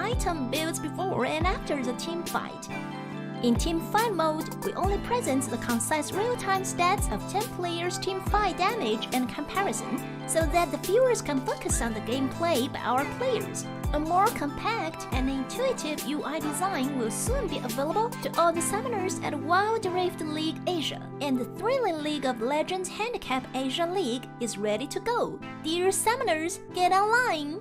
item builds before and after the team fight. In Team Fight mode, we only present the concise real-time stats of 10 players' team fight damage and comparison, so that the viewers can focus on the gameplay by our players. A more compact and intuitive UI design will soon be available to all the summoners at Wild Rift League Asia, and the thrilling League of Legends Handicap Asia League is ready to go. Dear summoners, get online!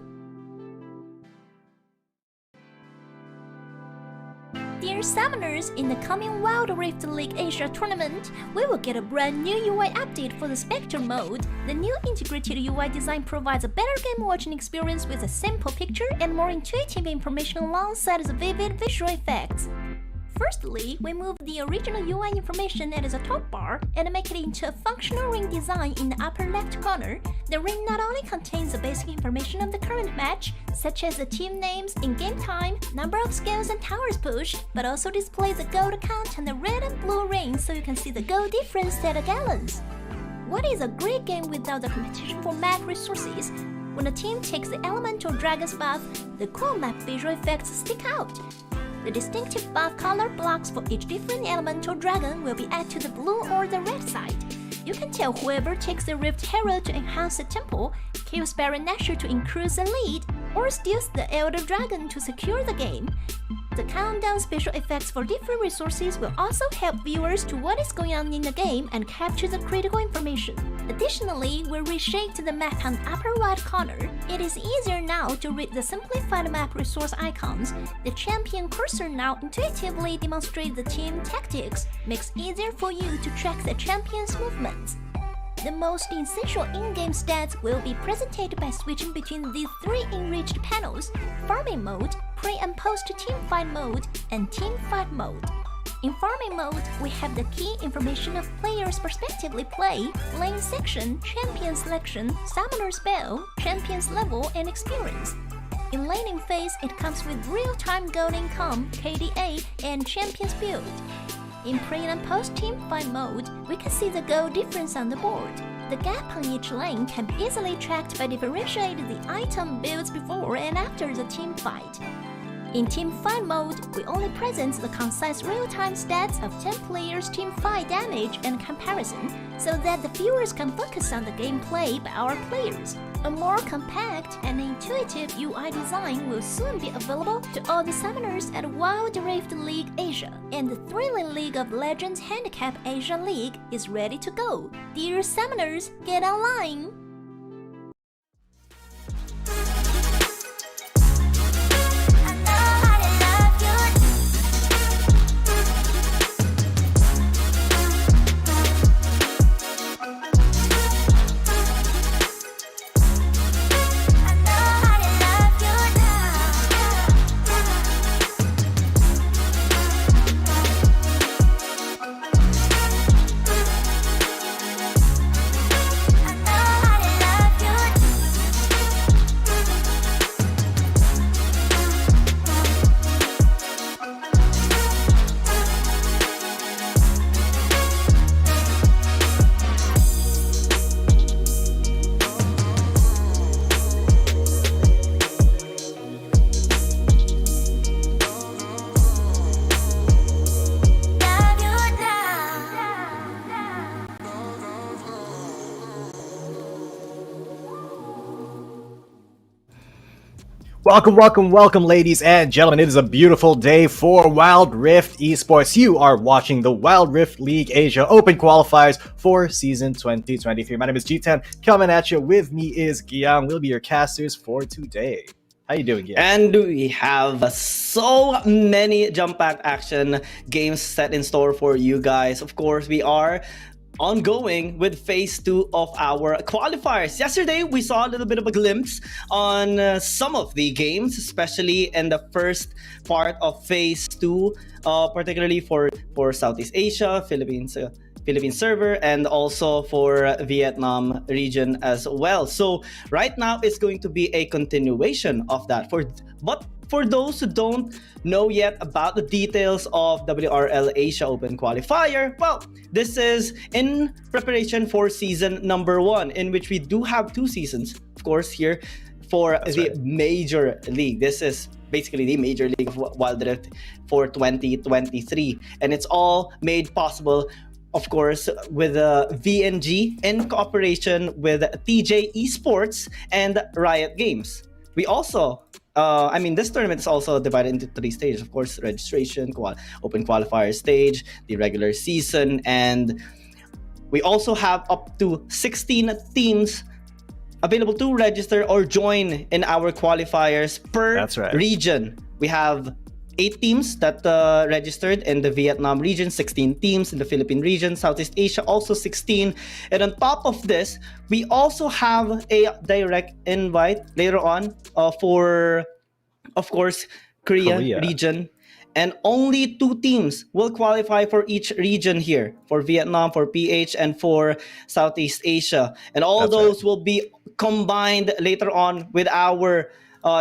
Dear summoners, in the coming Wild Rift League Asia tournament, we will get a brand new UI update for the Spectre mode. The new integrated UI design provides a better game watching experience with a simple picture and more intuitive information alongside the vivid visual effects. Firstly, we move the original UI information at the top bar and make it into a functional ring design in the upper left corner. The ring not only contains the basic information of the current match, such as the team names, in-game time, number of skills and towers pushed, but also displays the gold count and the red and blue rings so you can see the gold difference at a glance. What is a great game without the competition for map resources? When a team takes the elemental dragon's buff, the cool map visual effects stick out. The distinctive buff color blocks for each different elemental dragon will be added to the blue or the red side. You can tell whoever takes the Rift Hero to enhance the temple, kills Baron Nashor to increase the lead, or steals the Elder Dragon to secure the game. The countdown special effects for different resources will also help viewers to what is going on in the game and capture the critical information. Additionally, we reshaped the map on the upper right corner. It is easier now to read the simplified map resource icons. The champion cursor now intuitively demonstrates the team tactics, makes it easier for you to track the champion's movements. The most essential in-game stats will be presented by switching between these three enriched panels: Farming mode, Pre- and Post-Team Fight mode, and Team Fight mode. In Farming mode, we have the key information of players' prospectively play, lane section, champion selection, summoner spell, champion's level, and experience. In laning phase, it comes with real-time gold income, KDA, and champion's build. In Pre- and Post-Team Fight mode, we can see the goal difference on the board. The gap on each lane can be easily tracked by differentiating the item builds before and after the team fight. In Team Fight mode, we only present the concise real-time stats of 10 players' team fight damage and comparison, so that the viewers can focus on the gameplay by our players. A more compact and intuitive UI design will soon be available to all the summoners at Wild Rift League Asia, and the thrilling League of Legends Handicap Asia League is ready to go. Dear summoners, get online! Welcome, ladies and gentlemen. It is a beautiful day for Wild Rift Esports. You are watching the Wild Rift League Asia Open Qualifiers for Season 2023. My name is G10. Coming at you with me is Guillaume. We'll be your casters for today. How you doing, Guillaume? And we have so many jump-packed action games set in store for you guys. Of course, we are ongoing with phase 2 of our qualifiers. Yesterday, we saw a little bit of a glimpse on some of the games, especially in the first part of phase 2, particularly for Southeast Asia, Philippine server, and also for Vietnam region as well. So right now, it's going to be a continuation of that. But for those who don't know yet about the details of WRL Asia Open Qualifier, well, this is in preparation for season number 1, in which we do have 2 seasons, of course, here for the major league. This is basically the Major League of Wild Rift for 2023. And it's all made possible, of course, with VNG in cooperation with TJ Esports and Riot Games. We also, this tournament is also divided into 3 stages. Of course, registration, open qualifier stage, the regular season, and we also have up to 16 teams available to register or join in our qualifiers per region. We have 8 teams that registered in the Vietnam region, 16 teams in the Philippine region, Southeast Asia also 16. And on top of this, we also have a direct invite later on for, of course, Korea region. And only 2 teams will qualify for each region here, for Vietnam, for PH, and for Southeast Asia. And all those will be combined later on with our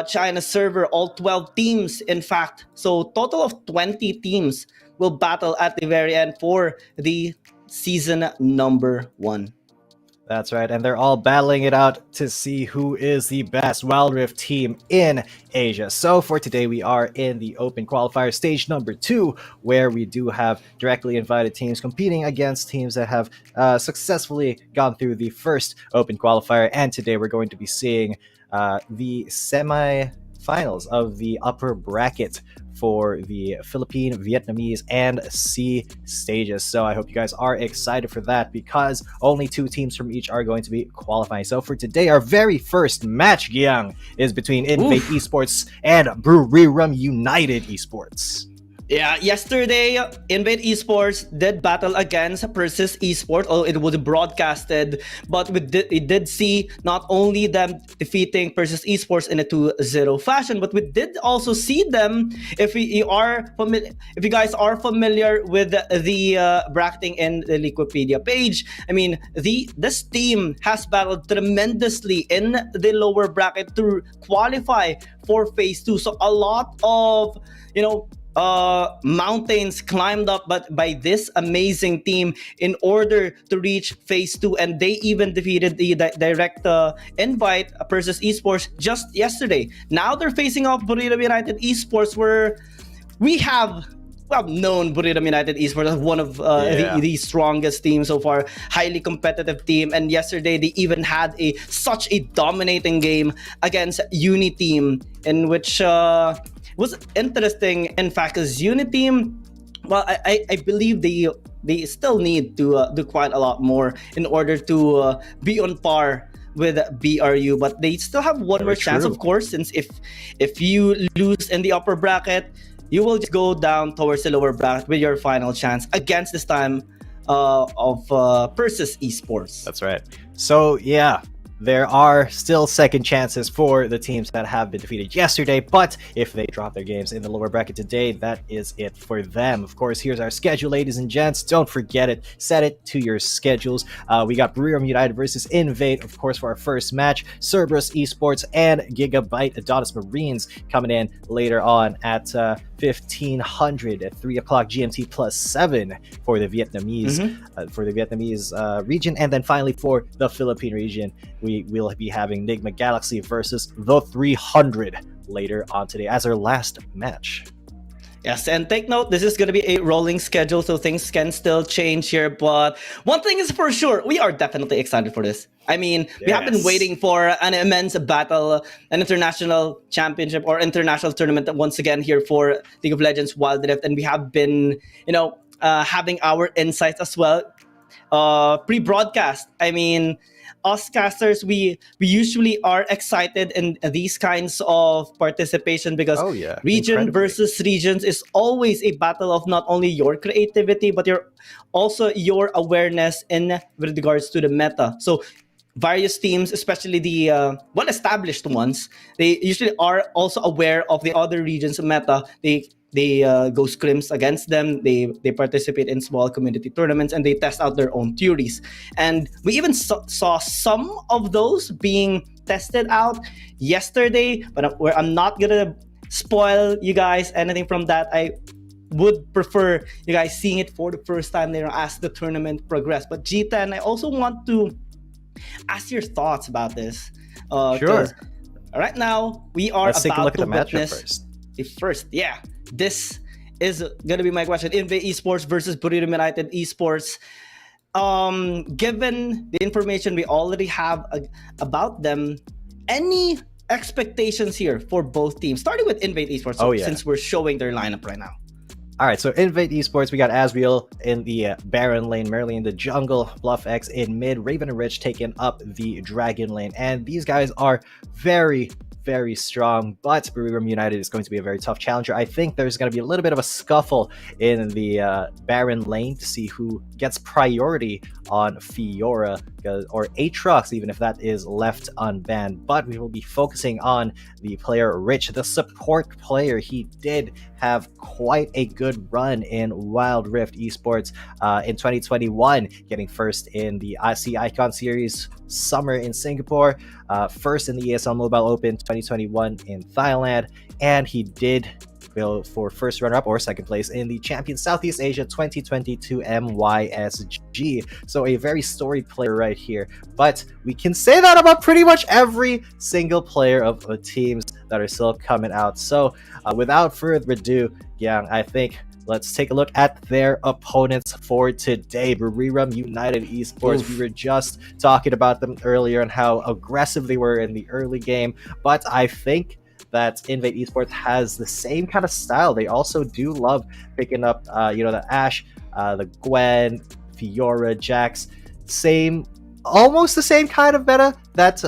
China server, all 12 teams, in fact. So total of 20 teams will battle at the very end for the season number 1. That's right, and they're all battling it out to see who is the best Wild Rift team in Asia. So for today, we are in the Open Qualifier stage number 2, where we do have directly invited teams competing against teams that have successfully gone through the first Open Qualifier. And today we're going to be seeing the semi-finals of the upper bracket for the Philippine, Vietnamese, and C stages. So I hope you guys are excited for that, because only 2 teams from each are going to be qualifying. So for today, our very first match, Giang, is between Invate Esports and Buriram United Esports. Yeah, yesterday, Invade Esports did battle against Persis Esports, although it was broadcasted, but we did see not only them defeating Persis Esports in a 2-0 fashion, but we did also see them, if you guys are familiar with the bracketing in the Wikipedia page, this team has battled tremendously in the lower bracket to qualify for phase 2. So a lot of, mountains climbed up by this amazing team in order to reach phase 2, and they even defeated the direct invite Persis Esports just yesterday. Now they're facing off Buriram United Esports, where we have known Buriram United Esports as one of the strongest teams so far, highly competitive team, and yesterday they even had such a dominating game against Uni team, in which was interesting, in fact, because Uni team, I believe they still need to do quite a lot more in order to be on par with BRU, but they still have one more chance, of course, since if you lose in the upper bracket, you will just go down towards the lower bracket with your final chance against this time of Persis Esports. That's right. So yeah, there are still second chances for the teams that have been defeated yesterday, but if they drop their games in the lower bracket today, that is it for them. Of course, here's our schedule, ladies and gents. Don't forget it. Set it to your schedules. We got Buriram United versus Invade, of course, for our first match. Cerberus Esports and Gigabyte Adonis Marines coming in later on at 1500 at 3 o'clock GMT +7 for the Vietnamese region. And then finally for the Philippine region, we will be having Nigma Galaxy versus the 300 later on today as our last match. Yes, and take note, this is going to be a rolling schedule, so things can still change here. But one thing is for sure, we are definitely excited for this. We have been waiting for an immense battle, an international championship or international tournament once again here for League of Legends Wild Rift. And we have been, having our insights as well pre-broadcast. Us casters, we usually are excited in these kinds of participation, because region versus regions is always a battle of not only your creativity, but your awareness in with regards to the meta. So various teams, especially the well-established ones, they usually are also aware of the other regions' meta. They go scrims against them. They participate in small community tournaments, and they test out their own theories. And we even saw some of those being tested out yesterday, but I'm not gonna spoil you guys anything from that. I would prefer you guys seeing it for the first time later as the tournament progresses. But G10, I also want to ask your thoughts about this. Sure. Right now, we are Let's take a look about at the to matchup witness first. first? Yeah, this is gonna be my question. Invade Esports versus Buriram United Esports. Given the information we already have about them, any expectations here for both teams? Starting with Invade Esports, since we're showing their lineup right now. All right, so Invade Esports, we got Asriel in the Baron lane, Merely in the jungle, Bluff X in mid, Raven and Rich taking up the Dragon lane. And these guys are very, very strong, but Buriram United is going to be a very tough challenger. I think there's going to be a little bit of a scuffle in the Baron lane to see who gets priority on Fiora or Aatrox, even if that is left unbanned. But we will be focusing on the player Rich, the support player. He did have quite a good run in Wild Rift Esports in 2021, getting first in the IC Icon Series Summer in Singapore, first in the ESL Mobile Open 2021 in Thailand, and he did go for first runner-up or second place in the Champion Southeast Asia 2022 MYSG. So a very storied player right here, but we can say that about pretty much every single player of the teams that are still coming out. So without further ado, Yang, I think let's take a look at their opponents for today. Buriram United Esports. Oof. We were just talking about them earlier and how aggressive they were in the early game, but I think that Invade Esports has the same kind of style. They also do love picking up, the Ashe, the Gwen, Fiora, Jax, almost the same kind of meta that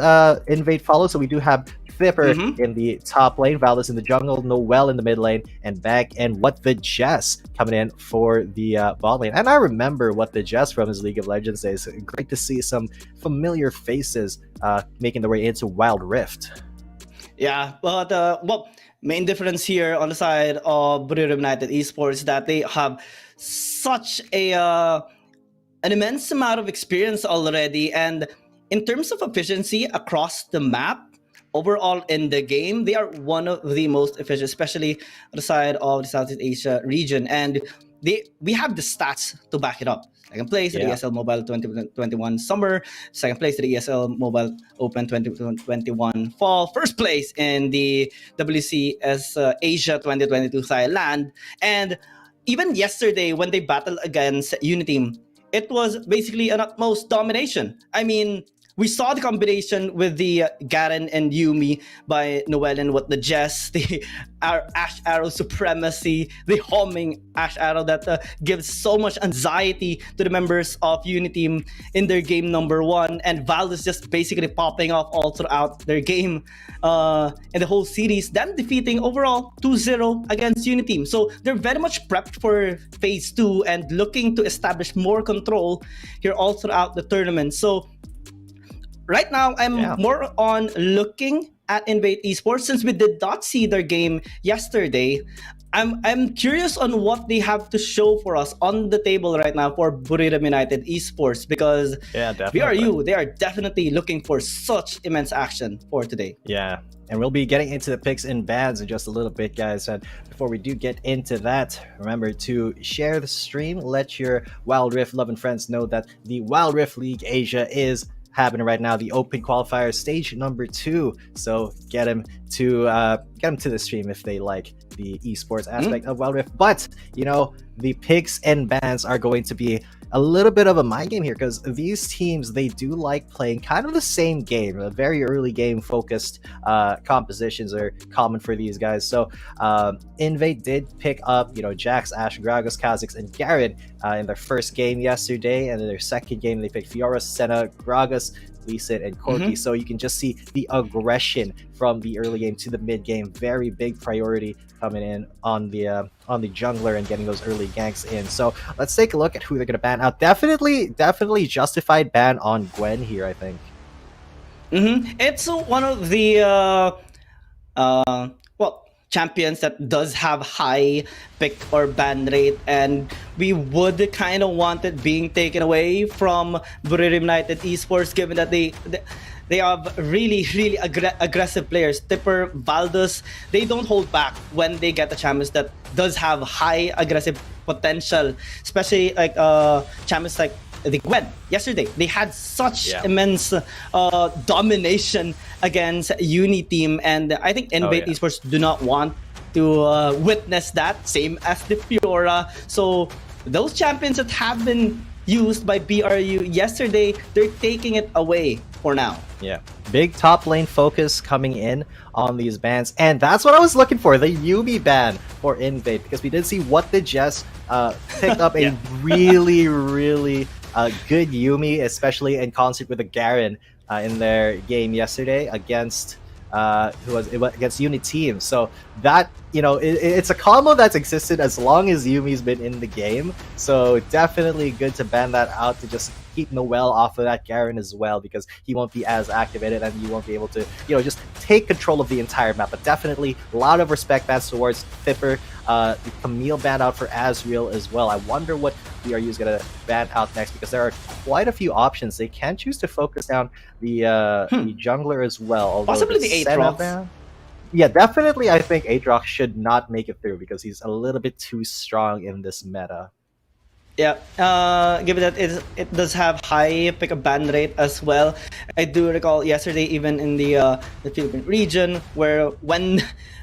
Invade follows. So we do have Thipper in the top lane, Valdez in the jungle, Noel in the mid lane, and back and What the Jess coming in for the bot lane. And I remember What the Jess from his League of Legends days. Great to see some familiar faces making their way into Wild Rift. Yeah, but main difference here on the side of Buriram United Esports that they have such an immense amount of experience already, and in terms of efficiency across the map, overall in the game, they are one of the most efficient, especially on the side of the Southeast Asia region, and we have the stats to back it up. Second place in the ESL Mobile 2021 Summer. Second place in the ESL Mobile Open 2021 Fall. First place in the WCS Asia 2022 Thailand. And even yesterday when they battled against Uniteam, it was basically an utmost domination. I mean, we saw the combination with the Garen and Yumi by Noel and What the Jess, the Ashe Arrow supremacy, the homing Ashe Arrow that gives so much anxiety to the members of Uniteam in their game number 1, and Valdez just basically popping off all throughout their game in the whole series, then defeating overall 2-0 against Uniteam. So they're very much prepped for phase 2 and looking to establish more control here all throughout the tournament. So right now, I'm more on looking at Invade Esports since we did not see their game yesterday. I'm curious on what they have to show for us on the table right now for Buriram United Esports, because BRU, they are definitely looking for such immense action for today. Yeah, and we'll be getting into the picks and bans in just a little bit, guys. And before we do get into that, remember to share the stream. Let your Wild Rift love and friends know that the Wild Rift League Asia is happening right now, the Open Qualifier stage number 2. So get them to the stream if they like the esports aspect of Wild Rift. But the picks and bans are going to be a little bit of a mind game here, because these teams, they do like playing kind of the same game. A very early game focused compositions are common for these guys. So Invade did pick up Jax, Ashe, Gragas, Kha'Zix, and Garen in their first game yesterday, and in their second game they picked Fiora, Senna, Gragas, Lee Sin, and Corki. So you can just see the aggression from the early game to the mid game. Very big priority coming in on the jungler and getting those early ganks in. So let's take a look at who they're gonna ban out. Definitely justified ban on Gwen here, I think. It's one of the champions that does have high pick or ban rate, and we would kind of want it being taken away from Buriram United Esports, given that they have really aggressive players. Tipper, Valdez, they don't hold back when they get the champions that does have high aggressive potential, especially like champions like the Gwen. Yesterday they had such immense domination against Uniteam, and I think Invade Esports do not want to witness that, same as the Fiora. So those champions that have been used by BRU yesterday, they're taking it away for now. Yeah, big top lane focus coming in on these bans, and that's what I was looking for, the Yuumi ban for Invade, because we did see what the Jess picked up a really good Yuumi, especially in concert with the Garen in their game yesterday against it was against Uni Team. So that, you know, it's a combo that's existed as long as Yumi's been in the game. So definitely good to ban that out to just keep Noel off of that Garen as well, because he won't be as activated and you won't be able to, you know, just take control of the entire map. But definitely a lot of respect bans towards Thipper. The Camille banned out for Azriel as well. I wonder what BRU is going to ban out next, because there are quite a few options. They can choose to focus down the jungler as well. Possibly the Aatrox. Yeah, definitely I think Aatrox should not make it through because he's a little bit too strong in this meta. Yeah, given that it does have high pickup ban rate as well. I do recall yesterday, even in the Philippine region, where when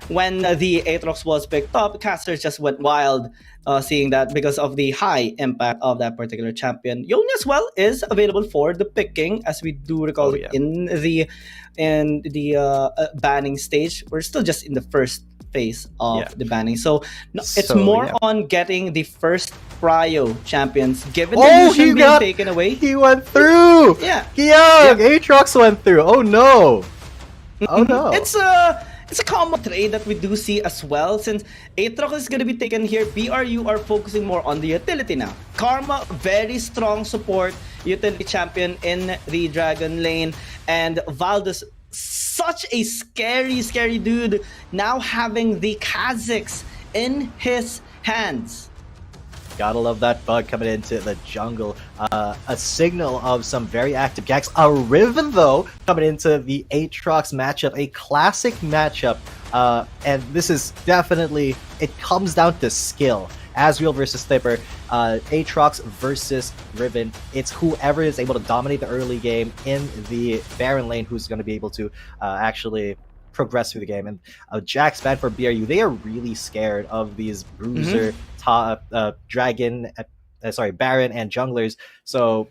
the Aatrox was picked up, casters just went wild, seeing that because of the high impact of that particular champion. Yone as well is available for the picking, as we do recall in the banning stage. We're still just in the first phase of the banning, so it's more on getting the first prio champions, given the illusion being taken away. He went through. Aatrox went through. Oh no. Oh no. It's a common trade that we do see as well, since Aatrox is going to be taken here. BRU are focusing more on the utility now. Karma, very strong support utility champion in the Dragon lane, and Valdez, such a scary dude, now having the Kha'Zix in his hands. Gotta love that bug coming into the jungle. A signal of some very active ganks. A Riven, though, coming into the Aatrox matchup. A classic matchup. And this is definitely, it comes down to skill. Azriel versus Thipper. Aatrox versus Riven. It's whoever is able to dominate the early game in the Baron lane who's going to be able to actually progress through the game. And Jack's ban for BRU, they are really scared of these bruiser dragon Baron and junglers. So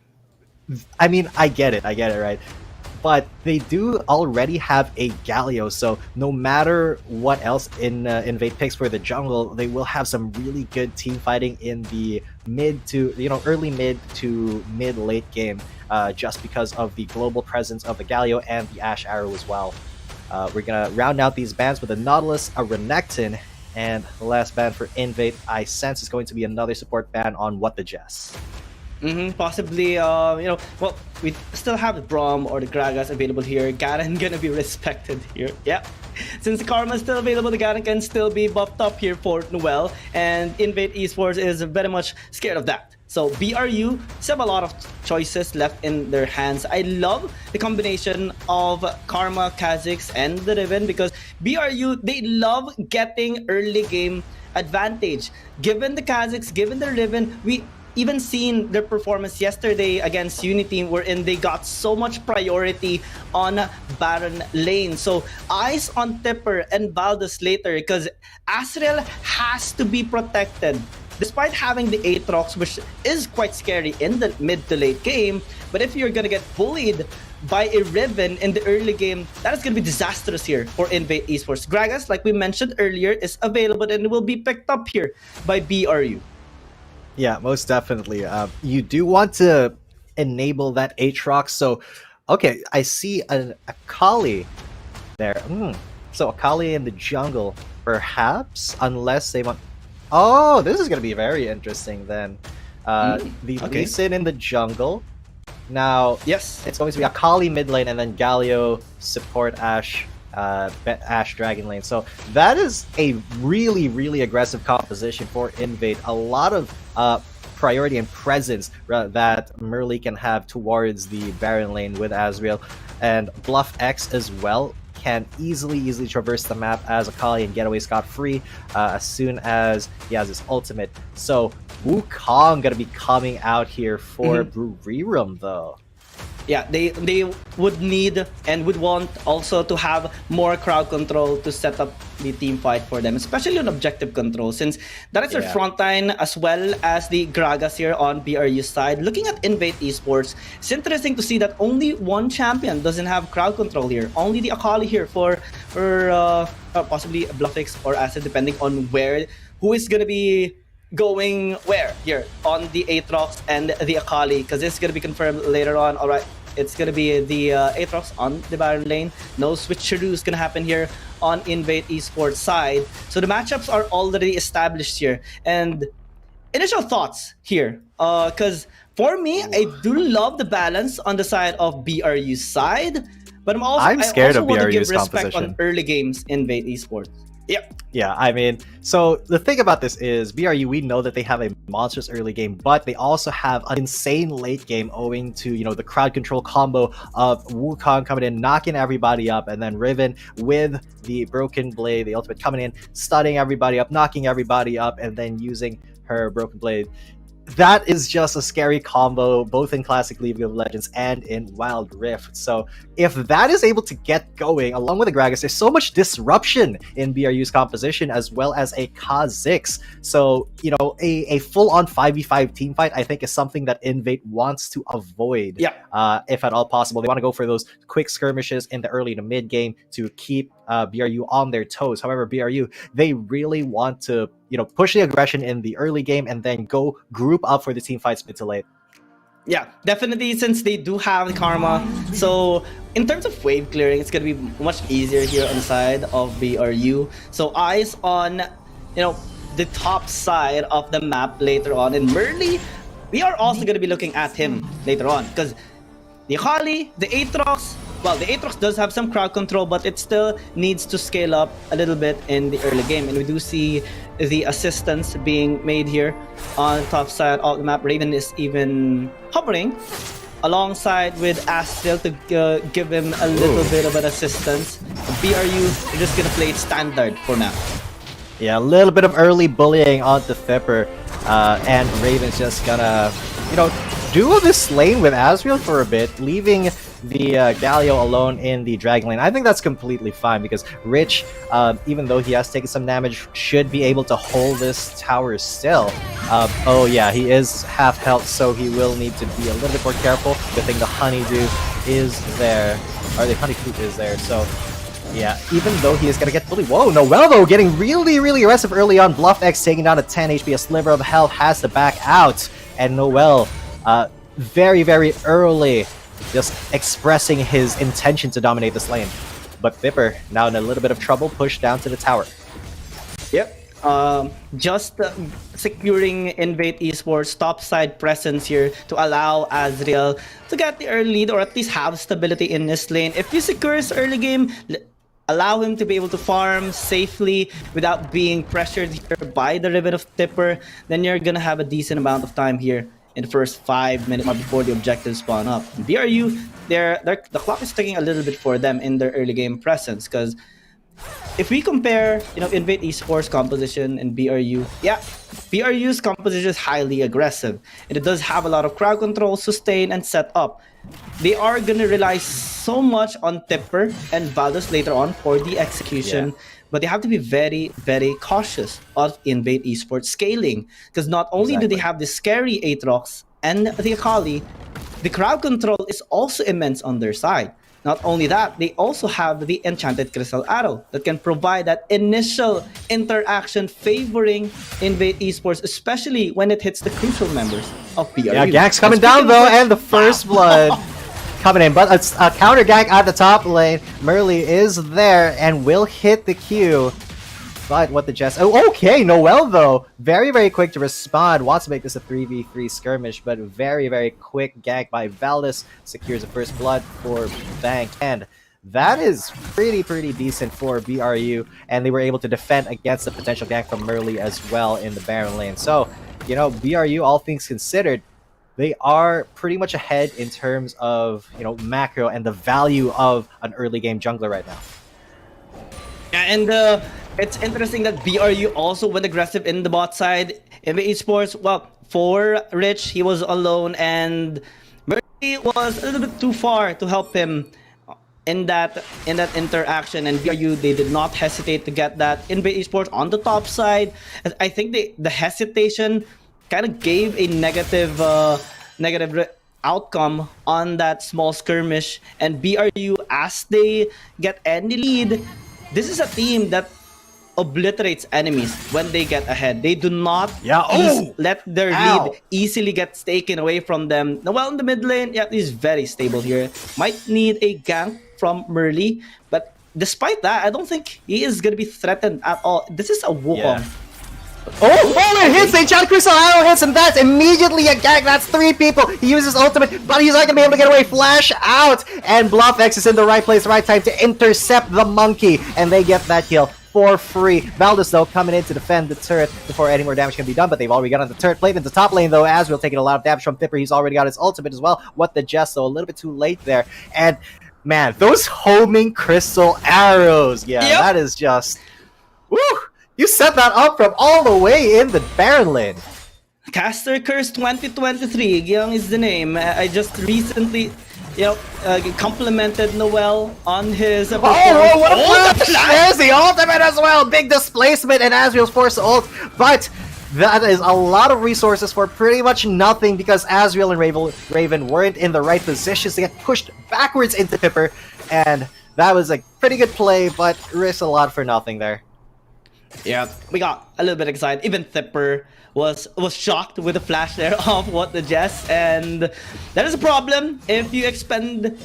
I mean, I get it, right? But they do already have a Galio, so no matter what else in Invade picks for the jungle, they will have some really good team fighting in the early mid to mid late game, just because of the global presence of the Galio and the Ash Arrow as well. We're gonna round out these bans with a Nautilus, a Renekton, and the last ban for Invade, I sense, is going to be another support ban on What the Jess. Possibly, we still have the Braum or the Gragas available here. Garen gonna be respected here. Yeah, since the Karma is still available, the Garen can still be buffed up here for Noel, and Invade Esports is very much scared of that. So BRU still have a lot of choices left in their hands. I love the combination of Karma, Kha'Zix, and the Riven, because BRU, they love getting early game advantage. Given the Kha'Zix, given the Riven, we even seen their performance yesterday against Unity, wherein they got so much priority on Baron lane. So eyes on Thipper and Valdez later, because Azriel has to be protected. Despite having the Aatrox, which is quite scary in the mid to late game, but if you're gonna get bullied by a Riven in the early game, that is gonna be disastrous here for Invade Esports. Gragas, like we mentioned earlier, is available and will be picked up here by BRU. Yeah, most definitely. You do want to enable that Aatrox. So, okay, I see a Akali there. So Akali in the jungle, perhaps, unless they want... Oh, this is going to be very interesting then. The Lee Sin in the jungle. Now, yes, it's going to be Akali mid lane and then Galio support Ash Dragon lane. So that is a really aggressive composition for Invade. A lot of priority and presence that Merly can have towards the Baron lane with Azriel, and Bluff X as well can easily traverse the map as Akali and get away scot-free as soon as he has his ultimate. So Wukong gonna be coming out here for Buriram though. Yeah, they would need and would want also to have more crowd control to set up the team fight for them, especially on objective control, since that is their front line as well as the Gragas here on BRU side. Looking at Invate Esports, it's interesting to see that only one champion doesn't have crowd control here. Only the Akali here for possibly Bluffix or Acid, depending on who is gonna be going where here on the Aatrox and the Akali, because it's gonna be confirmed later on. All right, it's gonna be the Aatrox on the Baron lane. No switcheroo is gonna happen here on Invade Esports side. So the matchups are already established here. And initial thoughts here, because for me, I do love the balance on the side of BRU side, but I'm scared of want to give BRU's respect composition on early games Invade Esports. Yep. Yeah, I mean, so the thing about this is BRU, we know that they have a monstrous early game, but they also have an insane late game owing to, you know, the crowd control combo of Wukong coming in, knocking everybody up, and then Riven with the Broken Blade, the ultimate coming in, stunning everybody up, knocking everybody up, and then using her Broken Blade. That is just a scary combo, both in Classic League of Legends and in Wild Rift. So if that is able to get going, along with the Gragas, there's so much disruption in BRU's composition, as well as a Kha'Zix. So, you know, a full-on 5v5 team fight, I think, is something that Invate wants to avoid, if at all possible. They want to go for those quick skirmishes in the early to mid game to keep BRU on their toes. However, BRU, they really want to, you know, push the aggression in the early game and then go group up for the team fights mid to late. Yeah, definitely, since they do have the Karma. So in terms of wave clearing, it's going to be much easier here on the side of BRU. So eyes on, you know, the top side of the map later on. And Merly, we are also going to be looking at him later on, because the Akali, the Aatrox, well, the Aatrox does have some crowd control, but it still needs to scale up a little bit in the early game. And we do see the assistance being made here on the top side of the map. Raven is even hovering alongside with Astral to give him a little bit of an assistance. BRU are just going to play it standard for now. Yeah, a little bit of early bullying onto Thipper, and Raven's just gonna, you know, do this lane with Asriel for a bit, leaving the Galio alone in the Dragon lane. I think that's completely fine, because Rich, even though he has taken some damage, should be able to hold this tower still. Oh yeah, he is half health, so he will need to be a little bit more careful. Good thing the Honeydew is there, or the Honeydew is there, so yeah, even though he is going to get bullied. Whoa, Noel though, getting really, really aggressive early on. Bluff X taking down to 10 HP, a sliver of health, has to back out. And Noel, very, very early, just expressing his intention to dominate this lane. But Thipper, now in a little bit of trouble, pushed down to the tower. Yep. Just securing Invade Esports topside presence here to allow Asriel to get the early lead, or at least have stability in this lane. If he secures early game, allow him to be able to farm safely without being pressured here by the Riven of Thipper, then you're gonna have a decent amount of time here in the first 5 minutes before the objectives spawn up. BRU, the clock is ticking a little bit for them in their early game presence, because if we compare, you know, Invade Esports composition and BRU, yeah, BRU's composition is highly aggressive, and it does have a lot of crowd control, sustain, and setup. They are gonna rely so much on Thipper and Valdus later on for the execution, but they have to be very, very cautious of Invade Esports scaling, because not only do they have the scary Aatrox and the Akali, the crowd control is also immense on their side. Not only that, they also have the Enchanted Crystal Arrow that can provide that initial interaction favoring Invade Esports, especially when it hits the crucial members of BRU. Yeah, Gank's coming down though, and the first blood coming in. But a counter gank at the top lane. Merly is there and will hit the Q. But what the Jess... Oh, okay, Noel though. Very, very quick to respond. Wants to make this a 3v3 skirmish, but very, very quick gank by Valdus. Secures the first blood for Bank. And that is pretty decent for BRU. And they were able to defend against the potential gank from Merly as well in the Baron lane. So, you know, BRU, all things considered, they are pretty much ahead in terms of, you know, macro and the value of an early game jungler right now. Yeah, and it's interesting that BRU also went aggressive in the bot side. Invade Esports, well, for Rich, he was alone, and was a little bit too far to help him in that interaction, and BRU, they did not hesitate to get that Invade Esports on the top side. I think the hesitation kind of gave a negative outcome on that small skirmish, and BRU, as they get any lead, this is a team that obliterates enemies when they get ahead. They do not let their lead easily get taken away from them. Well, in the mid lane, yeah, he's very stable here. Might need a gank from Merly, but despite that, I don't think he is going to be threatened at all. This is a Wukong. Oh, it hits! A John Crystal Arrow hits, and that's immediately a gank. That's 3 people. He uses ultimate, but he's not gonna be able to get away. Flash out, and BluffX is in the right place, right time to intercept the monkey, and they get that kill for free. Valdez, though, coming in to defend the turret before any more damage can be done, but they've already got on the turret plate. In the top lane, though, Azrael taking a lot of damage from Thipper. He's already got his ultimate as well. What the Jess, though, a little bit too late there. And, man, those homing crystal arrows, that is just... Woo! You set that up from all the way in the Baron lane. Caster Curse 2023, Gyung is the name. I just recently, complimented Noel on his performance. What a flash! There's the ultimate as well! Big displacement, and Azrael's forced to ult, but that is a lot of resources for pretty much nothing because Azrael and Raven weren't in the right positions to get pushed backwards into Pipper, and that was a pretty good play, but risked a lot for nothing there. Yeah, we got a little bit excited. Even Thipper was shocked with the flash there of What the Jess, and that is a problem. If you expend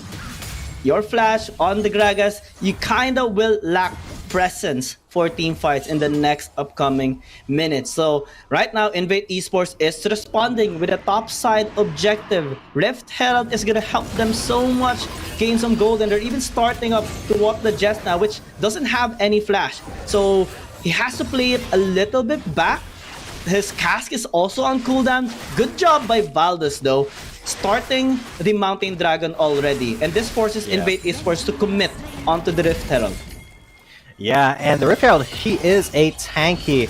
your flash on the Gragas, you kinda will lack presence for team fights in the next upcoming minutes. So right now, Invate Esports is responding with a top side objective. Rift Herald is gonna help them so much gain some gold, and they're even starting up to What the Jess now, which doesn't have any flash. So he has to play it a little bit back. His cask is also on cooldown. Good job by Valdez, though, starting the Mountain Dragon already. And this forces Invade Esports to commit onto the Rift Herald. Yeah, and the Rift Herald, she is a tanky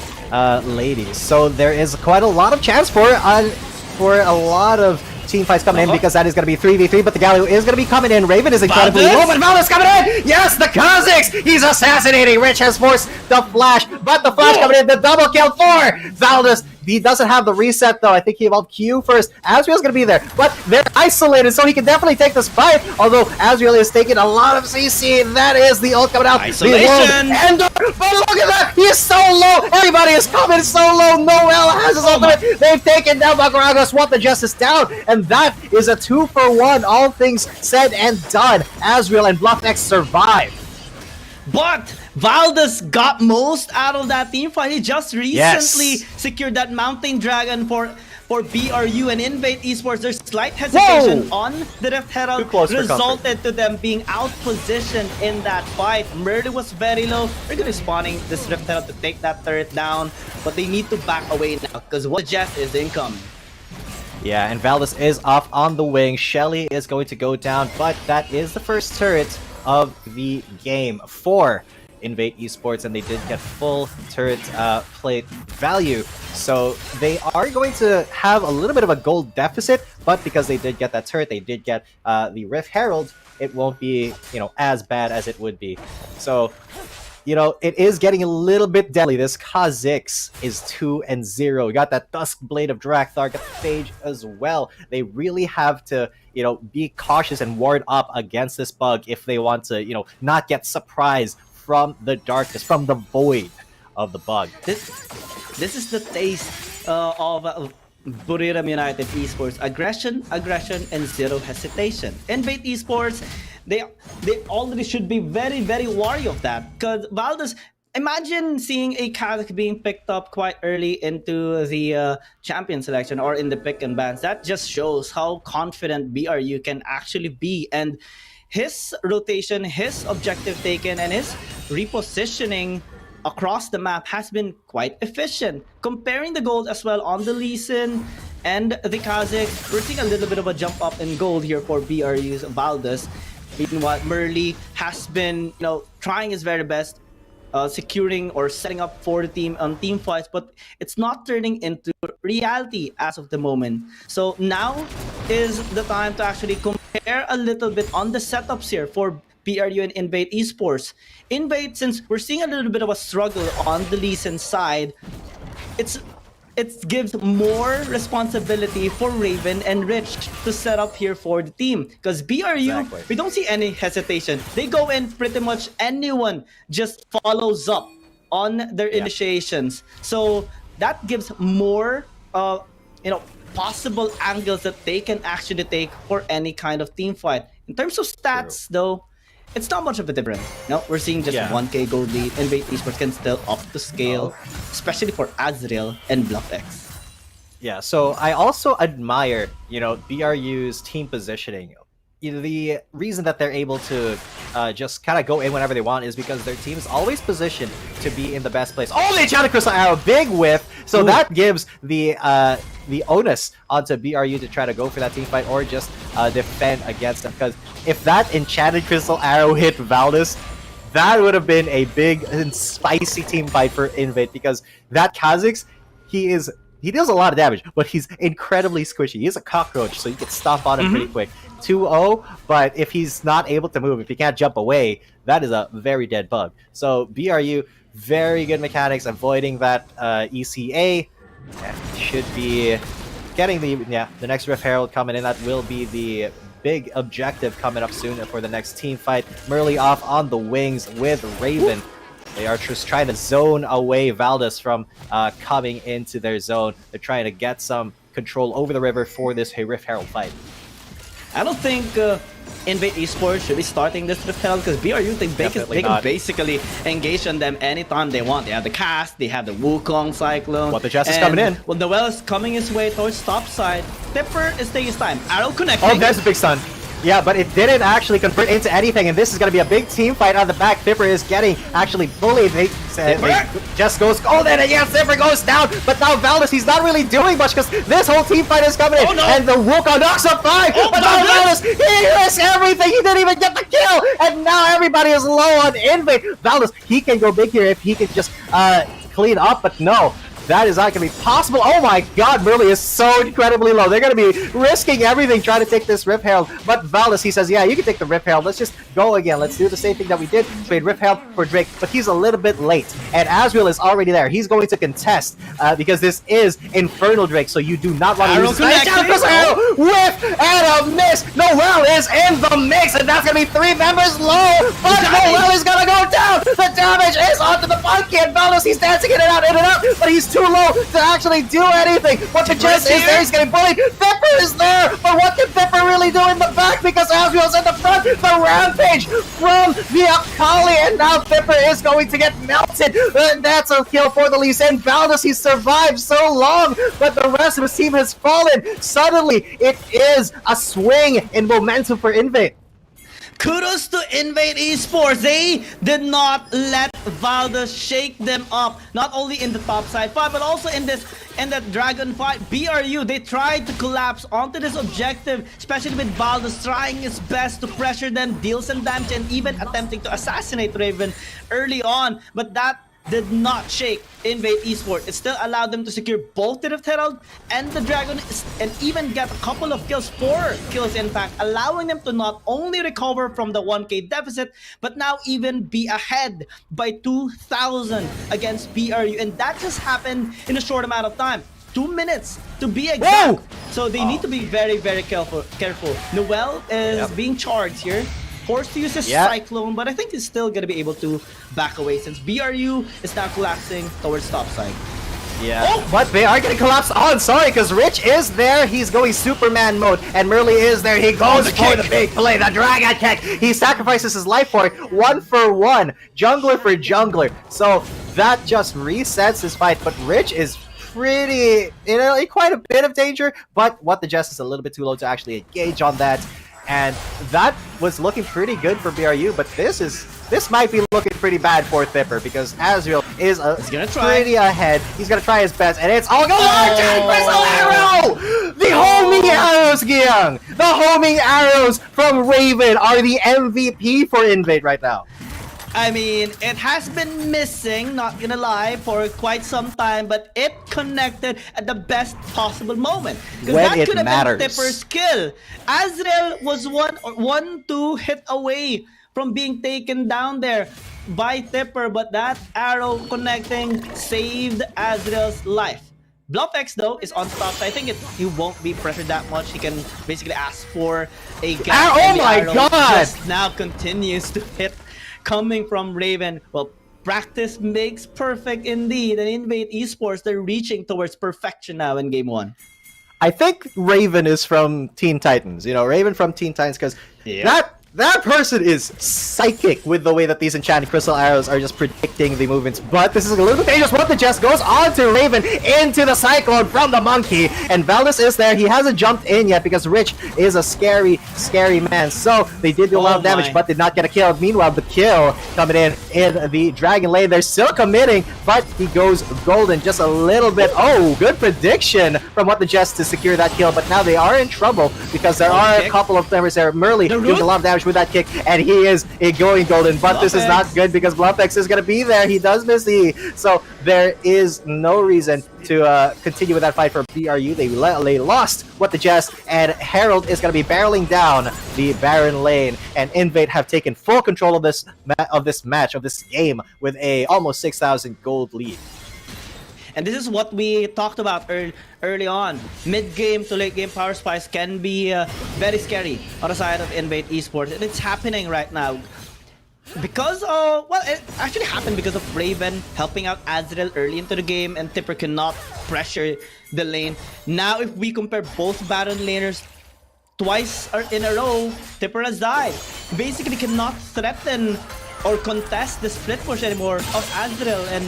lady. So there is quite a lot of chance for a lot of team fights coming in, because that is going to be 3v3, but the Galio is going to be coming in. Raven is incredibly low, but Valdez coming in! Yes, the Kazakhs! He's assassinating! Rich has forced the flash, but the flash coming in, the double kill for Valdez. He doesn't have the reset, though. I think he evolved Q first. Azrael's going to be there, but they're isolated, so he can definitely take this fight, although Azrael is taking a lot of CC. That is the ult coming out. Isolation! Ender, but look at that! He's so low! Everybody is coming so low! Noel has his ultimate! They've taken down Bakaragos, What the Justice down, and that is a 2-for-1, all things said and done. Azrael and BluffX survive. But Valdez got most out of that team fight. He just recently secured that Mountain Dragon for BRU and Invade Esports. There's slight hesitation on the Rift Herald, resulted to them being out-positioned in that fight. Murder was very low. They're going to be spawning this Rift Herald to take that turret down, but they need to back away now because What the Jess is incoming. Yeah, and Valdez is off on the wing. Shelly is going to go down, but that is the first turret of the game for Invade Esports, and they did get full turret plate value. So they are going to have a little bit of a gold deficit, but because they did get that turret, they did get the Rift Herald, it won't be, as bad as it would be. So, it is getting a little bit deadly. This Kha'Zix is 2-0. We got that Dusk Blade of Drakthar, got the Phage as well. They really have to, be cautious and ward up against this bug if they want to, not get surprised from the darkness, from the void of the bug. This is the taste of Buriram United Esports. Aggression, and zero hesitation. Invade Esports, they already should be very, very wary of that. Because Valdez, imagine seeing a Kazakh being picked up quite early into the champion selection or in the pick and bans. That just shows how confident BRU can actually be. And his rotation, his objective taken, and his repositioning across the map has been quite efficient. Comparing the gold as well on the Lee Sin and the Kazakhs, we're seeing a little bit of a jump up in gold here for BRU's Valdez. Meanwhile, Merly has been, trying his very best securing or setting up for the team on team fights, but it's not turning into reality as of the moment. So now is the time to actually compare a little bit on the setups here for BRU and Invade Esports. Invade, since we're seeing a little bit of a struggle on the Lee Sin side, it gives more responsibility for Raven and Rich to set up here for the team. Because BRU, Exactly. we don't see any hesitation. They go in, pretty much anyone just follows up on their initiations. So that gives more, possible angles that they can actually take for any kind of team fight. In terms of stats, though, it's not much of a difference. No, we're seeing just 1k gold lead. Invade Esports can still up the scale, especially for Azrael and Bluff X. Yeah, so I also admire, BRU's team positioning. The reason that they're able to just kind of go in whenever they want is because their team is always positioned to be in the best place. Oh, they enchanted Crystal Arrow, big whiff! So that gives the onus onto BRU to try to go for that team fight or just defend against them. Because if that enchanted Crystal Arrow hit Valdez, that would have been a big and spicy team fight for Invade, because that Kha'Zix, he deals a lot of damage, but he's incredibly squishy. He's a cockroach, so you can stomp on him pretty quick. 2-0, but if he's not able to move, if he can't jump away, that is a very dead bug. So BRU, very good mechanics, avoiding that ECA. Should be getting the next Rift Herald coming in. That will be the big objective coming up soon for the next team fight. Merly off on the wings with Raven. They are just trying to zone away Valdez from coming into their zone. They're trying to get some control over the river for this Rift Herald fight. I don't think Invade Esports should be starting this Rift Herald, because BRU, they can basically engage on them anytime they want. They have the cast, they have the Wukong Cyclone. What, the Jess is coming in. Well, the well is coming his way towards top side. Tipper is taking his time. Arrow connecting. Oh, there's a big stun. Yeah, but it didn't actually convert into anything, and this is going to be a big team fight on the back. Fipper is getting actually bullied. Just goes, then again, Fipper goes down, but now Valdez, he's not really doing much because this whole team fight is coming in, and the Wukong knocks up 5, but now Valdez, he risks everything, he didn't even get the kill, and now everybody is low on Invade. Valdez, he can go big here if he can just clean up, but no. That is not going to be possible. Oh my god, Merly is so incredibly low. They're going to be risking everything trying to take this Rift Herald. But Valdez, he says, yeah, you can take the Rift Herald. Let's just go again. Let's do the same thing that we did. Trade Rift Herald for Drake. But he's a little bit late. And Azrael is already there. He's going to contest because this is Infernal Drake. So you do not want to lose this. Arrow, whiff, and a miss. Noel is in the mix. And that's going to be 3 members low. But Noel is going to go down. The damage is onto the Funky. And Valdez, he's dancing in and out. But he's too low to actually do anything. But the Jess is there, he's getting bullied. Fipper is there, but what can Fipper really do in the back? Because Azrael's in the front. The rampage from the Akali, and now Fipper is going to get melted. And that's a kill for the Lee Sin. Valdez, he survived so long, but the rest of his team has fallen. Suddenly, it is a swing in momentum for Invade. Kudos to Invade Esports. They did not let Valdez shake them up. Not only in the top side fight, but also in that Dragon fight. BRU, they tried to collapse onto this objective, especially with Valdez trying his best to pressure them, deal some damage, and even attempting to assassinate Raven early on. But that did not shake Invade Esports. It still allowed them to secure both the Rift Herald and the Dragon, and even get a couple of kills, 4 kills in fact, allowing them to not only recover from the 1k deficit, but now even be ahead by 2,000 against BRU. And that just happened in a short amount of time. 2 minutes to be exact. Whoa! So they need to be very, very careful. Noel is being charged here. Forced to use his Cyclone, but I think he's still going to be able to back away since BRU is now collapsing towards top side. Yeah, but they are going to collapse on, sorry, because Rich is there. He's going Superman mode, and Merly is there. He goes for the big play, the Dragon Kick. He sacrifices his life for it, 1 for 1, jungler for jungler. So that just resets his fight, but Rich is pretty, in quite a bit of danger, but what the Jess is a little bit too low to actually engage on that. And that was looking pretty good for BRU, but this might be looking pretty bad for Thipper because Azrael is pretty ahead. He's gonna try his best, and it's all going Crystal Arrow! The homing arrows, Giang! The homing arrows from Raven are the MVP for Invade right now. I mean, it has been missing, not gonna lie, for quite some time, but it connected at the best possible moment. Because When that it could have matters. been Tipper's kill. Azrael was one two hit away from being taken down there by Tipper, but that arrow connecting saved Azrael's life. BluffX though is on top, so I think he won't be pressured that much. He can basically ask for a gap. Oh and the my arrow God! just now continues to hit, coming from Raven. Well, practice makes perfect indeed. And Invade Esports, they're reaching towards perfection now in game 1. I think Raven is from Teen Titans. You know, Raven from Teen Titans, because that person is psychic with the way that these enchanted crystal arrows are just predicting the movements. But this is a little bit dangerous. What the Jess goes on to Raven into the cyclone from the monkey, and Valdez is there. He hasn't jumped in yet because Rich is a scary man. So they did do a lot of damage, but did not get a kill. Meanwhile, the kill coming in the dragon lane. They're still committing, but he goes golden just a little bit. Oh, good prediction from what the Jess to secure that kill. But now they are in trouble because there are a couple of members there. Murley doing a lot of damage with that kick, and he is going golden, but this is not good because BluffX is going to be there. He does miss the E, so there is no reason to continue with that fight for BRU. They lost what the Jess, and Herald is going to be barreling down the Baron lane, and Invade have taken full control of this game with a almost 6,000 gold lead. And this is what we talked about early on. Mid-game to late-game power spikes can be very scary on the side of Invade Esports. And it's happening right now. Because, well, it actually happened because of Raven helping out Azrael early into the game, and Tipper cannot pressure the lane. Now, if we compare both Baron laners, twice in a row, Tipper has died. Basically cannot threaten or contest the split push anymore of Azrael, and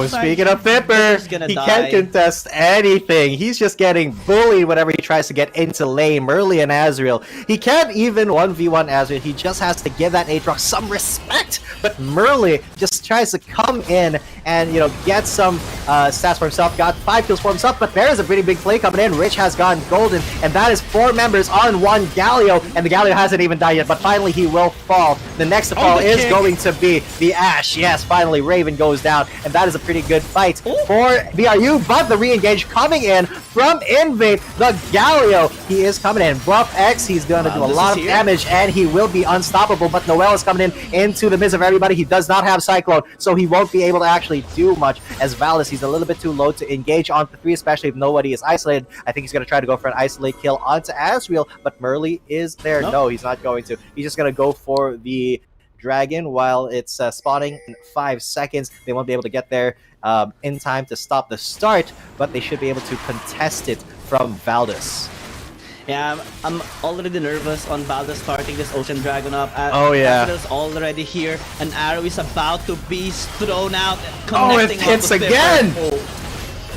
speaking of Tipper, he can't contest anything. He's just getting bullied whenever he tries to get into lane. Murley and Azrael, he can't even 1v1 Azrael. He just has to give that Aatrox some respect. But Murley just tries to come in and, you know, get some stats for himself. Got 5 kills for himself, but there is a pretty big play coming in. Rich has gone golden, and that is 4 members on 1 Galio, and the Galio hasn't even died yet, but finally he will fall. The next to fall is going to be the Ashe. Yes, finally Raven goes down, and that is a pretty good fight for BRU, but the re-engage coming in from Invade, the Galio. He is coming in. BluffX, he's going to do a lot of damage, and he will be unstoppable, but Noel is coming in into the midst of everybody. He does not have Cyclone, so he won't be able to actually do much. As Valis, he's a little bit too low to engage onto 3, especially if nobody is isolated. I think he's going to try to go for an isolate kill onto Azrael, but Murley is there. No, he's not going to. He's just going to go for the dragon while it's spawning in 5 seconds. They won't be able to get there in time to stop the start, but they should be able to contest it from Valdez. Yeah, I'm already nervous on Valdez starting this Ocean Dragon up. Azrael's already here. An arrow is about to be thrown out. It hits again!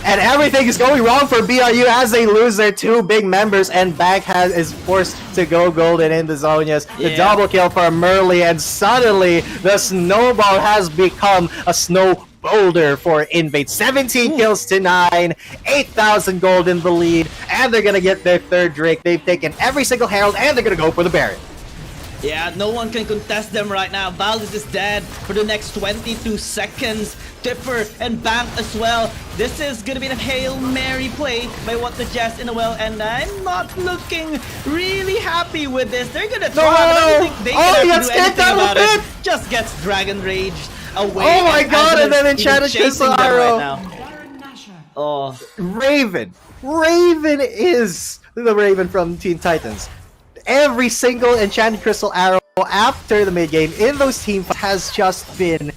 And everything is going wrong for BRU as they lose their 2 big members, and Bank is forced to go golden in the Zonias. The double kill for Murley, and suddenly the snowball has become a snow boulder for Invade. 17 kills to 9, 8,000 gold in the lead, and they're gonna get their 3rd Drake. They've taken every single Herald, and they're gonna go for the Baron. Yeah, no one can contest them right now. Valdez is dead for the next 22 seconds. Tipper and Bank as well. This is gonna be the Hail Mary play by What the Jess in a well, and I'm not looking really happy with this. They're gonna try, but I don't think they can do anything about it. Just gets Dragon Raged away. Oh my god, and then Enchanted Crystal Arrow. Oh. Raven is the Raven from Teen Titans. Every single Enchanted Crystal Arrow after the mid-game in those team fights has just been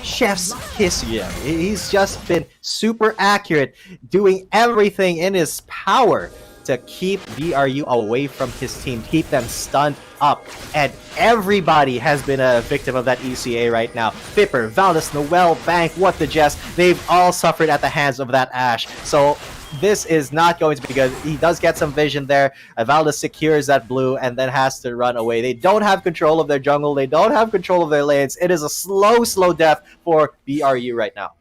chef's kiss. Yeah, he's just been super accurate, doing everything in his power to keep BRU away from his team, keep them stunned up. And everybody has been a victim of that ECA right now. Pipper, Valdez, Noel, Bank, What the Jess, they've all suffered at the hands of that Ashe. So this is not going to be good. He does get some vision there. Valdez secures that blue and then has to run away. They don't have control of their jungle. They don't have control of their lanes. It is a slow death for BRU right now.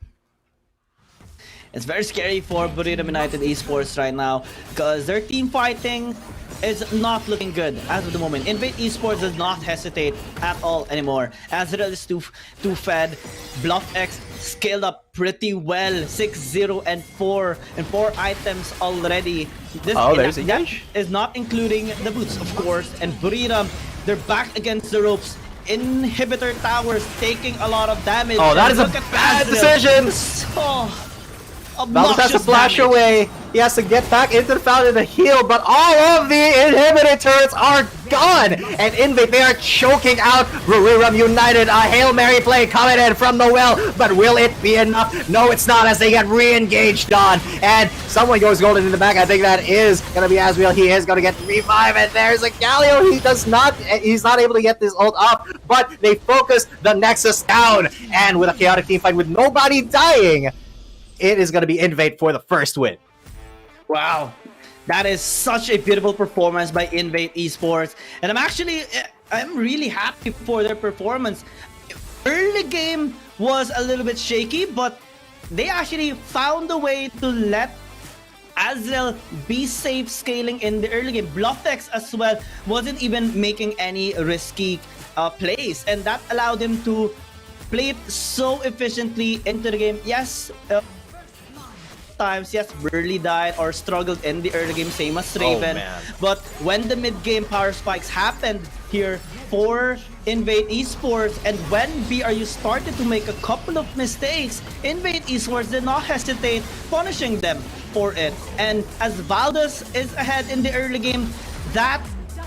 It's very scary for Buriram United Esports right now because they're team fighting is not looking good as of the moment. Invate Esports does not hesitate at all anymore. Azrael is too fed. BluffX scaled up pretty well. 6-0 and 4 items already. This there's that Engage. is not including the boots, of course. And Buriram, they're back against the ropes. Inhibitor towers taking a lot of damage. Oh, that And is a look at bad Azrael. decision. So Valdez has to obnoxious flash damage. away. He has to get back into the fountain to heal, but all of the inhibitor turrets are gone. And Invade, they are choking out Buriram United. A Hail Mary play coming in from the well, but will it be enough? No, it's not, as they get re-engaged on. And someone goes golden in the back. I think that is going to be Azrael. He is going to get revived, and there's a Galio. He's not able to get this ult up, but they focus the Nexus down. And with a chaotic team fight with nobody dying, it is going to be Invade for the first win. Wow, that is such a beautiful performance by Invate Esports, and I'm really happy for their performance. Early game was a little bit shaky, but they actually found a way to let Azrael be safe scaling in the early game. BluffX as well wasn't even making any risky plays, and that allowed him to play it so efficiently into the game. Yes, times, yes, Burley died or struggled in the early game, same as Raven. man. But when the mid-game power spikes happened here for Invade Esports, and when BRU started to make a couple of mistakes, Invade Esports did not hesitate punishing them for it. And as Valdez is ahead in the early game, that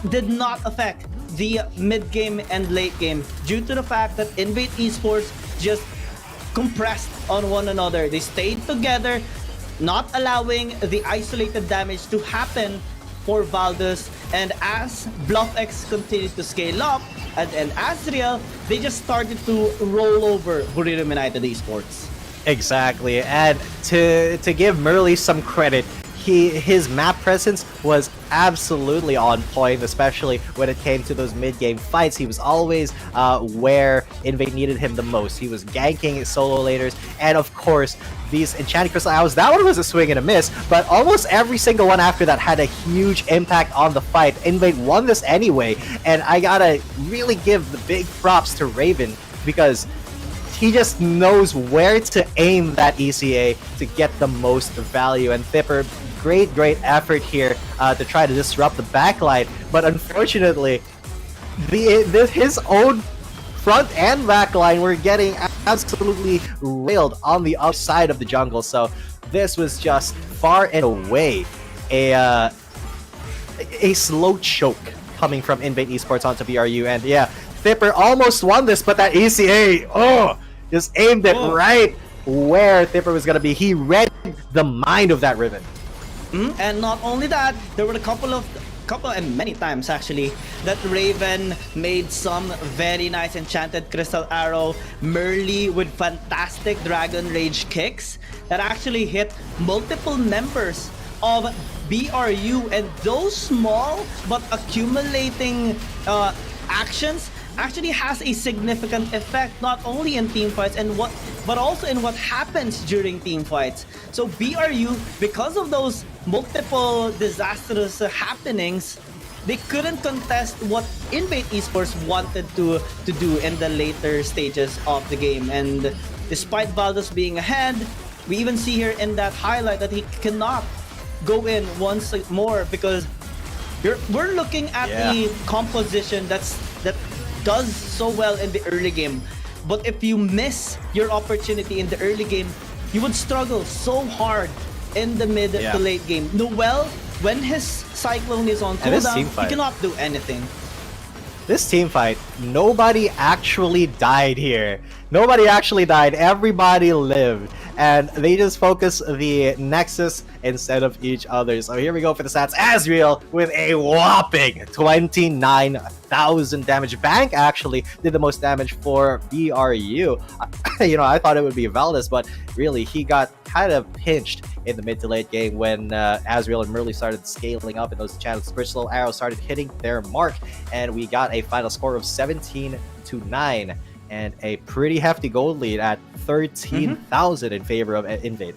did not affect the mid-game and late game due to the fact that Invade Esports just compressed on one another. They stayed together, not allowing the isolated damage to happen for Valdez. And as BluffX continued to scale up, and Azrael, they just started to roll over Buriram United Esports. Exactly, and to give Merle some credit, his map presence was absolutely on point, especially when it came to those mid-game fights. He was always where Invade needed him the most. He was ganking solo laters, and of course, these Enchanted Crystal Arrows, that one was a swing and a miss, but almost every single one after that had a huge impact on the fight. Invade won this anyway, and I gotta really give the big props to Raven, because he just knows where to aim that ECA to get the most value. And Thipper, great effort here to try to disrupt the backline, but unfortunately, his own front and back line were getting absolutely railed on the upside of the jungle. So this was just far and away a slow choke coming from Invade Esports onto BRU. And yeah, Thipper almost won this, but that ECA, just aimed it right where Thipper was going to be. He read the mind of that Riven. And not only that, there were a couple and many times actually that Raven made some very nice Enchanted Crystal Arrow, Merle with fantastic Dragon Rage kicks that actually hit multiple members of BRU, and those small but accumulating actions actually has a significant effect not only in team fights but also in what happens during team fights. So BRU, because of those multiple disastrous happenings, they couldn't contest what Invade Esports wanted to do in the later stages of the game. And despite Valdez being ahead, we even see here in that highlight that he cannot go in once more, because we're looking at the composition that does so well in the early game, but if you miss your opportunity in the early game, you would struggle so hard in the mid to late game. Noel, when his Cyclone is on cooldown, he cannot do anything. This team fight, nobody actually died here. Nobody actually died. Everybody lived. And they just focus the Nexus instead of each other. So here we go for the stats. Azrael with a whopping 29,000 damage. Bank actually did the most damage for BRU. I thought it would be Valdez, but really he got kind of pinched in the mid to late game when Azrael and Merle started scaling up and those Enchanted Crystal Arrows started hitting their mark. And we got a final score of 17-9. And a pretty hefty gold lead at 13,000 in favor of Invade.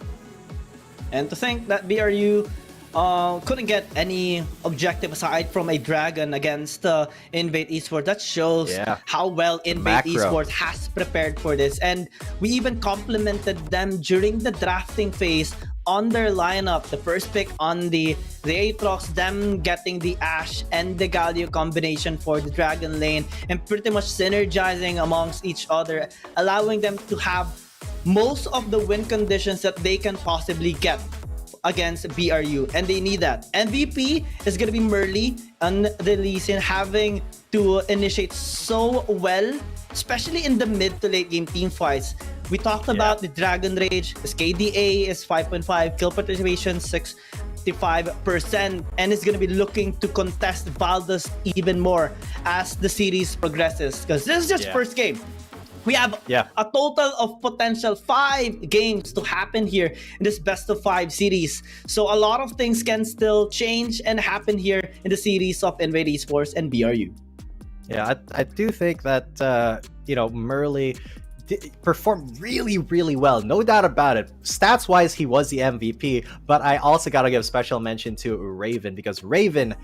And to think that BRU couldn't get any objective aside from a dragon against Invade Esports. That shows how well Invade Esports has prepared for this. And we even complimented them during the drafting phase on their lineup. The first pick on the Aatrox, them getting the Ashe and the Galio combination for the Dragon lane, and pretty much synergizing amongst each other, allowing them to have most of the win conditions that they can possibly get against BRU, and they need that. MVP is going to be Merly on the Lee Sin, having to initiate so well, especially in the mid to late game team fights. We talked about the Dragon Rage. His KDA is 5.5, kill participation 65%, and is going to be looking to contest Valdez even more as the series progresses, because this is just first game. We have a total of potential 5 games to happen here in this best of 5 series. So a lot of things can still change and happen here in the series of Invade Esports and BRU. Yeah, I do think that, Merly performed really, really well. No doubt about it. Stats-wise, he was the MVP, but I also got to give special mention to Raven, because Raven,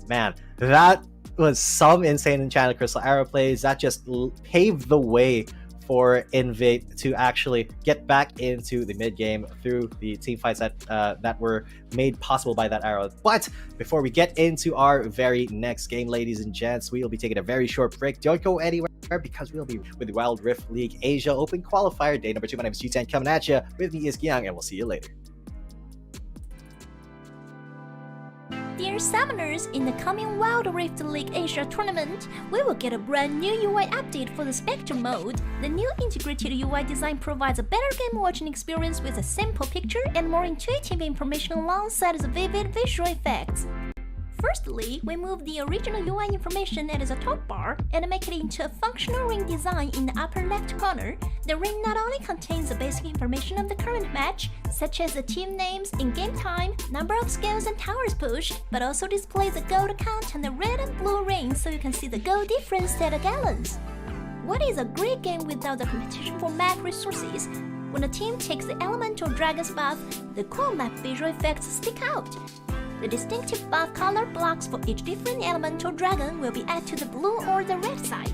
man, that was some insane Enchanted Crystal Arrow plays that just paved the way for Invate to actually get back into the mid game through the team fights that were made possible by that arrow. But before we get into our very next game, ladies and gents, we will be taking a very short break. Don't go anywhere, because we'll be with the Wild Rift League Asia Open Qualifier Day number 2. My name is G10 coming at you. With me is Gyang, and we'll see you later. Dear Summoners, in the coming Wild Rift League Asia tournament, we will get a brand new UI update for the Spectre mode. The new integrated UI design provides a better game watching experience with a simple picture and more intuitive information alongside the vivid visual effects. Firstly, we move the original UI information that is a top bar and make it into a functional ring design in the upper left corner. The ring not only contains the basic information of the current match, such as the team names, in-game time, number of skills and towers pushed, but also displays the gold count on the red and blue rings so you can see the gold difference at a gallons. What is a great game without the competition for map resources? When a team takes the elemental dragon's buff, the cool map visual effects stick out. The distinctive buff color blocks for each different elemental dragon will be added to the blue or the red side.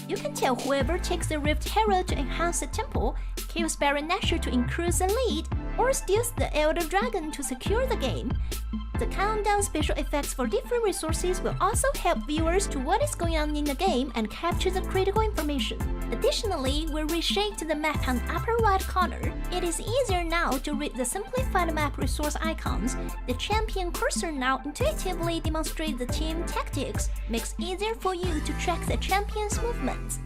You can tell whoever takes the Rift Hero to enhance the tempo, kills Baron Nashor to increase the lead, or steals the Elder Dragon to secure the game. The countdown special effects for different resources will also help viewers to what is going on in the game and capture the critical information. Additionally, we reshaped the map on the upper right corner. It is easier now to read the simplified map resource icons. The champion cursor now intuitively demonstrates the team tactics, makes it easier for you to track the champion's movements.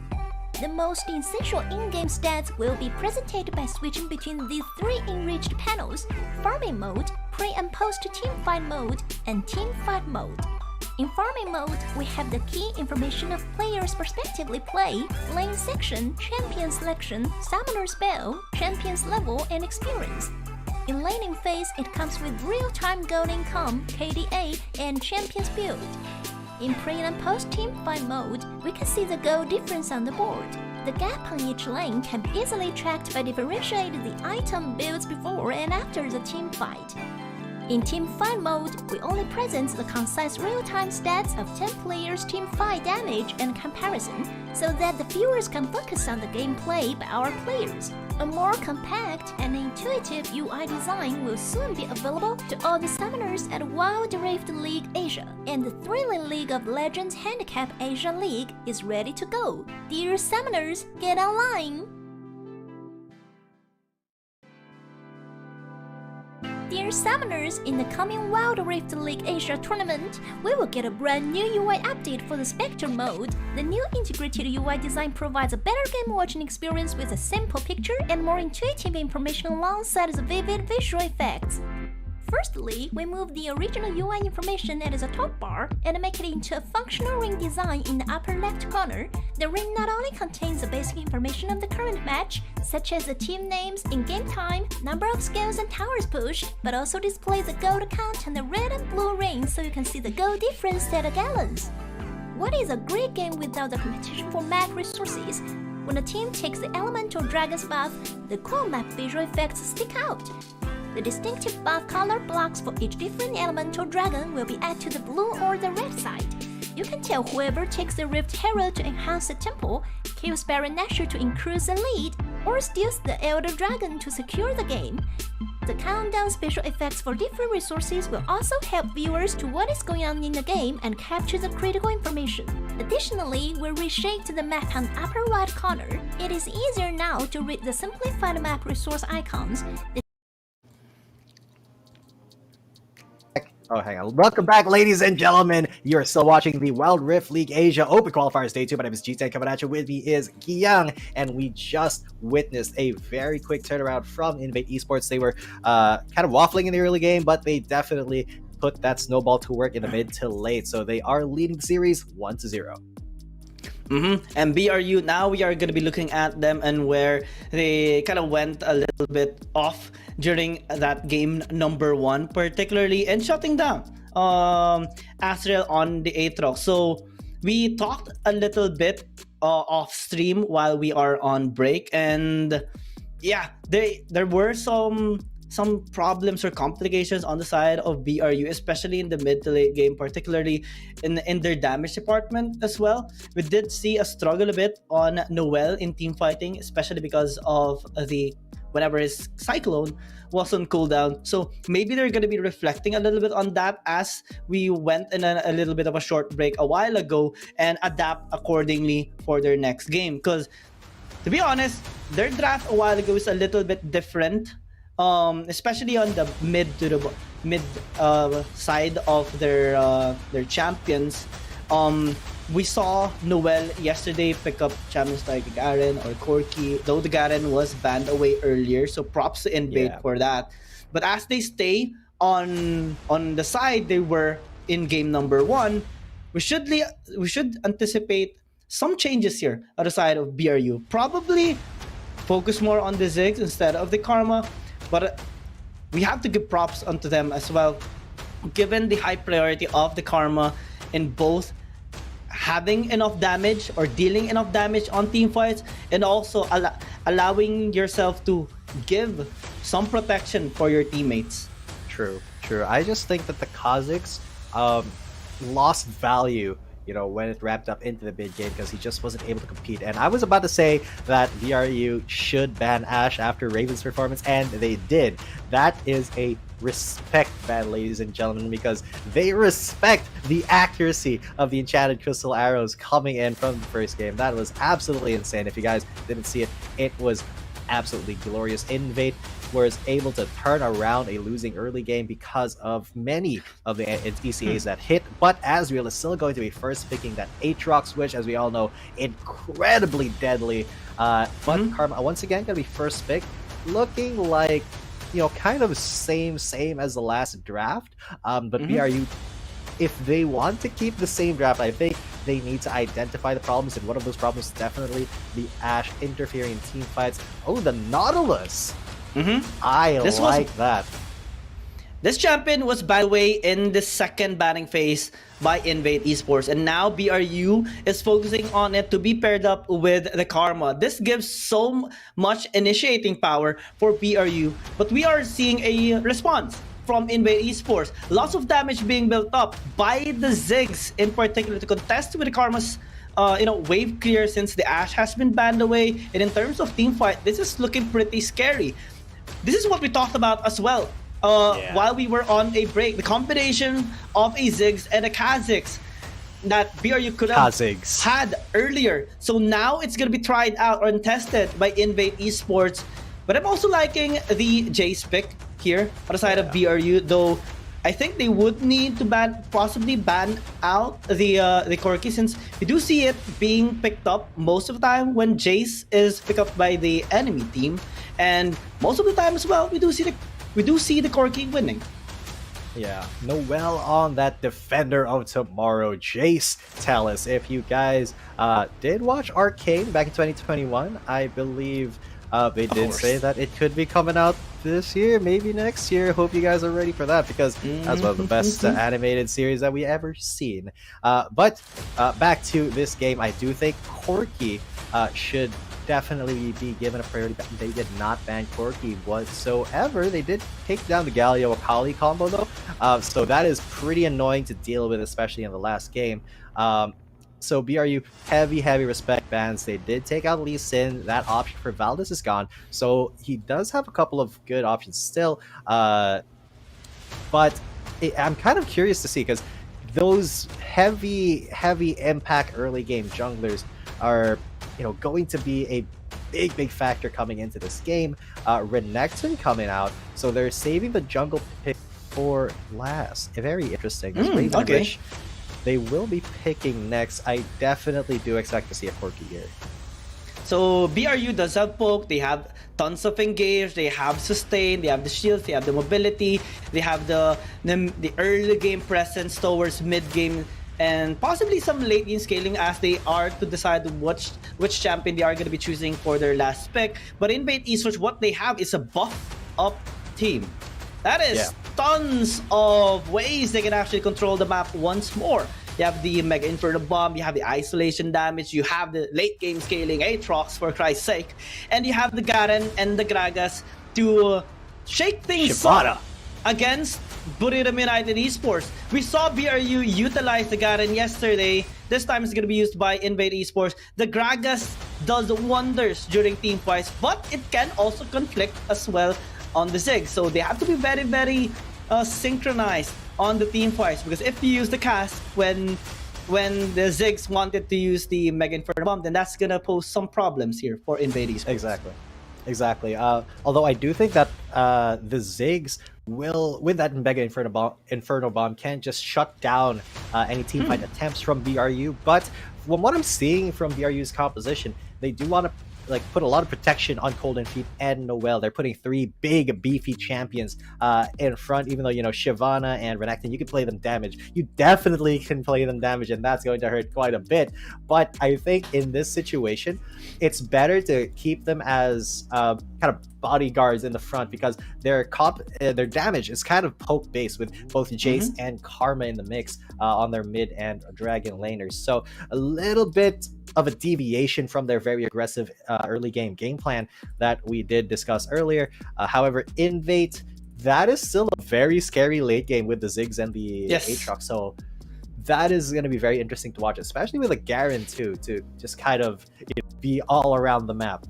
The most essential in-game stats will be presented by switching between these 3 enriched panels: farming mode, pre and post team fight mode, and team fight mode. In farming mode, we have the key information of players' prospectively play, lane section, champion selection, summoner spell, champion's level, and experience. In laning phase, it comes with real-time gold income, KDA, and champion's build. In pre and post team fight mode, we can see the gold difference on the board. The gap on each lane can be easily tracked by differentiating the item builds before and after the team fight. In team fight mode, we only present the concise real-time stats of 10 players' team fight damage and comparison, so that the viewers can focus on the gameplay by our players. A more compact and intuitive UI design will soon be available to all the summoners at Wild Rift League Asia, and the thrilling League of Legends Handicap Asia League is ready to go. Dear summoners, get online! Dear Summoners, in the coming Wild Rift League Asia tournament, we will get a brand new UI update for the Spectre mode. The new integrated UI design provides a better game watching experience with a simple picture and more intuitive information alongside the vivid visual effects. Firstly, we move the original UI information that is a top bar and make it into a functional ring design in the upper left corner. The ring not only contains the basic information of the current match, such as the team names, in-game time, number of skills and towers pushed, but also displays the gold count on the red and blue rings so you can see the gold difference at a gallons. What is a great game without the competition for map resources? When a team takes the elemental dragon's buff, the cool map visual effects stick out. The distinctive buff color blocks for each different elemental dragon will be added to the blue or the red side. You can tell whoever takes the Rift Herald to enhance the temple, kills Baron Nashor to increase the lead, or steals the Elder Dragon to secure the game. The countdown special effects for different resources will also help viewers to what is going on in the game and capture the critical information. Additionally, we reshaped the map on the upper right corner. It is easier now to read the simplified map resource icons. Oh, hang on. Welcome back, ladies and gentlemen. You're still watching the Wild Rift League Asia Open Qualifiers Day 2. My name is G10. Coming at you with me is Giyang, and we just witnessed a very quick turnaround from Invate Esports. They were kind of waffling in the early game, but they definitely put that snowball to work in the mid to late. So they are leading the series 1-0. And BRU, now we are going to be looking at them and where they kind of went a little bit off during that game number 1, particularly in shutting down Azrael on the Aatrox. So we talked a little bit off stream while we are on break, and yeah, there were some problems or complications on the side of BRU, especially in the mid to late game, particularly in their damage department as well. We did see a struggle a bit on Noel in team fighting, especially because of whenever his Cyclone was on cooldown. So maybe they're going to be reflecting a little bit on that as we went in a little bit of a short break a while ago and adapt accordingly for their next game. Because to be honest, their draft a while ago is a little bit different. Especially on the mid side of their champions. We saw Noel yesterday pick up champions like Garen or Corki, though the Garen was banned away earlier, so props to Invade for that. But as they stay on the side they were in game number 1, we should anticipate some changes here on the side of BRU. Probably focus more on the Ziggs instead of the Karma. But we have to give props onto them as well, given the high priority of the Karma in both having enough damage or dealing enough damage on team fights, and also allowing yourself to give some protection for your teammates. True. I just think that the Kha'Zix lost value, when it wrapped up into the mid game, because he just wasn't able to compete. And I was about to say that VRU should ban Ashe after Raven's performance, and they did. That is a respect ban, ladies and gentlemen, because they respect the accuracy of the enchanted crystal arrows coming in from the first game. That was absolutely insane. If you guys didn't see it, it was absolutely glorious. Invade was able to turn around a losing early game because of many of the ECAs that hit, but Azrael is still going to be first picking that Aatrox, which, as we all know, incredibly deadly. But Karma once again gonna be first pick, looking like kind of same as the last draft. But BRU, if they want to keep the same draft, I think they need to identify the problems, and one of those problems is definitely the Ashe interfering in team fights. Oh, the Nautilus! I like that. This champion was, by the way, in the second banning phase by Invade Esports, and now BRU is focusing on it to be paired up with the Karma. This gives so much initiating power for BRU, but we are seeing a response from Invade Esports. Lots of damage being built up by the Ziggs in particular to contest with the Karma's wave clear, since the Ashe has been banned away. And in terms of team fight, this is looking pretty scary. This is what we talked about as well while we were on a break. The combination of a Ziggs and a Kha'Zix that BRU could have had earlier. So now it's going to be tried out or tested by Invade Esports. But I'm also liking the Jace pick here on the side of BRU, though I think they would need to possibly ban out the Corki, since we do see it being picked up most of the time when Jace is picked up by the enemy team, and most of the time as well we do see the Corki winning. Yeah, Noel on that Defender of Tomorrow. Jace, tell us if you guys did watch Arcane back in 2021. I believe they did say that it could be coming out this year, maybe next year. Hope you guys are ready for that, because that's one of the best animated series that we ever seen. But back to this game, I do think Corki should definitely be given a priority. They did not ban Corki whatsoever. They did take down the Galio Akali combo though, so that is pretty annoying to deal with, especially in the last game. So BRU, heavy respect bans. They did take out Lee Sin. That option for Valdez is gone. So he does have a couple of good options still. But I'm kind of curious to see, because those heavy impact early game junglers are, going to be a big factor coming into this game. Renekton coming out, so they're saving the jungle pick for last. Very interesting. Okay. They will be picking next. I definitely do expect to see a Corki here. So BRU does have poke, they have tons of engage, they have sustain, they have the shields, they have the mobility, they have the early game presence towards mid game, and possibly some late game scaling as they are to decide which champion they are going to be choosing for their last pick. But in Invade Esports, what they have is a buff up team. That is tons of ways they can actually control the map once more. You have the Mega Inferno Bomb, you have the isolation damage, you have the late game scaling Aatrox for Christ's sake, and you have the Garen and the Gragas to shake things up against Buriram United Esports. We saw BRU utilize the Garen yesterday. This time it's going to be used by Invade Esports. The Gragas does wonders during team fights, but it can also conflict as well on the Zig. So they have to be very synchronized on the team fights, because if you use the cast when the Zigs wanted to use the Mega Inferno Bomb, then that's gonna pose some problems here for Invade Esports. Exactly. Although I do think that the Zigs will, with that Mega Inferno Bomb, can just shut down any team fight attempts from BRU. But from what I'm seeing from BRU's composition, they do want to put a lot of protection on Golden Feet and Noelle. They're putting three big beefy champions in front, even though Shyvana and Renekton, you can play them damage. You definitely can play them damage, and that's going to hurt quite a bit. But I think in this situation, it's better to keep them as kind of bodyguards in the front, because their damage is kind of poke based, with both Jace and Karma in the mix on their mid and dragon laners. So a little bit of a deviation from their very aggressive early game plan that we did discuss earlier. However, Invate, that is still a very scary late game with the Ziggs and the Aatrox. So that is going to be very interesting to watch, especially with a Garen too, to just kind of be all around the map.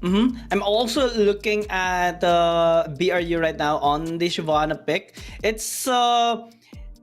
I'm also looking at BRU right now on the Shyvana pick.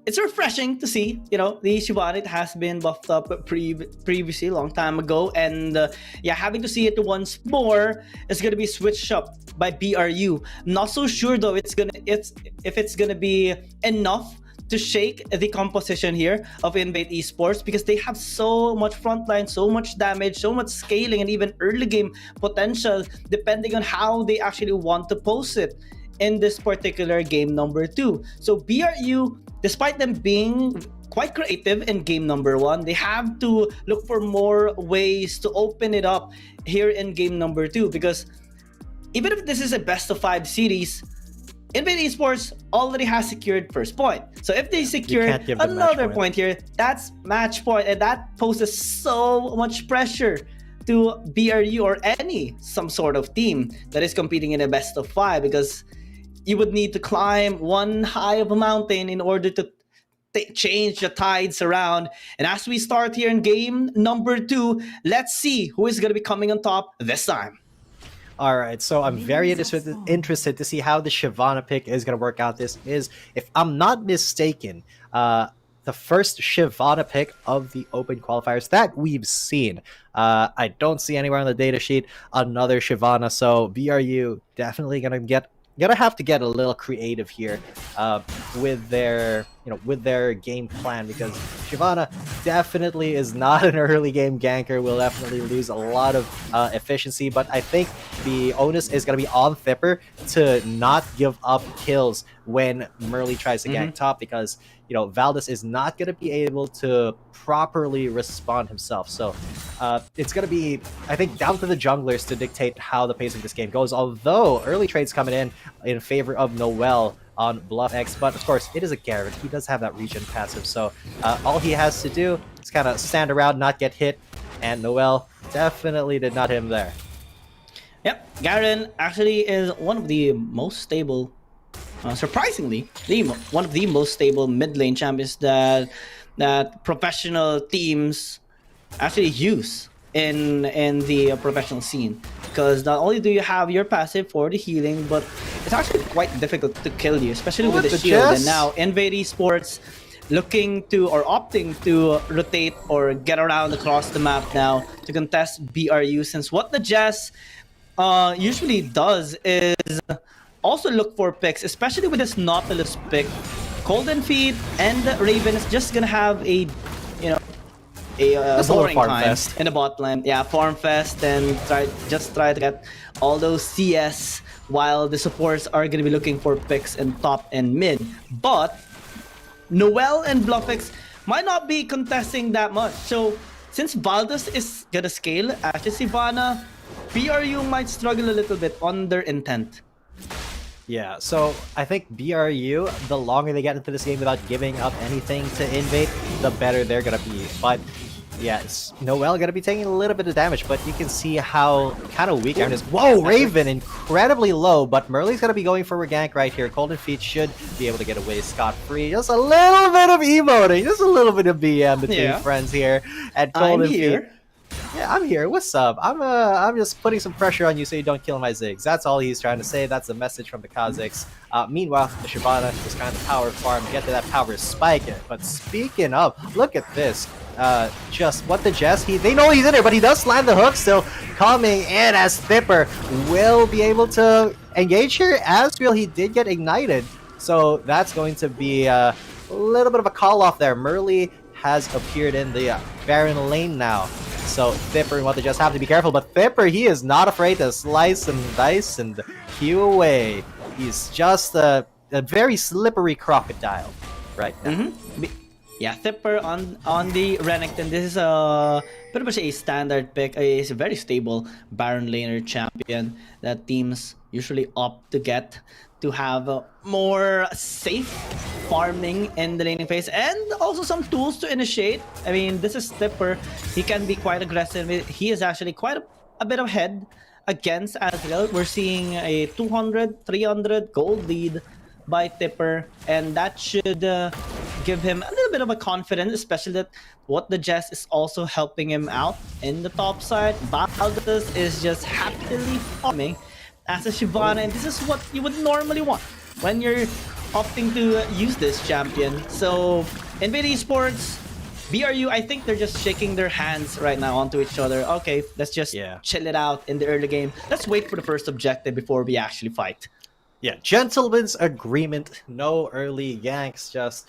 It's refreshing to see, the Shyvana has been buffed up previously, long time ago, and having to see it once more is gonna be switched up by BRU. Not so sure though if it's gonna be enough to shake the composition here of Invade Esports, because they have so much frontline, so much damage, so much scaling, and even early game potential, depending on how they actually want to pose it in this particular game number 2. So BRU, despite them being quite creative in game number 1, they have to look for more ways to open it up here in game number 2, because even if this is a best of 5 series, Invade Esports already has secured first point. So if they secure another point here, that's match point, and that poses so much pressure to BRU or some sort of team that is competing in a best of 5, because you would need to climb one high of a mountain in order to change the tides around. And as we start here in game number 2, let's see who is going to be coming on top this time. All right, so I'm very interested to see how the Shyvana pick is going to work out. This is, if I'm not mistaken, the first Shyvana pick of the open qualifiers that we've seen. I don't see anywhere on the data sheet another Shyvana, so BRU definitely gonna have to get a little creative here with their game plan, because Shyvana definitely is not an early game ganker, will definitely lose a lot of efficiency. But I think the onus is going to be on Thipper to not give up kills when Merly tries to gank top, because Valdez is not going to be able to properly respond himself. So it's going to be, I think, down to the junglers to dictate how the pace of this game goes, although early trades coming in favor of Noelle on Bluff X. But of course, it is a Garen. He does have that regen passive, so all he has to do is kind of stand around, not get hit, and Noelle definitely did not hit him there. Yep, Garen actually is one of the most stable, surprisingly, one of the most stable mid lane champions that professional teams actually use in the professional scene. Because not only do you have your passive for the healing, but it's actually quite difficult to kill you, especially with the shield. And now Invade Esports looking to or opting to rotate or get around across the map now to contest BRU, since what the Jess usually does is also look for picks, especially with this Nautilus pick. Golden Feet and Raven is just gonna have a boring time fest in the bot lane. Yeah, farm fest and try to get all those CS while the supports are gonna be looking for picks in top and mid. But Noel and Bluffix might not be contesting that much. So since Valdez is gonna scale, actually Sivana, BRU might struggle a little bit on their intent. Yeah, so I think BRU, the longer they get into this game without giving up anything to Invade, the better they're gonna be. But yeah, Noel gonna be taking a little bit of damage, but you can see how kind of weak Aaron is. Whoa, Raven incredibly low, but Merly's gonna be going for a gank right here. Golden Feet should be able to get away scot-free. Just a little bit of emoting, just a little bit of BM between friends here. And Golden Feet. Yeah, I'm here. What's up? I'm just putting some pressure on you so you don't kill my Ziggs. That's all he's trying to say. That's the message from the Kazakhs. Meanwhile, the Shyvana was kind of power farm, get to that power spike. But speaking of, look at this. Just what the Jess, they know he's in there, but he does land the hook still. Coming in as Thipper will be able to engage here. Asriel, he did get ignited. So that's going to be a little bit of a call off there. Merly has appeared in the Baron lane now. So Thipper and what they just have to be careful, but Thipper, he is not afraid to slice and dice and hew away. He's just a very slippery crocodile right now. Yeah, Thipper on the Renekton. This is pretty much a standard pick. It's a very stable Baron laner champion that teams usually opt to get to have more safe farming in the laning phase, and also some tools to initiate. I mean, this is Thipper. He can be quite aggressive. He is actually quite a bit ahead against Asriel. We're seeing a 200, 300 gold lead by Thipper, and that should give him a little bit of a confidence, especially that what the Jess is also helping him out in the top side. Valdez is just happily farming as a Shyvana, and this is what you would normally want when you're opting to use this champion. So Invade Esports, BRU, I think they're just shaking their hands right now onto each other. Okay, let's just chill it out in the early game. Let's wait for the first objective before we actually fight. Yeah, gentleman's agreement. No early ganks, just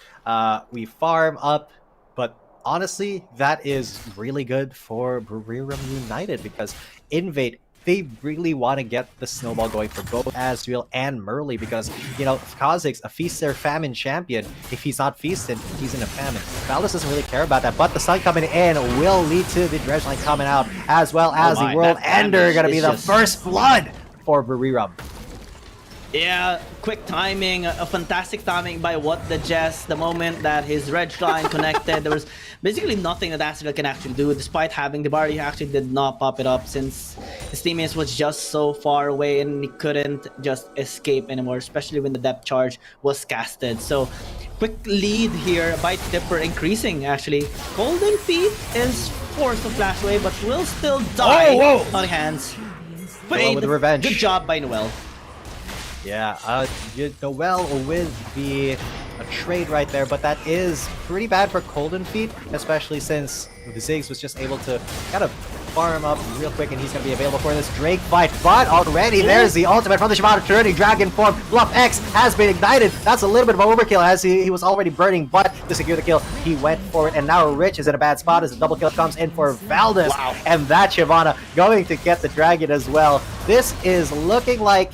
we farm up. But honestly, that is really good for Buriram United because Invade, they really want to get the snowball going for both Asriel and Merly because, you know, Kazakhs, a feast or famine champion. If he's not feasted, he's in a famine. Valdez doesn't really care about that, but the sun coming in will lead to the dredge line coming out, as well as the World Ender going to be the first blood for Buriram. Yeah, quick timing, a fantastic timing by what the Jess. The moment that his red line connected, there was basically nothing that Asriel can actually do. Despite having the bar, he actually did not pop it up since his teammates was just so far away and he couldn't just escape anymore, especially when the depth charge was casted. So quick lead here by Thipper, increasing actually. Golden Feet is forced to flash away, but will still die on hands. With the revenge. Good job by Noel. Yeah, Noel with the trade right there, but that is pretty bad for Golden Feet, especially since the Ziggs was just able to kind of farm up real quick, and he's going to be available for this Drake fight. But already there's the ultimate from the Shyvana turning dragon form. Bluff X has been ignited. That's a little bit of an overkill as he was already burning, but to secure the kill, he went for it. And now Rich is in a bad spot as the double kill comes in for Valdez. Wow. And that Shyvana going to get the dragon as well. This is looking like,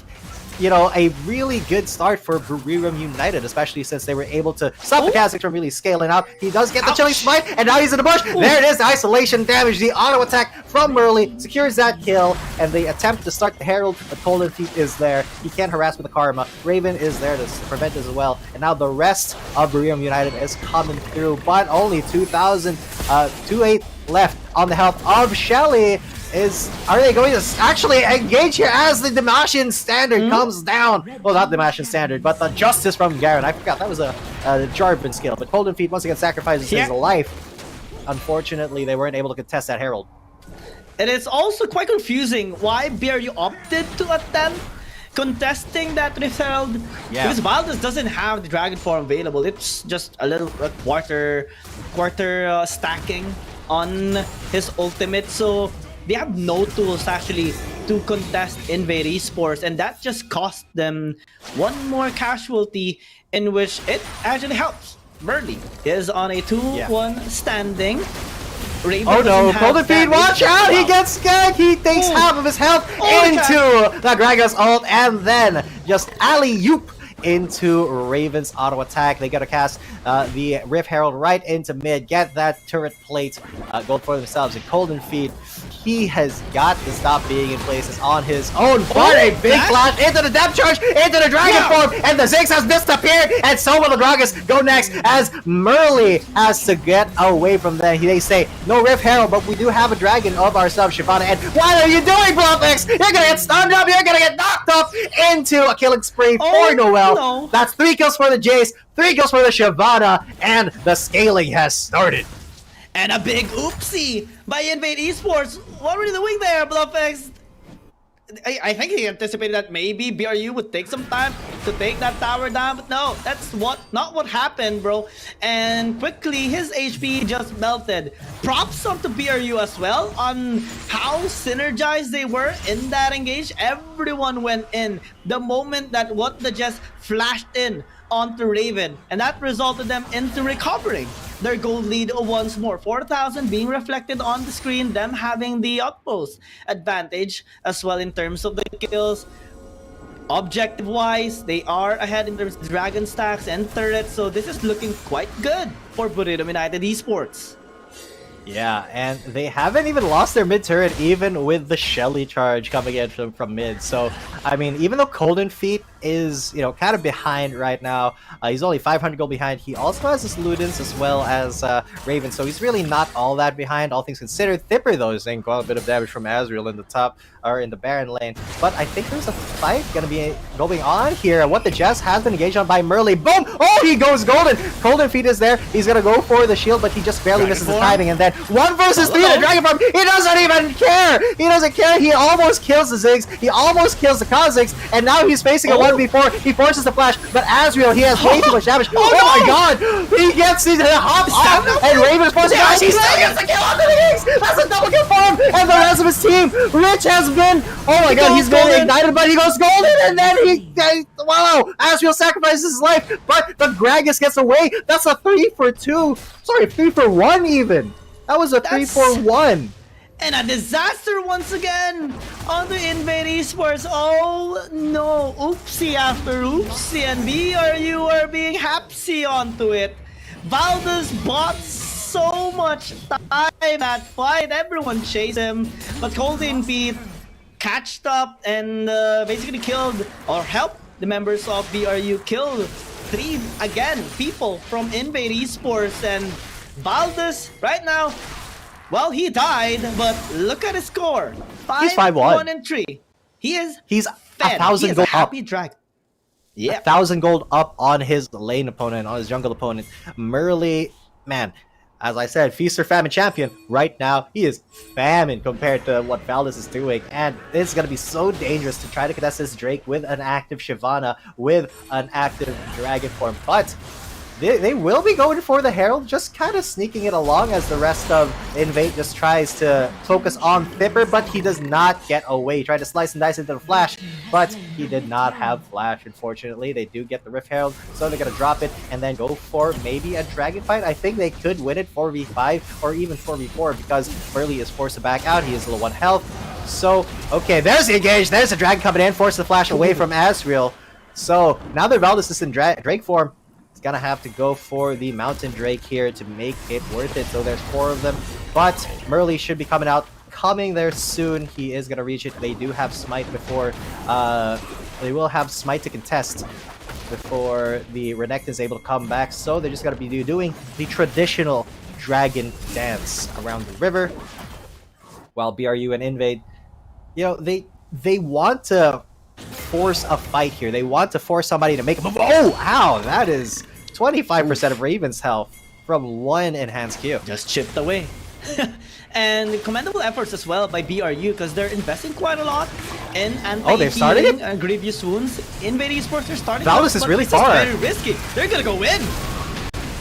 you know, a really good start for Buriram United, especially since they were able to stop the Kazakhs from really scaling out. He does get the chilling smite, and now he's in the bush. There it is, the isolation damage, the auto attack from Merly secures that kill, and the attempt to start the Herald, but Golden Feet is there. He can't harass with the Karma. Raven is there to prevent as well, and now the rest of Buriram United is coming through, but only 2,000, 2,800 left on the health of Shelly. Are they going to actually engage here as the Domination standard comes down? Well, not the Domination standard, but the Justice from Garen. I forgot that was a Jarvan skill, but Golden Feet once again sacrifices his life. Unfortunately, they weren't able to contest that Herald. And it's also quite confusing why BRU opted to attempt contesting that Rift Herald. Because Valdez doesn't have the Dragon form available. It's just a little quarter stacking on his ultimate. So they have no tools actually to contest Invade Esports, and that just cost them one more casualty, in which it actually helps. Burley is on a 2-1 standing. Raven oh no, Golden Feet, watch out! He gets gagged! He takes half of his health into the Gragas ult, and then just alley-oop into Raven's auto attack. They gotta cast the Rift Herald right into mid, get that turret plate, go for themselves. And Golden Feet, he has got to stop being in places on his own. But a big flash into the depth charge, into the dragon form, and the Ziggs has disappeared, and so will the Gragas go next as Murley has to get away from them. They say, no Rift Herald, but we do have a dragon of ourselves, Shyvana, and what are you doing, Blofix? You're gonna get stunned up, you're gonna get knocked off into a killing spree for Noel. No. That's 3 kills for the Jace, 3 kills for the Shyvana, and the scaling has started. And a big oopsie by Invade Esports. What were you doing there, Bluffx? I think he anticipated that maybe BRU would take some time to take that tower down, but no, that's not what happened, bro. And quickly, his HP just melted. Props onto BRU as well on how synergized they were in that engage. Everyone went in the moment that what the just flashed in onto Raven, and that resulted them into recovering their gold lead once more. 4,000 being reflected on the screen, them having the utmost advantage as well in terms of the kills. Objective-wise, they are ahead in terms of dragon stacks and turrets, so this is looking quite good for Buriram United Esports. Yeah, and they haven't even lost their mid turret even with the Shelly charge coming in from mid. So, I mean, even though Golden Feet is, you know, kind of behind right now, he's only 500 gold behind. He also has his Ludens as well as Raven, so he's really not all that behind, all things considered. Thipper, though, is taking quite a bit of damage from Azrael in the top, or in the Baron lane. But I think there's a fight gonna be going on here. What the Jess has been engaged on by Murley. Boom! Oh, he goes Golden! Golden Feet is there. He's gonna go for the shield, but he just barely misses the timing. And then 1 versus 3 in the Dragon Form. He doesn't even care! He doesn't care. He almost kills the Ziggs. He almost kills the Kha'Zix. And now he's facing a 1v4. He forces the flash, but Azrael, he has way too much damage. Oh my god! He gets the hop off, and Raven's forcing the he still gets the kill on the Ziggs! That's a double kill for him! And the rest of his team, Rich has been, oh my god, he's been ignited, but he goes Golden, and then wow! Azrael sacrifices his life, but the Gragas gets away. That's a 3-for-2. Sorry, 3-for-1 even. That was a 3-for-1. And a disaster once again on the Invade Esports. Oh no, oopsie after oopsie, and BRU are being hapsy onto it. Valdez bought so much time at fight, everyone chased him, but Golden Feet catched up and basically killed, or helped the members of BRU kill 3 again people from Invade Esports. And Valdez right now, well, he died, but look at his score. He's 5-1 and 3. He's 1,000 gold up. Drag. Yeah, 1,000 gold up on his lane opponent, on his jungle opponent. Murley, man, as I said, feast or famine champion. Right now, he is famine compared to what Valdez is doing, and it's gonna be so dangerous to try to contest this Drake with an active Shyvana, with an active Dragon form. But they will be going for the Herald, just kind of sneaking it along as the rest of Invate just tries to focus on Thipper, but he does not get away. He tried to slice and dice into the Flash, but he did not have Flash, unfortunately. They do get the Rift Herald, so they're going to drop it and then go for maybe a Dragon fight. I think they could win it 4v5 or even 4v4 because Burley is forced to back out. He is low 1 health. So, okay, there's the engage. There's the Dragon coming in, force the Flash away from Azrael. So, now that Valdez is in Drake form, gonna have to go for the Mountain Drake here to make it worth it. So there's 4 of them, but Murley should be coming there soon. He is gonna reach it. They do have Smite before they will have Smite to contest before the Renekton is able to come back, so they're just gonna be doing the traditional dragon dance around the river. while BRU and Invade, you know, they want to force a fight here. They want to force somebody to make a move. Oh, ow! That is 25% of Raven's health from one enhanced Q. Just chipped away. And commendable efforts as well by BRU because they're investing quite a lot in they've started it? Grievous wounds. Invade Esports, they're starting. Valdez is really far. Very risky. They're gonna go in.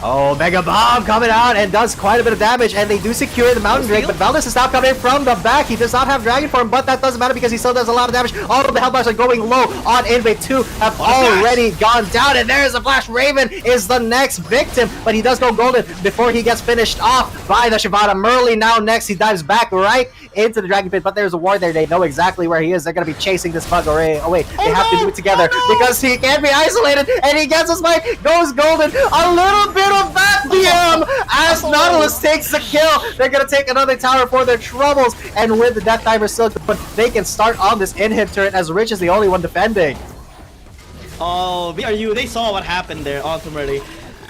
Oh, Mega Bomb coming out and does quite a bit of damage, and they do secure the Mountain Drake, but Valdez is now coming from the back. He does not have Dragon Form, but that doesn't matter because he still does a lot of damage. All of the health bars are going low on Invade. 2 have already gone down, and there's a flash. Raven is the next victim, but he does go golden before he gets finished off by the Shyvana. Merly now next, he dives back right into the Dragon Pit, but there's a ward there. They know exactly where he is. They're going to be chasing this bug away. Oh wait, they have to do it together because he can't be isolated, and he gets his fight, goes golden. A little bit of that as Nautilus takes the kill. They're going to take another tower for their troubles, and with the death timer still good, but they can start on this inhib turret as Rich is the only one defending. Oh, BRU, they saw what happened there ultimately.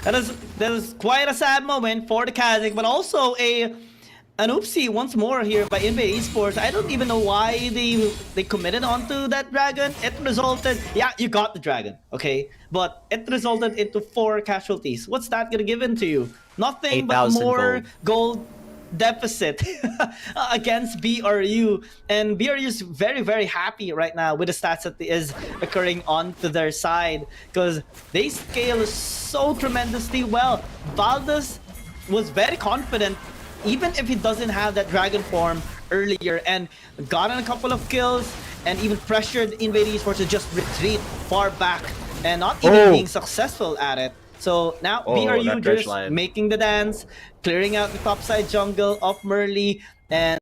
That is quite a sad moment for the Kazakh, but also an oopsie once more here by Invade Esports. I don't even know why they committed onto that dragon. It resulted, yeah, you got the dragon, okay? But it resulted into 4 casualties. What's that gonna give into you? Nothing but more gold deficit against BRU. And BRU is very, very happy right now with the stats that is occurring onto their side because they scale so tremendously well. Valdez was very confident even if he doesn't have that dragon form earlier, and gotten a couple of kills and even pressured Invade Esports to just retreat far back and not even being successful at it. So now BRU just making the dance, clearing out the topside jungle of Merly, and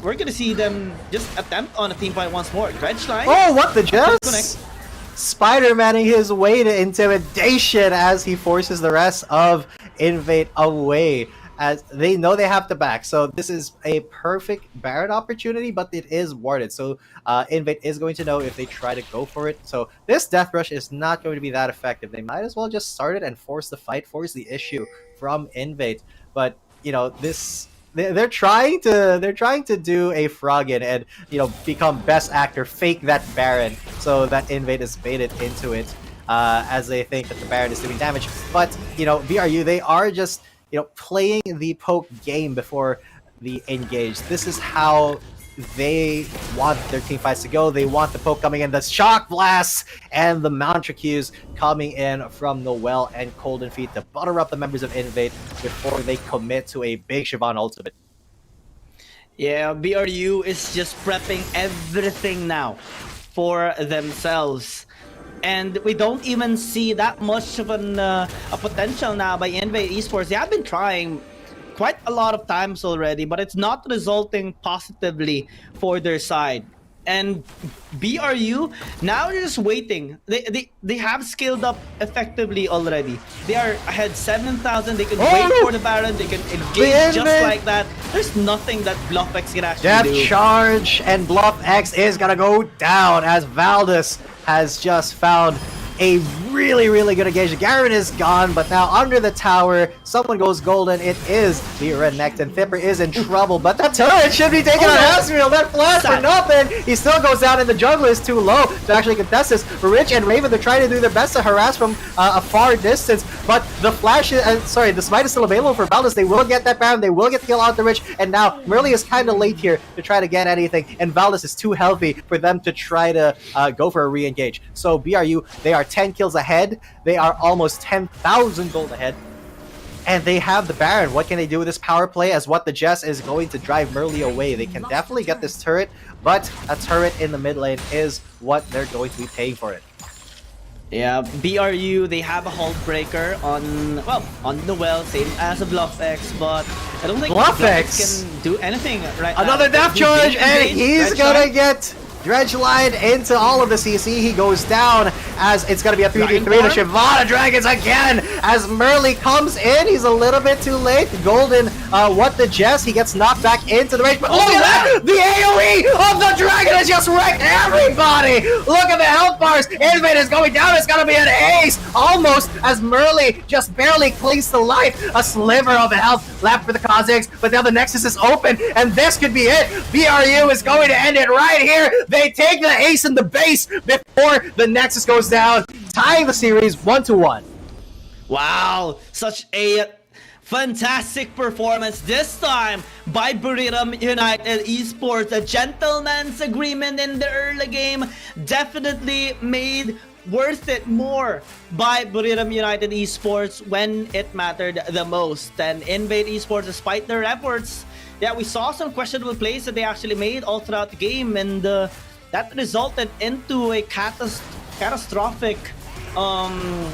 we're gonna see them just attempt on a team fight once more. Dredge line. Oh, what the just? Spider-Manning his way to intimidation as he forces the rest of Invade away, as they know they have to back. So this is a perfect Baron opportunity, but it is warded. So Invade is going to know if they try to go for it. So this Death Rush is not going to be that effective. They might as well just start it and force the fight, force the issue from Invade. But you know, this they're trying to do a Froggen and, you know, become best actor, fake that Baron so that Invade is baited into it as they think that the Baron is doing damage. But you know, BRU, they are just, you know, playing the poke game before the engage. This is how they want their team fights to go. They want the poke coming in, the shock blasts, and the Mountricus coming in from Noel and Golden Feet to butter up the members of Invade before they commit to a big Shyvana ultimate. Yeah, BRU is just prepping everything now for themselves. And we don't even see that much of a potential now by Invade Esports. They have been trying quite a lot of times already, but it's not resulting positively for their side. And BRU, now they're just waiting. They have scaled up effectively already. They are ahead 7,000. They can wait for the Baron. They can engage just like that. There's nothing that Bluff X can actually do. Death Charge, and Bluff X is gonna go down as Valdez has just found a really, really good engagement. Garen is gone, but now under the tower, someone goes golden. It is the Rednecked, and Fipper is in trouble, but that turret should be taken on Asriel. That flash for nothing. He still goes down, and the jungler is too low to actually contest this. Rich and Raven, they're trying to do their best to harass from a far distance, but the flash is, the smite is still available for Valdez. They will get that Baron, they will get the kill out the Rich, and now Merly is kind of late here to try to get anything, and Valdez is too healthy for them to try to go for a re-engage. So BRU, they are 10 kills ahead. They are almost 10,000 gold ahead. And they have the Baron. What can they do with this power play, as what the Jess is going to drive Merly away? They can definitely get this turret, but a turret in the mid lane is what they're going to be paying for it. Yeah, BRU, they have a Hull Breaker on, well, on Noel, same as a Bluff X, but I don't think Bluff X can do anything right now. Another Death Charge, and he's gonna get Dredge Line into all of the CC. He goes down as it's going to be a 3v3. Dragon The Shyvana Dragons again as Merly comes in. He's a little bit too late. Golden, what the Jess? He gets knocked back into the range. But look at that! The AoE of the Dragon has just wrecked everybody! Look at the health bars. Invade is going down. It's going to be an ace. Almost as Merly just barely clings to life. A sliver of health left for the Kazakhs. But now the Nexus is open. And this could be it. BRU is going to end it right here. They take the ace in the base before the Nexus goes down, tying the series 1-1. Wow, such a fantastic performance this time by Buriram United Esports. A gentleman's agreement in the early game definitely made worth it more by Buriram United Esports when it mattered the most. And Invade Esports, despite their efforts, yeah, we saw some questionable plays that they actually made all throughout the game, and that resulted into a catastrophic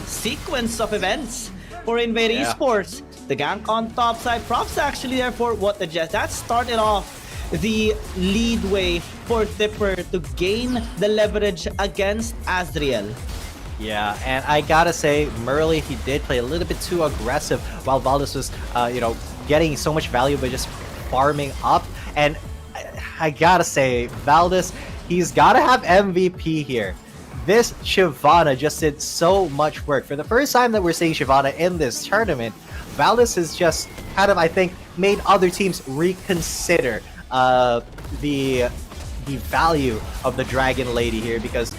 sequence of events for Invade Esports. The gank on top side, props actually there for what the Jets. That started off the lead way for Tipper to gain the leverage against Azriel. Yeah, and I gotta say, Merly, he did play a little bit too aggressive while Valdez was, getting so much value by just farming up. And I gotta say, Valdez, he's gotta have MVP here. This Shyvana just did so much work. For the first time that we're seeing Shyvana in this tournament, Valdez has just kind of, I think, made other teams reconsider the value of the Dragon Lady here, because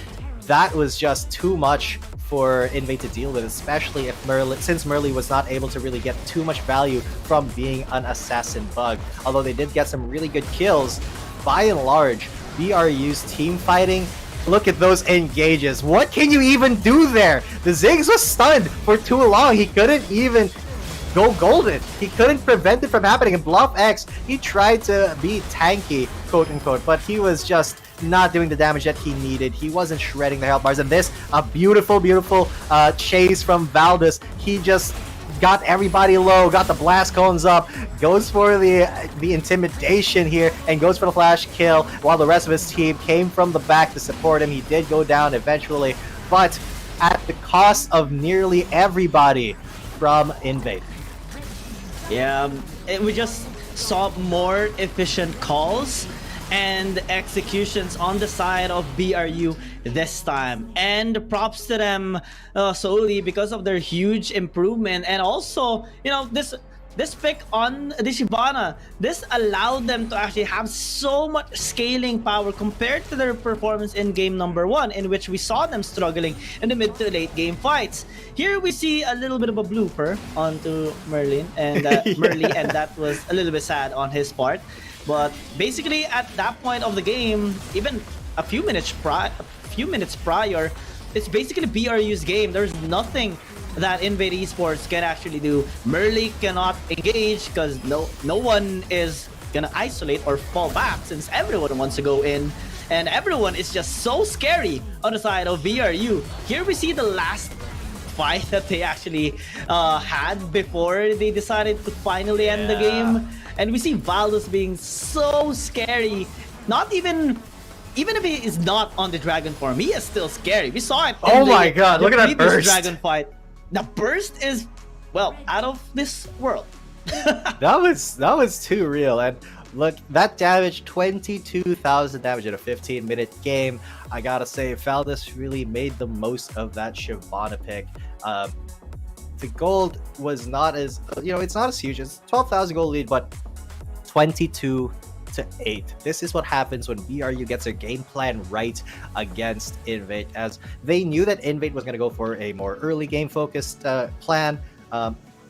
that was just too much for Invade to deal with, especially if since Merly was not able to really get too much value from being an assassin bug. Although they did get some really good kills, by and large, BRU's team fighting, look at those engages. What can you even do there? The Ziggs was stunned for too long. He couldn't even go golden. He couldn't prevent it from happening. And Bluff X, he tried to be tanky, quote unquote, but he was just not doing the damage that he needed. He wasn't shredding the health bars. And this, a beautiful chase from Valdez. He just got everybody low, got the blast cones up, goes for the intimidation here, and goes for the flash kill, while the rest of his team came from the back to support him. He did go down eventually, but at the cost of nearly everybody from Invade. Yeah, we just saw more efficient calls and executions on the side of BRU this time, and props to them solely because of their huge improvement. And also, you know, this pick on the Shyvana, this allowed them to actually have so much scaling power compared to their performance in game number 1, in which we saw them struggling in the mid to late game fights. Here we see a little bit of a blooper onto Merlin and Merly, and that was a little bit sad on his part. But basically, at that point of the game, even a few minutes prior, it's basically BRU's game. There's nothing that Invade Esports can actually do. Merly cannot engage because no one is gonna isolate or fall back, since everyone wants to go in, and everyone is just so scary on the side of BRU. Here we see the last fight that they actually had before they decided to finally end the game. And we see Valdez being so scary. Not even if he is not on the dragon form, he is still scary. We saw it. Oh my god, look at that burst. Dragon fight. The burst is, well, out of this world. that was too real. And look, that damage, 22,000 damage in a 15-minute game. I gotta say, Valdez really made the most of that Shyvana pick. The gold was not as, it's not as huge. It's 12,000 gold lead, but 22-8. This is what happens when BRU gets their game plan right against Invade, as they knew that Invade was going to go for a more early game focused plan,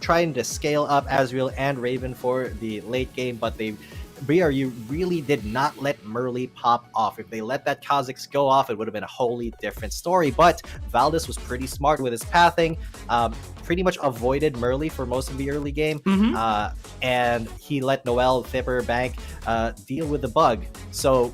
trying to scale up Azriel and Raven for the late game, but BRU really did not let Merly pop off. If they let that Kazakhs go off, it would have been a wholly different story. But Valdez was pretty smart with his pathing, pretty much avoided Merly for most of the early game, and he let Noel, Fipper, Bank deal with the bug. So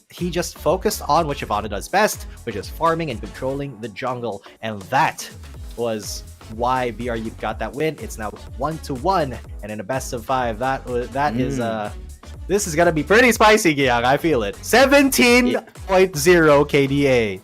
he just focused on what Shyvana does best, which is farming and controlling the jungle, and that was why BRU got that win. It's now 1-1, and in a best of 5, that is this is gonna be pretty spicy, Giang. I feel it. 17.0 KDA.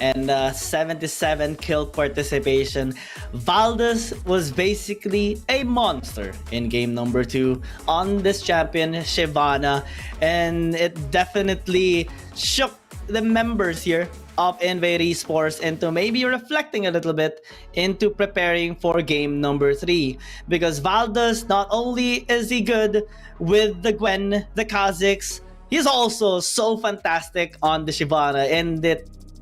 and 77 kill participation. Valdez was basically a monster in game number 2 on this champion, Shyvana, and it definitely shook the members here of Invade Esports into maybe reflecting a little bit into preparing for game number 3, because Valdez, not only is he good with the Gwen, the Kazakhs, he's also so fantastic on the Shyvana, and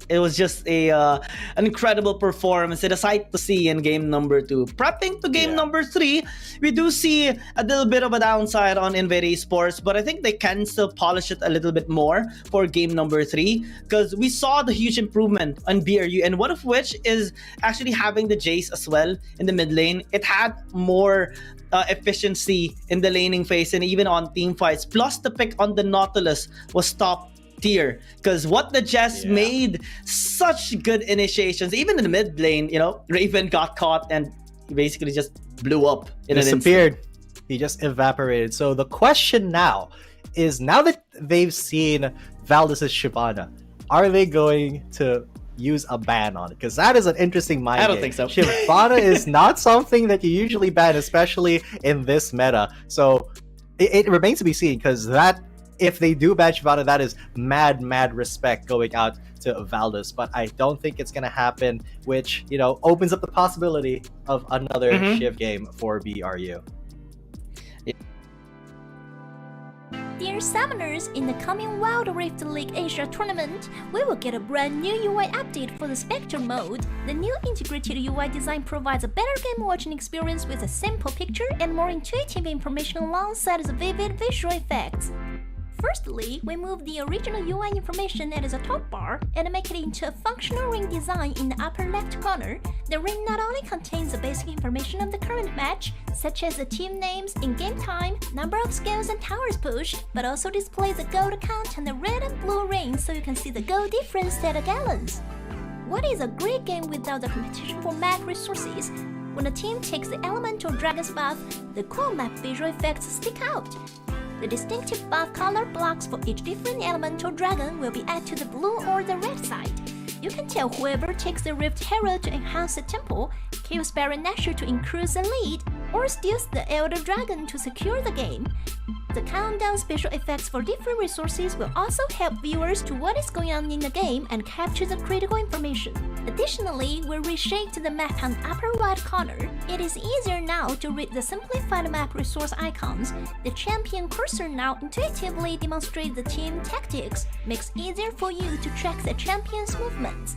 it was just an incredible performance and a sight to see in game number 2. Prepping to game number 3, we do see a little bit of a downside on Invade Esports, but I think they can still polish it a little bit more for game number 3, because we saw the huge improvement on BRU, and one of which is actually having the Jace as well in the mid lane. It had more efficiency in the laning phase and even on team fights, plus the pick on the Nautilus was top tier, because what the Jess made such good initiations. Even in the mid lane, you know, Raven got caught and he basically just blew up in disappeared. He just evaporated. So the question now is, now that they've seen Valdez's Shyvana, are they going to use a ban on it? Because that is an interesting mind I don't game. think so. Shyvana is not something that you usually ban, especially in this meta. So it remains to be seen, because that, if they do ban Shyvana, that is mad respect going out to Valdez. But I don't think it's going to happen, which, you know, opens up the possibility of another Shiv game for BRU. Dear Summoners, in the coming Wild Rift League Asia tournament, we will get a brand new UI update for the Spectre mode. The new integrated UI design provides a better game watching experience with a simple picture and more intuitive information alongside the vivid visual effects. Firstly, we move the original UI information at the top bar and make it into a functional ring design in the upper left corner. The ring not only contains the basic information of the current match, such as the team names, in-game time, number of skills and towers pushed, but also displays the gold count on the red and blue rings so you can see the gold difference at the gallons. What is a great game without the competition for map resources? When a team takes the elemental dragon's buff, the cool map visual effects stick out. The distinctive buff color blocks for each different elemental dragon will be added to the blue or the red side. You can tell whoever takes the Rift Herald to enhance the temple, kills Baron Nashor to increase the lead, or steals the Elder Dragon to secure the game. The countdown special effects for different resources will also help viewers to what is going on in the game and capture the critical information. Additionally, we reshaped the map on the upper right corner. It is easier now to read the simplified map resource icons. The champion cursor now intuitively demonstrates the team tactics, makes it easier for you to track the champion's movements.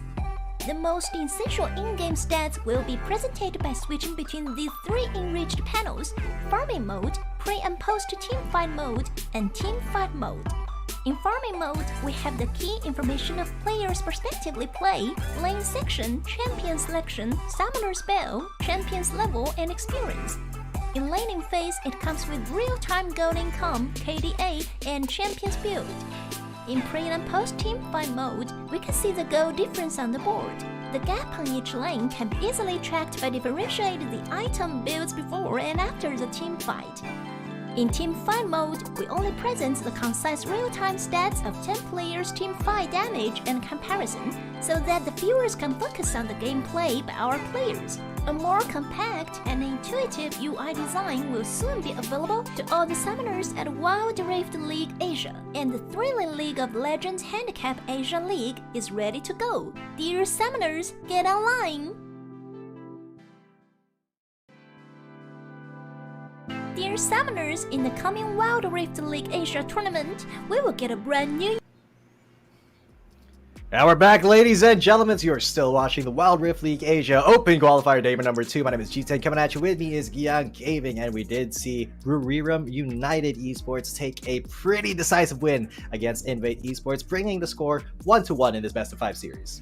The most essential in-game stats will be presented by switching between these 3 enriched panels: farming mode, pre and post team fight mode, and team fight mode. In farming mode, we have the key information of players' prospectively play, lane section, champion selection, summoner spell, champion's level, and experience. In laning phase, it comes with real-time gold income, KDA, and champion's build. In pre and post team fight mode, we can see the goal difference on the board. The gap on each lane can be easily tracked by differentiating the item builds before and after the team fight. In team fight mode, we only present the concise real-time stats of 10 players' team fight damage and comparison, so that the viewers can focus on the gameplay by our players. A more compact and intuitive UI design will soon be available to all the summoners at Wild Rift League Asia, and the thrilling League of Legends Handicap Asia League is ready to go. Dear summoners, get online! Dear Summoners, in the coming Wild Rift League Asia tournament, we will get a brand new... Now we're back, ladies and gentlemen. You are still watching the Wild Rift League Asia Open Qualifier Day number 2. My name is G10. Coming at you with me is GAM Gaming, and we did see Buriram United Esports take a pretty decisive win against Invate Esports, bringing the score 1-1 in this best of 5 series.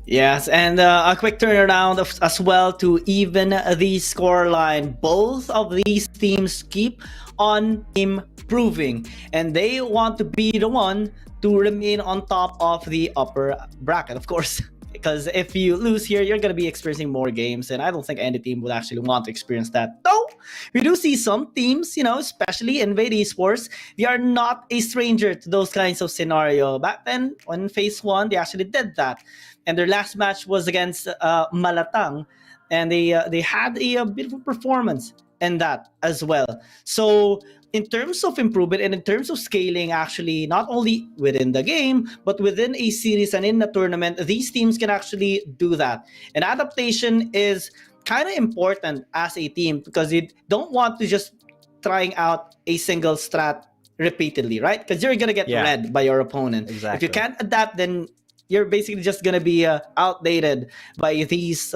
Yes, and a quick turnaround as well to even the scoreline. Both of these teams keep on improving, and they want to be the one to remain on top of the upper bracket, of course. Because if you lose here, you're going to be experiencing more games, and I don't think any team would actually want to experience that. Though, we do see some teams, you know, especially Invade Esports, they are not a stranger to those kinds of scenario. Back then, when Phase 1, they actually did that. and their last match was against Malatang, and they had a beautiful performance in that as well. So in terms of improvement and in terms of scaling, actually, not only within the game, but within a series and in a tournament, these teams can actually do that. And adaptation is kind of important as a team because you don't want to just trying out a single strat repeatedly, right? Because you're going to get read by your opponent. Exactly. If you can't adapt, then you're basically just going to be outdated by these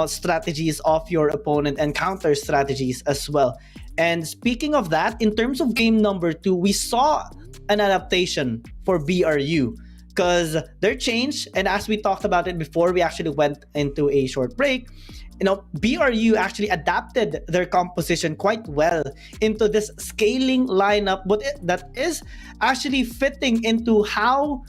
strategies of your opponent and counter strategies as well. And speaking of that, in terms of game number 2, we saw an adaptation for BRU because their change, and as we talked about it before we actually went into a short break, BRU actually adapted their composition quite well into this scaling lineup, but that is actually fitting into how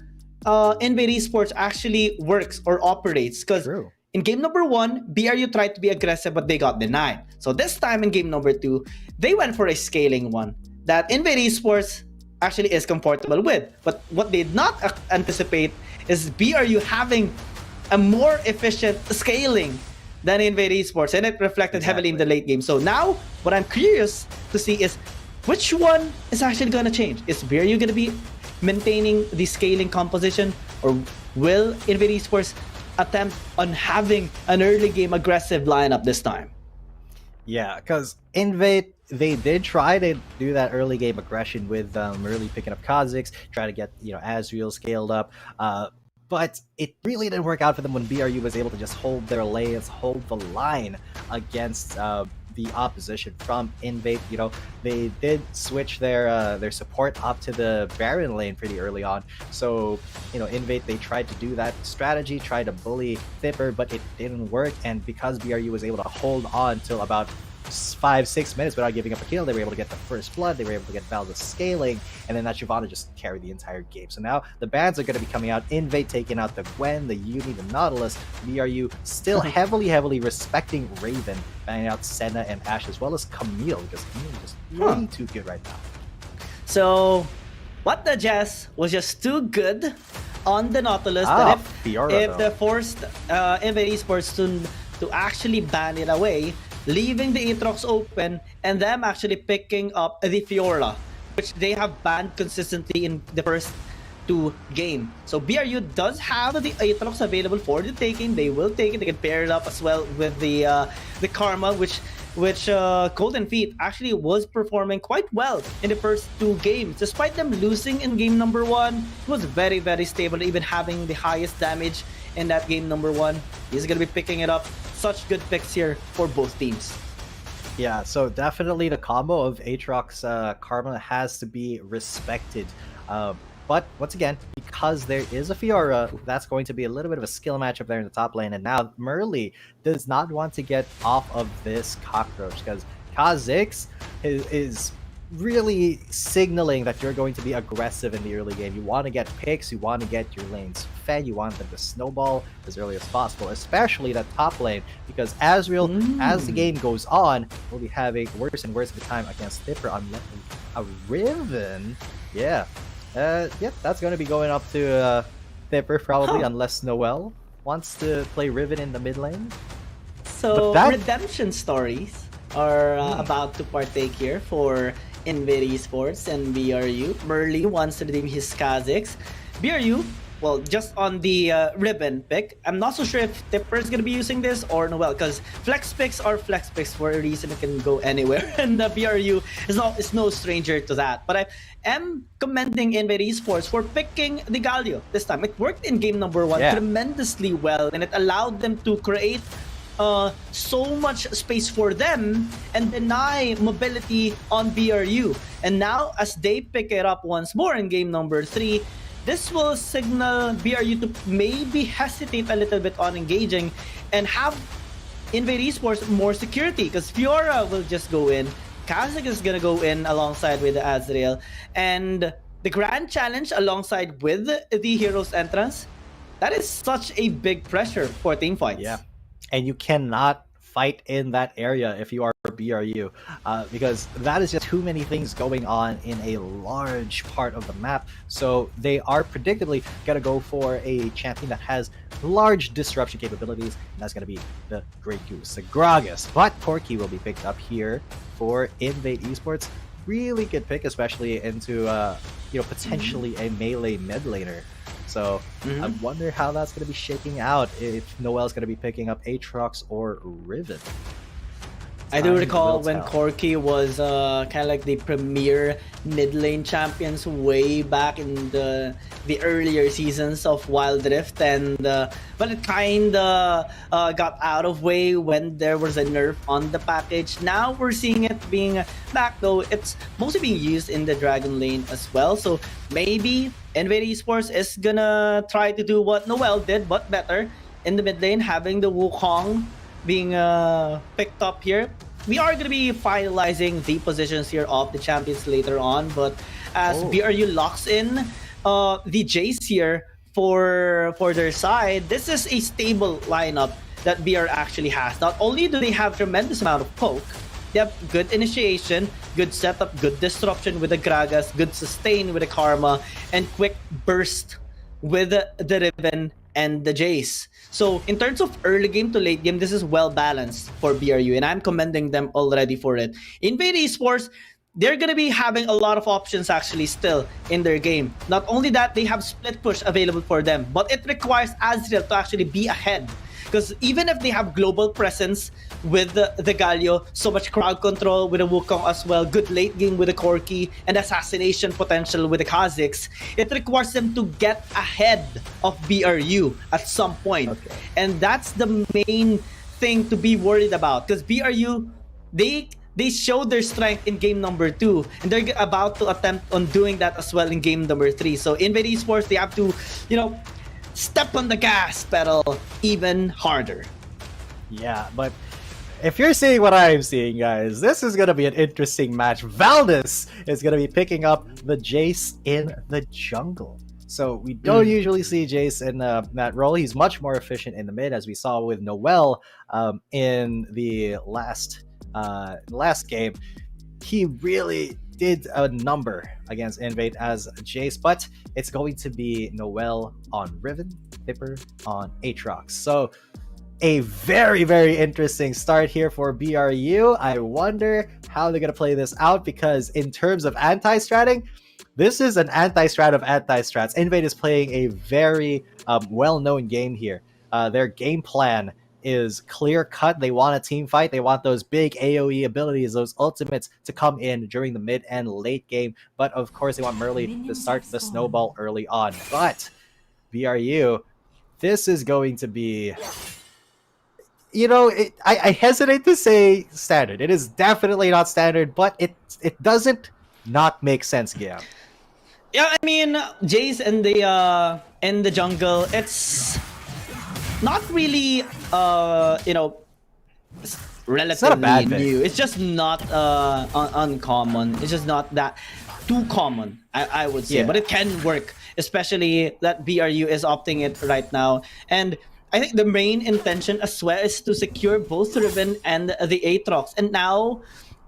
Invade Esports actually works or operates. Because in game number 1, BRU tried to be aggressive, but they got denied. So this time in game number 2, they went for a scaling one that Invade Esports actually is comfortable with. But what they did not anticipate is BRU having a more efficient scaling than Invade Esports, and it reflected heavily in the late game. So now, what I'm curious to see is which one is actually going to change. Is BRU going to be maintaining the scaling composition, or will Invade Esports attempt on having an early game aggressive lineup this time? Yeah, because Invade, they did try to do that early game aggression with early picking up Kha'Zix, try to get Azrael scaled up. But it really didn't work out for them when BRU was able to just hold their lanes, hold the line against the opposition from Invade. They did switch their support up to the Baron lane pretty early on. So, Invade, they tried to do that strategy, tried to bully Thipper, but it didn't work. And because BRU was able to hold on till about 5-6 minutes without giving up a kill, they were able to get the first blood, they were able to get Valda scaling, and then that Shyvana just carried the entire game. So now the bans are going to be coming out. Invade taking out the Gwen, the Yumi, the Nautilus. BRU still heavily respecting Raven, banning out Senna and Ashe, as well as Camille, because Camille is just way too good right now. So what the Jess was just too good on the Nautilus that it forced Invade Esports to actually ban it away, leaving the Aatrox open, and them actually picking up the Fiora, which they have banned consistently in the first 2 games. So BRU does have the Aatrox available for the taking. They will take it. They can pair it up as well with the Karma, which Golden Feet actually was performing quite well in the first 2 games. Despite them losing in game number 1, it was very, very stable, even having the highest damage in that game number 1. He's going to be picking it up. Such good picks here for both teams. Yeah, so definitely the combo of Aatrox Karma has to be respected. But once again, because there is a Fiora, that's going to be a little bit of a skill matchup there in the top lane. And now Merly does not want to get off of this cockroach, because Kha'Zix is really signaling that you're going to be aggressive in the early game. You want to get picks, you want to get your lanes fed, you want them to snowball as early as possible, especially that top lane, because Azrael, as the game goes on, will be having worse and worse of a time against Thipper on a Riven. Yep, that's going to be going up to Thipper probably, unless Noel wants to play Riven in the mid lane. So redemption stories are about to partake here for Invade Esports and BRU. Merly wants to redeem his Kha'Zix. BRU, well, just on the ribbon pick, I'm not so sure if Tipper is going to be using this or Noel, because flex picks are flex picks for a reason. It can go anywhere, and the BRU is no stranger to that. But I am commending Invade Esports for picking the Galio this time. It worked in game number 1 tremendously well, and it allowed them to create so much space for them and deny mobility on BRU. And now, as they pick it up once more in game number 3, this will signal BRU to maybe hesitate a little bit on engaging and have Invade Esports more security, because Fiora will just go in, Kha'Zix is gonna go in alongside with the Azrael, and the Grand Challenge alongside with the Hero's Entrance, that is such a big pressure for team fights. Yeah. And you cannot fight in that area if you are BRU, because that is just too many things going on in a large part of the map. So they are predictably going to go for a champion that has large disruption capabilities, and that's going to be the Great Goose, the Gragas. But Corki will be picked up here for Invade Esports. Really good pick, especially into potentially a melee mid laner. So I wonder how that's going to be shaking out if Noel's going to be picking up Aatrox or Riven. I do recall when Corki was kind of like the premier mid lane champions way back in the earlier seasons of Wild Rift, and but it kind of got out of way when there was a nerf on the package. Now we're seeing it being back, though it's mostly being used in the Dragon lane as well. So maybe Invade Esports is gonna try to do what Noel did, but better in the mid lane, having the Wukong being picked up here. We are going to be finalizing the positions here of the champions later on, but as BRU locks in the Jace here for their side, this is a stable lineup that BR actually has. Not only do they have tremendous amount of poke, they have good initiation, good setup, good disruption with the Gragas, good sustain with the Karma, and quick burst with the Riven and the Jace. So in terms of early game to late game, this is well balanced for BRU, and I'm commending them already for it. Invade Esports, they're going to be having a lot of options actually still in their game. Not only that, they have split push available for them, but it requires Azrael to actually be ahead. Because even if they have global presence with the Galio, so much crowd control with the Wukong as well, good late game with the Corki, and assassination potential with the Kha'Zix, it requires them to get ahead of BRU at some point. Okay. And that's the main thing to be worried about. Because BRU, they showed their strength in game number 2, and they're about to attempt on doing that as well in game number 3. So Invade Esports, they have to, step on the gas pedal even harder. Yeah, but if you're seeing what I'm seeing, guys, this is going to be an interesting match. Valdez is going to be picking up the Jace in the jungle. So we don't usually see Jace in that role. He's much more efficient in the mid, as we saw with Noel in the last game. He really did a number against Invade as Jace, but it's going to be Noel on Riven, Dipper on Aatrox. So a very, very interesting start here for BRU. I wonder how they're going to play this out, because in terms of anti-stratting, this is an anti-strat of anti-strats. Invade is playing a very well-known game here. Their game plan is clear cut. They want a team fight. They want those big AoE abilities, those ultimates to come in during the mid and late game. But of course, they want Merly to start the snowball early on. But BRU, this is going to be, I hesitate to say standard. It is definitely not standard, but it doesn't not make sense, Gam. Yeah, I mean, Jace in the jungle, it's not really, relatively new. It's just not uncommon. It's just not that too common, I would say. Yeah. But it can work, especially that BRU is opting it right now. And I think the main intention as well is to secure both Riven and the Aatrox. And now,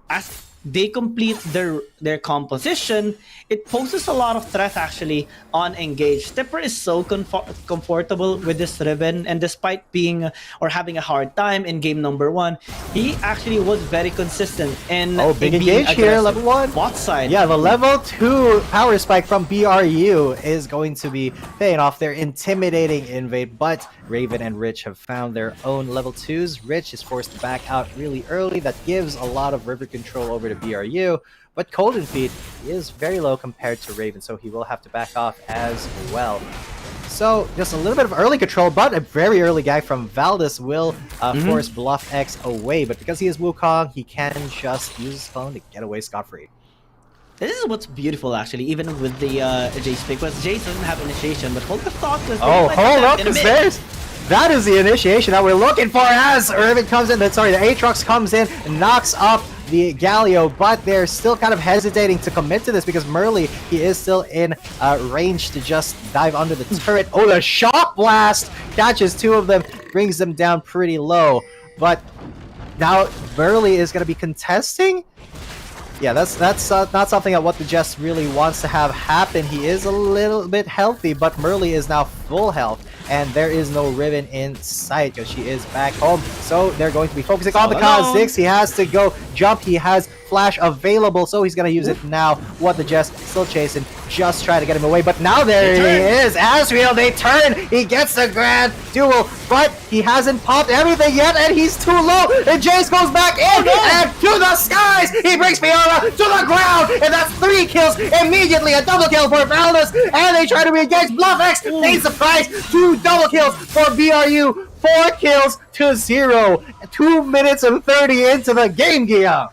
as they complete their composition, it poses a lot of threat actually on Engage. Tipper is so comfortable with this Riven, and despite being or having a hard time in game number 1, he actually was very consistent in big Engage here, level 1 bot side. Yeah, the level 2 power spike from BRU is going to be paying off. Their intimidating Invade, but Raven and Rich have found their own level 2s. Rich is forced to back out really early. That gives a lot of river control over to BRU, but Golden Feet is very low compared to Raven, so he will have to back off as well. So just a little bit of early control, but a very early guy from Valdez will force Bluff X away, but because he is Wukong, he can just use his phone to get away scot-free. This is what's beautiful actually, even with the Jace pick, because Jace doesn't have initiation, but hold the thought. Hold up, because that is the initiation that we're looking for as Riven comes in, the Aatrox comes in and knocks up the Galio, but they're still kind of hesitating to commit to this because Merly, he is still in range to just dive under the turret. Oh, the Shock Blast catches 2 of them, brings them down pretty low, but now Burley is going to be contesting. Yeah, that's not something that What the Jest really wants to have happen. He is a little bit healthy, but Merly is now full health, and there is no Ribbon in sight because she is back home. So they're going to be focusing on the Kha'Zix. He has to go jump. He has flash available, so he's going to use it now. What the Jest still chasing, just try to get him away, but now there he is. Asriel, they turn. He gets the grand duel, but he hasn't popped everything yet, and he's too low. And Jace goes back in and to the skies. He brings Fiora to the ground, and that's 3 kills immediately. A double kill for Valdez, and they try to re-engage. BluffX, they surprise 2 double kills for BRU. 4 kills to 0. 2 minutes and 30 into the game, Gia.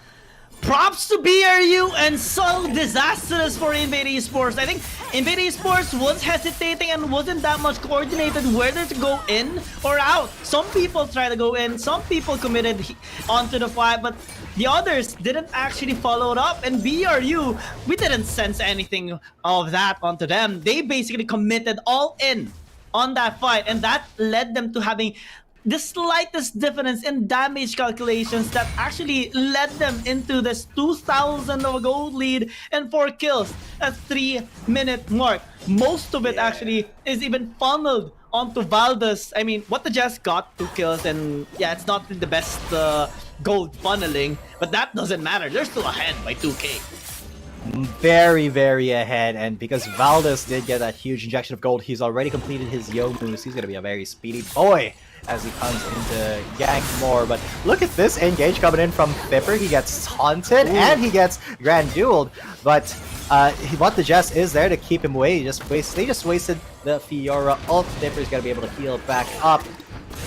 Props to BRU, and so disastrous for Invade Esports. I think Invade Esports was hesitating and wasn't that much coordinated whether to go in or out. Some people try to go in, some people committed onto the fight, but the others didn't actually follow it up. And BRU, we didn't sense anything of that onto them. They basically committed all in on that fight, and that led them to having the slightest difference in damage calculations that actually led them into this 2,000 of a gold lead and 4 kills at 3-minute mark. Most of it actually is even funneled onto Valdez. I mean, What the Jest got 2 kills, and yeah, it's not the best gold funneling, but that doesn't matter. They're still ahead by 2k. Very, very ahead, and because Valdez did get that huge injection of gold, he's already completed his Yo moves. He's going to be a very speedy boy as he comes into gank more. But look at this engage coming in from Fipper. He gets taunted and he gets grand dueled, but What the Jest is there to keep him away. They just wasted the Fiora ult. Fipper's going to be able to heal back up.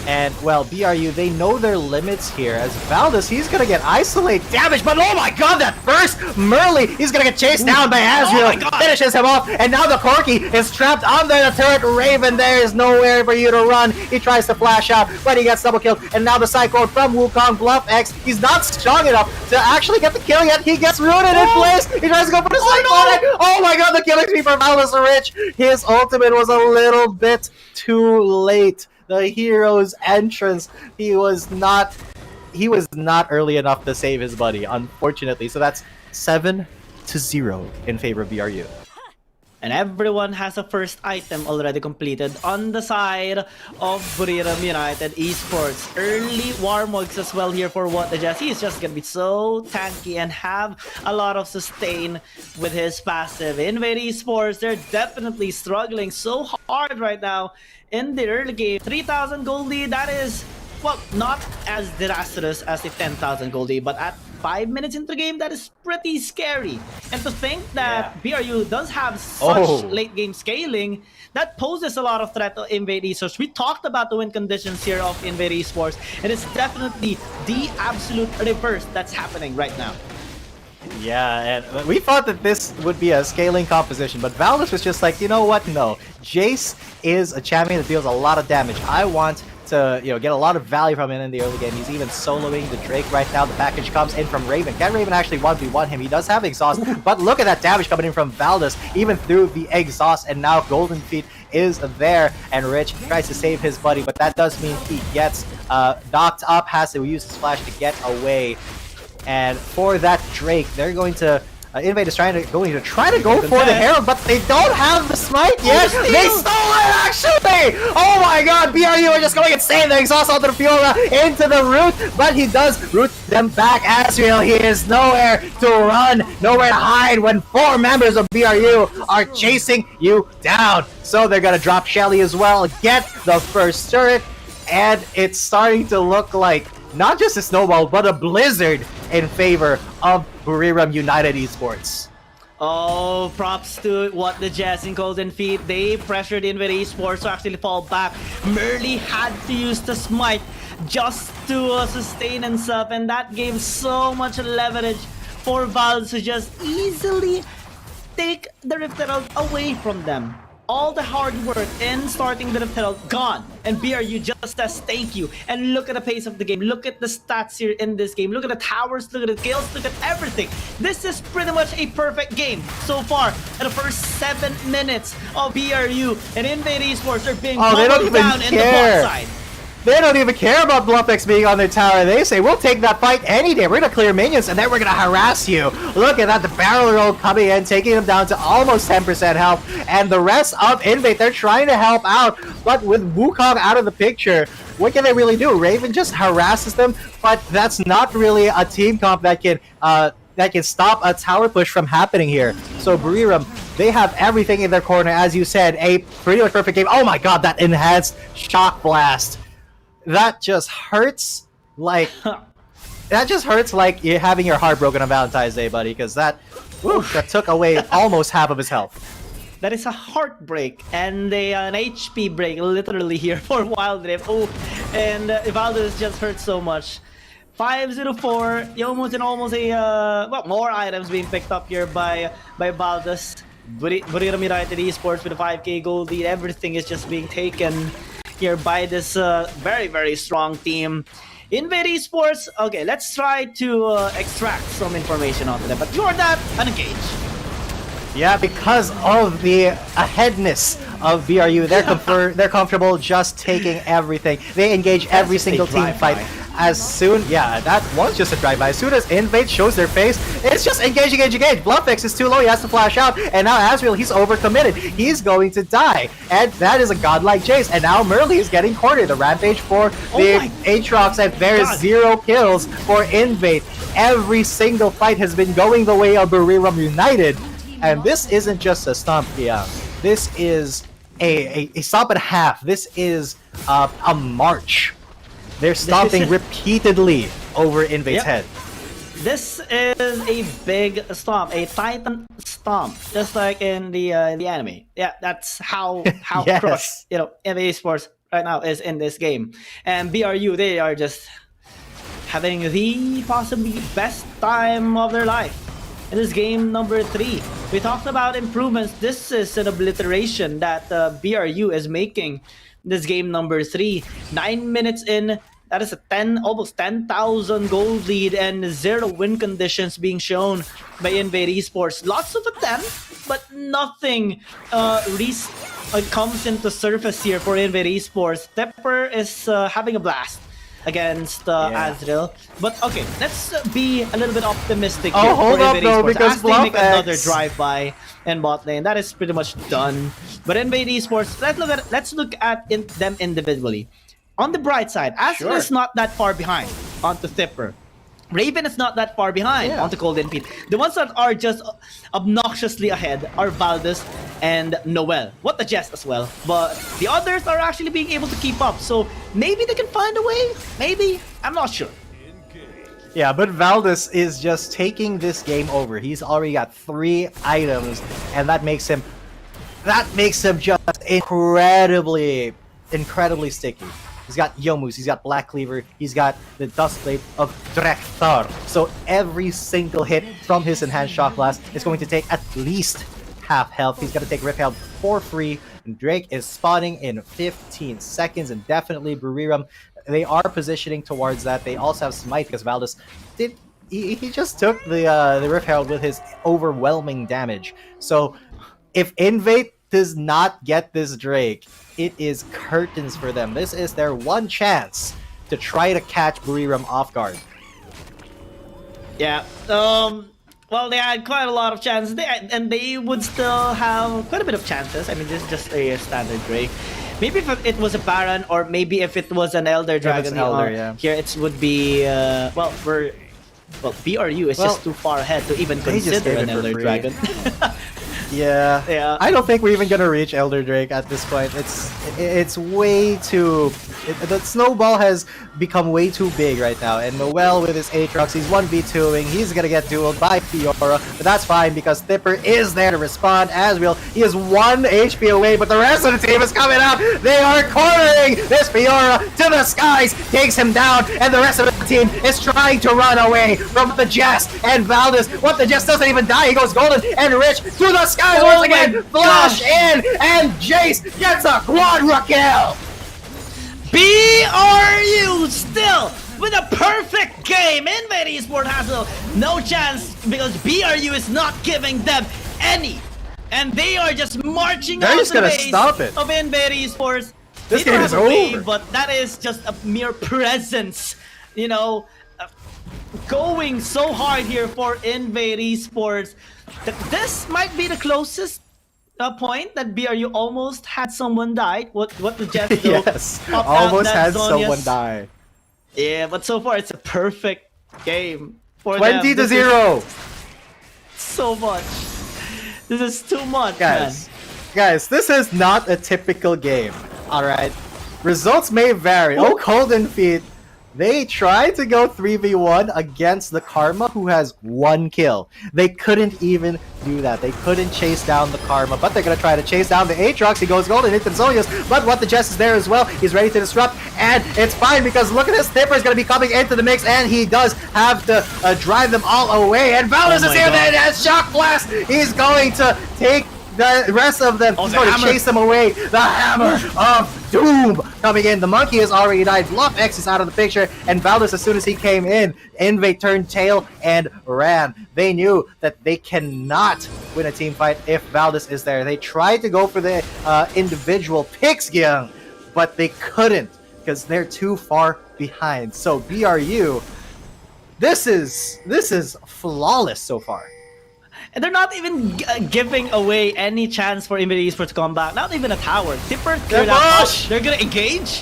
And, well, BRU, they know their limits here. As Valdez, he's going to get isolate damage, but oh my god, that first Merly, he's going to get chased down by Asriel. Finishes him off, and now the Corki is trapped under the turret. Raven, there is nowhere for you to run. He tries to flash out, but he gets double killed. And now the Cyclone from Wukong BluffX. He's not strong enough to actually get the kill yet. He gets rooted in place. He tries to go for the Cyclone. Oh my god, the killing spree for Valdez Rich. His ultimate was a little bit too late. The hero's entrance, he was not early enough to save his buddy, unfortunately. So that's 7-0 in favor of BRU. And everyone has a first item already completed on the side of Buriram United Esports. Early Warmogs as well here for What the Jest. He's just gonna be so tanky and have a lot of sustain with his passive. Invade Esports, they're definitely struggling so hard right now in the early game. 3,000 gold lead, that is, well, not as disastrous as the 10,000 gold lead, but at 5 minutes into the game, that is pretty scary. And to think that BRU does have such late game scaling, that poses a lot of threat to Invade Esports. We talked about the win conditions here of Invade Esports, and it's definitely the absolute reverse that's happening right now. Yeah, and we thought that this would be a scaling composition, but Valdez was just like, you know what, no. Jace is a champion that deals a lot of damage. I want to, get a lot of value from him in the early game. He's even soloing the Drake right now. The package comes in from Raven. Can Raven actually 1v1 him? He does have exhaust, but look at that damage coming in from Valdez, even through the exhaust, and now Golden Feet is there, and Rich tries to save his buddy, but that does mean he gets knocked up, has to use his flash to get away. And for that Drake, they're going to Invade is trying to go for the Herald, but they don't have the smite yet. They stole it, actually! Oh my god, BRU are just going insane. The exhaust onto the Fiora into the root, but he does root them back. Asriel, he is nowhere to run, nowhere to hide when 4 members of BRU are chasing you down. So they're gonna drop Shelly as well, get the first turret, and it's starting to look like not just a snowball, but a blizzard in favor of Buriram United Esports. Oh, props to What the Jest and Golden Feet. They pressured Invade Esports to actually fall back. Merly had to use the smite just to sustain himself, and that gave so much leverage for Valve to just easily take the Rift Herald away from them. All the hard work in starting the Rift Herald gone, and BRU just says thank you. And look at the pace of the game, look at the stats here in this game, look at the towers, look at the kills, look at everything. This is pretty much a perfect game so far in the first 7 minutes of BRU, and Invade Esports are being bubbled down in the bot side. They don't even care about Bluffix being on their tower. They say, we'll take that fight any day. We're going to clear minions, and then we're going to harass you. Look at that. The barrel roll coming in, taking them down to almost 10% health. And the rest of Invade, they're trying to help out. But with Wukong out of the picture, what can they really do? Raven just harasses them, but that's not really a team comp that can stop a tower push from happening here. So Buriram, they have everything in their corner, as you said. A pretty much perfect game. Oh my god, that enhanced shock blast. That just hurts like you're having your heart broken on Valentine's Day, buddy, because that took away almost half of his health. That is a heartbreak and an HP break literally here for Wild Rift. Oh, and Valdez just hurt so much. 504, almost a more items being picked up here by Valdez. Buriram United Esports with a 5k gold lead. Everything is just being taken here by this very, very strong team. Invade Esports, okay, let's try to extract some information out of them. But before that, unengage. Yeah, because of the aheadness of BRU, they're comfortable just taking everything. They engage every single team fight. As soon, that was just a drive-by. As soon as Invade shows their face, it's just engage. Bluffix is too low, he has to flash out, and now Azrael, he's overcommitted. He's going to die, and that is a godlike chase. And now Merly is getting cornered. The rampage for the Aatrox, and there's 0 kills for Invade. Every single fight has been going the way of Buriram United, and this isn't just a stomp, This is a stomp and a half. This is a march. They're stomping repeatedly over Invade's head. This is a big stomp, a Titan stomp, just like in the anime. Yeah, that's how Yes. crushed Invade Esports right now is in this game. And BRU, they are just having the possibly best time of their life. In this game number 3, we talked about improvements. This is an obliteration that BRU is making. This game number 3, 9 minutes in, that is a almost 10,000 gold lead and 0 win conditions being shown by Invade Esports. Lots of attempts, but nothing comes into surface here for Invade Esports. Tepper is having a blast against Azrael. But okay, let's be a little bit optimistic here hold up though, because as they make another drive-by and bot lane. That is pretty much done. But Invade Esports, let's look at them individually. On the bright side, Azrael is not that far behind onto Thipper. Raven is not that far behind onto Golden Pete. The ones that are just obnoxiously ahead are Valdez and Noel. What the Jess as well. But the others are actually being able to keep up. So maybe they can find a way. Maybe. I'm not sure. Yeah, but Valdez is just taking this game over. He's already got 3 items, and that makes him just incredibly sticky. He's got Yomus, he's got Black Cleaver, he's got the Dust Blade of Drekthar. So every single hit from his Enhanced Shock Blast is going to take at least half health. He's going to take Rip Health for free. And Drake is spawning in 15 seconds, and definitely Buriram, they are positioning towards that. They also have Smite because Valdez he just took the Rift Herald with his overwhelming damage. So if Invade does not get this Drake, it is curtains for them. This is their one chance to try to catch Buriram off guard. Yeah. Well, they had quite a lot of chances, and they would still have quite a bit of chances. I mean, this is just a standard Drake. Maybe if it was a Baron, or maybe if it was an Elder Dragon, here it would be BRU is just too far ahead to even consider an Elder Dragon. Yeah. I don't think we're even gonna reach Elder Drake at this point. It's way too... the snowball has become way too big right now, and Noel with his Aatrox, he's 1v2ing, he's gonna get dueled by Fiora, but that's fine because Thipper is there to respond as well. He is 1 HP away, but the rest of the team is coming out. They are cornering this Fiora to the skies, takes him down, and the rest of the team is trying to run away from the Jest and Valdez. What the Jest doesn't even die, he goes golden and rich to the skies once again, flash in, and Jace gets a quadra kill! BRU still with a perfect game. Invade Esports has no chance because BRU is not giving them any. And they are just marching out the base of Invade Esports. This They game don't is have a wave, over. but that is just a mere presence. You know, going so hard here for Invade Esports. This might be the closest point that BRU almost had someone die. What the Jets do? Yes, Opt out almost that had someone Zonius. die. Yeah, but so far it's a perfect game for 20 them. to This is 0. so much. This is too much, Guys, this is not a typical game. All right, results may vary. Oh, Golden Feet. They tried to go 3v1 against the Karma, who has 1 kill. They couldn't even do that. They couldn't chase down the Karma, but they're going to try to chase down the Aatrox. He goes golden into Zonius, but what the Jess is there as well. He's ready to disrupt, and it's fine because look at this. Snipper is going to be coming into the mix, and he does have to drive them all away. And Valdez is here, then has Shock Blast. He's going to take the rest of them. He's going to chase them away. The Hammer of Doom coming in. The Monkey has already died. Bluff X is out of the picture. And Valdez, as soon as he came in, Invate turned tail and ran. They knew that they cannot win a team fight if Valdez is there. They tried to go for the individual picks, Gyung, but they couldn't because they're too far behind. So BRU, this is flawless so far. And they're not even giving away any chance for Invade Esports to come back. Not even a tower. Tipper cleared out. They're gonna engage.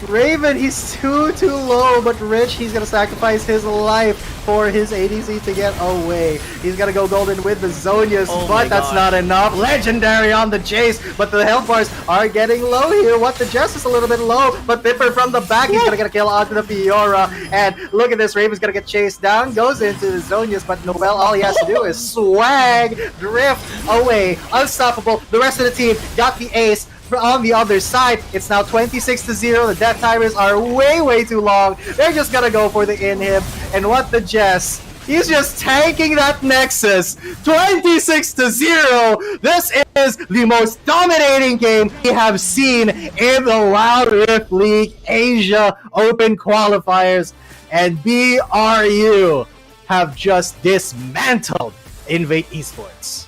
Raven, he's too low, but Rich, he's gonna sacrifice his life for his ADC to get away. He's gonna go golden with the Zonius, but that's not enough. Legendary on the chase, but the health bars are getting low here. What the Jess is a little bit low, but Pipper from the back, he's gonna get a kill onto the Fiora. And look at this, Raven's gonna get chased down, goes into the Zonius, but Noel, all he has to do is swag, drift away, unstoppable. The rest of the team got the ace. On the other side, it's now 26 to 0. The death timers are way too long. They're just gonna go for the inhib. And what the Jess, he's just tanking that Nexus. 26 to 0. This is the most dominating game we have seen in the Wild Rift League Asia Open qualifiers. And BRU have just dismantled Invade Esports.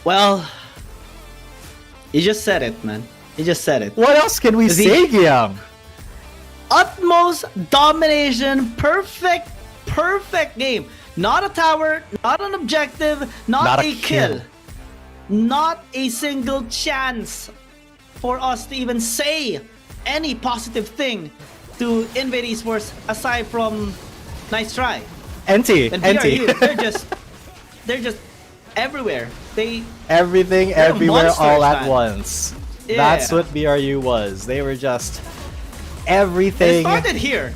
Well, you just said it, man. You just said it. What else can we say, Gyung? Utmost domination, perfect game. Not a tower, not an objective, not a kill. Not a single chance for us to even say any positive thing to Invade Esports aside from nice try. NT. BRU, they're just everywhere. Everything, everywhere, monsters, all at man. once. Yeah. That's what BRU was. They were just everything. It started here.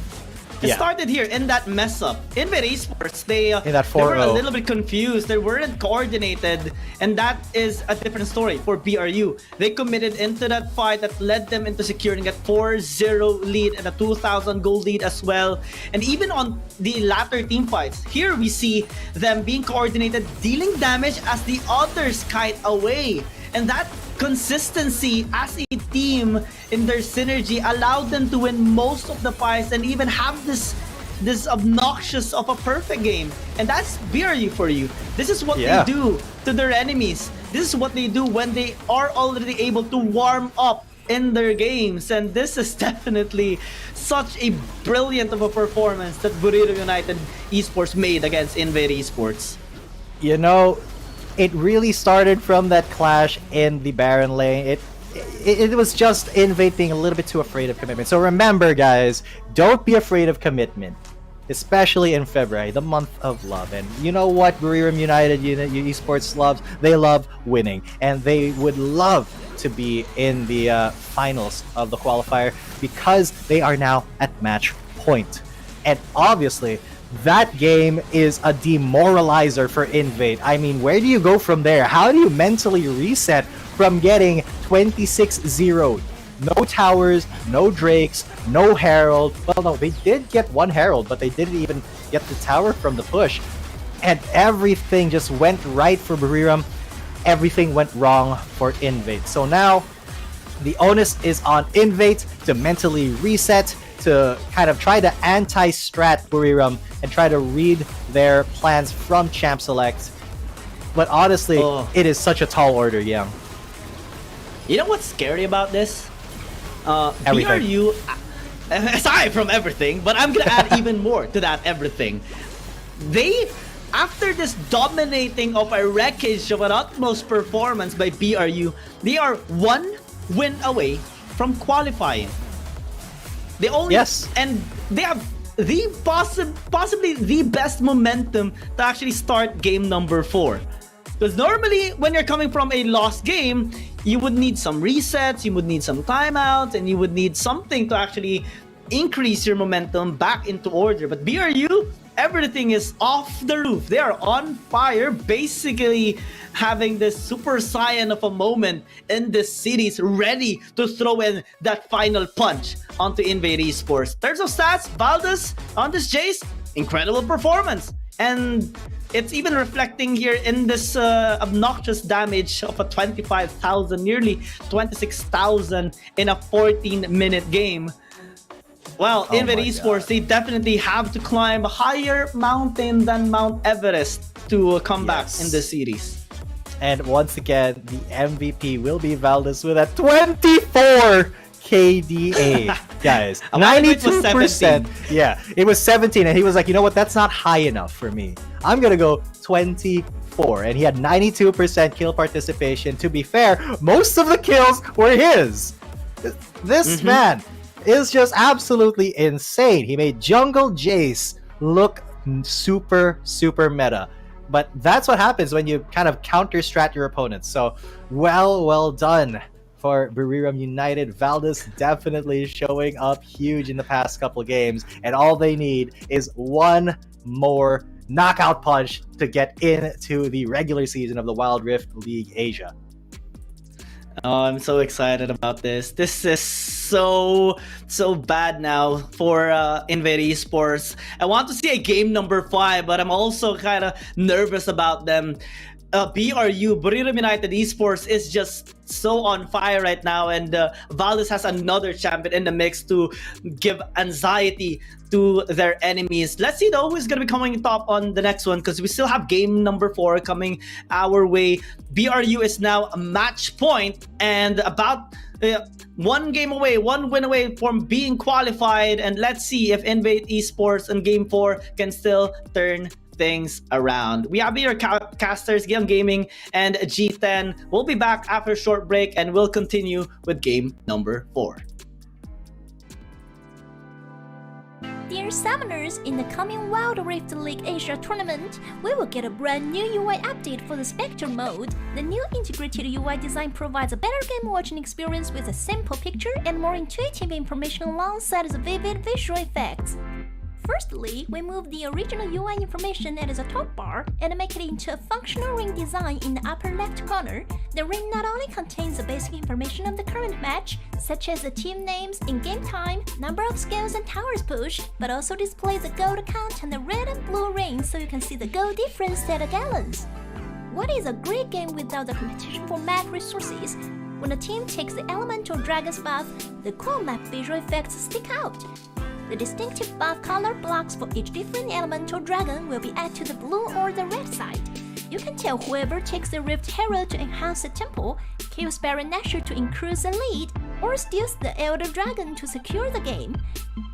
It started here in that mess up. Invade Esports, they in that they were a 4-0. little bit confused. They weren't coordinated, and that is a different story for BRU. They committed into that fight that led them into securing a 4-0 lead and a 2,000 gold lead as well. And even on the latter team fights, here we see them being coordinated, dealing damage as the others kite away. And that consistency as a team in their synergy allowed them to win most of the fights and even have this obnoxious of a perfect game. And that's BRU for you. This is what they do to their enemies. This is what they do when they are already able to warm up in their games. And this is definitely such a brilliant of a performance that Buriram United Esports made against Invade Esports. You know, it really started from that clash in the Baron lane. It was just Invade being a little bit too afraid of commitment. So remember, guys, don't be afraid of commitment, especially in February, the month of love. And you know what Buriram United Esports loves? They love winning, and they would love to be in the finals of the qualifier because they are now at match point. And obviously, that game is a demoralizer for Invade. I mean, where do you go from there? How do you mentally reset from getting 26-0? No towers, no drakes, no herald. Well, no, they did get one herald, but they didn't even get the tower from the push. And everything just went right for Buriram. Everything went wrong for Invade. So now, the onus is on Invade to mentally reset, to kind of try to anti-strat Buriram and try to read their plans from Champ Select. But honestly, it is such a tall order, yeah. You know what's scary about this? Everything. BRU, aside from everything, but I'm gonna add even more to that everything. They, after this dominating of a wreckage of an utmost performance by BRU, they are one win away from qualifying. They only and they have the possibly the best momentum to actually start game number 4. Because normally when you're coming from a lost game, you would need some resets, you would need some timeouts, and you would need something to actually increase your momentum back into order. But BRU, everything is off the roof. They are on fire, basically having this super saiyan of a moment in this series, ready to throw in that final punch onto Invade Esports. In terms of stats, Valdez on this Jace, incredible performance. And it's even reflecting here in this obnoxious damage of a 25,000, nearly 26,000 in a 14-minute game. Well, Invade Esports, they definitely have to climb a higher mountain than Mount Everest to come back in this series. And once again, the MVP will be Valdez with a 24 KDA, guys. 92%. Yeah, it was 17, and he was like, you know what? That's not high enough for me. I'm gonna go 24, and he had 92% kill participation. To be fair, most of the kills were his. This man is just absolutely insane. He made Jungle Jace look super meta. But that's what happens when you kind of counter-strat your opponents. So, well done for Buriram United. Valdez definitely showing up huge in the past couple of games. And all they need is one more knockout punch to get into the regular season of the Wild Rift League Asia. Oh, I'm so excited about this. This is so bad now for Invade Esports. I want to see a game number 5, but I'm also kind of nervous about them. BRU, Buriram United Esports, is just so on fire right now, and Valdez has another champion in the mix to give anxiety to their enemies. Let's see though who's going to be coming top on the next one, because we still have game number 4 coming our way. BRU is now a match point and about one game away, one win away from being qualified, and let's see if Invade Esports in game 4 can still turn things around. We have your casters, GAM Gaming and G10. We'll be back after a short break, and we'll continue with game number 4. Dear Summoners, in the coming Wild Rift League Asia tournament, we will get a brand new UI update for the Spectre mode. The new integrated UI design provides a better game watching experience with a simple picture and more intuitive information alongside the vivid visual effects. Firstly, we move the original UI information at the top bar and make it into a functional ring design in the upper left corner. The ring not only contains the basic information of the current match, such as the team names, in-game time, number of skills and towers pushed, but also displays the gold count on the red and blue rings so you can see the gold difference at the gallons. What is a great game without the competition for map resources? When a team takes the elemental dragon's buff, the cool map visual effects stick out. The distinctive buff color blocks for each different elemental dragon will be added to the blue or the red side. You can tell whoever takes the Rift Herald to enhance the temple, kills Baron Nashor to increase the lead, or steals the Elder Dragon to secure the game.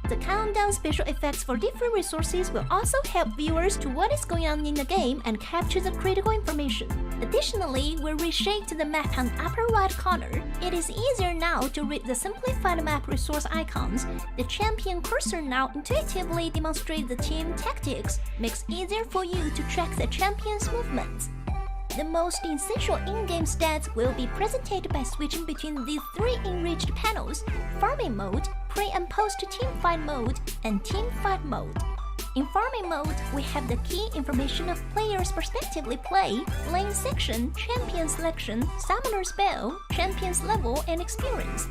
The countdown special effects for different resources will also help viewers to what is going on in the game and capture the critical information. Additionally, we reshaped the map on the upper right corner. It is easier now to read the simplified map resource icons. The champion cursor now intuitively demonstrates the team tactics, makes it easier for you to track the champion's movements. The most essential in-game stats will be presented by switching between these 3 enriched panels: Farming Mode, Pre- and Post-Teamfight Mode, and Teamfight Mode. In Farming Mode, we have the key information of players' prospectively play, lane section, champion selection, summoner spell, champion's level, and experience.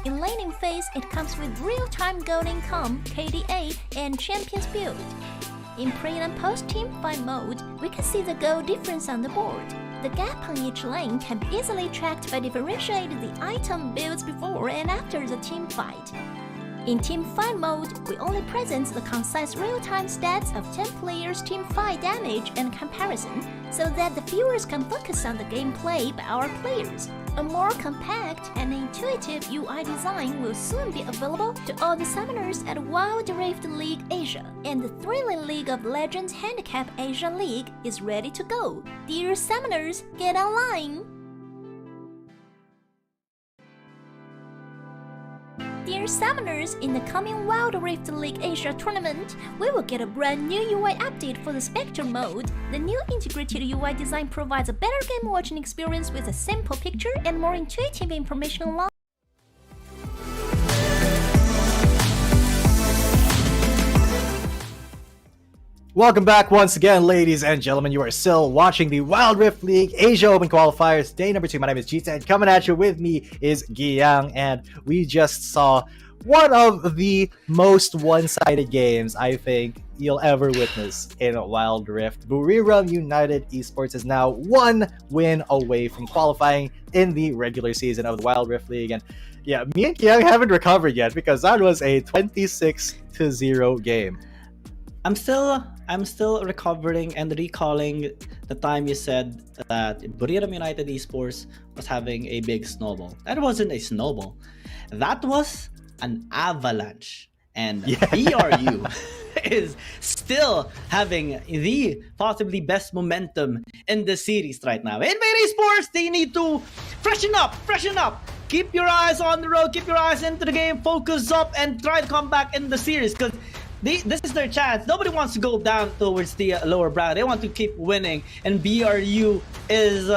In laning phase, it comes with real-time gold income, KDA, and champion's build. In pre- and post-teamfight mode, we can see the goal difference on the board. The gap on each lane can be easily tracked by differentiating the item builds before and after the team fight. In team fight mode, we only present the concise real-time stats of 10 players' team fight damage and comparison, so that the viewers can focus on the gameplay by our players. A more compact and intuitive UI design will soon be available to all the summoners at Wild Rift League Asia, and the thrilling League of Legends Handicap Asia League is ready to go. Dear summoners, get online! Dear summoners, in the coming Wild Rift League Asia tournament, we will get a brand new UI update for the Spectre mode. The new integrated UI design provides a better game watching experience with a simple picture and more intuitive information online. Welcome back once again, ladies and gentlemen. You are still watching the Wild Rift League Asia Open Qualifiers, day number 2. My name is Jita, and coming at you with me is Giyang, and we just saw one of the most one-sided games I think you'll ever witness in a Wild Rift. Buriram United Esports is now 1 win away from qualifying in the regular season of the Wild Rift League, and yeah, me and Giyang haven't recovered yet because that was a 26-0 game. I'm still recovering and recalling the time you said that Buriram United Esports was having a big snowball. That wasn't a snowball. That was an avalanche. And BRU is still having the possibly best momentum in the series right now. Invade Esports, they need to freshen up. Keep your eyes on the road, keep your eyes into the game, focus up, and try to come back in the series, because this is their chance. Nobody wants to go down towards the lower bracket. They want to keep winning, and BRU is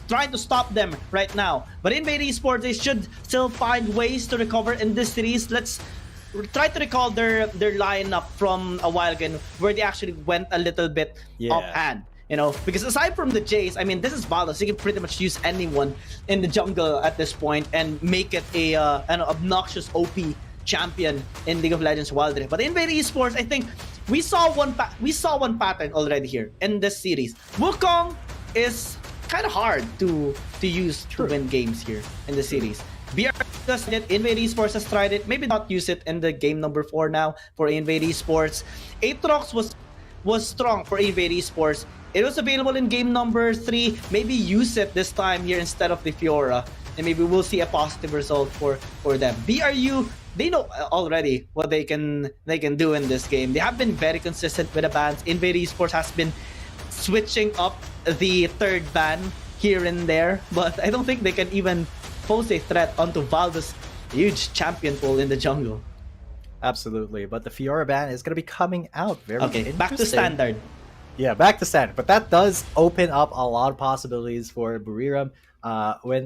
trying to stop them right now. But Invade Esports, they should still find ways to recover in this series. Let's try to recall their lineup from a while ago, where they actually went a little bit offhand. You know, because aside from the Jays, I mean, this is Valdos. You can pretty much use anyone in the jungle at this point and make it an obnoxious OP champion in League of Legends Wild Rift. But in Invade Esports, I think we saw one pattern already here in this series. Wukong is kind of hard to use to win games here in the series. BR does it, Invade Esports has tried it, maybe not use it in the game number 4 now for Invade Esports. Aatrox was strong for Invade Esports. It was available in game number 3. Maybe use it this time here instead of the Fiora, and maybe we'll see a positive result for them. BRU, they know already what they can do in this game. They have been very consistent with the bans. Invade Esports has been switching up the 3rd ban here and there, but I don't think they can even pose a threat onto Valdo's huge champion pool in the jungle. Absolutely, but the Fiora ban is going to be coming out very interesting. Back to standard. Yeah, back to standard. But that does open up a lot of possibilities for Buriram.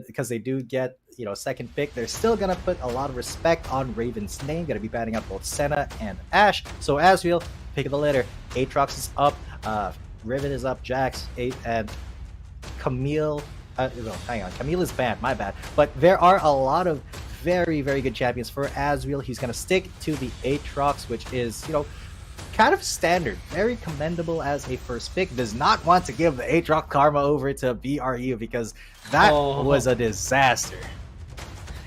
Because they do get, second pick, they're still gonna put a lot of respect on Raven's name. Gonna be banning up both Senna and Ashe. So Asriel, pick of the litter. Aatrox is up, Riven is up, Jax, and Camille. Hang on, Camille is banned. My bad. But there are a lot of very, very good champions for Asriel. He's gonna stick to the Aatrox, which is, kind of standard, very commendable as a first pick. Does not want to give the Aatrox karma over to BRU because that was a disaster.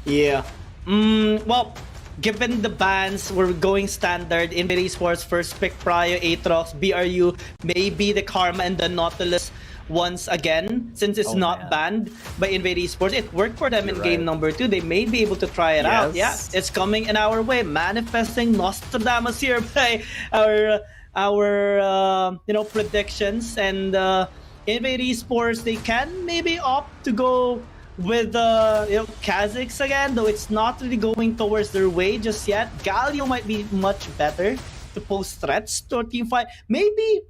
Yeah. Well, given the bans, we're going standard. Invade Esports first pick Prio, Aatrox, BRU, maybe the karma and the Nautilus once again, since it's not banned by Invade Esports. It worked for them in game number 2. They may be able to try it out. Yeah, it's coming in our way. Manifesting Nostradamus here by our predictions. And Invade Esports, they can maybe opt to go with Kha'Zix again, though it's not really going towards their way just yet. Galio might be much better to pose threats to a team fight. Maybe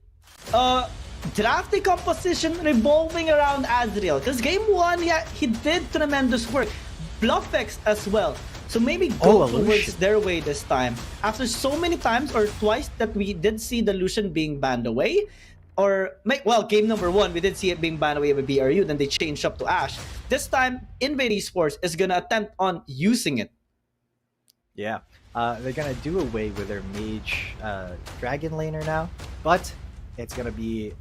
draft a composition revolving around Azrael, because game 1, he did tremendous work. Bluffex as well, so maybe go towards their way this time. After so many times or twice that we did see the Lucian being banned away, game number 1 we did see it being banned away by BRU, then they changed up to Ashe. This time Invade Esports is gonna attempt on using it. Yeah, they're gonna do away with their mage dragon laner now, but it's going to be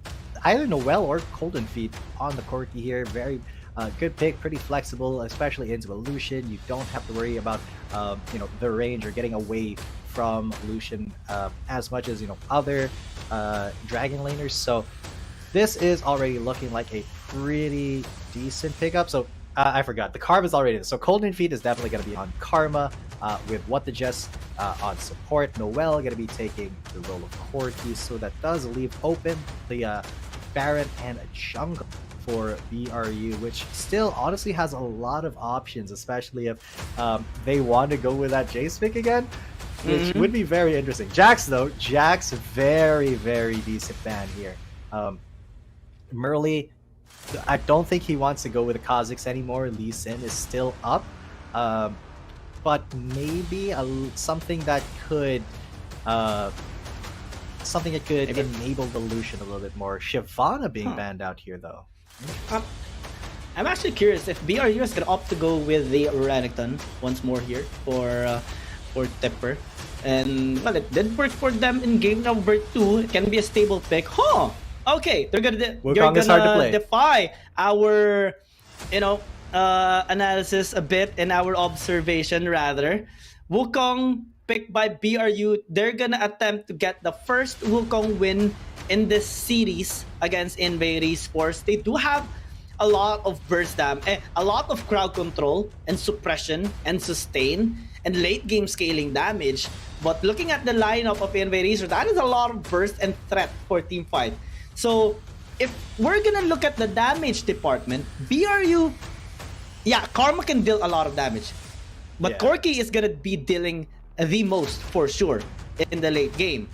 either Noelle or Golden Feet on the Corki here. Very good pick, pretty flexible, especially into a Lucian. You don't have to worry about the range or getting away from Lucian as much as other dragon laners. So this is already looking like a pretty decent pickup. So I forgot. The Karma's already in. So Cold Feet is definitely going to be on Karma, with What the Jess on support. Noel going to be taking the role of Corky, so that does leave open the Baron and a jungle for BRU, which still honestly has a lot of options, especially if they want to go with that Jace pick again, which would be very interesting. Jax, though, Jax, very, very decent ban here. Merly, I don't think he wants to go with the Kha'Zix anymore. Lee Sin is still up, but maybe something that could enable the Lucian a little bit more. Shyvana being banned out here, though. I'm actually curious if BRU is gonna opt to go with the Renekton once more here for Tipper. And well, it did work for them in game number 2. It can be a stable pick. Okay, they're gonna defy our, analysis a bit, and our observation rather. Wukong picked by BRU. They're gonna attempt to get the first Wukong win in this series against Invade Esports. They do have a lot of burst damage, a lot of crowd control and suppression and sustain and late game scaling damage. But looking at the lineup of Invade Esports, that is a lot of burst and threat for teamfight. So if we're gonna look at the damage department, BRU, Karma can deal a lot of damage, but Corky is gonna be dealing the most for sure in the late game.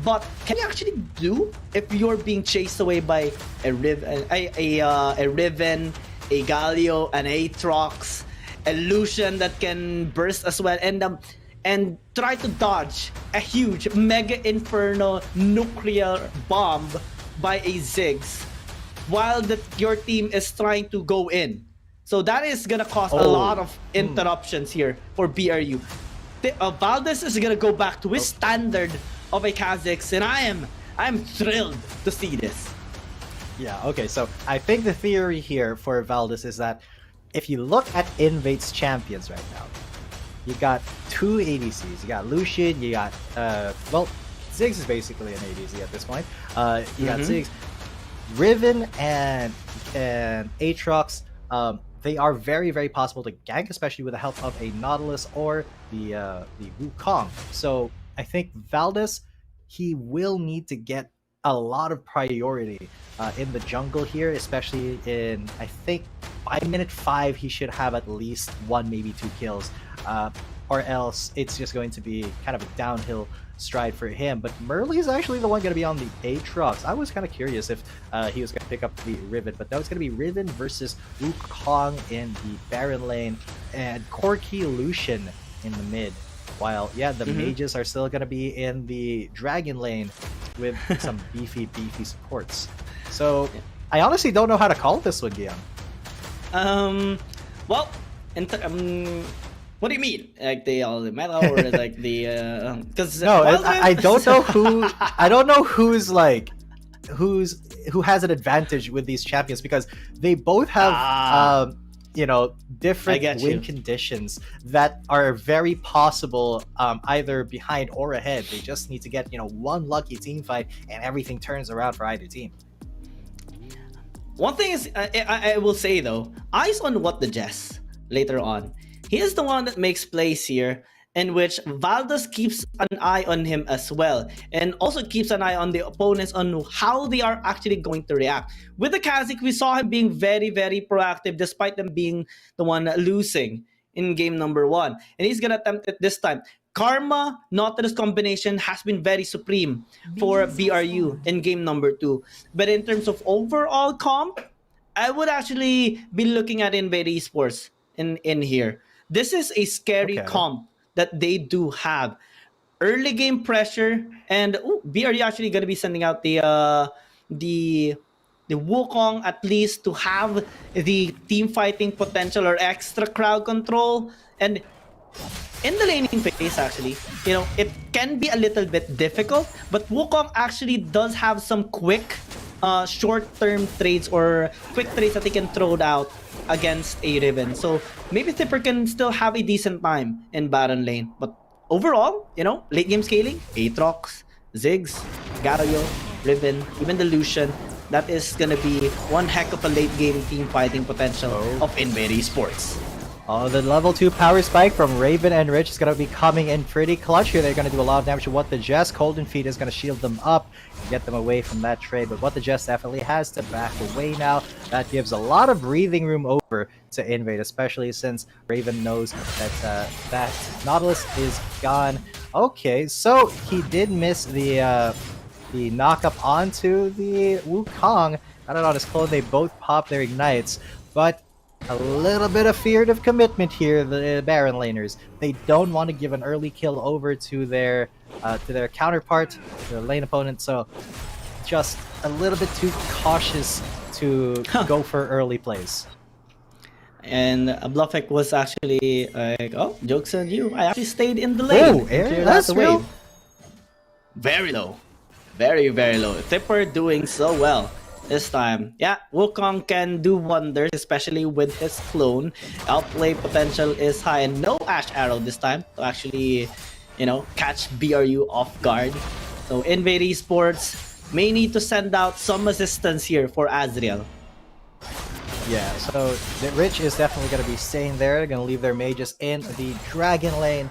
But can you actually do if you're being chased away by a Riven, a Galio, an Aatrox, a Lucian that can burst as well, and try to dodge a huge Mega Inferno nuclear bomb by a Ziggs while your team is trying to go in? So that is gonna cause a lot of interruptions here for BRU. Valdez is gonna go back to his standard of a Kha'Zix, and I'm thrilled to see this. Yeah, okay, so I think the theory here for Valdez is that if you look at Invate's champions right now, you got 2 ADCs. You got Lucian, you got, Ziggs is basically an ADC at this point. You got Ziggs. Riven and Aatrox, they are very, very possible to gank, especially with the help of a Nautilus or the Wukong. So I think Valdez, he will need to get a lot of priority in the jungle here, especially in, I think, by minute 5, he should have at least 1, maybe 2 kills, or else it's just going to be kind of a downhill stride for him. But Merly is actually the one going to be on the Aatrox. I was kind of curious if he was going to pick up the Riven, but now it's going to be Riven versus Wukong in the Baron lane and Corky Lucian in the mid. While, the mages are still going to be in the Dragon lane with some beefy supports. So, I honestly don't know how to call this one, Guillaume. Well, what do you mean? Like the meta, or like the? Because I don't know who. I don't know who has an advantage with these champions, because they both have different win conditions that are very possible, either behind or ahead. They just need to get one lucky team fight, and everything turns around for either team. One thing is, I will say though, eyes on What the Jess later on. He is the one that makes plays here, in which Valdez keeps an eye on him as well, and also keeps an eye on the opponents on how they are actually going to react. With the Kha'Zix, we saw him being very, very proactive despite them being the one losing in game number 1. And he's gonna attempt it this time. Karma Nautilus combination has been very supreme for BRU in game number 2. But in terms of overall comp, I would actually be looking at Invade Esports in here. This is a scary comp that they do have. Early game pressure, and BRU actually gonna be sending out the Wukong at least to have the team fighting potential or extra crowd control. And in the laning phase, actually, it can be a little bit difficult, but Wukong actually does have some quick short-term trades or quick trades that he can throw out against a Riven. So maybe Tipper can still have a decent time in Baron lane. But overall, late game scaling, Aatrox, Ziggs, Galio, Riven, even the Lucian, that is going to be one heck of a late game team fighting potential of Invade Esports. Oh, the level 2 power spike from Raven and Rich is going to be coming in pretty clutch here. They're going to do a lot of damage to What the Jest. Golden Feet is going to shield them up and get them away from that trade. But What the Jest definitely has to back away now. That gives a lot of breathing room over to Invade, especially since Raven knows that that Nautilus is gone. Okay, so he did miss the knock-up onto the Wukong. I don't know, on his clone, they both pop their ignites. But a little bit of fear of commitment here, the Baron laners. They don't want to give an early kill over to their counterpart, their lane opponent, so just a little bit too cautious to go for early plays. And Bluffek was actually like, oh, joke's on you. I actually stayed in the lane. Oh, that's real. Very low. Very, very low. Tipper doing so well this time. Yeah, Wukong can do wonders, especially with his clone. Outplay potential is high, and no Ash Arrow this time to actually, you know, catch BRU off guard. So Invade Esports may need to send out some assistance here for Azriel. Yeah, so the Rich is definitely going to be staying there. They're going to leave their mages in the Dragon lane.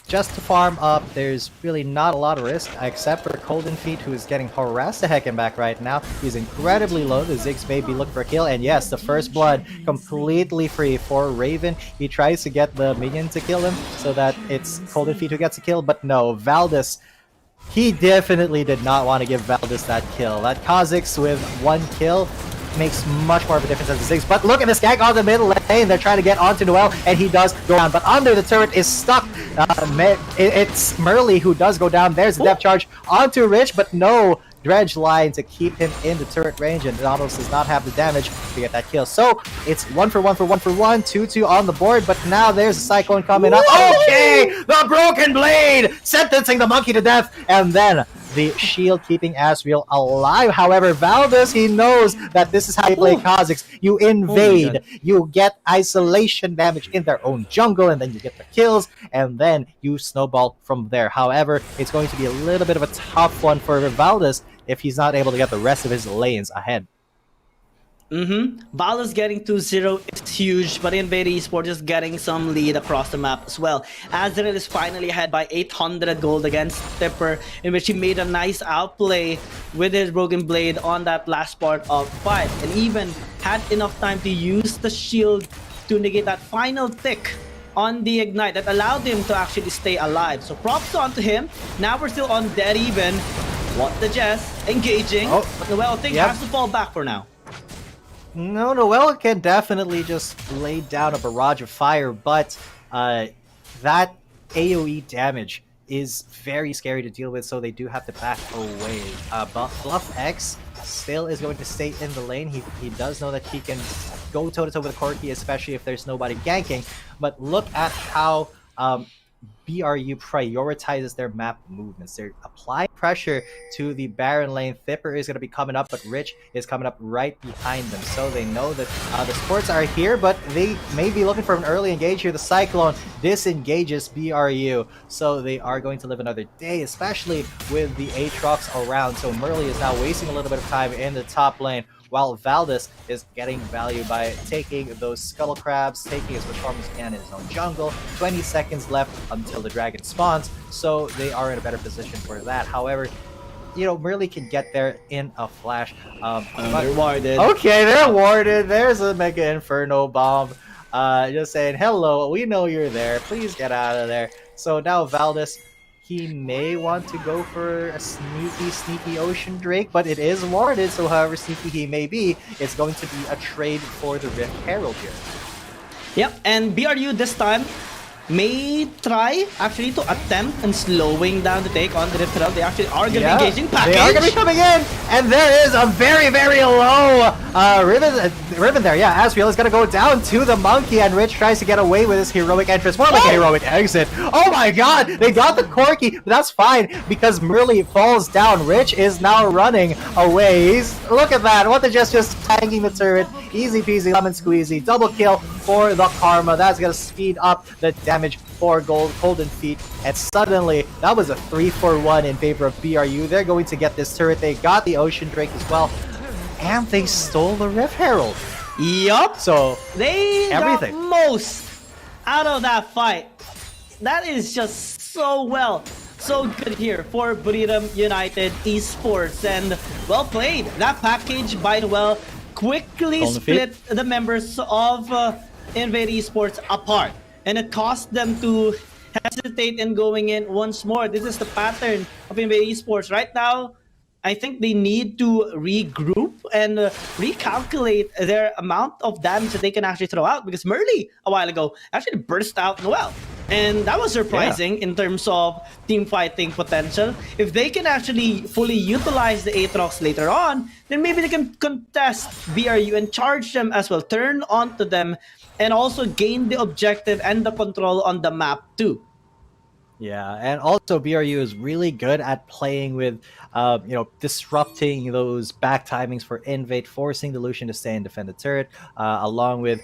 Just to farm up, there's really not a lot of risk, except for Golden Feet, who is getting harassed a heckin' back right now. He's incredibly low. The Ziggs may be looking for a kill, and yes, the first blood completely free for Raven. He tries to get the minion to kill him, so that it's Golden Feet who gets a kill, but no, Valdez, he definitely did not want to give Valdez that kill. That Kha'Zix with 1 kill makes much more of a difference than the Ziggs. But look at this gank on the middle lane. They're trying to get onto Noel, and he does go down. But under the turret is stuck. It's Merly who does go down. There's the depth charge onto Rich, but no dredge line to keep him in the turret range, and Nautilus does not have the damage to get that kill. So it's 1 for 1 for 1 for 1, 2-2 on the board, but now there's a Cyclone coming up. Okay, the Broken Blade sentencing the monkey to death, and then the shield keeping Azriel alive. However, Valdez, he knows that this is how you play Kha'Zix. You invade, you get isolation damage in their own jungle, and then you get the kills, and then you snowball from there. However, it's going to be a little bit of a tough one for Valdez if he's not able to get the rest of his lanes ahead. Valdez getting 2-0 is huge, but Invade Esports is getting some lead across the map as well. Azriel is finally ahead by 800 gold against Tipper, in which he made a nice outplay with his Broken Blade on that last part of fight, and even had enough time to use the shield to negate that final tick on the ignite that allowed him to actually stay alive. So props on to him. Now we're still on dead even. What the Jess engaging. But Noel, I think has to fall back for now. No, Noel can definitely just lay down a barrage of fire, but that AoE damage is very scary to deal with, so they do have to back away. Bluff X still is going to stay in the lane. He does know that he can go toe-to-toe with Corki, especially if there's nobody ganking, but look at how BRU prioritizes their map movements. They're applying pressure to the Baron lane. Thipper is going to be coming up, but Rich is coming up right behind them. So they know that the supports are here, but they may be looking for an early engage here. The Cyclone disengages BRU, so they are going to live another day, especially with the Aatrox around. So Merly is now wasting a little bit of time in the top lane, while Valdez is getting value by taking those Scuttle Crabs, taking as much farm as he can in his own jungle. 20 seconds left until the dragon spawns, so they are in a better position for that. However, you know, Merly can get there in a flash. They're warded. Okay, they're warded. There's a Mega Inferno Bomb. Just saying, hello, we know you're there. Please get out of there. So now Valdez, he may want to go for a sneaky Ocean Drake, but it is warded, so however sneaky he may be, it's going to be a trade for the Rift Herald here. Yep, and BRU this time may try actually to attempt and slowing down the take on the Rift Herald. They actually are going to be engaging package. They are going to be coming in, and there is a very, very low ribbon there. Yeah, Azriel is going to go down to the monkey, and Rich tries to get away with his heroic entrance. More like a heroic exit. Oh my god, they got the Corki, but that's fine because Merly falls down. Rich is now running away. Look at that. What the just tanking the turret. Easy peasy, lemon squeezy. Double kill for the Karma. That's going to speed up the damage for Golden Feet. And suddenly, that was a 3-for-1 in favor of BRU. They're going to get this turret. They got the Ocean Drake as well. and they stole the Rift Herald. Yup. So They everything. got most out of that fight. That is just so good here for Buriram United Esports, and well played. That package by Noel quickly split the members of Invade Esports apart, and it caused them to hesitate in going in once more. This is the pattern of Invade Esports right now. I think they need to regroup and recalculate their amount of damage that they can actually throw out, because Merly a while ago actually burst out Noel. And that was surprising in terms of team fighting potential. If they can actually fully utilize the Aatrox later on, then maybe they can contest BRU and charge them as well, turn onto them, and also gain the objective and the control on the map too. Yeah, and also BRU is really good at playing with, disrupting those back timings for Invade, forcing the Lucian to stay and defend the turret, along with,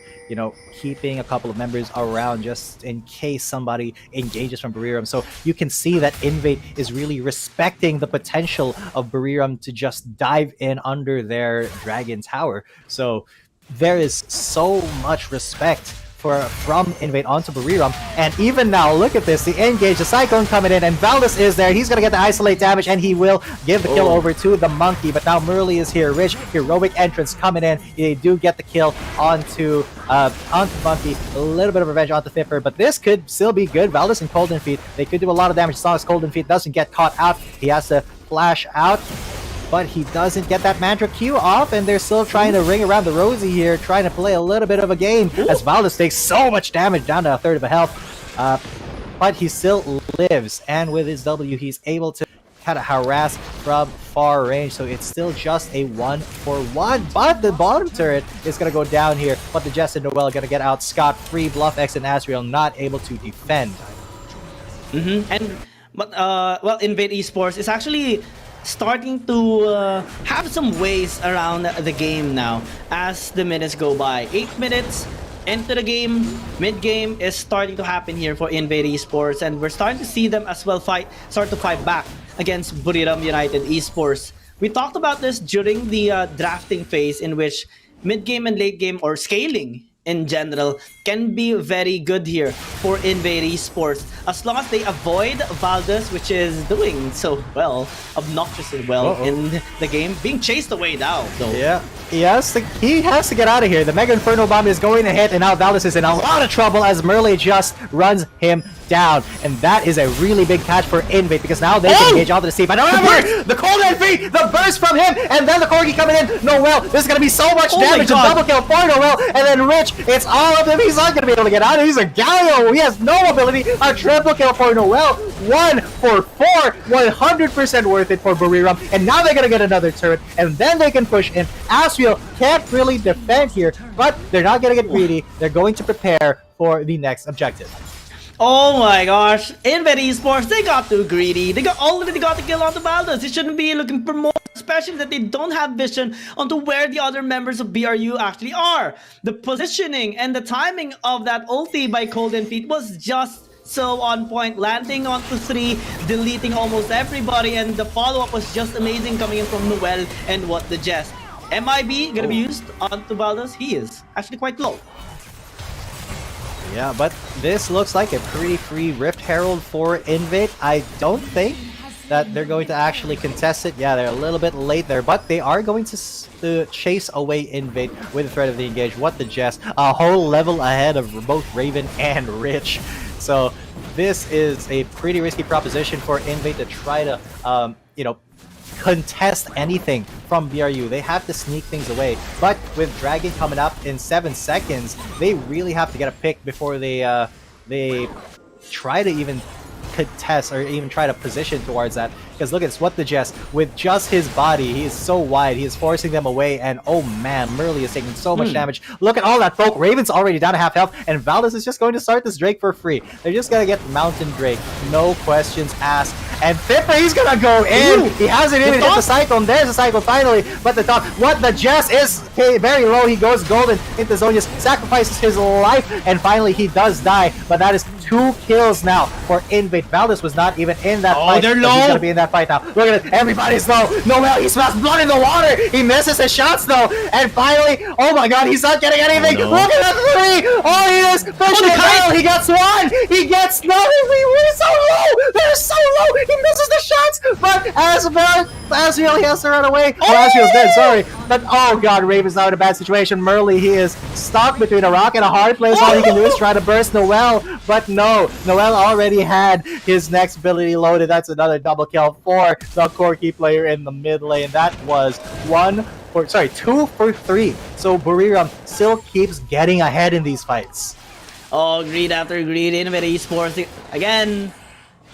keeping a couple of members around just in case somebody engages from Buriram. So you can see that Invade is really respecting the potential of Buriram to just dive in under their Dragon Tower. So there is so much respect from Invade onto Buriram, and even now, look at this, the engage, the Cyclone coming in, and Valdez is there. He's gonna get the isolate damage, and he will give the kill over to the Monkey, but now Merly is here. Rich, heroic entrance coming in. They do get the kill onto Monkey. A little bit of revenge onto Thipper, but this could still be good. Valdez and Golden Feet, they could do a lot of damage as long as Golden Feet doesn't get caught out. He has to flash out, but he doesn't get that Mantra Q off, and they're still trying to ring around the rosy here, trying to play a little bit of a game, as Valdez takes so much damage, down to a third of a health, but he still lives, and with his W, he's able to kind of harass from far range, so it's still just a 1-for-1, but the bottom turret is going to go down here, but the Jess and Noel are going to get out scot-free. Bluff X and Asriel not able to defend. Well, Invade Esports is actually starting to have some ways around the game now as the minutes go by. 8 minutes into the game, mid-game is starting to happen here for Invade Esports, and we're starting to see them as well start to fight back against Buriram United Esports. We talked about this during the drafting phase, in which mid-game and late-game, or scaling in general, can be very good here for Invade Esports, as long as they avoid Valdez, which is doing so well, obnoxiously well in the game, being chased away now though. Yeah, he has to get out of here. The Mega Inferno Bomb is going to hit, and now Valdez is in a lot of trouble as Merle just runs him down, and that is a really big catch for Invade, because now they can engage onto the Steve. But however, the cold NV, the burst from him, and then the Corgi coming in. Noel, there's going to be so much damage, a double kill for Noel, and then Rich, it's all of them. He's not going to be able to get out. He's a Galio. He has no ability. A triple kill for Noel. 1 for 4. 100% worth it for Buriram, and now they're going to get another turret, and then they can push in. Asriel can't really defend here, but they're not going to get greedy. They're going to prepare for the next objective. Oh my gosh, Invade Esports, they got too greedy. They already got the kill on the Valdez. They shouldn't be looking for more, especially that they don't have vision onto where the other members of BRU actually are. The positioning and the timing of that ulti by Golden Feet was just so on point, landing onto 3, deleting almost everybody, and the follow-up was just amazing coming in from Noel and what the Jess. MIB gonna be used onto Valdez. He is actually quite low. Yeah, but this looks like a pretty free Rift Herald for Invade. I don't think that they're going to actually contest it. Yeah, they're a little bit late there, but they are going to chase away Invade with the threat of the engage. What the Jess, a whole level ahead of both Raven and Rich. So this is a pretty risky proposition for Invade to try to, contest anything from BRU. They have to sneak things away, but with Dragon coming up in 7 seconds, they really have to get a pick before they try to even contest or even try to position towards that. Because look at this, what the Jess, with just his body, he is so wide, he is forcing them away, and oh man, Merle is taking so much damage. Look at all that folk. Raven's already down to half health, and Valdez is just going to start this Drake for free. They're just gonna get Mountain Drake, no questions asked. And Fipper, he's gonna go in. Ooh, he hasn't even hit the Cyclone. There's the Cyclone finally, but the top, what the Jess is very low. He goes golden into Zonius, sacrifices his life, and finally he does die. But that is 2 kills now for Invade. Valdez was not even in that fight. They're low. He's gonna be in that that fight now. Look at it. Everybody's low. Noel, he smells blood in the water. He misses his shots though. And finally, oh my god, he's not getting anything. Oh, no. Look at that three. All he is fishing barrel. He gets one. He gets nothing. We're so low. They're so low. He misses the shots. But Asriel, he has to run away. Oh, Asriel's dead. Sorry. But oh god, Raven's now in a bad situation. Murley, he is stuck between a rock and a hard place. All he can do is try to burst Noel. But no, Noel already had his next ability loaded. That's another double kill for the Corki player in the mid lane. That was 2 for 3. So Buriram still keeps getting ahead in these fights. Oh, greed after greed. Invate Esports again.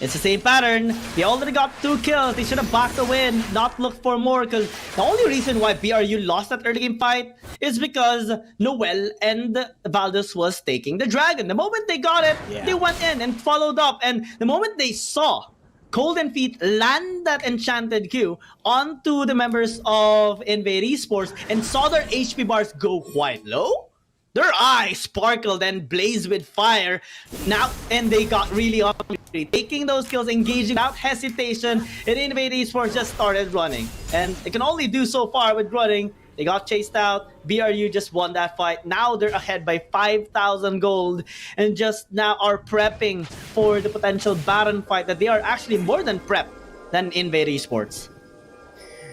It's the same pattern. They already got 2 kills. They should have backed away and not looked for more, because the only reason why BRU lost that early game fight is because Noel and Valdez was taking the dragon. The moment they got it, they went in and followed up. And the moment they saw Golden Feet land that enchanted Q onto the members of Invade Esports and saw their HP bars go quite low, their eyes sparkled and blazed with fire now, and they got really hungry. Taking those kills, engaging without hesitation, and Invade Esports just started running. And they can only do so far with running. They got chased out. BRU just won that fight. Now they're ahead by 5,000 gold and just now are prepping for the potential Baron fight that they are actually more than prepped than Invade Esports.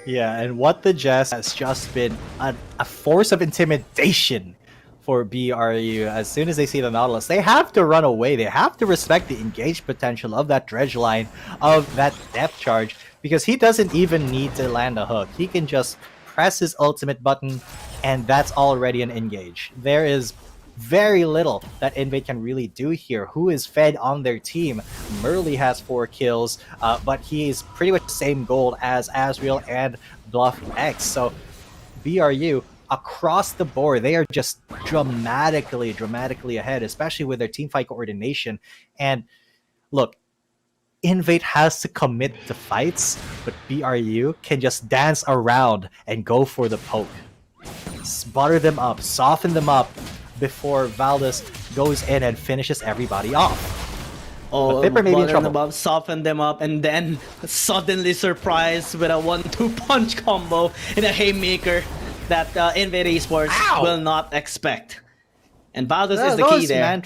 Yeah, and what the Jess has just been a force of intimidation for BRU. As soon as they see the Nautilus, they have to run away. They have to respect the engaged potential of that dredge line, of that depth charge, because he doesn't even need to land a hook. He can just press his ultimate button, and that's already an engage. There is very little that Invade can really do here. Who is fed on their team? Murley has 4 kills, but he is pretty much the same gold as Asriel and Bluff X. So BRU, across the board, they are just dramatically ahead, especially with their teamfight coordination. And look, Invade has to commit to fights, but BRU can just dance around and go for the poke. Butter them up, soften them up before Valdez goes in and finishes everybody off. Oh, Thipper may be in trouble. them up, soften them up, and then suddenly surprised with a 1-2 punch combo in a haymaker that Invade Esports will not expect. And Valdez is the key there.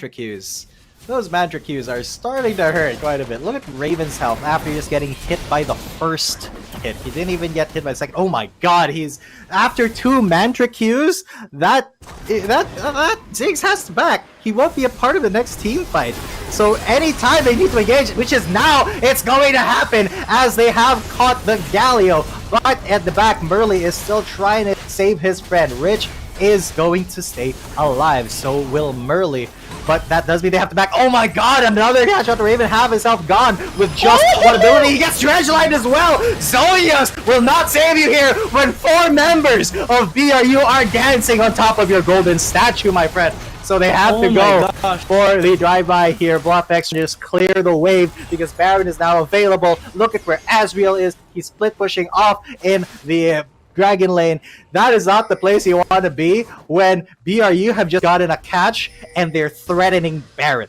Those mantra Qs are starting to hurt quite a bit. Look at Raven's health after just getting hit by the first hit. He didn't even get hit by the second. Oh my god, he's after 2 mantra Qs. That Ziggs has back. He won't be a part of the next team fight. So anytime they need to engage, which is now, it's going to happen as they have caught the Galio. But at the back, Murley is still trying to save his friend. Rich is going to stay alive. So will Murley. But that does mean they have to back. Oh my god, another catch out to Raven, have himself gone with just one ability. He gets dredge lined as well. Zolius will not save you here when 4 members of BRU are dancing on top of your golden statue, my friend. So they have to go for the drive-by here. BluffX just clear the wave because Baron is now available. Look at where Asriel is. He's split pushing off in the Dragon Lane. That is not the place you want to be when BRU have just gotten a catch and they're threatening Baron.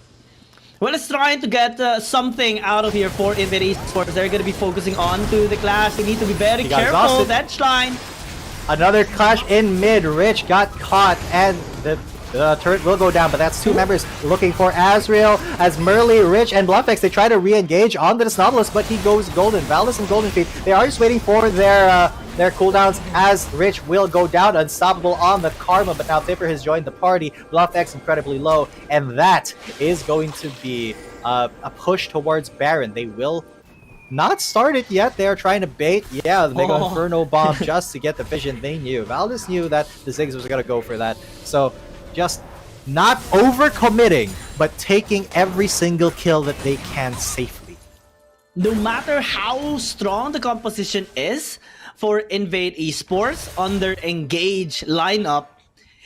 Well, it's trying to get something out of here for Invade Esports. They're going to be focusing on to the clash. They need to be very careful. That line. Another clash in mid. Rich got caught and the turret will go down, but that's 2 members looking for Asriel as Murley, Rich, and BluffX. They try to re-engage onto this Nautilus, but he goes golden. Valdez and Golden Feet, they are just waiting for their cooldowns as Rich will go down, unstoppable on the Karma, but now Thipper has joined the party. BluffX incredibly low, and that is going to be a push towards Baron. They will not start it yet. They are trying to bait, the Mega Inferno Bomb just to get the vision. They knew. Valdez knew that the Ziggs was going to go for that. So just not over-committing, but taking every single kill that they can safely. No matter how strong the composition is for Invade Esports on their engage lineup,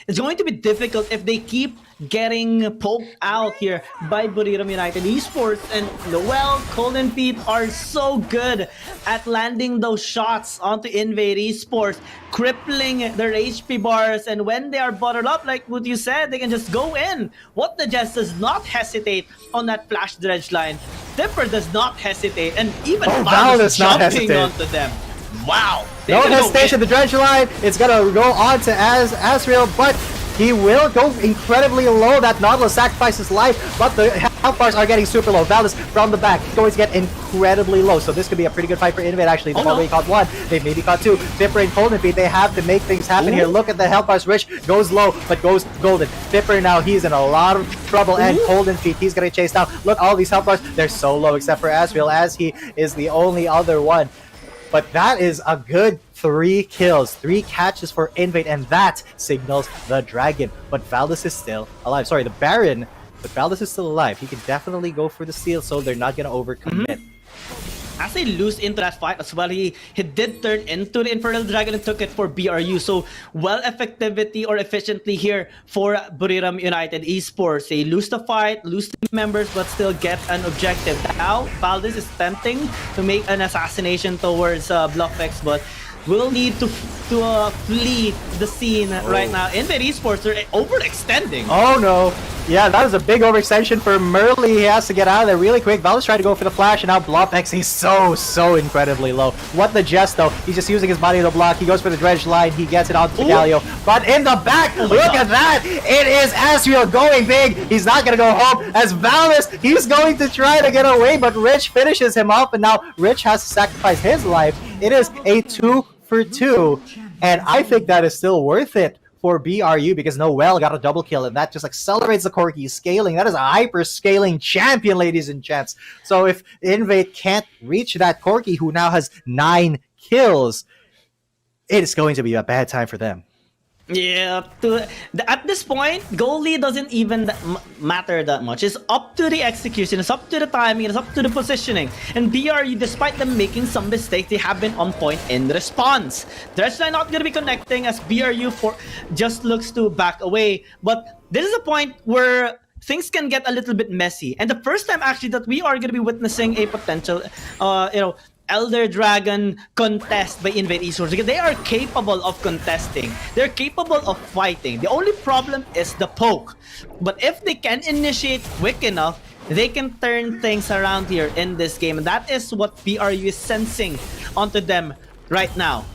it's going to be difficult if they keep getting poked out here by Buriram United Esports. And Noel, Golden Feet are so good at landing those shots onto Invade Esports, crippling their HP bars. And when they are bottled up, like what you said, they can just go in. What the Jess does not hesitate on that flash dredge line. Dipper does not hesitate, and even Val Val does is not jumping hesitate. onto them. Wow. No They're gonna go hesitation, the in. dredge line is gonna go on to Asriel, but he will go incredibly low. That Nautilus sacrifices life, but the health bars are getting super low. Valdez from the back going to get incredibly low, so this could be a pretty good fight for Invade. Actually, they've already caught one, they've maybe caught two. Dipper and Golden Feet, they have to make things happen here. Look at the health bars. Rich goes low, but goes Golden. Dipper now, he's in a lot of trouble, and Golden Feet, he's gonna chase down. Look, all these health bars, they're so low, except for Asriel, as he is the only other one. But that is a good 3 kills, 3 catches for Invade, and that signals the Dragon. But Valdez is still alive. Sorry, the Baron, but Valdez is still alive. He can definitely go for the steal, so they're not going to overcommit. As they lose into that fight as well, he did turn into the Infernal Dragon and took it for BRU. So well effectivity or efficiently here for Buriram United Esports. They lose the fight, lose the members, but still get an objective. Now Valdez is tempting to make an assassination towards BluffX, but will need to flee the scene right now. Invade Esports are overextending. Oh no. Yeah, that was a big overextension for Merly. He has to get out of there really quick. Valdez tried to go for the flash, and now BluffX, he's so incredibly low. What the jest though? He's just using his body to block. He goes for the dredge line. He gets it onto Galio. But in the back, look at that! It is Asriel going big. He's not gonna go home as Valdez, he's going to try to get away, but Rich finishes him off, and now Rich has to sacrifice his life. It is a 2 for 2, and I think that is still worth it for BRU because Noel got a double kill, and that just accelerates the Corki scaling. That is a hyper scaling champion, ladies and gents. So if Invade can't reach that Corki, who now has 9 kills, it's going to be a bad time for them. Yeah, at this point, goalie doesn't even matter that much. It's up to the execution, it's up to the timing, it's up to the positioning. And BRU, despite them making some mistakes, they have been on point in response. Dredgeline not gonna be connecting as BRU just looks to back away. But this is a point where things can get a little bit messy. And the first time actually that we are gonna be witnessing a potential, Elder Dragon contest by Invade Esports, because they are capable of contesting. They're capable of fighting. The only problem is the poke. But if they can initiate quick enough, they can turn things around here in this game. And that is what BRU is sensing onto them right now.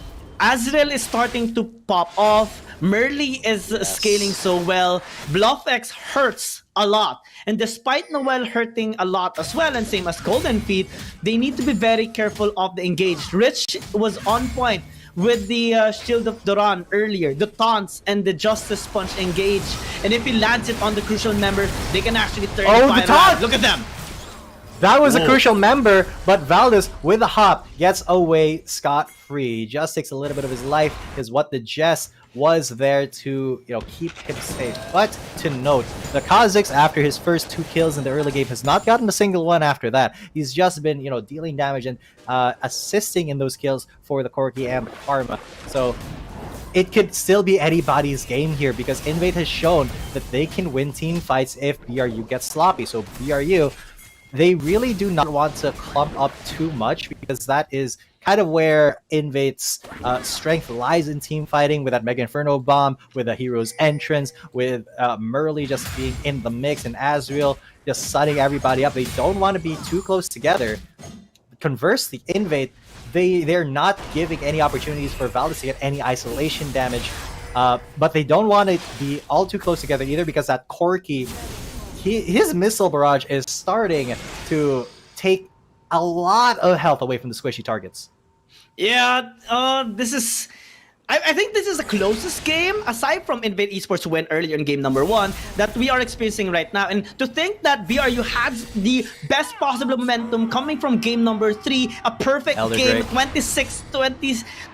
Azrael is starting to pop off. Merly is scaling so well. BluffX hurts a lot. And despite Noel hurting a lot as well, and same as Golden Feet, they need to be very careful of the engaged. Rich was on point with the Shield of Duran earlier, the taunts and the Justice Punch engage. And if he lands it on the crucial member, they can actually turn the fight around. Look at them! That was a crucial member, but Valdez with a hop gets away scot-free. Just takes a little bit of his life, is what the Jess was there to keep him safe. But to note, the Kha'Zix, after his first 2 kills in the early game, has not gotten a single one after that. He's just been dealing damage and assisting in those kills for the Corki and the Karma. So it could still be anybody's game here because Invade has shown that they can win team fights if BRU gets sloppy. So BRU, they really do not want to clump up too much because that is kind of where Invade's strength lies in team fighting, with that Mega Inferno Bomb, with a hero's entrance, with Merly just being in the mix, and Azrael just sunning everybody up. They don't want to be too close together. Conversely, Invade, they're not giving any opportunities for Valdez to get any isolation damage, but they don't want to be all too close together either because that Corki, his missile barrage is starting to take a lot of health away from the squishy targets. Yeah, this is... I think this is the closest game, aside from Invade Esports win earlier in game number 1, that we are experiencing right now. And to think that BRU has the best possible momentum coming from game number 3, a perfect Elder game, Drake.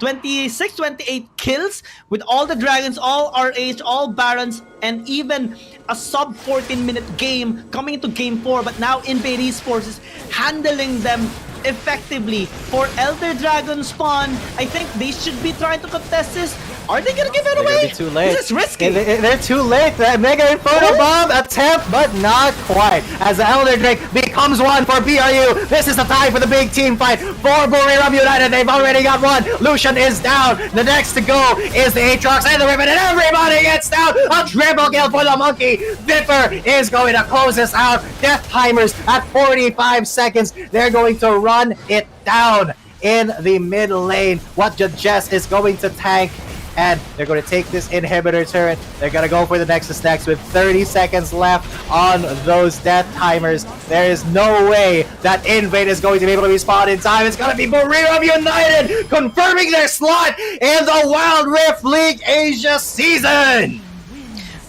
26-28 kills, with all the Dragons, all RH, all Barons, and even a sub 14-minute game coming into game 4. But now Invade Esports is handling them effectively for Elder Dragon spawn. I think they should be trying to contest this. Are they gonna give it They're away? gonna be too late. This is risky. They're too late. That Mega Inferno Bomb attempt, but not quite. As the Elder Drake becomes one for BRU. This is the time for the big team fight for Buriram United. They've already got one. Lucian is down. The next to go is the Aatrox and the Ribbon, and everybody gets down. A triple kill for the Monkey. Vipper is going to close this out. Death timers at 45 seconds. They're going to run it down in the mid lane. What Jess is going to tank, and they're going to take this inhibitor turret. They're going to go for the Nexus next with 30 seconds left on those death timers. There is no way that Invade is going to be able to respawn in time. It's going to be Buriram United confirming their slot in the Wild Rift League Asia season.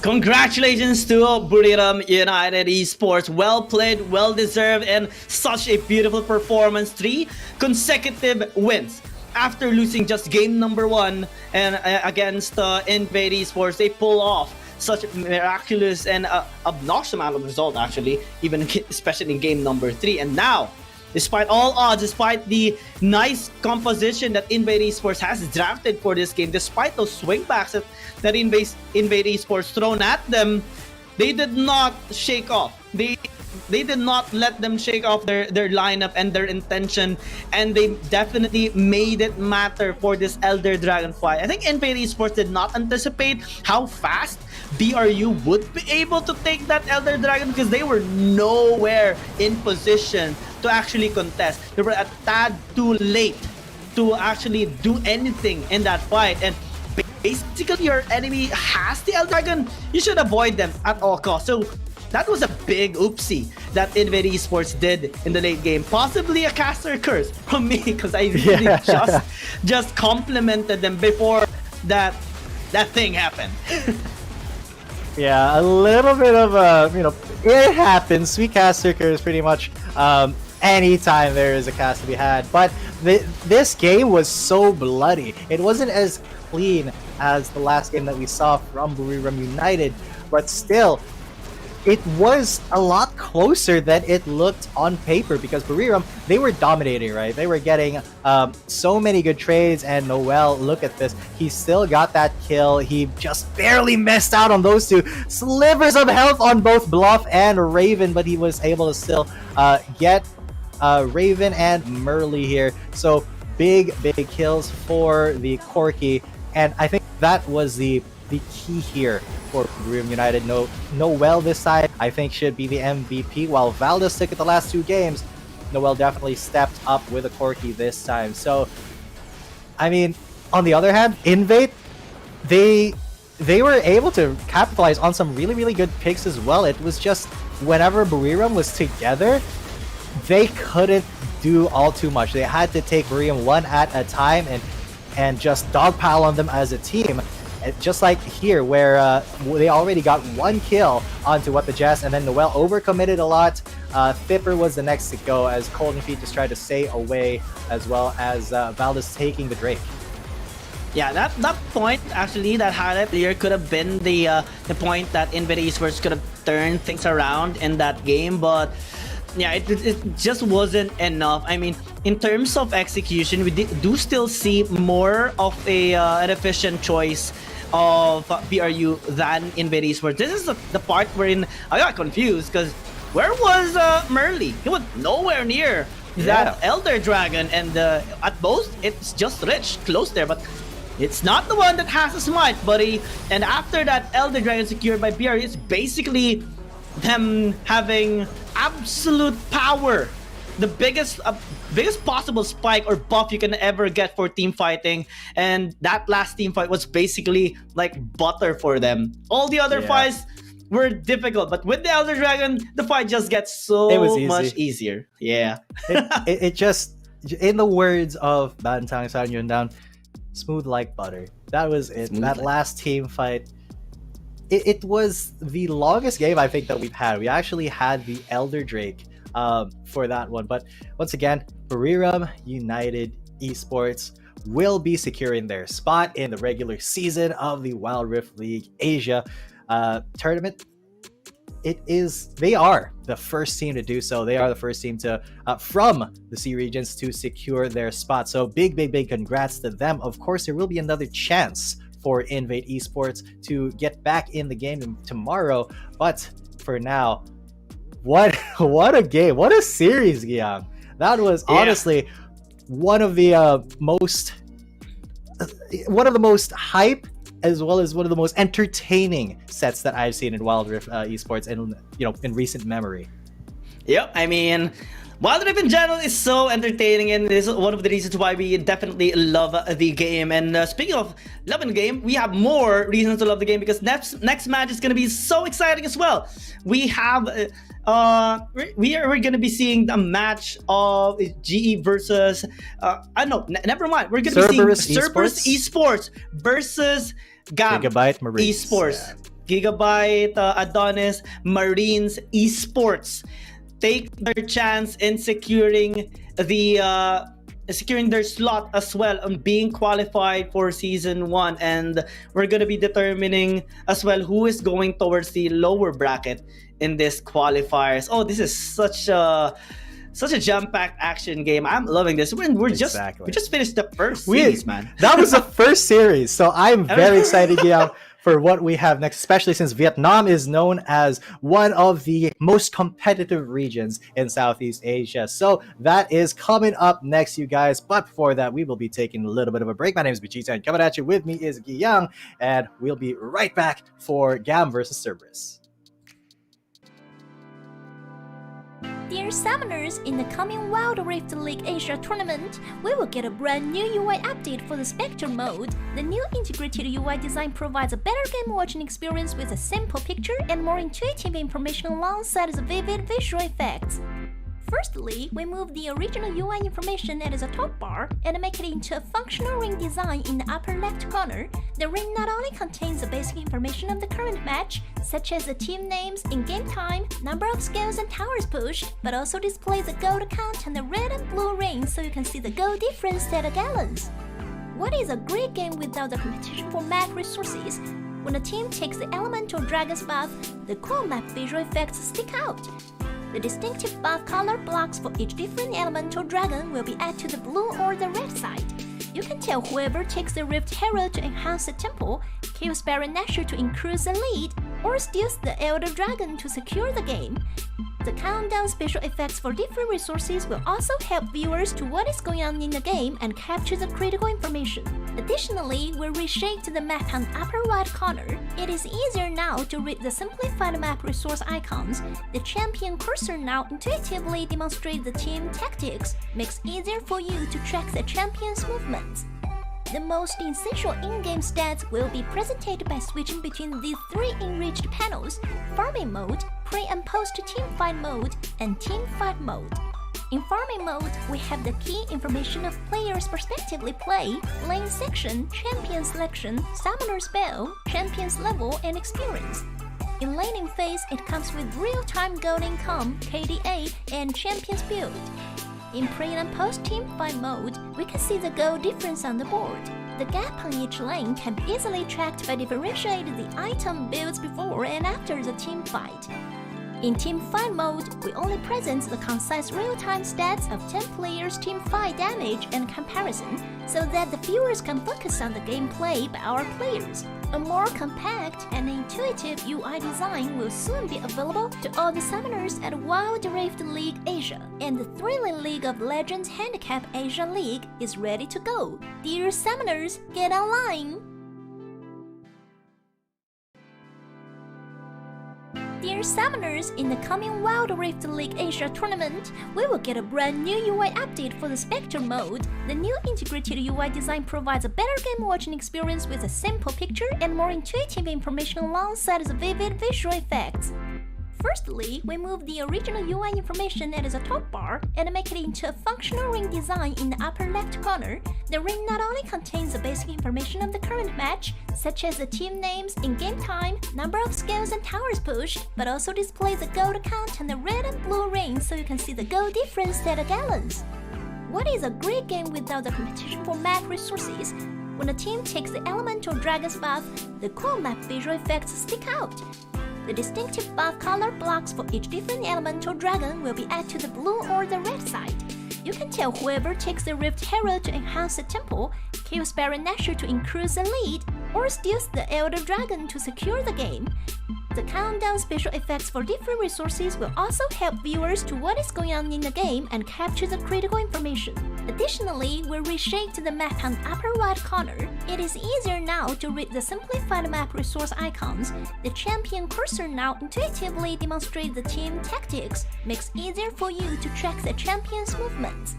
Congratulations to Buriram United Esports. Well played, well deserved, and such a beautiful performance. 3 consecutive wins after losing just game number 1 and against Invade Esports. They pull off such a miraculous and obnoxious amount of result, actually, even especially in game number 3. And now, despite all odds, despite the nice composition that Invade Esports has drafted for this game, despite those swingbacks that Invade Esports thrown at them, they did not shake off. They did not let them shake off their lineup and their intention, and they definitely made it matter for this Elder Dragon fight. I think Invade Esports did not anticipate how fast BRU would be able to take that Elder Dragon, because they were nowhere in position to actually contest. They were a tad too late to actually do anything in that fight, and basically your enemy has the Elder Dragon, you should avoid them at all costs. So that was a big oopsie that Invade Esports did in the late game. Possibly a caster curse from me, because I really just complimented them before that thing happened. Yeah, a little bit of it happens. Sweet caster curse pretty much anytime there is a cast to be had. But this game was so bloody. It wasn't as clean as the last game that we saw from Buriram United, but still, it was a lot closer than it looked on paper, because Buriram, they were dominating, right? They were getting so many good trades, and Noel, look at this. He still got that kill. He just barely missed out on those 2 slivers of health on both Bluff and Raven, but he was able to still get Raven and Merly here. So big kills for the Corki, and I think that was the key here for Buriram United. Noel this side, I think, should be the MVP, while Valdez took it the last 2 games. Noel definitely stepped up with a Corki this time. So, I mean, on the other hand, Invade, they were able to capitalize on some really good picks as well. It was just whenever Buriram was together, they couldn't do all too much. They had to take Buriram one at a time and just dogpile on them as a team. Just like here, where they already got 1 kill onto What the Jess, and then Noel overcommitted a lot. Fipper was the next to go, as Cold and Feet just tried to stay away, as well as Valdez taking the Drake. Yeah, that point, actually, that highlight player could have been the point that Invade Esports could have turned things around in that game, but yeah, it just wasn't enough. I mean, in terms of execution, we do still see more of an efficient choice of BRU than Invade Esports. This is the part wherein I got confused, because where was Merly? He was nowhere near that Elder Dragon, and at most it's just Rich close there, but it's not the one that has a smite, buddy. And after that Elder Dragon secured by BRU, it's basically them having absolute power, the biggest possible spike or buff you can ever get for team fighting, and that last team fight was basically like butter for them. All the other fights were difficult, but with the Elder Dragon, the fight just gets so much easier. Yeah. it just, in the words of Bantang San Yun Down, smooth like butter. That was it. Last team fight, it was the longest game I think that we've had. We actually had the Elder Drake for that one, but once again, Buriram United Esports will be securing their spot in the regular season of the Wild Rift League Asia tournament. they are the first team to do so. They are the first team to from the C regions to secure their spot. So big congrats to them. Of course, there will be another chance for Invade Esports to get back in the game tomorrow. But for now, what a game, what a series, Guillaume. That was honestly one of the most hype, as well as one of the most entertaining sets that I've seen in Wild Rift Esports in recent memory. Yep, I mean, Wild Rift in general is so entertaining, and this is one of the reasons why we definitely love the game. And speaking of loving the game, we have more reasons to love the game, because next match is going to be so exciting as well. We have we're going to be seeing the match of GE versus never mind. We're going to be seeing Cerberus Esports versus GAM Gigabyte Marines. Esports. Gigabyte, Adonis, Marines Esports take their chance in securing their slot as well on being qualified for season 1, and we're going to be determining as well who is going towards the lower bracket in this qualifiers. Oh, this is such a jam-packed action game. I'm loving this. We just finished the first series, man. That was the first series, so I'm very excited, for what we have next, especially since Vietnam is known as one of the most competitive regions in Southeast Asia. So that is coming up next, you guys. But before that, we will be taking a little bit of a break. My name is Bichita, and coming at you with me is Guiyang, and we'll be right back for GAM versus Cerberus. Dear Summoners, in the coming Wild Rift League Asia tournament, we will get a brand new UI update for the Spectre mode. The new integrated UI design provides a better game watching experience with a simple picture and more intuitive information alongside the vivid visual effects. Firstly, we move the original UI information that is a top bar and make it into a functional ring design in the upper left corner. The ring not only contains the basic information of the current match, such as the team names, in-game time, number of skills and towers pushed, but also displays the gold count and the red and blue rings so you can see the gold difference at a gallons. What is a great game without the competition for map resources? When a team takes the elemental dragon's buff, the cool map visual effects stick out. The distinctive buff color blocks for each different elemental dragon will be added to the blue or the red side. You can tell whoever takes the Rift Herald to enhance the temple, kills Baron Nashor to increase the lead, or steals the Elder Dragon to secure the game. The countdown special effects for different resources will also help viewers to what is going on in the game and capture the critical information. Additionally, we reshaped the map on the upper right corner. It is easier now to read the simplified map resource icons. The champion cursor now intuitively demonstrates the team tactics, makes it easier for you to track the champion's movements. The most essential in-game stats will be presented by switching between these three enriched panels: farming mode, pre- and post-teamfight mode, and teamfight mode. In farming mode, we have the key information of players' prospectively play, lane section, champion selection, summoner spell, champion's level, and experience. In laning phase, it comes with real-time gold income, KDA, and champion's build. In pre- and post-teamfight mode, we can see the goal difference on the board. The gap on each lane can be easily tracked by differentiating the item builds before and after the team fight. In teamfight mode, we only present the concise real-time stats of 10 players' teamfight damage and comparison, so that the viewers can focus on the gameplay by our players. A more compact and intuitive UI design will soon be available to all the summoners at Wild Rift League Asia, and the thrilling League of Legends Handicap Asia League is ready to go. Dear summoners, get online! Dear Summoners, in the coming Wild Rift League Asia tournament, we will get a brand new UI update for the Spectre mode. The new integrated UI design provides a better game watching experience with a simple picture and more intuitive information alongside the vivid visual effects. Firstly, we move the original UI information that is a top bar and make it into a functional ring design in the upper left corner. The ring not only contains the basic information of the current match, such as the team names, in-game time, number of skills and towers pushed, but also displays the gold count and the red and blue rings so you can see the gold difference at a gallons. What is a great game without the competition for map resources? When a team takes the elemental dragon's buff, the cool map visual effects stick out. The distinctive buff color blocks for each different elemental dragon will be added to the blue or the red side. You can tell whoever takes the Rift Herald to enhance the temple, kills Baron Nashor to increase the lead, or steals the Elder Dragon to secure the game. The countdown special effects for different resources will also help viewers to what is going on in the game and capture the critical information. Additionally, we reshaped the map on the upper right corner. It is easier now to read the simplified map resource icons. The champion cursor now intuitively demonstrates the team tactics, makes it easier for you to track the champion's movements.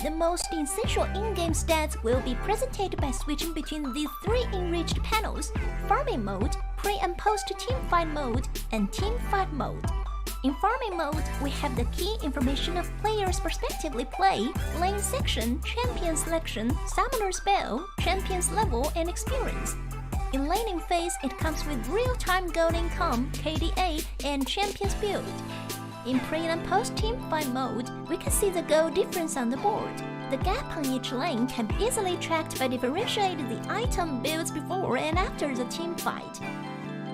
The most essential in-game stats will be presented by switching between these three enriched panels: Farming Mode, Pre- and Post-Teamfight Mode, and Teamfight Mode. In Farming Mode, we have the key information of players' prospectively play, lane section, champion selection, summoner spell, champion's level, and experience. In laning phase, it comes with real-time gold income, KDA, and champion's build. In pre- and post-teamfight mode, we can see the goal difference on the board. The gap on each lane can be easily tracked by differentiating the item builds before and after the team fight.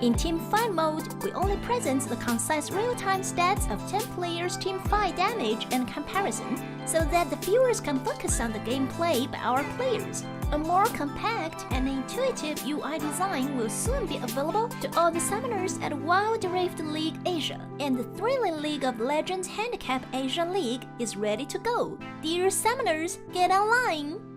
In teamfight mode, we only present the concise real-time stats of 10 players' teamfight damage and comparison, so that the viewers can focus on the gameplay by our players. A more compact and intuitive UI design will soon be available to all the summoners at Wild Rift League Asia, and the thrilling League of Legends Handicap Asia League is ready to go. Dear summoners, get online!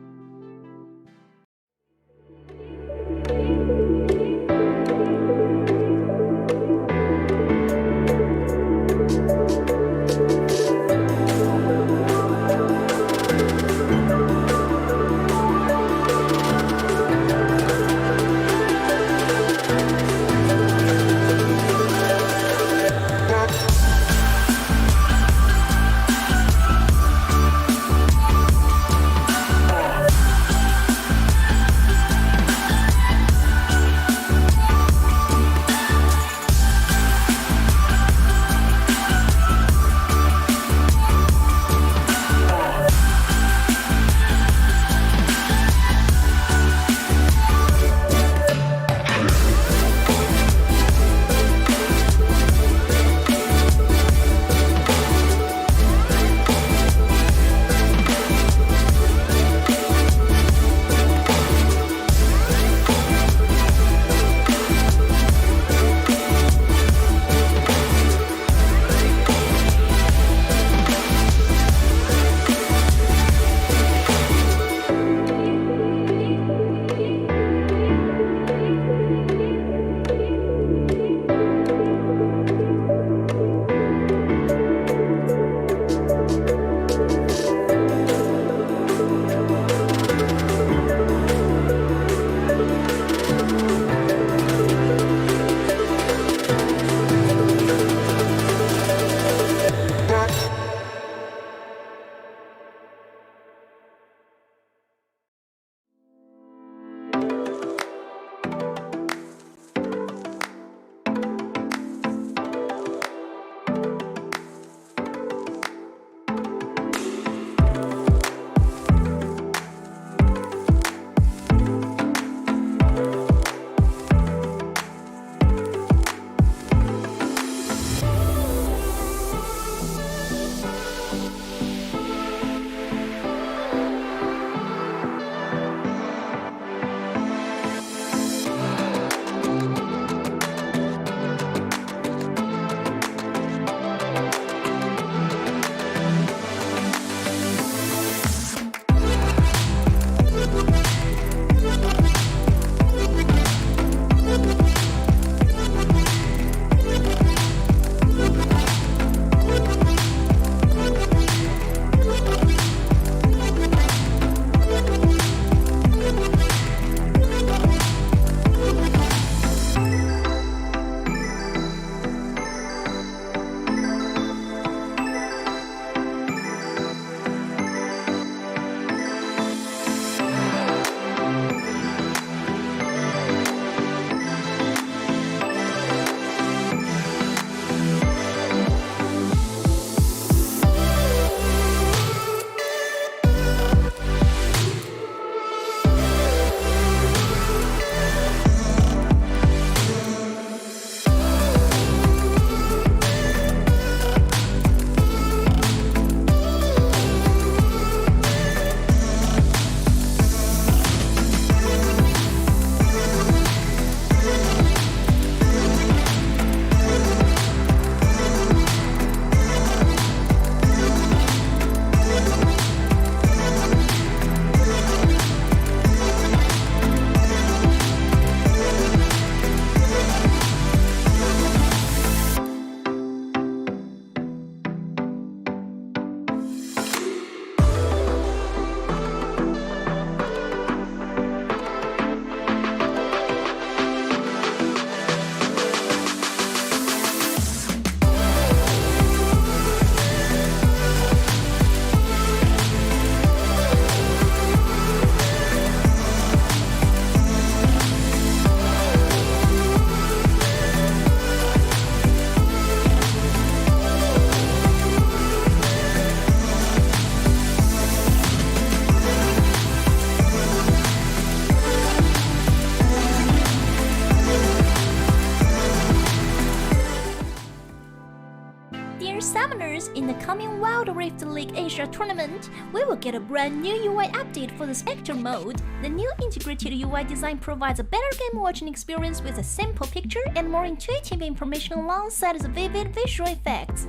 Summoners, in the coming Wild Rift League Asia tournament, we will get a brand new UI update for the Spectre mode. The new integrated UI design provides a better game watching experience with a simple picture and more intuitive information alongside the vivid visual effects.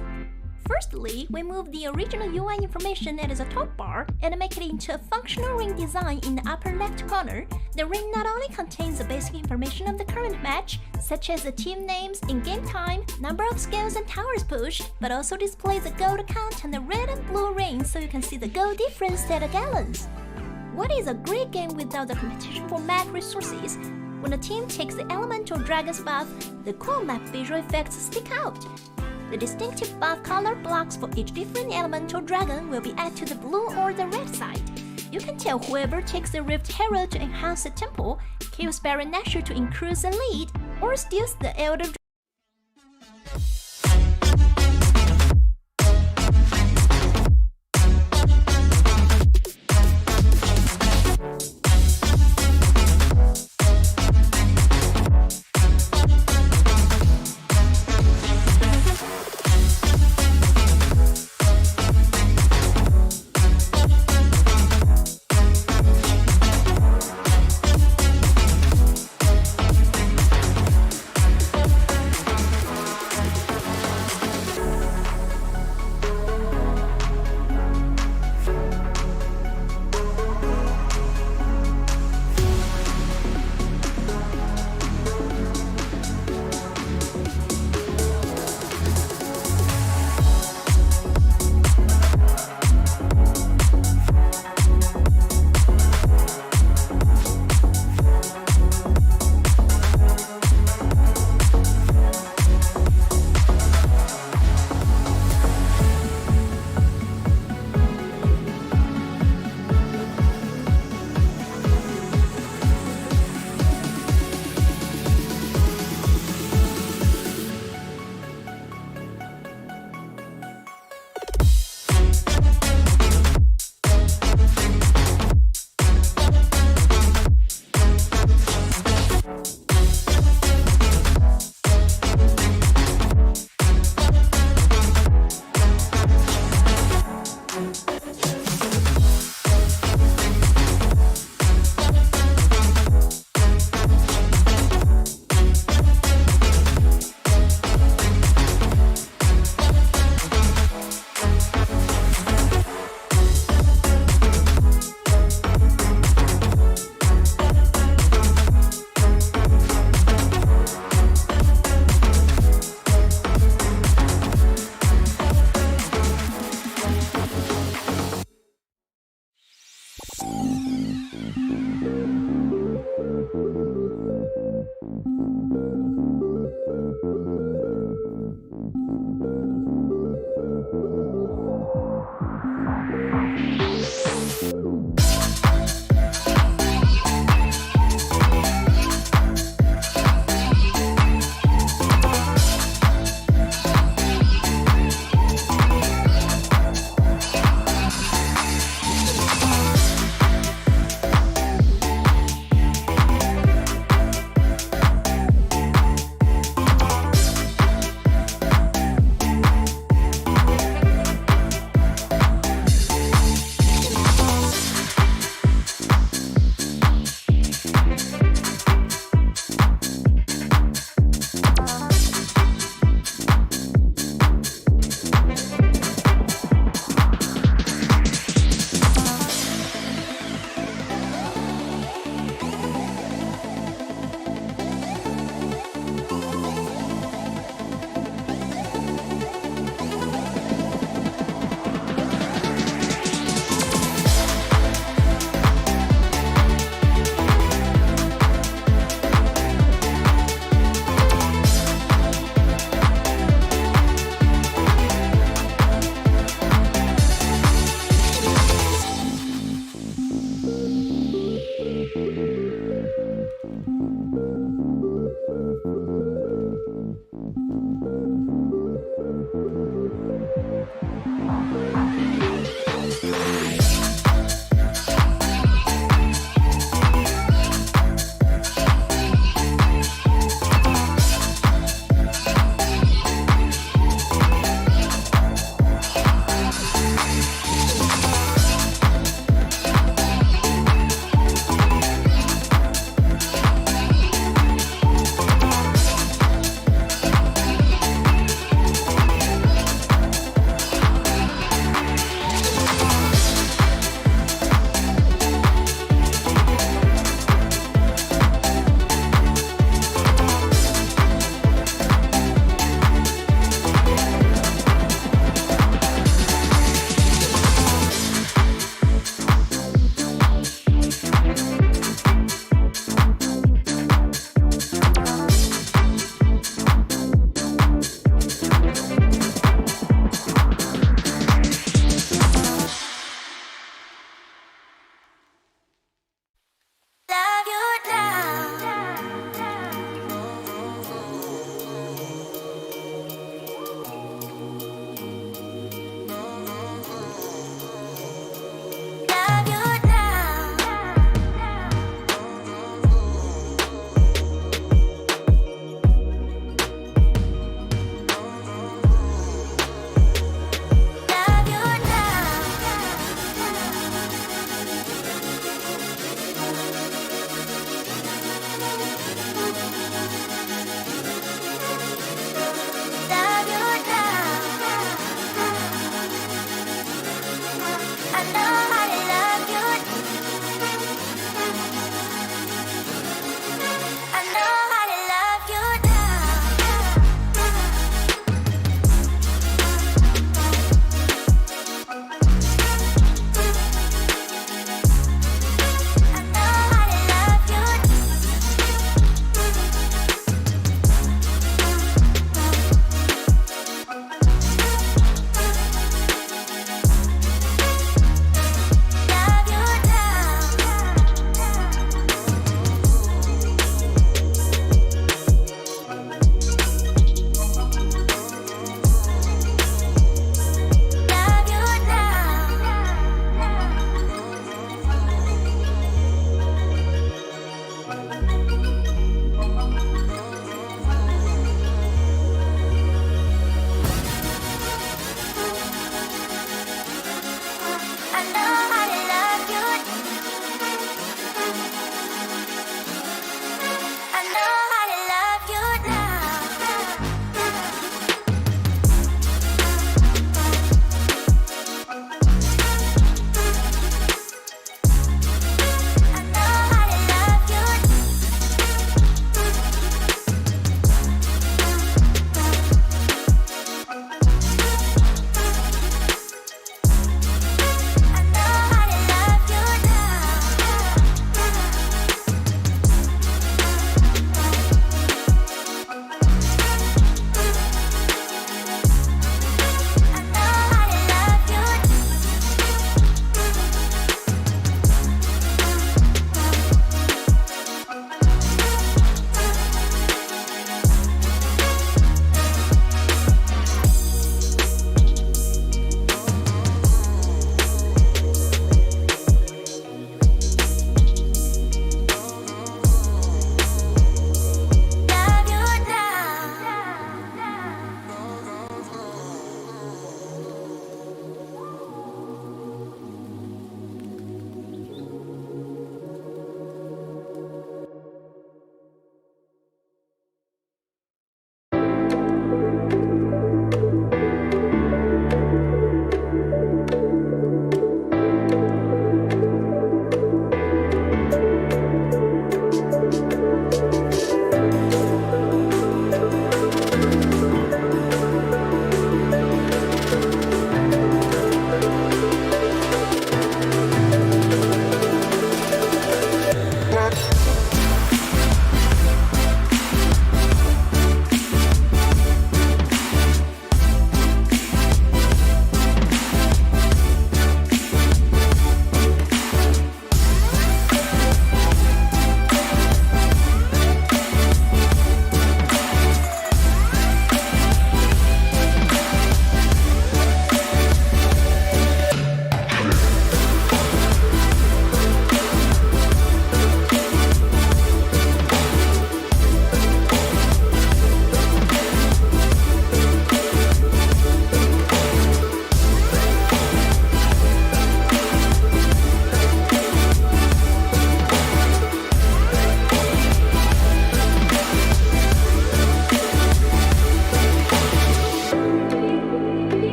Firstly, we move the original UI information at the top bar and make it into a functional ring design in the upper left corner. The ring not only contains the basic information of the current match, such as the team names, in-game time, number of skills and towers pushed, but also displays the gold count on the red and blue rings so you can see the gold difference at the gallons. What is a great game without the competition for map resources? When a team takes the elemental dragon's buff, the cool map visual effects stick out. The distinctive buff color blocks for each different elemental dragon will be added to the blue or the red side. You can tell whoever takes the Rift Hero to enhance the temple, kills Baron Nashor to increase the lead, or steals the Elder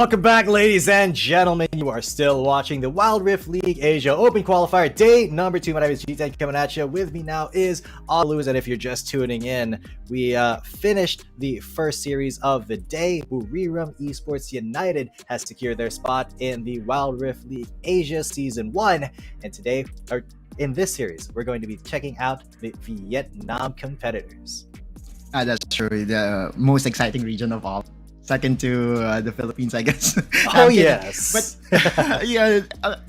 Welcome back, ladies and gentlemen. You are still watching the Wild Rift League Asia Open Qualifier Day number 2. My name is G10 coming at you. With me now is Aluz, and if you're just tuning in, we finished the first series of the day. Buriram Esports United has secured their spot in the Wild Rift League Asia Season 1. And today, or in this series, we're going to be checking out the Vietnam competitors. That's true. The most exciting region of all. Second to the Philippines, I guess. Oh, yes. But yeah,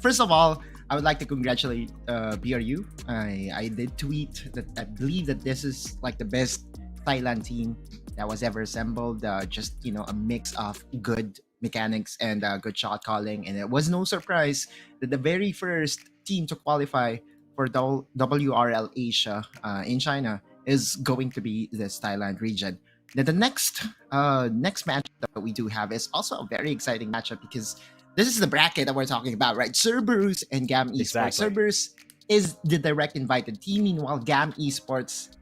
first of all, I would like to congratulate BRU. I did tweet that I believe that this is like the best Thailand team that was ever assembled. Just, a mix of good mechanics and good shot calling. And it was no surprise that the very first team to qualify for WRL Asia in China is going to be this Thailand region. Now, the next match that we do have is also a very exciting matchup because this is the bracket that we're talking about, right? Cerberus and GAM Esports. Exactly. Cerberus is the direct invited team. Meanwhile, GAM Esports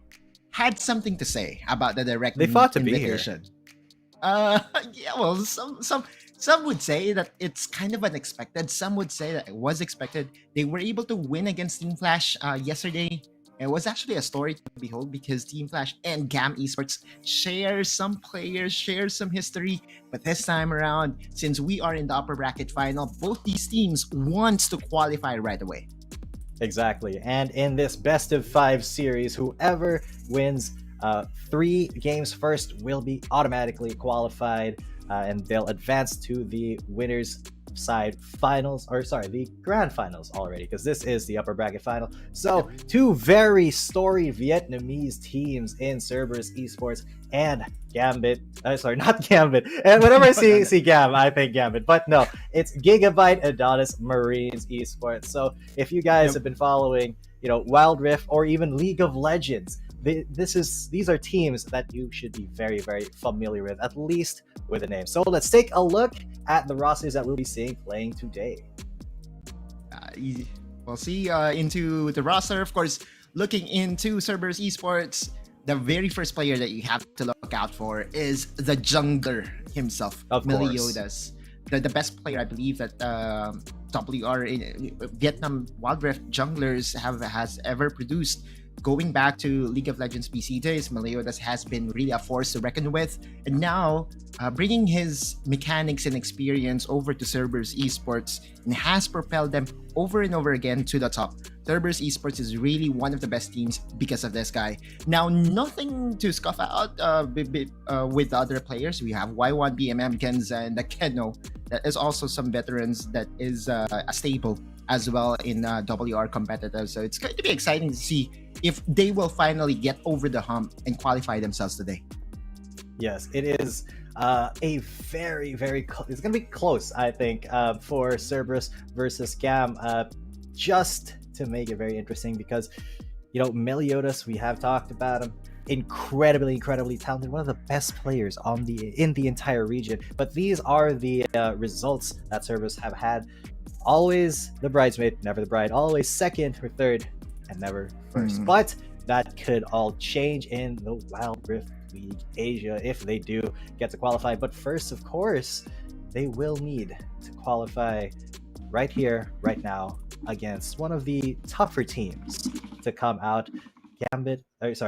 had something to say about the direct They fought to invitation. be here. Yeah, well, some would say that it's kind of unexpected. Some would say that it was expected. They were able to win against Team Flash yesterday. It was actually a story to behold because Team Flash and GAM Esports share some players, share some history. But this time around, since we are in the upper bracket final, both these teams want to qualify right away. Exactly. And in this best of 5 series, whoever wins 3 games first will be automatically qualified, and they'll advance to the winners side finals, the grand finals already, because this is the upper bracket final. So 2 very storied Vietnamese teams in Cerberus Esports and Gambit. Not Gambit. And whenever I see Gam, I think Gambit. But no, it's Gigabyte Adonis Marines Esports. So if you guys have been following, Wild Rift or even League of Legends, these are teams that you should be very, very familiar with, at least with the name. So let's take a look at the rosters that we'll be seeing playing today. We'll see into the roster. Of course, looking into Cerberus Esports, the very first player that you have to look out for is the jungler himself, Of course. Meliodas. The best player, I believe, that WR in Vietnam Wild Rift junglers has ever produced. Going back to League of Legends PC days, Meliodas has been really a force to reckon with. And now, bringing his mechanics and experience over to Cerberus Esports and has propelled them over and over again to the top. Cerberus Esports is really one of the best teams because of this guy. Now, nothing to scoff out with the other players. We have Y1, BMM, Genza, and the Keno. That is also some veterans that is a staple as well in WR competitive. So it's going to be exciting to see if they will finally get over the hump and qualify themselves today. Yes, it is a very, very it's going to be close, I think, for Cerberus versus GAM, just to make it very interesting because, Meliodas, we have talked about him, incredibly talented, one of the best players in the entire region. But these are the results that Cerberus have had. Always the bridesmaid, never the bride. Always second or third, and never first. But that could all change in the Wild Rift League Asia if they do get to qualify. But first, of course, they will need to qualify right here, right now, against one of the tougher teams to come out. Gambit. There it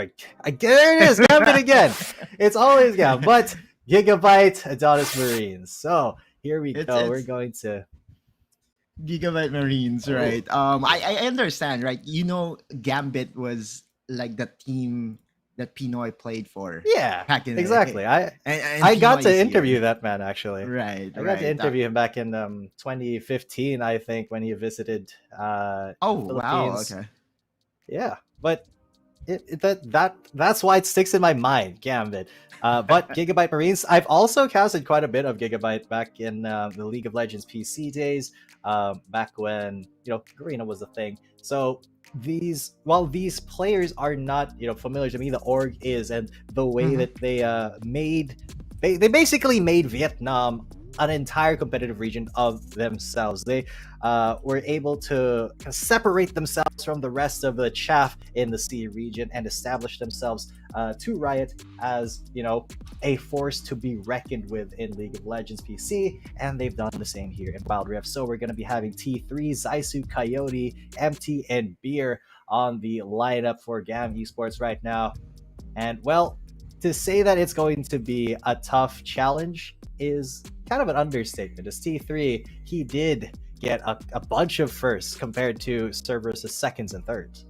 is, Gambit again. It's always Gam, but Gigabyte Adonis Marines. So here we go. We're going to Gigabyte Marines, right? I understand, right? Gambit was like the team that Pinoy played for. Yeah, back in exactly. And I got Pinoy to is interview here. that man actually. Right. I got to interview him back in 2015, I think, when he visited. Wow. Philippines. Okay. Yeah, but that's why it sticks in my mind, Gambit. But Gigabyte Marines, I've also casted quite a bit of Gigabyte back in the League of Legends PC days, back when Garena was a thing. So these players are not familiar to me, the org is, and the way that they basically made Vietnam an entire competitive region of themselves. They were able to separate themselves from the rest of the chaff in the C region and establish themselves to Riot as, a force to be reckoned with in League of Legends PC, and they've done the same here in Wild Rift. So we're going to be having T3, Zaisu, Coyote, MT, and Beer on the lineup for GAM Esports right now. And well, to say that it's going to be a tough challenge is kind of an understatement. As T3, he did get a bunch of firsts compared to Cerberus' seconds and thirds.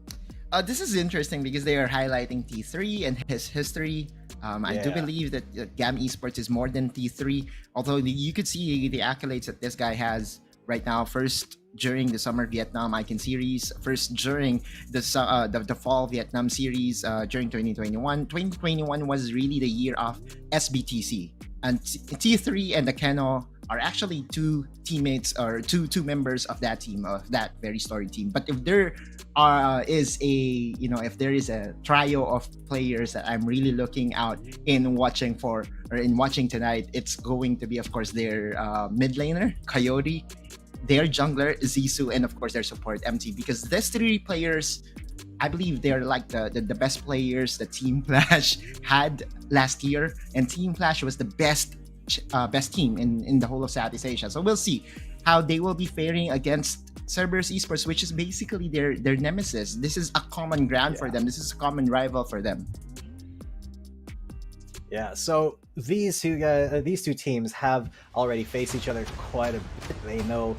This is interesting because they are highlighting T3 and his history. I do believe that GAM Esports is more than T3, although you could see the accolades that this guy has right now. First during the Summer Vietnam Icon Series, first during the Fall Vietnam Series during 2021. 2021 was really the year of SBTC. And T3 and the Keno are actually two teammates or two members of that team, of that very storied team. But if there is a trio of players that I'm really looking out in watching tonight, it's going to be, of course, their mid laner, Coyote, their jungler, Zaisu, and of course their support, MT. Because these three players, I believe they're like the best players that Team Flash had last year, and Team Flash was the best team in the whole of Southeast Asia. So we'll see how they will be faring against Cerberus Esports, which is basically their nemesis. This is a common ground for them. This is a common rival for them. Yeah, so these two teams have already faced each other quite a bit. They know,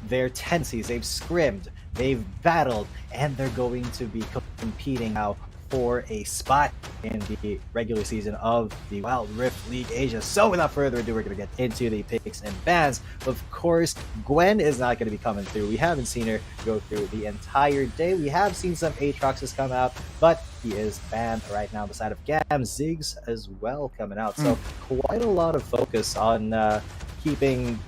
their tensies, they've scrimmed, they've battled, and they're going to be competing now for a spot in the regular season of the Wild Rift League Asia. So without further ado, we're going to get into the picks and bans. Of course, Gwen is not going to be coming through. We haven't seen her go through the entire day. We have seen some Aatroxes come out, but he is banned right now on the side of GAM. Ziggs as well coming out. So quite a lot of focus on keeping,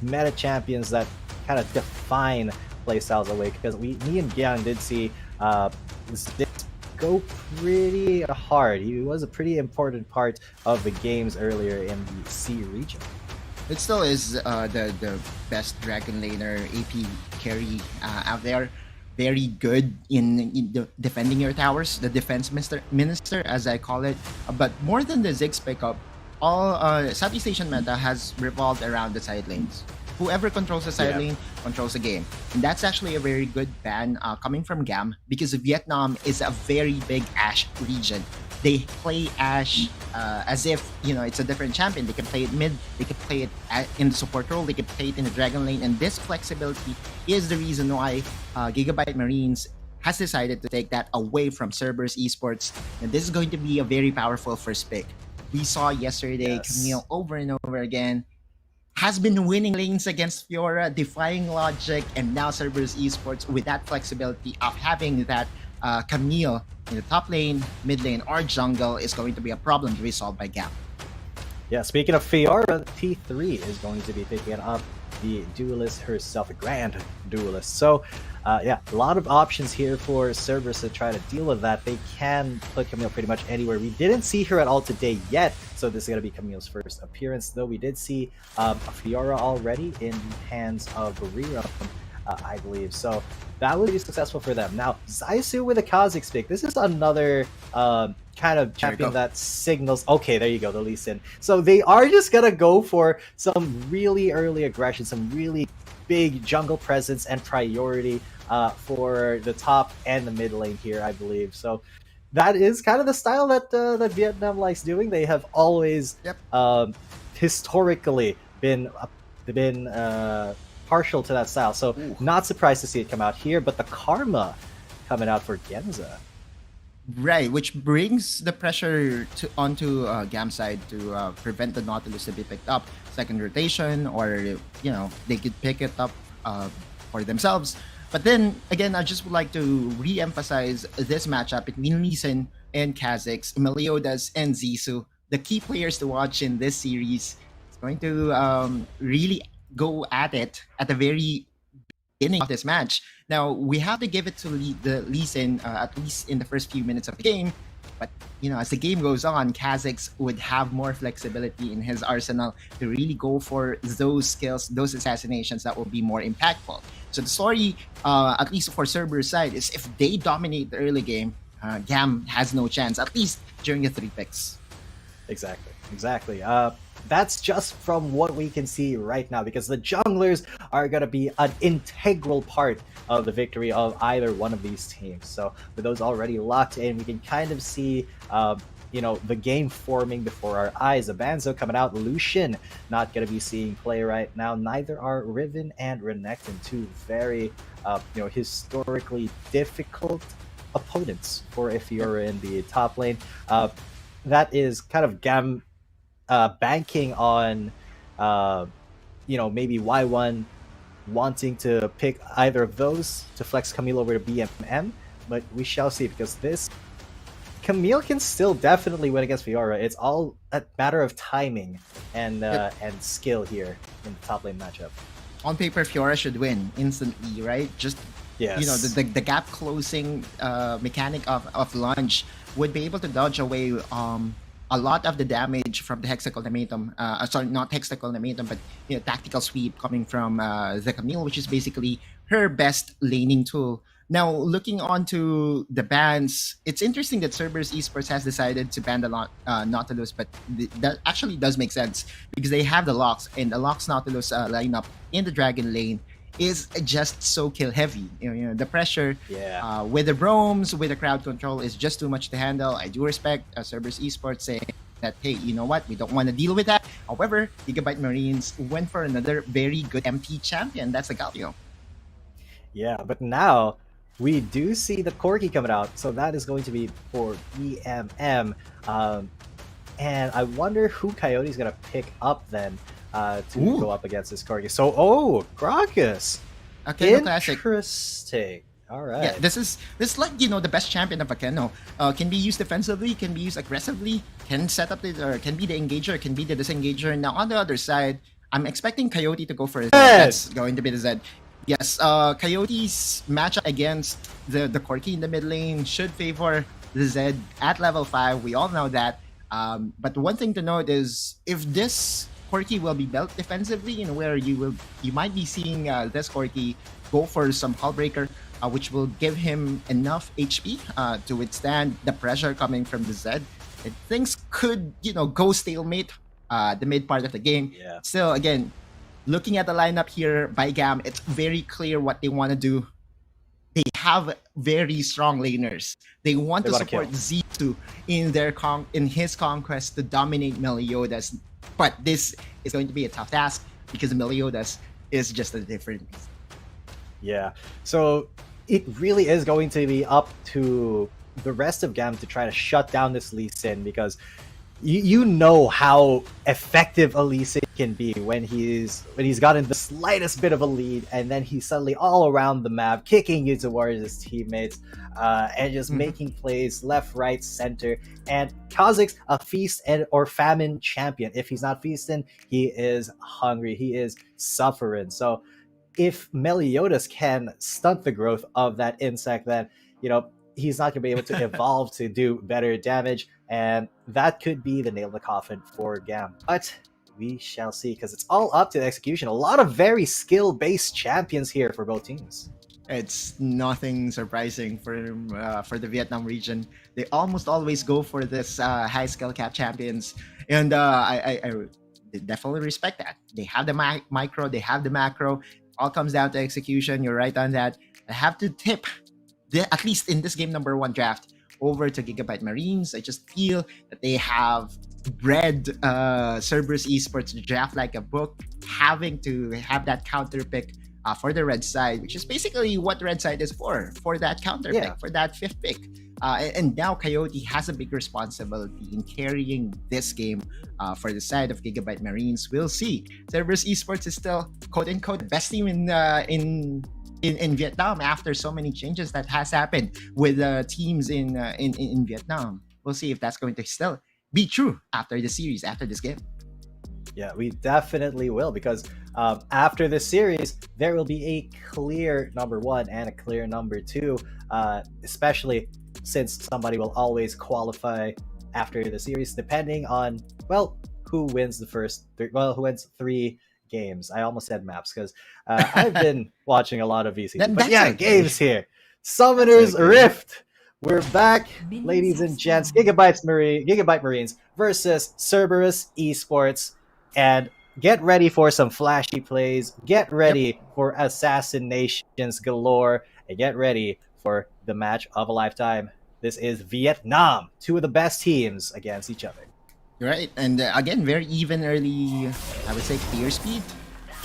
meta champions that kind of define playstyles away, because me and Gian did see Ziggs go pretty hard. He was a pretty important part of the games earlier in the C region. It still is the best Dragon laner AP carry out there. Very good in defending your towers, the defense minister as I call it. But more than the Ziggs pickup, all Southeast Asian meta has revolved around the side lanes. Whoever controls the side lane controls the game. And that's actually a very good ban coming from GAM, because Vietnam is a very big Ashe region. They play Ashe as if, it's a different champion. They can play it mid, they can play it in the support role, they can play it in the Dragon lane. And this flexibility is the reason why Gigabyte Marines has decided to take that away from Cerberus Esports. And this is going to be a very powerful first pick. We saw yesterday Camille over and over again has been winning lanes against Fiora, defying logic, and now Cerberus Esports with that flexibility of having that Camille in the top lane, mid lane, or jungle is going to be a problem to be solved by GAM. Yeah, speaking of Fiora, T3 is going to be picking up the duelist herself, a grand duelist. So, a lot of options here for Cerberus to try to deal with that. They can put Camille pretty much anywhere. We didn't see her at all today yet, so this is going to be Camille's first appearance, though we did see a Fiora already in the hands of Buriram, I believe. So that would be successful for them. Now, Zaisu with a Kha'Zix pick. This is another kind of champion that signals, okay, there you go, the Lee Sin. So they are just going to go for some really early aggression, some really big jungle presence and priority for the top and the mid lane here, I believe. So that is kind of the style that that Vietnam likes doing. They have always historically been partial to that style. So not surprised to see it come out here, but the karma coming out for Genza. Right, which brings the pressure onto GAM side to prevent the Nautilus to be picked up. Second rotation, or they could pick it up for themselves. But then again, I just would like to re-emphasize this matchup between Lee Sin and Kha'Zix, Meliodas and Zaisu. The key players to watch in this series is going to really go at it at the very beginning of this match. Now, we have to give it to Lee Sin, at least in the first few minutes of the game, But as the game goes on, Kha'Zix would have more flexibility in his arsenal to really go for those skills, those assassinations that will be more impactful. So the story, at least for Cerberus side, is if they dominate the early game, GAM has no chance, at least during the 3 picks. Exactly. That's just from what we can see right now, because the junglers are going to be an integral part of the victory of either one of these teams. So with those already locked in, we can kind of see the game forming before our eyes. Abanzo coming out, Lucian not going to be seeing play right now. Neither are Riven and Renekton, two very historically difficult opponents for if you're in the top lane. That is kind of GAM banking on maybe Y1 wanting to pick either of those to flex Camille over to BMM, but we shall see, because this Camille can still definitely win against Fiora. It's all a matter of timing and skill here in the top lane matchup. On paper, Fiora should win instantly, right? Just yes. The gap closing mechanic of lunge would be able to dodge away a lot of the damage from the hexacultimatum. Sorry, not hexacultimatum, but tactical sweep coming from the Camille, which is basically her best laning tool. Now, looking onto the bans, it's interesting that Cerberus Esports has decided to ban the Nautilus, but that actually does make sense because they have the Locks, and the Locks Nautilus lineup in the Dragon lane is just so kill heavy. The pressure with the roams, with the crowd control is just too much to handle. I do respect Cerberus Esports saying that, hey, you know what, we don't want to deal with that. However, Gigabyte Marines went for another very good MT champion. That's a Galio. Yeah, but now we do see the Corki coming out, so that is going to be for BMM. And I wonder who Coyote's going to pick up then to go up against this Corki. So, Grockus. Okay, classic. Interesting. All right. Yeah, this is like the best champion of Akeno. Can be used defensively, can be used aggressively, can set up or can be the engager, can be the disengager. Now on the other side, I'm expecting Coyote to go for it. That's going to be the Zed. Yes, Coyote's matchup against the Corki in the mid lane should favor the Zed at level 5. We all know that. But one thing to note is if this Corki will be built defensively, where you might be seeing this Corki go for some Hullbreaker, which will give him enough HP to withstand the pressure coming from the Zed. And things could, go stalemate the mid part of the game. Yeah. Still, again, looking at the lineup here by GAM, it's very clear what they want to do. They have very strong laners. They want to support Z2 in his conquest to dominate Meliodas. But this is going to be a tough task because Meliodas is just a different beast. Yeah. So it really is going to be up to the rest of GAM to try to shut down this Lee Sin, because you know how effective a Lee Sin can be when he's gotten the slightest bit of a lead, and then he's suddenly all around the map, kicking you towards his teammates, and just making plays left, right, center. And Kha'Zix, a feast or famine champion. If he's not feasting, he is hungry. He is suffering. So if Meliodas can stunt the growth of that insect, then he's not going to be able to evolve to do better damage, and that could be the nail in the coffin for GAM. But we shall see, because it's all up to the execution. A lot of very skill-based champions here for both teams. It's nothing surprising for the Vietnam region. They almost always go for this high skill cap champions, and I definitely respect that. They have the micro, they have the macro. All comes down to execution. You're right on that. I have to tip, at least in this game number 1 draft, over to Gigabyte Marines. I just feel that they have bred Cerberus Esports draft like a book, having to have that counter pick for the red side, which is basically what red side is for that counter pick, for that 5th pick. And now Coyote has a big responsibility in carrying this game for the side of Gigabyte Marines. We'll see. Cerberus Esports is still quote-unquote best team in Vietnam after so many changes that has happened with teams in Vietnam. We'll see if that's going to still be true after the series, after this game. Yeah, we definitely will, because after this series, there will be a clear number 1 and a clear number 2, especially since somebody will always qualify after the series, depending on, well, who wins the first who wins 3 games. I almost said maps because I've been watching a lot of VCT. But yeah, okay. games here. Summoners okay. Rift. We're back, ladies and gents. Gigabyte Marines versus Cerberus Esports. And get ready for some flashy plays. Get ready for assassinations galore. And get ready for the match of a lifetime. This is Vietnam. 2 of the best teams against each other. Right, and again, very even early, I would say, clear speed.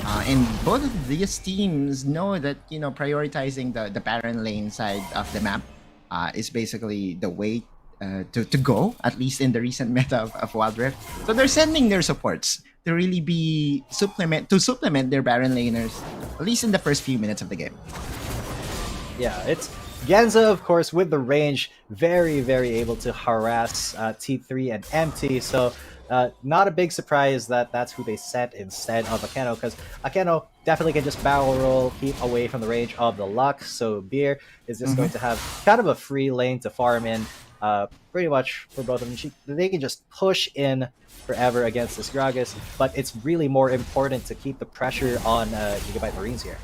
And both of these teams know that, you know, prioritizing the Baron lane side of the map is basically the way to go, at least in the recent meta of Wild Rift. So they're sending their supports to really be supplement their Baron laners, at least in the first few minutes of the game. Yeah, it's Genza, of course, with the range, very, very able to harass T3 and MT. So not a big surprise that that's who they sent instead of Akeno, because Akeno definitely can just barrel roll, keep away from the range of the Lux. So Beer is just going to have kind of a free lane to farm in, pretty much for both of them. They can just push in forever against this Gragas, but it's really more important to keep the pressure on Gigabyte Marines here.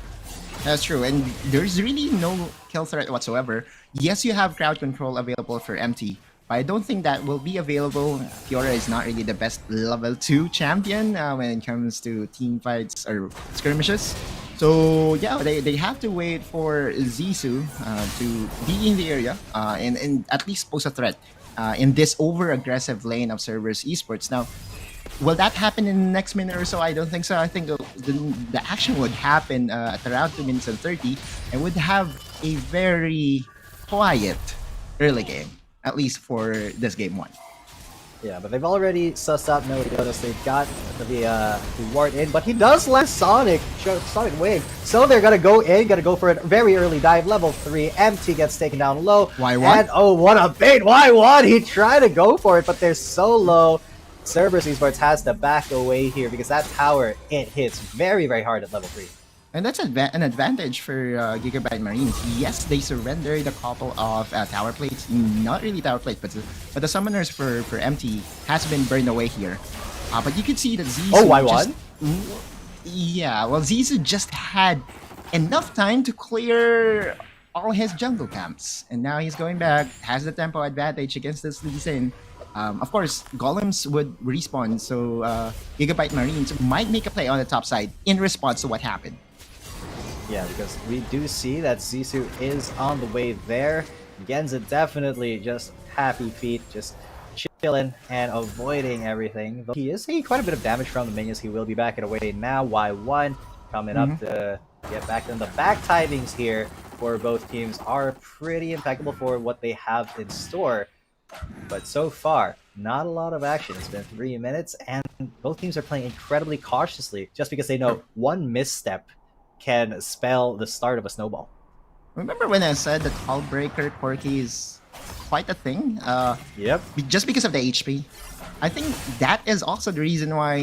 That's true, and there's really no kill threat whatsoever. Yes, you have crowd control available for MT, but I don't think that will be available. Fiora is not really the best level 2 champion when it comes to team fights or skirmishes. So yeah, they have to wait for Zissou to be in the area and at least pose a threat in this over-aggressive lane of Cerberus Esports. Now, will that happen in the next minute or so? I don't think so. I think the action would happen at around 2 minutes and 30 and would have a very quiet early game, at least for this game 1. Yeah, but they've already sussed out Meliodas. They've got the ward in, but he does land Sonic Wave. So they're gonna go in, gonna go for a very early dive, level 3. MT gets taken down low. Why what? And oh, what a bait! Why what? He tried to go for it, but they're so low. Cerberus Esports has to back away here because that tower, it hits very, very hard at level 3. And that's an advantage for Gigabyte Marines. Yes, they surrendered a couple of tower plates. Not really tower plates, but the summoners for MT has been burned away here. But you can see that Zissou... Oh, why one? Yeah, well, Zissou just had enough time to clear all his jungle camps. And now he's going back, has the tempo advantage against this Lee Sin. Of course, golems would respawn, so Gigabyte Marines might make a play on the top side in response to what happened. Yeah, because we do see that Zissou is on the way there. Genza definitely just happy feet, just chilling and avoiding everything. Though he is taking quite a bit of damage from the minions. He will be backing away now. Y1 coming up to get back. And the back timings here for both teams are pretty impeccable for what they have in store. But so far, not a lot of action. It's been 3 minutes, and both teams are playing incredibly cautiously just because they know one misstep can spell the start of a snowball. Remember when I said that Hullbreaker Corki is quite a thing? Yep. Just because of the HP. I think that is also the reason why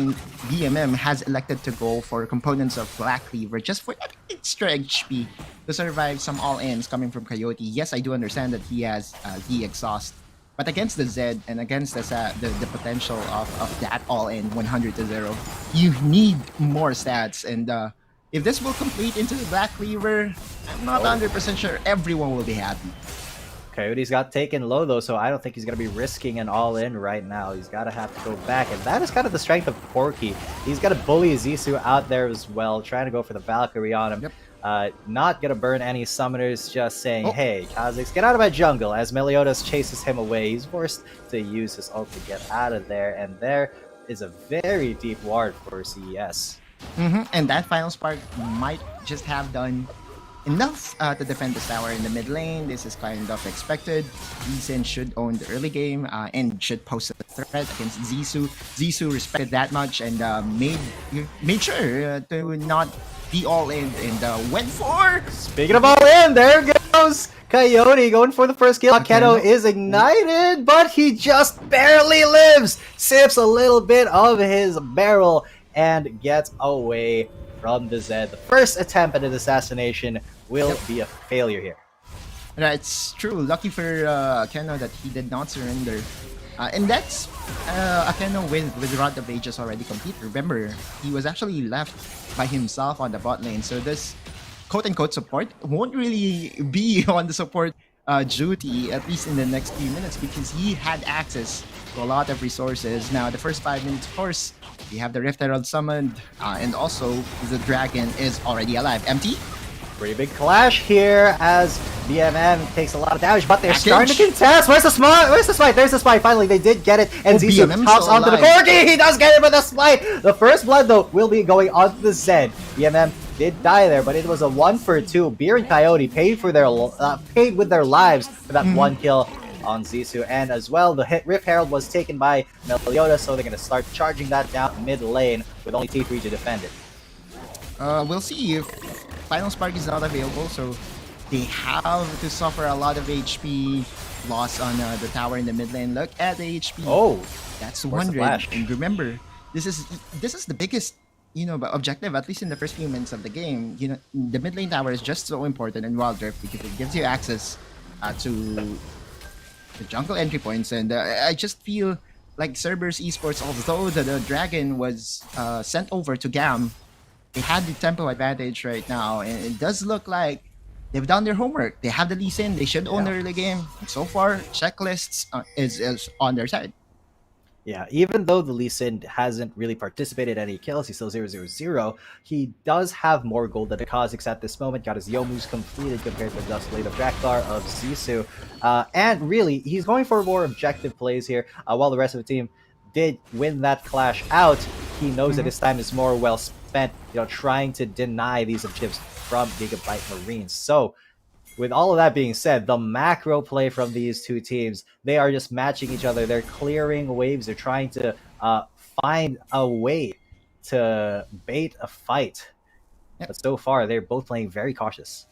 BMM has elected to go for components of Black Cleaver just for extra HP to survive some all-ins coming from Coyote. Yes, I do understand that he has the exhaust, but against the Zed and against the potential of that all-in 100-0, you need more stats. And if this will complete into the Black Cleaver, I'm not 100% sure everyone will be happy. Coyote's got taken low though, so I don't think he's going to be risking an all-in right now. He's got to have to go back, and that is kind of the strength of Corki. He's got to bully Zissou out there as well, trying to go for the Valkyrie on him. Yep. Not going to burn any summoners, just saying, hey, Kha'Zix, get out of my jungle. As Meliodas chases him away, he's forced to use his ult to get out of there, and there is a very deep ward for CES. And that final spark might just have done enough to defend this tower in the mid lane. This is kind of expected. Lee Sin should own the early game and should pose a threat against Zissou. Zissou respected that much and made sure to not be all in and went for... Speaking of all in, there goes Coyote going for the first kill. Akeno is ignited, but he just barely lives. Sips a little bit of his barrel and gets away from the Zed. The first attempt at an assassination will be a failure here. That's true. Lucky for Keno that he did not surrender. And that's Akeno with Rod of Ages already complete. Remember, he was actually left by himself on the bot lane. So this quote-unquote support won't really be on the support duty, at least in the next few minutes, because he had access to a lot of resources. Now, the first 5 minutes, of course, we have the Rift Herald summoned, and also the dragon is already alive. Empty? Pretty big clash here as BMM takes a lot of damage, but they're Package. starting to contest. Where's the smite? Where's the smite? There's the smite. Finally, they did get it. And Oh, Zizou BMM hops still onto the alive. Corgi. He does get it with the smite. The first blood, though, will be going on the Zed. BMM did die there, but it was a 1-for-2. Beer and Coyote paid with their lives for that one kill on Zizou. And as well, the Rift Herald was taken by Meliodas, so they're going to start charging that down mid lane with only T3 to defend it. We'll see if Final Spark is not available, so they have to suffer a lot of HP loss on the tower in the mid lane. Look at the HP. Oh, That's where's the 100. flash? And remember, this is the biggest objective, at least in the first few minutes of the game. The mid lane tower is just so important in Wild Rift because it gives you access to the jungle entry points, and I just feel like Cerberus Esports, although the dragon was sent over to GAM, they had the tempo advantage right now, and it does look like they've done their homework. They have the Lee Sin. They should own the early game. And so far, checklists is on their side. Yeah, even though the Lee Sin hasn't really participated in any kills, he's still 0-0-0. He does have more gold than the Kha'Zix at this moment. Got his Youmu's completed compared to the Duskblade of Drakthar of Zizou. And really, he's going for more objective plays here. While the rest of the team did win that clash out, he knows that his time is more well spent, trying to deny these objectives from Gigabyte Marines. So, with all of that being said, the macro play from these two teams, they are just matching each other. They're clearing waves. They're trying to find a way to bait a fight. But so far, they're both playing very cautious.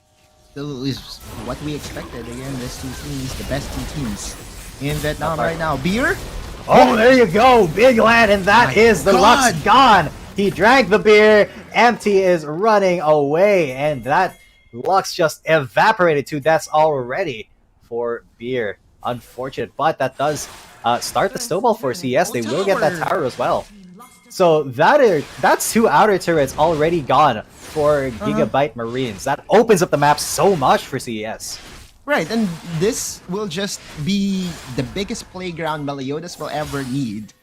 Still is what we expected. Again, these two teams, the best two teams in Vietnam right now. Beer? Oh, there you go. Big land, and that My is the God. Lux gone. He drank the beer. Empty is running away, and that Lux just evaporated to deaths already for Beer. Unfortunate, but that does start the snowball for CES. They will get that tower as well. So that's 2 outer turrets already gone for Gigabyte Marines. That opens up the map so much for CES. Right, and this will just be the biggest playground Meliodas will ever need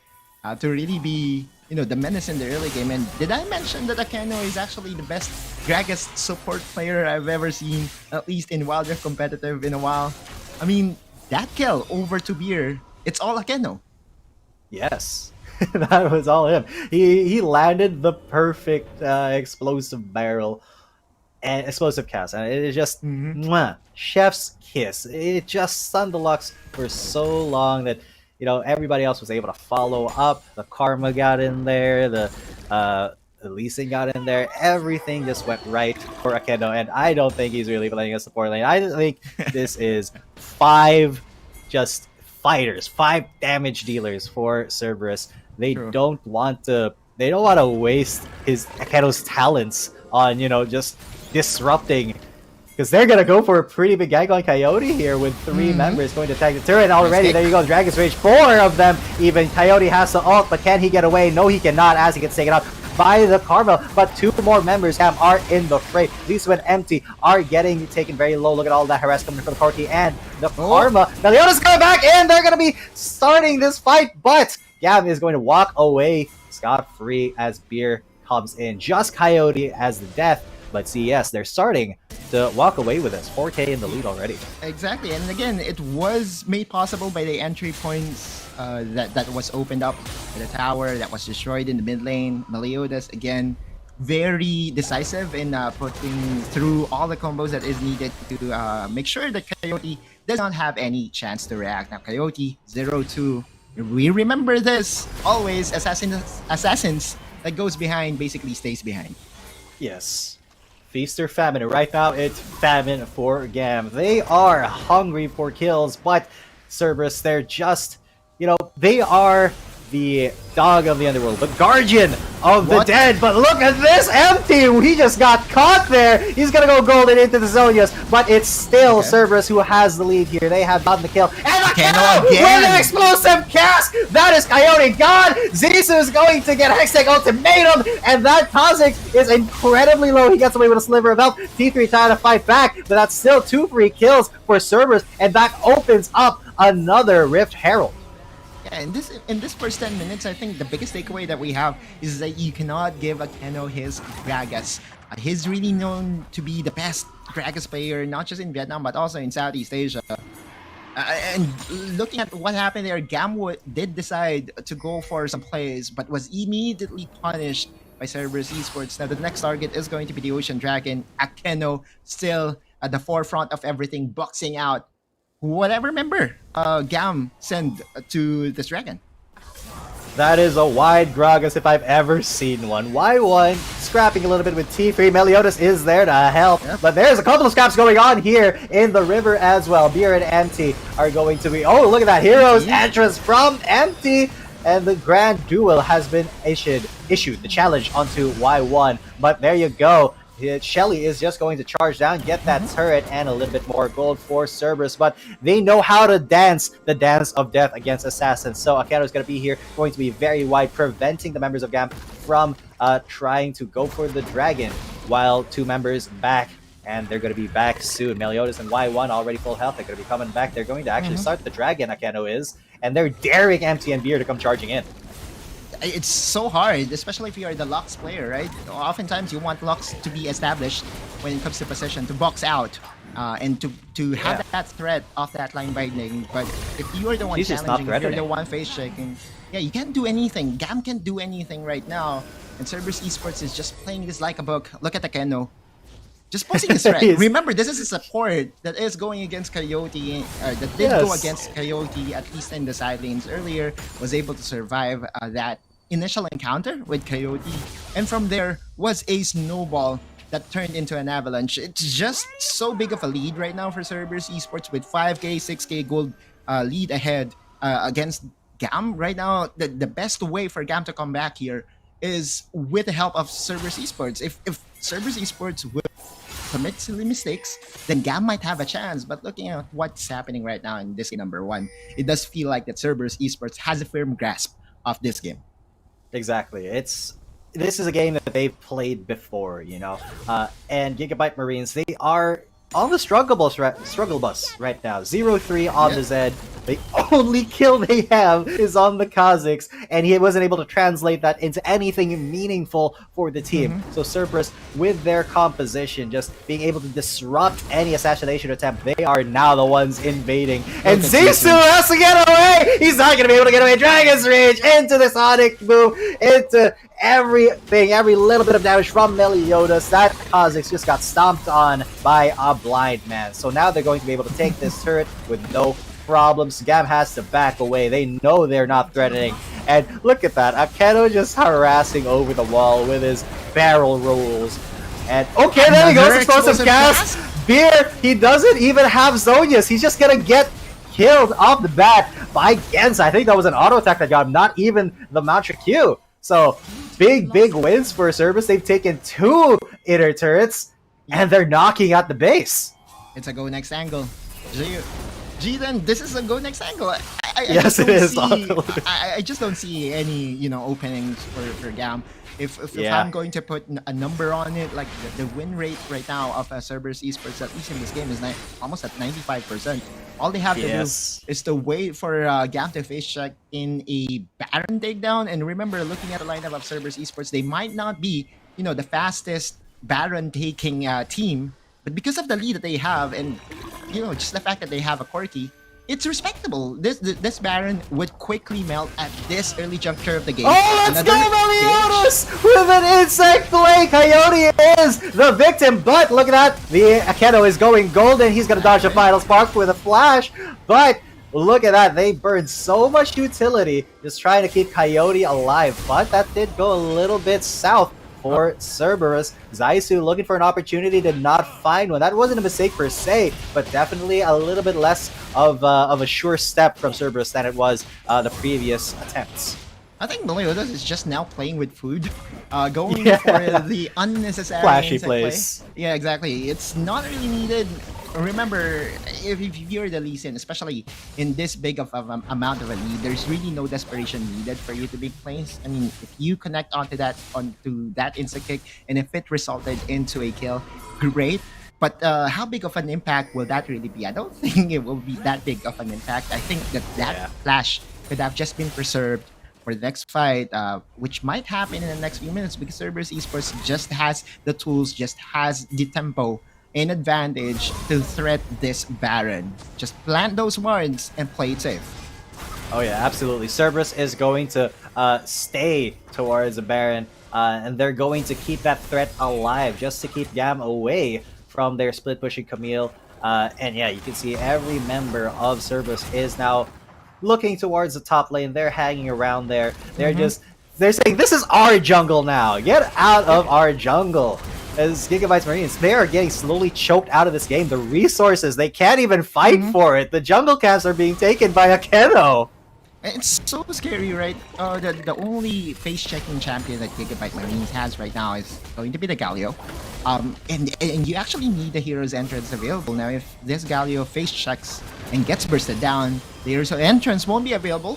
to really be, the menace in the early game. And did I mention that Akeno is actually the best Gragas support player I've ever seen, at least in Wild Rift competitive in a while? I mean, that kill over to Beer, it's all Akeno. Yes, that was all him. He landed the perfect explosive barrel and explosive cast, and it is just mwah, chef's kiss. It just stunned the Lux for so long that everybody else was able to follow up. The Karma got in there, the Lee Sin got in there. Everything just went right for Akeno, and I don't think he's really playing a support lane. I think this is 5 just fighters, 5 damage dealers for Cerberus. They don't want to waste Akeno's talents on just disrupting, because they're gonna go for a pretty big gank on Coyote here with 3 members going to attack the turret already. There you go, Dragon's Rage, 4 of them even. Coyote has to ult, but can he get away? No, he cannot, as he gets taken out by the Carmel, but 2 more members are in the fray. These when Empty are getting taken very low. Look at all that harass coming from the Corki and the Karma. Meliodas coming back in. They're gonna be starting this fight, but GAM is going to walk away scot-free as Beer comes in. Just Coyote as the death, but CES, they're starting to walk away with this. 4K in the lead already. Exactly, and again, it was made possible by the entry points that was opened up by the tower that was destroyed in the mid lane. Meliodas, again, very decisive in putting through all the combos that is needed to make sure that Coyote does not have any chance to react. Now, Coyote, 0-2. We remember this always. Assassins that goes behind basically stays behind. Yes. Feast or famine. And right now, it's famine for GAM. They are hungry for kills, but Cerberus, they're just, they are the dog of the underworld, the guardian of the What? dead. But look at this, empty. He just got caught there. He's gonna go golden into the Zonias, but it's still Okay. Cerberus who has the lead here. They have gotten the kill, and the Keno with again. an explosive cast. That is Coyote gone. Zisu is going to get Hextech ultimatum, and that Kha'Zix is incredibly low. He gets away with a sliver of health. T3 trying to fight back, but that's still 2 free kills for Cerberus, and that opens up another Rift Herald. Yeah, in this first 10 minutes, I think the biggest takeaway that we have is that you cannot give a Keno his Gragas. He's really known to be the best Gragas player, not just in Vietnam, but also in Southeast Asia. And looking at what happened there, GAM did decide to go for some plays, but was immediately punished by Cerberus Esports. Now, the next target is going to be the Ocean Dragon. Akeno still at the forefront of everything, boxing out whatever member GAM send to this dragon. That is a wide Gragas if I've ever seen one. Y1 scrapping a little bit with T3. Meliodas is there to help. Yep. But there's a couple of scraps going on here in the river as well. Beer and Empty are going to be... Oh, look at that. Heroes entrance from Empty. And the grand duel has been issued. The challenge onto Y1. But there you go. Shelly is just going to charge down, get that turret, and a little bit more gold for Cerberus. But they know how to dance the dance of death against assassins. So Akeno is going to be here, going to be very wide, preventing the members of GAM from trying to go for the dragon, while 2 members back, and they're going to be back soon. Meliodas and Y1 already full health. They're going to be coming back. They're going to actually start the dragon, Akeno is, and they're daring Empty and Beer to come charging in. It's so hard, especially if you are the Lux player, right? Oftentimes you want Lux to be established when it comes to possession, to box out, and to have that threat off that line binding. But if you are the one He's just not challenging, if you're threatening. the one face checking, yeah, you can't do anything. GAM can't do anything right now. And Cerberus Esports is just playing this like a book. Look at Akeno. Just posing his threat. He's- Remember, this is a support that is going against Coyote, that did go against Coyote, at least in the side lanes earlier, was able to survive that initial encounter with Coyote, and from there was a snowball that turned into an avalanche. It's just so big of a lead right now for Cerberus Esports with 5k, 6k gold lead ahead against GAM. Right now, the best way for GAM to come back here is with the help of Cerberus Esports. If Cerberus Esports will commit silly mistakes, then GAM might have a chance. But looking at what's happening right now in this game number 1, it does feel like that Cerberus Esports has a firm grasp of this game. Exactly. This is a game that they've played before, you know. And Gigabyte Marines, they are on the struggle bus right now. 0-3 on the Zed. The only kill they have is on the Kha'Zix, and he wasn't able to translate that into anything meaningful for the team. So Cerberus, with their composition, just being able to disrupt any assassination attempt, they are now the ones invading. And Look at Zisu has to get away! He's not going to be able to get away. Dragon's Rage into the Sonic Boom, into everything, every little bit of damage from Meliodas. That Kha'Zix just got stomped on by a blind man. So now they're going to be able to take this turret with no problems. GAM has to back away. They know they're not threatening. And look at that. Akeno just harassing over the wall with his barrel rolls. And okay, there he goes. Another Explosive explosive gas. gas? Beer, he doesn't even have Zonias. He's just gonna get killed off the bat by Genza. I think that was an auto attack that got him, not even the Mantra Q. So big wins for Cerberus. They've taken 2 inner turrets, and they're knocking at the base. It's a go next angle. G, then this is a go next angle. I Yes, just it don't is. see- I just don't see any openings for GAM. If Yeah. I'm going to put a number on it, like the win rate right now of Cerberus Esports, at least in this game, is almost at 95%. All they have to do is to wait for GAM to face check in a Baron takedown. And remember, looking at the lineup of Cerberus Esports, they might not be the fastest Baron taking team, but because of the lead that they have, and just the fact that they have a Corki, it's respectable. This Baron would quickly melt at this early juncture of the game. Oh, let's go, Another Meliodas! With an insect play, Coyote is the victim, but look at that. The Akeno is going golden. He's going to dodge the final spark with a flash, but look at that. They burned so much utility just trying to keep Coyote alive, but that did go a little bit south for Cerberus. Zaisu looking for an opportunity, did not find one. That wasn't a mistake per se, but definitely a little bit less of a sure step from Cerberus than it was the previous attempts. I think Meliodas is just now playing with food, going Yeah. for the unnecessary Flashy insect play. plays. Yeah, exactly. It's not really needed. Remember, if you're the Lee Sin, especially in this big of amount of a lead, there's really no desperation needed for you to big plays. I mean, if you connect onto that insect kick, and if it resulted into a kill, great. But how big of an impact will that really be? I don't think it will be that big of an impact. I think that Yeah. flash could have just been preserved for the next fight, which might happen in the next few minutes because Cerberus Esports just has the tools, just has the tempo and advantage to threat this Baron. Just plant those wards and play it safe. Oh yeah, absolutely. Cerberus is going to stay towards the Baron, and they're going to keep that threat alive just to keep GAM away from their split pushing Camille. And yeah, you can see every member of Cerberus is now looking towards the top lane. They're hanging around there. They're saying, this is our jungle now. Get out of our jungle. As Gigabytes Marines, they are getting slowly choked out of this game. The resources, they can't even fight for it. The jungle camps are being taken by Akeno. It's so scary, right? The only face-checking champion that Gigabyte Marines has right now is going to be the Galio. And you actually need the hero's entrance available. Now, if this Galio face checks and gets bursted down, the hero's entrance won't be available.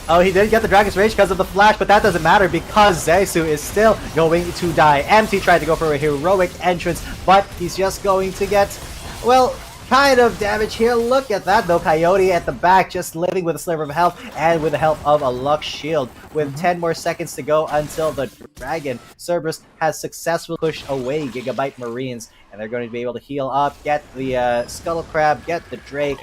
Oh, he didn't get the Dragon's Rage because of the flash, but that doesn't matter because Zaisu is still going to die. MT tried to go for a heroic entrance, but he's just going to get, well, kind of damage here. Look at that though. Coyote at the back just living with a sliver of health and with the help of a luck shield. With 10 more seconds to go until the dragon, Cerberus has successfully pushed away Gigabyte Marines, and they're going to be able to heal up, get the Scuttle Crab, get the Drake,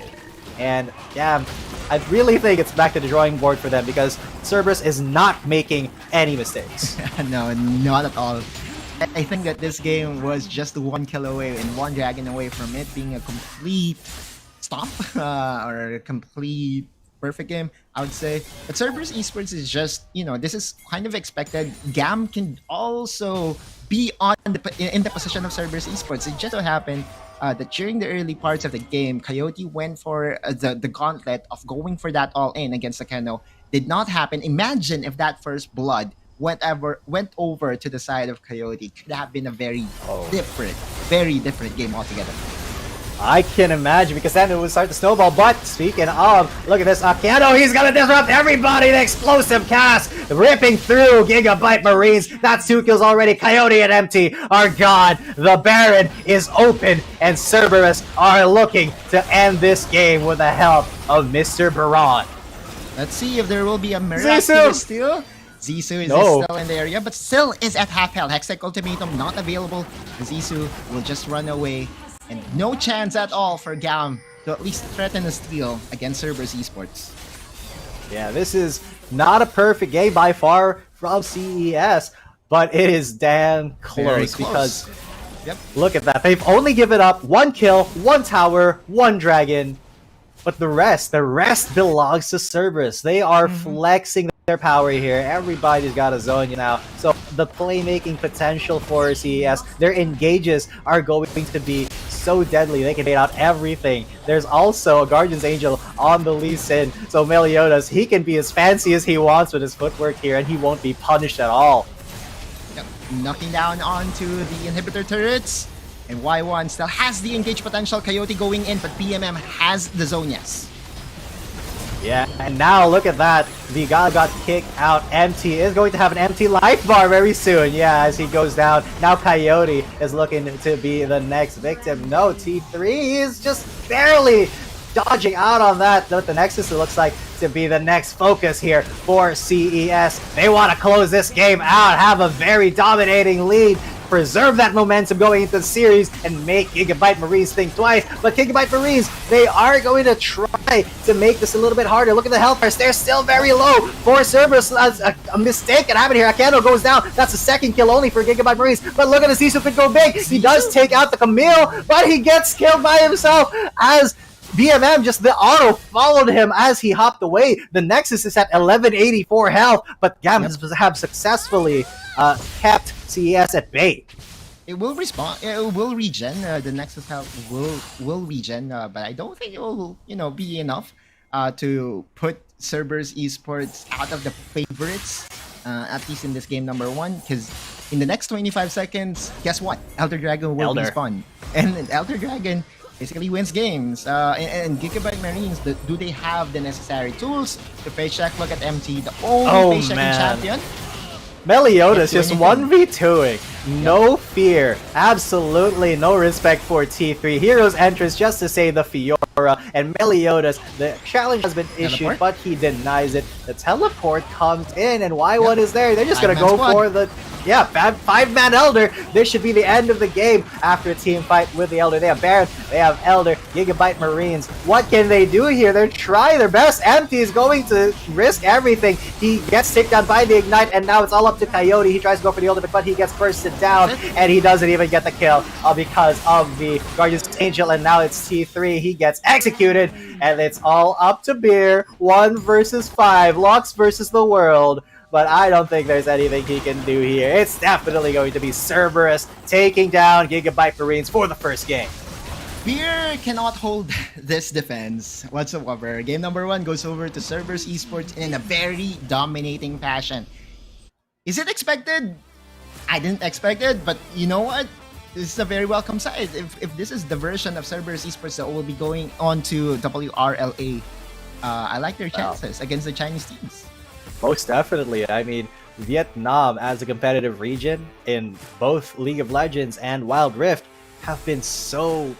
and yeah, I really think it's back to the drawing board for them because Cerberus is not making any mistakes. No, not at all. I think that this game was just one kill away and one dragon away from it being a complete stomp or a complete perfect game, I would say. But Cerberus Esports is just, this is kind of expected. GAM can also be in the position of Cerberus Esports. It just so happened that during the early parts of the game, Coyote went for the gauntlet of going for that all-in against Akeno. Did not happen. Imagine if that first blood went over to the side of Coyote. Could have been a very different game altogether. I can imagine because then it would start to snowball. But speaking of, look at this Akeno. He's gonna disrupt everybody. The explosive cast ripping through Gigabyte Marines. That's 2 kills already. Coyote and MT are gone. The Baron is open, and Cerberus are looking to end this game with the help of Mr. Baron. Let's see if there will be a miraculous steal. Zissou is still in the area, but still is at half health. Hextech Ultimatum not available. Zissou will just run away. And no chance at all for GAM to at least threaten a steal against Cerberus Esports. Yeah, this is not a perfect game by far from CES, but it is damn close. Because look at that. They've only given up 1 kill, 1 tower, 1 dragon. But the rest belongs to Cerberus. They are flexing their power here. Everybody's got a zone now. So the playmaking potential for CES, their engages are going to be so deadly. They can bait out everything. There's also a Guardian's Angel on the Lee Sin. So Meliodas, he can be as fancy as he wants with his footwork here, and he won't be punished at all. Yep. Knocking down onto the inhibitor turrets. And Y1 still has the engage potential. Coyote going in, but BMM has the zone, yes. Yeah, and now look at that. Vigal got kicked out. MT is going to have an empty life bar very soon. Yeah, as he goes down. Now Coyote is looking to be the next victim. No, T3 is just barely dodging out on that. But the Nexus, it looks like, to be the next focus here for CES. They want to close this game out, have a very dominating lead, preserve that momentum going into the series, and make Gigabyte Marines think twice. But Gigabyte Marines, they are going to try to make this a little bit harder. Look at the health bars. They're still very low for Cerberus. A mistake can happen here. Akeno goes down. That's the 2nd kill only for Gigabyte Marines. But look at the Zissou could go big. He does take out the Camille, but he gets killed by himself as BMM, just the auto followed him as he hopped away. The Nexus is at 1184 health, but GAM have successfully kept CES at bay. It will respawn. It will regen. The Nexus health will regen, but I don't think it will, be enough to put Cerberus Esports out of the favorites, at least in this game number 1, because in the next 25 seconds, guess what? Elder Dragon will respawn. And Elder Dragon basically wins games. And Gigabyte Marines, do they have the necessary tools to face check? Look at MT, the only face checking champion. Meliodas just 1v2ing. No fear. Absolutely no respect for T3. Hero's entrance just to save the Fiora. And Meliodas, the challenge has been issued, but he denies it. The teleport comes in, and Y1 is there. They're just going to go for the... Yeah, 5-man Elder. This should be the end of the game after a team fight with the Elder. They have Baron, they have Elder, Gigabyte Marines. What can they do here? They're trying their best. Empty is going to risk everything. He gets taken down by the Ignite, and now it's all up to Coyote. He tries to go for the ultimate, but he gets bursted down, and he doesn't even get the kill because of the Guardian's Angel, and now it's T3. He gets executed, and it's all up to Beer. 1 versus 5. Locks versus the world. But I don't think there's anything he can do here. It's definitely going to be Cerberus taking down Gigabyte Marines for the first game. Beer cannot hold this defense whatsoever. Game number 1 goes over to Cerberus Esports in a very dominating fashion. Is it expected? I didn't expect it, but you know what? This is a very welcome sight. If this is the version of Cerberus Esports that will be going on to WRL-A, I like their chances against the Chinese teams. Most definitely. I mean, Vietnam as a competitive region in both League of Legends and Wild Rift have been so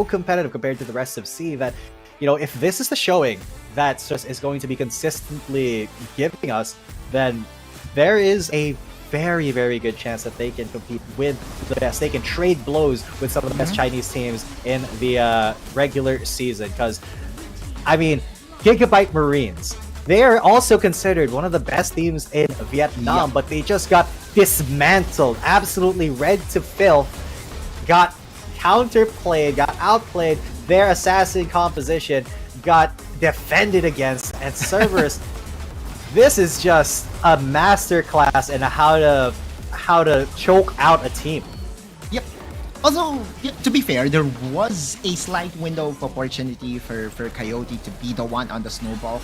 competitive compared to the rest of C that, you know, if this is the showing that just is going to be consistently giving us, then there is a very, very good chance that they can compete with the best. They can trade blows with some of the best Chinese teams in the regular season. Because, I mean, Gigabyte Marines, they are also considered one of the best teams in Vietnam, but they just got dismantled, absolutely red to filth, got counterplayed, got outplayed. Their assassin composition got defended against, and Cerberus. This is just a masterclass in how to choke out a team. Yep. Although, to be fair, there was a slight window of opportunity for Coyote to be the one on the snowball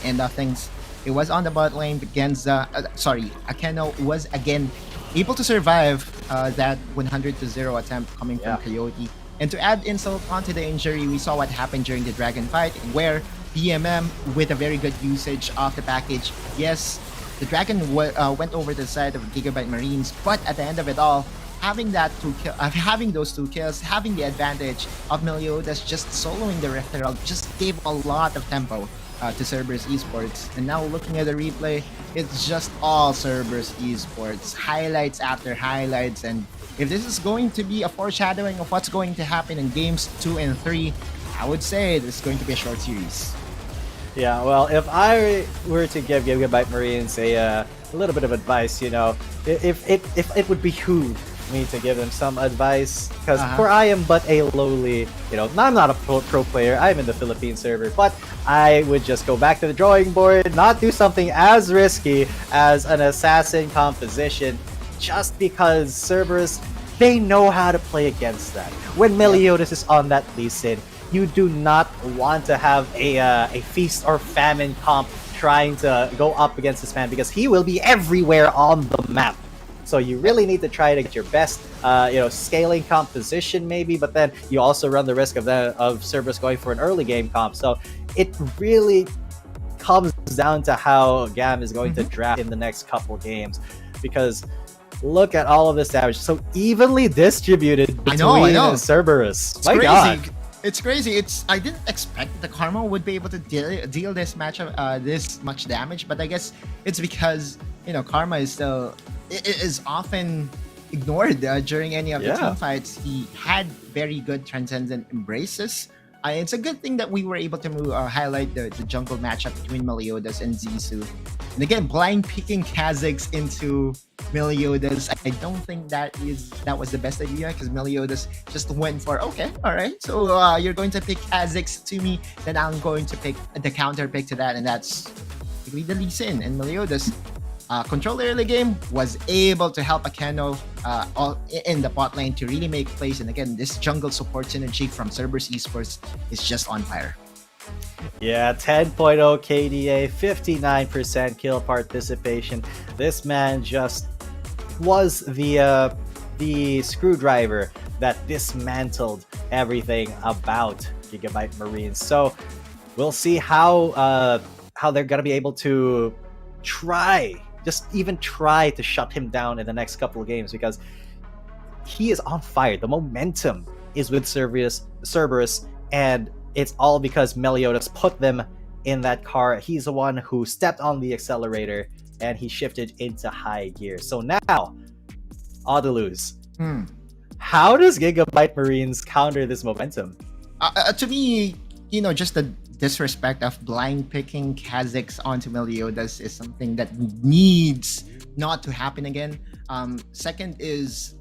end of things. It was on the bot lane against Akeno was again able to survive that 100-0 attempt coming from Coyote. And to add insult onto the injury, we saw what happened during the Dragon fight, where BMM, with a very good usage of the package, yes, the Dragon went over the side of Gigabyte Marines, but at the end of it all, having those 2 kills, having the advantage of Meliodas just soloing the Rift Herald just gave a lot of tempo to Cerberus Esports. And now looking at the replay, it's just all Cerberus Esports. Highlights after highlights, and if this is going to be a foreshadowing of what's going to happen in games 2 and 3, I would say this is going to be a short series. Yeah, well, if I were to give Gigabyte Marines a little bit of advice, you know, if it would behoove me to give them some advice, because for I am but a lowly, you know, I'm not a pro player, I'm in the Philippine server, but I would just go back to the drawing board, not do something as risky as an assassin composition, just because Cerberus, they know how to play against that. When Meliodas is on that Lee Sin, you do not want to have a feast or famine comp trying to go up against this man, because he will be everywhere on the map. So you really need to try to get your best, scaling composition maybe, but then you also run the risk of Cerberus going for an early game comp. So it really comes down to how GAM is going to draft in the next couple games, because look at all of this damage, so evenly distributed between Cerberus. It's crazy. God. It's crazy. I didn't expect the Karma would be able to deal this matchup this much damage, but I guess it's because Karma is often ignored during any of the team fights. He had very good transcendent embraces. It's a good thing that we were able to highlight the jungle matchup between Meliodas and Zissou. And again, blind picking Kha'Zix into Meliodas, I don't think that was the best idea, because Meliodas just went for, okay, all right, so you're going to pick Kha'Zix to me, then I'm going to pick the counter pick to that, and that's basically the Lee Sin. And Meliodas controlled the early game, was able to help Akeno in the bot lane to really make plays. And again, this jungle support synergy from Cerberus Esports is just on fire. Yeah, 10.0 KDA, 59% kill participation. This man just was the screwdriver that dismantled everything about Gigabyte Marines. So we'll see how they're gonna be able to even try to shut him down in the next couple of games, because he is on fire. The momentum is with Cerberus, and it's all because Meliodas put them in that car. He's the one who stepped on the accelerator and he shifted into high gear. So now, Audiluz, how does Gigabyte Marines counter this momentum? To me, just the disrespect of blind picking Kazakhs onto Meliodas is something that needs not to happen again. Second is,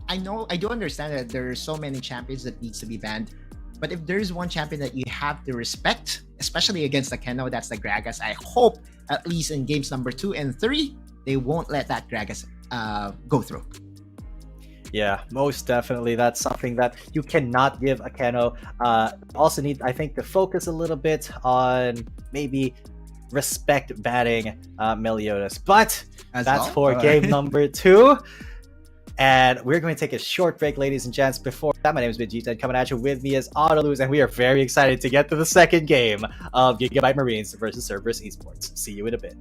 I do understand that there are so many champions that needs to be banned, but if there's one champion that you have to respect, especially against the Keno, that's the Gragas. I hope at least in games number 2 and 3, they won't let that Gragas go through. Yeah, most definitely. That's something that you cannot give a Keno. Also need, I think, to focus a little bit on maybe respect batting Meliodas. But that's for game number 2. And we're going to take a short break, ladies and gents. Before that, my name is Vegeta, and coming at you with me is Audiluz, and we are very excited to get to the second game of Gigabyte Marines versus Cerberus Esports. See you in a bit.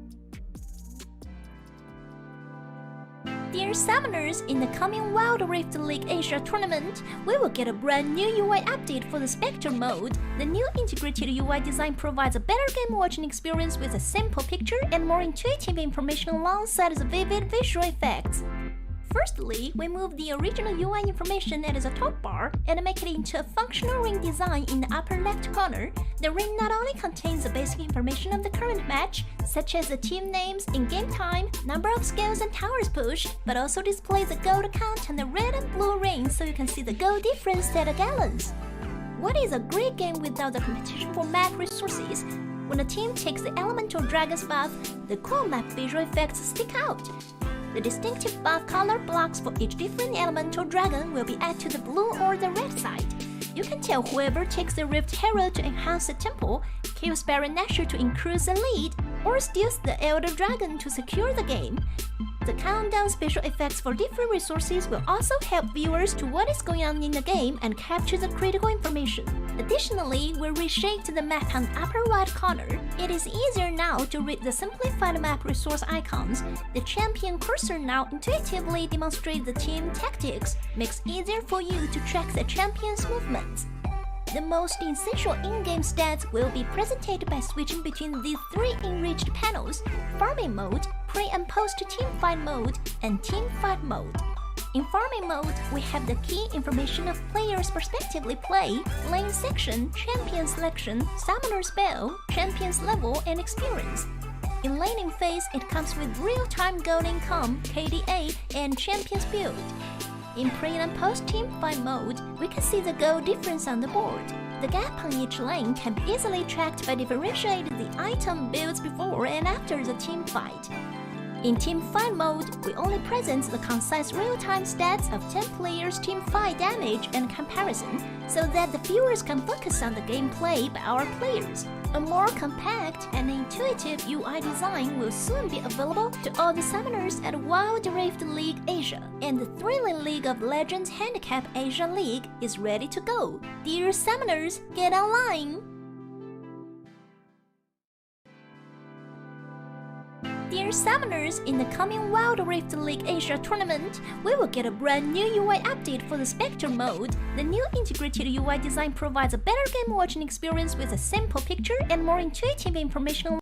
Dear Summoners, in the coming Wild Rift League Asia tournament, we will get a brand new UI update for the Spectre mode. The new integrated UI design provides a better game watching experience with a simple picture and more intuitive information alongside the vivid visual effects. Firstly, we move the original UI information that is a top bar and make it into a functional ring design in the upper left corner. The ring not only contains the basic information of the current match, such as the team names, in-game time, number of skills and towers pushed, but also displays the gold count on the red and blue rings so you can see the gold difference at the gallons. What is a great game without the competition for map resources? When a team takes the elemental dragon's buff, the cool map visual effects stick out. The distinctive buff color blocks for each different elemental dragon will be added to the blue or the red side. You can tell whoever takes the Rift Hero to enhance the temple, kills Baron Nashor to increase the lead, or steals the Elder Dragon to secure the game. The countdown special effects for different resources will also help viewers to what is going on in the game and capture the critical information. Additionally, we reshaped the map on the upper right corner. It is easier now to read the simplified map resource icons. The champion cursor now intuitively demonstrates the team tactics, makes it easier for you to track the champion's movements. The most essential in-game stats will be presented by switching between these 3 enriched panels: Farming Mode, Pre- and Post-Teamfight Mode, and Teamfight Mode. In Farming Mode, we have the key information of players' prospectively play, lane section, champion selection, summoner spell, champion's level, and experience. In laning phase, it comes with real-time gold income, KDA, and champion's build. In pre- and post-teamfight mode, we can see the goal difference on the board. The gap on each lane can be easily tracked by differentiating the item builds before and after the team fight. In team fight mode, we only present the concise real-time stats of 10 players' team fight damage and comparison, so that the viewers can focus on the gameplay by our players. A more compact and intuitive UI design will soon be available to all the summoners at Wild Rift League Asia, and the thrilling League of Legends Handicap Asia League is ready to go. Dear summoners, get online! Dear Summoners, in the coming Wild Rift League Asia tournament, we will get a brand new UI update for the Spectre mode. The new integrated UI design provides a better game watching experience with a simple picture and more intuitive information.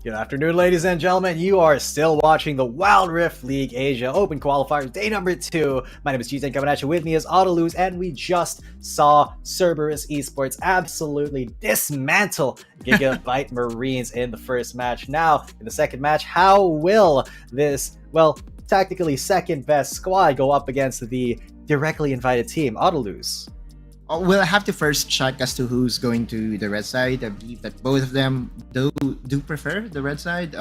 Good afternoon, ladies and gentlemen. You are still watching the Wild Rift League Asia Open Qualifiers, day number 2. My name is G10, coming at you with me is Audiluz, and we just saw Cerberus Esports absolutely dismantle Gigabyte Marines in the first match. Now, in the second match, how will this, well, technically second best squad go up against the directly invited team? Audiluz. We'll have to first check as to who's going to the red side. I believe that both of them do prefer the red side.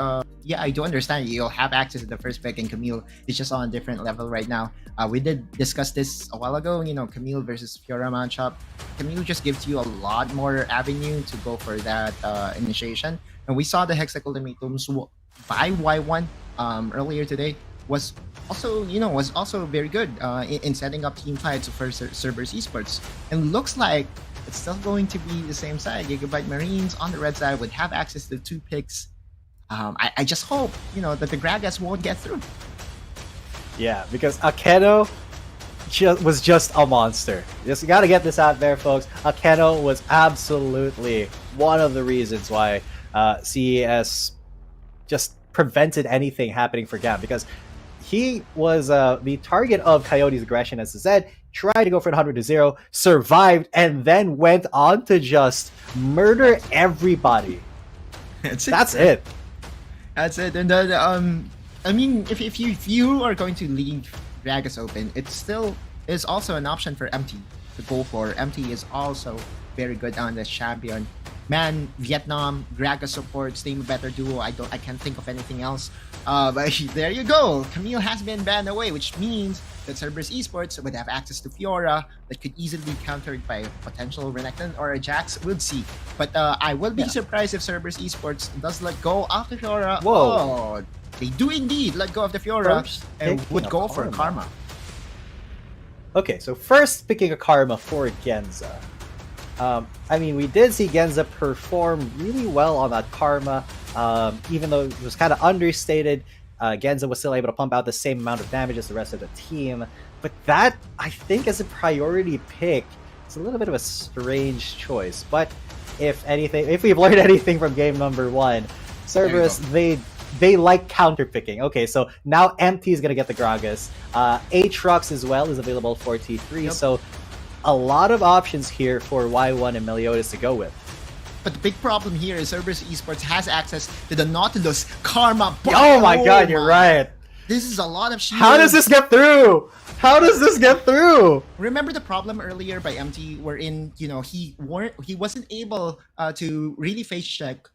yeah, I do understand. You'll have access to the first pick, and Camille is just on a different level right now. We did discuss this a while ago. Camille versus Fiora matchup. Camille just gives you a lot more avenue to go for that initiation, and we saw the Hex ultimatums by Y1 earlier today was also very good in setting up team fights for Cerberus Esports, and looks like it's still going to be the same side. Gigabyte Marines on the red side would have access to 2 picks. I just hope that the Gragas won't get through. Yeah, because Akeno was just a monster. Just gotta get this out there, folks. Akeno was absolutely one of the reasons why CES just prevented anything happening for GAM, because he was the target of Coyote's aggression, as I said, tried to go for the 100-0, survived, and then went on to just murder everybody. That's it. That's it. And then, I mean, if you are going to leave Gragas open, it still is also an option for MT to go for. MT is also very good on this champion. Man, Vietnam, Gragas supports, name a better duo. I can't think of anything else. But there you go. Camille has been banned away, which means that Cerberus Esports would have access to Fiora that could easily be countered by a potential Renekton or a Jax. We'll see. But I will be surprised if Cerberus Esports does let go of the Fiora. Whoa. Oh, they do indeed let go of the Fiora and would go for Karma. Okay, so first picking a Karma for Genza. I mean, we did see Genza perform really well on that Karma. Even though it was kind of understated, Genza was still able to pump out the same amount of damage as the rest of the team. But that, I think, as a priority pick, it's a little bit of a strange choice. But if we've learned anything from game number 1, Cerberus, they like counter picking. Okay, so now MT is gonna get the Gragas. Aatrox as well is available for T3. So a lot of options here for Y1 and Meliodas to go with. But the big problem here is Cerberus Esports has access to the Nautilus Karma. Oh my god, you're right. This is a lot of shields. How does this get through? How does this get through? Remember the problem earlier by MT wherein, he wasn't able to really face check.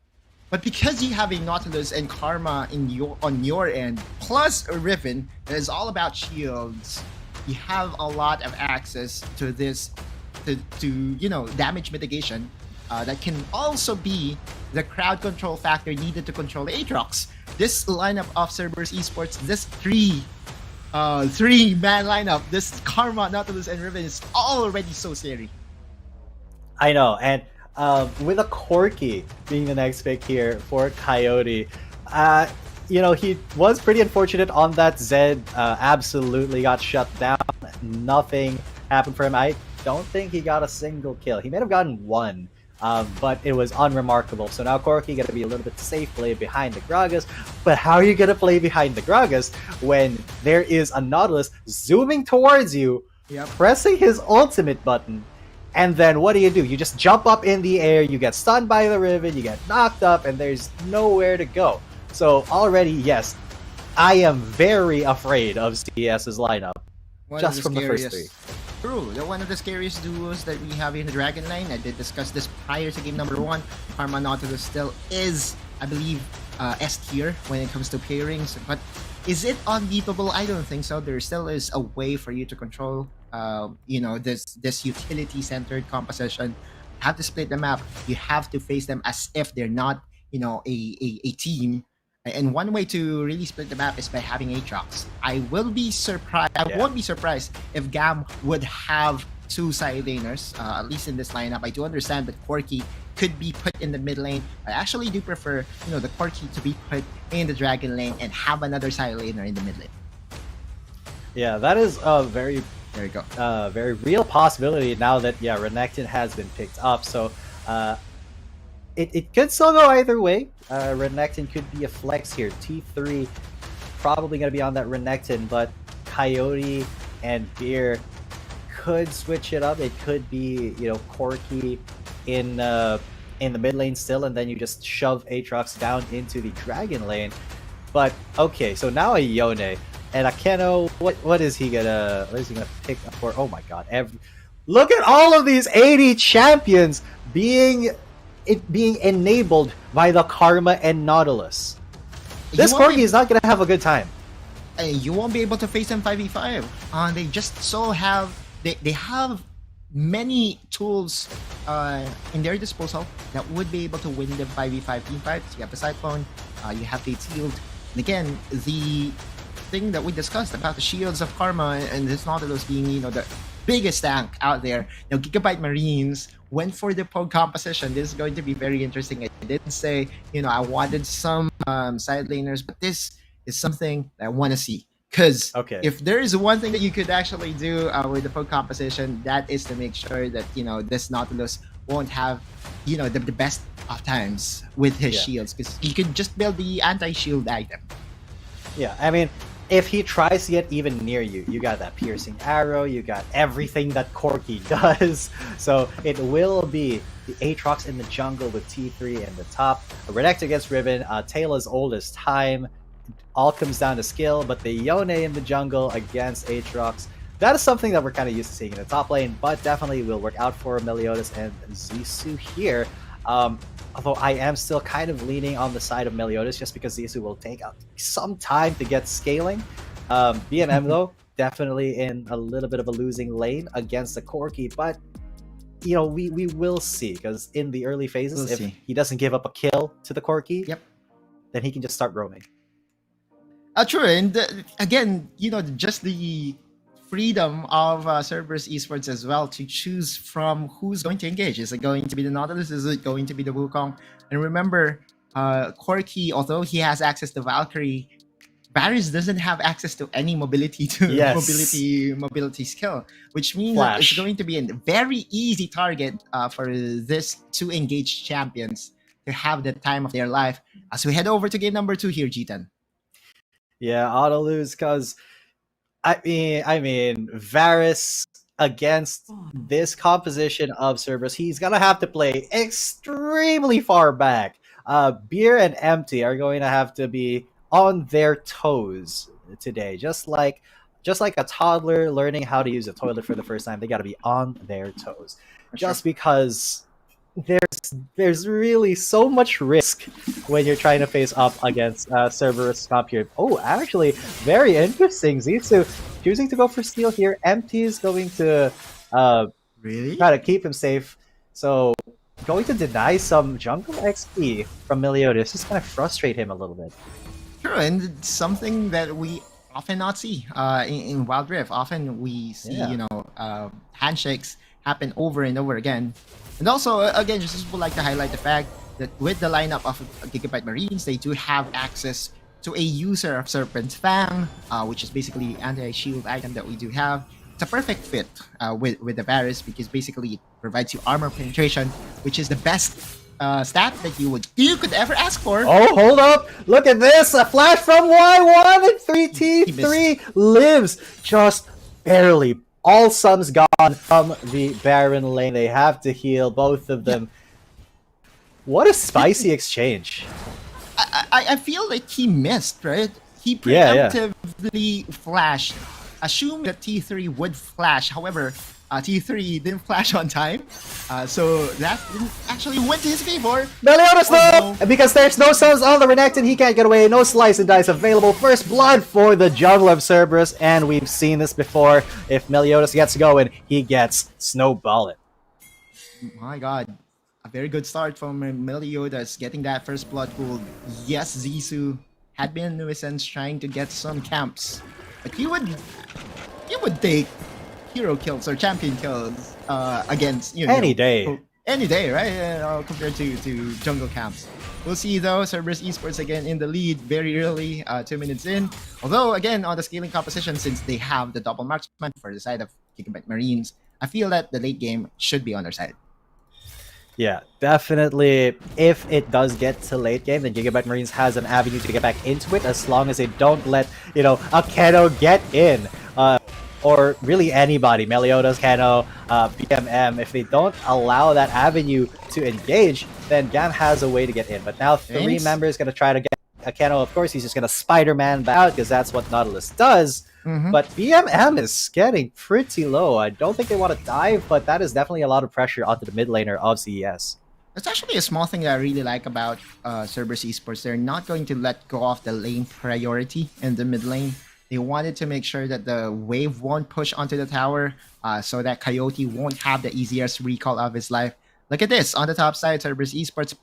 But because you have a Nautilus and Karma on your end, plus a Riven that is all about shields, you have a lot of access to this, to damage mitigation. That can also be the crowd control factor needed to control Aatrox. This lineup of Cerberus Esports, this three-man lineup, this Karma, Nautilus, and Riven is already so scary. I know, and with a Corki being the next pick here for Coyote, he was pretty unfortunate on that Zed. Absolutely got shut down. Nothing happened for him. I don't think he got a single kill. He may have gotten one, but it was unremarkable. So now Corki got to be a little bit safe, play behind the Gragas. But how are you going to play behind the Gragas when there is a Nautilus zooming towards you, pressing his ultimate button? And then what do? You just jump up in the air, you get stunned by the Riven, you get knocked up, and there's nowhere to go. So already, yes, I am very afraid of CES's lineup. Just from the first 3. True, they're one of the scariest duos that we have in the Dragon Lane. I did discuss this prior to game number 1. Karma Nautilus still is, I believe, S tier when it comes to pairings. But is it unbeatable? I don't think so. There still is a way for you to control, this utility-centered composition. You have to split them up. You have to face them as if they're not, a team. And one way to really split the map is by having Aatrox. I will be surprised. I won't be surprised if GAM would have 2 side laners, at least in this lineup. I do understand that Corki could be put in the mid lane. I actually do prefer, the Corki to be put in the Dragon lane and have another side laner in the mid lane. Yeah, that is a very real possibility now that Renekton has been picked up. So it could still go either way. Renekton could be a flex here. T3 probably going to be on that Renekton, but Coyote and Beer could switch it up. It could be, Corki in the mid lane still, and then you just shove Aatrox down into the Dragon lane. But okay, so now a Yone and Akeno. What is he gonna pick up for? Oh my god! Look at all of these 80 champions being enabled by the Karma and Nautilus. This you won't Corgi is not gonna have a good time. you won't be able to face them 5v5. They just they have many tools in their disposal that would be able to win the 5v5 team fights. You have the Cyclone, you have the Shield. And again, the thing that we discussed about the Shields of Karma and this Nautilus being, you know, the biggest tank out there. Now, Gigabyte Marines went for the Pogue composition. This is going to be very interesting. I did say, you know, I wanted some side laners, but this is something that I want to see. Because if there is one thing that you could actually do with the Pogue composition, that is to make sure that, you know, this Nautilus won't have, you know, the best of times with his shields. Because you could just build the anti-shield item. Yeah, I mean, if he tries to get even near you, you got that piercing arrow, you got everything that Corki does. So it will be the Aatrox in the jungle with T3 in the top. A Renekton against Ribbon, Taylor's oldest time. All comes down to skill, but the Yone in the jungle against Aatrox. That is something that we're kind of used to seeing in the top lane, but definitely will work out for Meliodas and Zissou here. Although I am still kind of leaning on the side of Meliodas just because Zissou will take some time to get scaling. BMM though, definitely in a little bit of a losing lane against the Corki, but you know, we will see, because in the early phases, if he doesn't give up a kill to the Corki, then he can just start roaming. True, and again, you know, just the freedom of Cerberus Esports as well to choose from who's going to engage. Is it going to be the Nautilus? Is it going to be the Wukong? And remember, Corki, although he has access to Valkyrie, Varus doesn't have access to any mobility mobility skill, which means that it's going to be a very easy target for this two engaged champions to have the time of their life. As we head over to game number 2 here, G10. Yeah, auto lose, because I mean, Varus against this composition of Cerberus, he's gonna have to play extremely far back. Beer and Empty are going to have to be on their toes today, just like a toddler learning how to use a toilet for the first time. They got to be on their toes, just because there's really so much risk when you're trying to face up against Cerberus comp here. Oh, actually, very interesting. Zissou choosing to go for steal here. Empty is going to try to keep him safe. So going to deny some jungle XP from Meliodas. Just kind of frustrate him a little bit. True, and it's something that we often not see in Wild Rift. Often we see, you know, handshakes happen over and over again. And also, again, just would like to highlight the fact that with the lineup of Gigabyte Marines, they do have access to a user of Serpent's Fang, which is basically anti-shield item that we do have. It's a perfect fit with the Varus, because basically it provides you armor penetration, which is the best stat that you could ever ask for. Oh, hold up! Look at this! A flash from Y1 and 3T3 lives just barely. All sums gone from the Baron lane. They have to heal, both of them. What a spicy exchange. I feel like he missed, right? He preemptively flashed. Assumed that T3 would flash. However, T3 didn't flash on time. So that didn't actually went to his favor. Meliodas though! And because there's no sums on the Renekton, he can't get away. No slice and dice available. First blood for the jungle of Cerberus, and we've seen this before. If Meliodas gets going, he gets snowballing. My god. A very good start from Meliodas, getting that first blood pool. Yes, Zissou had been a nuisance trying to get some camps. But you would take hero kills or champion kills against, you know, any day, right? Compared to jungle camps. We'll see though. Cerberus Esports again in the lead very early, 2 minutes in. Although again on the scaling composition, since they have the double marksman for the side of Gigabyte Marines, I feel that the late game should be on their side. Yeah, definitely. If it does get to late game, then Gigabyte Marines has an avenue to get back into it, as long as they don't let, you know, a Keno get in. Or really anybody, Meliodas, Keno, BMM, if they don't allow that avenue to engage, then GAM has a way to get in. But now 3 members going to try to get a Keno. Of course, he's just going to Spider-Man back out, because that's what Nautilus does. But BMM is getting pretty low. I don't think they want to dive, but that is definitely a lot of pressure onto the mid laner of CES. That's actually a small thing that I really like about Cerberus Esports. They're not going to let go of the lane priority in the mid lane. They wanted to make sure that the wave won't push onto the tower so that Coyote won't have the easiest recall of his life. Look at this. On the top side, Cerberus Esports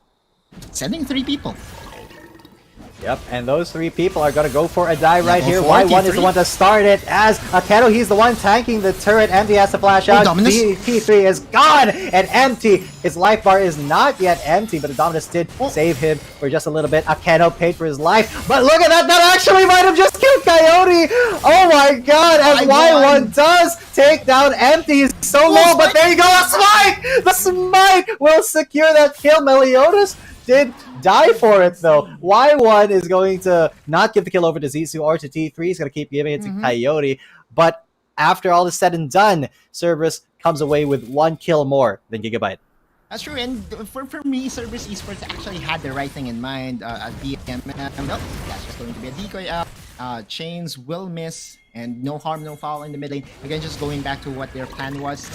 sending 3 people. Yep, and those 3 people are going to go for a dive right here. Level 4, Y1 is the one to start it as Akedo, he's the one tanking the turret. Empty has to flash out. Dominance. T3 is gone and empty. His life bar is not yet empty, but the Dominance did save him for just a little bit. Akedo paid for his life, but look at that. That actually might have just killed Coyote. Oh my god, as Y1 does take down Empty. He's so low, but there you go. A smite! The smite will secure that kill. Meliodas did die for it though. Y1 is going to not give the kill over to Zissou or to T3. He's going to keep giving it to Coyote. But after all is said and done, Cerberus comes away with 1 kill more than Gigabyte. That's true, and for me, Cerberus Esports actually had the right thing in mind. At BM, that's just going to be a decoy out. Chains will miss, and no harm, no foul in the mid lane. Again, just going back to what their plan was.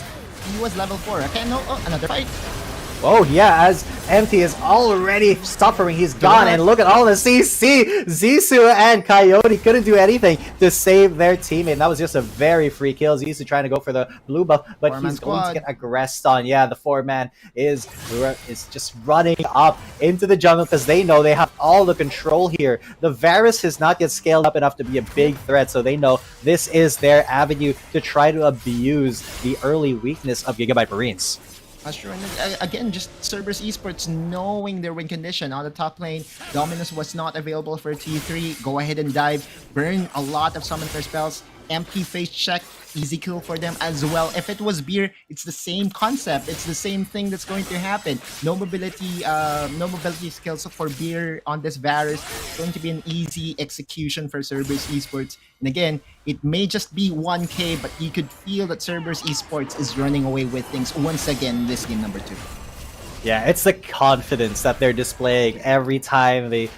He was level 4. Okay, no, another fight. Oh yeah, as Empty is already suffering, he's gone, and look at all the CC! Zissou and Coyote couldn't do anything to save their teammate, and that was just a very free kill. Zissou trying to go for the blue buff, but he's going to get aggressed on. Yeah, the 4-man is just running up into the jungle because they know they have all the control here. The Varus has not yet scaled up enough to be a big threat, so they know this is their avenue to try to abuse the early weakness of Gigabyte Marines. That's true, and again, just Cerberus Esports knowing their win condition on the top lane. Dominance was not available for T3. Go ahead and dive, burn a lot of summoner spells. Empty face check, easy kill for them as well. If it was Beer, it's the same concept. It's the same thing that's going to happen. No mobility skills for Beer on this Varus. It's going to be an easy execution for Cerberus Esports. And again, it may just be 1K, but you could feel that Cerberus Esports is running away with things once again in this game number 2. Yeah, it's the confidence that they're displaying every time they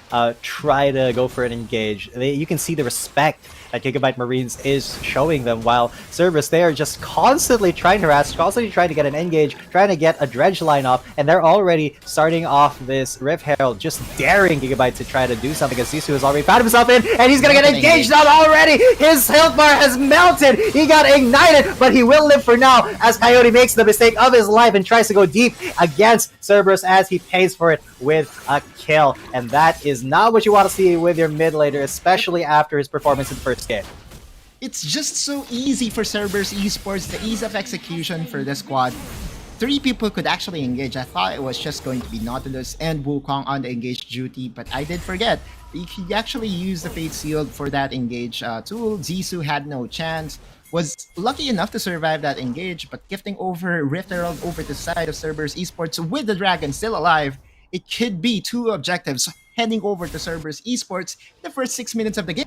try to go for an engage. You can see the respect that Gigabyte Marines is showing them, while Cerberus, they are just constantly trying to harass, constantly trying to get an engage, trying to get a dredge line off, and they're already starting off this Rift Herald, just daring Gigabyte to try to do something, as Zissou has already found himself in, and he's gonna get engaged on already! His health bar has melted! He got ignited, but he will live for now, as Coyote makes the mistake of his life and tries to go deep against Cerberus as he pays for it with a kill. And that is not what you want to see with your mid laner, especially after his performance in the first game. It's just so easy for Cerberus Esports, the ease of execution for the squad. 3 people could actually engage. I thought it was just going to be Nautilus and Wukong on the engage duty, but I did forget. You could actually use the Fate Seal for that engage tool. Zissou had no chance. Was lucky enough to survive that engage, but gifting over Rift Herald over to the side of Cerberus Esports with the Dragon still alive, it could be 2 objectives heading over to Cerberus Esports in the first 6 minutes of the game.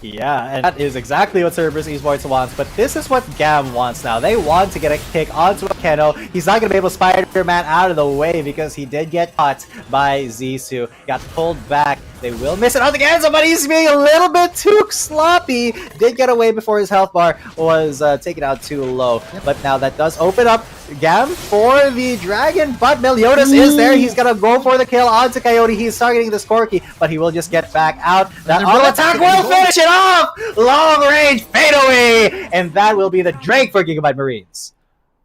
Yeah, and that is exactly what Cerberus Esports wants, but this is what GAM wants now. They want to get a kick onto Akedo. He's not going to be able to Spider-Man out of the way because he did get caught by Zissou. Got pulled back. They will miss it on the Ganzo, but he's being a little bit too sloppy. Did get away before his health bar was taken out too low. But now that does open up GAM for the Dragon, but Meliodas is there. He's going to go for the kill onto Coyote. He's targeting the Skorky, but he will just get back out. That auto attack will finish it off! Long range fade away! And that will be the Drake for Gigabyte Marines.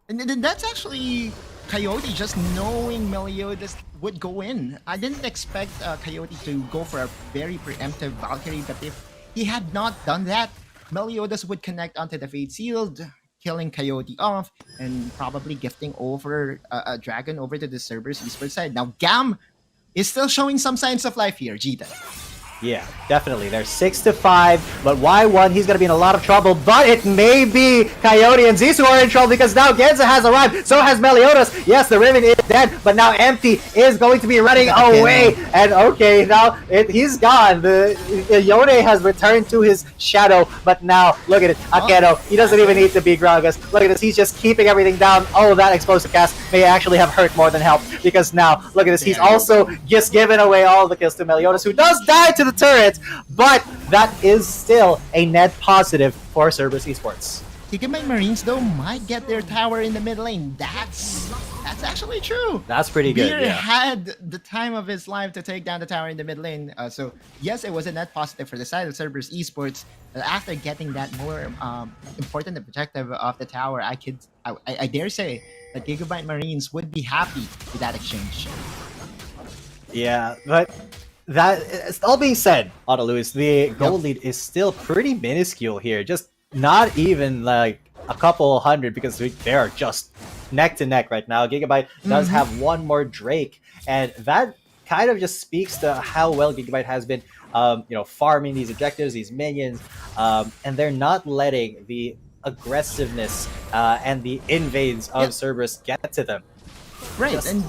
And that's actually Coyote just knowing Meliodas would go in. I didn't expect Coyote to go for a very preemptive Valkyrie, but if he had not done that, Meliodas would connect onto the Fate Shield, killing Coyote off, and probably gifting over a Dragon over to the Cerberus Esports side. Now, GAM is still showing some signs of life here, Jita. Yeah, definitely. They're 6-5, but Y1, he's going to be in a lot of trouble, but it may be Coyote and Zissou are in trouble because now Genza has arrived, so has Meliodas. Yes, the Riven is dead, but now Empty is going to be running away, and okay, now he's gone. The Yone has returned to his shadow, but now, look at it, Akedo, he doesn't even need to be Gragas. Look at this, he's just keeping everything down. Oh, that explosive cast may actually have hurt more than helped, because now, look at this, he's also just given away all the kills to Meliodas, who does die to the turret, but that is still a net positive for Cerberus Esports. Gigabyte Marines though might get their tower in the mid lane. That's actually true. That's pretty good. Beer Yeah. had the time of his life to take down the tower in the mid lane. So yes, it was a net positive for the side of Cerberus Esports. After getting that more important objective of the tower, I dare say that Gigabyte Marines would be happy with that exchange. Yeah, but that it's all being said, Otto Lewis, the goal lead is still pretty minuscule here. Just not even like a couple hundred, because they are just neck to neck right now. Gigabyte does have one more Drake, and that kind of just speaks to how well Gigabyte has been, farming these objectives, these minions, and they're not letting the aggressiveness and the invades of Cerberus get to them. Right, Just- and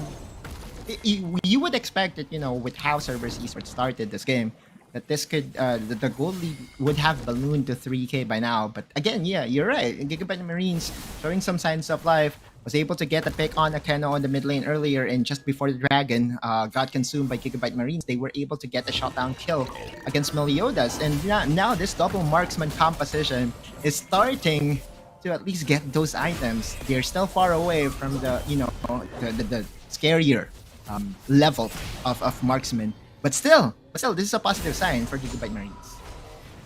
you would expect that, with how Cerberus Esports started this game, that this could the gold lead would have ballooned to 3K by now. But again, yeah, you're right. Gigabyte Marines showing some signs of life, was able to get a pick on Akeno on the mid lane earlier, and just before the dragon got consumed by Gigabyte Marines, they were able to get a shutdown kill against Meliodas. And now this double marksman composition is starting to at least get those items. They're still far away from the scarier level of marksman, but still, this is a positive sign for Gigabyte Marines.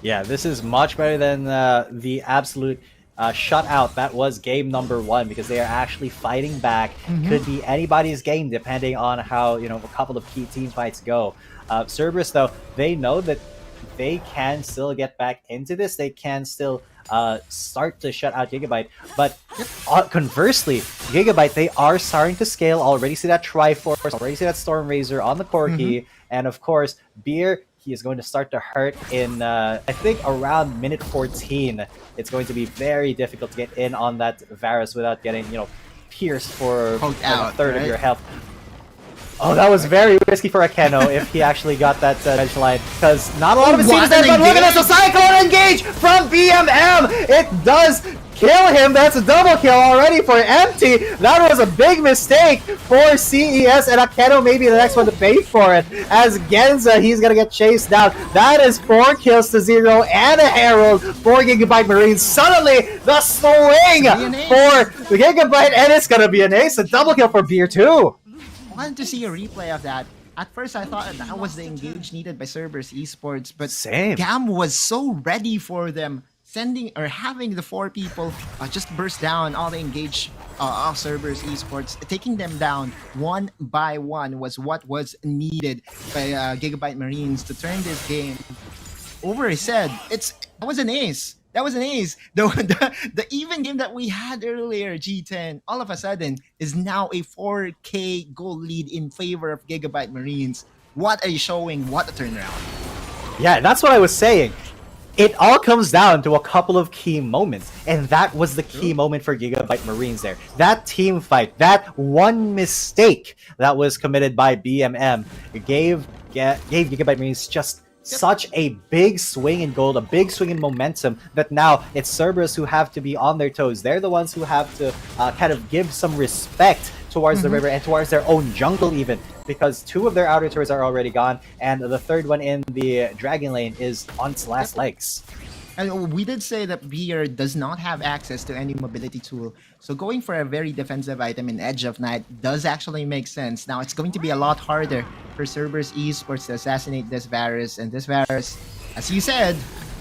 Yeah, this is much better than the absolute shutout that was game number 1, because they are actually fighting back. Could be anybody's game depending on how a couple of key team fights go. Cerberus, though, they know that they can still get back into this. They can still start to shut out Gigabyte, but conversely, Gigabyte, they are starting to scale. Already see that Triforce, already see that Storm Razor on the Corki, and of course, Beer, he is going to start to hurt in, I think, around minute 14. It's going to be very difficult to get in on that Varus without getting, pierced for Poked a out, third of right? your health. Oh, that was very risky for Akeno if he actually got that edge line, because not a lot of it seems dead, but look at this, a Cyclone engage from BMM! It does kill him. That's a double kill already for Empty. That was a big mistake for CES, and Akeno may be the next one to pay for it, as Genza, he's gonna get chased down. That is 4 kills to 0 and a Herald for Gigabyte Marines. Suddenly, the swing for the Gigabyte, and it's gonna be an ace, a double kill for Beer too. Wanted to see a replay of that. At first, I thought that was the engage needed by Cerberus Esports, but Same. GAM was so ready for them, having the 4 people just burst down all the engage of Cerberus Esports. Taking them down one by one was what was needed by Gigabyte Marines to turn this game over his head. That was an ace. That was an ace. The even game that we had earlier, G10, all of a sudden is now a 4K goal lead in favor of Gigabyte Marines. What a showing, what a turnaround. Yeah, that's what I was saying. It all comes down to a couple of key moments, and that was the key moment for Gigabyte Marines there. That team fight, that one mistake that was committed by BMM gave Gigabyte Marines just such a big swing in gold, a big swing in momentum, that now it's Cerberus who have to be on their toes. They're the ones who have to kind of give some respect towards the river and towards their own jungle even, because 2 of their outer turrets are already gone, and the 3rd one in the Dragon Lane is on its last legs. And we did say that Beer does not have access to any mobility tool, so going for a very defensive item in Edge of Night does actually make sense. Now, it's going to be a lot harder for Cerberus Esports to assassinate this Varus, and this Varus, as you said,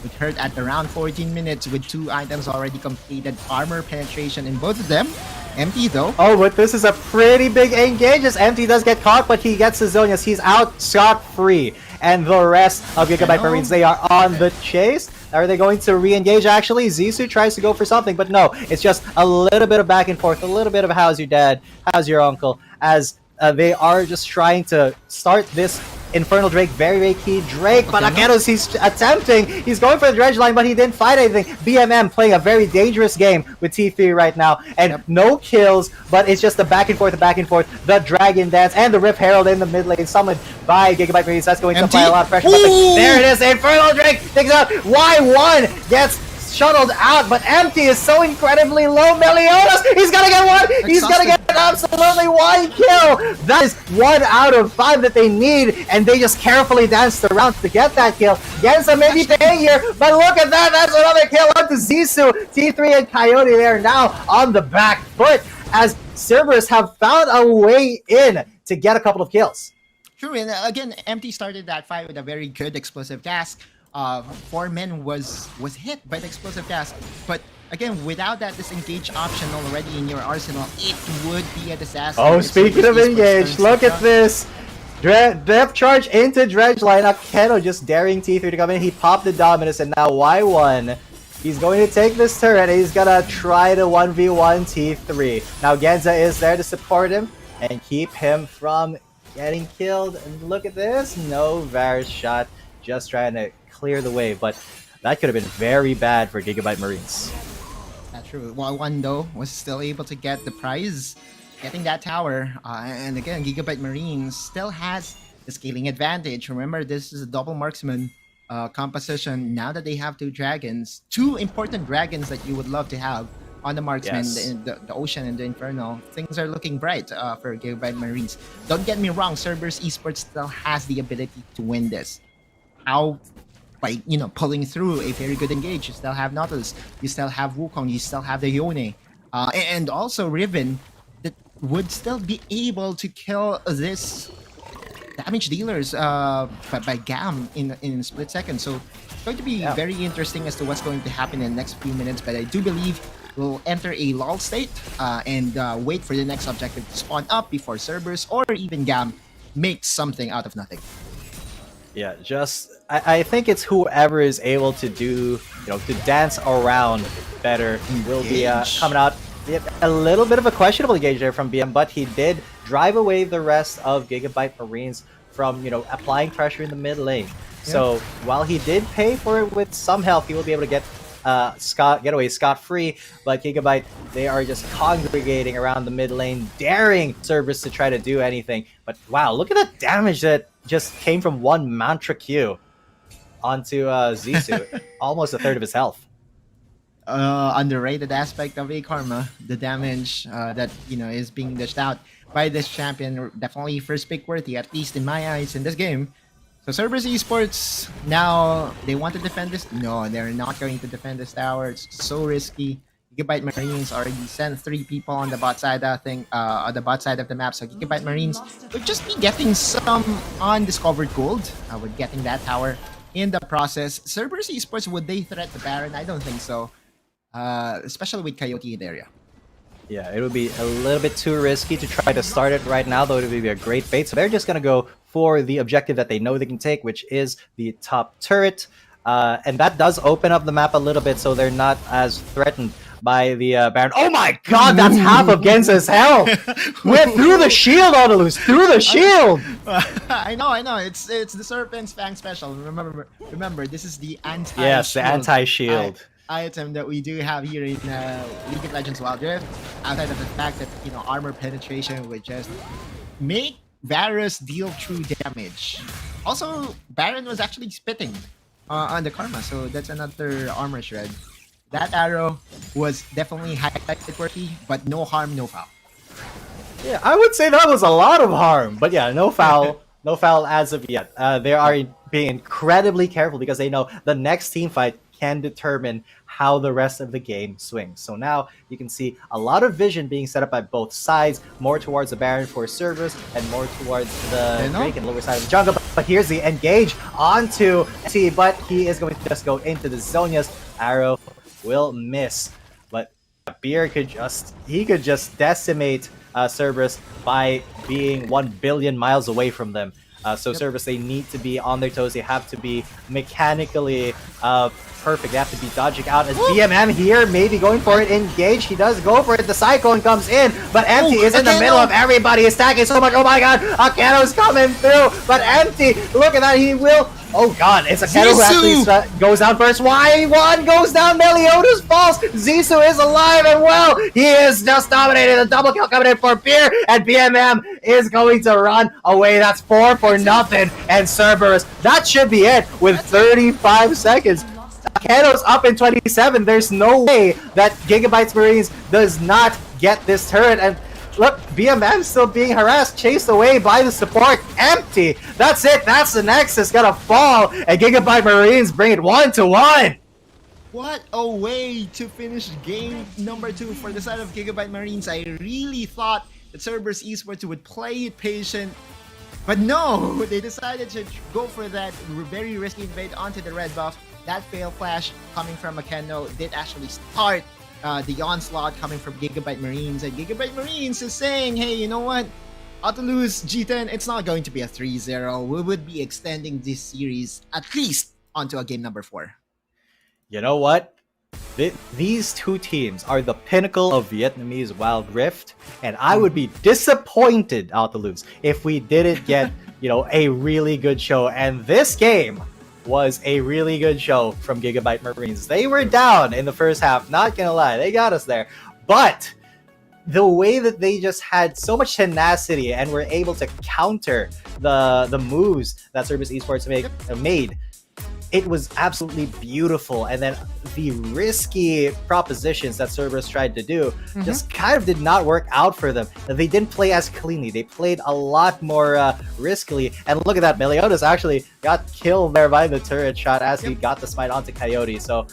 it hurt at around 14 minutes with 2 items already completed, armor penetration in both of them. Empty though. Oh, but this is a pretty big engage, as Empty does get caught, but he gets his Zonias. He's out scot-free. And the rest of Gigabyte Marines, they are on the chase. Are they going to re-engage? Actually, Zissou tries to go for something, but no. It's just a little bit of back and forth, a little bit of how's your dad, how's your uncle, as they are just trying to start this Infernal Drake, very, very key Drake, but Akenos, he's attempting, he's going for the dredge line, but he didn't fight anything. BMM playing a very dangerous game with T3 right now, and no kills, but it's just the back and forth, the Dragon Dance, and the Rift Herald in the mid lane, summoned by Gigabyte Marines. That's going to apply a lot of pressure. There it is, Infernal Drake takes out, Y1 gets shuttled out, but Empty is so incredibly low. Meliodas, he's gonna get one! He's gonna get absolutely one kill. That is 1 out of 5 that they need, and they just carefully danced around to get that kill. Genza may be paying here, but look at that. That's another kill onto Zissou. T3 and Coyote there now on the back foot as Cerberus have found a way in to get a couple of kills. True, and again, Empty started that fight with a very good explosive cast. 4 men was hit by the explosive cast, but again, without that disengage option already in your arsenal, it would be a disaster. Oh, speaking of engage, look at this. Depth charge into Dredge line. Akeno just daring T3 to come in. He popped the Dominance, and now Y1. He's going to take this turret, and he's gonna try to 1v1 T3. Now Genza is there to support him and keep him from getting killed. And look at this. No Varus shot. Just trying to clear the way, but that could have been very bad for Gigabyte Marines. That's true. Y1 though was still able to get the prize, getting that tower. And again, Gigabyte Marines still has the scaling advantage. Remember, this is a double marksman composition. Now that they have 2 dragons, 2 important dragons that you would love to have on the marksman, Yes. the ocean and the infernal, things are looking bright for Gigabyte Marines. Don't get me wrong, Cerberus Esports still has the ability to win this. How? By pulling through a very good engage. You still have Nautilus, you still have Wukong, you still have the Yone, and also Riven that would still be able to kill this damage dealers by GAM in split second. So it's going to be very interesting as to what's going to happen in the next few minutes, but I do believe we'll enter a lull state and wait for the next objective to spawn up before Cerberus or even GAM makes something out of nothing. Yeah, I think it's whoever is able to do, to dance around better will be coming out. A little bit of a questionable engage there from BM, but he did drive away the rest of Gigabyte Marines from, applying pressure in the mid lane. So while he did pay for it with some health, he will be able to get get away scot-free, but Gigabyte, they are just congregating around the mid lane, daring Cerberus to try to do anything. But wow, look at the damage that just came from one Mantra Q onto Zissou. Almost a third of his health. Underrated aspect of a Karma, the damage that is being dished out by this champion. Definitely first pick worthy, at least in my eyes, in this game. So Cerberus Esports, now they want to defend this. No, they're not going to defend this tower. It's so risky. Gigabyte Marines already sent 3 people on the bot side on the bot side of the map. So Gigabyte Marines would just be getting some undiscovered gold with getting that tower in the process. Cerberus Esports, would they threat the Baron? I don't think so. Especially with Coyote in the area. Yeah, it would be a little bit too risky to try to start it right now, though it would be a great bait. So they're just going to go for the objective that they know they can take, which is the top turret. And that does open up the map a little bit, so they're not as threatened by the Baron. Oh my god, that's half of Genza's health! Went through the shield, Nautilus! Through the shield! I know. It's the Serpent's Fang special. Remember, this is the anti-shield. Yes, the anti-shield. Item that we do have here in League of Legends Wild Rift, outside of the fact that armor penetration would just make Varus deal true damage. Also, Baron was actually spitting on the Karma, so that's another armor shred. That arrow was definitely highlighted worthy, but no harm, no foul. Yeah, I would say that was a lot of harm, but yeah, no foul. No foul as of yet. They are being incredibly careful because they know the next team fight can determine how the rest of the game swings. So now you can see a lot of vision being set up by both sides, more towards the Baron for Cerberus and more towards the Drake and lower side of the jungle. But here's the engage onto T, but he is going to just go into the Zonia's arrow. Will miss, but Beer could just decimate Cerberus by being 1 billion miles away from them. Cerberus, they need to be on their toes. They have to be mechanically perfect. They have to be dodging out. As BMM here, maybe going for it. Engage. He does go for it. The Cyclone comes in, but Empty is in the middle of everybody. He's stacking so much. Oh my god, Akeno's coming through, but Empty, look at that. He will. Oh god, it's Akeno who actually goes down first. Y1 goes down. Meliodas falls. Zissou is alive and well. He is just dominated. A double kill coming in for Beer, and BMM is going to run away. That's 4 for nothing. And Cerberus, that should be it with 35 seconds. Akeno's up in 27. There's no way that Gigabyte's Marines does not get this turret. And look, BMM still being harassed, chased away by the support. Empty. That's it. That's the Nexus gonna fall, and Gigabyte Marines bring it 1-1. What a way to finish game number 2 for the side of Gigabyte Marines. I really thought that Cerberus Esports would play it patient, but no, they decided to go for that very risky invade onto the red buff. That fail flash coming from Makeno did actually start the onslaught coming from Gigabyte Marines, and Gigabyte Marines is saying, hey, you know what? To lose G10, it's not going to be a 3-0. We would be extending this series at least onto a game number 4. You know what? These two teams are the pinnacle of Vietnamese Wild Rift, and I would be disappointed out to lose if we didn't get, a really good show. And this game was a really good show from Gigabyte Marines. They were down in the first half, not gonna lie, they got us there. But the way that they just had so much tenacity and were able to counter the moves that Cerberus Esports made, it was absolutely beautiful. And then the risky propositions that Cerberus tried to do just kind of did not work out for them. They didn't play as cleanly. They played a lot more riskily. And look at that, Meliodas actually got killed there by the turret shot as he got the smite onto Coyote. So,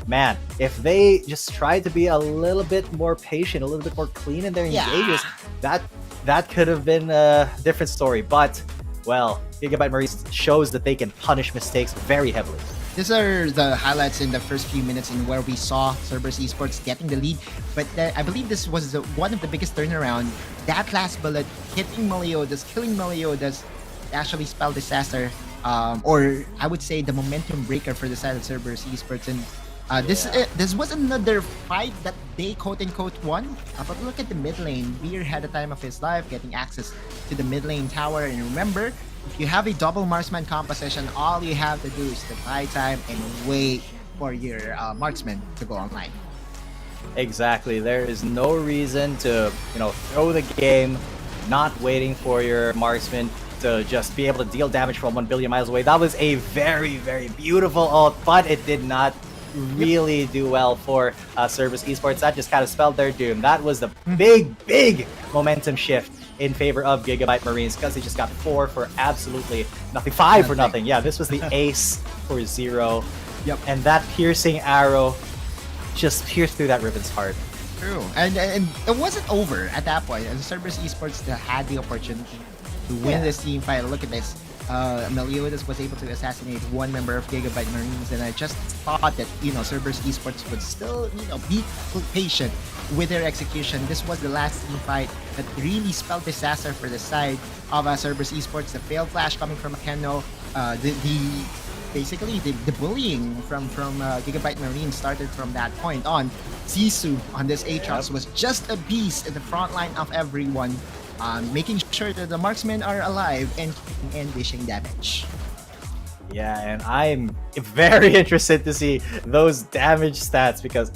man, if they just tried to be a little bit more patient, a little bit more clean in their engages, that could have been a different story. But, well, Gigabyte Marines shows that they can punish mistakes very heavily. These are the highlights in the first few minutes in where we saw Cerberus Esports getting the lead. But I believe this was one of the biggest turnaround. That last bullet hitting Meliodas, killing Meliodas, actually spelled disaster. Or I would say the momentum breaker for the side of Cerberus Esports. And this was another fight that they quote-unquote won. But look at the mid lane. Beer had the time of his life getting access to the mid lane tower. And remember, if you have a double marksman composition, all you have to do is to buy time and wait for your marksman to go online. Exactly. There is no reason to, throw the game, not waiting for your marksman to just be able to deal damage from 1 billion miles away. That was a very, very beautiful ult, but it did not really do well for Cerberus Esports. That just kind of spelled their doom. That was the big momentum shift in favor of Gigabyte Marines, because they just got 4 for absolutely nothing. 5 for nothing. Yeah, this was the ace for 0. Yep. And that piercing arrow just pierced through that Riven's heart. True. And it wasn't over at that point. And Cerberus Esports had the opportunity to win this team fight. Look at this. Meliodas was able to assassinate one member of Gigabyte Marines, and I just thought that Cerberus Esports would still be patient with their execution. This was the last team fight that really spelled disaster for the side of Cerberus Esports. The failed flash coming from Makeno, basically the bullying from Gigabyte Marines started from that point on. Zissou on this Aatrox was just a beast in the front line of everyone, making sure that the marksmen are alive and dishing damage. Yeah, and I'm very interested to see those damage stats, because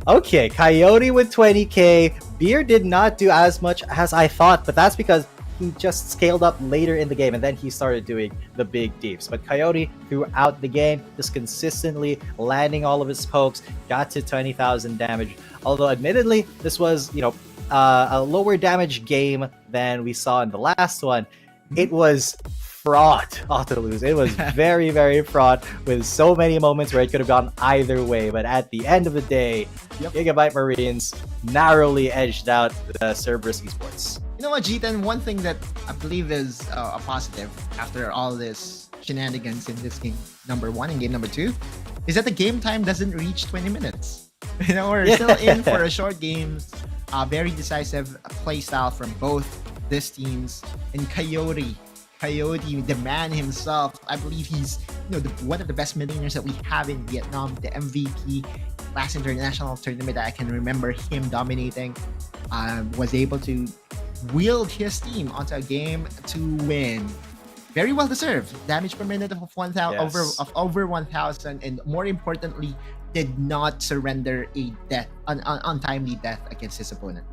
okay, Coyote with 20k, Beer did not do as much as I thought, but that's because he just scaled up later in the game and then he started doing the big deeps. But Coyote throughout the game, just consistently landing all of his pokes, got to 20,000 damage. Although admittedly, this was, a lower damage game than we saw in the last one. It was fraught to lose. It was very, very fraught, with so many moments where it could have gone either way. But at the end of the day, Gigabyte Marines narrowly edged out the Cerberus Esports. You know what, G10, one thing that I believe is a positive after all this shenanigans in this game number 1 and game number 2 is that the game time doesn't reach 20 minutes. We're still in for a short games. Very decisive play style from both these teams. And Coyote, the man himself, I believe he's one of the best mid laners that we have in Vietnam, the MVP last international tournament that I can remember him dominating. Was able to wield his team onto a game to win. Very well deserved. Damage per minute of 1,000, over 1,000, and more importantly, did not surrender an untimely death against his opponent.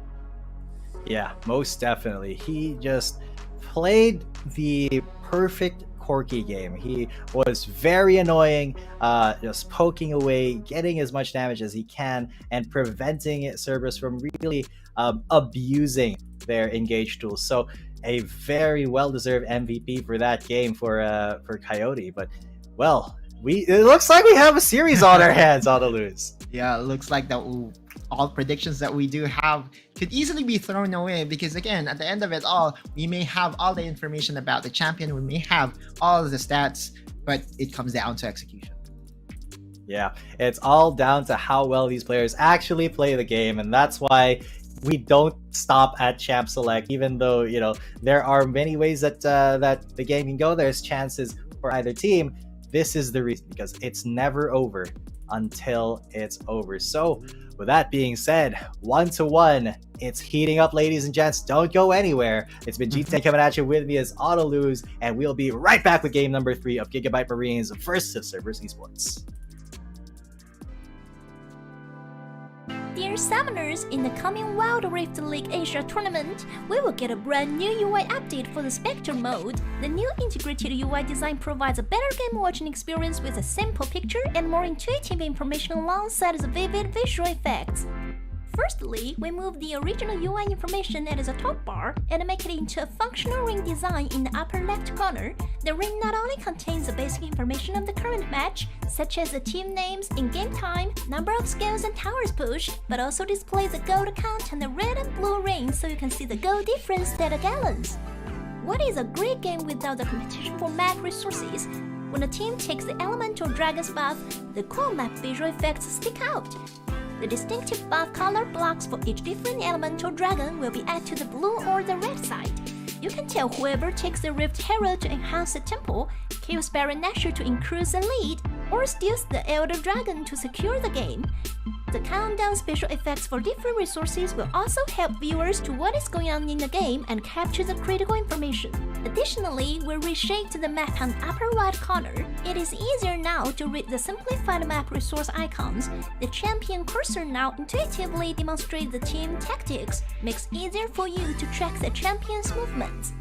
Yeah, most definitely. He just played the perfect quirky game. He was very annoying, just poking away, getting as much damage as he can, and preventing Cerberus from really abusing their engage tools. So a very well-deserved MVP for that game for Coyote. But well, it looks like we have a series on our hands, Autoluz. Yeah, it looks like that all predictions that we do have could easily be thrown away, because again, at the end of it all, we may have all the information about the champion, we may have all of the stats, but it comes down to execution. Yeah, it's all down to how well these players actually play the game, and that's why we don't stop at champ select. Even though, you know, there are many ways that that the game can go, there's chances for either team. This is the reason, because it's never over until it's over. So with that being said, 1-1, it's heating up, ladies and gents. Don't go anywhere. It's been G10 coming at you, with me as Autoluz, and we'll be right back with game number 3 of Gigabyte Marines versus Cerberus Esports. Dear Summoners, in the coming Wild Rift League Asia tournament, we will get a brand new UI update for the Spectre mode. The new integrated UI design provides a better game watching experience with a simple picture and more intuitive information alongside the vivid visual effects. Firstly, we move the original UI information at the top bar and make it into a functional ring design in the upper left corner. The ring not only contains the basic information of the current match, such as the team names, in-game time, number of skills and towers pushed, but also displays the gold count on the red and blue rings so you can see the gold difference at a gallons. What is a great game without the competition for map resources? When a team takes the elemental dragon's buff, the cool map visual effects stick out. The distinctive buff color blocks for each different elemental dragon will be added to the blue or the red side. You can tell whoever takes the Rift Hero to enhance the temple, kills Baron Nashor to increase the lead, or steals the Elder Dragon to secure the game. The countdown special effects for different resources will also help viewers to what is going on in the game and capture the critical information. Additionally, we reshaped the map on the upper right corner. It is easier now to read the simplified map resource icons. The champion cursor now intuitively demonstrates the team tactics, makes it easier for you to track the champion's movements.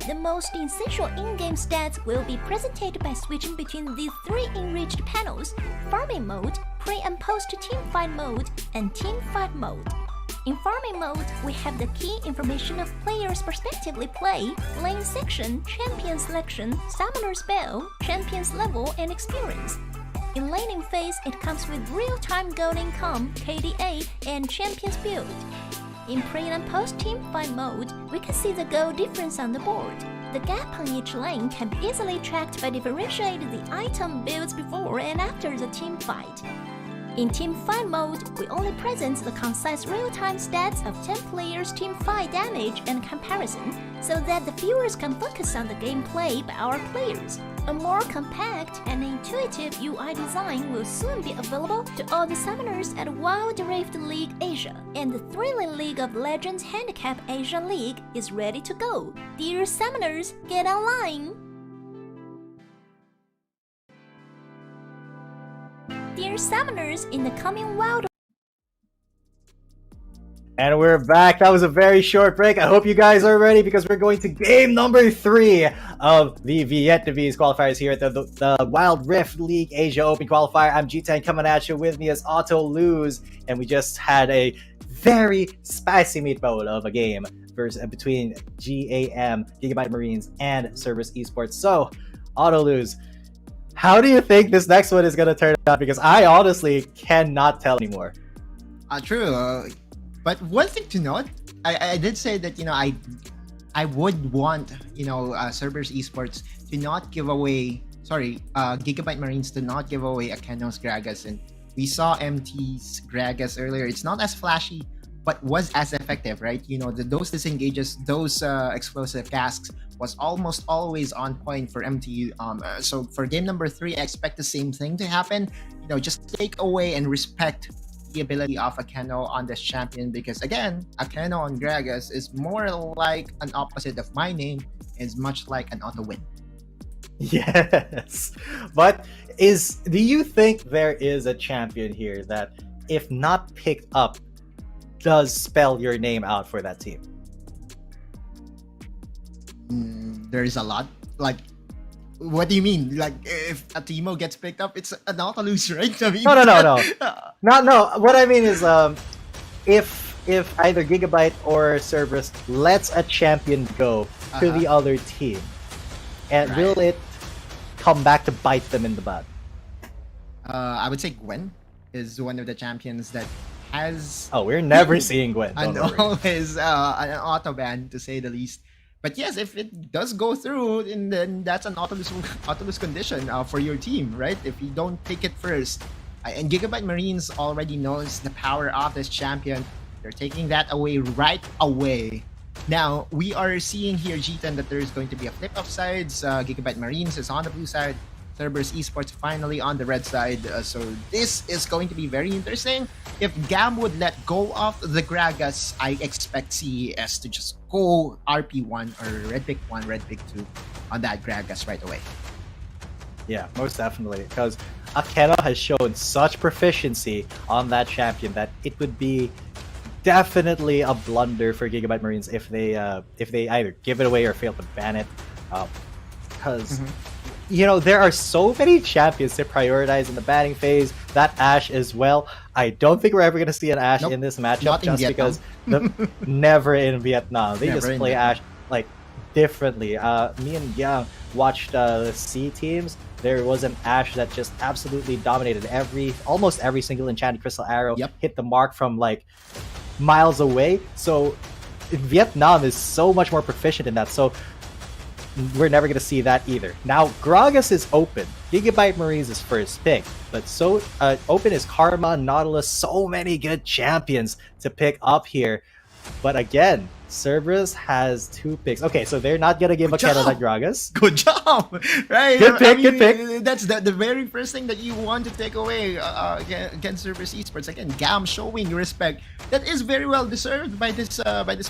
The most essential in-game stats will be presented by switching between these 3 enriched panels: farming mode, pre and post teamfight mode, and teamfight mode. In farming mode, we have the key information of players' prospectively play, lane section, champion selection, summoner spell, champion's level, and experience. In laning phase, it comes with real-time gold income, KDA, and champion's build. In pre and post teamfight mode, we can see the goal difference on the board. The gap on each lane can be easily tracked by differentiating the item builds before and after the team fight. In teamfight mode, we only present the concise real-time stats of 10 players' teamfight damage and comparison, so that the viewers can focus on the gameplay by our players. A more compact and intuitive UI design will soon be available to all the summoners at Wild Rift League Asia, and the thrilling League of Legends Handicap Asia League is ready to go. Dear summoners, get online! Dear summoners, in the coming Wild. And we're back. That was a very short break. I hope you guys are ready, because we're going to game number 3 of the Vietnamese qualifiers here at the Wild Rift League Asia Open Qualifier. I'm G10 coming at you, with me as Autoluz, and we just had a very spicy meatball of a game between GAM, Gigabyte Marines, and Cerberus Esports. So, Autoluz, how do you think this next one is going to turn out? Because I honestly cannot tell anymore. True. But one thing to note, I did say that, you know, I would want, you know, Cerberus Esports to not give away, Gigabyte Marines to not give away Akanos Gragas. And we saw MT's Gragas earlier. It's not as flashy, but was as effective, right? You know, those disengages, those explosive casks was almost always on point for MT. So for game number 3, I expect the same thing to happen. You know, just take away and respect the ability of Akeno on this champion, because again, Akeno on Gragas is more like an opposite of my name, is much like an auto win. Yes, but do you think there is a champion here that, if not picked up, does spell your name out for that team? There's a lot. What do you mean? Like, if a Teemo gets picked up, it's a Nautilus, right? I mean, No. What I mean is, if either Gigabyte or Cerberus lets a champion go to the other team, and will it come back to bite them in the butt? I would say Gwen is one of the champions that has. Oh, we're never seeing Gwen. And always an auto ban, to say the least. But yes, if it does go through, then that's an Nautilus condition for your team, right? If you don't pick it first. And Gigabyte Marines already knows the power of this champion. They're taking that away right away. Now, we are seeing here, G10, that there is going to be a flip of sides. Gigabyte Marines is on the blue side. Cerberus Esports finally on the red side. So this is going to be very interesting. If GAM would let go of the Gragas, I expect CES to just go RP1 or Red Pick 1, Red Pick 2 on that Gragas right away. Yeah, most definitely. Because Akena has shown such proficiency on that champion that it would be definitely a blunder for Gigabyte Marines if they either give it away or fail to ban it. Because you know, there are so many champions to prioritize in the batting phase. That Ashe as well. I don't think we're ever going to see an Ashe in this matchup, just because never in Vietnam. They just play Ashe like differently. Me and Yang watched the C teams. There was an Ashe that just absolutely dominated almost every single enchanted crystal arrow. Hit the mark from like miles away. So Vietnam is so much more proficient in that. So we're never going to see that either. Now, Gragas is open. Gigabyte Marines is first pick. But so open is Karma, Nautilus, so many good champions to pick up here. But again, Cerberus has 2 picks. Okay, so they're not going to give a Akena that Gragas. Good job! Right? Good pick, good pick. That's the very first thing that you want to take away against Cerberus Esports. Again, GAM showing respect that is very well deserved by this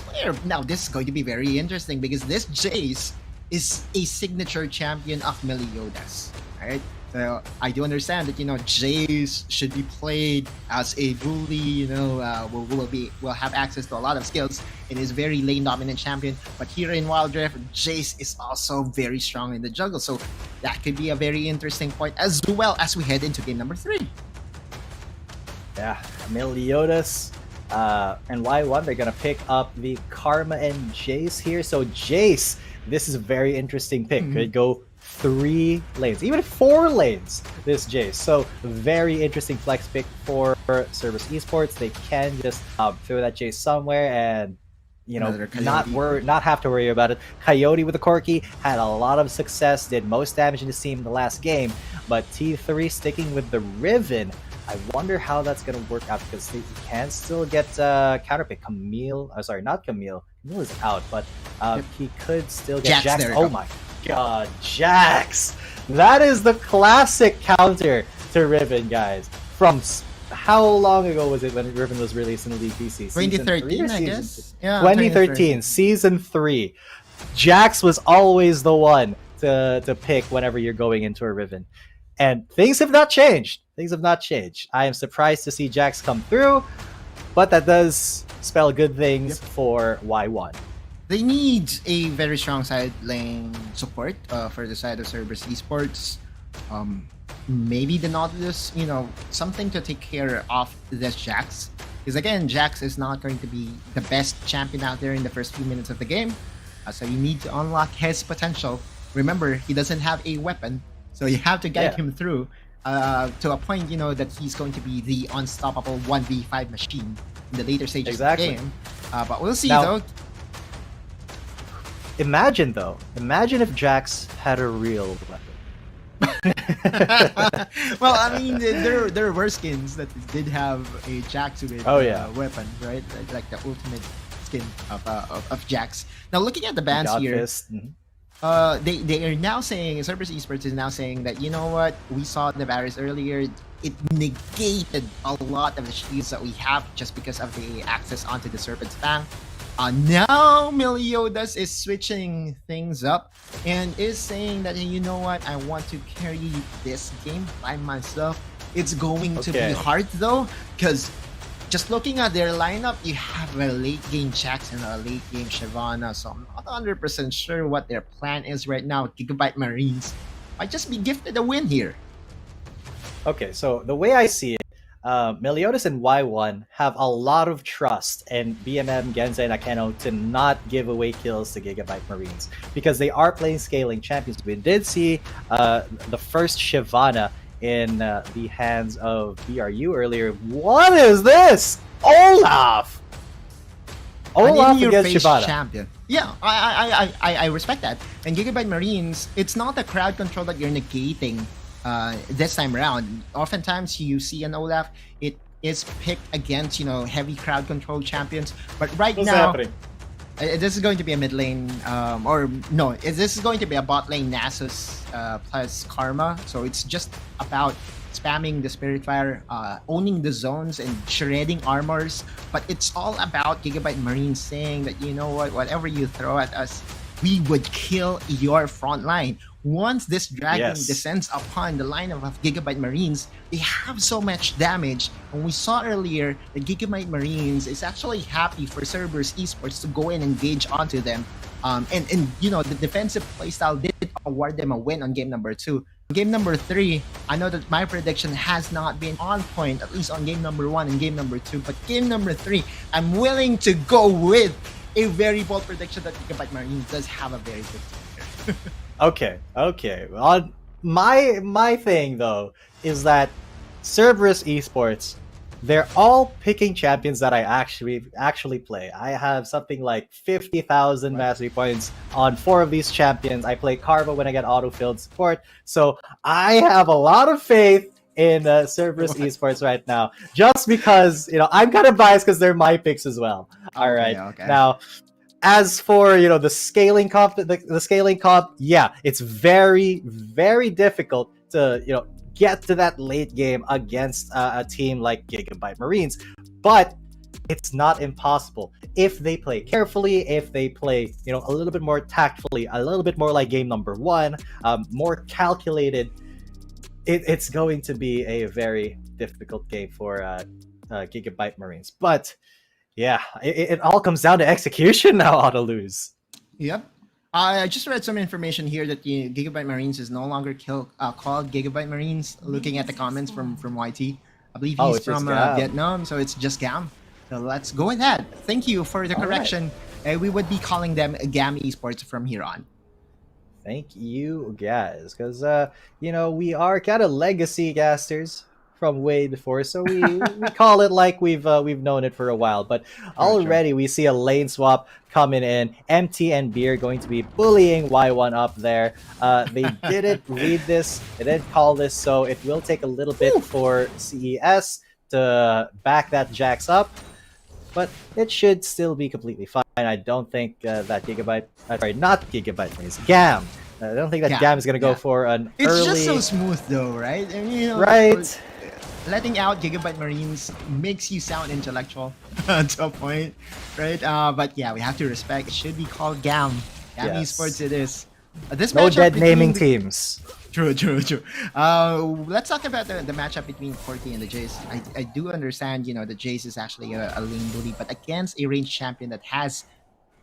player. Now, this is going to be very interesting because this Jace is a signature champion of Meliodas, right? So I do understand that, you know, Jace should be played as a bully, you know, will have access to a lot of skills and is very lane dominant champion. But here in Wild Rift, Jace is also very strong in the jungle. So that could be a very interesting point as well as we head into game number 3. Yeah, Meliodas and Y1, they're gonna pick up the Karma and Jace here. So Jace, this is a very interesting pick. Could go 3 lanes, even 4 lanes, this Jace. So very interesting flex pick for Cerberus Esports. They can just throw that Jace somewhere and, you know, not have to worry about it. Coyote with the Corki had a lot of success, did most damage in the team in the last game, but T3 sticking with the Riven. I wonder how that's going to work out, because he can still get counterpick. Not Camille. Camille is out, but he could still get Jax. Oh my god, Jax! That is the classic counter to Riven, guys. From how long ago was it when Riven was released in the League PC? 2013, I guess. Yeah, 2013, Season 3. Jax was always the one to pick whenever you're going into a Riven. And things have not changed. I am surprised to see Jax come through, but that does spell good things for Y1. They need a very strong side lane support for the side of Cerberus Esports. Maybe the Nautilus, you know, something to take care of this Jax. Because again, Jax is not going to be the best champion out there in the first few minutes of the game. So you need to unlock his potential. Remember, he doesn't have a weapon. So you have to guide him through to a point, you know, that he's going to be the unstoppable 1v5 machine in the later stages of the game. But we'll see, though. Imagine if Jax had a real weapon. Well, I mean, there were skins that did have a Jax with weapon, right? Like the ultimate skin of Jax. Now, looking at the bans here, they are now saying, Cerberus Esports is now saying that, you know what, we saw the barriers earlier, it negated a lot of the shields that we have just because of the access onto the Serpent's Fang. Now Meliodas is switching things up and is saying that, you know what, I want to carry this game by myself. It's going to be hard though, because just looking at their lineup, you have a late game Jax and a late game Shyvana, so I'm not 100% sure what their plan is right now. Gigabyte Marines might just be gifted a win here. Okay, so the way I see it, Meliodas and Y1 have a lot of trust in BMM, Genza, and Akeno to not give away kills to Gigabyte Marines because they are playing scaling champions. We did see the first Shyvana in the hands of BRU earlier. What is this? Olaf! Olaf against Shyvana. Champion. Yeah, I respect that. And Gigabyte Marines, it's not the crowd control that you're negating this time around. Oftentimes you see an Olaf, it is picked against, heavy crowd control champions. But right What's now, happening? This is going to be a mid lane, this is going to be a bot lane Nasus plus Karma. So it's just about spamming the Spirit Fire, owning the zones and shredding armors. But it's all about Gigabyte Marines saying that, you know what, whatever you throw at us, we would kill your front line. Once this dragon descends upon the line of Gigabyte Marines, they have so much damage. And we saw earlier the Gigabyte Marines is actually happy for Cerberus Esports to go and engage onto them. And the defensive playstyle did award them a win on game number 2. Game number 3, I know that my prediction has not been on point, at least on game number 1 and game number 2. But game number 3, I'm willing to go with a very bold prediction that Gigabyte Marines does have a very good team here. Okay. My thing though is that Cerberus Esports, they're all picking champions that I actually play. I have something like 50,000 mastery points on 4 of these champions. I play Carva when I get auto-filled support, so I have a lot of faith in Cerberus Esports right now. Just because I'm kind of biased because they're my picks as well. All right. Now, as for the scaling comp, yeah, it's very, very difficult to get to that late game against a team like Gigabyte Marines, but it's not impossible if they play carefully, if they play a little bit more tactfully, a little bit more like game number 1, more calculated. It's going to be a very difficult game for Gigabyte Marines, but. Yeah, it all comes down to execution now, Autolose. Yep. I just read some information here that Gigabyte Marines is no longer called Gigabyte Marines. Looking at the comments from YT, I believe he's from Vietnam, so it's just GAM. So let's go with that. Thank you for the correction. Right. We would be calling them GAM Esports from here on. Thank you, guys, because we are kind of legacy casters from way before, so we call it like we've known it for a while. But already we see a lane swap coming in. MT and Beer going to be bullying Y1 up there. They didn't read this, they didn't call this, so it will take a little bit for CES to back that Jax up, but it should still be completely fine. I don't think that not Gigabyte, it's GAM. I don't think that GAM is going to go for an early... It's just so smooth though, right? I mean, right. Letting out Gigabyte Marines makes you sound intellectual to a point, right? But yeah, we have to respect. It should be called GAM. GAM Esports it is. This no dead naming teams. True. Let's talk about the matchup between Corki and the Jace. I do understand, the Jace is actually a lane bully, but against a ranged champion that has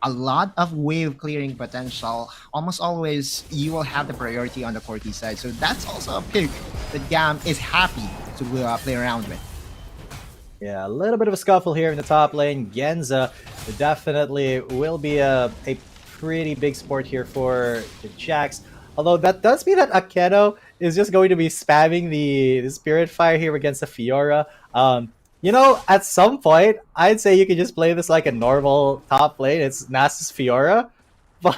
a lot of wave clearing potential, almost always you will have the priority on the Corki side. So that's also a pick that GAM is happy to play around with. Yeah, a little bit of a scuffle here in the top lane. Genza definitely will be a pretty big sport here for the Jax. Although that does mean that Akeno is just going to be spamming the Spirit Fire here against the Fiora. At some point, I'd say you can just play this like a normal top lane. It's Nasus Fiora. But,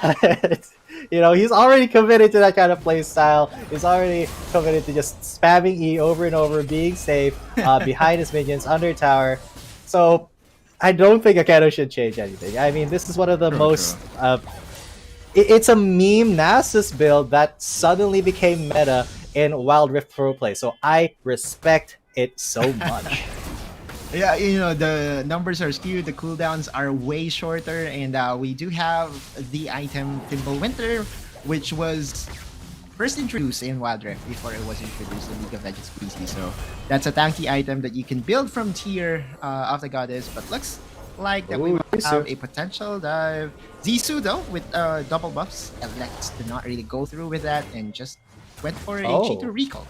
he's already committed to that kind of play style. He's already committed to just spamming E over and over, being safe behind his minions, under tower. So, I don't think Akeno should change anything. I mean, this is one of the most... it's a meme Nasus build that suddenly became meta in Wild Rift Pro Play. So, I respect it so much. Yeah, the numbers are skewed, the cooldowns are way shorter, and we do have the item Thimble Winter, which was first introduced in Wild Rift before it was introduced in League of Legends PC. So that's a tanky item that you can build from tier of the goddess, but looks like that we might have a potential dive. Zissou though, with double buffs, elects to not really go through with that and just went for a Oh. cheater recall.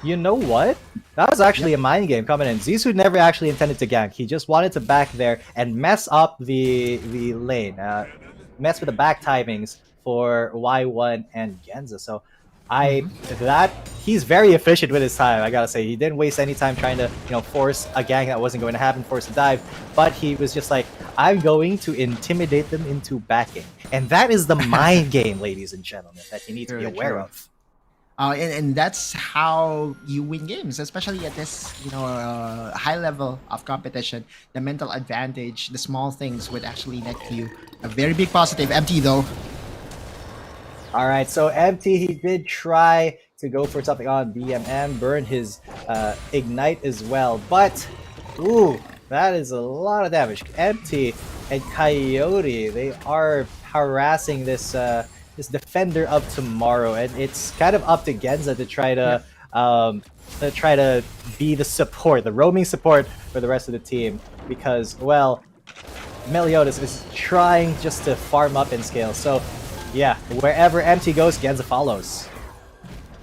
You know what? That was actually a mind game coming in. Zissou never actually intended to gank. He just wanted to back there and mess up the lane, mess with the back timings for Y1 and Genza. So he's very efficient with his time. I gotta say, he didn't waste any time trying to force a gank that wasn't going to happen, force a dive. But he was just like, I'm going to intimidate them into backing, and that is the mind game, ladies and gentlemen, that you need to be aware of. And that's how you win games, especially at this high level of competition. The mental advantage, the small things would actually net you a very big positive. Empty though. All right, so Empty, he did try to go for something on BMM, burn his Ignite as well, but ooh, that is a lot of damage. Empty and Coyote, they are harassing this this defender of tomorrow, and it's kind of up to Genza to try to be the support, the roaming support for the rest of the team, because well, Meliodas is trying just to farm up in scale. So yeah, wherever Empty goes, Genza follows.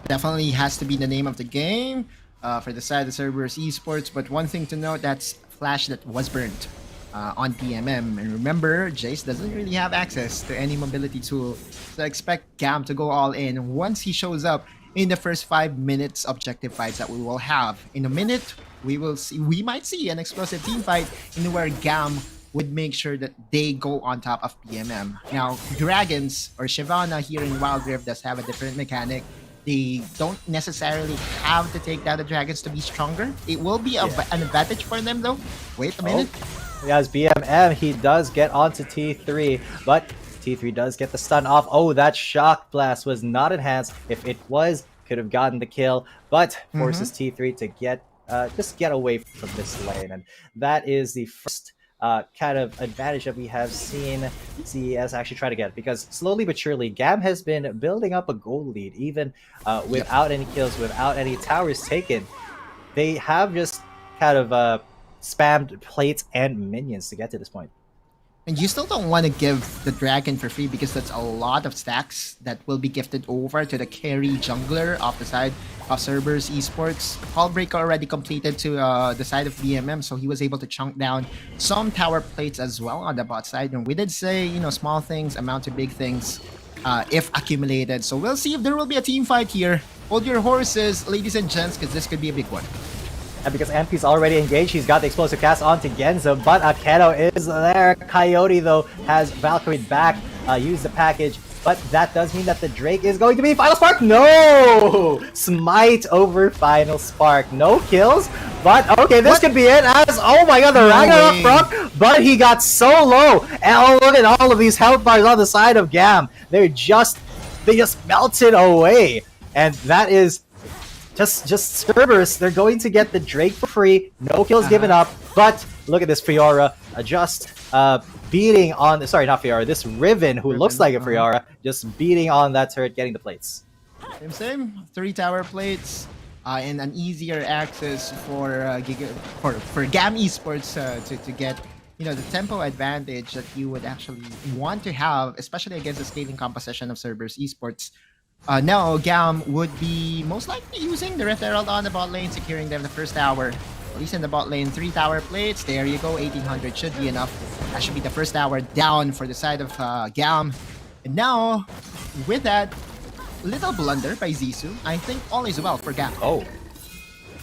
Definitely has to be the name of the game for the side of Cerberus Esports. But one thing to note, that's Flash that was burnt on PMM. And remember, Jace doesn't really have access to any mobility tool. So expect GAM to go all in once he shows up in the first 5 minutes objective fights that we will have. In a minute, we might see an explosive team fight in where GAM would make sure that they go on top of PMM. Now, Dragons or Shyvana here in Wild Rift does have a different mechanic. They don't necessarily have to take down the Dragons to be stronger. It will be an advantage for them though. Wait a minute. Yes, BMM, he does get onto T3, but T3 does get the stun off. Oh, that shock blast was not enhanced. If it was, could have gotten the kill, but forces T3 to just get away from this lane. And that is the first kind of advantage that we have seen CES actually try to get, because slowly but surely GAM has been building up a gold lead, even without any kills, without any towers taken. They have just kind of spammed plates and minions to get to this point. And you still don't want to give the Dragon for free, because that's a lot of stacks that will be gifted over to the carry jungler off the side of Cerberus Esports. Hull break already completed to the side of BMM, so he was able to chunk down some tower plates as well on the bot side. And we did say, small things amount to big things if accumulated. So we'll see if there will be a team fight here. Hold your horses, ladies and gents, because this could be a big one. And because MP's already engaged, he's got the explosive cast onto Genza, but Akedo is there. Coyote, though, has Valkyrie back, used the package, but that does mean that the Drake is going to be Final Spark. No! Smite over Final Spark. No kills, but okay, this could be it, as, oh my god, the Ragnarok front, but he got so low. And oh, look at all of these health bars on the side of GAM. They just melted away. And that is just Cerberus. They're going to get the Drake for free. No kills given up. But look at this Fiora just beating on... Sorry, not Fiora. This Riven, who looks like a Fiora, just beating on that turret, getting the plates. Same. 3 tower plates and an easier access for GAM Esports to get the tempo advantage that you would actually want to have, especially against the scaling composition of Cerberus Esports. Now, GAM would be most likely using the Rift Herald on the bot lane, securing them the first tower. At least in the bot lane, 3 tower plates. There you go, 1800 should be enough. That should be the first tower down for the side of GAM. And now, with that little blunder by Zissou, I think all is well for GAM. Oh.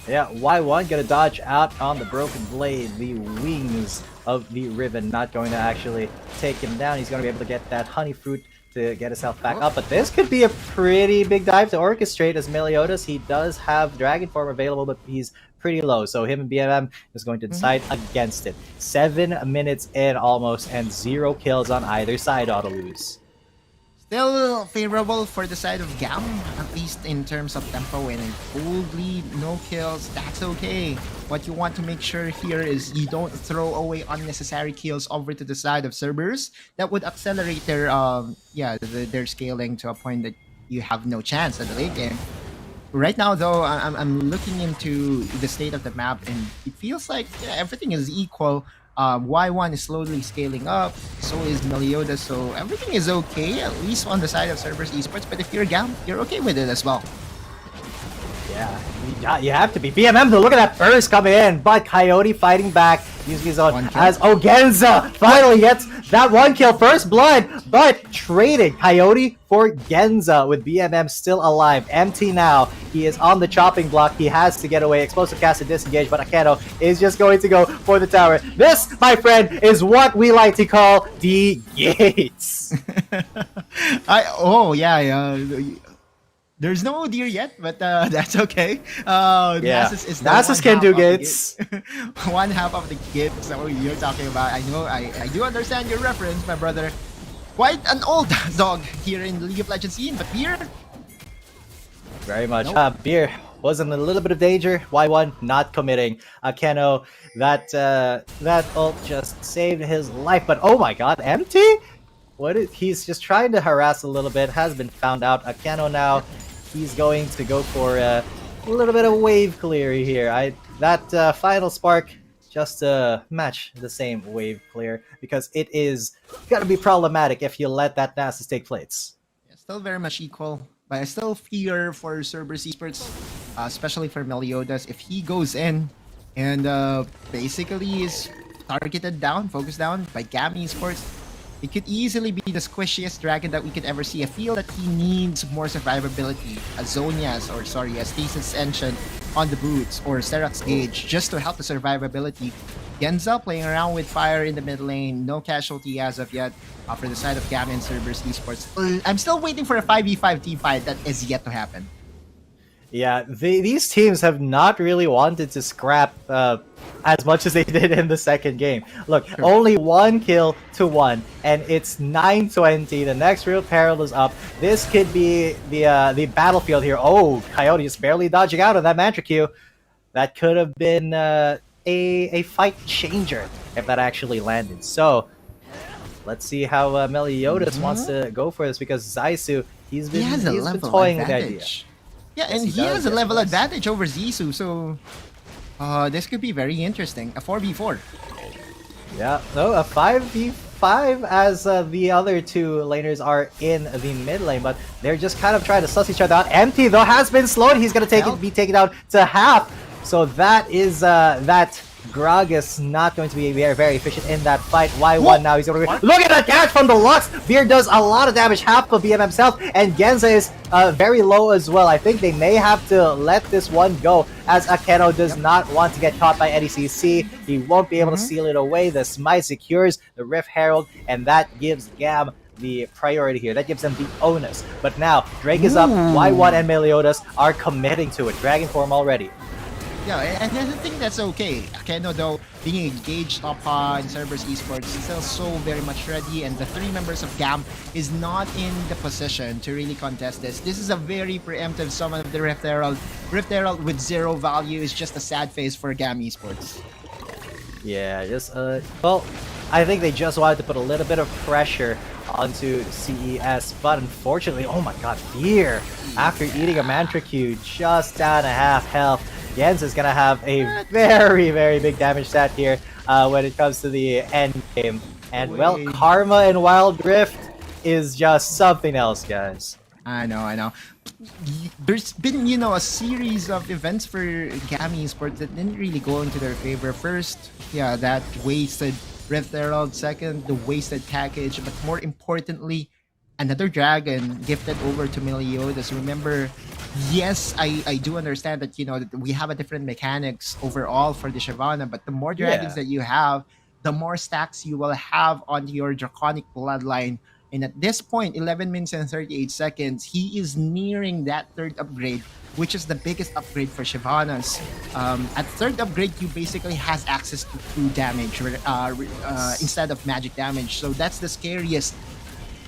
Yeah, Y1 gonna dodge out on the Broken Blade. The wings of the Riven not going to actually take him down. He's gonna be able to get that Honey Fruit to get himself back up, but this could be a pretty big dive to orchestrate, as Meliodas, he does have Dragon Form available, but he's pretty low, so him and BMM is going to decide against it. 7 minutes in almost, and 0 kills on either side auto lose. Still favorable for the side of GAM, at least in terms of tempo and a gold lead, no kills, that's okay. What you want to make sure here is you don't throw away unnecessary kills over to the side of Cerberus. That would accelerate their their scaling to a point that you have no chance at the late game. Right now, though, I'm looking into the state of the map, and it feels like everything is equal. Y1 is slowly scaling up. So is Meliodas. So everything is okay, at least on the side of Cerberus Esports. But if you're GAM, you're okay with it as well. Yeah, you have to be. BMM, though, look at that burst coming in. But Coyote fighting back, using his own as Genza finally gets that 1 kill, first blood, but traded Coyote for Genza with BMM still alive. Empty now. He is on the chopping block. He has to get away. Explosive cast to disengage, but Akeno is just going to go for the tower. This, my friend, is what we like to call the gates. There's no deer yet, but that's okay. Nasus can do gates. One half of the gates that you're talking about. I know, I do understand your reference, my brother. Quite an old dog here in the League of Legends scene, but Beer? Very much. Beer was in a little bit of danger. Y1 not committing. Keno, that ult just saved his life, but oh my god, empty? He's just trying to harass a little bit, has been found out. Akeno now, he's going to go for a little bit of wave clear here. That final spark just to match the same wave clear, because it is gonna be problematic if you let that Nasus take plates. Yeah, still very much equal, but I still fear for Cerberus Esports, especially for Meliodas, if he goes in and basically is targeted down, focused down by GAM Esports. It could easily be the squishiest dragon that we could ever see. I feel that he needs more survivability, a Zonias, or sorry, a Stasis Ancient on the boots, or Serax Gauge, just to help the survivability. Genza playing around with fire in the mid lane, no casualty as of yet for the side of GAM and Cerberus Esports. I'm still waiting for a 5v5 team fight that is yet to happen. Yeah, these teams have not really wanted to scrap as much as they did in the second game. Look, only 1 kill to 1, and it's 9:20. The next real peril is up. This could be the battlefield here. Oh, Coyote is barely dodging out of that Mantra Q. That could have been a fight changer if that actually landed. So, let's see how Meliodas wants to go for this, because Zaisu, he's been toying with the idea. Yeah, and he has a level advantage over Zissou, so this could be very interesting. A 4v4. Yeah, no, a 5v5 as the other two laners are in the mid lane, but they're just kind of trying to suss each other out. Empty, though, has been slowed. He's going to be taken out to half. So that is that Gragas not going to be very, very efficient in that fight. Y1 now, he's going to look at that catch from the Lux. Beer does a lot of damage, half of BM himself, and Genza is very low as well. I think they may have to let this one go, as Akeno does not want to get caught by any CC. He won't be able to seal it away. The Smite secures the Rift Herald, and that gives GAM the priority here. That gives them the onus. But now, Drake is up, Y1 and Meliodas are committing to it. Dragon form already. Yeah, and I think that's okay. Akeno, though, being engaged up in Cerberus Esports, is still so very much ready, and the 3 members of GAM is not in the position to really contest this. This is a very preemptive summon of the Rift Herald. Rift Herald with 0 value is just a sad face for GAM Esports. Yeah, just, well, I think they just wanted to put a little bit of pressure onto CES, but unfortunately, oh my god, Fear, after eating a Mantra Q, just down a half health. Jens is gonna have a very, very big damage stat here when it comes to the end game. And well, Karma and Wild Rift is just something else, guys. I know. There's been, a series of events for GAM Esports that didn't really go into their favor. First, yeah, that wasted Rift Herald. Second, the wasted package. But more importantly, another dragon gifted over to Meliodas. Remember, yes, I do understand that, that we have a different mechanics overall for the Shyvana, but the more dragons that you have, the more stacks you will have on your Draconic bloodline. And at this point, 11 minutes and 38 seconds, he is nearing that 3rd upgrade, which is the biggest upgrade for Shyvanas. At 3rd upgrade, you basically has access to true damage instead of magic damage. So that's the scariest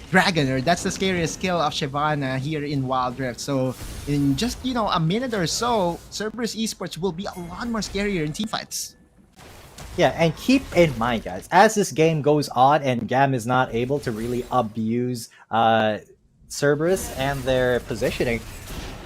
dragon, or that's the scariest skill of Shyvana here in Wild Rift. So in just, a minute or so, Cerberus Esports will be a lot more scarier in teamfights. Yeah, and keep in mind, guys, as this game goes on and GAM is not able to really abuse Cerberus and their positioning,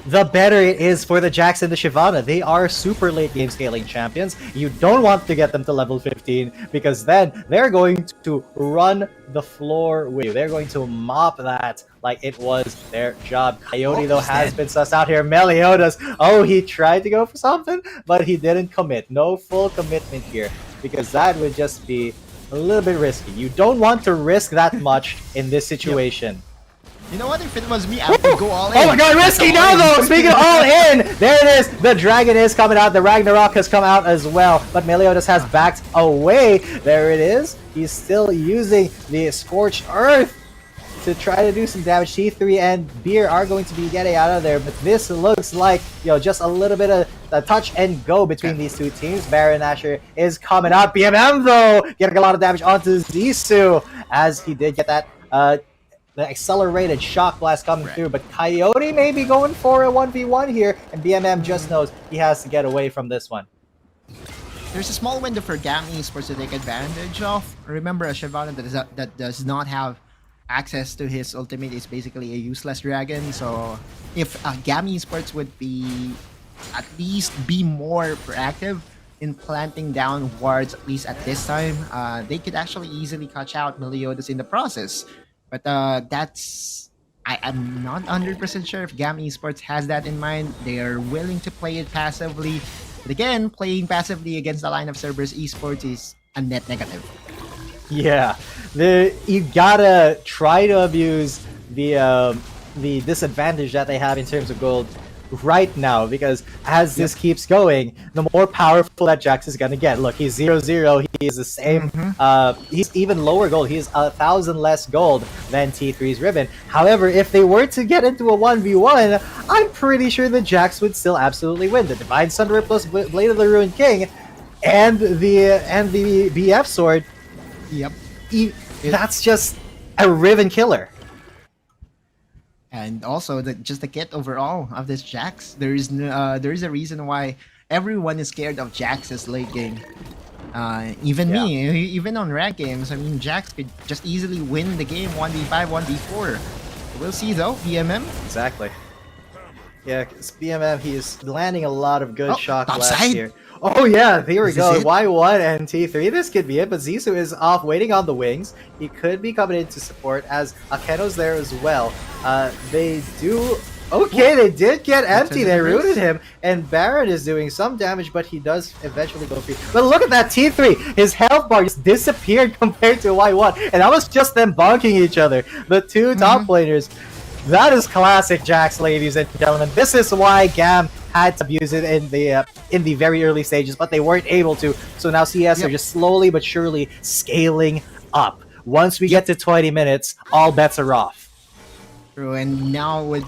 the better it is for the Jax and the Shyvana. They are super late game scaling champions. You don't want to get them to level 15 because then they're going to run the floor with you. They're going to mop that like it was their job. Coyote, though, has been sussed out here. Meliodas, oh, he tried to go for something, but he didn't commit. No full commitment here because that would just be a little bit risky. You don't want to risk that much in this situation. You know what? If it was me, I would go all in. Oh my god, risky now though! Speaking of all in, there it is! The dragon is coming out, the Ragnarok has come out as well, but Meliodas has backed away. There it is. He's still using the Scorched Earth to try to do some damage. T3 and Beer are going to be getting out of there, but this looks like, you know, just a little bit of a touch and go between these two teams. Baron Asher is coming out. BMM though, getting a lot of damage onto Zissou, as he did get that the accelerated shock blast coming through, but Coyote may be going for a 1v1 here, and BMM just knows he has to get away from this one. There's a small window for GAM Esports to take advantage of. Remember, a Shyvana that does not have access to his ultimate is basically a useless dragon, so if GAM Esports would be at least be more proactive in planting down wards, at least at this time, they could actually easily catch out Meliodas in the process. But I'm not 100% sure if GAM Esports has that in mind. They are willing to play it passively. But again, playing passively against the line of Cerberus Esports is a net negative. Yeah, you gotta try to abuse the disadvantage that they have in terms of gold right now, because as this keeps going, the more powerful that Jax is gonna get. Look, he's 0-0. He is the same. He's even lower gold. He is 1,000 less gold than T3's Ribbon. However, if they were to get into a 1v1, I'm pretty sure the Jax would still absolutely win. The Divine Sunderer plus Blade of the Ruined King and the BF sword. Yep. That's just a Riven killer. And also, just the kit overall of this Jax. There is a reason why everyone is scared of Jax's late game. Even me, even on rank games. I mean, Jax could just easily win the game 1v5, 1v4. We'll see though, BMM. Exactly. Yeah, because BMM, he is landing a lot of good shock blasts topside. here. Oh yeah, here we go. Is it? Y1 and T3. This could be it, but Zissou is off waiting on the wings. He could be coming in to support as Akeno's there as well. They do... Okay, they did get empty. They rooted him, and Baron is doing some damage, but he does eventually go free. But look at that T3! His health bar just disappeared compared to Y1, and that was just them bonking each other. The two top laners. That is classic Jax, ladies and gentlemen. This is why GAM had to abuse it in the very early stages, but they weren't able to. So now CES are just slowly but surely scaling up. Once we get to 20 minutes, all bets are off. True, and now with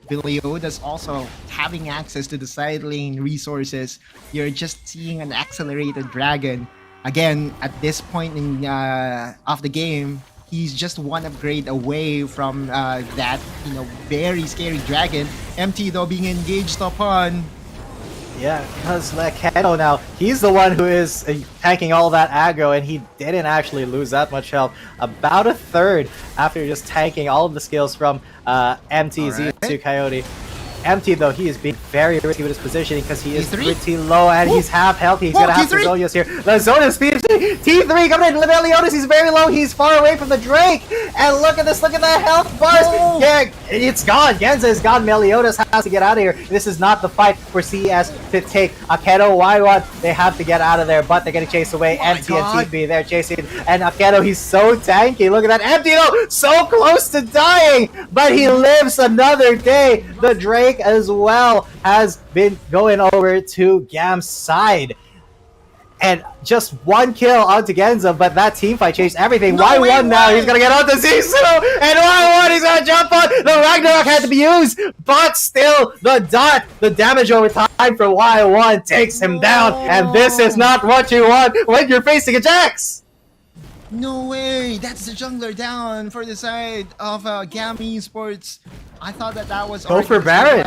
Meliodas also having access to the side lane resources, you're just seeing an accelerated dragon. Again, at this point in of the game, he's just one upgrade away from that, very scary dragon. MT though being engaged upon. Yeah, because Akeno now, he's the one who is tanking all that aggro, and he didn't actually lose that much health. About a third after just tanking all of the skills from MT, Zissou, Coyote. Empty though, he is being very risky with his positioning because he is pretty low and he's half healthy. He's gonna have the Zonios here. The Zonios speed T3 coming in. Meliodas, he's very low. He's far away from the Drake. And look at this. Look at that health bars. Yeah, it's gone. Genza is gone. Meliodas has to get out of here. This is not the fight for CES to take. Akeno, Y1, they have to get out of there, but they're getting chased away. Empty and TP, they're chasing. And Akeno, he's so tanky. Look at that. Empty though, so close to dying, but he lives another day. The Drake as well has been going over to GAM's side. And just one kill onto Genza, but that team fight changed everything. Y1 now, he's gonna get onto Zissou, and Y1, he's gonna jump on. The Ragnarok had to be used, but still, the damage over time for Y1 takes him down, and this is not what you want when you're facing a Jax. No way! That's the jungler down for the side of GAM Esports. I thought that was go for Baron.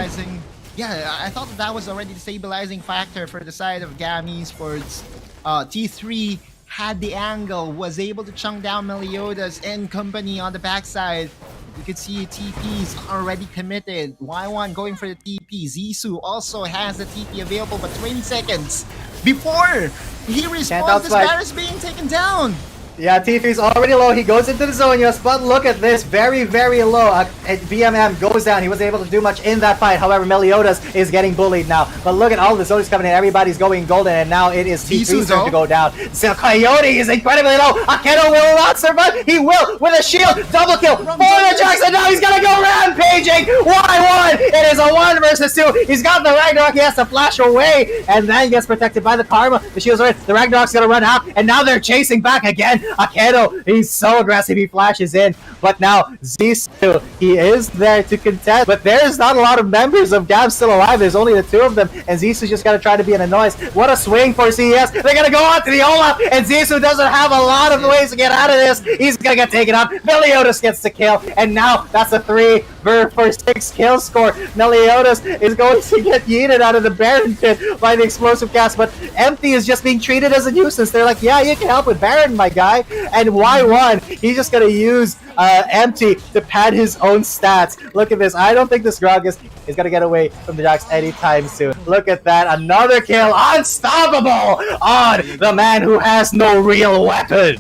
Yeah, I thought that was already the stabilizing factor for the side of GAM Esports. T3 had the angle, was able to chunk down Meliodas and company on the backside. You could see TP's already committed. Y1 going for the TP. Zisu also has the TP available, but 20 seconds before he responds, the Cerberus being taken down. Yeah, TP's already low. He goes into the zone, yes, but look at this. Very, very low. BMM goes down. He wasn't able to do much in that fight. However, Meliodas is getting bullied now. But look at all the zones coming in. Everybody's going golden, and now it is T3's turn to go down. So Coyote is incredibly low. Akedo will not survive. He will with a shield. Double kill for the Jackson. Now he's going to go rampaging. Y1. It is a 1 versus 2. He's got the Ragnarok. He has to flash away, and then gets protected by the Karma. The shield's right. The Ragnarok's going to run out, and now they're chasing back again. Akedo, he's so aggressive, he flashes in, but now Zisu, he is there to contest, but there's not a lot of members of GAM still alive. There's only the 2 of them, and Zisu's just gonna try to be an annoyance. What a swing for CES. They're gonna go on to the Olaf, and Zisu doesn't have a lot of ways to get out of this. He's gonna get taken out. Meliodas gets the kill, and now that's a 3 for 6 kill score. Meliodas is going to get yeeted out of the Baron pit by the explosive cast, but Empty is just being treated as a nuisance. They're like, yeah, you can help with Baron, my guy. And Y1, he's just gonna use Empty to pad his own stats. Look at this. I don't think this Gragas is gonna get away from the Jax anytime soon. Look at that. Another kill. Unstoppable on the man who has no real weapon.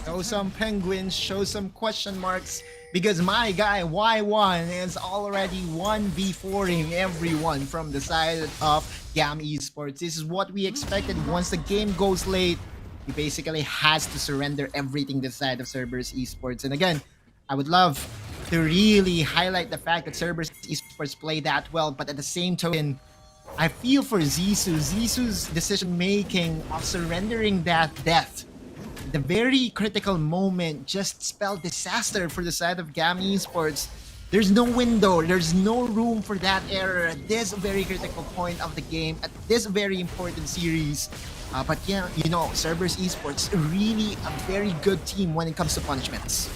Show some penguins, show some question marks, because my guy Y1 is already 1v4ing everyone from the side of GAM Esports. This is what we expected. Once the game goes late, he basically has to surrender everything to the side of Cerberus Esports. And again, I would love to really highlight the fact that Cerberus Esports play that well, but at the same token, I feel for Zisu. Zisu's decision-making of surrendering that death, the very critical moment, just spelled disaster for the side of GAM Esports. There's no window, there's no room for that error at this very critical point of the game, at this very important series. But yeah, you know, Cerberus Esports really a very good team when it comes to punishments.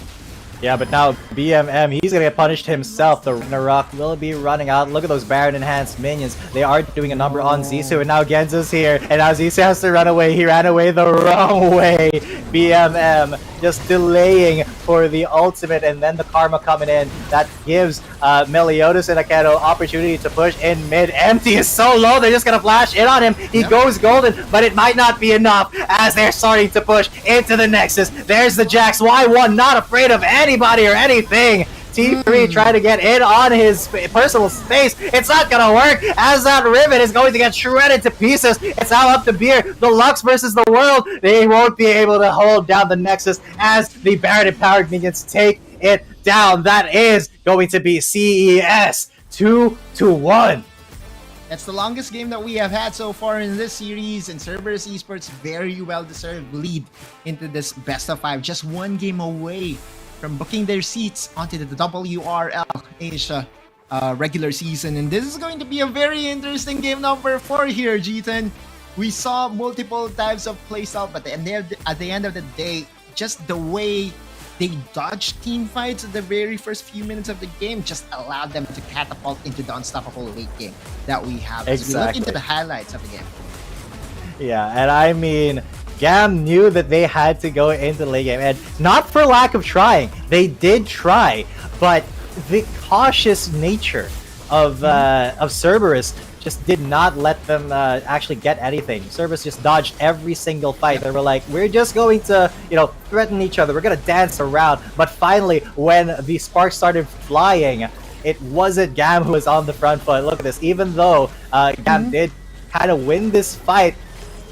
Yeah, but now BMM, he's gonna get punished himself. The Ragnarok will be running out. Look at those Baron enhanced minions. They are doing a number on Zisu, and now Genza's here. And now Zisu has to run away. He ran away the wrong way. BMM just delaying for the ultimate, and then the Karma coming in. That gives Meliodas and Akedo opportunity to push in mid. Empty is so low, they're just gonna flash in on him. He goes golden, but it might not be enough as they're starting to push into the Nexus. There's the Jax. Y1 not afraid of anybody or anything. T3 trying to get in on his personal space. It's not gonna work as that Rivet is going to get shredded to pieces. It's now up to Beer. The Lux versus the World. They won't be able to hold down the Nexus as the Baron empowered minions take it down. That is going to be CES 2-1. That's the longest game that we have had so far in this series, and Cerberus Esports very well-deserved lead into this best of 5. Just one game away from booking their seats onto the WRL Asia regular season. And this is going to be a very interesting game number 4 here, G10. We saw multiple types of playstyle, but at the end of the day, just the way they dodged team fights at the very first few minutes of the game just allowed them to catapult into the unstoppable late game that we have. As we look into the highlights of the game. Yeah, and I mean, GAM knew that they had to go into the late game, and not for lack of trying. They did try, but the cautious nature of Cerberus just did not let them actually get anything. Cerberus just dodged every single fight. They were like, we're just going to, threaten each other. We're going to dance around. But finally, when the sparks started flying, it wasn't GAM who was on the front foot. Look at this. Even though GAM did kind of win this fight,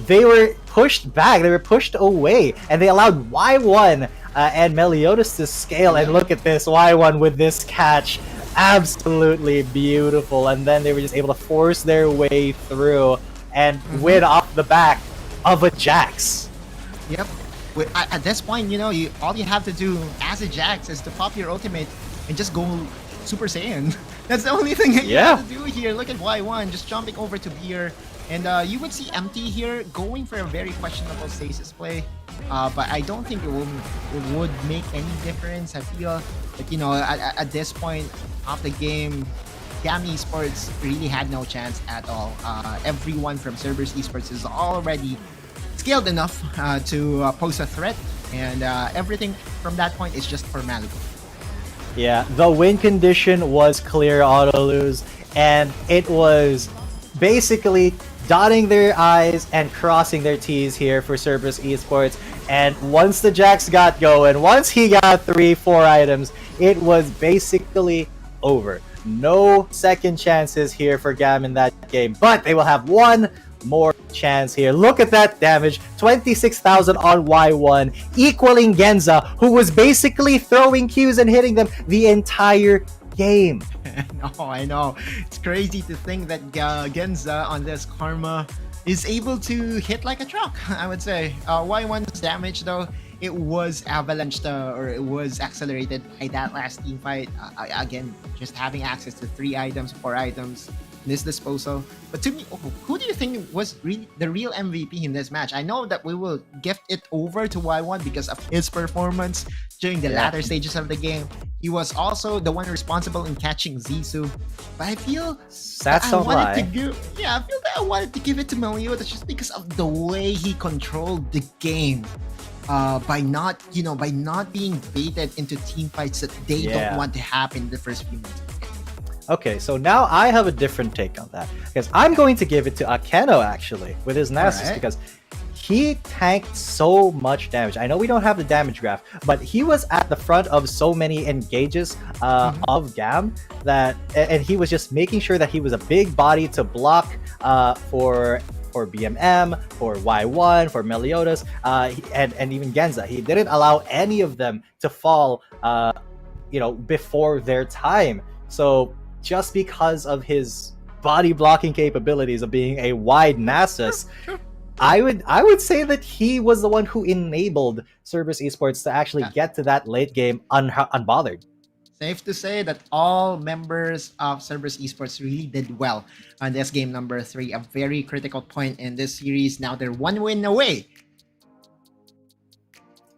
they were pushed back. They were pushed away. And they allowed Y1 and Meliodas to scale. And look at this. Y1 with this catch. Absolutely beautiful. And then they were just able to force their way through and win off the back of a Jax. Yep. At this point, all you have to do as a Jax is to pop your ultimate and just go Super Saiyan. That's the only thing that you have to do here. Look at Y1 just jumping over to Beer. And you would see Empty here going for a very questionable stasis play. But I don't think it would make any difference. I feel that, at this point of the game, GAM Esports really had no chance at all. Everyone from Cerberus Esports is already scaled enough to pose a threat. And everything from that point is just formality. Yeah, the win condition was clear auto lose, and it was basically dotting their I's and crossing their T's here for Cerberus Esports. And once the Jax got going, once he got 3-4 items, it was basically over. No second chances here for GAM in that game, but they will have one more chance here. Look at that damage, 26,000 on Y1, equaling Genza, who was basically throwing Qs and hitting them the entire game. No, I know. It's crazy to think that Genza on this Karma is able to hit like a truck, I would say. Y1's damage, though, it was avalanched or it was accelerated by that last team fight. Again, just having access to 3 items, 4 items, this disposal. But to me, who do you think was really the real MVP in this match? I know that we will gift it over to Y1 because of his performance during the latter stages of the game. He was also the one responsible in catching Zissou. But I feel Stats don't lie. I feel that I wanted to give it to Meliodas just because of the way he controlled the game. By not being baited into team fights that they don't want to happen in the first few minutes. Okay, so now I have a different take on that, because I'm going to give it to Akeno actually with his Nasus, because he tanked so much damage. I know we don't have the damage graph, but he was at the front of so many engages of GAM that, and he was just making sure that he was a big body to block for BMM, for Y1, for Meliodas, and even Genza. He didn't allow any of them to fall, before their time. So just because of his body blocking capabilities of being a wide Nasus, I would say that he was the one who enabled Cerberus Esports to actually get to that late game unbothered. Safe to say that all members of Cerberus Esports really did well on this game number 3, a very critical point in this series. Now they're 1 win away.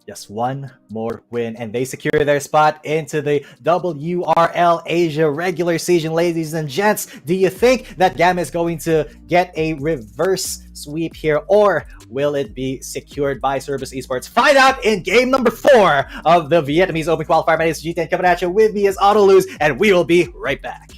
Just one more win, and they secure their spot into the WRL Asia regular season. Ladies and gents, do you think that GAM is going to get a reverse sweep here, or will it be secured by Cerberus Esports? Find out in game number 4 of the Vietnamese Open Qualifier. My name is G10 coming at you. With me is Autolose, and we will be right back.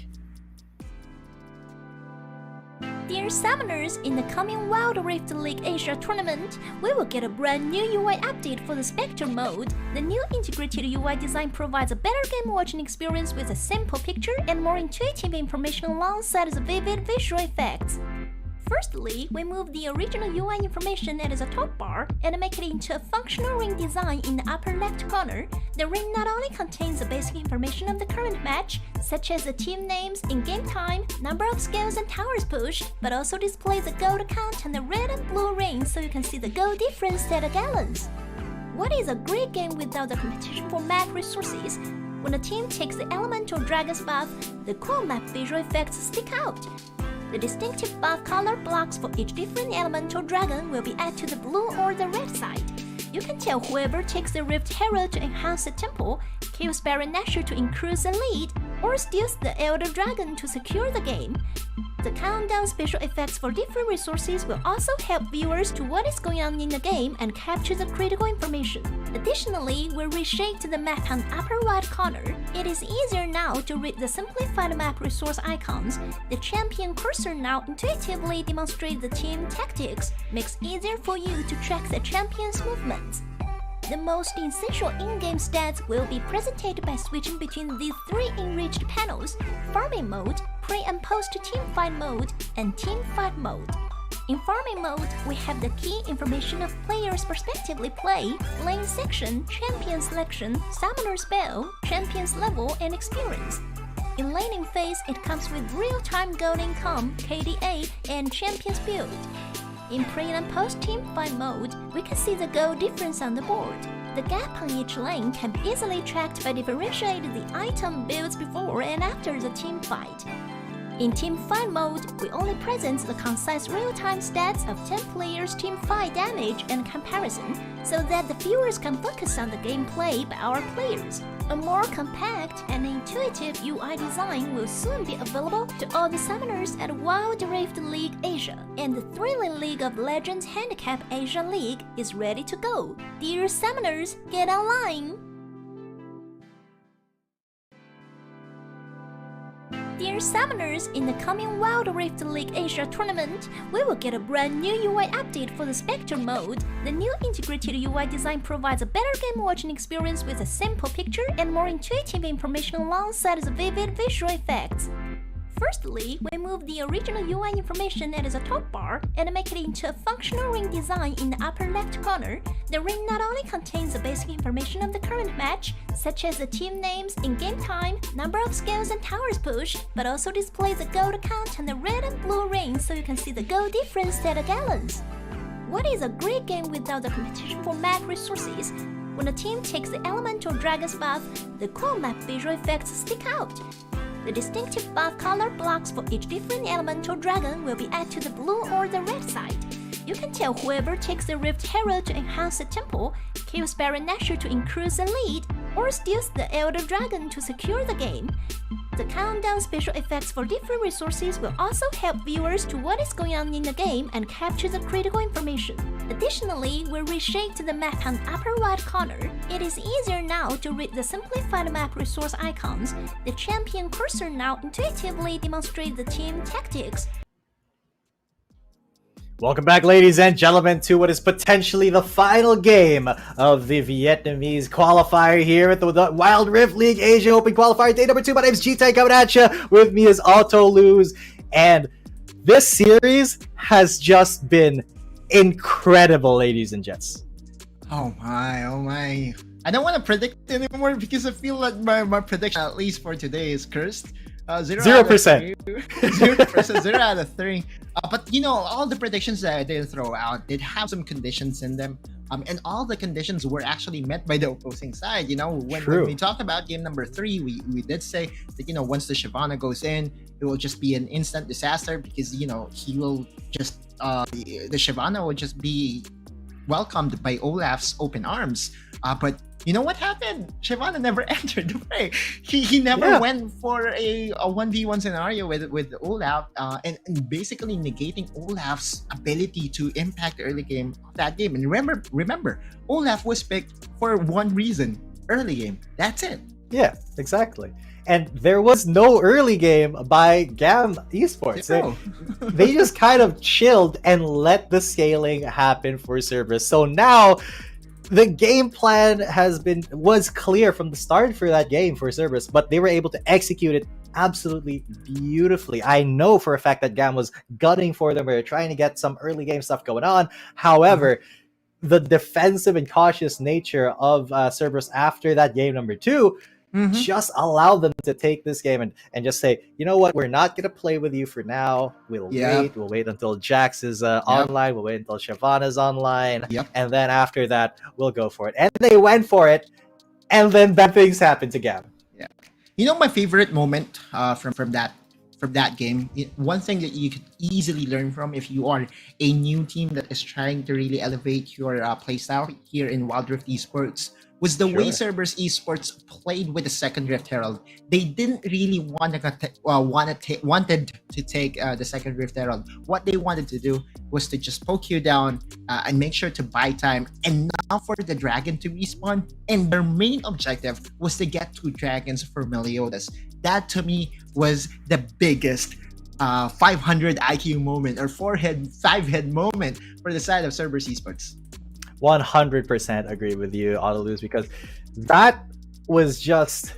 Dear Summoners, in the coming Wild Rift League Asia tournament, we will get a brand new UI update for the Spectre mode. The new integrated UI design provides a better game watching experience with a simple picture and more intuitive information alongside the vivid visual effects. Firstly, we move the original UI information at the top bar and make it into a functional ring design in the upper left corner. The ring not only contains the basic information of the current match, such as the team names, in-game time, number of skills and towers pushed, but also displays the gold count on the red and blue rings so you can see the gold difference at the gallons. What is a great game without the competition for map resources? When a team takes the elemental dragon's buff, the cool map visual effects stick out. The distinctive buff color blocks for each different elemental dragon will be added to the blue or the red side. You can tell whoever takes the Rift Herald to enhance the temple, kills Baron Nashor to increase the lead, or steals the Elder Dragon to secure the game. The countdown special effects for different resources will also help viewers to what is going on in the game and capture the critical information. Additionally, we reshaped the map on the upper right corner. It is easier now to read the simplified map resource icons. The champion cursor now intuitively demonstrates the team tactics, makes it easier for you to track the champion's movements. The most essential in-game stats will be presented by switching between these 3 enriched panels: Farming Mode, Pre- and Post-Team Fight Mode, and Team Fight Mode. In Farming Mode, we have the key information of players' prospectively play, lane section, champion selection, summoner spell, champion's level, and experience. In laning phase, it comes with real-time gold income, KDA, and champion's build. In pre- and post-team fight mode, we can see the goal difference on the board. The gap on each lane can be easily tracked by differentiating the item builds before and after the team fight. In team fight mode, we only present the concise real-time stats of 10 players' team fight damage and comparison, so that the viewers can focus on the gameplay by our players. A more compact and intuitive UI design will soon be available to all the summoners at Wild Rift League Asia, and the thrilling League of Legends Handicap Asia League is ready to go. Dear summoners, get online! Dear Summoners, in the coming Wild Rift League Asia tournament, we will get a brand new UI update for the Spectre mode. The new integrated UI design provides a better game watching experience with a simple picture and more intuitive information alongside the vivid visual effects. Firstly, we move the original UI information that is a top bar and make it into a functional ring design in the upper left corner. The ring not only contains the basic information of the current match, such as the team names, in-game time, number of skills and towers pushed, but also displays the gold count on the red and blue rings so you can see the gold difference at the gallons. What is a great game without the competition for map resources? When a team takes the elemental dragon's buff, the cool map visual effects stick out. The distinctive buff color blocks for each different elemental dragon will be added to the blue or the red side. You can tell whoever takes the Rift Herald to enhance the temple, kills Baron Nashor to increase the lead, or steals the Elder Dragon to secure the game. The countdown special effects for different resources will also help viewers to what is going on in the game and capture the critical information. Additionally, we reshaped the map on the upper right corner. It is easier now to read the simplified map resource icons. The champion cursor now intuitively demonstrates the team tactics. Welcome back, ladies and gentlemen, to what is potentially the final game of the Vietnamese qualifier here at the Wild Rift League Asia Open Qualifier. Day number 2. My name is G-Tank coming at you. With me is Auto Lose. And this series has just been incredible, ladies and gents. Oh my, oh my. I don't want to predict anymore because I feel like my prediction, at least for today, is cursed. 0%. 0%, 0 out of 3. But you know, all the predictions that I did throw out did have some conditions in them. And all the conditions were actually met by the opposing side. You know, when we talked about game number 3, we did say that, you know, once the Shyvana goes in, it will just be an instant disaster because, you know, he will just, the Shyvana will just be welcomed by Olaf's open arms. But you know what happened? Shyvana never entered the fray. He never went for a 1v1 scenario with Olaf and basically negating Olaf's ability to impact the early game of that game. And remember, Olaf was picked for one reason: early game. That's it. Yeah, exactly. And there was no early game by GAM Esports. They just kind of chilled and let the scaling happen for Cerberus. So now the game plan was clear from the start for that game for Cerberus, but they were able to execute it absolutely beautifully. I know for a fact that GAM was gunning for them. We were trying to get some early game stuff going on. However, the defensive and cautious nature of Cerberus after that game number 2 just allowed them to take this game and just say, you know what, we're not going to play with you for now. We'll wait until Jax is online. We'll wait until Shyvana's online. And then after that, we'll go for it. And they went for it. And then bad things happened to GAM. Yeah. You know, my favorite moment from that game, one thing that you could easily learn from if you are a new team that is trying to really elevate your playstyle here in Wild Rift Esports, was the way Cerberus Esports played with the second Rift Herald. They didn't really wanted to take the second Rift Herald. What they wanted to do was to just poke you down and make sure to buy time and not for the dragon to respawn. And their main objective was to get 2 dragons for Meliodas. That to me was the biggest 500 IQ moment or 5-head moment for the side of Cerberus Esports. 100% agree with you, Autolose, because that was just,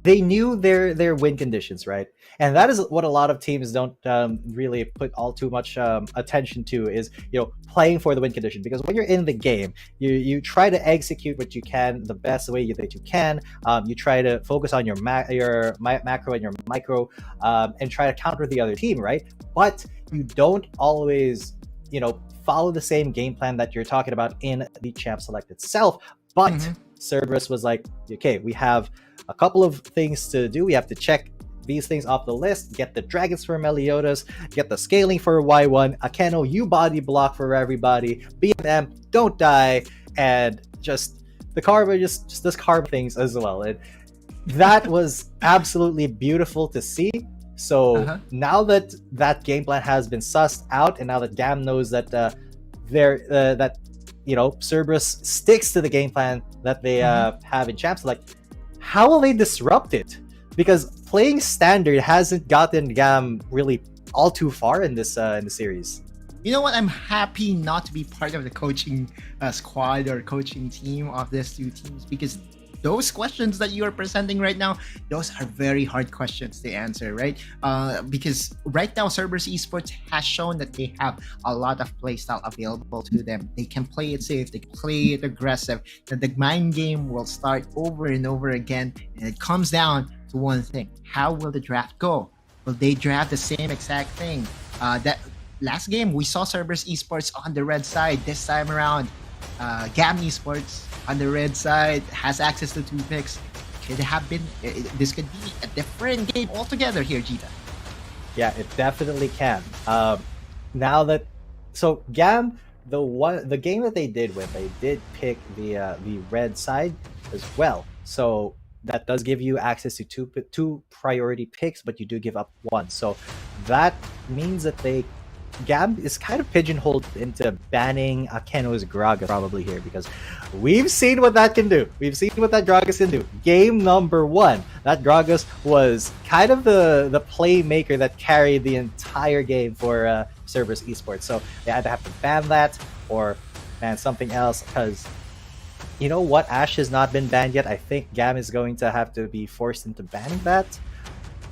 they knew their win conditions, right? And that is what a lot of teams don't really put all too much attention to, is, you know, playing for the win condition. Because when you're in the game, you try to execute what you can the best way that you can. You try to focus on your macro and your micro and try to counter the other team, right? But you don't always, you know, follow the same game plan that you're talking about in the champ select itself. But Cerberus was like, okay, we have a couple of things to do. We have to check these things off the list, get the dragons for Meliodas, get the scaling for Y1, Akeno, you body block for everybody, BMM, don't die, and just the karma, just this karma things as well. And that was absolutely beautiful to see. So now that that game plan has been sussed out, and now that GAM knows that that, you know, Cerberus sticks to the game plan that they have in champs, like, how will they disrupt it? because playing standard hasn't gotten GAM really all too far in this in the series. You know what? I'm happy not to be part of the coaching squad or coaching team of these two teams, because those questions that you are presenting right now, those are very hard questions to answer, right? Because right now, Cerberus Esports has shown that they have a lot of playstyle available to them. They can play it safe, they can play it aggressive. The mind game will start over and over again, and it comes down to one thing: how will the draft go? Will they draft the same exact thing? That last game we saw Cerberus Esports on the red side. This time around, GAM Esports on the red side has access to 2 picks. This could be a different game altogether here, Gita. Yeah, it definitely can. Now that GAM, the game that they did win, they did pick the red side as well. So that does give you access to two priority picks, but you do give up 1. So that means that GAM is kind of pigeonholed into banning Akeno's Gragas probably here, because we've seen what that can do. We've seen what that Gragas can do. Game number 1, that Gragas was kind of the playmaker that carried the entire game for Cerberus Esports. So they either have to ban that or ban something else, because you know what? Ash has not been banned yet. I think GAM is going to have to be forced into banning that.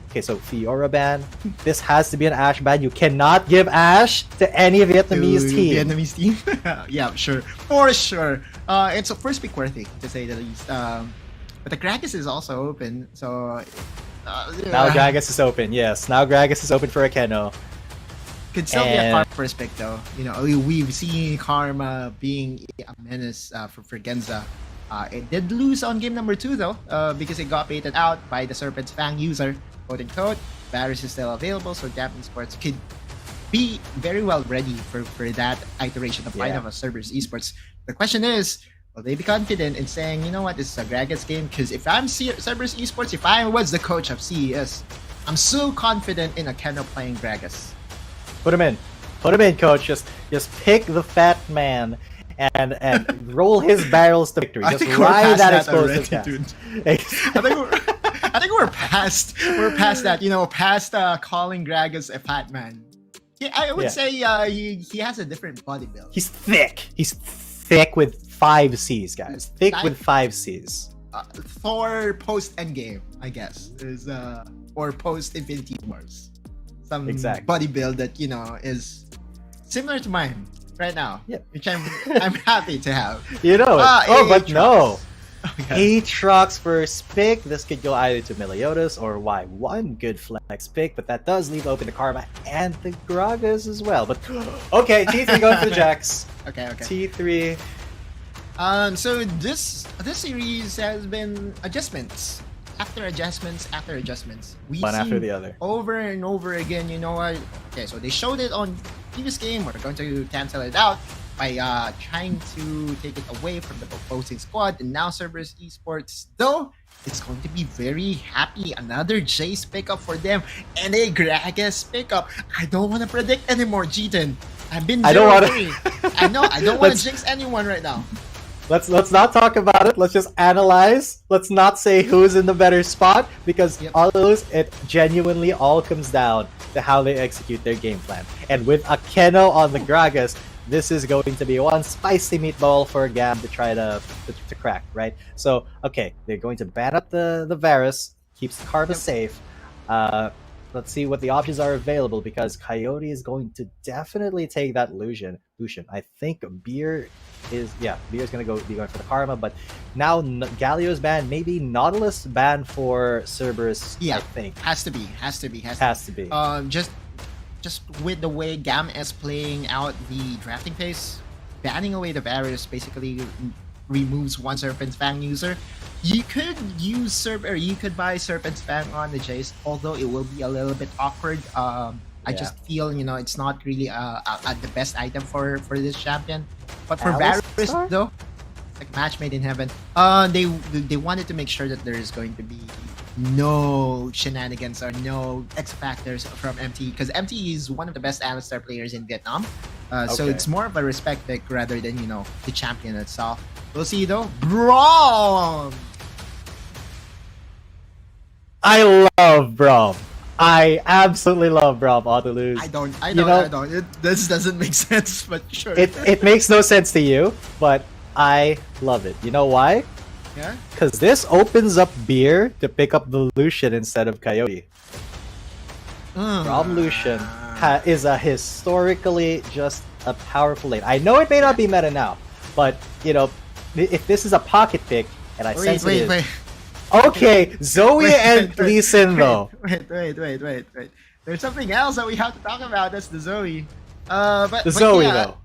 Okay, so Fiora ban. This has to be an Ash ban. You cannot give Ash to any Vietnamese team. Vietnamese team? Yeah, sure. For sure. It's a first pick worthy, to say the least. But the Gragas is also open, so... Now Gragas is open, yes. Now Gragas is open for Akeno. Could still be a Karma first pick, though. You know, we've seen Karma being a menace for Genza. It did lose on game number 2, though, because it got baited out by the Serpent's Fang user. Quote unquote, Varus is still available, so GAM Esports could be very well ready for that iteration of lineup of Cerberus Esports. The question is, will they be confident in saying, you know what, this is a Gragas game? Because if I'm Cerberus Esports, if I was the coach of CES, I'm so confident in Akeno playing Gragas. Put him in, coach. Just pick the fat man and roll his barrels to victory. Just ride that explosive cast. I think we're past that, you know, past calling Gragas a fat man. Yeah, I would say he has a different body build. He's thick. He's thick with 5 C's, guys. Thick with 5 C's. Thor post Endgame, I guess, is or post Infinity Wars. Some body build that, you know, is similar to mine right now. Yeah, which I'm happy to have. You know it. But no. Aatrox first pick. This could go either to Meliodas or Y1. Good flex pick, but that does leave open the Karma and the Gragas as well. But okay, T3 going for the Jax. Okay. T3. So this series has been adjustments after adjustments. We one after the other. Over and over again. You know what? Okay, so they showed it on previous game. We're going to cancel it out by trying to take it away from the opposing squad. And now Cerberus Esports, though, it's going to be very happy. Another Jace pickup for them and a Gragas pickup. I don't want to predict anymore, Jeeton. I've been very worried. I know, I don't want to jinx anyone right now. Let's not talk about it. Let's just analyze. Let's not say who's in the better spot, because all those, it genuinely all comes down to how they execute their game plan. And with Akeno on the Gragas, this is going to be one spicy meatball for GAM to try to crack, right? So, okay, they're going to ban up the Varus, keeps the Karma safe. Let's see what the options are available, because Coyote is going to definitely take that Lucian. I think Beer is going to be going for the Karma, but now Galio's banned, maybe Nautilus banned for Cerberus. I think has to be. Just with the way GAM is playing out the drafting phase, banning away the Varus basically removes one Serpent's Fang user. You could use you could buy Serpent's Fang on the Jace, although it will be a little bit awkward. I just feel, you know, it's not really the best item for this champion. But for Varus, though, like match made in heaven, they wanted to make sure that there is going to be no shenanigans or no X factors from MT, because MT is one of the best Alistar players in Vietnam. So it's more of a respect pick rather than, you know, the champion itself. We'll see though. Braum! I love Braum. I absolutely love Braum auto lose. I don't. This doesn't make sense, but sure. It makes no sense to you, but I love it. You know why? Yeah. Because this opens up Beer to pick up the Lucian instead of Coyote. Braum Lucian is a historically just a powerful lane. I know it may not be meta now, but you know, if this is a pocket pick, and I sense it is. Okay, Zoe and Lee Sin though. Wait. There's something else that we have to talk about. That's the Zoe. But Zoe yeah, though.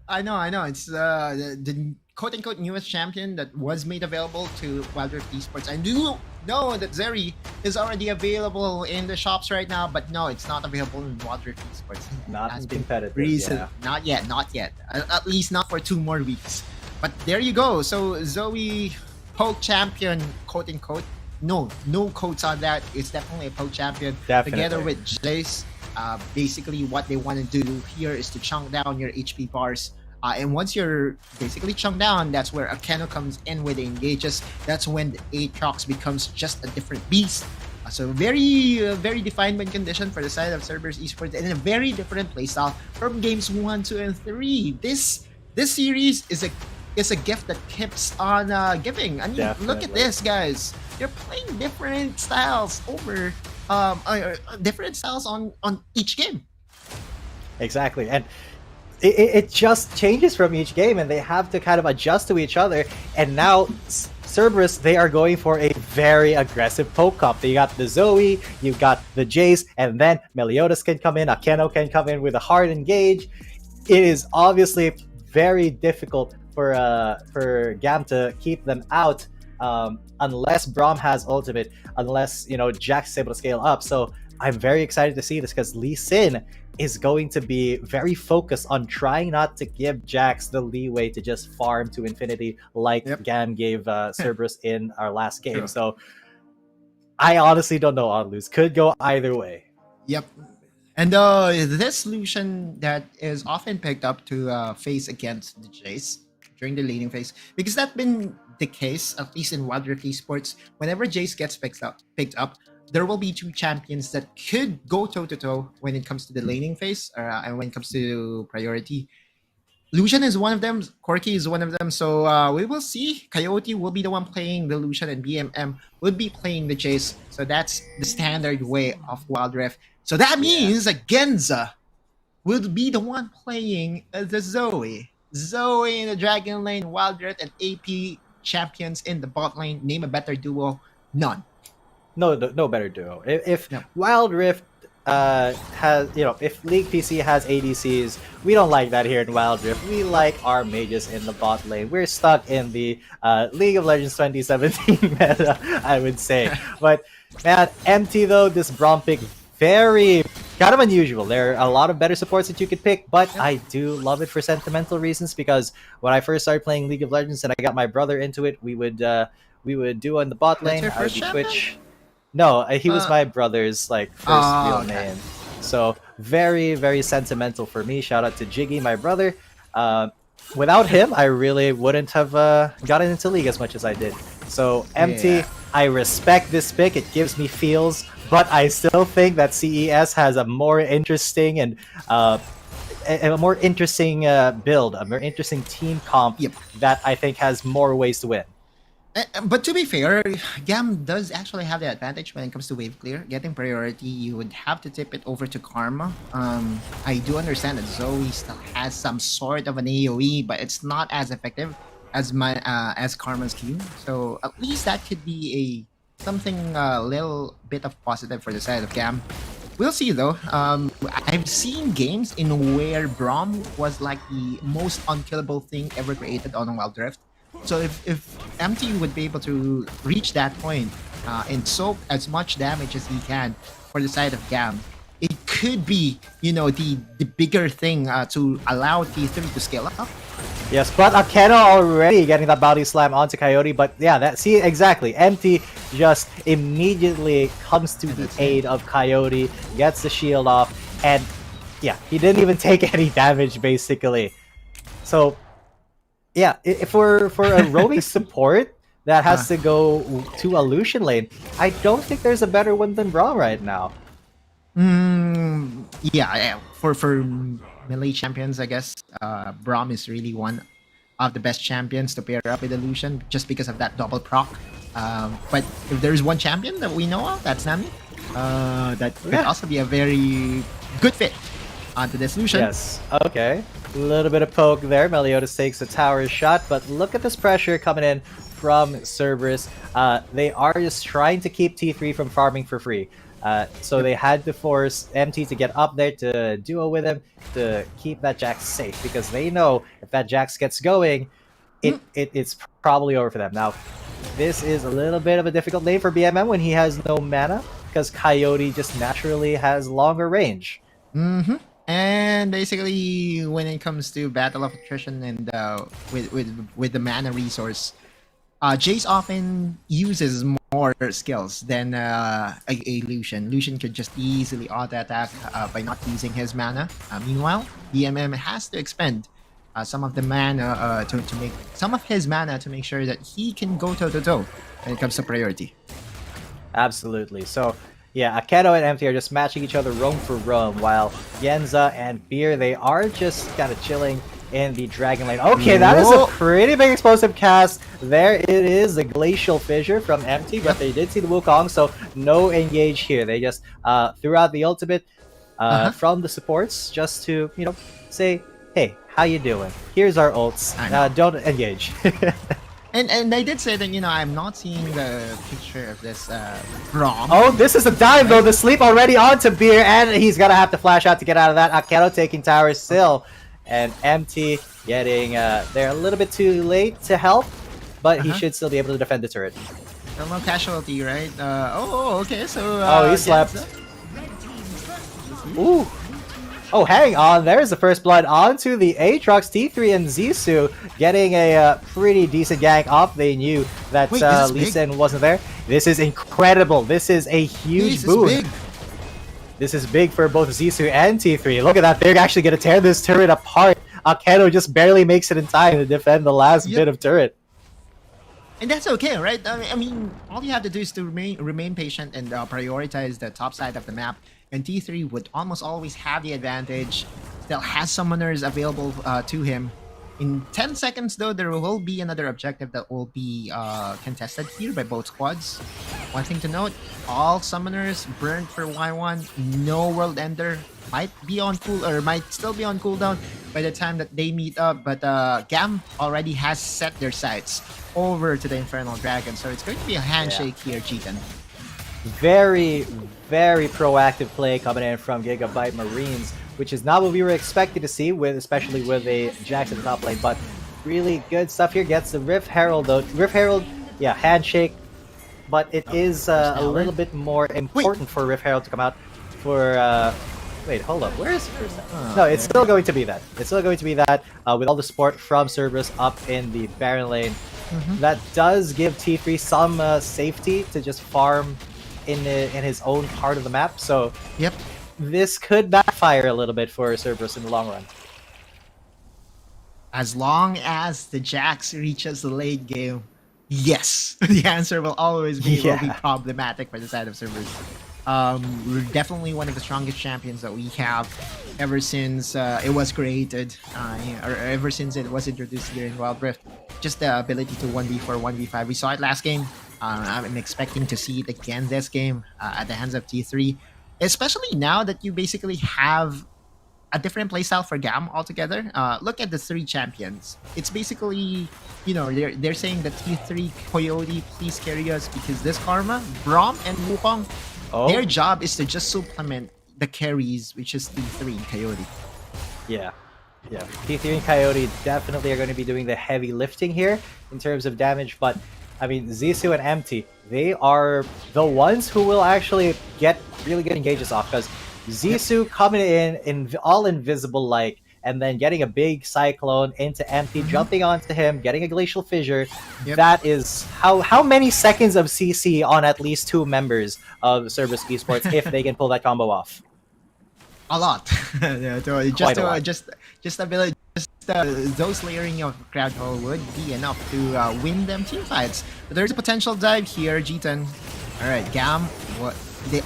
I know. It's the quote-unquote newest champion that was made available to Wild Rift Esports. I do know that Zeri is already available in the shops right now, but no, it's not available in Wild Rift Esports. Not in competitive. Yeah. Yeah. Not yet. At least not for 2 more weeks. But there you go. So Zoe, poke champion, quote-unquote. No quotes on that. It's definitely a poke champion. Definitely. Together with Jace. Basically, what they want to do here is to chunk down your HP bars. And once you're basically chunked down, that's where Akeno comes in with the engages. That's when the Aatrox becomes just a different beast. So very defined win condition for the side of Cerberus Esports, and a very different playstyle from games 1, 2, and 3. This series is a gift that keeps on giving. I mean, Definitely. Look at this, guys. You're playing different styles over different styles on each game. Exactly, and it just changes from each game, and they have to kind of adjust to each other. And now Cerberus, they are going for a very aggressive poke comp. They got the Zoe, you've got the Jace, and then Meliodas can come in, Akeno can come in with a hard engage. It is obviously very difficult for GAM to keep them out unless Braum has ultimate, unless Jax is able to scale up. So I'm very excited to see this because Lee Sin is going to be very focused on trying not to give Jax the leeway to just farm to infinity like GAM gave Cerberus in our last game. Sure. So I honestly don't know on lose. Could go either way. Yep. And this solution that is often picked up to face against the Jace during the laning phase, because that's been the case, at least in Wild Rift Esports, whenever Jace gets picked up, there will be 2 champions that could go toe-to-toe when it comes to the laning phase, and when it comes to priority. Lucian is one of them, Corki is one of them, so we will see. Coyote will be the one playing the Lucian, and BMM will be playing the Jace. So that's the standard way of Wild Rift. So that means that Genza will be the one playing the Zoe. Zoe in the Dragon Lane, Wild Rift, and AP champions in the bot lane. Name a better duo. None. No better duo. If Wild Rift has, if League PC has ADCs, we don't like that here in Wild Rift. We like our mages in the bot lane. We're stuck in the League of Legends 2017 meta, I would say. But man, MT though, this Braum pick, very kind of unusual. There are a lot of better supports that you could pick, but I do love it for sentimental reasons, because when I first started playing League of Legends and I got my brother into it, we would do on the bot lane. I would be Twitch. No, he was my brother's first real name. So very sentimental for me. Shout out to Jiggy, my brother. Without him, I really wouldn't have gotten into League as much as I did. So MT, I respect this pick. It gives me feels, but I still think that CES has a more interesting and a more interesting build, a more interesting team comp that I think has more ways to win. But to be fair, GAM does actually have the advantage when it comes to wave clear. Getting priority, you would have to tip it over to Karma. I do understand that Zoe still has some sort of an AoE, but it's not as effective as Karma's Q. So at least that could be something a little bit of positive for the side of GAM. We'll see though. I've seen games in where Braum was like the most unkillable thing ever created on a Wild Rift. So if MT would be able to reach that point and soak as much damage as he can for the side of GAM, it could be, the bigger thing to allow T3 to scale up. Yes, but Akeno already getting that body slam onto Coyote, but yeah, see, exactly. MT just immediately comes to the aid of Coyote, gets the shield off, and yeah, he didn't even take any damage, basically. So yeah, for a roaming support, that has to go to a Lucian lane. I don't think there's a better one than Braum right now. Yeah, for melee champions, I guess Braum is really one of the best champions to pair up with Illusion just because of that double proc. But if there's one champion that we know of, that's Nami. That could also be a very good fit onto this Lucian. Yes, okay. A little bit of poke there. Meliodas takes a tower shot, but look at this pressure coming in from Cerberus. They are just trying to keep T3 from farming for free. So they had to force MT to get up there to duo with him to keep that Jax safe, because they know if that Jax gets going, it's probably over for them. Now, this is a little bit of a difficult lane for BMM when he has no mana, because Coyote just naturally has longer range. And basically, when it comes to Battle of Attrition and with the mana resource, Jace often uses more skills than a Lucian. Lucian could just easily auto-attack by not using his mana. Meanwhile, BMM has to expend some of the mana to make some of his mana to make sure that he can go toe-to-toe when it comes to priority. Absolutely. So, yeah, Akedo and MT are just matching each other roam for roam, while Yenza and Beer, they are just kind of chilling in the Dragon Lane. Okay, that is a pretty big explosive cast. There it is, the Glacial Fissure from MT, but they did see the Wukong, so no engage here. They just threw out the ultimate from the supports just to, you know, say, hey, how you doing? Here's our ults. Don't engage. And I did say that, you know, I'm not seeing the picture of this Braum. Oh, this is a dive though. The sleep already onto Beer, and he's gonna have to flash out to get out of that. Akedo taking towers still, and MT getting there a little bit too late to help, but he should still be able to defend the turret. No casualty, right? Okay, so... he slept. Ooh. Oh, hang on. There's the first blood onto the Aatrox. T3 and Zissou getting a pretty decent gank off. They knew that Lee Sin wasn't there. This is incredible. This is a huge boon. This is big for both Zissou and T3. Look at that. They're actually going to tear this turret apart. Akedo just barely makes it in time to defend the last bit of turret. And that's okay, right? I mean, all you have to do is to remain patient and prioritize the top side of the map. And T3 would almost always have the advantage. Still has summoners available to him. In 10 seconds, though, there will be another objective that will be contested here by both squads. One thing to note, all summoners burned for Y1. No World Ender. Might be on might still be on cooldown by the time that they meet up. But GAM already has set their sights over to the Infernal Dragon. So it's going to be a handshake here, Cheaton. Very, very proactive play coming in from Gigabyte Marines, which is not what we were expecting to see, especially with a Jax at the top lane. But really good stuff here. Gets the Rift Herald though. Rift Herald, yeah, handshake. But it is a little bit more important for Rift Herald to come out for... Wait, hold up. Where is first? No, it's still going to be that. It's still going to be that with all the support from Cerberus up in the Baron lane. That does give T3 some safety to just farm in his own part of the map. So this could backfire a little bit for Cerberus in the long run. As long as the Jax reaches the late game, yes, the answer will always be will be problematic for the side of Cerberus. We're definitely one of the strongest champions that we have ever since it was created, or ever since it was introduced here in Wild Rift. Just the ability to 1v4, 1v5. We saw it last game. I'm expecting to see it again this game at the hands of T3. Especially now that you basically have a different playstyle for GAM altogether. Look at the three champions. It's basically, you know, they're saying that T3, Coyote, please carry us, because this Karma, Braum, and Wukong, their job is to just supplement the carries, which is T3 and Coyote. Yeah. T3 and Coyote definitely are going to be doing the heavy lifting here in terms of damage, but I mean, Zissou and MT, they are the ones who will actually get really good engages off, because Zissou coming in all invisible-like, and then getting a big Cyclone into MT, jumping onto him, getting a Glacial Fissure. That is how many seconds of CC on at least two members of Cerberus Esports if they can pull that combo off. A lot. Just those layering of crowd hole would be enough to win them team fights. But there's a potential dive here, G10. All right, GAM.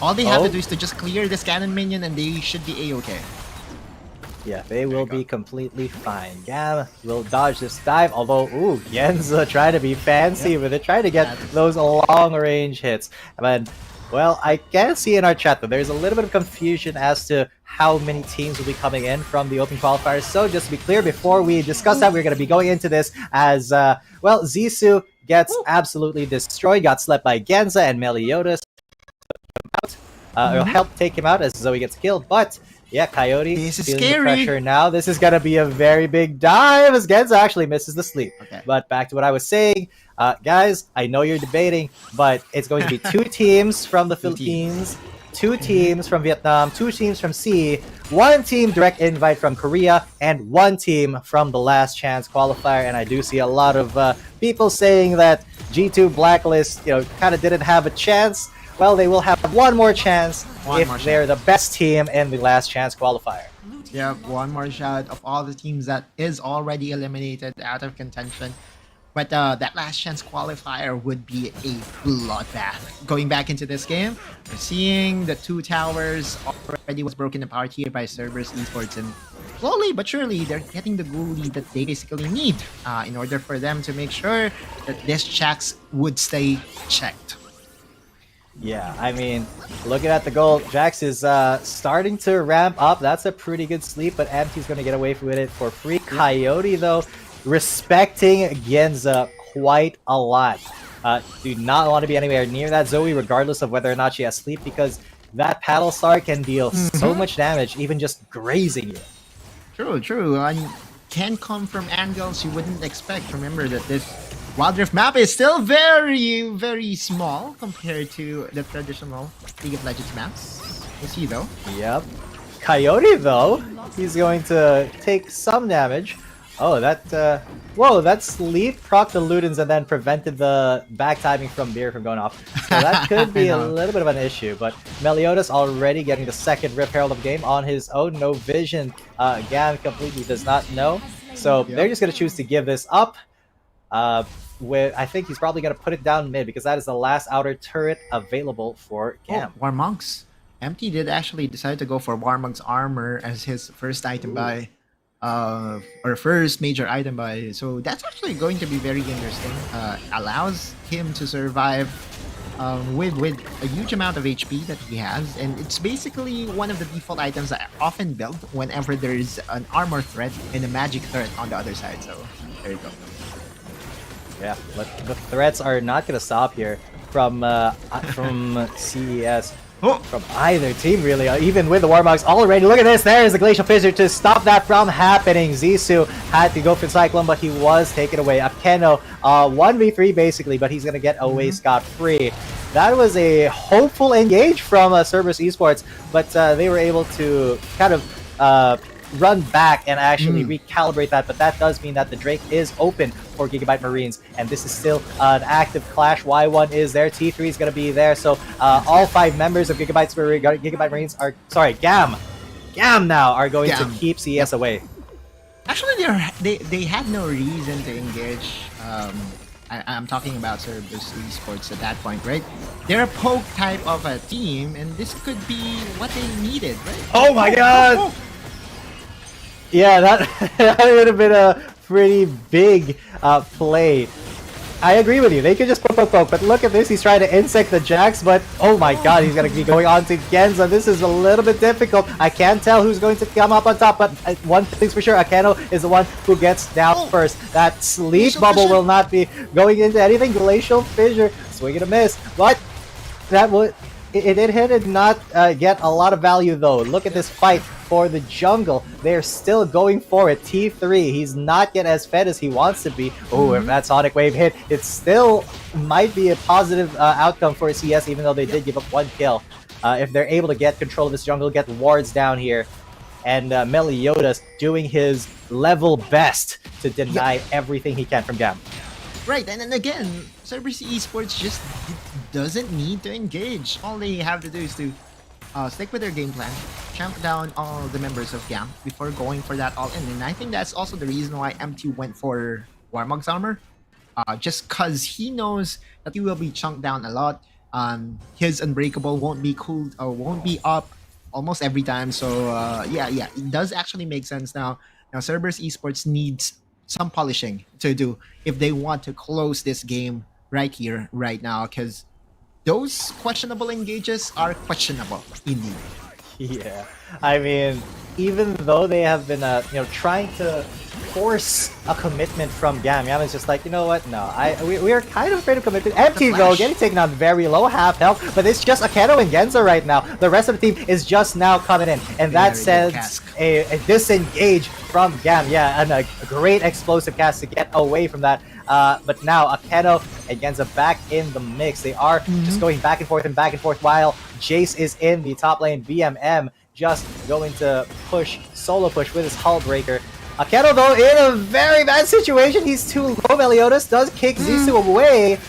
All they have to do is to just clear this cannon minion, and they should be a-okay. Yeah, they will be completely fine. GAM will dodge this dive, although, ooh, Genza trying to be fancy with it, trying to get those long-range hits. But, well, I can see in our chat that there's a little bit of confusion as to how many teams will be coming in from the open qualifiers. So, just to be clear, before we discuss that, we're going to be going into this as, well, Zissou gets absolutely destroyed, got slept by Genza and Meliodas. It'll help take him out as Zoe gets killed, but yeah, Coyote this is feeling scary. the pressure now. This is gonna be a very big dive as Genza actually misses the sleep. Okay. But back to what I was saying, guys, I know you're debating, but it's going to be 2 teams from the Philippines, 2 teams from Vietnam, 2 teams from CE, 1 team direct invite from Korea, and 1 team from the last chance qualifier. And I do see a lot of people saying that G2 Blacklist, kind of didn't have a chance. Well, they will have one more chance if they're the best team in the last chance qualifier. Yeah, one more shot of all the teams that is already eliminated out of contention. But that last chance qualifier would be a bloodbath. Going back into this game, we're seeing the 2 towers already was broken apart here by Cerberus Esports, and slowly but surely they're getting the goal lead that they basically need in order for them to make sure that this Jax would stay checked. Yeah, I mean, looking at the goal, Jax is starting to ramp up. That's a pretty good sleep, but Empty's going to get away with it for free. Coyote, though, respecting Genza quite a lot. Do not want to be anywhere near that Zoe, regardless of whether or not she has sleep, because that Paddle Star can deal so much damage, even just grazing you. True. And can come from angles you wouldn't expect. Remember that this Wild Rift map is still very, very small compared to the traditional League of Legends maps. You see, though. Yep. Coyote, though, he's going to take some damage. Oh, that, whoa, that sleep proc the Ludens and then prevented the back timing from Beer from going off. So that could be a little bit of an issue, but Meliodas already getting the second Rift Herald of game on his own. No vision. GAM completely does not know. So they're just going to choose to give this up. I think he's probably going to put it down mid because that is the last outer turret available for GAM. War Monks. Empty did actually decide to go for War Monk's armor as his first item buy. Or first major item buy. So that's actually going to be very interesting. Allows him to survive with a huge amount of HP that he has. And it's basically one of the default items I often build whenever there's an armor threat and a magic threat on the other side. So there you go. Yeah, but the threats are not going to stop here from CES. From either team, really, even with the Warmogs already. Look at this, there is the Glacial Fissure to stop that from happening. Zissou had to go for Cyclone, but he was taken away. Akeno, 1v3 basically, but he's going to get away scot-free. That was a hopeful engage from Cerberus Esports, but they were able to kind of run back and actually recalibrate that, but that does mean that the Drake is open for Gigabyte Marines, and this is still an active clash. Y1 is there, T3 is going to be there, so all 5 members of Gigabyte Marines are, sorry, GAM now are going to keep CES away. Actually, they had no reason to engage. I'm talking about Cerberus Esports at that point, right? They're a poke type of a team, and this could be what they needed, right? Oh my god! Yeah, that would have been a pretty big play. I agree with you. They could just poke, but look at this. He's trying to insect the Jax, but oh my god, he's going to be going on to Genza. This is a little bit difficult. I can't tell who's going to come up on top, but one thing's for sure, Akeno is the one who gets down first. That sleep bubble will not be going into anything. Glacial Fissure, swing and a miss, but that would... It did hit and not get a lot of value, though. Look at this fight for the jungle. They're still going for it. T3, he's not yet as fed as he wants to be. Oh, if that Sonic Wave hit, it still might be a positive outcome for CS, even though they did give up 1 kill. If they're able to get control of this jungle, get wards down here. And Meliodas doing his level best to deny everything he can from GAM. Right, and then again, Cerberus Esports just doesn't need to engage. All they have to do is to stick with their game plan, champ down all the members of GAM before going for that all-in. And I think that's also the reason why MT went for Warmog's armor. Just because he knows that he will be chunked down a lot. His Unbreakable won't be cooled or won't be up almost every time. So yeah, it does actually make sense now. Now Cerberus Esports needs some polishing to do if they want to close this game right here, right now, because those questionable engages are questionable indeed. Yeah, I mean, even though they have been, trying to force a commitment from GAM is just like, you know what? No, we are kind of afraid of commitment. Empty though, getting taken on very low, half health, but it's just Akeno and Genza right now. The rest of the team is just now coming in, and that sends a disengage from GAM. Yeah, and a great explosive cast to get away from that. But now Akeno and Genza back in the mix. They are just going back and forth while Jace is in the top lane. BMM just going to solo push with his Hull Breaker. Akeno though in a very bad situation. He's too low. Meliodas does kick Zissou away.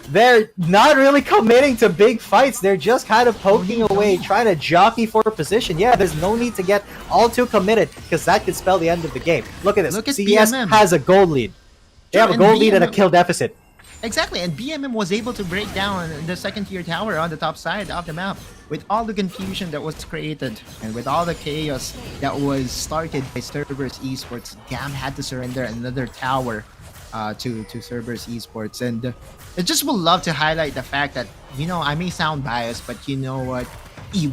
They're not really committing to big fights. They're just kind of poking away, trying to jockey for a position. Yeah, there's no need to get all too committed because that could spell the end of the game. Look at this. Look at CES BMM. has a gold lead. They have a gold lead and a kill deficit. Exactly, and BMM was able to break down the second tier tower on the top side of the map with all the confusion that was created and with all the chaos that was started by Cerberus Esports. GAM had to surrender another tower to Cerberus Esports, and I just would love to highlight the fact that, I may sound biased, but you know what?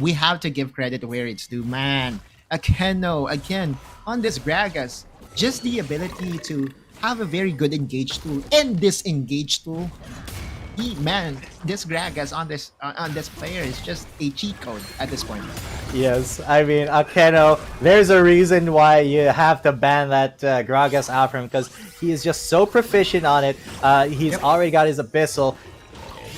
We have to give credit where it's due, man. Akeno, again, on this Gragas, just the ability to have a very good engage tool and disengage tool. This Gragas on this player is just a cheat code at this point. Yes, I mean, Akeno, there's a reason why you have to ban that Gragas out from him, because he is just so proficient on it. He's already got his Abyssal,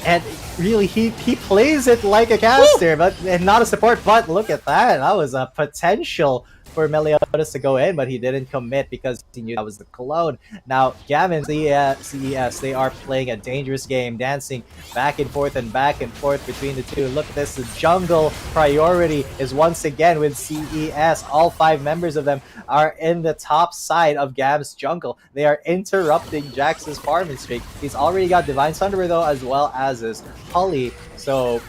and really, he plays it like a caster, and not a support. But look at that, that was a potential for Meliodas to go in, but he didn't commit because he knew that was the cologne. Now, GAM and CES, they are playing a dangerous game, dancing back and forth between the two. Look at this, the jungle priority is once again with CES. All 5 members of them are in the top side of GAM's jungle. They are interrupting Jax's farming streak. He's already got Divine Thunderer though, as well as his Hully. So,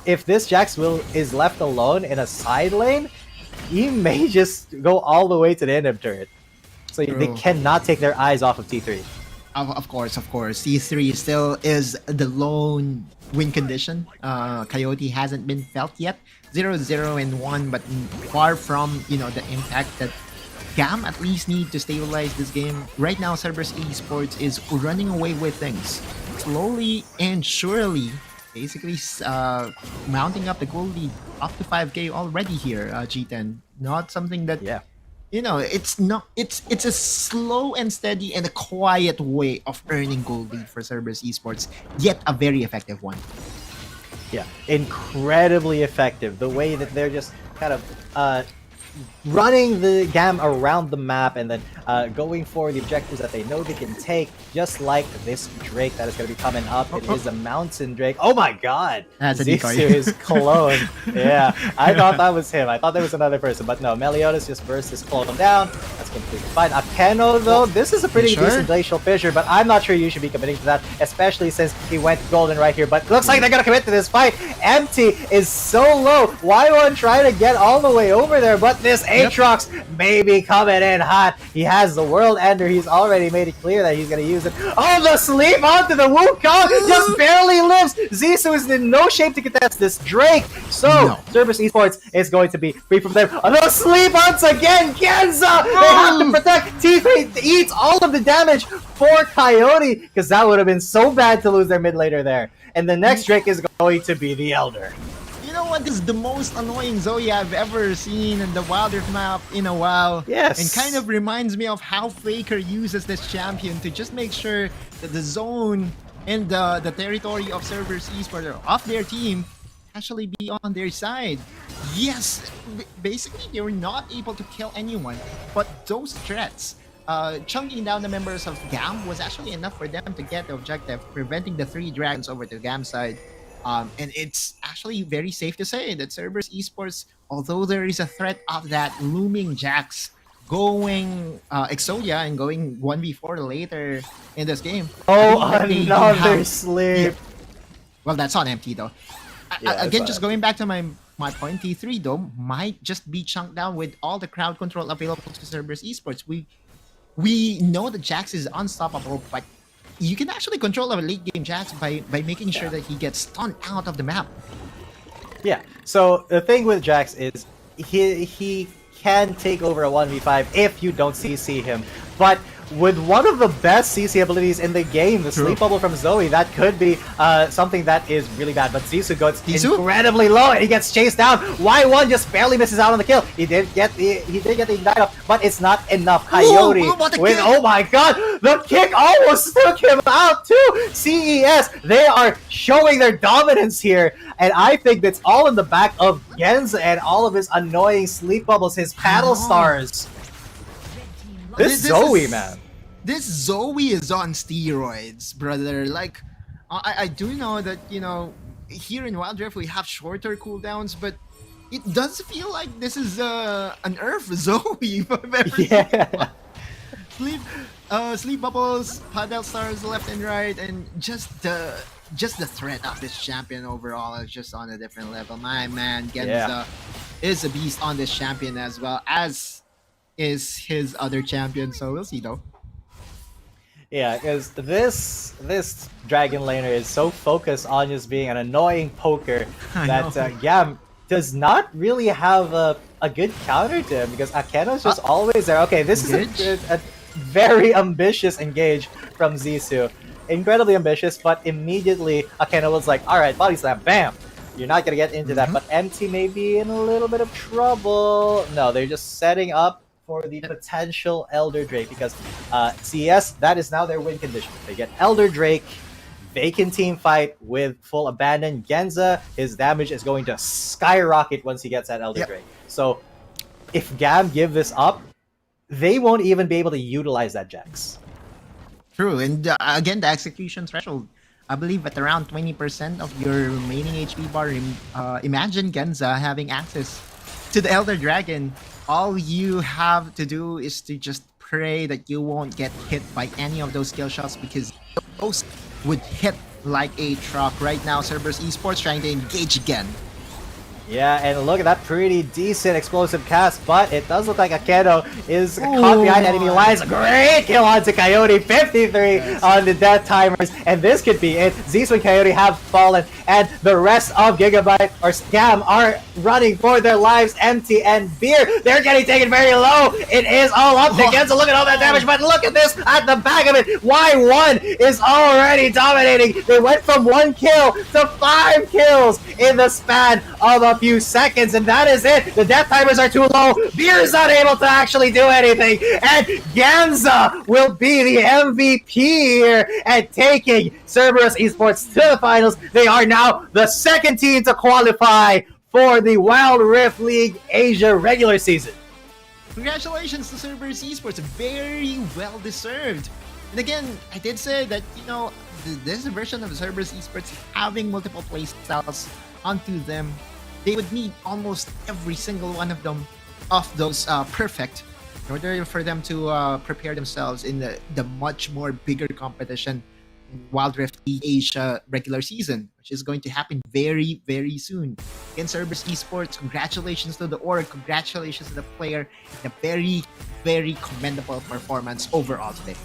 if this Jax is left alone in a side lane, he may just go all the way to the end of turret. So they cannot take their eyes off of T3. Of course. T3 still is the lone win condition. Coyote hasn't been felt yet. 0-0-1, but far from, the impact that GAM at least need to stabilize this game. Right now, Cerberus Esports is running away with things. Slowly and surely, basically mounting up the gold lead up to 5k already here, G10. Not something that, it's a slow and steady and a quiet way of earning gold lead for Cerberus Esports, yet a very effective one. Yeah, incredibly effective. The way that they're just kind of running the GAM around the map and then going for the objectives that they know they can take, just like this Drake that is going to be coming up. It is a mountain Drake. Oh my god! That's a decoy. His cologne. Yeah, I thought that was him. I thought there was another person, but no, Meliodas just burst his cologne down. That's completely fine. Akeno though, this is a pretty decent glacial fissure, but I'm not sure you should be committing to that, especially since he went golden right here. But looks like they're going to commit to this fight. Empty is so low. Why won't try to get all the way over there? But this Aatrox may be coming in hot. He has the World Ender. He's already made it clear that he's going to use it. Oh, the sleep onto the Wukong just barely lives. Zissou is in no shape to contest this Drake. So, Cerberus Esports is going to be free from them. Oh, the sleep once again. Genza! They have to protect. T3 eats all of the damage for Coyote, because that would have been so bad to lose their mid laner there. And the next Drake is going to be the Elder. You know what? This is the most annoying Zoe I've ever seen in the Wild Rift map in a while. Yes. And kind of reminds me of how Faker uses this champion to just make sure that the zone and the territory of Cerberus Esports or of their team actually be on their side. Yes, basically they were not able to kill anyone, but those threats, chunking down the members of GAM was actually enough for them to get the objective, preventing the 3 dragons over to GAM side. And it's actually very safe to say that Cerberus Esports, although there is a threat of that looming Jax going Exodia and going 1v4 later in this game. Oh, I believe that they do another have- sleep. Well, that's on empty though. Yeah, Again, it's just on going back to my point, T3 though might just be chunked down with all the crowd control available to Cerberus Esports. We know that Jax is unstoppable, but you can actually control a late game Jax by making sure that he gets stunned out of the map. Yeah. So the thing with Jax is he can take over a 1v5 if you don't CC him. But with one of the best CC abilities in the game, the Sleep Bubble from Zoe, that could be something that is really bad. But Zissou goes incredibly low and he gets chased down. Y1 just barely misses out on the kill. He did get the ignite up, but it's not enough. Coyote with oh my god, the kick almost took him out too. CES, they are showing their dominance here, and I think that's all in the back of Genza and all of his annoying Sleep Bubbles, his paddle stars. This Zoe, man. This Zoe is on steroids, brother. Like, I do know that, you know, here in Wild Rift we have shorter cooldowns, but it does feel like this is an Earth Zoe if I've ever seen one. Sleep bubbles, paddle stars left and right, and just the threat of this champion overall is just on a different level. My man, Genza is a beast on this champion as well, as is his other champion, so we'll see though. Yeah, because this Dragon Laner is so focused on just being an annoying poker that GAM does not really have a good counter to him, because Akeno's just always there. Okay, this is a very ambitious engage from Zissou. Incredibly ambitious, but immediately Akeno was like, alright, body slam, bam! You're not gonna get into that, but MT may be in a little bit of trouble. No, they're just setting up for the potential Elder Drake, because CES, that is now their win condition. They get Elder Drake, they can team fight with full abandon. Genza, his damage is going to skyrocket once he gets that Elder Drake. So if GAM give this up, they won't even be able to utilize that Jax. True, and again, the execution threshold, I believe at around 20% of your remaining HP bar. Imagine Genza having access to the Elder Dragon. All you have to do is to just pray that you won't get hit by any of those skill shots, because those would hit like a truck. Right now, Cerberus Esports trying to engage again. Yeah, and look at that pretty decent explosive cast, but it does look like Akeno is caught behind enemy lines. Great kill onto Coyote, 53 on the death timers, and this could be it. Zissou and Coyote have fallen, and the rest of Gigabyte or Scam are running for their lives. MT and Beer, they're getting taken very low. It is all up to Genza. Look at all that damage, but look at this at the back of it. Y1 is already dominating. They went from 1 kill to 5 kills in the span of a few seconds, and that is it. The death timers are too low. Beer is not able to actually do anything, and Genza will be the MVP here and taking Cerberus Esports to the finals. They are now the second team to qualify for the Wild Rift League Asia regular season. Congratulations to Cerberus Esports, very well deserved. And again, I did say that, you know, this version of Cerberus Esports having multiple playstyles onto them, they would need almost every single one of them of those perfect in order for them to prepare themselves in the much more bigger competition in Wild Rift League Asia regular season, which is going to happen very, very soon. Again, Cerberus Esports, congratulations to the org, congratulations to the player, and a very, very commendable performance overall today.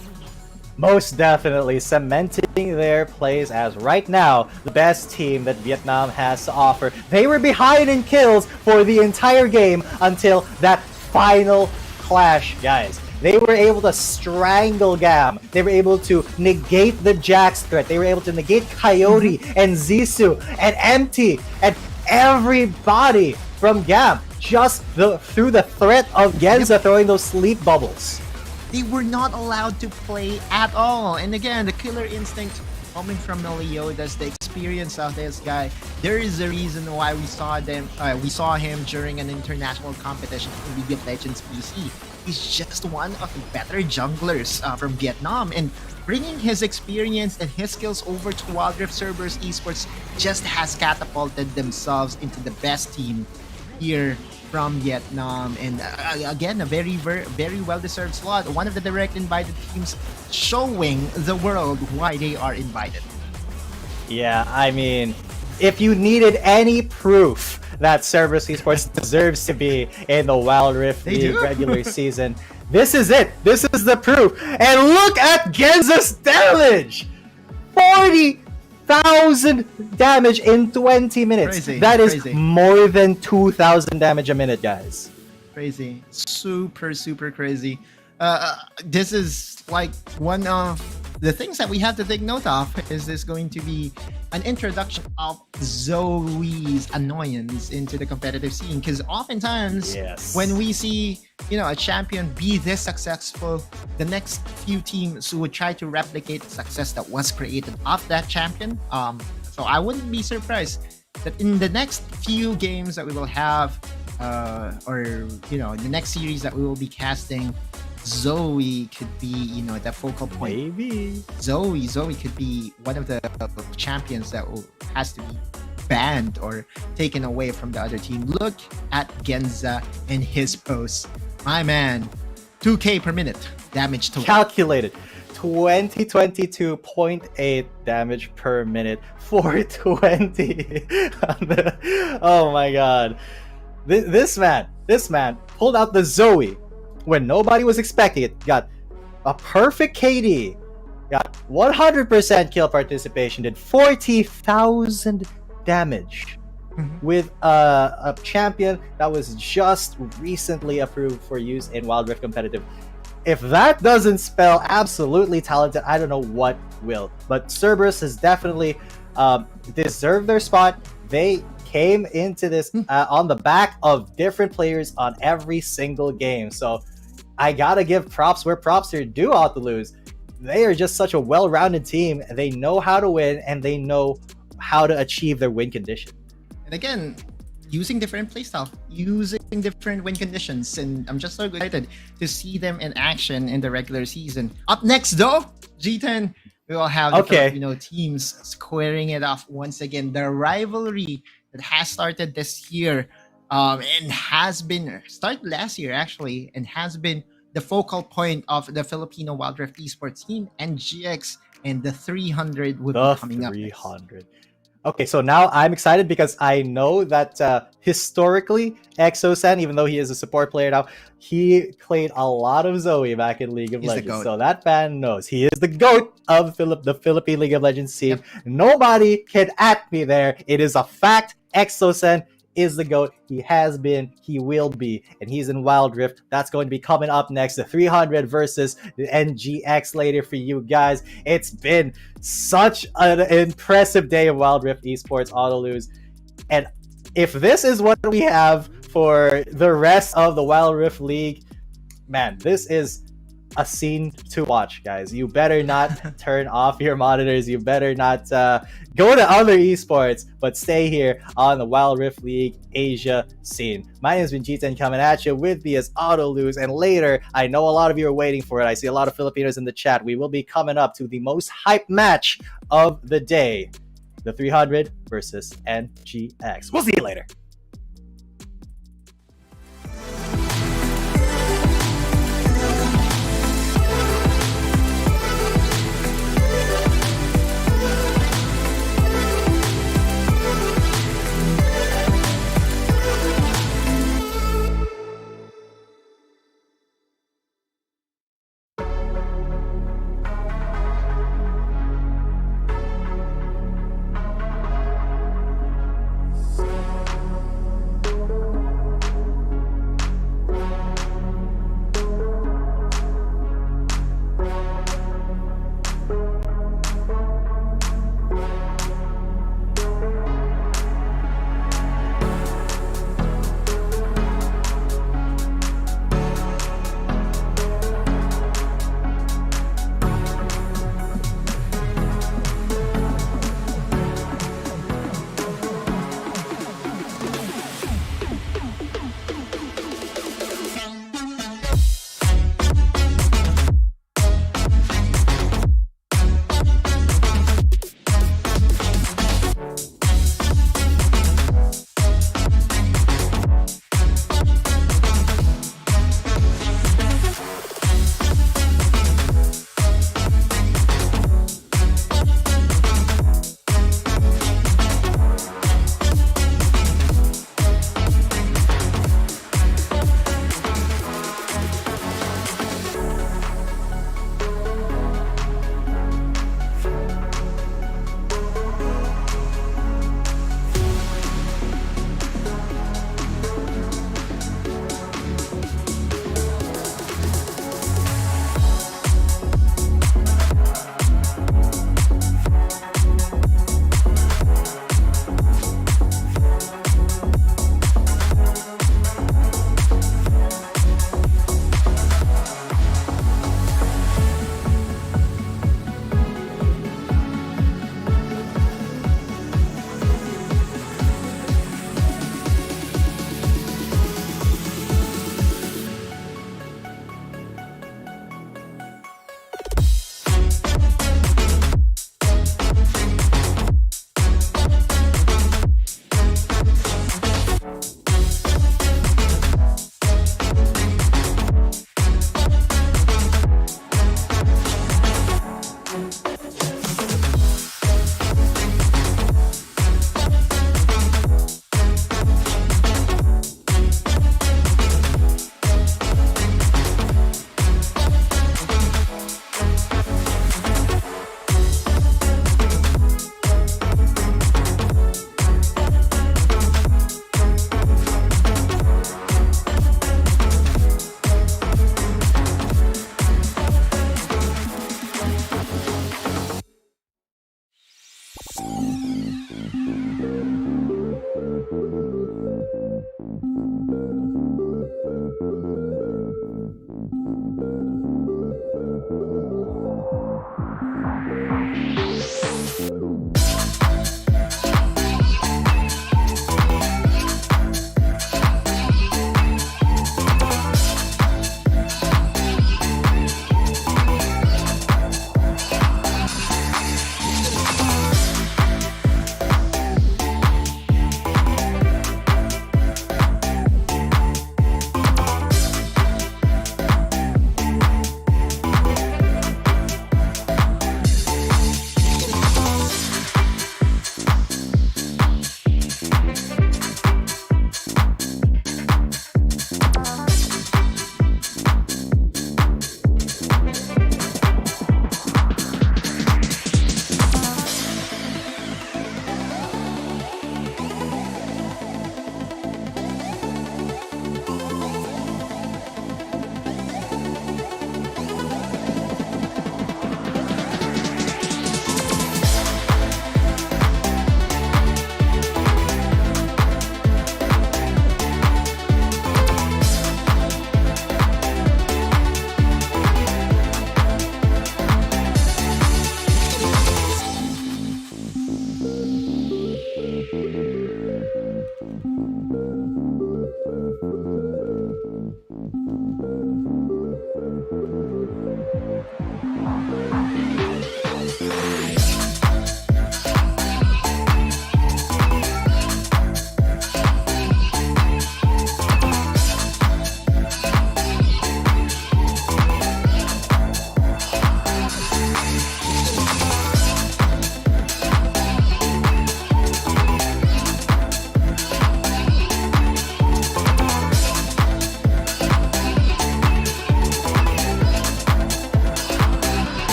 Most definitely cementing their place as right now the best team that Vietnam has to offer. They were behind in kills for the entire game until that final clash, guys. They were able to strangle GAM. They were able to negate the Jax threat. They were able to negate Coyote and Zissou and MT and everybody from GAM just through the threat of Genza throwing those sleep bubbles. They were not allowed to play at all. And again, the killer instinct coming from Meliodas, the experience of this guy. There is a reason why we saw him during an international competition in League of Legends PC. he's just one of the better junglers from Vietnam, and bringing his experience and his skills over to Wild Rift Cerberus Esports just has catapulted themselves into the best team here from Vietnam. And again, a very well-deserved slot. One of the direct invited teams, showing the world why they are invited. Yeah, I mean, if you needed any proof that Cerberus Esports deserves to be in the Wild Rift League regular season, this is it. This is the proof. And look at Genza's damage! 40,000 damage in 20 minutes. Crazy, that is crazy. more than 2,000 damage a minute, guys. Crazy. Super crazy. This is like one of the things that we have to take note of. Is this going to be an introduction of Zoe's annoyance into the competitive scene? Because oftentimes, Yes. when we see a champion be this successful, the next few teams would try to replicate the success that was created of that champion. So I wouldn't be surprised that in the next few games that we will have, or the next series that we will be casting, Zoe could be the focal point. Maybe. Zoe could be one of the champions that has to be banned or taken away from the other team. Look at Genza and his post. My man, 2k per minute damage to Calculated 22.8 damage per minute, 420. Oh my god. This man pulled out the Zoe when nobody was expecting it. Got a perfect KD, got 100% kill participation, did 40,000 damage with a champion that was just recently approved for use in Wild Rift competitive. If that doesn't spell absolutely talented, I don't know what will. But Cerberus has definitely deserved their spot. They came into this on the back of different players on every single game. So I gotta give props where props are due, Autoluz. They are just such a well-rounded team. They know how to win, and they know how to achieve their win condition. And again, using different playstyle, using different win conditions, and I'm just so excited to see them in action in the regular season. Up next, though, G10, we will have the Filipino teams squaring it off once again. The rivalry that has started this year, and has been started last year actually, and has been the focal point of the Filipino Wild Rift Esports team, NGX, and the 300 will be coming up. 300. Okay, so now I'm excited because I know that historically, Exosan, even though he is a support player now, he played a lot of Zoe back in League of Legends. So that fan knows. He is the GOAT of the Philippine League of Legends scene. Yep. Nobody can at me there. It is a fact. Exosan is the GOAT. He has been, he will be, and he's in Wild Rift. That's going to be coming up next. The 300 versus the NGX later for you guys. It's been such an impressive day of Wild Rift Esports, Autoluz. And if this is what we have for the rest of the Wild Rift League, man, this is a scene to watch, guys. You better not turn off your monitors. You better not go to other esports, but stay here on the Wild Rift League Asia scene. My name has been G10 coming at you with me as Autoluz, and later, I know a lot of you are waiting for it. I see a lot of Filipinos in the chat. We will be coming up to the most hype match of the day, the 300 versus NGX. We'll see you later.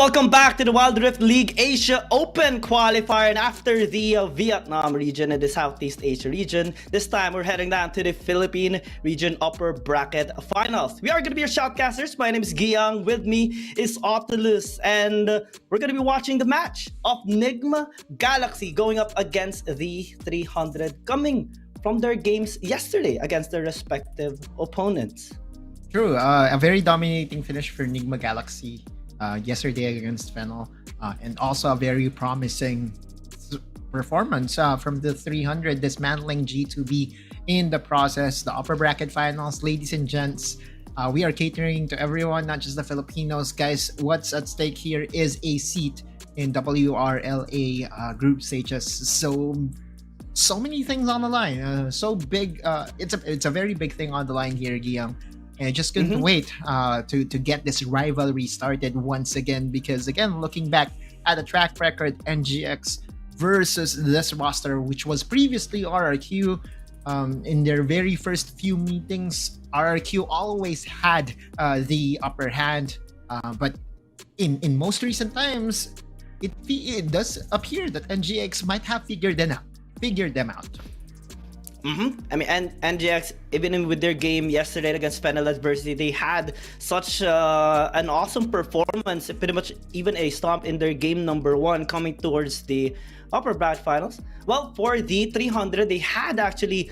welcome back to the Wild Rift League Asia Open Qualifier. And after the Vietnam region and the Southeast Asia region, this time we're heading down to the Philippine region upper bracket finals. We are going to be your shoutcasters. My name is Giyang. With me is Oculus. And we're going to be watching the match of Nigma Galaxy going up against the 300 coming from their games yesterday against their respective opponents. True. A very dominating finish for Nigma Galaxy yesterday against Fennel, and also a very promising performance from the 300, dismantling G2B in the process. The upper bracket finals, ladies and gents, we are catering to everyone, not just the Filipinos. Guys, what's at stake here is a seat in WRL-A group stages. So many things on the line. So big. It's a very big thing on the line here, Giyang. And I just couldn't wait to get this rivalry started once again, because again, looking back at the track record, NGX versus this roster, which was previously RRQ, in their very first few meetings, RRQ always had the upper hand, but in most recent times, it does appear that NGX might have figured them out. I mean, and NGX, even with their game yesterday against Fennel Adversity, they had such an awesome performance, pretty much even a stomp in their game number 1 coming towards the upper bracket finals. Well, for the 300, they had actually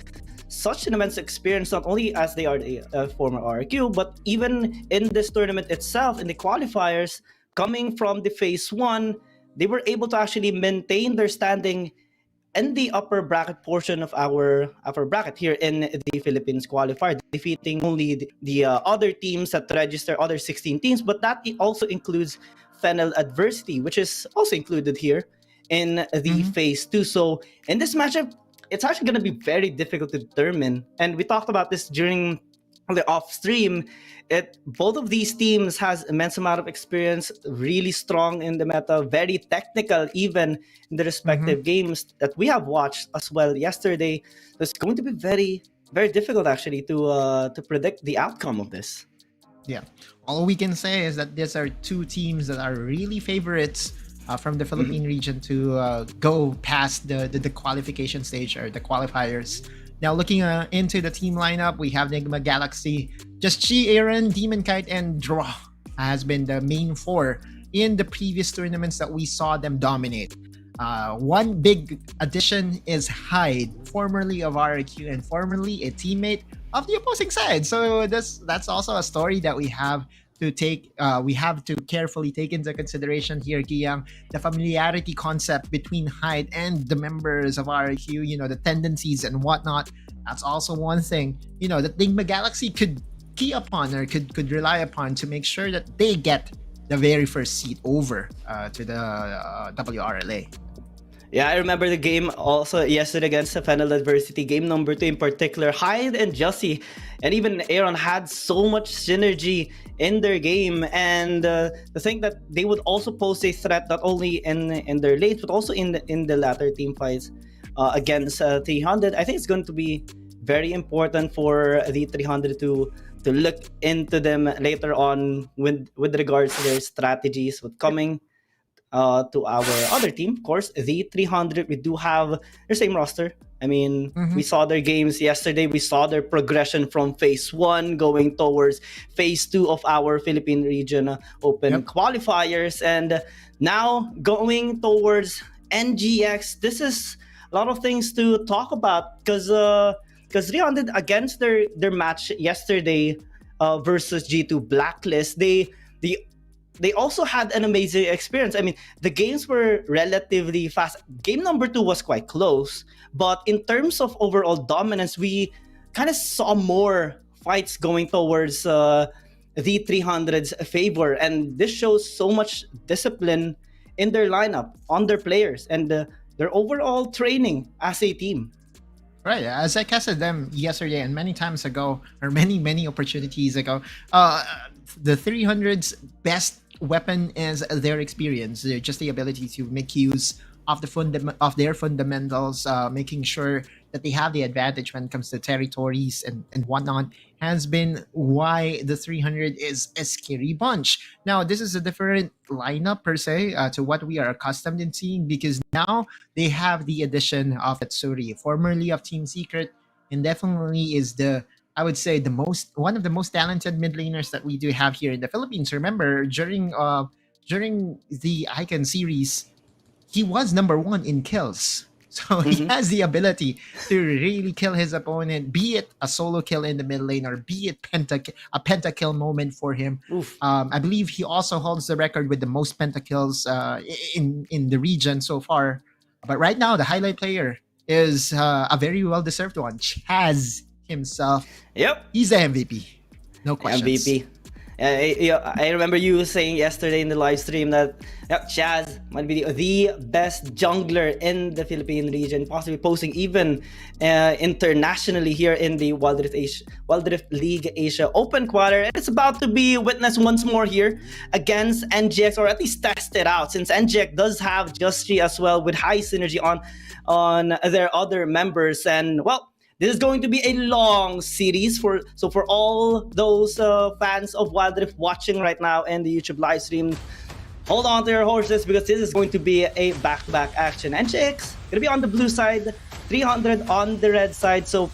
such an immense experience, not only as they are a former RQ, but even in this tournament itself, in the qualifiers, coming from the phase 1, they were able to actually maintain their standing in the upper bracket portion of our upper bracket here in the Philippines qualifier, defeating only the other teams that register, other 16 teams, but that also includes Fennel Adversity, which is also included here in the phase 2. So in this matchup, it's actually going to be very difficult to determine. And we talked about this during the off stream. Both of these teams has immense amount of experience, really strong in the meta, very technical even in the respective games that we have watched as well yesterday. It's going to be very, very difficult actually to predict the outcome of this. Yeah, all we can say is that these are two teams that are really favorites from the Philippine region to go past the qualification stage or the qualifiers. Now, looking into the team lineup, we have Nigma Galaxy, Just Chi, Aaron, Demon Kite, and Draw has been the main 4 in the previous tournaments that we saw them dominate. One big addition is Hyde, formerly of RRQ and formerly a teammate of the opposing side. So that's also a story that we have to take. We have to carefully take into consideration here, Giyang, the familiarity concept between Hyde and the members of RRQ. You know, the tendencies and whatnot. That's also one thing, you know, that Nigma Galaxy could key upon or could rely upon to make sure that they get the very first seat over to the WRL-A. Yeah, I remember the game also yesterday against the Fennel Adversity, game number 2 in particular. Hyde and Jussie and even Aaron had so much synergy in their game, and the thing that they would also pose a threat not only in their lanes but also in the latter team fights against 300. I think it's going to be very important for the 300 to look into them later on with regards to their strategies with coming to our other team. Of course, the 300, we do have their same roster. I mean, we saw their games yesterday. We saw their progression from phase 1 going towards phase 2 of our Philippine region open qualifiers, and now going towards NGX. This is a lot of things to talk about because 300 against their match yesterday versus G2 Blacklist, they also had an amazing experience. I mean, the games were relatively fast. Game number 2 was quite close, but in terms of overall dominance, we kind of saw more fights going towards the 300's favor, and this shows so much discipline in their lineup, on their players, and their overall training as a team. Right, as I casted them yesterday and many times ago, or many opportunities ago, the 300's best weapon is their experience, just the ability to make use of their fundamentals, making sure that they have the advantage when it comes to territories and whatnot has been why the 300 is a scary bunch. Now, this is a different lineup per se to what we are accustomed in seeing, because now they have the addition of Tatsuri, formerly of Team Secret, and definitely is I would say one of the most talented mid laners that we do have here in the Philippines. Remember, during the Icon series, he was number one in kills. So he has the ability to really kill his opponent, be it a solo kill in the mid lane or be it a pentakill moment for him. I believe he also holds the record with the most pentakills in the region so far. But right now, the highlight player is a very well-deserved one, Chaz himself. Yep. He's the MVP. No questions. MVP. I remember you saying yesterday in the live stream that Chaz might be the best jungler in the Philippine region, possibly posting even internationally here in the Wild Rift League Asia Open Quarter. And it's about to be witnessed once more here against NGX, or at least test it out, since NGX does have Justri as well with high synergy on their other members. And well, this is going to be a long series for all those fans of Wild Rift watching right now in the YouTube live stream. Hold on to your horses, because this is going to be a back-to-back action. NGX gonna be on the blue side, 300 on the red side. So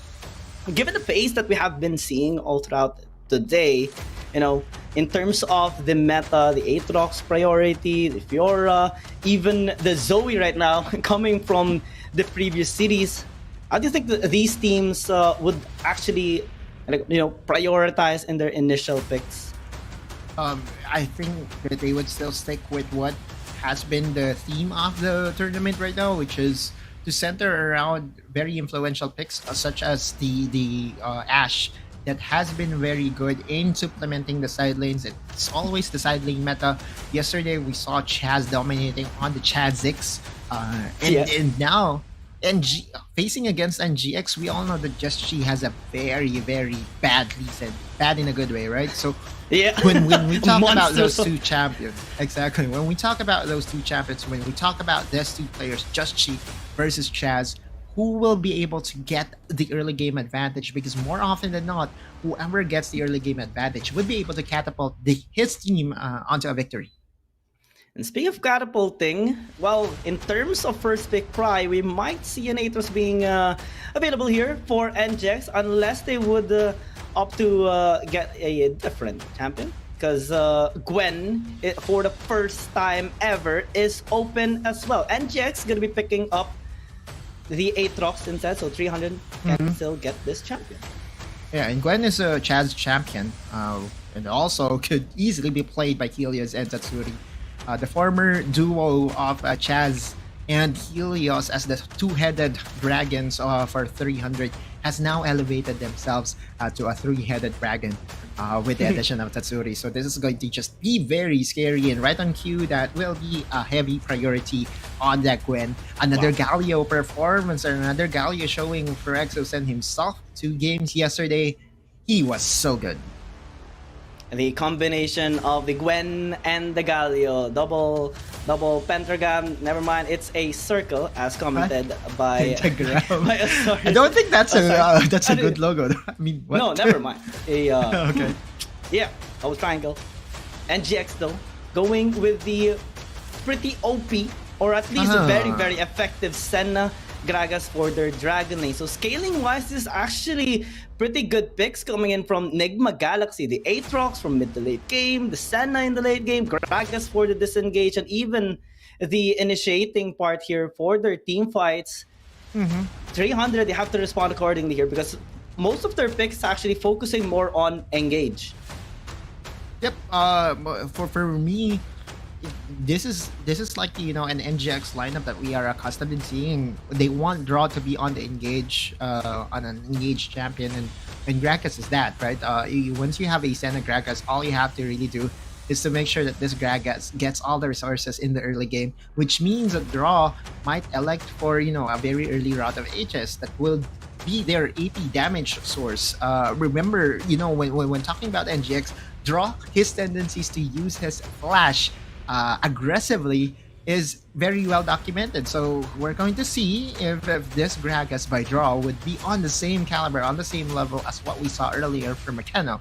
given the pace that we have been seeing all throughout today, in terms of the meta, the Aatrox priority, the Fiora, even the Zoe right now coming from the previous series, how do you think that these teams would actually, prioritize in their initial picks? I think that they would still stick with what has been the theme of the tournament right now, which is to center around very influential picks such as the Ashe, that has been very good in supplementing the side lanes. It's always the side lane meta. Yesterday we saw Chaz dominating on the Chazix, and now facing against NGX, we all know that Justri has a very, very bad lead, bad in a good way, right? So when we talk about those two champions, exactly, when we talk about those two champions, when we talk about these two players, Justri versus Chaz, who will be able to get the early game advantage? Because more often than not, whoever gets the early game advantage would be able to catapult his team onto a victory. And speaking of catapulting, well, in terms of first pick pry, we might see an Aatrox being available here for NGX, unless they would opt to get a different champion. Because Gwen, for the first time ever, is open as well. NGX going to be picking up the Aatrox instead, so 300 can still get this champion. Yeah, and Gwen is a Chaz champion, and also could easily be played by Helios and Tatsuri. The former duo of Chaz and Helios as the two-headed dragons for 300 has now elevated themselves to a three-headed dragon with the addition of Tatsuri. So this is going to just be very scary, and right on cue, that will be a heavy priority on that Gwen. Another Galio performance, or another Galio showing for Exosen himself. 2 games yesterday. He was so good. The combination of the Gwen and the Galio, double pentagram. Never mind, it's a circle, as commented by. I don't think that's a good logo. I mean, what? No, never mind. Okay. Yeah, double triangle. NGX though, going with the pretty OP, or at least a very, very effective Senna Gragas for their Dragon Lane. So scaling wise, this is actually pretty good picks coming in from Nigma Galaxy. The Aatrox from mid to late game, the Senna in the late game, Gragas for the disengage, and even the initiating part here for their team fights. 300, they have to respond accordingly here, because most of their picks actually focusing more on engage. Yep. For me, this is like an NGX lineup that we are accustomed in seeing. They want draw to be on the engage, on an engaged champion, and Gragas is that, right? Once you have a Senna Gragas, all you have to really do is to make sure that this Gragas gets all the resources in the early game, which means that draw might elect for a very early route of HS that will be their AP damage source. Remember, when talking about NGX, draw, his tendencies to use his flash aggressively is very well documented. So we're going to see if this Gragas by draw would be on the same caliber, on the same level as what we saw earlier from McKenna.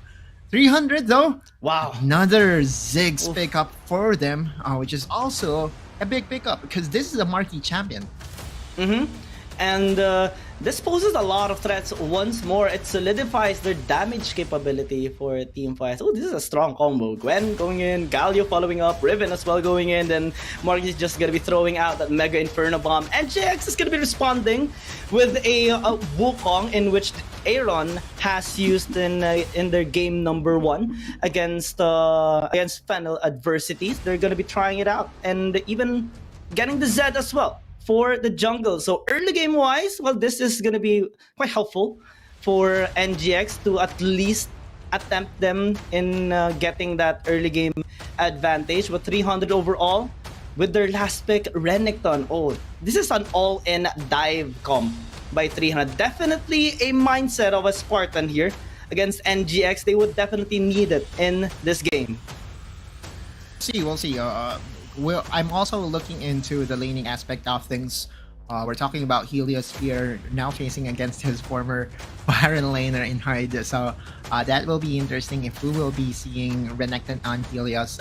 300 though, Wow. another Ziggs Oof. pickup for them, which is also a big pickup because this is a marquee champion. Mm-hmm. And this poses a lot of threats once more. It solidifies their damage capability for Team Fight. Oh, this is a strong combo. Gwen going in, Galio following up, Riven as well going in, then Mark is just going to be throwing out that Mega Inferno Bomb. NGX is going to be responding with a Wukong in which Aaron has used in their game number 1 against Fennel adversities. They're going to be trying it out and even getting the Zed as well for the jungle. So early game wise, well, this is going to be quite helpful for NGX to at least attempt them in getting that early game advantage with 300 overall with their last pick, Renekton. Oh, this is an all-in dive comp by 300. Definitely a mindset of a Spartan here against NGX. They would definitely need it in this game. We'll see. Well, I'm also looking into the laning aspect of things. We're talking about Helios here now facing against his former Baron laner in Hyde. So that will be interesting if we will be seeing Renekton and Helios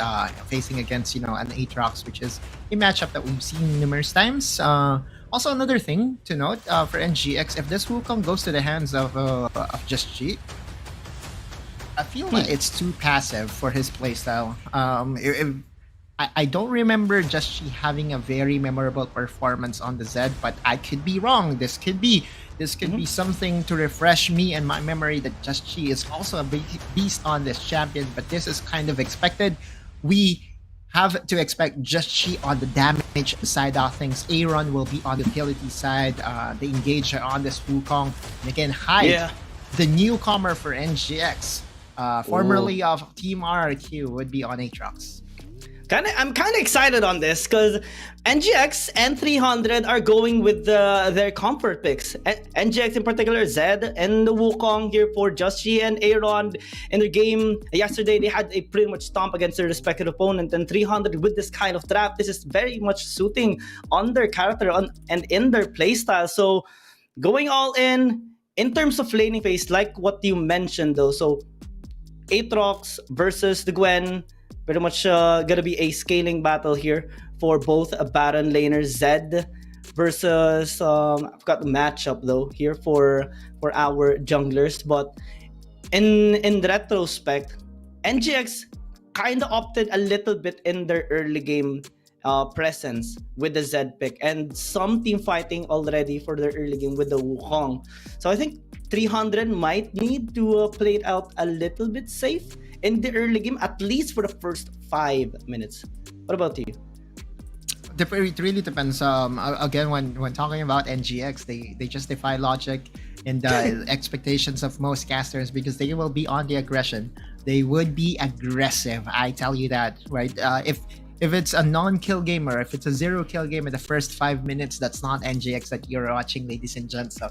facing against, an Aatrox, which is a matchup that we've seen numerous times. Also, another thing to note for NGX, if this Wukong goes to the hands of Just G, I feel like it's too passive for his playstyle. I don't remember Just Chi having a very memorable performance on the Zed, but I could be wrong. This could be something to refresh me and my memory that Just Chi is also a big beast on this champion, but this is kind of expected. We have to expect Just Chi on the damage side of things. Aaron will be on the utility side. The engage on this Wukong. And again, Hyde, the newcomer for NGX, formerly of Team RRQ, would be on Aatrox. I'm kind of excited on this because NGX and 300 are going with their comfort picks. NGX in particular, Zed and the Wukong here for Just Chi and Aaron. In their game yesterday, they had a pretty much stomp against their respective opponent. And 300 with this kind of trap, this is very much suiting on their character and in their playstyle. So going all in terms of laning phase, like what you mentioned though. So Aatrox versus the Gwen. Pretty much gonna be a scaling battle here for both a Baron laner Zed versus I've got the matchup though here for our junglers, but in retrospect, NGX kind of opted a little bit in their early game presence with the Zed pick, and some team fighting already for their early game with the Wukong. So I think 300 might need to play it out a little bit safe in the early game, at least for the first 5 minutes. What about you? It really depends. Again, when talking about NGX, they just defy logic and the expectations of most casters because they will be on the aggression. They would be aggressive. I tell you that, right? If it's a non-kill game or if it's a 0-kill game in the first 5 minutes, that's not NGX that you're watching, ladies and gents. So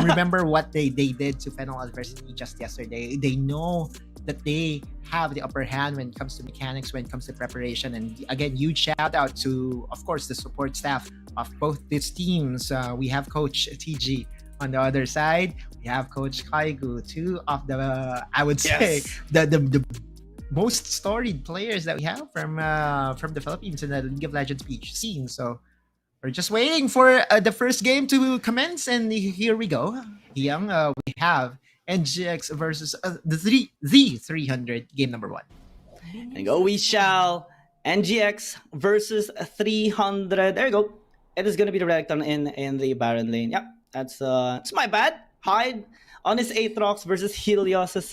remember what they did to Fennel Adversity just yesterday. They know that they have the upper hand when it comes to mechanics, when it comes to preparation. And again, huge shout out to, of course, the support staff of both these teams. We have Coach TG on the other side. We have Coach Kaigu, two of the, I would say, the most storied players that we have from the Philippines in the League of Legends PH scene. So we're just waiting for the first game to commence, and here we go. Young, we have NGX versus the 300 game number 1. And go we shall. NGX versus 300. There you go. It is gonna be the Renekton in the Baron lane. Yep, that's it's my bad. Hyde on his Aatrox versus Helios'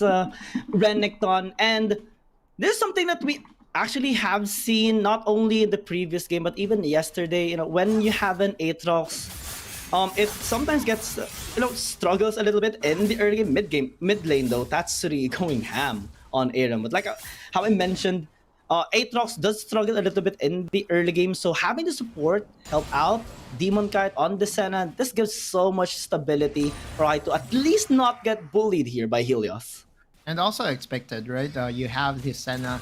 Renekton, and this is something that we actually have seen not only in the previous game but even yesterday. When you have an Aatrox, it sometimes gets struggles a little bit in the early game, mid lane though. That's really going ham on Aaron. But like how I mentioned, Aatrox does struggle a little bit in the early game, so having the support help out Demon Kite on the Senna, this gives so much stability for I to at least not get bullied here by Helios. And also expected, right? You have the Senna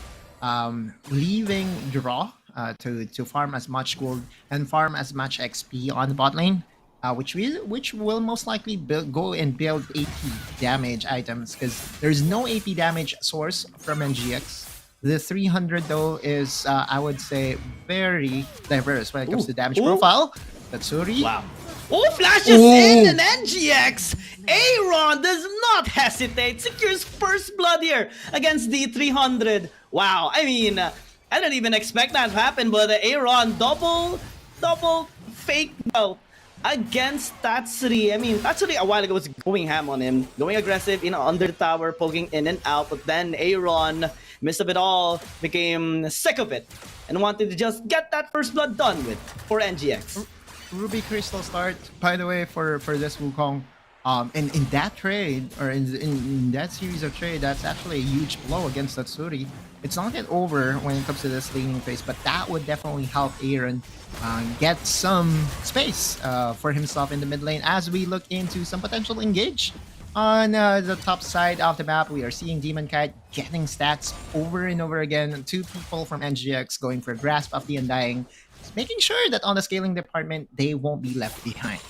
leaving draw to farm as much gold and farm as much XP on the bot lane, which will most likely go and build AP damage items because there's no AP damage source from NGX. The 300 though is I would say very diverse when it comes to damage profile. Tatsuri. Wow. Oh, flashes in an NGX! Aaron does not hesitate, secures first blood here against the 300. Wow, I mean, I didn't even expect that to happen, but Aaron double fake belt against Tatsuri. I mean, Tatsuri a while ago was going ham on him, going aggressive, under the tower, poking in and out, but then Aaron, midst of it all, became sick of it and wanted to just get that first blood done with for NGX. Ruby Crystal start, by the way, for this Wukong. In that trade, or in that series of trade, that's actually a huge blow against Tatsuri. It's not yet over when it comes to this laning phase, but that would definitely help Aaron get some space for himself in the mid lane as we look into some potential engage. On the top side of the map, we are seeing Demon Kite getting stats over and over again. Two people from NGX going for Grasp of the Undying, making sure that on the scaling department, they won't be left behind.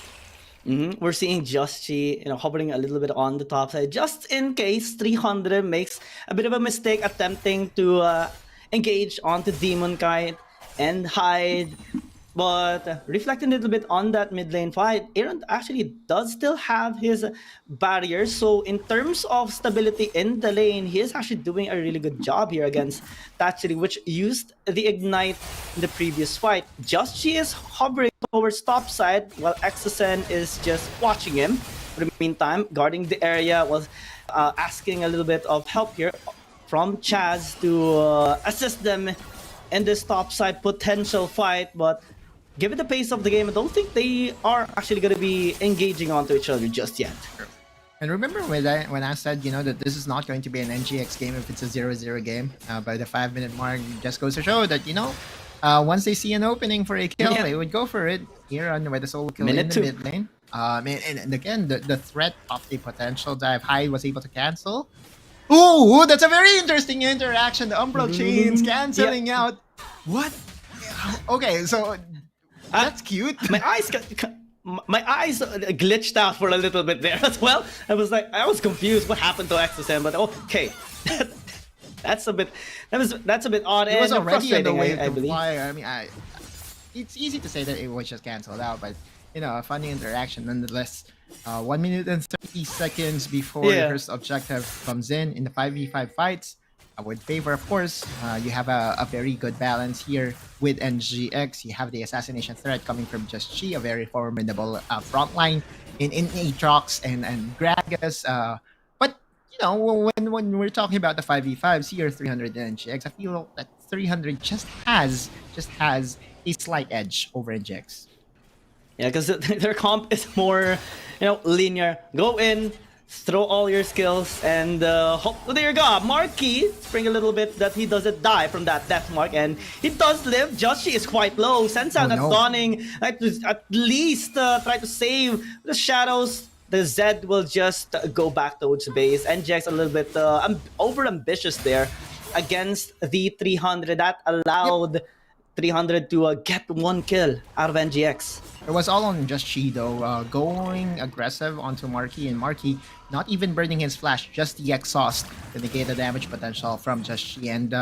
We're seeing Just Chi, hovering a little bit on the top side, just in case 300 makes a bit of a mistake attempting to engage onto Demon Kite and hide. But reflecting a little bit on that mid lane fight, Aaron actually does still have his barriers. So in terms of stability in the lane, he is actually doing a really good job here against Tatsuri, which used the Ignite in the previous fight. Just Chi is hovering towards top side while XSN is just watching him. For the meantime, guarding the area, was asking a little bit of help here from Chaz to assist them in this top side potential fight. But given the pace of the game, I don't think they are actually going to be engaging onto each other just yet. And remember when I said, that this is not going to be an NGX game if it's a 0-0 game. By the 5-minute mark, it just goes to show that, once they see an opening for a kill, they would go for it. Here on the solo kill in the mid lane. And again, the threat of the potential dive high was able to cancel. Ooh, that's a very interesting interaction. The Umbral chains canceling out. What? Okay, so that's cute. My eyes glitched out for a little bit there as well. I was confused what happened to XSM, but okay. That's a bit odd. It was and already on the way I to believe. fly. I mean, it's easy to say that it was just canceled out, but a funny interaction nonetheless. 1 minute and 30 seconds before the first objective comes in the 5v5 fights. I would favor, of course, you have a very good balance here with NGX. You have the assassination threat coming from Just Chi, a very formidable frontline in Aatrox and Gragas. But, when we're talking about the 5v5s here, 300 and NGX, I feel that 300 just has a slight edge over NGX. Yeah, because their comp is more, linear. Go in, throw all your skills, and hope. Oh, there you go. Marky, spring a little bit that he doesn't die from that death mark, and he does live. Just Chi is quite low. Sends out that Dawning, to at least try to save the shadows. The Zed will just go back towards base. NGX a little bit over ambitious there against the 300. That allowed 300 to get one kill out of NGX. It was all on Just Chi though, going aggressive onto Marky, and Marky not even burning his flash, just the exhaust to negate the damage potential from Just Chi. And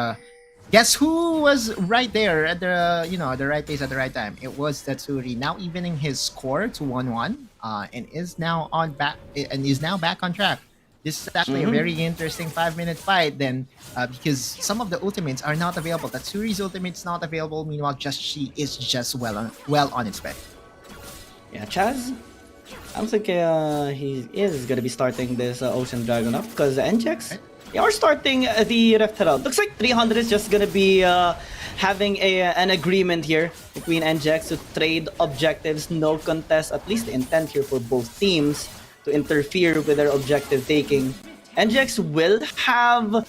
guess who was right there at the right place at the right time? It was Tatsuri, now evening his score to 1-1, and is now back on track. This is actually a very interesting 5-minute fight then, because some of the ultimates are not available. Tatsuri's ultimate's not available, meanwhile Just Chi is just well on its way. Yeah, Chaz, I don't think he is going to be starting this Ocean Dragon up because NGX, they are starting the Rift Herald. Looks like 300 is just going to be having an agreement here between NGX to trade objectives, no contest, at least the intent here for both teams to interfere with their objective taking. NGX will have a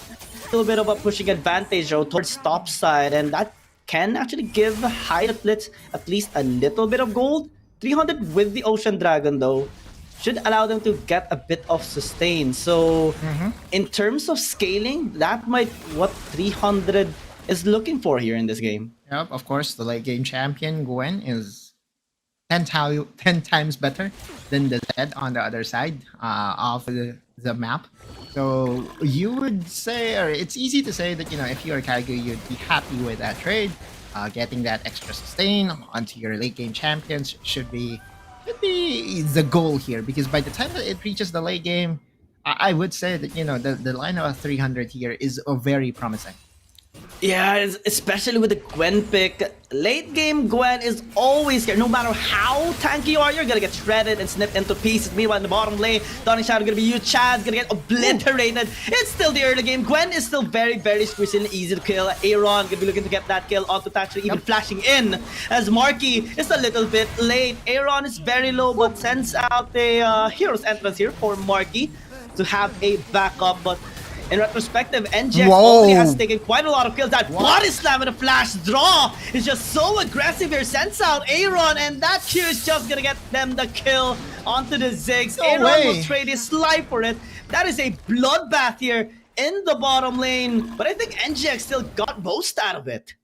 little bit of a pushing advantage towards top side, and that can actually give high athletes at least a little bit of gold. 300 with the Ocean Dragon though should allow them to get a bit of sustain. So in terms of scaling, that might what 300 is looking for here in this game. Yep, of course, the late game champion Gwen is 10 times better than the Zed on the other side of the map. So you would say, or it's easy to say that, if you're Kaigo, you'd be happy with that trade. Getting that extra sustain onto your late game champions should be the goal here, because by the time that it reaches the late game, I would say that, the line of 300 here is very promising. Yeah, especially with the Gwen pick. Late game Gwen is always here. No matter how tanky you are, you're gonna get shredded and snipped into pieces. Meanwhile, in the bottom lane, Donnie Shadow gonna be you. Chad's gonna get obliterated. It's still the early game. Gwen is still very, very squishy and easy to kill. Aaron gonna be looking to get that kill. Auto Thatcher even flashing in as Marky is a little bit late. Aaron is very low, but sends out the Hero's Entrance here for Marky to have a backup. But in retrospective, NGX already has taken quite a lot of kills. That body slam and a flash draw is just so aggressive here. Sends out Aaron, and that Q is just gonna get them the kill onto the Ziggs. Aaron will trade his life for it. That is a bloodbath here in the bottom lane, but I think NGX still got most out of it.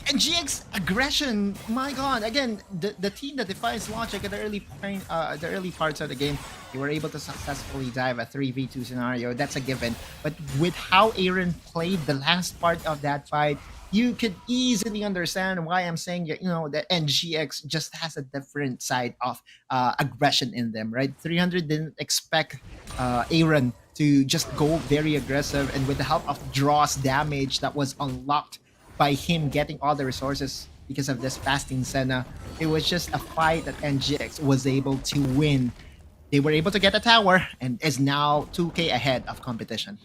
NGX aggression, my god! Again, the team that defies logic at the early parts of the game, they were able to successfully dive a 3v2 scenario. That's a given. But with how Aaron played the last part of that fight, you could easily understand why I'm saying that NGX just has a different side of aggression in them, right? 300 didn't expect Aaron to just go very aggressive, and with the help of Draw's damage that was unlocked by him getting all the resources because of this fasting Senna, it was just a fight that NGX was able to win. They were able to get a tower and is now 2k ahead of competition.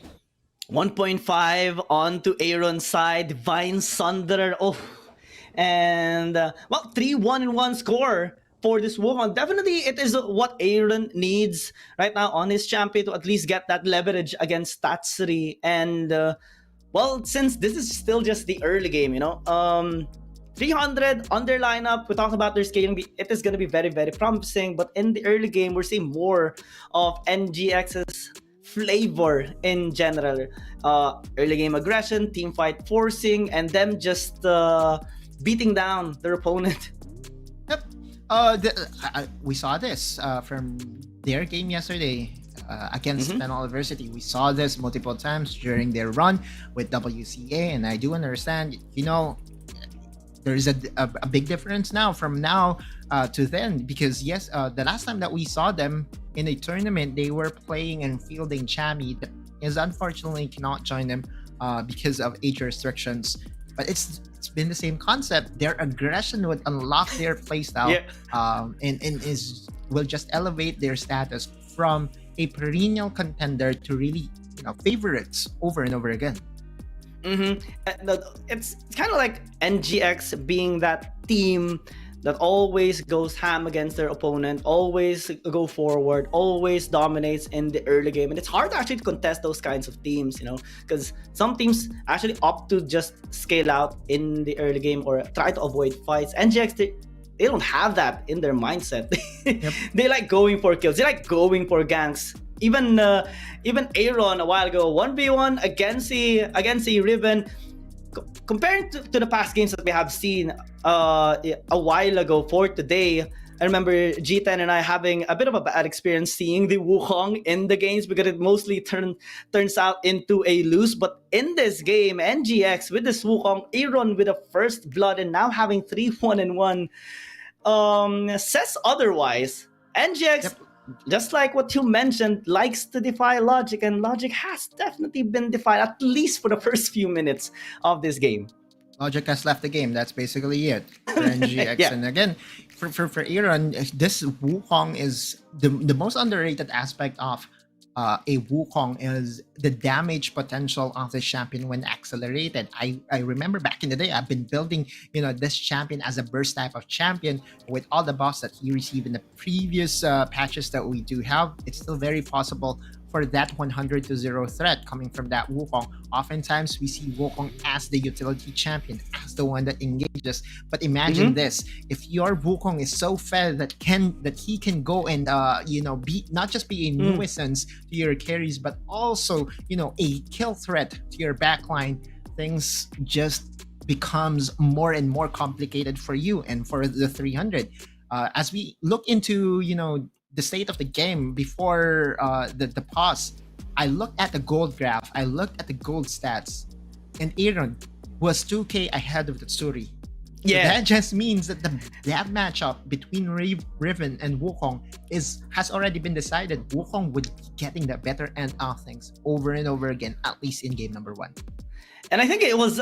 1.5 onto Aaron's side. Divine Sunderer. Oh, and 3-1-1 score for this Wukong. Definitely, it is what Aaron needs right now on his champion to at least get that leverage against Tatsuri. And since this is still just the early game, 300 on their lineup, we talked about their scaling. It is going to be very, very promising. But in the early game, we're seeing more of NGX's flavor in general. Early game aggression, team fight forcing, and them just beating down their opponent. Yep. We saw this from their game yesterday. Against Penal University. We saw this multiple times during their run with WCA, and I do understand, there's a big difference now from now to then, because yes, the last time that we saw them in a tournament, they were playing and fielding Chami that is unfortunately cannot join them because of age restrictions. But it's been the same concept. Their aggression would unlock their playstyle, and will just elevate their status from a perennial contender to really, favorites over and over again. It's kind of like NGX being that team that always goes ham against their opponent, always go forward, always dominates in the early game. And it's hard actually to contest those kinds of teams, because some teams actually opt to just scale out in the early game or try to avoid fights. NGX, they don't have that in their mindset. They like going for kills. They like going for ganks. Even Aaron a while ago, 1v1 against the Riven. Comparing to the past games that we have seen a while ago for today, I remember G10 and I having a bit of a bad experience seeing the Wukong in the games because it mostly turns out into a lose. But in this game, NGX with this Wukong, Aaron with a first blood, and now having 3-1-1 says otherwise. NGX, just like what you mentioned, likes to defy logic, and logic has definitely been defied, at least for the first few minutes of this game. Logic has left the game. That's basically it for NGX. And again, for Aaron, this Wukong is the most underrated aspect of a Wukong is the damage potential of the champion when accelerated. I remember back in the day, I've been building this champion as a burst type of champion with all the buffs that he received in the previous patches that we do have. It's still very possible for that 100-0 threat coming from that Wukong. Oftentimes we see Wukong as the utility champion, as the one that engages. But imagine this: if your Wukong is so fed that he can go and be not just be a nuisance to your carries, but also a kill threat to your backline. things just becomes more and more complicated for you and for the 300. As we look into, the state of the game before the pause, I looked at the gold graph, I looked at the gold stats, and Aaron was 2K ahead of Tatsuri. So that just means that that matchup between Riven and Wukong has already been decided. Wukong would be getting the better end of things over and over again, at least in game number 1. And I think it was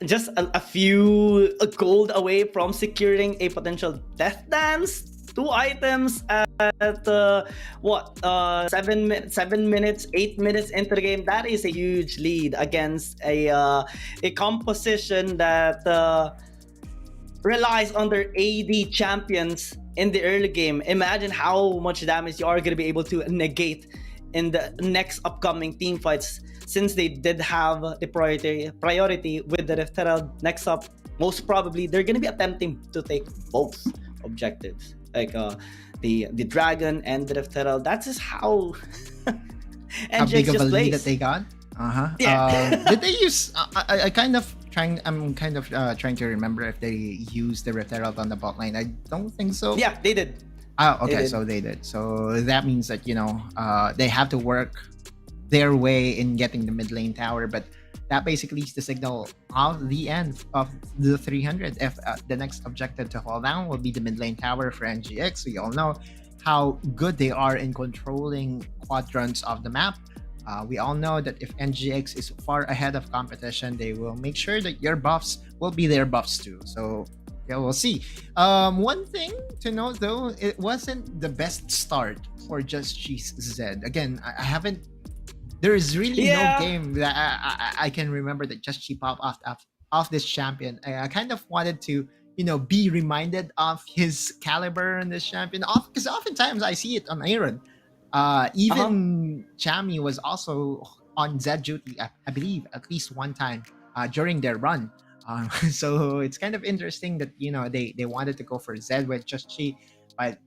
just a few gold away from securing a potential death dance. 2 items at 7 minutes, 8 minutes into the game. That is a huge lead against a composition that relies on their AD champions in the early game. Imagine how much damage you are going to be able to negate in the next upcoming team fights, since they did have the priority with the Rift Herald. Next up, most probably they're going to be attempting to take both objectives, like the Dragon and the Rift Herald. That's just how NGX big of a just lead plays. that they got. Yeah. Did they use? I'm kind of trying to remember if they used the Rift Herald on the bot lane. I don't think so. Yeah, they did. Oh, okay, They did. so they did. So that means that they have to work their way in getting the mid lane tower, but that basically is the signal of the end of the 300. If the next objective to hold down will be the mid lane tower for NGX, we all know how good they are in controlling quadrants of the map. We all know that if NGX is far ahead of competition, they will make sure that your buffs will be their buffs too. So yeah, we'll see. One thing to note though, it wasn't the best start for Just Cheese Zed. Again, I haven't. There is really no game that I can remember that Just Cheese popped off this champion. I kind of wanted to be reminded of his caliber in this champion, because oftentimes I see it on Aaron. Even Chami was also on Zed duty, I believe, at least one time during their run. So it's kind of interesting that they wanted to go for Zed with Just Chi, but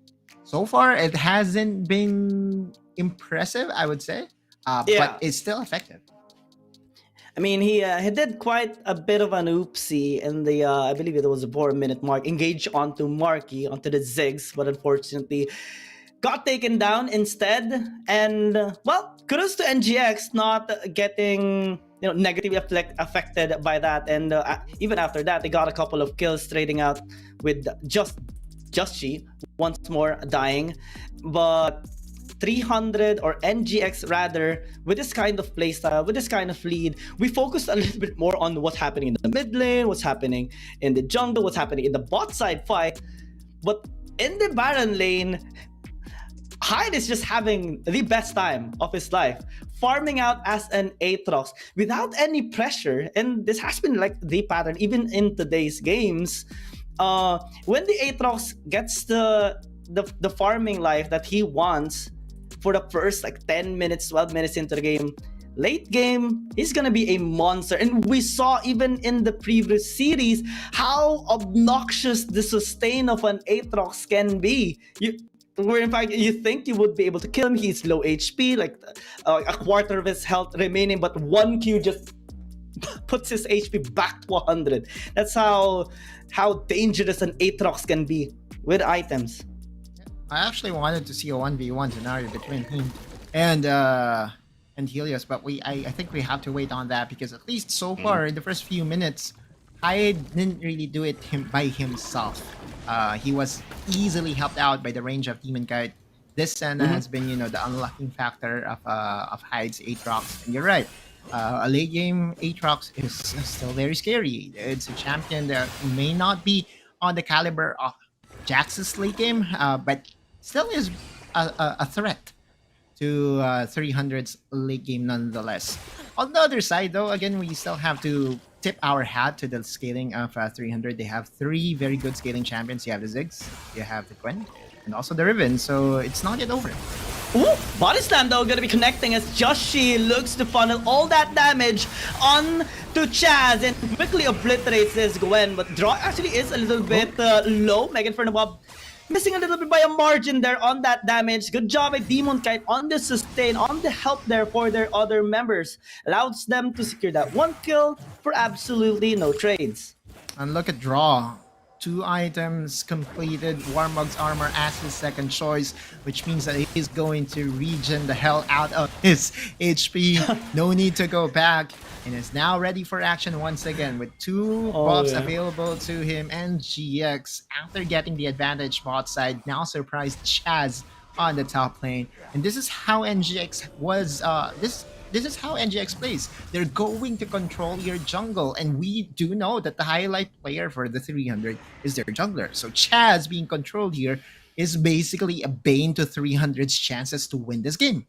so far it hasn't been impressive, I would say. But it's still effective. I mean, he did quite a bit of an oopsie in the I believe it was a 4-minute mark, engaged onto Marky, onto the Ziggs, but unfortunately got taken down instead. And well, kudos to NGX not getting negatively affected by that. And even after that, they got a couple of kills, trading out with just she once more dying. But 300 or NGX rather, with this kind of playstyle, with this kind of lead, we focused a little bit more on what's happening in the mid lane, what's happening in the jungle, what's happening in the bot side fight. But in the Baron lane, Hyde is just having the best time of his life, farming out as an Aatrox without any pressure. And this has been like the pattern even in today's games. When the Aatrox gets the farming life that he wants for the first 10 minutes, 12 minutes into the game, late game, he's gonna be a monster. And we saw even in the previous series how obnoxious the sustain of an Aatrox can be. Where in fact you think you would be able to kill him, he's low HP, a quarter of his health remaining, but 1Q just puts his HP back to 100. That's how dangerous an Aatrox can be with items. I actually wanted to see a 1v1 scenario between him and Helios, but I think we have to wait on that, because at least so far in the first few minutes, Hyde didn't really do it by himself. He was easily helped out by the range of Demon Kite. This Senna has been, the unlocking factor of Hyde's Aatrox. And you're right, a late game Aatrox is still very scary. It's a champion that may not be on the caliber of Jax's late game, but still is a threat to 300's late game nonetheless. On the other side, though, again, we still have to tip our hat to the scaling of 300. They have 3 very good scaling champions. You have the Ziggs, you have the Gwen, and also the Riven, so it's not yet over. Ooh, Body Slam though gonna be connecting as Joshi looks to funnel all that damage on to Chaz and quickly obliterates his Gwen, but draw actually is a little bit low. Megan Fernabab missing a little bit by a margin there on that damage. Good job by Demon Kite on the sustain, on the help there for their other members. Allows them to secure that 1 kill for absolutely no trades. And look at Draw. 2 items completed. Warmog's armor as his second choice, which means that he's going to regen the hell out of his HP. No need to go back. And is now ready for action once again with 2 buffs available to him. NGX, after getting the advantage bot side, now surprised Chaz on the top lane. And this is how NGX was. This is how NGX plays. They're going to control your jungle, and we do know that the highlight player for the 300 is their jungler. So Chaz being controlled here is basically a bane to 300's chances to win this game.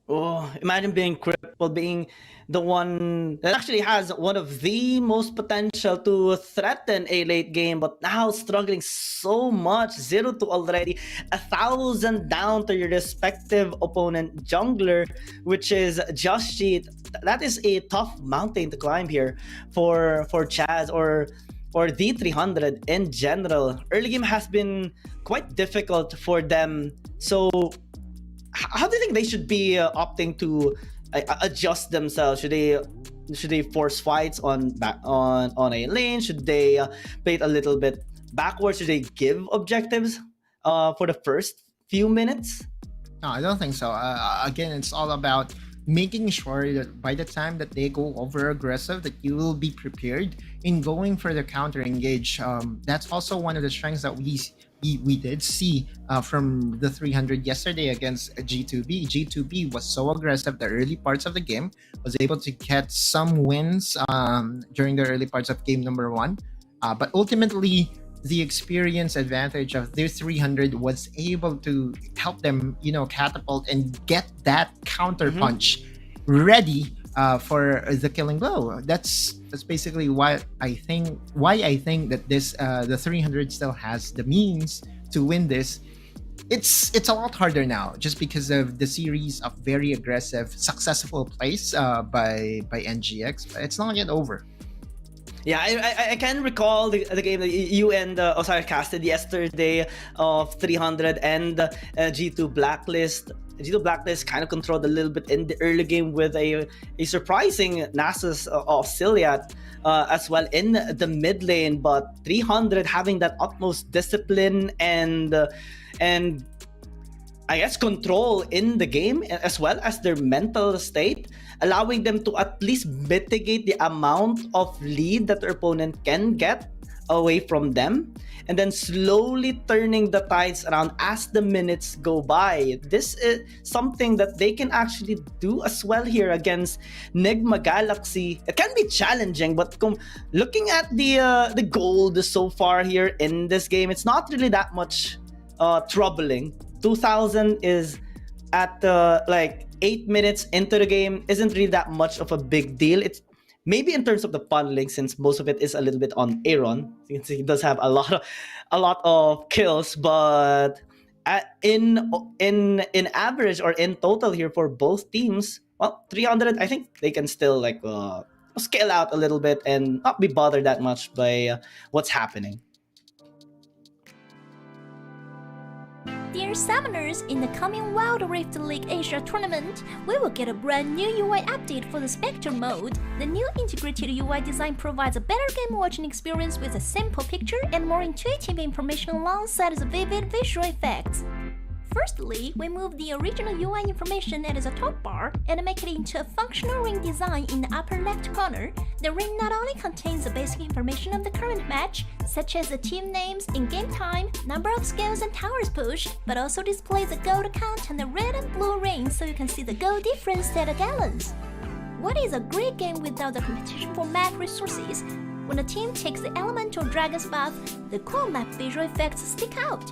Oh, imagine being crippled, being the one that actually has one of the most potential to threaten a late game, but now struggling so much. 0-2 already, 1,000 down to your respective opponent jungler, which is Just Cheat. That is a tough mountain to climb here for Chaz or the 300 in general. Early game has been quite difficult for them. So how do you think they should be opting to adjust themselves? Should they force fights on a lane? Should they play it a little bit backwards? Should they give objectives for the first few minutes? No, I don't think so. Again, it's all about making sure that by the time that they go over aggressive, that you will be prepared in going for the counter engage. That's also one of the strengths that we did see from the 300 yesterday against G2B. G2B was so aggressive the early parts of the game, was able to get some wins during the early parts of game number 1. But ultimately, the experience advantage of their 300 was able to help them, catapult and get that counter punch ready for the killing blow. That's basically why I think that this the 300 still has the means to win this. It's a lot harder now just because of the series of very aggressive, successful plays by NGX. But it's not yet over. Yeah, I can recall the game that you and Osaka casted yesterday of 300 and G2 Blacklist. G2 Blacklist kind of controlled a little bit in the early game with a surprising Nasus of Ciliat as well in the mid lane, but 300 having that utmost discipline and I guess control in the game, as well as their mental state, allowing them to at least mitigate the amount of lead that their opponent can get away from them, and then slowly turning the tides around as the minutes go by. This is something that they can actually do as well here against Nigma Galaxy. It can be challenging, but looking at the gold so far here in this game, it's not really that much troubling. 2,000 is at like 8 minutes into the game, isn't really that much of a big deal. It's maybe in terms of the funneling, since most of it is a little bit on Aaron, since he does have a lot of kills, but in average or in total here for both teams, well, 300, I think they can still like scale out a little bit and not be bothered that much by what's happening. Dear Summoners, in the coming Wild Rift League Asia tournament, we will get a brand new UI update for the Spectre mode. The new integrated UI design provides a better game watching experience with a simple picture and more intuitive information alongside the vivid visual effects. Firstly, we move the original UI information at the top bar and make it into a functional ring design in the upper left corner. The ring not only contains the basic information of the current match, such as the team names, in-game time, number of skills and towers pushed, but also displays the gold count on the red and blue rings so you can see the gold difference at the gallons. What is a great game without the competition for map resources? When a team takes the elemental dragon's buff, the cool map visual effects stick out.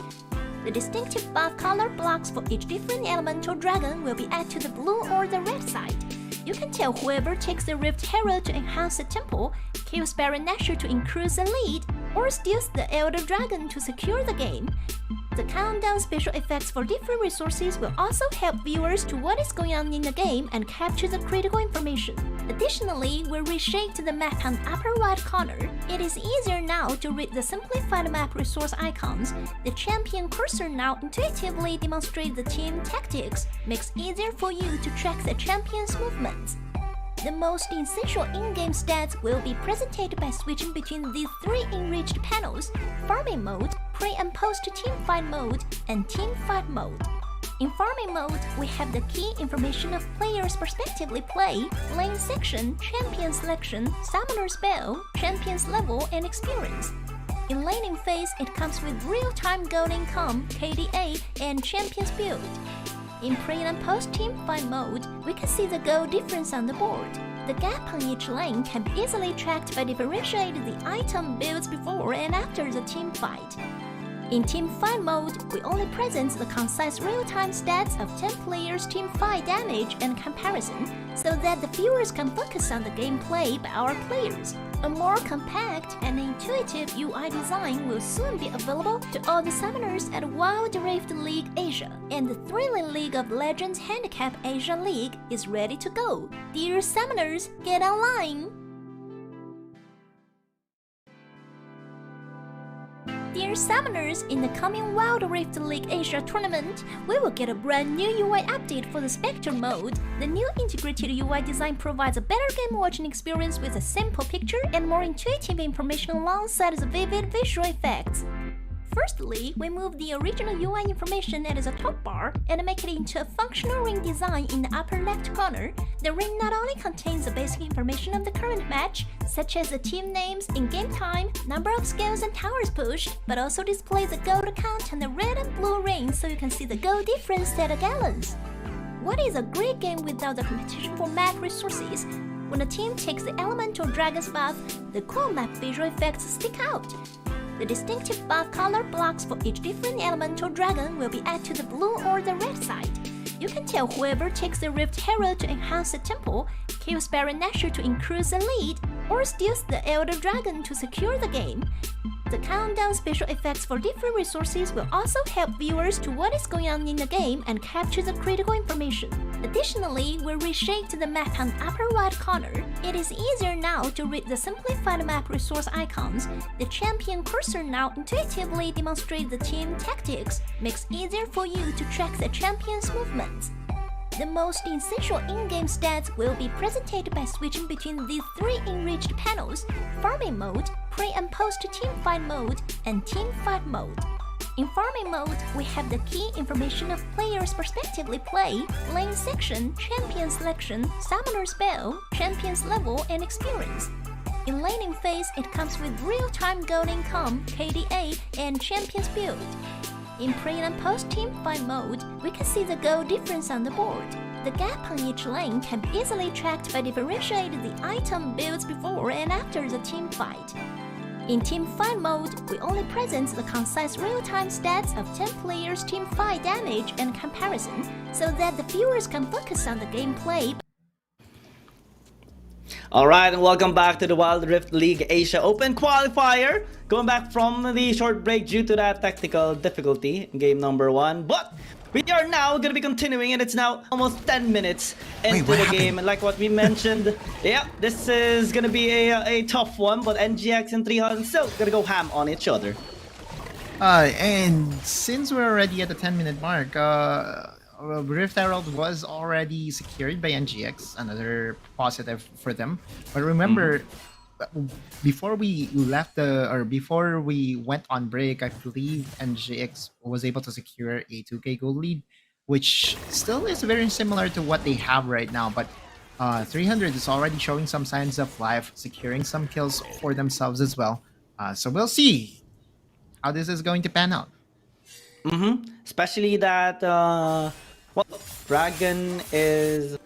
The distinctive buff color blocks for each different elemental dragon will be added to the blue or the red side. You can tell whoever takes the Rift Herald to enhance the tempo, kills Baron Nashor to increase the lead, or steals the Elder Dragon to secure the game. The countdown special effects for different resources will also help viewers to what is going on in the game and capture the critical information. Additionally, we reshaped the map on the upper right corner. It is easier now to read the simplified map resource icons. The champion cursor now intuitively demonstrates the team tactics, makes it easier for you to track the champion's movements. The most essential in-game stats will be presented by switching between these three enriched panels: Farming Mode, Pre- and Post-Teamfight Mode, and Teamfight Mode. In Farming Mode, we have the key information of players' prospectively play, lane section, champion selection, summoner spell, champion's level, and experience. In laning phase, it comes with real-time gold income, KDA, and champion's build. In pre- and post-teamfight mode, we can see the goal difference on the board. The gap on each lane can be easily tracked by differentiating the item builds before and after the team fight. In team fight mode, we only present the concise real-time stats of 10 players' team fight damage and comparison, so that the viewers can focus on the gameplay by our players. A more compact and intuitive UI design will soon be available to all the summoners at Wild Rift League Asia, and the thrilling League of Legends Handicap Asia League is ready to go. Dear summoners, get online! Dear summoners, in the coming Wild Rift League Asia tournament, we will get a brand new UI update for the Spectre mode. The new integrated UI design provides a better game watching experience with a simple picture and more intuitive information alongside the vivid visual effects. Firstly, we move the original UI information at the top bar and make it into a functional ring design in the upper left corner. The ring not only contains the basic information of the current match, such as the team names, in-game time, number of scales and towers pushed, but also displays the gold count on the red and blue rings so you can see the gold difference at a gallons. What is a great game without the competition for map resources? When a team takes the elemental dragon's buff, the cool map visual effects stick out. The distinctive buff color blocks for each different elemental dragon will be added to the blue or the red side. You can tell whoever takes the Rift Herald to enhance the temple, kills Baron Nashor to increase the lead, or steals the Elder Dragon to secure the game. The countdown special effects for different resources will also help viewers to what is going on in the game and capture the critical information. Additionally, we reshaped the map on the upper right corner. It is easier now to read the simplified map resource icons. The champion cursor now intuitively demonstrates the team tactics, makes it easier for you to track the champion's movements. The most essential in-game stats will be presented by switching between these three enriched panels: Farming Mode, Pre- and Post-Teamfight Mode, and Teamfight Mode. In Farming Mode, we have the key information of players' prospectively play, lane section, champion selection, summoner spell, champion's level, and experience. In laning phase, it comes with real-time gold income, KDA, and champion's build. In pre- and post-teamfight mode, we can see the goal difference on the board. The gap on each lane can be easily tracked by differentiating the item builds before and after the team fight. In team fight mode, we only present the concise real-time stats of 10 players' team fight damage and comparison, so that the viewers can focus on the gameplay. Alright, and welcome back to the Wild Rift League Asia Open Qualifier. Going back from the short break due to that technical difficulty in game number 1. But we are now going to be continuing, and it's now almost 10 minutes into the game. And like what we mentioned, yeah, this is going to be a tough one, but NGX and 300 still going to go ham on each other. And since we're already at the 10-minute mark, Rift Herald was already secured by NGX, another positive for them. But remember, before we left before we went on break, I believe NGX was able to secure a 2k gold lead, which still is very similar to what they have right now. But 300 is already showing some signs of life, securing some kills for themselves as well. So we'll see how this is going to pan out. Especially that, well, Dragon is,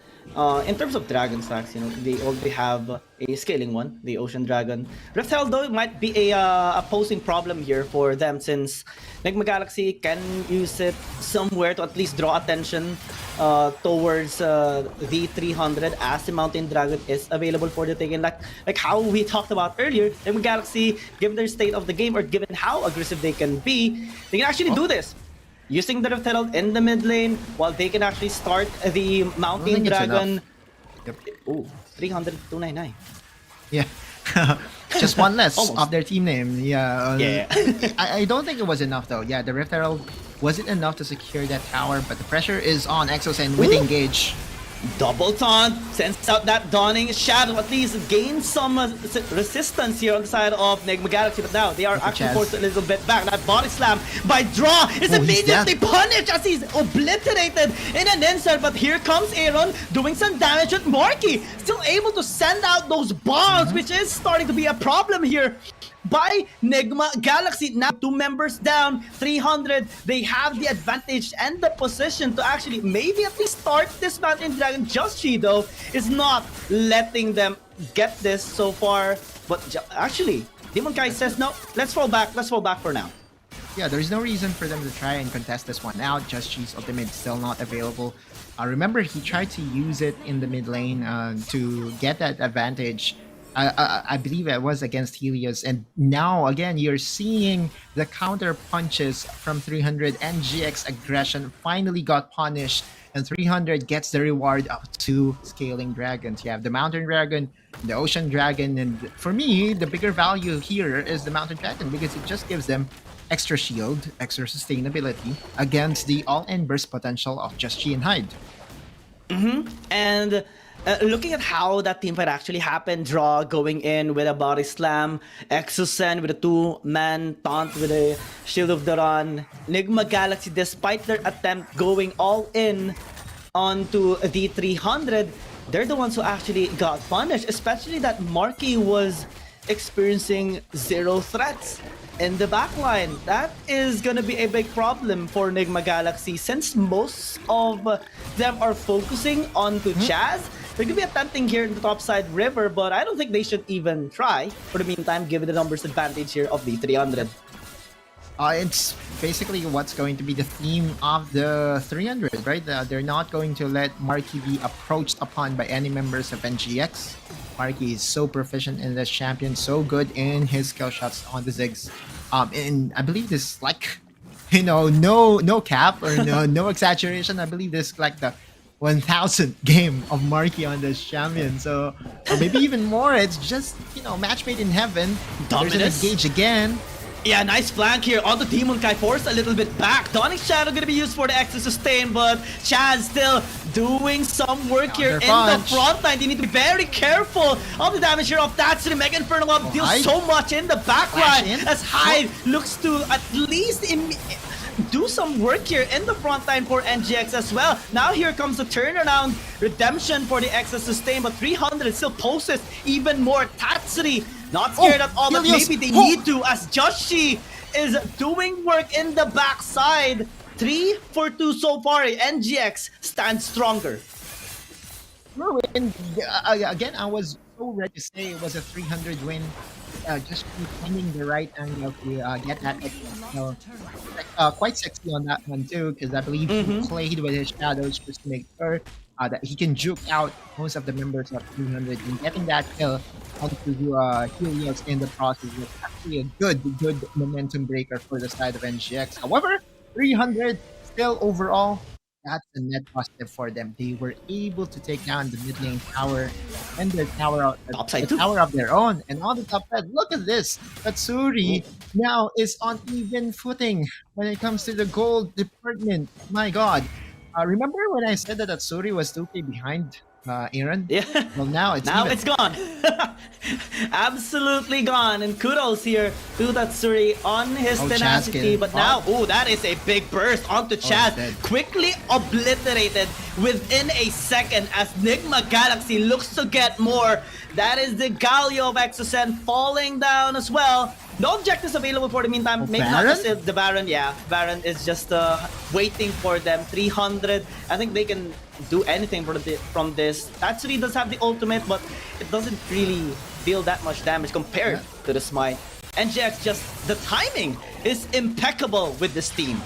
in terms of Dragon stacks, you know, they already have a scaling one, the Ocean Dragon. Rift Herald, though, might be a posing problem here for them, since Nigma Galaxy can use it somewhere to at least draw attention towards the 300 as the Mountain Dragon is available for the taking. Like how we talked about earlier, Nigma Galaxy, given their state of the game or given how aggressive they can be, they can actually do this. Using the Rift Herald in the mid lane while they can actually start the Mountain Dragon. Yep. Ooh, 300, 299. Yeah. Just one less Almost. of their team name. Yeah. Yeah. I don't think it was enough though. Yeah, the Rift Herald wasn't enough to secure that tower, but the pressure is on Exosen with Ooh. engage. Double taunt, sends out that dawning shadow, at least gain some resistance here on the side of Nigma Galaxy, but now they are actually Chaz. forced a little bit back. That body slam by Draw is Oh, he's immediately dead. punished as he's obliterated in an instant, but here comes Aaron doing some damage with Marky, still able to send out those bombs, which is starting to be a problem here by Nigma Galaxy. Now 2 members down, 300. They have the advantage and the position to actually maybe at least start this Mountain Dragon. Just she though is not letting them get this so far. But actually, Demon Kai says no. Let's fall back. Let's fall back for now. Yeah, there's no reason for them to try and contest this one out. Just Cheese ultimate still not available. Remember, he tried to use it in the mid lane to get that advantage. I believe it was against Helios, and now again you're seeing the counter punches from 300. NGX aggression finally got punished, and 300 gets the reward of 2 scaling dragons. You have the Mountain Dragon, the Ocean Dragon, and for me, the bigger value here is the Mountain Dragon because it just gives them extra shield, extra sustainability against the all-in burst potential of Just Chi and Hyde. And looking at how that team fight actually happened, Draw going in with a body slam, Exosen with a 2-man taunt with a Shield of the Run, Nigma Galaxy, despite their attempt going all in onto the 300, they're the ones who actually got punished, especially that Marky was experiencing 0 threats in the backline. That is gonna be a big problem for Nigma Galaxy since most of them are focusing onto Chaz. They're gonna be attempting here in the top side river, but I don't think they should even try for the meantime, given the numbers advantage here of the 300. It's basically what's going to be the theme of the 300, right? They're not going to let Marky be approached upon by any members of NGX. Marky is so proficient in this champion, so good in his skill shots on the Ziggs. And I believe this, like, no cap or no exaggeration. I believe this like the 1000th game of Marky on this champion. So, or maybe even more. It's just, match made in heaven. There's an Dominance. engage again. Yeah, nice flank here on the Demon Kai, forced a little bit back. Dawning Shadow gonna be used for the extra sustain, but Chaz still doing some work here in the front line. They need to be very careful of the damage here of Tatsuri. Mega Inferno Up deals Hyde. so much in the back Flash line in. as Hyde looks to at least do some work here in the front line for NGX as well. Now here comes the turnaround redemption for the extra sustain, but 300 still poses even more. Tatsuri not scared at all, but Helios. maybe they need to, as Joshi is doing work in the backside. 3 for 2 so far. NGX stands stronger. And again, I was so ready to say it was a 300 win. Just finding the right angle to get that. Quite sexy on that one too, because I believe he played with his shadows just to make sure that he can juke out most of the members of 300, and getting that kill onto Helios in the process was actually a good momentum breaker for the side of NGX. However, 300 still overall, that's a net positive for them. They were able to take down the mid lane tower and their tower, tower of their own. And on the top side, look at this. Tatsuri now is on even footing when it comes to the gold department. My God. Remember when I said that Tatsuri was 2k behind Aaron? Yeah. Well, now it's Now even. it's gone. Absolutely gone. And kudos here to Tatsuri on his Oh, tenacity. Chaz But now, that is a big burst onto Chaz. dead. Quickly obliterated within a second as Nigma Galaxy looks to get more. That is the Galio of Exosen falling down as well. No objectives available for the meantime. Maybe not Baron? just the Baron. Yeah, Baron is just waiting for them. 300. I think they can do anything from this. Tatsuri does have the ultimate, but it doesn't really deal that much damage compared to the Smite. NGX, just the timing is impeccable with this team.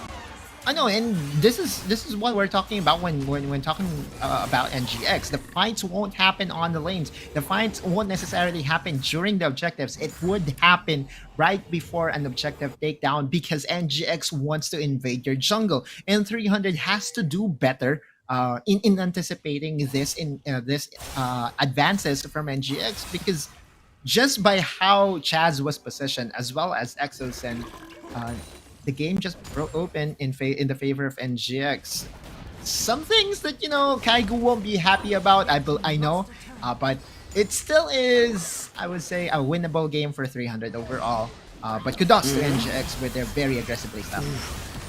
I know, and this is what we're talking about when talking about NGX. The fights won't happen on the lanes. The fights won't necessarily happen during the objectives. It would happen right before an objective takedown because NGX wants to invade your jungle, and 300 has to do better in anticipating this advances from NGX, because just by how Chaz was positioned as well as Exosen, the game just broke open in the favor of NGX. Some things that Kaigu won't be happy about, I know, but it still is, I would say, a winnable game for 300 overall. But kudos to NGX with their very aggressive playstyle.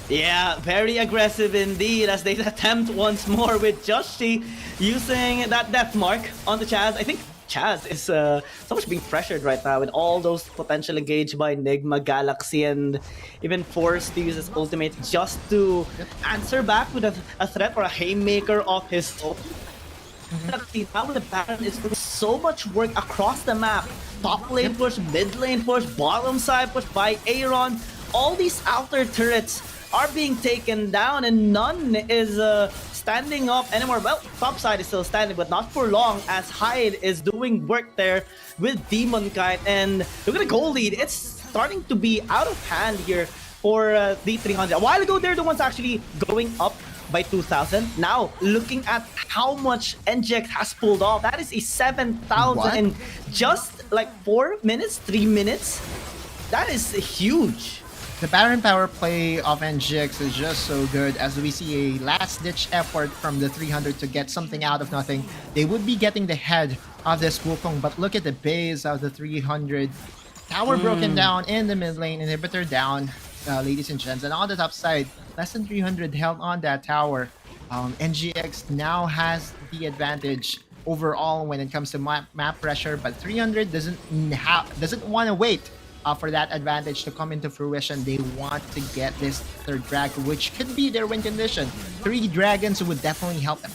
Yeah, very aggressive indeed as they attempt once more with Joshi using that death mark on the Chaz. I think Chaz is so much being pressured right now with all those potential engaged by Nigma Galaxy, and even forced to use his ultimate just to answer back with a threat or a haymaker of his own. Now the Baron is doing so much work across the map. Top lane push, mid lane push, bottom side push by Aaron. All these outer turrets are being taken down and none is standing up anymore. Well, top side is still standing, but not for long as Hyde is doing work there with Demon Kite. And look at the goal lead. It's starting to be out of hand here for the 300. A while ago, they're the ones actually going up by 2,000. Now, looking at how much NGX has pulled off, that is a 7,000 in just like 4 minutes, 3 minutes. That is huge. The Baron power play of NGX is just so good, as we see a last-ditch effort from the 300 to get something out of nothing. They would be getting the head of this Wukong, but look at the base of the 300. Tower broken down in the mid lane, inhibitor down, ladies and gents. And on the top side, less than 300 held on that tower. NGX now has the advantage overall when it comes to map pressure, but 300 doesn't want to wait for that advantage to come into fruition. They want to get this third drag, which could be their win condition. 3 dragons would definitely help them.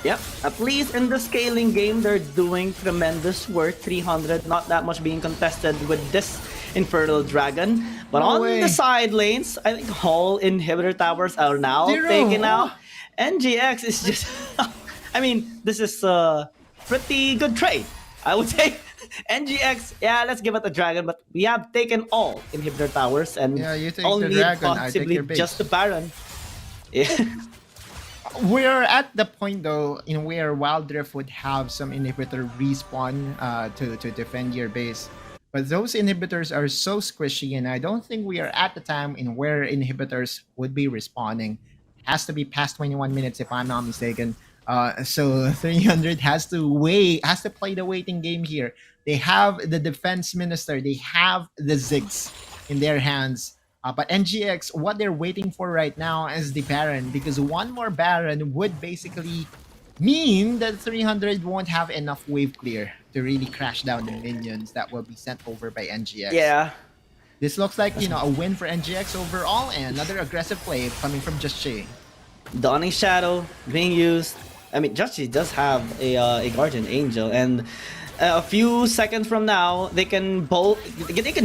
Yep, at least in the scaling game, they're doing tremendous work. 300, not that much being contested with this Infernal Dragon. But on the side lanes, I think all inhibitor towers are now taken out. NGX is just... I mean, this is a pretty good trade, I would say. NGX, yeah, let's give it a dragon, but we have taken all inhibitor towers and you take only the dragon, possibly I take your just the Baron. Yeah. We're at the point though in where Wild Rift would have some inhibitor respawn to defend your base, but those inhibitors are so squishy, and I don't think we are at the time in where inhibitors would be respawning. Has to be past 21 minutes if I'm not mistaken. So 300 has to play the waiting game here. They have the defense minister, they have the Ziggs in their hands. But NGX, what they're waiting for right now is the Baron, because one more Baron would basically mean that 300 won't have enough wave clear to really crash down the minions that will be sent over by NGX. Yeah. This looks like, a win for NGX overall, and another aggressive play coming from Just Jay. Dawning Shadow being used. I mean, Just Jay does have a Guardian Angel, and a few seconds from now, they can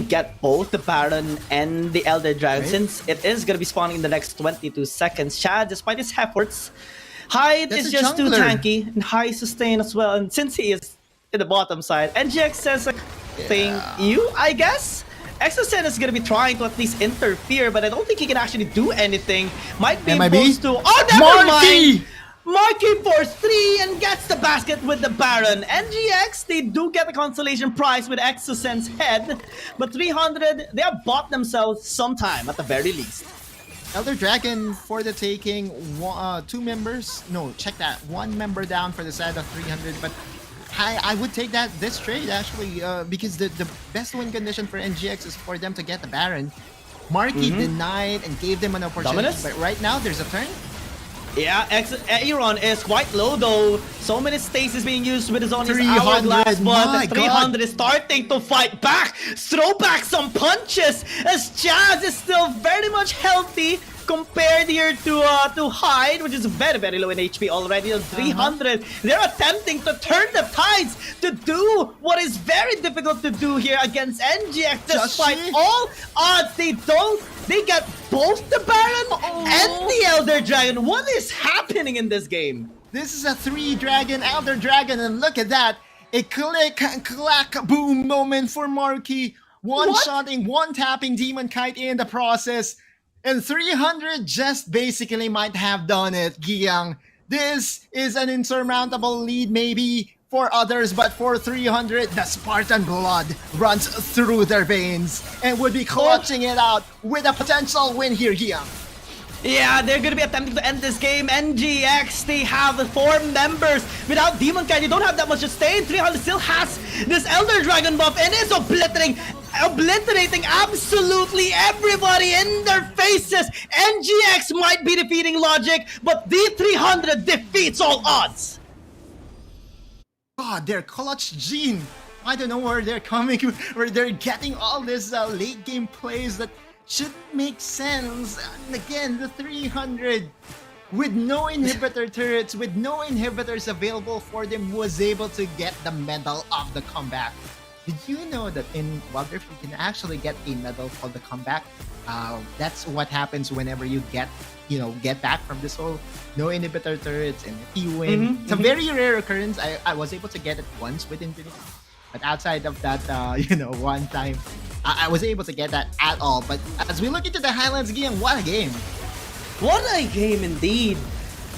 get both the Baron and the Elder Dragon, since it is going to be spawning in the next 22 seconds. Chad, despite his efforts, Hyde is just too tanky, and high sustain as well. And since he is in the bottom side, NGX says, thank you, I guess? Exosen is going to be trying to at least interfere, but I don't think he can actually do anything. Might be supposed to... Oh, never mind! Marky force 3 and gets the basket with the Baron. NGX, they do get the consolation prize with Exosen's head, but 300, they have bought themselves some time at the very least. Elder Dragon for the taking. 2 members. No, check that. 1 member down for the side of 300, but I would take this trade actually, because the best win condition for NGX is for them to get the Baron. Marky denied and gave them an opportunity, Dominance? but right now there's a turn. Yeah, Aaron is quite low though. So many stasis being used with his own hourglass, but 300 is starting to fight back. Throw back some punches as Chaz is still very much healthy compared here to Hyde, which is very, very low in HP already. 300, they're attempting to turn the tides to do what is very difficult to do here against NGX. Despite all odds, they get both the Baron and the Elder Dragon. What is happening in this game? This is a 3-dragon Elder Dragon, and look at that. A click, clack, boom moment for Marky. One-shotting, one-tapping Demon Kite in the process. And 300 just basically might have done it, Giyang. This is an insurmountable lead maybe for others, but for 300, the Spartan blood runs through their veins and would be clutching it out with a potential win here, Giyang. Yeah, they're gonna be attempting to end this game. NGX, they have 4 members. Without Demon Kite, you don't have that much to stay. 300 still has this Elder Dragon buff and is obliterating absolutely everybody in their faces. NGX might be defeating Logic, but D300 defeats all odds. God, their clutch gene. I don't know where they're coming, where they're getting all this late game plays that should make sense. And again, the 300 with no inhibitor turrets, with no inhibitors available for them, was able to get the medal of the comeback. Did you know that in Wild Rift you can actually get a medal for the comeback? That's what happens whenever you get back from this whole no inhibitor turrets, and if you win, it's a very rare occurrence. I was able to get it once with Infinity, but outside of that, one time, I was able to get that at all. But as we look into the highlights again, what a game! What a game indeed.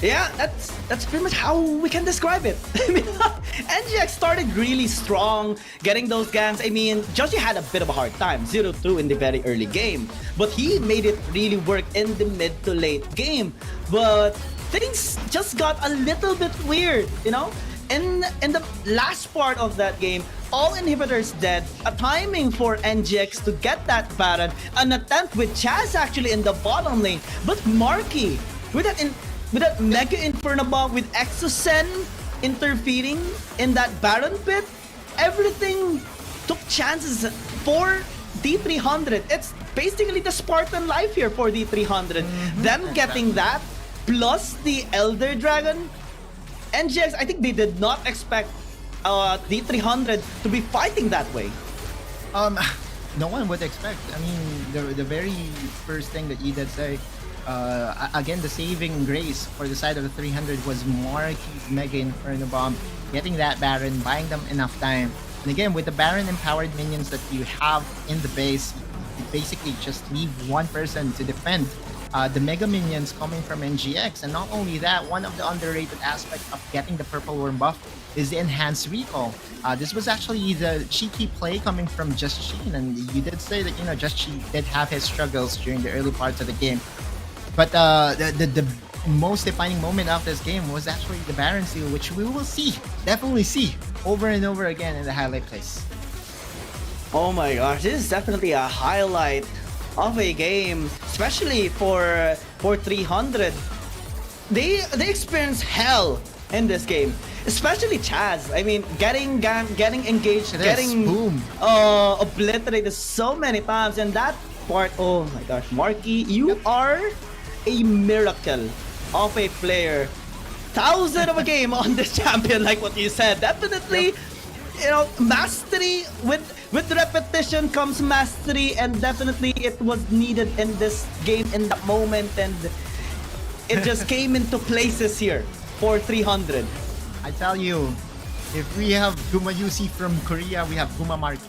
Yeah, that's pretty much how we can describe it. I mean, NGX started really strong, getting those ganks. I mean, Joshi had a bit of a hard time, 0-2 in the very early game, but he made it really work in the mid to late game. But things just got a little bit weird, you know? In the last part of that game, all inhibitors dead, a timing for NGX to get that Baron, an attempt with Chaz actually in the bottom lane, but Marky, with that Mega Inferno Bomb, with Exocen interfering in that Baron pit, everything took chances for D300. It's basically the Spartan life here for D300. Them getting that, plus the Elder Dragon, NGX, I think they did not expect D300 to be fighting that way. No one would expect. I mean, the very first thing that you did say, again, the saving grace for the side of the 300 was Marky's Mega Inferno Bomb, getting that Baron, buying them enough time. And again, with the Baron empowered minions that you have in the base, you basically just leave one person to defend the Mega Minions coming from NGX. And not only that, one of the underrated aspects of getting the Purple Worm buff is the enhanced recall. This was actually the cheeky play coming from Just Sheen, and you did say that Just Sheen did have his struggles during the early parts of the game. But the most defining moment of this game was actually the Baron Seal, which we will definitely see over and over again in the highlight plays. Oh my gosh, this is definitely a highlight of a game, especially for 300. They experienced hell in this game, especially Chaz. I mean, getting engaged, getting obliterated so many times, and that part, oh my gosh, Marky, you are a miracle of a player. 1,000 of a game on this champion, like what you said. Definitely, mastery with repetition comes mastery, and definitely it was needed in this game in that moment, and it just came into places here for 300. I tell you, if we have Guma Yusi from Korea, we have Guma Marky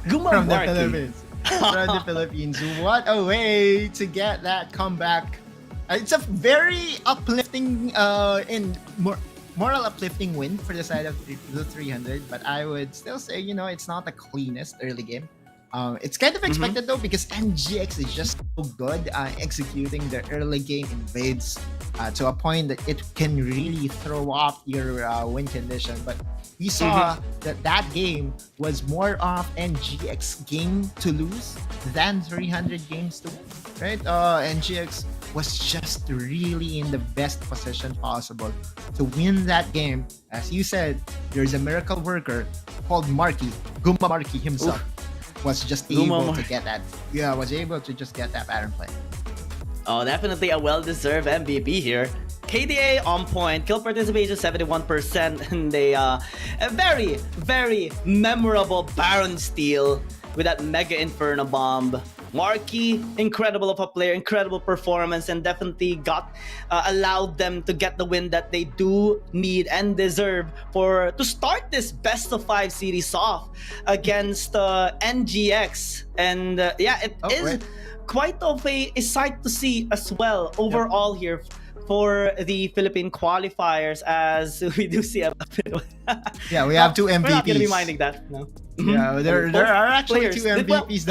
Guma from Marky. the Philippines. From the Philippines. What a way to get that comeback. It's a very uplifting and moral uplifting win for the side of the 300, but I would still say, it's not the cleanest early game. It's kind of expected though, because NGX is just so good executing the early game invades to a point that it can really throw off your win condition. But we saw that game was more of NGX game to lose than 300 games to win, right? NGX was just really in the best position possible to win that game. As you said, there's a miracle worker called Marky, Guma Marky himself. Was just able to get that. Yeah, was able to just get that Baron play. Oh, definitely a well-deserved MVP here. KDA on point, kill participation 71%, and a very, very memorable Baron steal with that Mega Inferno Bomb. Marquee, incredible of a player, incredible performance, and definitely got allowed them to get the win that they do need and deserve to start this best of 5 series off against NGX. And yeah, it is right. quite of a sight to see as well overall here for the Philippine qualifiers, as we do see a bit of Yeah, we have two We're not gonna be MVPs. minding that. No. Yeah, there are actually Players two did well. MVPs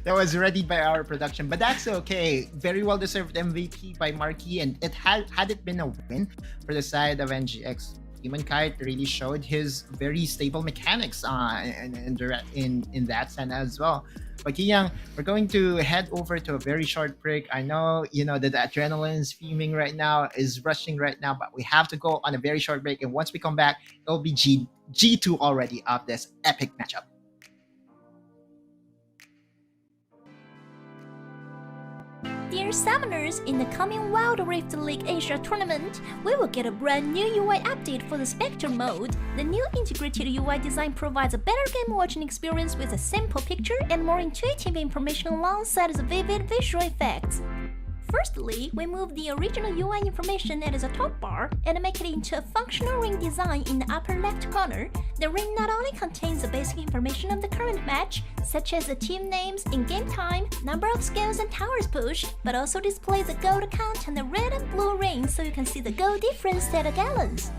that was ready by our production, but that's okay. Very well deserved MVP by Marquee, and it had it been a win for the side of NGX. Humankind really showed his very stable mechanics in that sense as well. But Kiyang, we're going to head over to a very short break. I know, that the adrenaline is fuming right now, is rushing right now, but we have to go on a very short break. And once we come back, it'll be G2 already of this epic matchup. Dear Summoners, in the coming Wild Rift League Asia tournament, we will get a brand new UI update for the Spectre mode. The new integrated UI design provides a better game watching experience with a simple picture and more intuitive information alongside the vivid visual effects. Firstly, we move the original UI information at the top bar and make it into a functional ring design in the upper left corner. The ring not only contains the basic information of the current match, such as the team names, in-game time, number of scales and towers pushed, but also displays the gold count on the red and blue rings so you can see the gold difference at the gallons.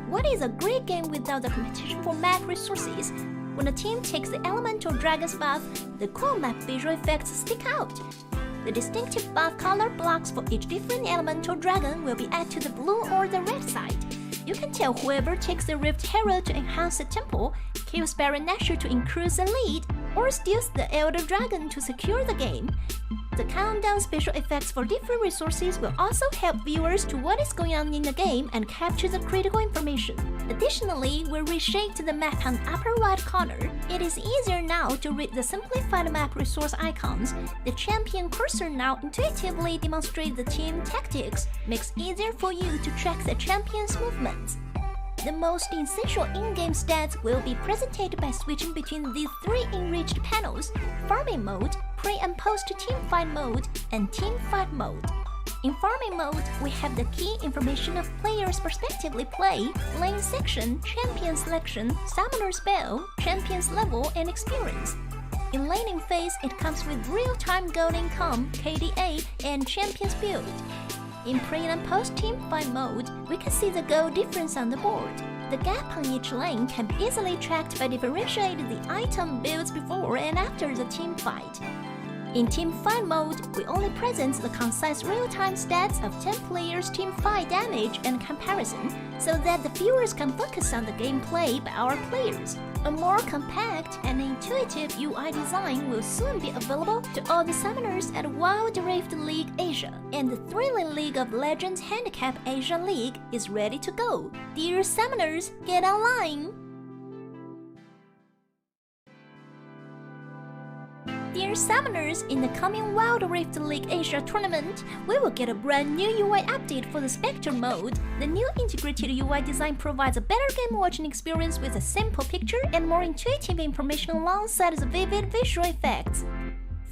What is a great game without the competition for map resources? When a team takes the elemental dragon's buff, the cool map visual effects stick out. The distinctive buff color blocks for each different elemental dragon will be added to the blue or the red side. You can tell whoever takes the Rift Herald to enhance the temple, kills Baron Nashor to increase the lead, or steals the Elder Dragon to secure the game. The countdown special effects for different resources will also help viewers to what is going on in the game and capture the critical information. Additionally, we reshaped the map on the upper right corner. It is easier now to read the simplified map resource icons. The champion cursor now intuitively demonstrates the team tactics, makes it easier for you to track the champion's movements. The most essential in-game stats will be presented by switching between these three enriched panels: farming mode, pre and post team fight mode, and team fight mode. In farming mode, we have the key information of players' prospectively play, lane section, champion selection, summoner spell, champion's level, and experience. In laning phase, it comes with real-time gold income, KDA, and champion's build. In pre and post team fight mode, we can see the goal difference on the board. The gap on each lane can be easily tracked by differentiating the item builds before and after the team fight. In team fight mode, we only present the concise real-time stats of 10 players' team fight damage and comparison, so that the viewers can focus on the gameplay by our players. A more compact and intuitive UI design will soon be available to all the summoners at Wild Rift League Asia, and the thrilling League of Legends Handicap Asia League is ready to go. Dear summoners, get online! Dear Summoners, in the coming Wild Rift League Asia tournament, we will get a brand new UI update for the Spectre mode. The new integrated UI design provides a better game watching experience with a simple picture and more intuitive information alongside the vivid visual effects.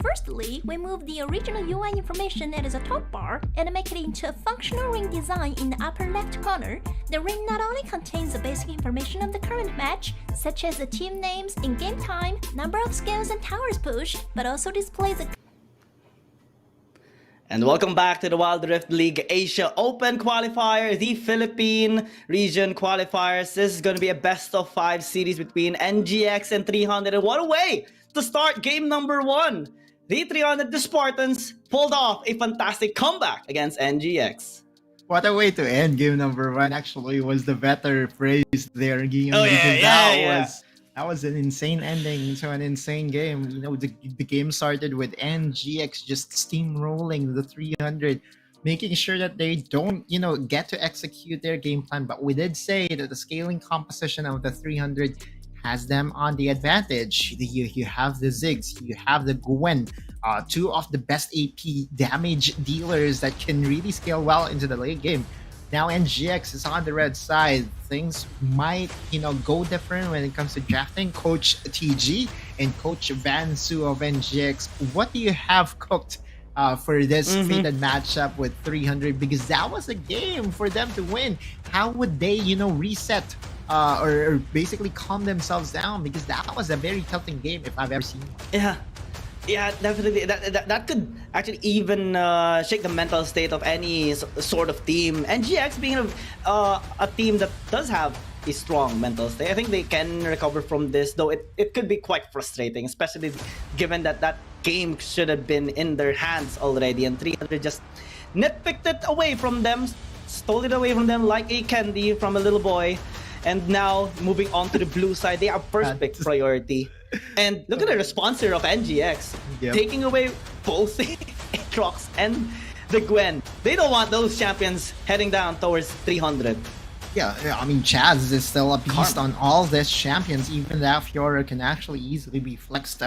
Firstly, we move the original UI information at the top bar and make it into a functional ring design in the upper left corner. The ring not only contains the basic information of the current match, such as the team names, in-game time, number of scales and towers pushed, but also displays the... And welcome back to the Wild Rift League Asia Open Qualifier, the Philippine region qualifiers. This is going to be a best of 5 series between NGX and 300. And what a way to start game number 1. The 300, the Spartans, pulled off a fantastic comeback against NGX. What a way to end game number 1. Actually, was the better phrase there, Guillaume. Oh, yeah. That was an insane ending to an insane game. The game started with NGX just steamrolling the 300, making sure that they don't, get to execute their game plan. But we did say that the scaling composition of the 300 has them on the advantage. You have the Ziggs, you have the Gwen, two of the best AP damage dealers that can really scale well into the late game. Now NGX is on the red side. Things might, go different when it comes to drafting. Coach TG and Coach Van Su of NGX. What do you have cooked for this fated matchup with 300? Because that was a game for them to win. How would they, reset or basically calm themselves down? Because that was a very tilting game if I've ever seen one. Yeah, definitely. That could actually even shake the mental state of any sort of team. NGX being a team that does have a strong mental state, I think they can recover from this, though it could be quite frustrating, especially given that game should have been in their hands already, and 300 just nitpicked it away from them, stole it away from them like a candy from a little boy. And now, moving on to the blue side, they are first pick priority. And look at the response here of NGX. Taking away both the Aatrox and the Gwen. They don't want those champions heading down towards 300. Yeah, I mean, Chaz is still a beast on all these champions. Even that Fiora can actually easily be flexed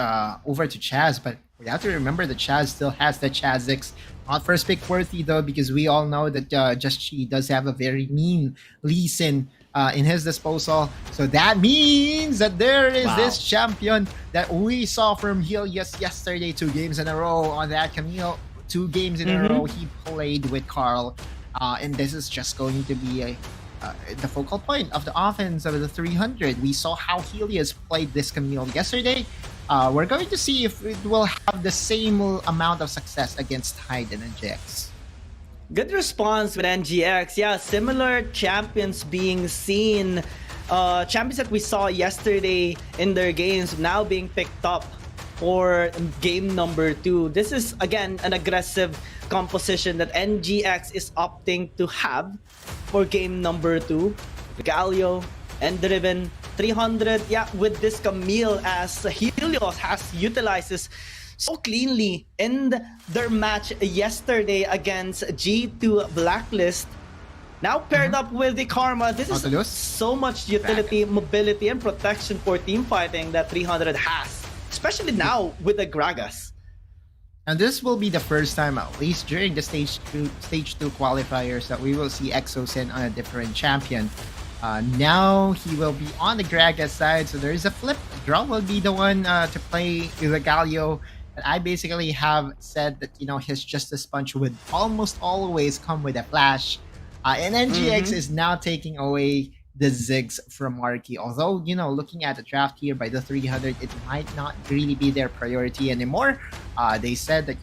over to Chaz. But we have to remember that Chaz still has the Chazix. Not first pick worthy, though, because we all know that Just Chi does have a very mean Lee Sin in his disposal. So that means that there is this champion that we saw from Helios yesterday, 2 games in a row on that Camille. 2 games in a row he played with Carl. And this is just going to be the focal point of the offense of the 300. We saw how Helios played this Camille yesterday. We're going to see if it will have the same amount of success against Hyde and NGX. Good response with NGX. Yeah, similar champions being seen. Champions that we saw yesterday in their games now being picked up for game number 2. This is, again, an aggressive composition that NGX is opting to have for game number 2. Galio and Driven 300. Yeah, with this Camille as Helios has utilizes so cleanly in their match yesterday against G2 Blacklist. Now paired up with the Karma, this is so much utility, mobility, and protection for team fighting that 300 has, especially now with the Gragas. And this will be the first time, at least during the stage two qualifiers, that we will see Exosin on a different champion. Now he will be on the Gragas side, so there is a flip. Draw will be the one to play the Galio. And I basically have said that, his Justice Punch would almost always come with a flash. And NGX is now taking away the Ziggs from Marky. Although, looking at the draft here by the 300, it might not really be their priority anymore. They said that,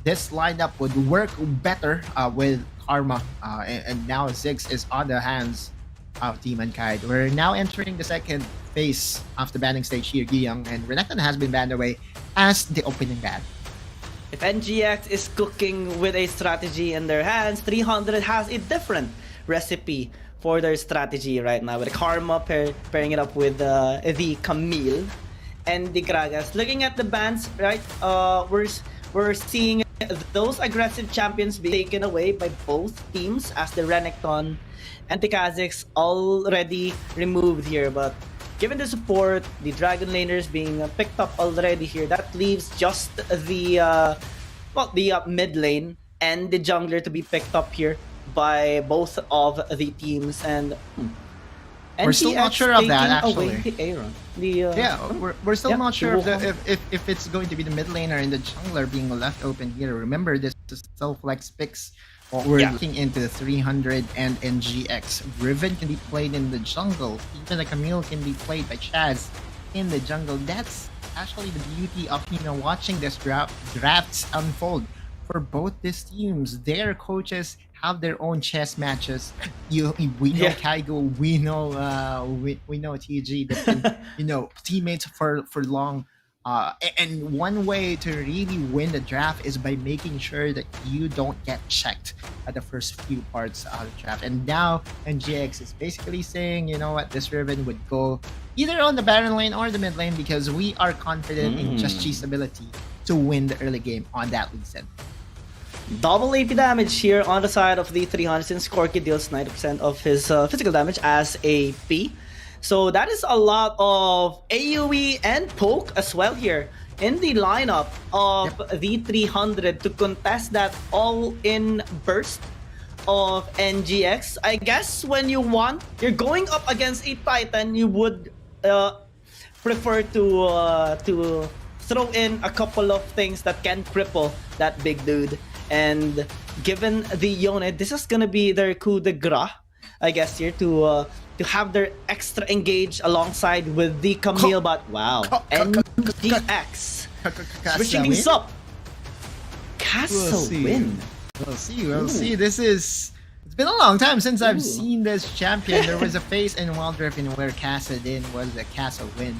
this lineup would work better with Karma. And now Ziggs is on the hands of Team Mankind. We're now entering the second phase of the banning stage here, Giyang, and Renekton has been banned away as the opening ban. If NGX is cooking with a strategy in their hands, 300 has a different recipe for their strategy right now, with Karma pairing it up with the Camille and the Gragas. Looking at the bans, right, we're seeing those aggressive champions being taken away by both teams, as the Renekton and the Kha'Zix already removed here. But given the support, the Dragon Laners being picked up already here, that leaves just the mid lane and the jungler to be picked up here by both of the teams. And we're still not sure of that, actually. We're still not sure if it's going to be the mid laner and the jungler being left open here. Remember, this is still flex picks. We're looking into the 300 and NGX. Riven can be played in the jungle. Even the Camille can be played by Chaz in the jungle. That's actually the beauty of watching this drafts unfold for both these teams. Their coaches have their own chess matches. We know Kaigo, we know TG. That been, teammates for long. And one way to really win the draft is by making sure that you don't get checked at the first few parts of the draft. And now NGX is basically saying, this Riven would go either on the Baron lane or the mid lane, because we are confident in Just Chi's ability to win the early game on that Lee Sin. Double AP damage here on the side of the 300, since Corki deals 90% of his physical damage as AP. So that is a lot of AoE and poke as well here in the lineup of the 300 to contest that all-in burst of NGX. I guess when you're going up against a Titan, you would prefer to throw in a couple of things that can cripple that big dude. And given the Yone, this is gonna be their coup de grace, I guess, here to have their extra engage alongside with the Camille. But wow, NGX switching things up. Castle win. We'll see. We'll see. It's been a long time since I've seen this champion. There was a phase in Wild Rift in where Kassadin was a Castle win.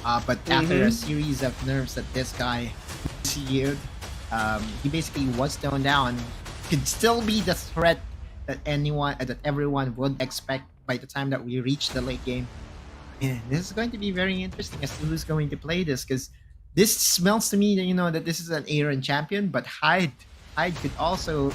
But after a series of nerfs that this guy received, he basically was toned down. Could still be the threat that everyone would expect by the time that we reach the late game. And this is going to be very interesting as to who's going to play this, because this smells to me that that this is an Aaron champion, but Hyde could also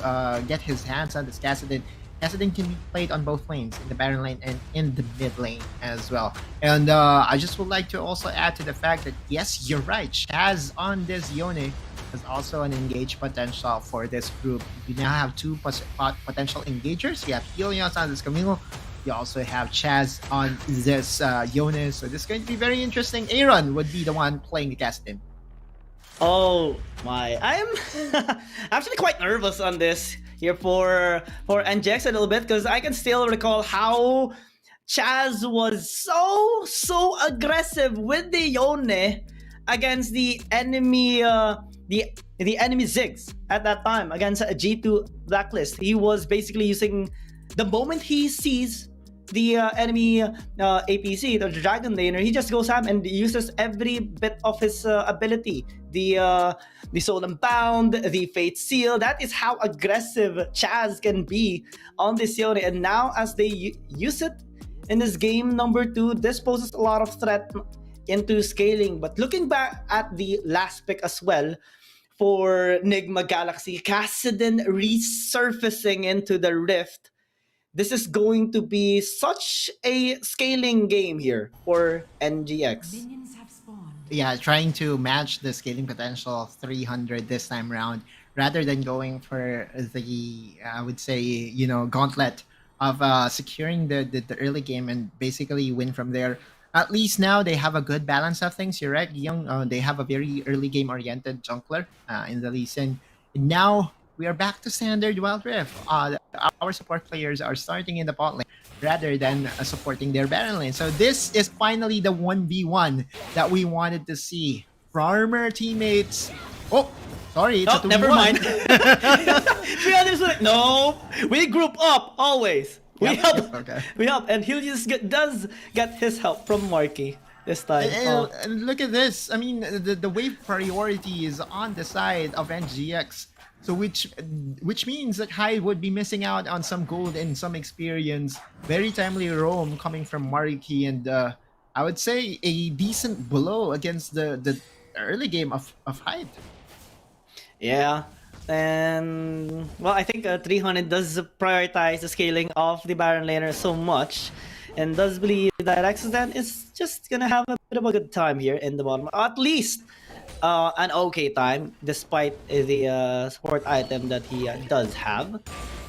get his hands on this Kassadin. Kassadin can be played on both lanes, in the Baron lane and in the mid lane as well. And I just would like to also add to the fact that, yes, you're right, Chaz on this Yone is also an engage potential for this group. You now have two potential engagers. You have Helios on this Camilo. You also have Chaz on this Yone. So this is going to be very interesting. Aaron would be the one playing the Kassadin. Oh my, I'm actually quite nervous on this here for NGX a little bit, because I can still recall how Chaz was so aggressive with the Yone against the enemy the enemy Ziggs at that time against a G2 Blacklist. He was basically using, the moment he sees the enemy APC, the Dragon Laner, he just goes ham and uses every bit of his ability. The Soul Bound, the Fate Seal. That is how aggressive Chaz can be on this Yone. And now as they use it in this game number 2, this poses a lot of threat into scaling. But looking back at the last pick as well for Nigma Galaxy, Kassadin resurfacing into the Rift. This is going to be such a scaling game here for NGX. Yeah, trying to match the scaling potential of 300 this time around, rather than going for the, I would say, gauntlet of securing the early game and basically win from there. At least now they have a good balance of things. You're right, Young. They have a very early game oriented jungler in the Lee Sin. Now we are back to standard Wild Rift. Our support players are starting in the bot lane rather than supporting their Baron lane. So this is finally the 1v1 that we wanted to see. Farmer teammates. Oh, sorry. It's a 2v1. Never mind. 300. No, we group up always. We help. Okay. We help, and he just does get his help from Marky this time. And look at this. I mean, the wave priority is on the side of NGX. So which means that Hyde would be missing out on some gold and some experience. Very timely roam coming from Mariki, and I would say a decent blow against the early game of Hyde. Yeah. And well, I think 300 does prioritize the scaling of the Baron laner so much, and does believe that Exodus is just gonna have a bit of a good time here in the bottom, at least an okay time, despite the support item that he does have.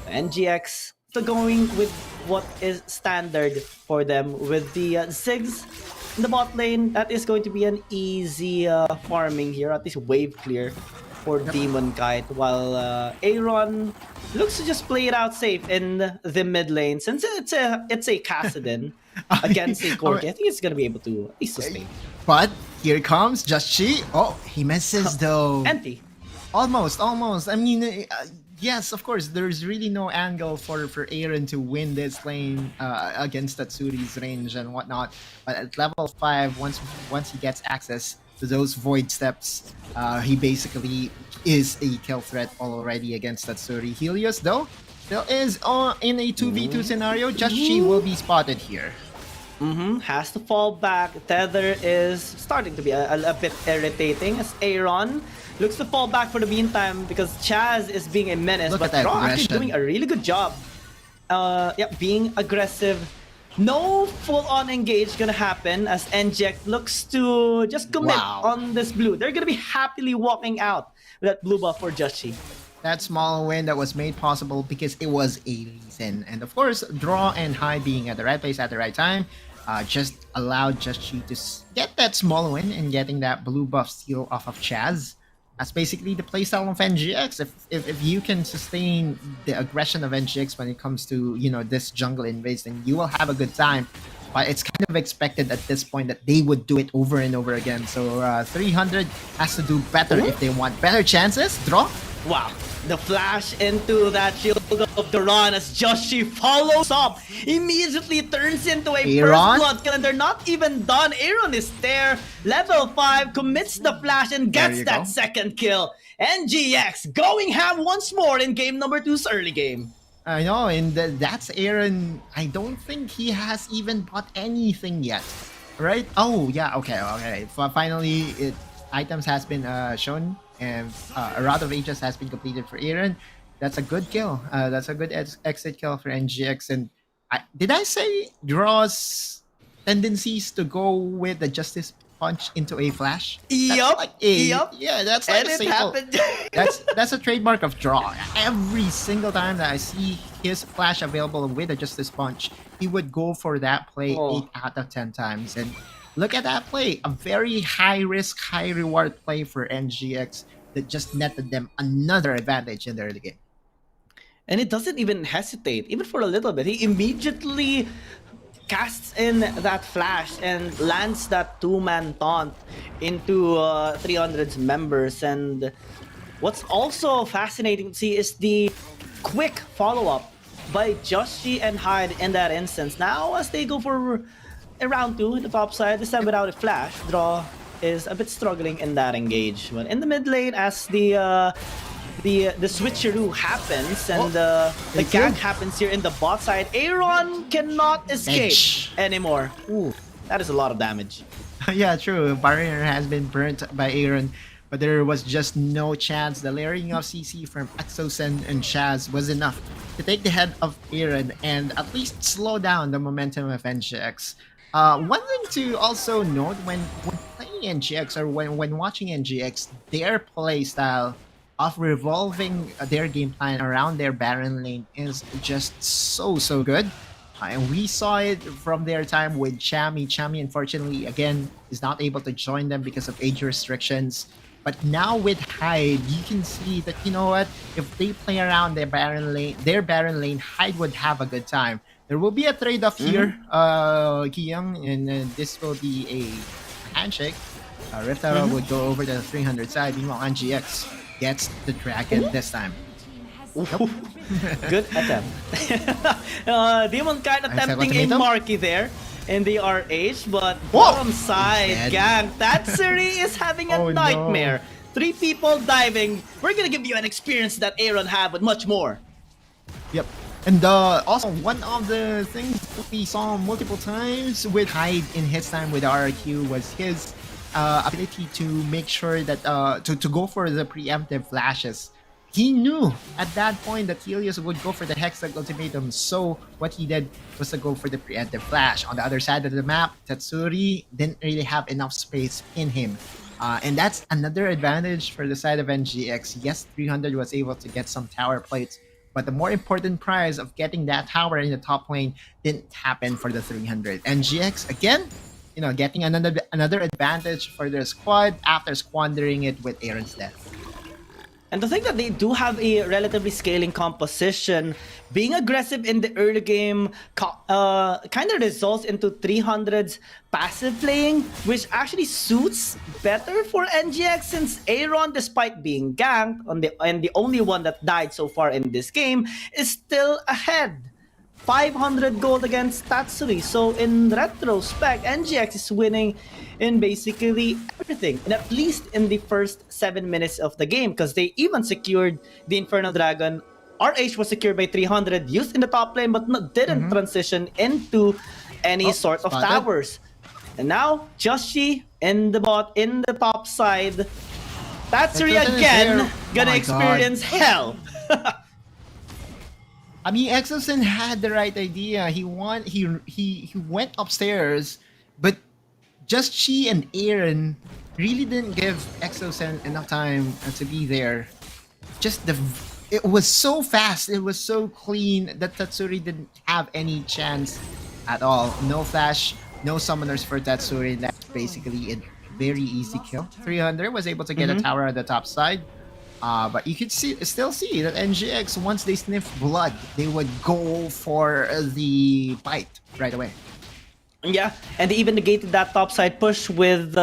NGX still going with what is standard for them with the Ziggs in the bot lane. That is going to be an easy farming here, at least wave clear for Demon Kite, while Aaron looks to just play it out safe in the mid lane. Since it's a Kassadin against a Corki, I think it's gonna be able to at least sustain. But here comes Just Oh, he misses though. Empty. Almost. I mean, yes, of course, there's really no angle for Aaron to win this lane against Tatsuri's range and whatnot. But at level 5, once he gets access to those void steps, he basically is a kill threat already against Tatsuri. Helios, though, still is in a 2v2 scenario. Just will be spotted here. Has to fall back. Tether is starting to be a bit irritating as Aaron looks to fall back for the meantime because Chaz is being a menace. Look but at that Raw actually aggression. doing a really good job. Being aggressive. No full-on engage gonna happen as NGX looks to just commit on this blue. They're gonna be happily walking out with that blue buff for Joshi. That small win that was made possible because it was a reason. And of course, Draw and High being at the right place at the right time. just allowed Just Chi to get that small win and getting that blue buff steal off of Chaz. That's basically the playstyle of NGX. If you can sustain the aggression of NGX when it comes to this jungle invades, then you will have a good time. But it's kind of expected at this point that they would do it over and over again. So 300 has to do better if they want better chances. Draw. Wow, the flash into that shield of the run as Joshi follows up, immediately turns into a Aaron? first blood kill, and they're not even done. Aaron is there, level 5, commits the flash and There gets you that go. second kill. NGX going ham once more in game number 2's early game. I know, and that's Aaron. I don't think he has even bought anything yet, right? Oh yeah, okay. Finally, items has been shown, and a route of ages has been completed for Aaron. That's a good kill. That's a good exit kill for NGX. And did I say Draw's tendencies to go with the Justice Punch into a flash? Yup, yup. Yeah, that's like And a it staple. happened. That's a trademark of Draw. Every single time that I see his flash available with a Justice Punch, he would go for that play Oh. 8 out of 10 times. And look at that play. A very high risk, high reward play for NGX that just netted them another advantage in the early game. And it doesn't even hesitate, even for a little bit. He immediately casts in that flash and lands that two-man taunt into 300's members. And what's also fascinating to see is the quick follow-up by Joshi and Hyde in that instance. Now, as they go for a round 2 in the top side, this time without a flash, Draw is a bit struggling in that engagement. In the mid lane, as the switcheroo happens and the gank happens here in the bot side, Aaron cannot escape Edge. anymore. Ooh. That is a lot of damage. Yeah, true. Barrier has been burnt by Aaron, but there was just no chance. The layering of CC from Exosen and Shaz was enough to take the head of Aaron and at least slow down the momentum of NGX. One thing to also note when playing NGX or when watching NGX, their play style of revolving their game plan around their Baron lane is just so good. And we saw it from their time with Chami. Chami, unfortunately, again, is not able to join them because of age restrictions. But now with Hyde, you can see that, you know what, if they play around their Baron lane, Hyde would have a good time. There will be a trade-off here, Kiyang, and this will be a handshake. Riftara would go over to the 300 side, meanwhile NGX gets the dragon this time. Good attempt. Demon kind attempting a tomato? marky there in the RH, but Whoa! bottom side, Dead. gang, that series is having a Oh, no. nightmare. 3 people diving. We're gonna give you an experience that Aaron had, but much more. Yep. And also, one of the things we saw multiple times with Hyde in his time with RRQ was his ability to make sure that to go for the preemptive flashes. He knew at that point that Helios would go for the Hextech Ultimatum, so what he did was to go for the preemptive flash. On the other side of the map, Tatsuri didn't really have enough space in him. And that's another advantage for the side of NGX. Yes, 300 was able to get some tower plates, but the more important prize of getting that tower in the top lane didn't happen for the 300. NGX, again, getting another advantage for their squad after squandering it with Aaron's death. And to think that they do have a relatively scaling composition, being aggressive in the early game kind of results into 300's passive playing, which actually suits better for NGX since Aaron, despite being ganked and the only one that died so far in this game, is still ahead. 500 gold against Tatsuri. So in retrospect, NGX is winning in basically everything, and at least in the first 7 minutes of the game, because they even secured the Infernal Dragon. RH was secured by 300, used in the top lane, but didn't transition into any sort of spotted. towers. And now, Joshi in the top side. Tatsuri Exosen is again there. gonna Oh my experience hell. I mean, Exosen had the right idea. He went upstairs, but just she and Aaron really didn't give Exosen enough time to be there. It was so fast, it was so clean that Tatsuri didn't have any chance at all. No flash No summoners for Tatsuri. That's basically a very easy kill. 300 was able to get a tower on the top side. But you could still see that NGX, once they sniff blood, they would go for the bite right away. Yeah, and they even negated that top side push with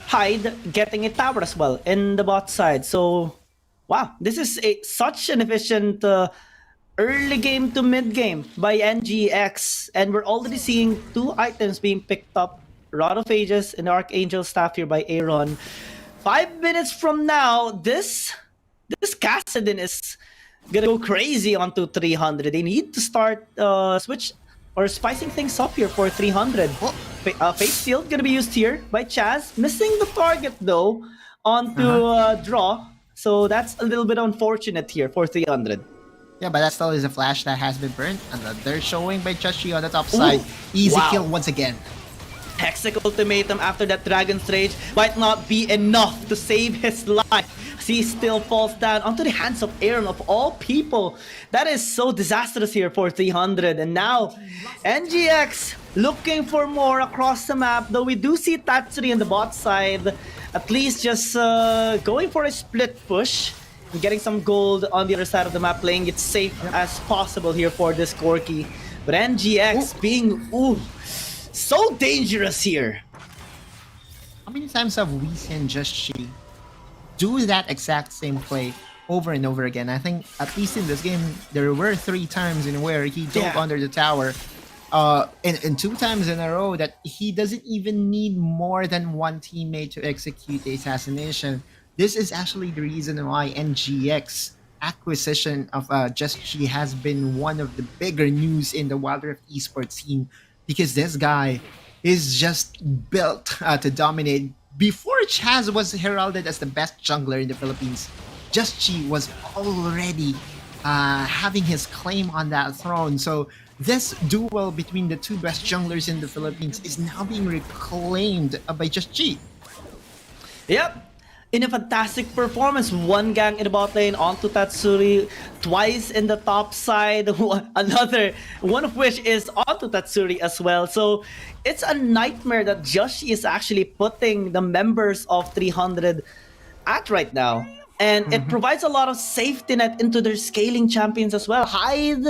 Hyde getting a tower as well in the bot side. So, wow, this is such an efficient early game to mid game by NGX, and we're already seeing 2 items being picked up: Rod of Ages and Archangel Staff here by Aaron. 5 minutes from now, this Kassadin is gonna go crazy onto 300. They need to start switch or spicing things up here for 300. Fate Shield gonna be used here by Chaz, missing the target though onto draw. So that's a little bit unfortunate here for 300. Yeah, but that still is a flash that has been burnt. And they're showing by Chachi on the top side. Easy kill once again. Hexic Ultimatum after that Dragon's Rage might not be enough to save his life. He still falls down onto the hands of Aaron of all people. That is so disastrous here for 300. And now, NGX looking for more across the map. Though we do see Tatsuri on the bot side, at least just going for a split push. And getting some gold on the other side of the map, playing it safe as possible here for this Corki. But NGX being so dangerous here. How many times have we seen Just She do that exact same play over and over again? I think at least in this game, there were 3 times in where he dove under the tower. And 2 times in a row that he doesn't even need more than 1 teammate to execute the assassination. This is actually the reason why NGX acquisition of Just She has been one of the bigger news in the Wild Rift esports scene, because this guy is just built to dominate. Before Chaz was heralded as the best jungler in the Philippines, Just She was already having his claim on that throne. So this duel between the 2 best junglers in the Philippines is now being reclaimed by Just She. Yep. In a fantastic performance, 1 gang in the bot lane onto Tatsuri, twice in the top side, another one of which is onto Tatsuri as well. So it's a nightmare that Joshi is actually putting the members of 300 at right now. And it provides a lot of safety net into their scaling champions as well. Hyde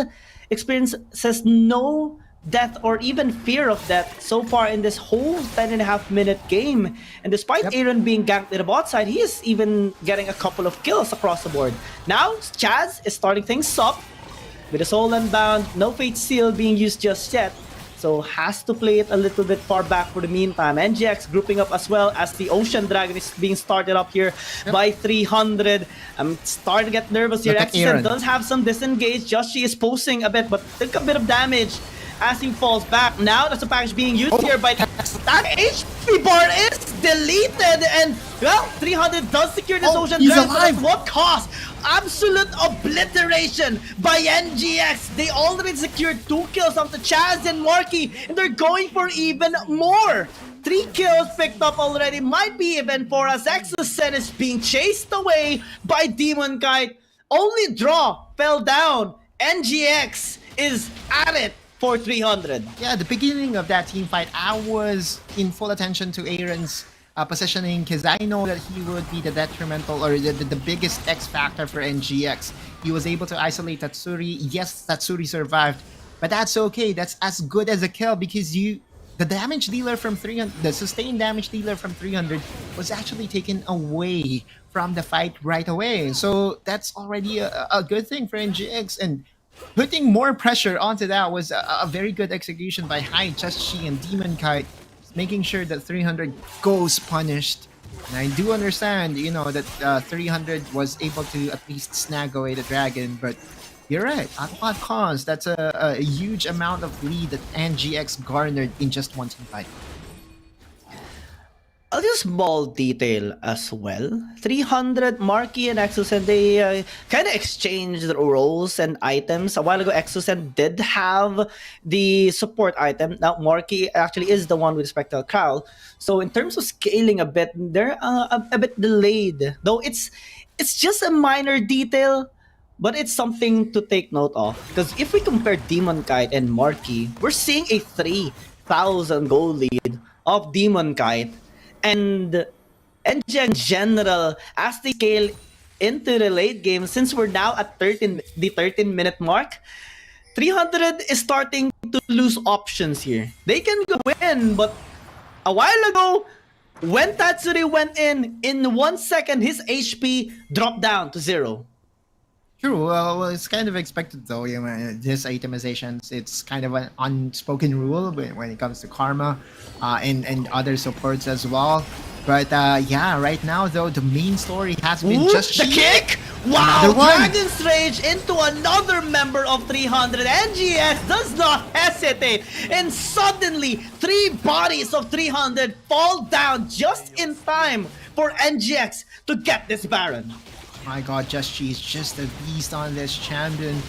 experiences no death or even fear of death so far in this whole 10.5 minute game. And despite Aaron being ganked in the bot side, he is even getting a couple of kills across the board. Now, Chaz is starting things up with a Soul Unbound, no Fate Seal being used just yet. So has to play it a little bit far back for the meantime. NGX grouping up as well as the Ocean Dragon is being started up here by 300. I'm starting to get nervous here. Exocet does have some disengage. Joshi is posing a bit, but took a bit of damage as he falls back. Now there's a package being used here by that HP bar is deleted, and well, 300 does secure this Ocean Dragon, but at what cost? Absolute obliteration by NGX. They already secured 2 kills onto Chaz and Marky, and they're going for even more. 3 kills picked up already, might be even for us. Exocet is being chased away by Demon Kite. Only draw fell down. NGX is at it for 300. Yeah, the beginning of that team fight, I was in full attention to Aaron's positioning, because I know that he would be the detrimental or the biggest X factor for NGX. He was able to isolate Tatsuri. Yes, Tatsuri survived, but that's okay. That's as good as a kill, because the damage dealer from 300, the sustained damage dealer from 300 was actually taken away from the fight right away. So that's already a good thing for NGX, and putting more pressure onto that was a very good execution by Hyde, Just She, and Demon Kite, making sure that 300 goes punished. And I do understand, that 300 was able to at least snag away the dragon, but you're right. At what cost? That's a huge amount of lead that NGX garnered in just one team fight. A little small detail as well. 300, Marky and Exocet, they kind of exchanged roles and items. A while ago, Exocet did have the support item. Now, Marky actually is the one with Spectral Cowl. So in terms of scaling a bit, they're a bit delayed. Though it's just a minor detail, but it's something to take note of. Because if we compare Demon Kite and Marky, we're seeing a 3 1,000 gold lead of Demon Kite, and NGX in general, as they scale into the late game, since we're now at the 13-minute mark, 300 is starting to lose options here. They can go in, but a while ago, when Tatsuri went in 1 second, his HP dropped down to 0. True. Well, it's kind of expected though. You know, this itemizations, it's kind of an unspoken rule when it comes to Karma, and other supports as well. But yeah, right now though, the main story has been Ooh, just the kick! Wow! Another one. Dragon's Rage into another member of 300. NGX does not hesitate. And suddenly, 3 bodies of 300 fall down just in time for NGX to get this Baron. My God, she's just a beast on this champion.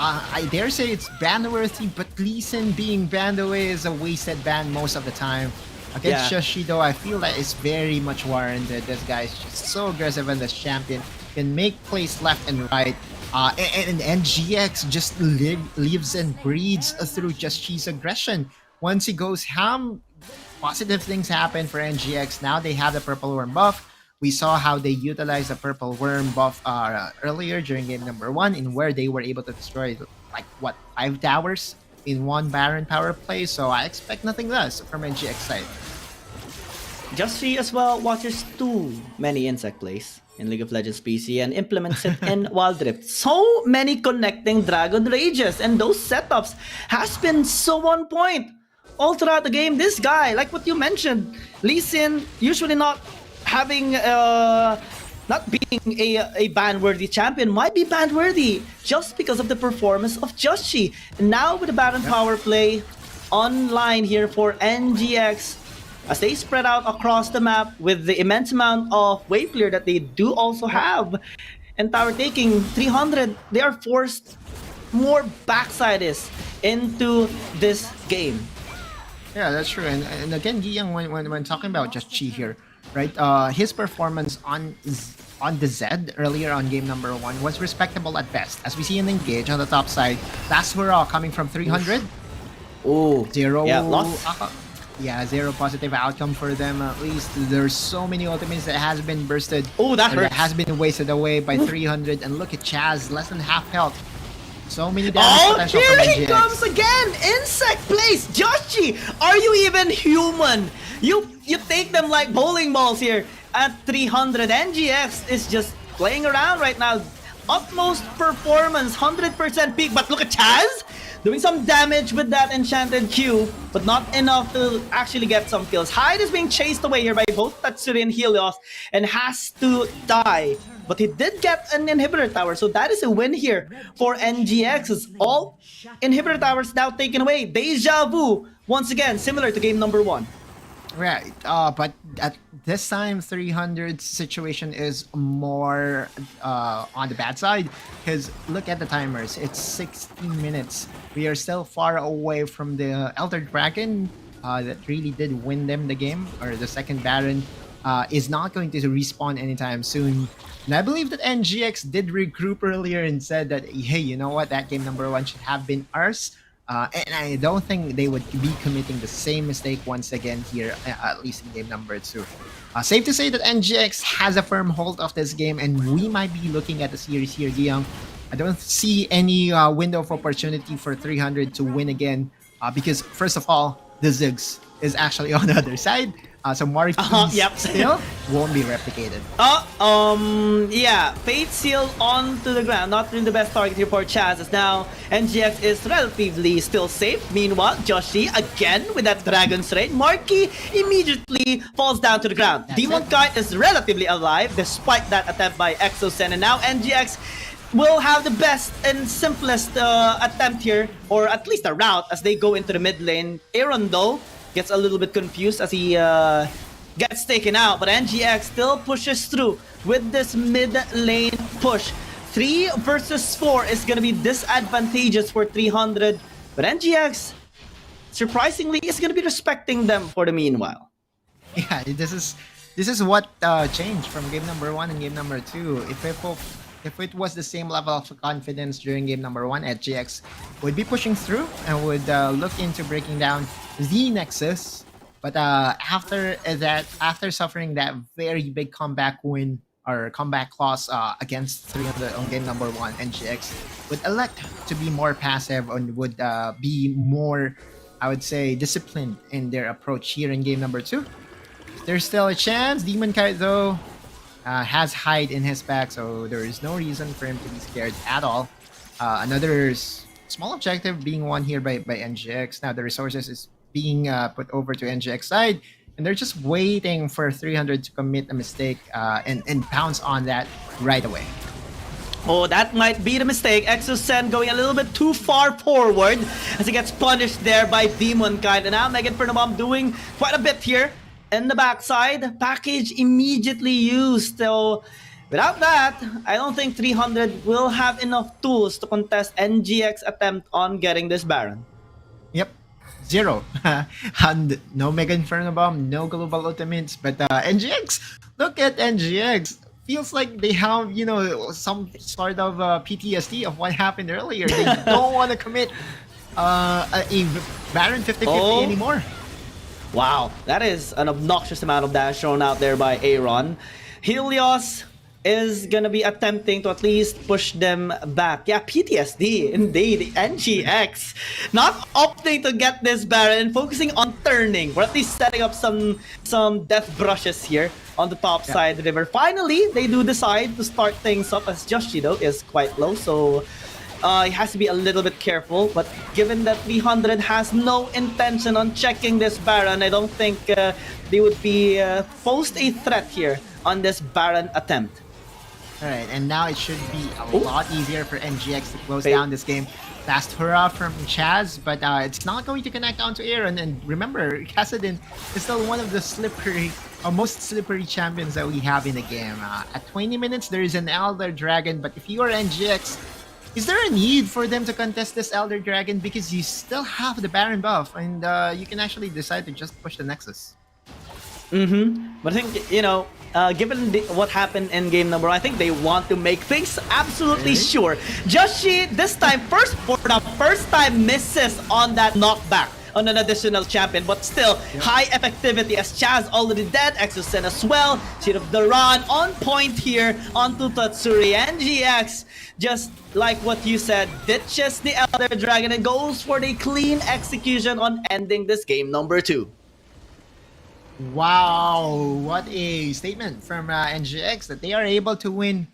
I dare say it's ban-worthy, but Lee Sin being banned away is a wasted ban most of the time. Against Joshi though, I feel that it's very much warranted. This guy's just so aggressive on this champion. Can make plays left and right. And NGX just lives and breathes through Joshi's aggression. Once he goes ham, positive things happen for NGX. Now they have the Purple Worm buff. We saw how they utilized the Purple Worm buff earlier during game number 1, in where they were able to destroy like what 5 towers in 1 Baron power play. So I expect nothing less from NGX side. Joshi as well watches too many insect plays in League of Legends PC and implements it in Wild Rift. So many connecting Dragon Rages, and those setups has been so on point all throughout the game. This guy, like what you mentioned, Lee Sin usually not having not being a ban-worthy champion, might be ban-worthy just because of the performance of Joshi. And now with the Baron power play online here for NGX, as they spread out across the map with the immense amount of wave clear that they do also have, and tower taking 300, they are forced more backsides into this game. Yeah, that's true. And again, Giyang, when talking about Joshi here, right? His performance on the Z earlier on game number 1 was respectable at best. As we see in Engage on the top side, last hurrah coming from 300. Oh, 0. yeah, loss. Yeah, 0 positive outcome for them. At least there's so many ultimates that has been bursted. Oh, that hurts. That has been wasted away by 300. And look at Chaz, less than half health. So many damage potential here from he NGX. comes again! Insect plays! Joshi, are you even human? You take them like bowling balls here at 300. NGX is just playing around right now. Utmost performance, 100% peak. But look at Chaz doing some damage with that enchanted Q, but not enough to actually get some kills. Hyde is being chased away here by both Tatsuri and Helios and has to die. But he did get an inhibitor tower, so that is a win here for NGX. It's all inhibitor towers now taken away. Deja vu, once again, similar to game number 1. Right, but at this time, 300's situation is more on the bad side, because look at the timers. It's 16 minutes. We are still far away from the Elder Dragon that really did win them the game, or the second Baron is not going to respawn anytime soon. And I believe that NGX did regroup earlier and said that, hey, you know what, that game number 1 should have been ours. And I don't think they would be committing the same mistake once again here, at least in game number 2. Safe to say that NGX has a firm hold of this game, and we might be looking at the series here, Giang. I don't see any window of opportunity for 300 to win again, because first of all, the Ziggs is actually on the other side. So Marquis still won't be replicated. Yeah, Fate Seal onto the ground. Not really the best target here for Chaz, as now NGX is relatively still safe. Meanwhile, Joshi again with that Dragon's Rage. Marquis immediately falls down to the ground. Demon Kite is relatively alive despite that attempt by Exocen, and now NGX will have the best and simplest attempt here, or at least a route, as they go into the mid lane. Aaron though gets a little bit confused as he gets taken out, but NGX still pushes through with this mid lane push. 3 versus 4 is gonna be disadvantageous for 300, but NGX surprisingly is gonna be respecting them for the meanwhile. Yeah, this is what changed from game number 1 and game number 2. If people if it was the same level of confidence during game number 1, NGX would be pushing through and would look into breaking down the Nexus. But after suffering that very big comeback win or comeback loss against 300 on game number 1, NGX would elect to be more passive and would be more, I would say, disciplined in their approach here in game number 2. There's still a chance. Demon Kite, though, has hide in his back, so there is no reason for him to be scared at all. Another small objective being won here by NGX. Now the resources is being put over to NGX side, and they're just waiting for 300 to commit a mistake and pounce on that right away. Oh, that might be the mistake. Exocen going a little bit too far forward as he gets punished there by Demon Kite. And now Megan Fernabom doing quite a bit here in the backside. Package immediately used. So without that, I don't think 300 will have enough tools to contest NGX attempt on getting this Baron. Yep. 0. And no Mega Inferno Bomb, no Global Ultimates, but NGX, look at NGX. Feels like they have, you know, some sort of PTSD of what happened earlier. They don't want to commit a Baron 50-50 anymore. Wow, that is an obnoxious amount of dash thrown out there by Aaron. Helios is gonna be attempting to at least push them back. Yeah, PTSD, indeed. NGX not opting to get this Baron, focusing on turning, or at least setting up some death brushes here on the top side of the river. Finally, they do decide to start things up, as Joshi though is quite low, so he has to be a little bit careful. But given that 300 has no intention on checking this Baron, I don't think they would be posed a threat here on this Baron attempt. Alright, and now it should be a lot easier for NGX to close down this game. Fast hurrah from Chaz, but it's not going to connect onto Aaron. And remember, Kassadin is still one of the most slippery champions that we have in the game. At 20 minutes, there is an Elder Dragon, but if you are NGX, is there a need for them to contest this Elder Dragon? Because you still have the Baron buff, and you can actually decide to just push the Nexus. But I think, you know, given what happened in game number 1, I think they want to make things absolutely sure. Joshi, this time, for the first time, misses on that knockback on an additional champion, but still high effectivity as Chaz already dead, Exocen as well. Shield of the Run on point here onto Tatsuri. NGX, just like what you said, ditches the Elder Dragon and goes for the clean execution on ending this game number 2. Wow, what a statement from NGX that they are able to win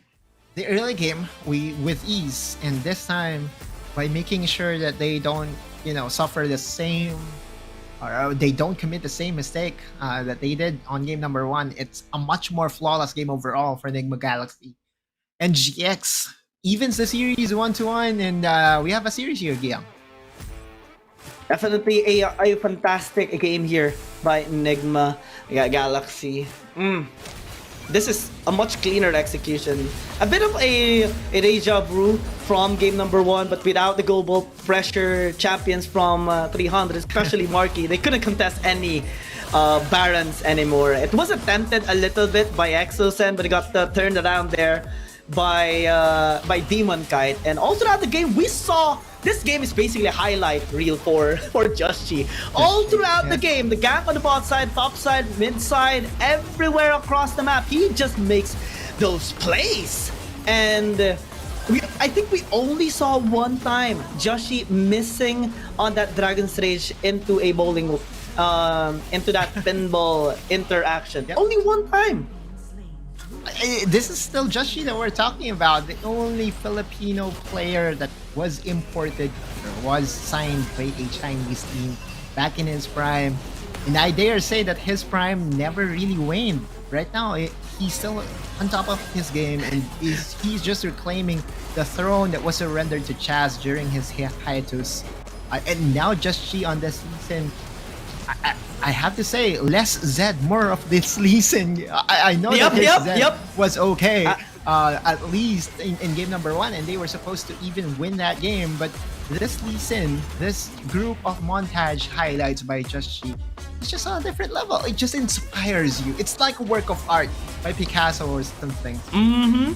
the early game with ease, and this time by making sure that they don't, you know, suffer the same, or they don't commit the same mistake that they did on game number 1. It's a much more flawless game overall for Nigma Galaxy. NGX evens the series 1-1, and we have a series here, Guillaume. Definitely a fantastic game here by Nigma Galaxy. This is a much cleaner execution. A bit of a deja vu from game number 1, but without the global pressure champions from 300, especially Marky. They couldn't contest any Barons anymore. It was attempted a little bit by Exocen, but it got turned around there by Demon Kite. And all throughout the game, we saw this game is basically a highlight reel for Joshi. All throughout the game, the gap on the bot side, top side, mid side, everywhere across the map, he just makes those plays. And I think we only saw one time Joshi missing on that Dragon's Rage into a bowling, into that pinball interaction. Only one time. This is still Joshi that we're talking about, the only Filipino player that was imported or was signed by a Chinese team back in his prime. And I dare say that his prime never really waned. Right now, he's still on top of his game, and he's just reclaiming the throne that was surrendered to Chaz during his hiatus. And now Joshi on this season, I have to say, less Zed, more of this Lee Sin. I know that his Zed was okay, at least in game number 1, and they were supposed to even win that game. But this Lee Sin, this group of montage highlights by Joshi, it's just on a different level. It just inspires you. It's like a work of art by Picasso or something.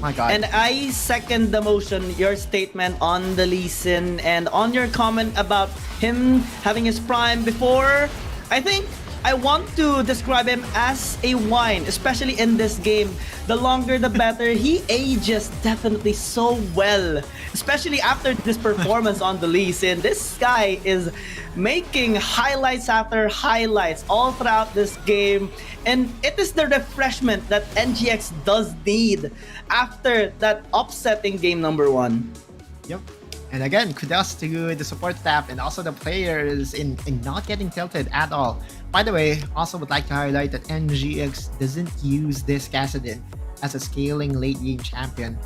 My God. And I second the motion, your statement on the Lee Sin and on your comment about him having his prime before. I think I want to describe him as a wine, especially in this game. The longer the better. He ages definitely so well, especially after this performance on the Lee Sin. This guy is making highlights after highlights all throughout this game, and it is the refreshment that NGX does need after that upset in game number 1. Yep. And again, kudos to the support staff and also the players in not getting tilted at all. By the way, also would like to highlight that NGX doesn't use this Kassadin as a scaling late game champion.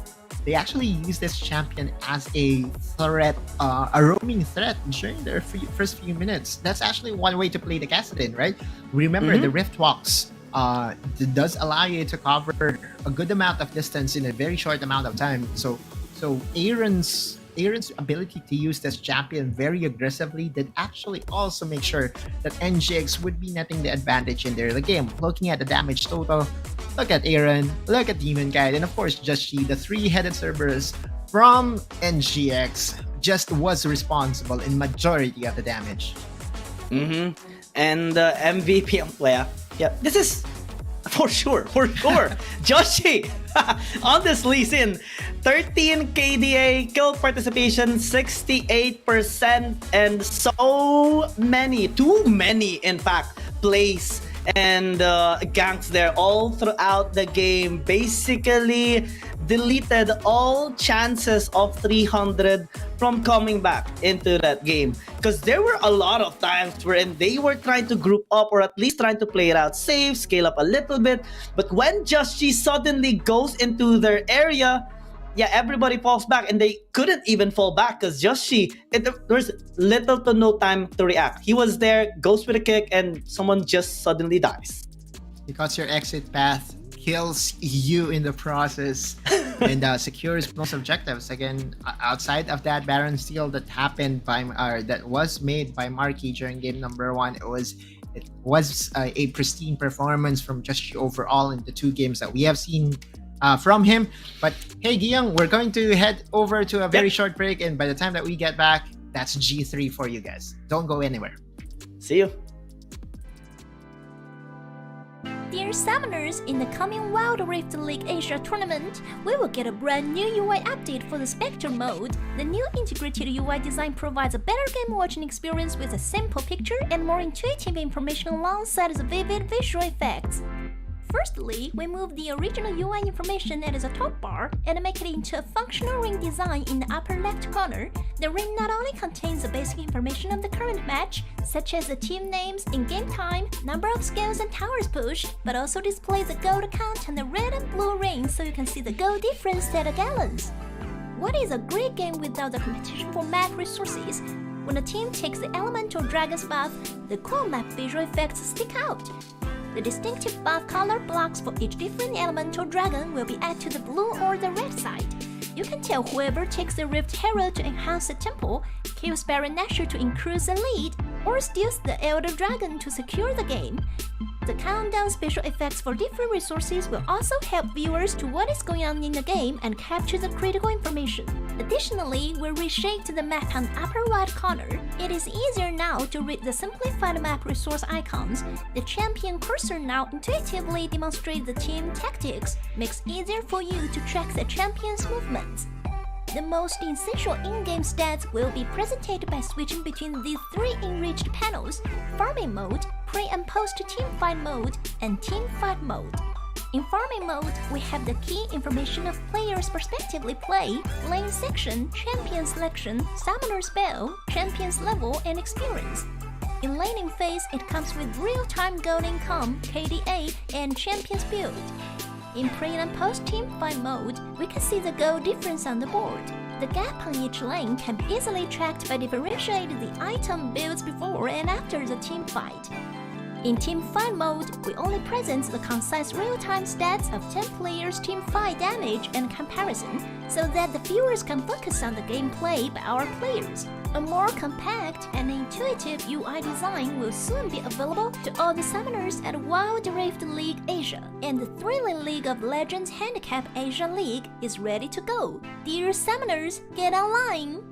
They actually use this champion as a threat, a roaming threat during their first few minutes. That's actually one way to play the Kassadin, right? Remember, the Rift Walks does allow you to cover a good amount of distance in a very short amount of time. So Aaron's ability to use this champion very aggressively did actually also make sure that NGX would be netting the advantage in their game. Looking at the damage total, look at Aaron, look at Demon Guide, and of course just the 3-headed Cerberus from NGX just was responsible in majority of the damage. And MVP of player. Yeah, this is for sure. Joshi on this Lee Sin, 13 KDA, kill participation 68%, and so many, too many in fact, plays and ganks there all throughout the game. Basically deleted all chances of 300 from coming back into that game, because there were a lot of times wherein they were trying to group up or at least trying to play it out safe, scale up a little bit, but when Joshi suddenly goes into their area, yeah, everybody falls back, and they couldn't even fall back because Joshi, there's little to no time to react. He was there, goes with a kick, and someone just suddenly dies. Because your exit path kills you in the process and secures most objectives. Again, outside of that Baron steal that happened that was made by Marky during game number 1, it was a pristine performance from Joshi overall in the 2 games that we have seen from him. But hey, Giyang, we're going to head over to a very short break, and by the time that we get back, that's G3 for you guys. Don't go anywhere. See you. Dear Summoners, in the coming Wild Rift League Asia tournament, we will get a brand new UI update for the Spectre mode. The new integrated UI design provides a better game watching experience with a simple picture and more intuitive information alongside the vivid visual effects. Firstly, we move the original UI information that is a top bar and make it into a functional ring design in the upper left corner. The ring not only contains the basic information of the current match, such as the team names, in-game time, number of skills and towers pushed, but also displays the gold count on the red and blue rings so you can see the gold difference at a gallons. What is a great game without the competition for map resources? When a team takes the elemental dragon's buff, the cool map visual effects stick out. The distinctive buff color blocks for each different elemental dragon will be added to the blue or the red side. You can tell whoever takes the Rift Herald to enhance the temple, kills Baron Nashor to increase the lead, or steals the Elder Dragon to secure the game. The countdown special effects for different resources will also help viewers to what is going on in the game and capture the critical information. Additionally, we reshaped the map on the upper right corner. It is easier now to read the simplified map resource icons. The champion cursor now intuitively demonstrates the team tactics, makes it easier for you to track the champion's movements. The most essential in-game stats will be presented by switching between these 3 enriched panels: Farming Mode, Pre and Post Teamfight Mode, and Teamfight Mode. In Farming Mode, we have the key information of players' prospectively play, lane section, champion selection, summoner spell, champion's level, and experience. In laning phase, it comes with real-time gold income, KDA, and champion's build. In pre and post teamfight mode, we can see the goal difference on the board. The gap on each lane can be easily tracked by differentiating the item builds before and after the team fight. In Team Fight mode, we only present the concise real-time stats of 10 players' team fight damage and comparison, so that the viewers can focus on the gameplay by our players. A more compact and intuitive UI design will soon be available to all the summoners at Wild Rift League Asia, and the thrilling League of Legends Handicap Asia League is ready to go. Dear summoners, get online!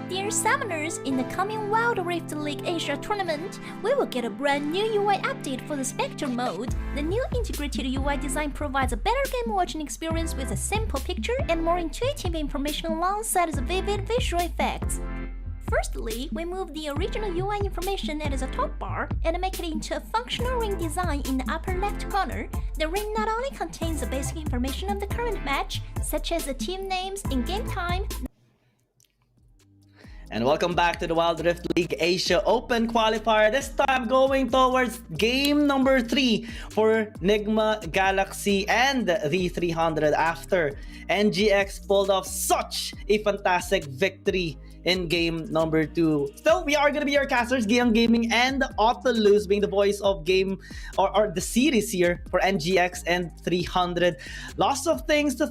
Dear summoners, in the coming Wild Rift League Asia tournament, we will get a brand new UI update for the Spectre mode. The new integrated UI design provides a better game watching experience with a simple picture and more intuitive information alongside the vivid visual effects. Firstly, we move the original UI information at the top bar and make it into a functional ring design in the upper left corner. The ring not only contains the basic information of the current match, such as the team names, in-game time, And welcome back to the Wild Rift League Asia Open Qualifier. This time going towards game number 3 for Nigma Galaxy and the 300 after NGX pulled off such a fantastic victory in game number 2. Still, we are going to be your casters, GAM Gaming and Autolus being the voice of game or the series here for NGX and 300. Lots of things to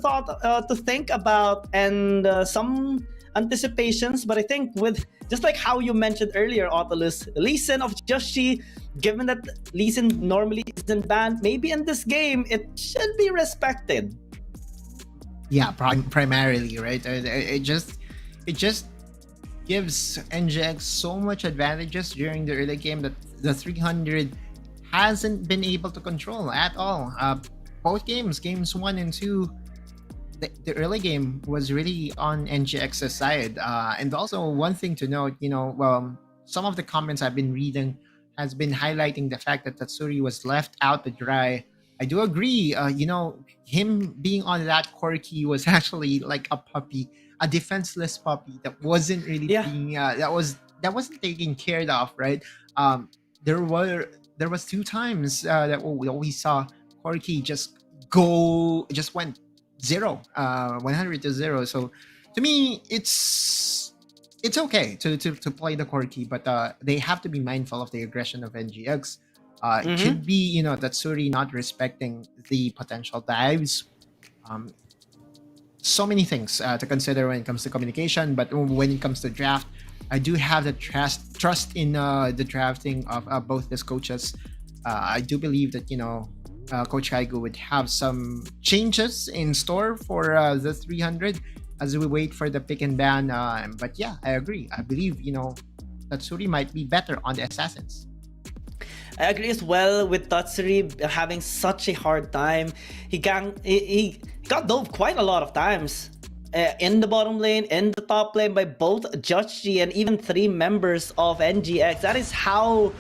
think about and some anticipations, but I think with just like how you mentioned earlier, Autolus, Lee Sin of Joshi, given that Lee Sin normally isn't banned, maybe in this game it should be respected. Yeah, primarily, right? It just gives NGX so much advantages during the early game that the 300 hasn't been able to control at all. Both games 1 and 2, the early game was really on NGX's side. And also one thing to note, some of the comments I've been reading has been highlighting the fact that Tatsuri was left out to dry. I do agree. Him being on that Corki was actually like a puppy, a defenseless puppy that wasn't really being that wasn't taken care of, right? There was 2 times that we saw Corki just went 100 to 0. So to me, it's okay to play the Corki, but they have to be mindful of the aggression of NGX. It could be Tatsuri not respecting the potential dives. So many things to consider when it comes to communication, but when it comes to draft, I do have the trust in the drafting of both these coaches. I do believe that Coach Kaigo would have some changes in store for the 300 as we wait for the pick and ban. But yeah, I agree. I believe Tatsuri might be better on the assassins. I agree as well with Tatsuri having such a hard time. He got dove quite a lot of times in the bottom lane, in the top lane by both Joshi and even 3 members of NGX. That is how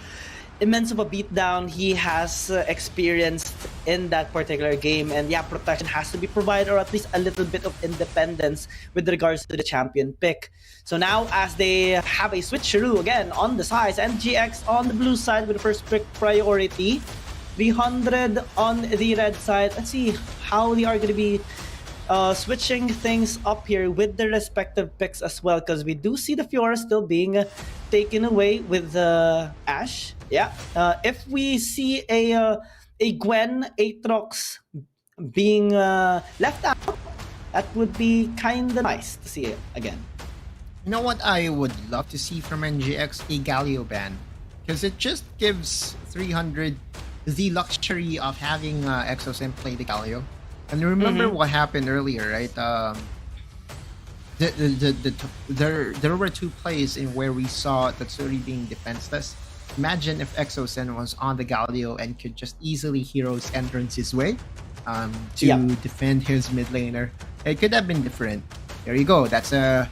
immense of a beatdown he has experienced in that particular game. And yeah, protection has to be provided, or at least a little bit of independence with regards to the champion pick. So now as they have a switcheroo again on the sides, NGX on the blue side with the first pick priority, 300 on the red side. Let's see how they are going to be switching things up here with the respective picks as well, because we do see the Fiora still being taken away with Ashe. Yeah, if we see a Gwen Aatrox being left out, that would be kind of nice to see it again. You know what I would love to see from NGX? A Galio ban, because it just gives 300 the luxury of having Exosim play the Galio. And remember what happened earlier, right? There were 2 plays in where we saw Tatsuri being defenseless. Imagine if Exosen was on the Galio and could just easily heroes entrance his way to defend his mid laner. It could have been different. There you go. That's an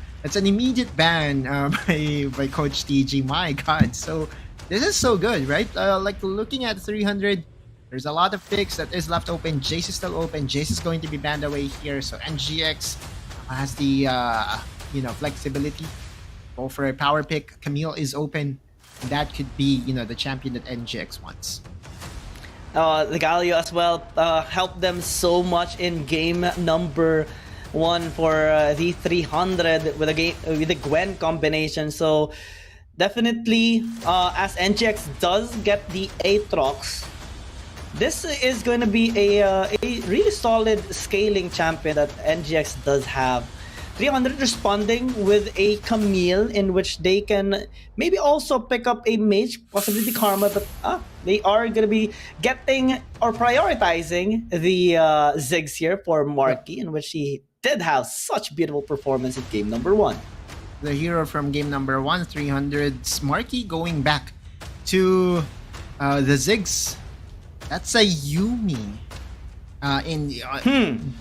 immediate ban by Coach TG. My God. So this is so good, right? Like looking at 300. There's a lot of picks that is left open. Jace is still open. Jace is going to be banned away here. So NGX has the flexibility. Go for a power pick. Camille is open. That could be the champion that NGX wants. The Galio as well helped them so much in game number one for the 300 with a game with the Gwen combination. So definitely, as NGX does get the Aatrox, this is going to be a really solid scaling champion that NGX does have. 300 responding with a Camille, in which they can maybe also pick up a mage, possibly the Karma, but they are going to be getting or prioritizing the Ziggs here for Marky, in which he did have such beautiful performance in game number 1. The hero from game number 1, 300's Marky, going back to the Ziggs. That's a Yumi.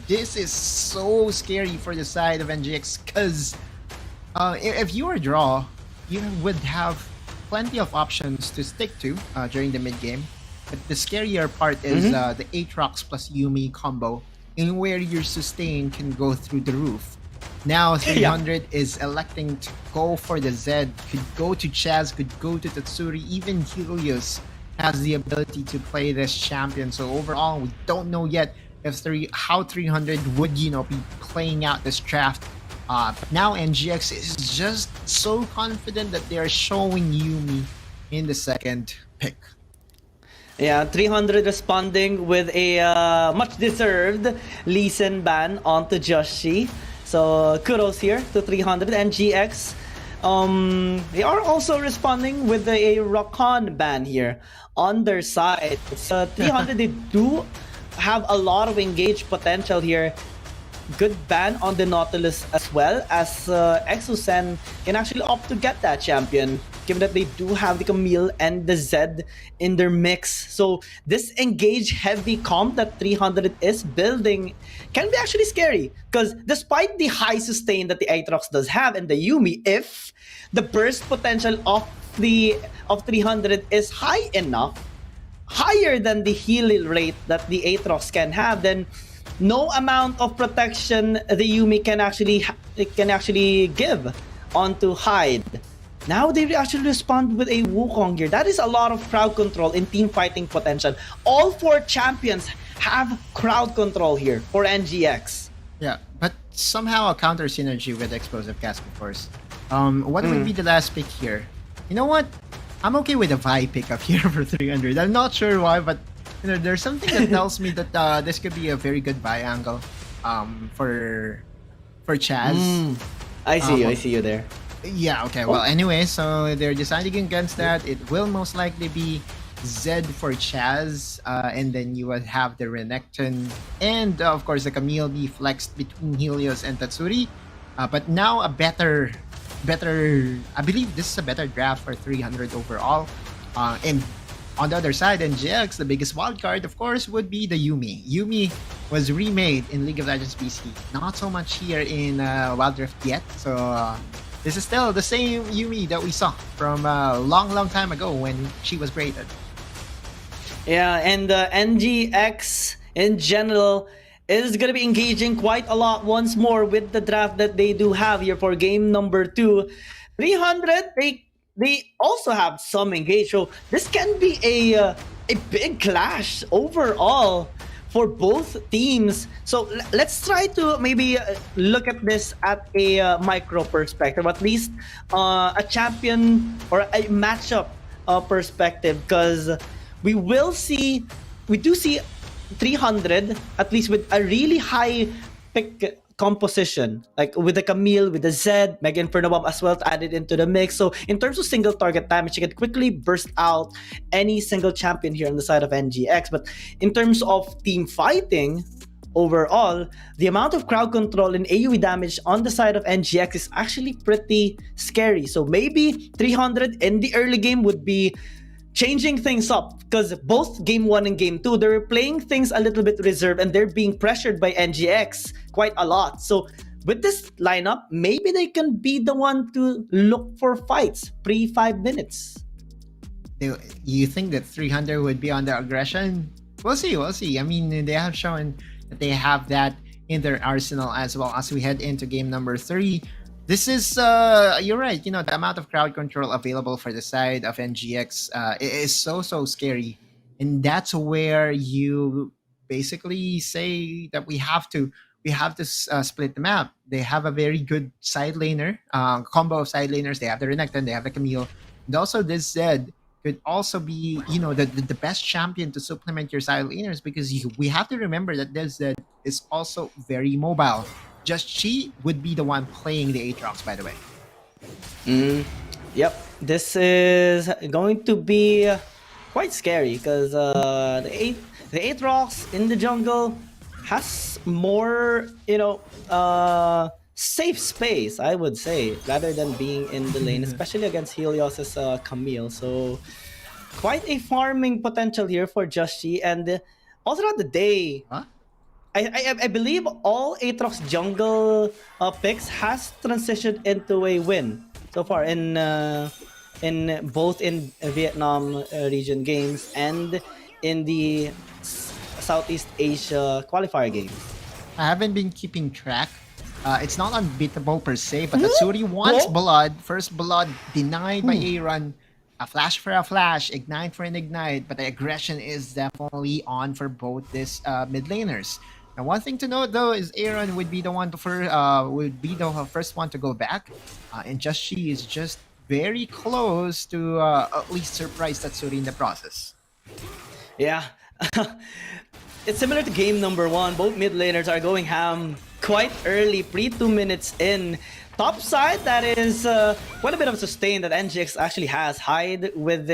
This is so scary for the side of NGX, because if you were draw, you would have plenty of options to stick to during the mid game. But the scarier part is the Aatrox plus Yumi combo, in where your sustain can go through the roof. Now 300 is electing to go for the Zed, could go to Chaz, could go to Tatsuri, even Helios has the ability to play this champion. So overall, we don't know yet if how 300 would be playing out this draft. Now NGX is just so confident that they are showing Yumi in the second pick. Yeah, 300 responding with a much deserved Lee Sin ban onto Joshi. So kudos here to 300. NGX, they are also responding with a Rakan ban here on their side. So 300, they do have a lot of engaged potential here. Good ban on the Nautilus as well, as Exosen can actually opt to get that champion, given that they do have the Camille and the Zed in their mix. So this engage heavy comp that 300 is building can be actually scary, because despite the high sustain that the Aatrox does have and the Yumi, if the burst potential of 300 is high enough, higher than the heal rate that the Aatrox can have, then no amount of protection the Yumi can actually give onto Hyde. Now they actually respond with a Wukong here. That is a lot of crowd control and team fighting potential. All 4 champions have crowd control here for NGX. Yeah, but somehow a counter synergy with Explosive Cast, of course. What would be the last pick here? You know what? I'm okay with a Vi pickup here for 300. I'm not sure why, but there's something that tells me that this could be a very good Vi angle for Chaz. I see you there. Yeah, okay. Well, anyway, so they're deciding against that. It will most likely be Zed for Chaz, and then you would have the Renekton, and of course the Camille be flexed between Helios and Tatsuri. But now a better, I believe this is a better draft for 300 overall. And on the other side, NGX, the biggest wildcard, of course, would be the Yumi. Yumi was remade in League of Legends PC. Not so much here in Wild Rift yet. So this is still the same Yumi that we saw from a long time ago when she was created. Yeah, and NGX in general is going to be engaging quite a lot once more with the draft that they do have here for game number 2. 300, they also have some engage, so this can be a big clash overall for both teams. So let's try to maybe look at this at a micro perspective, at least a champion or a matchup perspective, because we do see 300 at least with a really high pick composition, like with the Camille, with the Zed, Mega Inferno Bomb as well added into the mix. So in terms of single target damage, you can quickly burst out any single champion here on the side of NGX. But in terms of team fighting overall, the amount of crowd control and AoE damage on the side of NGX is actually pretty scary. So maybe 300 in the early game would be changing things up, because both game 1 and game 2, they're playing things a little bit reserved and they're being pressured by NGX quite a lot. So with this lineup, maybe they can be the one to look for fights pre 5 minutes. You think that 300 would be on the aggression? We'll see. I mean, they have shown that they have that in their arsenal as well as we head into game number 3. This is, you're right, the amount of crowd control available for the side of NGX is so scary. And that's where you basically say that we have to we have to split the map. They have a very good side laner, combo of side laners. They have the Renekton, they have the Camille, and also this Zed could also be, the best champion to supplement your side laners, because we have to remember that this Zed is also very mobile. Just she would be the one playing the Aatrox, by the way. Yep, this is going to be quite scary because the Aatrox in the jungle has more, safe space, I would say, rather than being in the lane, especially against Helios's Camille. So quite a farming potential here for Just She, and all throughout the day. Huh? I believe all Aatrox jungle picks has transitioned into a win so far in both in Vietnam region games and in the Southeast Asia qualifier games. I haven't been keeping track. It's not unbeatable per se, but Tatsuri wants blood. First blood denied by Aaron. A flash for a flash, ignite for an ignite, but the aggression is definitely on for both these mid laners. Now, one thing to note though is Aaron would be the one would be the first one to go back, and Just She is just very close to at least surprise Tatsuri in the process. Yeah. It's similar to game number 1. Both mid laners are going ham quite early, pre 2 minutes in. Top side, that is quite a bit of sustain that NGX actually has. Hide with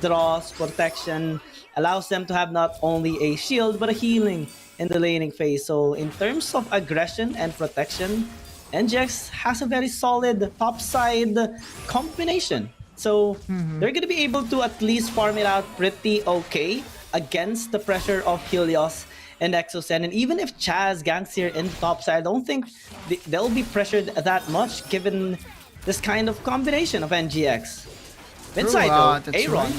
draws, protection, allows them to have not only a shield but a healing in the laning phase. So in terms of aggression and protection, NGX has a very solid top side combination. So they're going to be able to at least farm it out pretty okay against the pressure of Helios and Exocen. And even if Chaz ganks here in the top side, I don't think they'll be pressured that much given this kind of combination of NGX. Inside though, Aaron.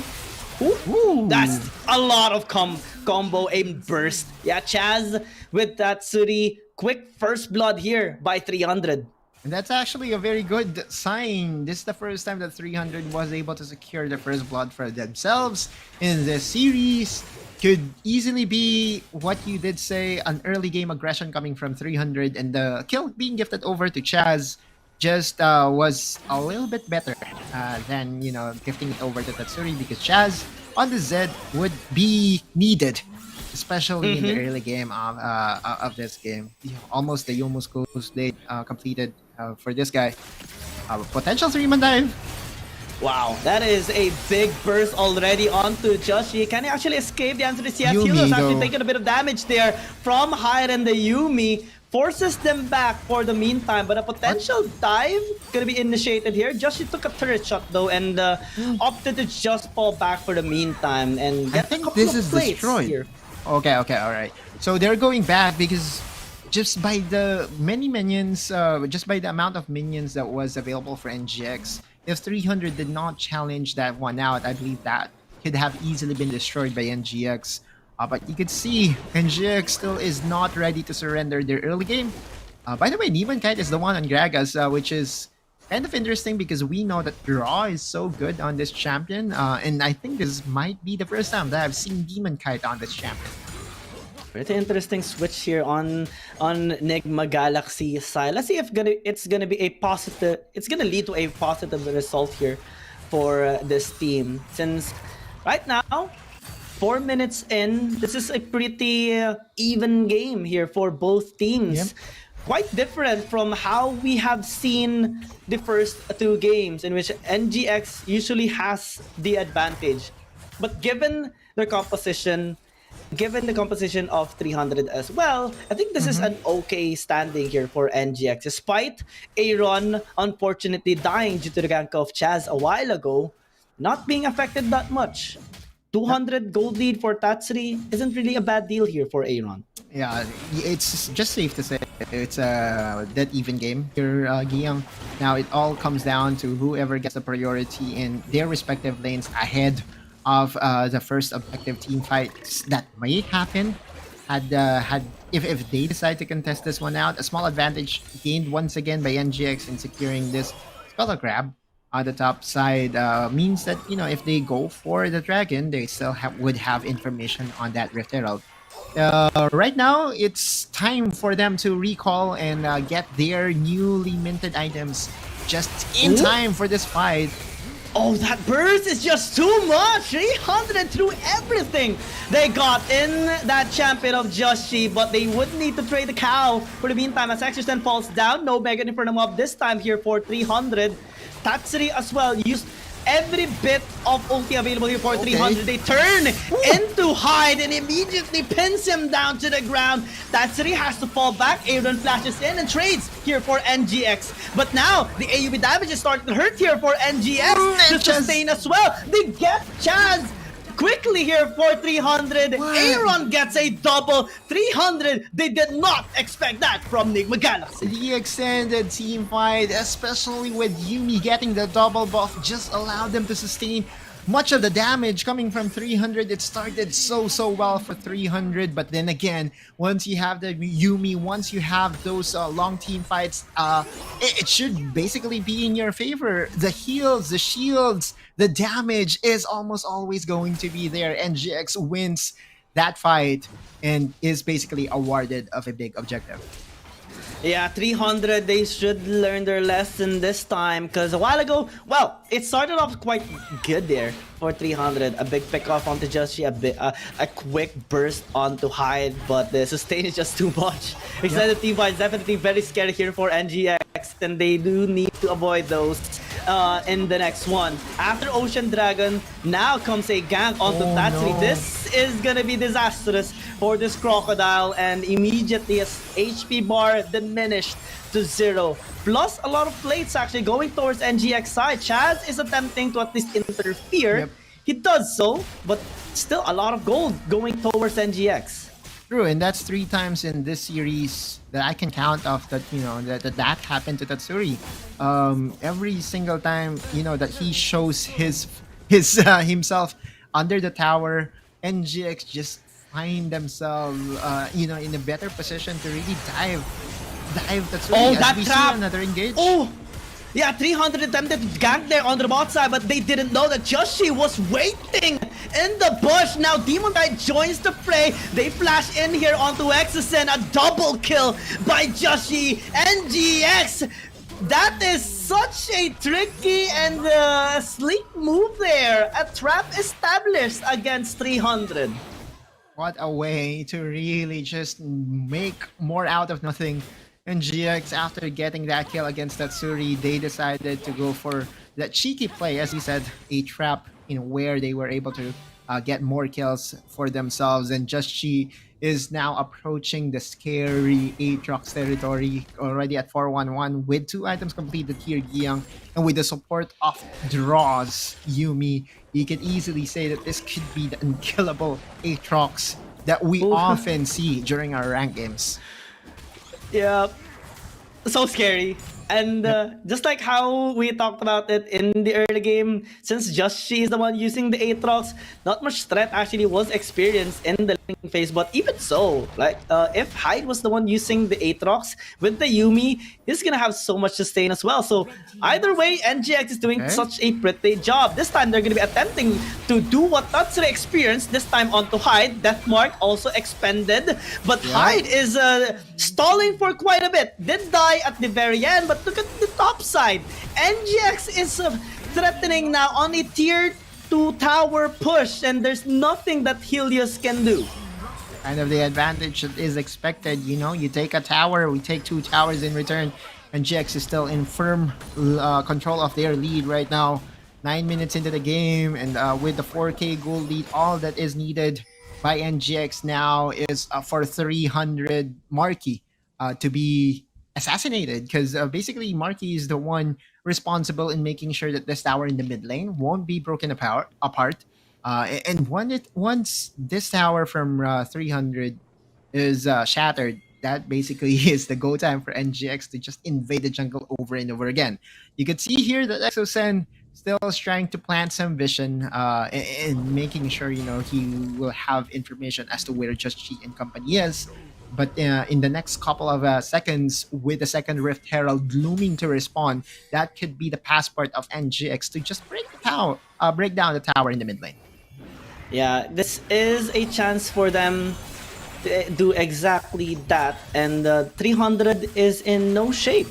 Ooh, that's a lot of combo aim burst. Yeah, Chaz with that Suri. Quick first blood here by 300. And that's actually a very good sign. This is the first time that 300 was able to secure the first blood for themselves in the series. Could easily be what you did say, an early game aggression coming from 300, and the kill being gifted over to Chaz just was a little bit better than gifting it over to Tatsuri, because Chaz on the Z would be needed, especially in the early game of this game. Almost the Yomo's Ghost Day completed for this guy. Potential 3-man dive. Wow, that is a big burst already onto Joshi. Can he actually escape? The answer is yes. Helos actually taking a bit of damage there from Hire, and the Yuumi forces them back for the meantime. But a potential dive gonna be initiated here. Joshi took a turret shot though and opted to just fall back for the meantime and get I think this is destroyed. Here. Okay, all right. So they're going back because just by the many minions, just by the amount of minions that was available for NGX, if 300 did not challenge that one out, I believe that could have easily been destroyed by NGX. But you could see NGX still is not ready to surrender their early game. By the way, Demon Kite is the one on Gragas, which is kind of interesting because we know that draw is so good on this champion. And I think this might be the first time that I've seen Demon Kite on this champion. Pretty interesting switch here on Nigma Galaxy side. Let's see if it's gonna be a positive. It's gonna lead to a positive result here for this team. Since right now, 4 minutes in, this is a pretty even game here for both teams. Yep. Quite different from how we have seen the first 2 games, in which NGX usually has the advantage. But given their composition. Given the composition of 300 as well, I think this is an okay standing here for NGX. Despite Aaron unfortunately dying due to the gank of Chaz a while ago, not being affected that much. 200 gold lead for Tatsuri isn't really a bad deal here for Aaron. Yeah, it's just safe to say it's a dead even game here, Guillaume. Now it all comes down to whoever gets the priority in their respective lanes ahead of the first objective team fights that might happen if they decide to contest this one out. A small advantage gained once again by NGX in securing this Skull Grab on the top side means that if they go for the dragon, they still would have information on that Rift Herald. Right now, it's time for them to recall and get their newly minted items just in Ooh. time for this fight. Oh, that burst is just too much! 300 through everything they got in that champion of Joshi, but they would need to trade the cow for the meantime as Exorcist falls down. No Mega Inferno Mob this time here for 300. Tatsuri as well used every bit of ulti available here for 300. They turn into Hyde and immediately pins him down to the ground. Tatsuri has to fall back. Aaron flashes in and trades here for NGX. But now the AUB damage is starting to hurt here for NGX to sustain as well. They get Chaz quickly here for 300. Aaron gets a double. 300. They did not expect that from Nigma Galaxy. The extended team fight, especially with Yumi getting the double buff, just allowed them to sustain much of the damage coming from 300. It started so well for 300, but then again, once you have the Yumi, once you have those long team fights, it should basically be in your favor. The heals, the shields, the damage is almost always going to be there. NGX wins that fight and is basically awarded of a big objective. Yeah, 300, they should learn their lesson this time because a while ago, well, it started off quite good there for 300. A big pick off onto Joshi, a quick burst onto Hyde, but the sustain is just too much. Extended team fight is definitely very scary here for NGX, and they do need to avoid those in the next one. After Ocean Dragon, now comes a gank onto Tatsuri. This is gonna be disastrous for this Crocodile, and immediately his HP bar diminished to 0. Plus a lot of plates actually going towards NGX side. Chaz is attempting to at least interfere. He does so, but still a lot of gold going towards NGX. True, and that's 3 times in this series that I can count of that, you know, that happened to Tatsuri. Every single time, you know, that he shows his himself under the tower, NGX just find themselves, you know, in a better position to really dive Tatsuri. Oh, as that we trap! see another engage. Oh! Yeah, 300 attempted to gank there on the bot side, but they didn't know that Joshi was waiting in the bush. Now Demon Knight joins the fray. They flash in here onto Exosen. A double kill by Joshi. NGX. That is such a tricky and sleek move there. A trap established against 300. What a way to really just make more out of nothing. And GX, after getting that kill against Tatsuri, they decided to go for that cheeky play, as we said, a trap, you know, where they were able to get more kills for themselves. And Just She is now approaching the scary Aatrox territory, already at 411 with 2 items completed here, Giang. And with the support of Draws, Yumi, you can easily say that this could be the unkillable Aatrox that we often see during our rank games. Yeah, so scary. And just like how we talked about it in the early game, since Just She is the one using the Aatrox, not much threat actually was experienced in the link phase. But even so, like if Hyde was the one using the Aatrox with the Yumi, he's gonna have so much sustain as well. So either way, NGX is doing such a pretty job. This time they're gonna be attempting to do what Tatsuri experienced, this time onto Hyde. Death Mark also expended, but Hyde is stalling for quite a bit. Did die at the very end, but look at the top side. NGX is threatening now on a tier 2 tower push, and there's nothing that Helios can do. Kind of the advantage that is expected, you know, you take a tower, we take 2 towers in return, and GX is still in firm control of their lead right now. 9 minutes into the game, and with the 4K gold lead, all that is needed by NGX now is for 300 Marky to be assassinated, because basically Marky is the one responsible in making sure that this tower in the mid lane won't be broken apart. And once this tower from 300 is shattered, that basically is the go time for NGX to just invade the jungle over and over again. You can see here that Exosen still is trying to plant some vision and making sure, you know, he will have information as to where Just She and company is. But in the next couple of seconds, with the second Rift Herald looming to respawn, that could be the passport of NGX to just break down the tower in the mid lane. Yeah, this is a chance for them do exactly that, and 300 is in no shape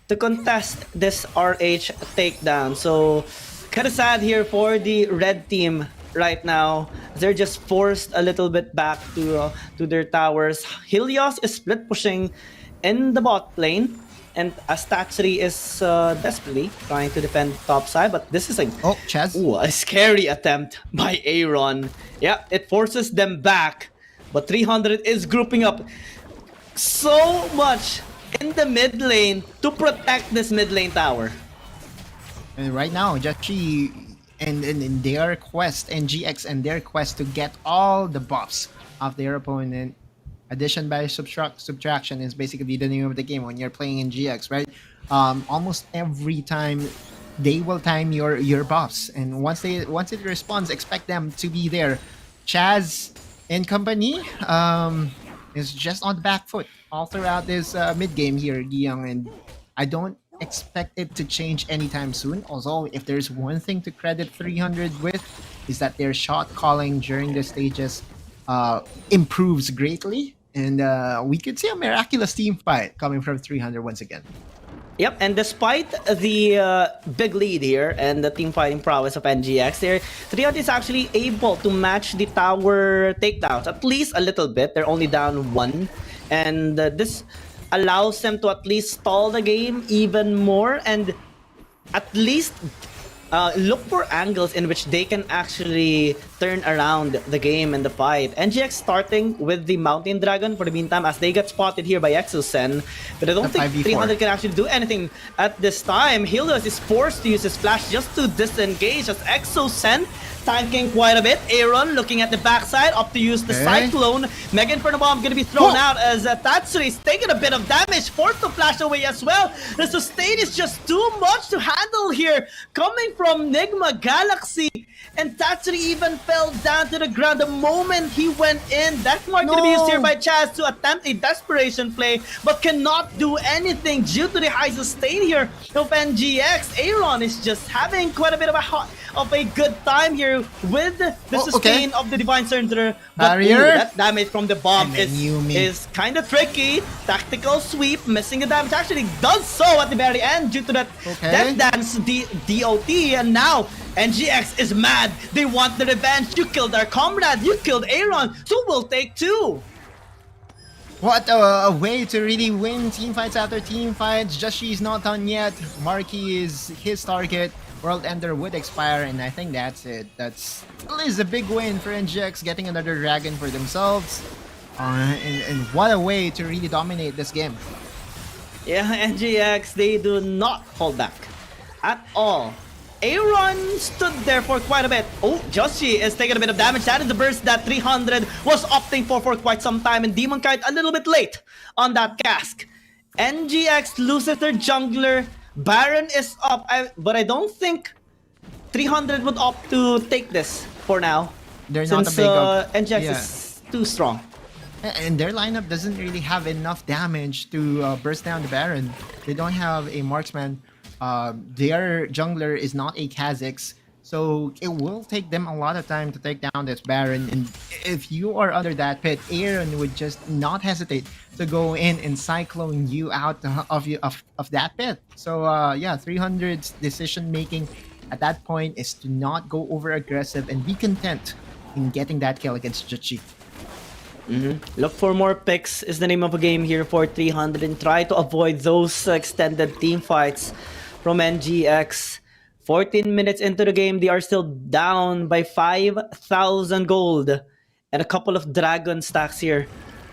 to contest this RH takedown. So kind of sad here for the red team right now. They're just forced a little bit back to their towers. Helios is split pushing in the bot lane, and Astatri is desperately trying to defend top side, but this is Chaz. a scary attempt by Aaron. Yeah, it forces them back, but 300 is grouping up so much in the mid lane to protect this mid lane tower. And right now, Jachi and in their quest, NGX and their quest to get all the buffs of their opponent, addition by subtraction is basically the name of the game when you're playing NGX, right? Almost every time they will time your buffs, and once it responds, expect them to be there. Chaz and company is just on the back foot all throughout this mid game here, Giyang, and I don't expect it to change anytime soon. Also, if there's one thing to credit 300 with, is that their shot calling during the stages improves greatly, and we could see a miraculous team fight coming from 300 once again. Yep, and despite the big lead here and the team fighting prowess of NGX, 300 is actually able to match the tower takedowns, at least a little bit. They're only down 1, and this allows them to at least stall the game even more and at least look for angles in which they can actually turn around the game and the fight. NGX starting with the Mountain Dragon for the meantime as they get spotted here by Exosen, but I don't think 300 can actually do anything at this time. Helios is forced to use his flash just to disengage as Exosen tanking quite a bit. Aaron looking at the backside, up to use the Cyclone. Mega Inferno Bomb gonna be thrown out as Tatsuri is taking a bit of damage, forced to flash away as well. The sustain is just too much to handle here, coming from Nigma Galaxy. And Tatsuri even fell down to the ground the moment he went in. That mark gonna be used here by Chaz to attempt a desperation play, but cannot do anything due to the high sustain here of NGX. Aaron is just having quite a bit of a good time here with the sustain of the Divine Surrender. But that damage from the bomb is kind of tricky. Tactical sweep, missing the damage. Actually does so at the very end due to that Death Dance DOT. And now NGX is mad. They want the revenge. You killed our comrade. You killed Aaron. So we'll take 2. What a way to really win team fights after team fights. Jushi's not done yet. Marky is his target. World Ender would expire, and I think that's it. That's at least a big win for NGX, getting another dragon for themselves. And what a way to really dominate this game. Yeah, NGX, they do not hold back at all. Aaron stood there for quite a bit. Oh, Joshi is taking a bit of damage. That is the burst that 300 was opting for quite some time, and Demon Kite a little bit late on that cask. NGX loses their jungler. Baron is up, but I don't think 300 would opt to take this for now. They're since not a big NGX is too strong. And their lineup doesn't really have enough damage to burst down the Baron. They don't have a marksman. Their jungler is not a Kha'Zix, so it will take them a lot of time to take down this Baron. And if you are under that pit, Aaron would just not hesitate to go in and cyclone you out of that pit. So yeah, 300's decision making at that point is to not go over aggressive and be content in getting that kill against Juchi. Look for more picks is the name of a game here for 300, and try to avoid those extended team fights from NGX. 14 minutes into the game, they are still down by 5,000 gold and a couple of dragon stacks here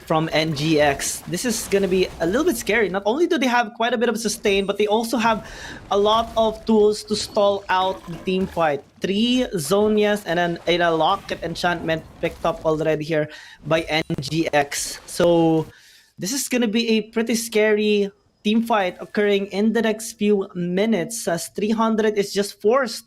from NGX. This is gonna be a little bit scary. Not only do they have quite a bit of sustain, but they also have a lot of tools to stall out the team fight. 3 Zonias and then a Locket enchantment picked up already here by NGX. So this is gonna be a pretty scary team fight occurring in the next few minutes as 300 is just forced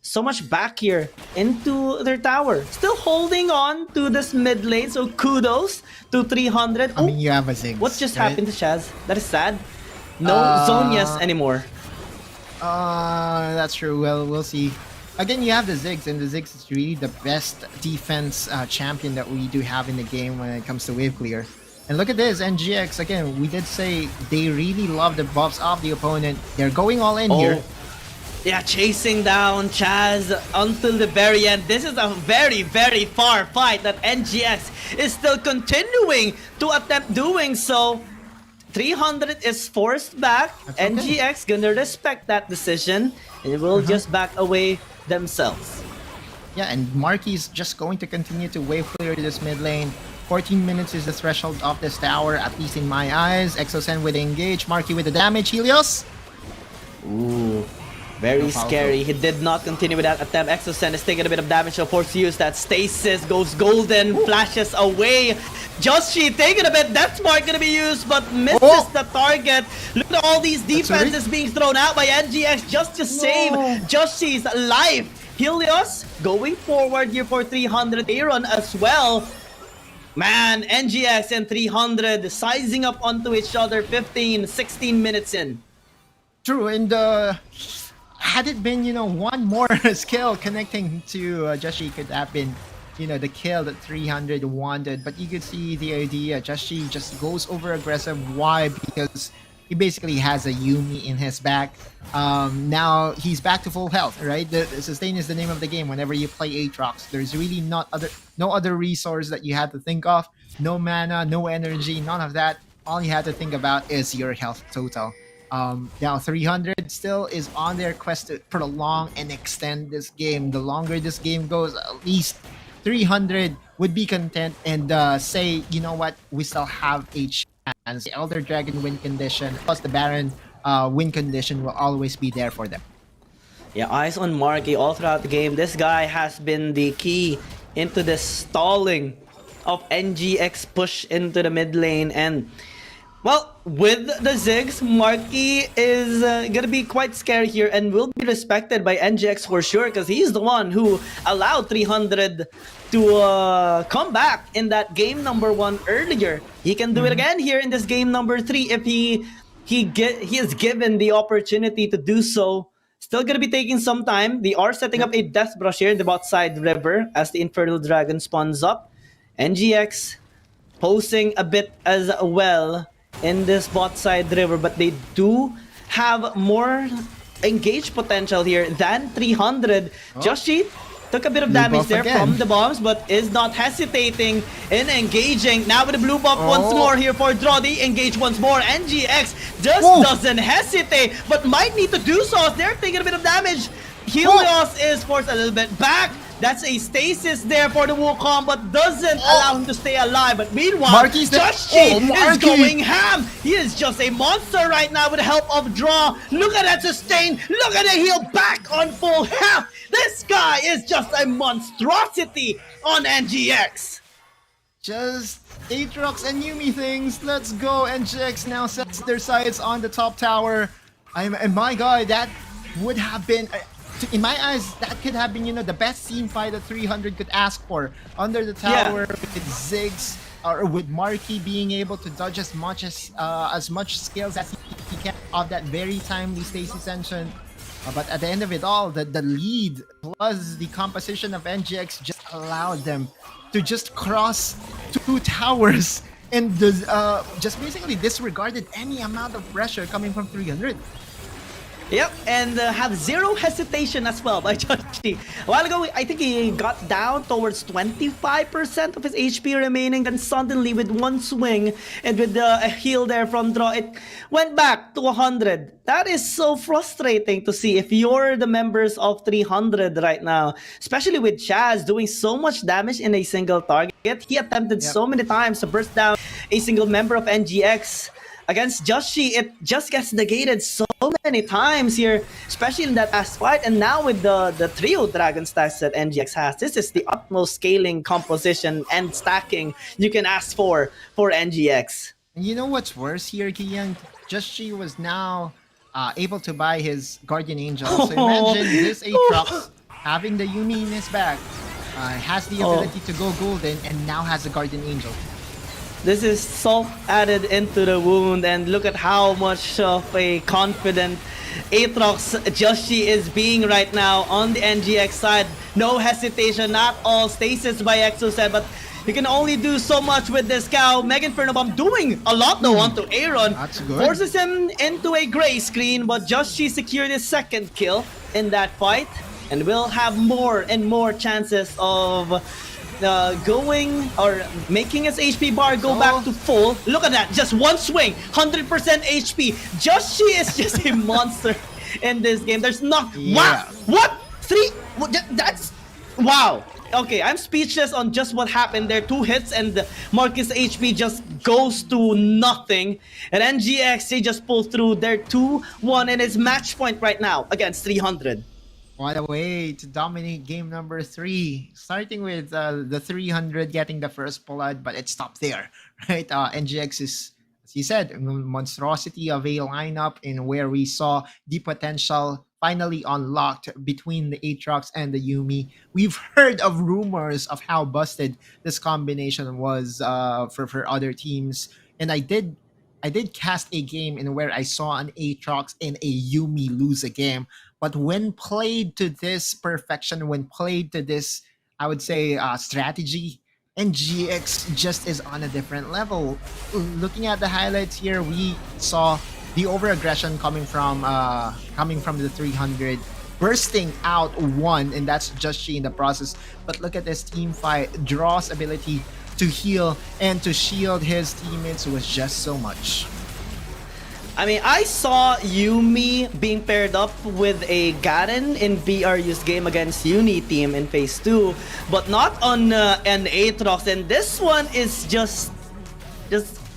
so much back here into their tower. Still holding on to this mid lane, so kudos to 300. I mean, you have a Ziggs. What just happened to Shaz? That is sad. No Zonias anymore. That's true. Well, we'll see. Again, you have the Ziggs, and the Ziggs is really the best defense champion that we do have in the game when it comes to wave clear. And look at this, NGX, again, we did say they really love the buffs of the opponent. They're going all in here. Yeah, chasing down Chaz until the very end. This is a very, very far fight that NGX is still continuing to attempt doing so. 300 is forced back. Okay. NGX gonna respect that decision and will just back away themselves. Yeah, and Marky's just going to continue to wave clear this mid lane. 14 minutes is the threshold of this tower, at least in my eyes. Exosen with engage, Marky with the damage. Helios. Ooh. Very No power scary. He did not continue with that attempt. Exosen is taking a bit of damage. So forced to use that stasis. Goes golden. Flashes away. Joshi taking a bit. Death Spark gonna be used, but misses the target. Look at all these defenses being thrown out by NGX just to save Joshi's life. Helios going forward here for 300. Aaron as well. Man, NGX and 300 sizing up onto each other 15, 16 minutes in. True, and had it been, one more skill connecting to Joshi could have been, the kill that 300 wanted. But you could see the idea. Joshi just goes over aggressive. Why? Because he basically has a Yumi in his back. Now he's back to full health, right? The sustain is the name of the game. Whenever you play Aatrox, there's really no other resource that you have to think of. No mana, no energy, none of that. All you have to think about is your health total. Now 300 still is on their quest to prolong and extend this game. The longer this game goes, at least 300 would be content and say, you know what, we still have a chance. The Elder Dragon win condition plus the Baron win condition will always be there for them. Yeah, eyes on Marky all throughout the game. This guy has been the key into the stalling of NGX push into the mid lane. And well, with the Ziggs, Marky is gonna be quite scary here and will be respected by NGX for sure, because he's the one who allowed 300 to come back in that game number 1 earlier. He can do it again here in this game number 3 if he is given the opportunity to do so. Still gonna be taking some time. They are setting up a Death Brush here in the bot side river as the Infernal Dragon spawns up. NGX posing a bit as well in this bot side river, but they do have more engage potential here than 300. Joshi took a bit of damage there from the bombs, but is not hesitating in engaging. Now with the blue buff once more here for Draw. They engage once more. NGX just doesn't hesitate, but might need to do so as they're taking a bit of damage. Helios is forced a little bit back. That's a stasis there for the Wukong, but doesn't allow him to stay alive. But meanwhile, Joshi is going ham. He is just a monster right now with the help of Draw. Look at that sustain. Look at the heal back on full health. This guy is just a monstrosity on NGX. Just Aatrox and Yumi things. Let's go. NGX now sets their sights on the top tower. And my god, that would have been... in my eyes, that could have been, the best team fight that 300 could ask for. Under the tower, with Ziggs, or with Marky being able to dodge as much skills as he can of that very timely stasis engine. But at the end of it all, the lead plus the composition of NGX just allowed them to just cross 2 towers and just basically disregarded any amount of pressure coming from 300. Yep, and have zero hesitation as well by Joshi. A while ago, I think he got down towards 25% of his HP remaining, then suddenly with one swing and with a heal there from Draw, it went back to 100. That is so frustrating to see if you're the members of 300 right now, especially with Chaz doing so much damage in a single target. He attempted so many times to burst down a single member of NGX. Against Joshi, it just gets negated so many times here, especially in that last fight. And now with the trio Dragon stacks that NGX has, this is the utmost scaling composition and stacking you can ask for NGX. And you know what's worse here, Kiyan? Joshi was now able to buy his Guardian Angel. So imagine this Aatrox having the Yumi in his back, has the ability to go golden, and now has a Guardian Angel. This is salt added into the wound, and look at how much of a confident Aatrox Joshi is being right now on the NGX side. No hesitation, not all stasis by Exocet, but you can only do so much with this cow. Mega Inferno Bomb doing a lot though onto Aaron. That's good. Forces him into a gray screen, but Joshi secured his second kill in that fight. And will have more and more chances of going or making his HP bar go back to full. Look at that, just one swing, 100% HP. Joshi is just a monster in this game. There's not, wow, what? That's, wow. Okay, I'm speechless on just what happened there. 2 hits and Marcus' HP just goes to nothing. And NGX, they just pull through their 2-1 and it's match point right now against 300. What a way to dominate game number 3. Starting with the 300 getting the first blood, but it stopped there, right? NGX is, as you said, a monstrosity of a lineup in where we saw the potential finally unlocked between the Aatrox and the Yuumi. We've heard of rumors of how busted this combination was for other teams, and I did cast a game in where I saw an Aatrox and a Yuumi lose a game. But when played to this perfection, when played to this, I would say, strategy, NGX just is on a different level. Looking at the highlights here, we saw the over-aggression coming from the 300, bursting out one, and that's just she in the process. But look at this team fight. Draw's ability to heal and to shield his teammates was just so much. I mean, I saw Yuumi being paired up with a Garen in BRU's game against Uni team in Phase 2, but not on an Aatrox, and this one is just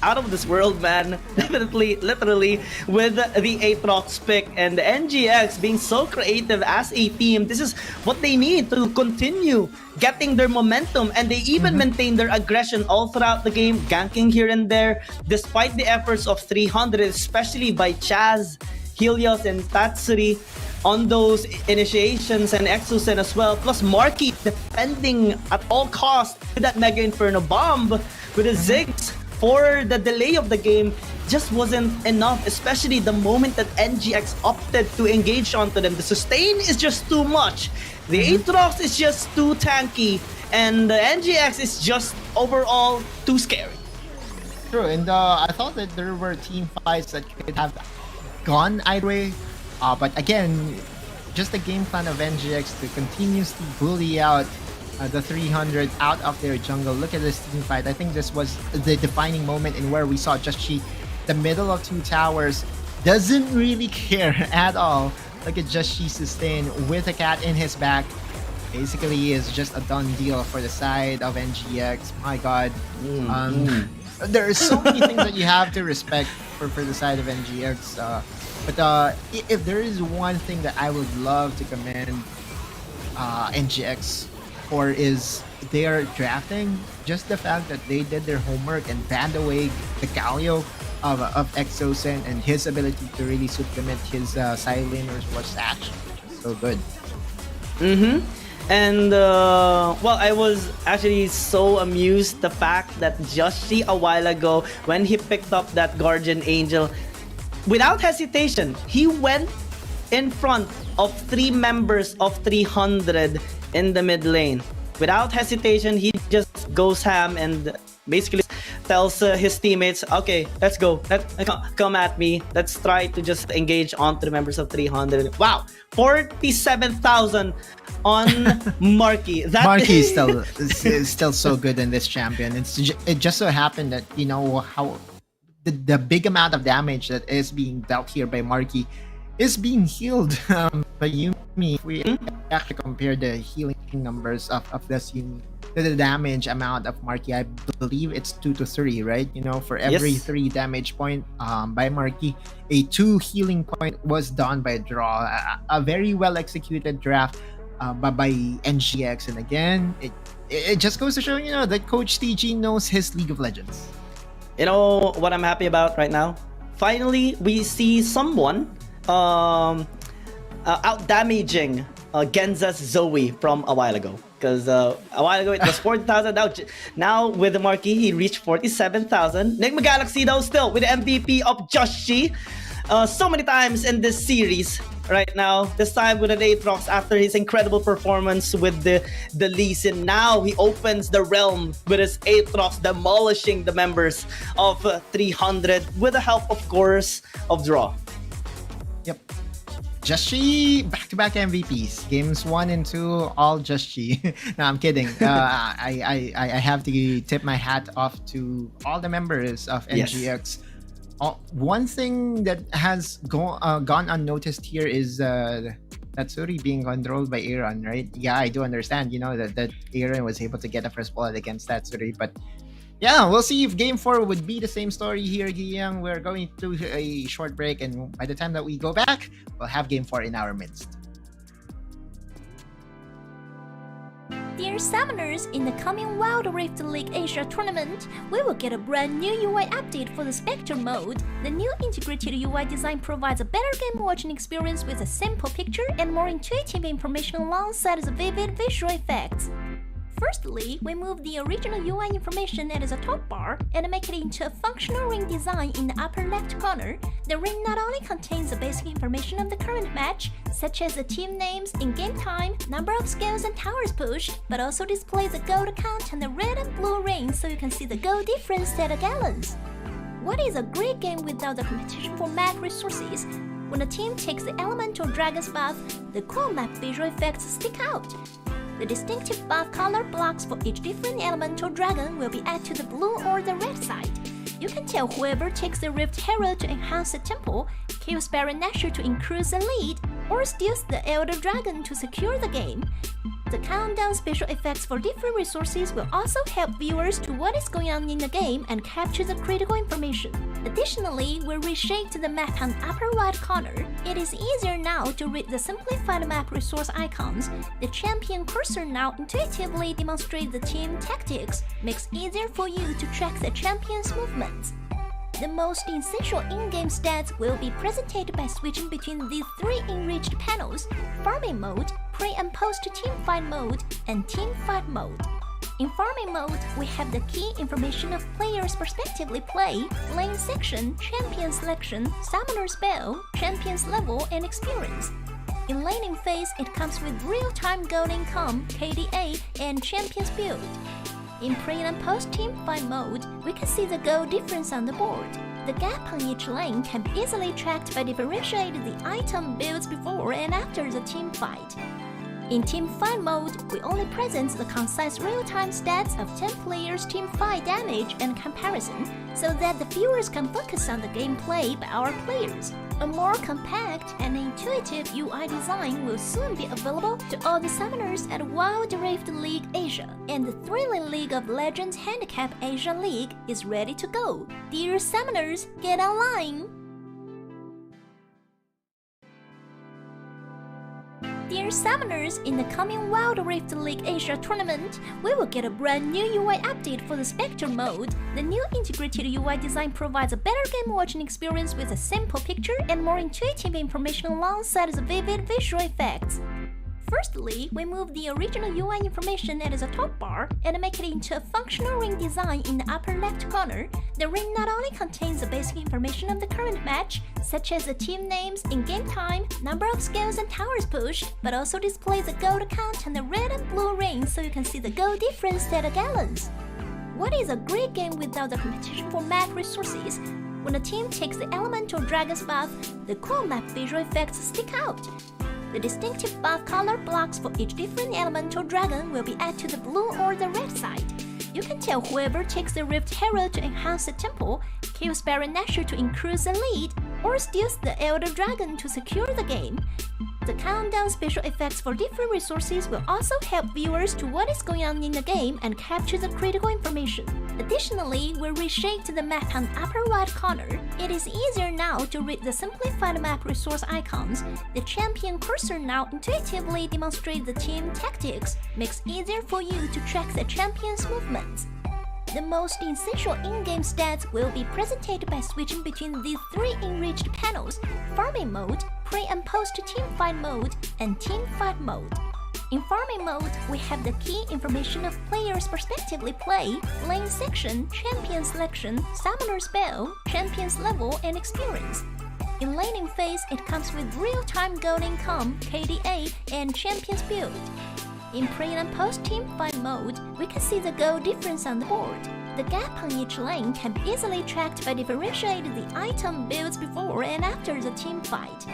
out of this world, man. literally with the Aatrox pick and the NGX being so creative as a team. This is what they need to continue getting their momentum, and they even maintain their aggression all throughout the game, ganking here and there, despite the efforts of 300, especially by Chaz, Helios, and Tatsuri on those initiations, and Exocet as well, plus Marky defending at all costs with that Mega Inferno Bomb with the Ziggs for the delay of the game just wasn't enough, especially the moment that NGX opted to engage onto them. The sustain is just too much. The Aatrox is just too tanky, and the NGX is just overall too scary. True, and I thought that there were team fights that could have gone either way, but again, just the game plan of NGX to continuously bully out the 300 out of their jungle. Look at this team fight. I think this was the defining moment in where we saw Just She, the middle of 2 towers, doesn't really care at all. Look at Just She sustain with a cat in his back. Basically is just a done deal for the side of NGX. My god. There are so many things that you have to respect for the side of NGX. But if there is one thing that I would love to commend NGX for is their drafting. Just the fact that they did their homework and banned away the Galio of Exocet, and his ability to really supplement his side laners was actually just so good. And well, I was actually so amused the fact that Joshi a while ago, when he picked up that Guardian Angel, without hesitation, he went in front of 3 members of 300 in the mid lane. Without hesitation, he just goes ham and basically tells his teammates, okay, let's go. Come at me. Let's try to just engage onto the members of 300. Wow, 47,000 on Marky. Marky is still so good in this champion. It just so happened that, you know, how the big amount of damage that is being dealt here by Marky is being healed by Yuumi. If we actually compare the healing numbers of this Yuumi, the damage amount of Marky, I believe it's 2 to 3, right? You know, for every 3 damage point by Marky, a 2 healing point was done by Draw. A very well executed draft by NGX, and again, it just goes to show, you know, that Coach TG knows his League of Legends. You know what I'm happy about right now? Finally, we see someone out damaging Genza's Zoe from a while ago. Because a while ago it was 40,000. Now with the Marquee, he reached 47,000. Nigma Galaxy though still with the MVP of Joshi. so many times in this series right now. This time with an Aatrox after his incredible performance with the Lee Sin. Now he opens the realm with his Aatrox, demolishing the members of 300 with the help, of course, of Draw. Yep. Just She, back-to-back MVPs. Games 1 and 2, all Just She. No, I'm kidding. I have to tip my hat off to all the members of NGX. Yes. One thing that has gone unnoticed here is Tatsuri being controlled by Aaron, right? Yeah, I do understand, that Aaron was able to get a first blood against Tatsuri, but yeah, we'll see if Game 4 would be the same story here, Giyang. We're going through a short break, and by the time that we go back, we'll have Game 4 in our midst. Dear Summoners, in the coming Wild Rift League Asia tournament, we will get a brand new UI update for the Spectre mode. The new integrated UI design provides a better game watching experience with a simple picture and more intuitive information alongside the vivid visual effects. Firstly, we move the original UI information at the top bar and make it into a functional ring design in the upper left corner. The ring not only contains the basic information of the current match, such as the team names, in-game time, number of skills and towers pushed, but also displays the gold count and the red and blue rings so you can see the gold difference at the gallons. What is a great game without the competition for map resources? When a team takes the elemental dragon's buff, the cool map visual effects stick out. The distinctive buff color blocks for each different elemental dragon will be added to the blue or the red side. You can tell whoever takes the Rift Herald to enhance the temple, kills Baron Nashor to increase the lead, or steals the Elder Dragon to secure the game. The countdown special effects for different resources will also help viewers to what is going on in the game and capture the critical information. Additionally, we reshaped the map on the upper right corner. It is easier now to read the simplified map resource icons. The champion cursor now intuitively demonstrates the team tactics, makes it easier for you to track the champion's movements. The most essential in-game stats will be presented by switching between these three enriched panels: farming mode, pre and post teamfight mode, and teamfight mode. In farming mode, we have the key information of players' prospectively play, lane section, champion selection, summoner spell, champion's level, and experience. In laning phase, it comes with real-time gold income, KDA, and champion's build. In pre and post teamfight mode, we can see the goal difference on the board. The gap on each lane can be easily tracked by differentiating the item builds before and after the team fight. In teamfight mode, we only present the concise real-time stats of 10 players' teamfight damage and comparison, so that the viewers can focus on the gameplay by our players. A more compact and intuitive UI design will soon be available to all the summoners at Wild Rift League Asia, and the thrilling League of Legends Handicap Asia League is ready to go. Dear summoners, get online! Dear Summoners, in the coming Wild Rift League Asia tournament, we will get a brand new UI update for the Spectre mode. The new integrated UI design provides a better game watching experience with a simple picture and more intuitive information alongside the vivid visual effects. Firstly, we move the original UI information at the top bar and make it into a functional ring design in the upper left corner. The ring not only contains the basic information of the current match, such as the team names, in-game time, number of skills and towers pushed, but also displays the gold count and the red and blue rings so you can see the gold difference at the gallons. What is a great game without the competition for map resources? When a team takes the elemental dragon's buff, the cool map visual effects stick out. The distinctive buff color blocks for each different elemental dragon will be added to the blue or the red side. You can tell whoever takes the Rift Herald to enhance the temple, kills Baron Nashor to increase the lead, or steals the Elder Dragon to secure the game. The countdown special effects for different resources will also help viewers to what is going on in the game and capture the critical information. Additionally, we reshaped the map on the upper right corner. It is easier now to read the simplified map resource icons. The champion cursor now intuitively demonstrates the team tactics, makes it easier for you to track the champion's movements. The most essential in-game stats will be presented by switching between these three enriched panels: farming mode, pre and post teamfight mode, and teamfight mode. In farming mode, we have the key information of players' prospectively play, lane section, champion selection, summoner spell, champion's level, and experience. In laning phase, it comes with real-time gold income, KDA, and champions build. In pre and post-team fight mode, we can see the gold difference on the board. The gap on each lane can be easily tracked by differentiating the item builds before and after the team fight.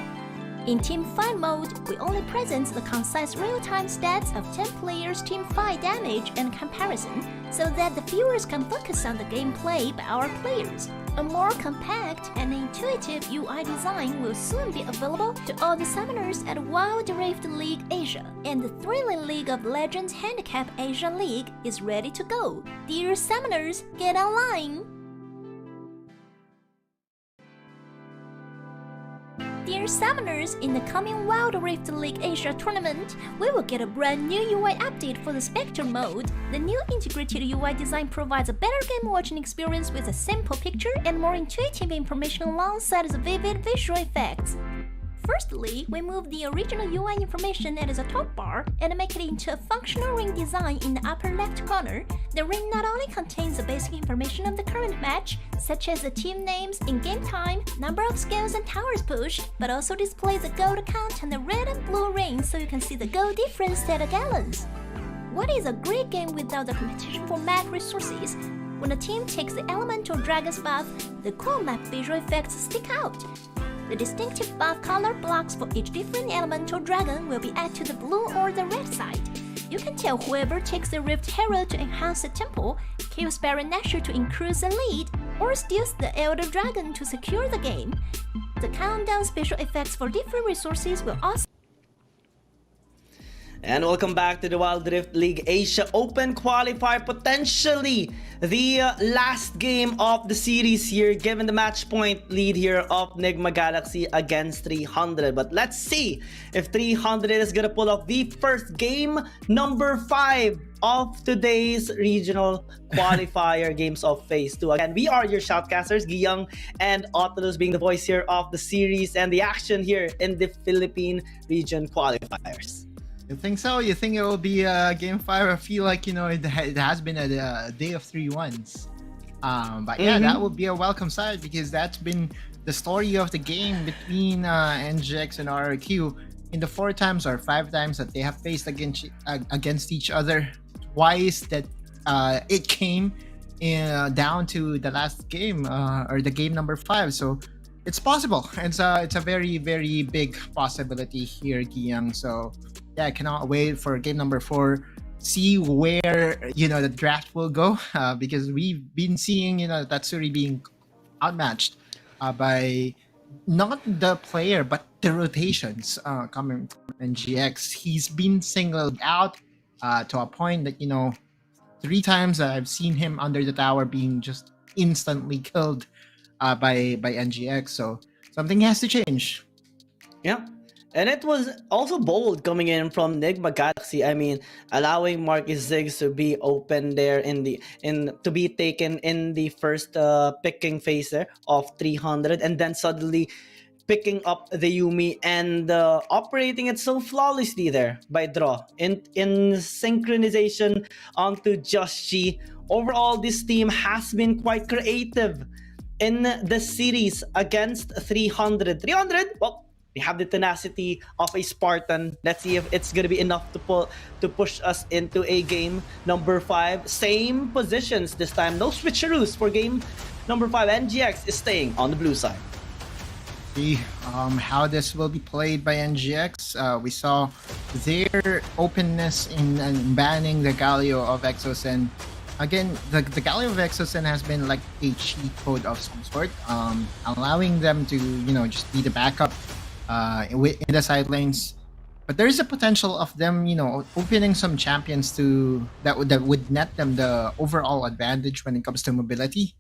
In team fight mode, we only present the concise real-time stats of 10 players' team fight damage and comparison, so that the viewers can focus on the gameplay by our players. A more compact and intuitive UI design will soon be available to all the summoners at Wild Rift League Asia, and the thrilling League of Legends Handicap Asia League is ready to go. Dear summoners, get online! Dear summoners, in the coming Wild Rift League Asia tournament, we will get a brand new UI update for the Spectre mode. The new integrated UI design provides a better game watching experience with a simple picture and more intuitive information alongside the vivid visual effects. Firstly, we move the original UI information at the top bar and make it into a functional ring design in the upper left corner. The ring not only contains the basic information of the current match, such as the team names, in-game time, number of skills and towers pushed, but also displays the gold count on the red and blue rings so you can see the gold difference at the gallons. What is a great game without the competition for map resources? When a team takes the elemental dragon's buff, the cool map visual effects stick out. The distinctive buff color blocks for each different elemental dragon will be added to the blue or the red side. You can tell whoever takes the Rift Hero to enhance the temple, kills Baron Nashor to increase the lead, or steals the Elder Dragon to secure the game. The countdown special effects for different resources will also. And welcome back to the Wild Rift League Asia Open Qualifier, potentially the last game of the series here, given the match point lead here of Nigma Galaxy against 300. But let's see if 300 is gonna pull off the first game, number 5 of today's regional qualifier games of phase 2. Again, we are your shoutcasters, Giyang and Otilus being the voice here of the series and the action here in the Philippine region qualifiers. You think so? You think it will be game 5? I feel like, it has been a day of 3-1s. But yeah, that would be a welcome side because that's been the story of the game between NGX and RRQ in the 4 times or 5 times that they have faced against each other. Twice that it came down to the last game or the game number 5. So it's possible. It's a very, very big possibility here, Giyang. So yeah, I cannot wait for game number 4. See where the draft will go because we've been seeing Tatsuri being outmatched by not the player but the rotations coming from NGX. He's been singled out to a point that 3 times I've seen him under the tower being just instantly killed by NGX. So something has to change. Yeah. And it was also bold coming in from Nigma Galaxy. I mean, allowing Marcus Ziggs to be open there to be taken in the first picking phase there of 300, and then suddenly picking up the Yuumi and operating it so flawlessly there by Draw in synchronization onto Joshi. Overall, this team has been quite creative in the series against 300. 300, well, we have the tenacity of a Spartan. Let's see if it's gonna be enough to push us into a game number 5. Same positions this time. No switcheroos for game number 5. NGX is staying on the blue side. See how this will be played by NGX. We saw their openness in banning the Galio of Exosen. Again, the Galio of Exosen has been like a cheat code of some sort, allowing them to just be the backup in the side lanes. But there is a potential of them opening some champions that would net them the overall advantage when it comes to mobility.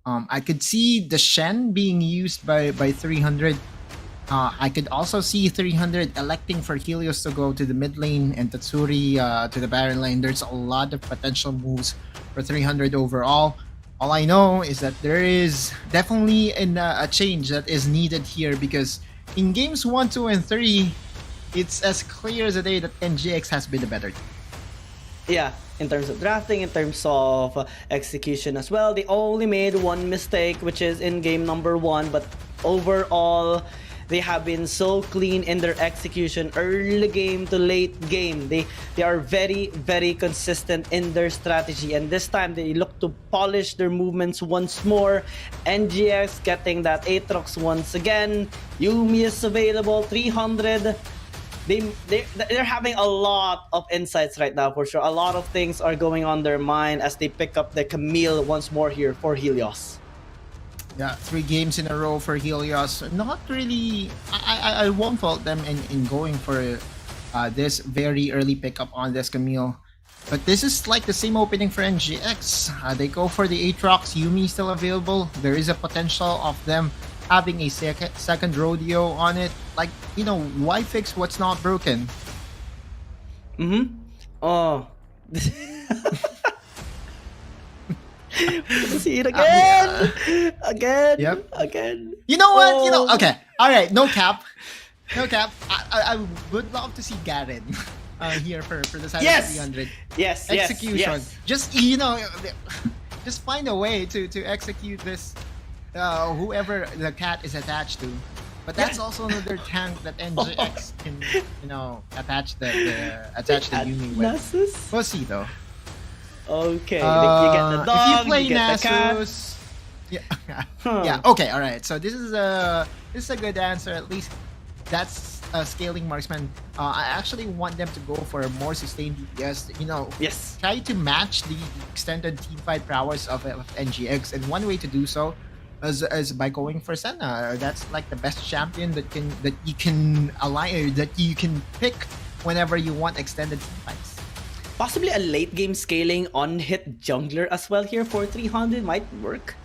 I could see the Shen being used by 300. I could also see 300 electing for Helios to go to the mid lane and Tatsuri to the Baron lane. There's a lot of potential moves for 300 overall. All I know is that there is definitely a change that is needed here because in games 1, 2, and 3, it's as clear as a day that NGX has been the better team. Yeah, in terms of drafting, in terms of execution as well. They only made one mistake, which is in game number 1, but overall, they have been so clean in their execution, early game to late game. They are very, very consistent in their strategy, and this time they look to polish their movements once more. NGX getting that Aatrox once again. Yuumi is available, 300. They're having a lot of insights right now for sure. A lot of things are going on their mind as they pick up the Camille once more here for Helios. Yeah, 3 games in a row for Helios. Not really. I won't fault them in going for this very early pickup on this Camille. But this is like the same opening for NGX. They go for the Aatrox. Yuumi still available. There is a potential of them having a second rodeo on it. Like, you know, why fix what's not broken? Oh. See it again. Again. Yep. Again. You know what? Oh. You know, okay. All right, no cap. No cap. I would love to see Garen here for the side of 300. Yes. Execution. Yes. Just, you know, just find a way to execute this, whoever the cat is attached to. But that's also another tank that NGX can, you know, attach the Yuumi with. We'll see though. Okay, you get the dog, if you play get Nasus, yeah, okay, all right. So this is a good answer. At least that's a scaling marksman. I actually want them to go for a more sustained DPS. You know, Yes. try to match the extended teamfight prowess of NGX, and one way to do so is by going for Senna. That's like the best champion that you can align, or that you can pick whenever you want extended teamfights. Possibly a late game scaling on hit jungler as well here for 300 might work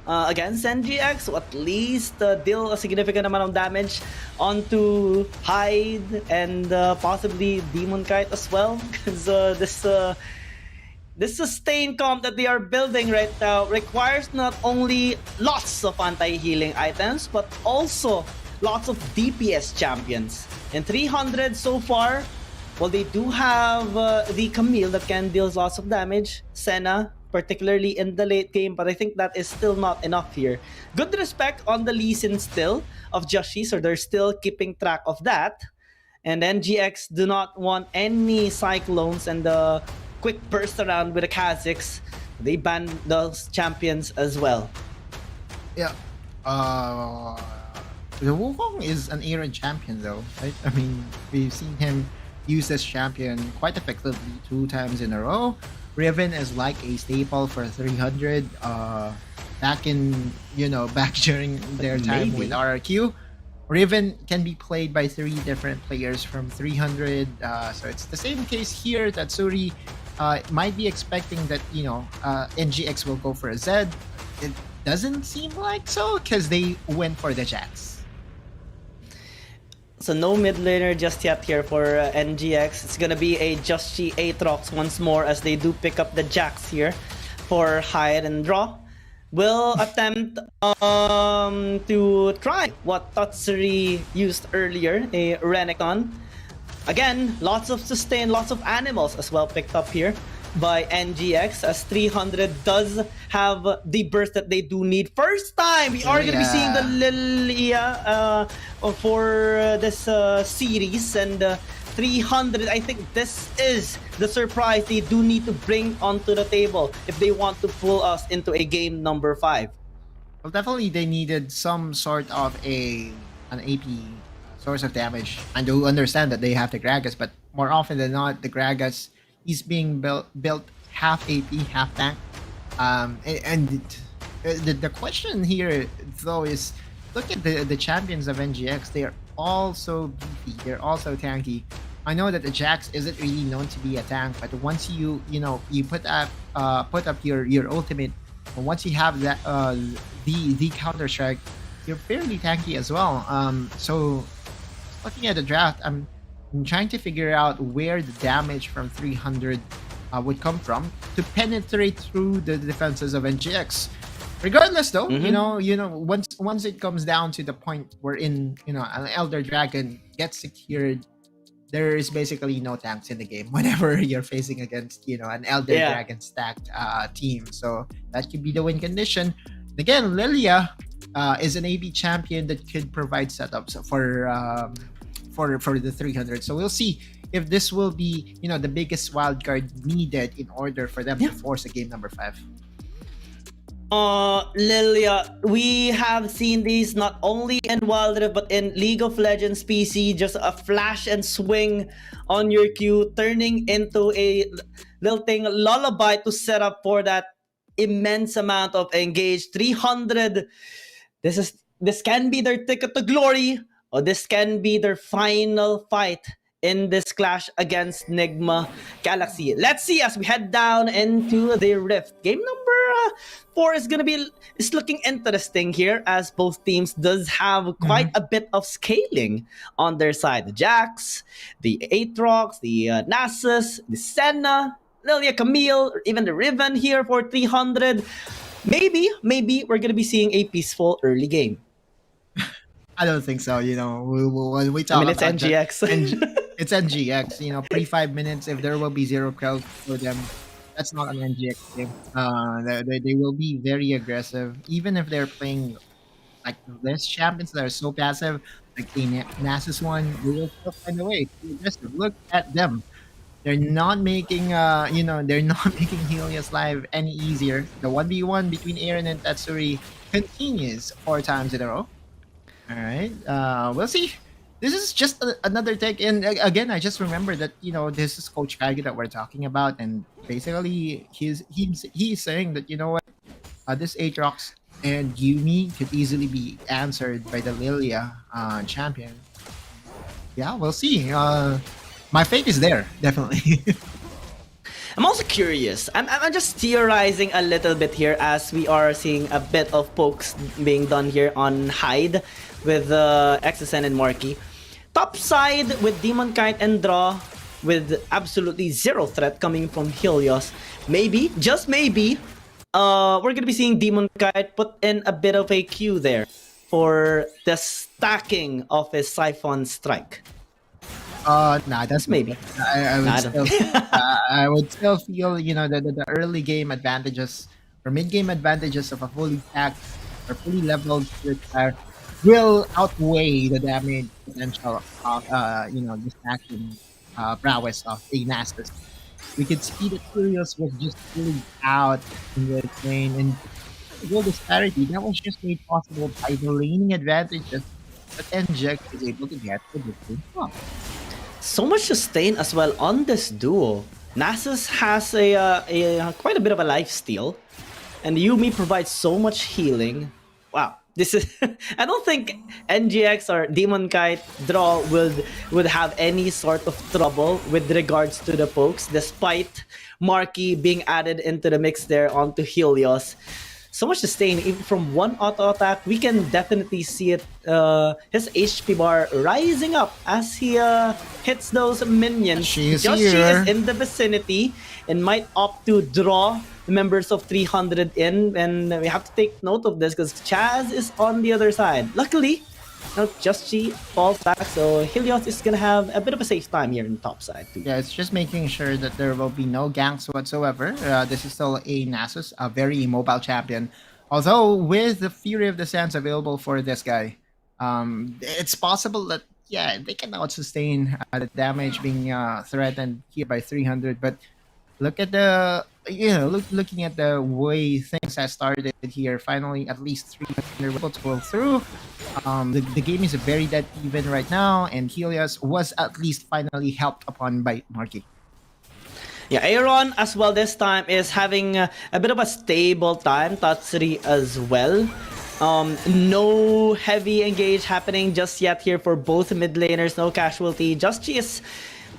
against NGX, so at least deal a significant amount of damage onto Hyde and possibly Demon Kite as well, because this sustained comp that they are building right now requires not only lots of anti-healing items but also lots of DPS champions. And 300 so far, well, they do have the Camille that can deal lots of damage, Senna, particularly in the late game, but I think that is still not enough here. Good respect on the Lee Sin still of Joshi, so they're still keeping track of that. And NGX do not want any Cyclones and the quick burst around with the Kazakhs. They ban those champions as well. Yeah. The Wukong is an errant champion though, right? I mean, we've seen him use this champion quite effectively 2 times in a row. Riven is like a staple for 300. Back during their time with RRQ, Riven can be played by 3 different players from 300. So it's the same case here. Tatsuri might be expecting that, you know, NGX will go for a Zed. It doesn't seem like so because they went for the Jax. So no mid laner just yet here for NGX. It's gonna be a Joshi Aatrox once more as they do pick up the Jax here for Hyde and Draw. Will attempt to try what Tatsuri used earlier, a Renekton. Again, lots of sustain, lots of animals as well picked up here by NGX, as 300 does have the burst that they do need. First time we are going to be seeing the Lilia for this series, and 300, I think this is the surprise they do need to bring onto the table if they want to pull us into a game number 5. Well, definitely they needed some sort of an AP source of damage. I do understand that they have the Gragas, but more often than not, the Gragas is being built half AP, half tank. The question here, though, is look at the champions of NGX. They are all so beefy. They're all so tanky. I know that the Jax isn't really known to be a tank, but once you put up your ultimate, and once you have that the counter strike, you're fairly tanky as well. So looking at the draft, I'm trying to figure out where the damage from 300 would come from to penetrate through the defenses of NGX. Regardless, though, once it comes down to the point wherein an Elder Dragon gets secured, there is basically no tanks in the game whenever you're facing against an Elder Dragon stacked team. So that could be the win condition. Again, Lilia, is an AB champion that could provide setups for the 300. So we'll see if this will be, the biggest wild card needed in order for them to force a game number 5. Lilia, we have seen these not only in Wild Rift but in League of Legends PC. Just a flash and swing on your Q, turning into a lilting lullaby to set up for that immense amount of engage. 300. This can be their ticket to glory, or this can be their final fight in this clash against Nigma Galaxy. Let's see as we head down into the Rift. Game number 4 is looking interesting here, as both teams does have quite a bit of scaling on their side. The Jax, the Aatrox, the Nasus, the Senna, Lilia, Camille, or even the Riven here for 300. Maybe we're gonna be seeing a peaceful early game. I don't think so. When we talk it's about NGX. It's NGX. Pre 5 minutes, if there will be 0 crowd for them, that's not an NGX game. They will be very aggressive, even if they're playing like less champions that are so passive, like the Nasus one. They will still find a way to be aggressive. Look at them. They're not making they're not making Helios live any easier. The 1v1 between Aaron and Tatsuri continues 4 times in a row. All right, we'll see. This is just another take, and again, I just remember that this is Coach Kage that we're talking about, and basically he's saying that this Aatrox and Yumi could easily be answered by the Lilia champion. Yeah, we'll see. My faith is there, definitely. I'm also curious. I'm just theorizing a little bit here, as we are seeing a bit of pokes being done here on Hyde with XSN and Marky. Top side with Demon Kite and Draw, with absolutely 0 threat coming from Helios. Maybe, just maybe, we're gonna be seeing Demon Kite put in a bit of a Q there for the stacking of his Siphon Strike. Nah, that's Maybe. I would still feel, the early game advantages or mid game advantages of a fully packed or fully leveled player will outweigh the damage potential of, the stacking prowess of a Nasus. We could see that Curious was just fully out in the lane, and the goal disparity that was just made possible by the laning advantages that NGX is able to get for this game. So much sustain as well on this duo. Nasus has a quite a bit of a lifesteal, and Yumi provides so much healing. Wow, this is I don't think NGX or Demon Kite Draw would have any sort of trouble with regards to the pokes, despite Marky being added into the mix there onto Helios. So much sustain, even from one auto attack. We can definitely see it, his HP bar rising up as he hits those minions. She is in the vicinity and might opt to draw the members of 300 in, and we have to take note of this because Chaz is on the other side. Luckily, Just Chi falls back, so Helios is gonna have a bit of a safe time here in the top side too. Yeah, it's just making sure that there will be no ganks whatsoever. This is still a Nasus, a very immobile champion. Although with the Fury of the Sands available for this guy, it's possible that they can out-sustain the damage being threatened here by 300. But look at the looking at the way things have started here. Finally, at least 300 able to go through. The game is very dead even right now, and Helios was at least finally helped upon by Marky. Yeah, Aaron as well this time is having a bit of a stable time. Tatsuri as well. No heavy engage happening just yet here for both mid laners. No casualty. Just Chi is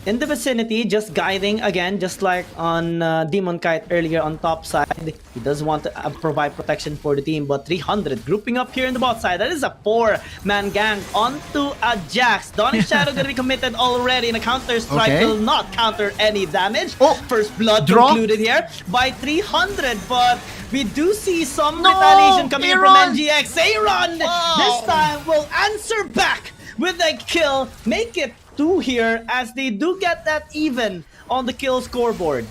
in the vicinity, just guiding again, just like on Demon Kite earlier on top side. He does want to provide protection for the team, but 300 grouping up here in the bot side. That is a 4-man gang onto a Jax. Donning Shadow gonna be committed already, and a counter strike will not counter any damage. First blood concluded here by 300, but we do see some retaliation coming in from NGX. Aaron this time will answer back with a kill, make it 2 here, as they do get that even on the kill scoreboard.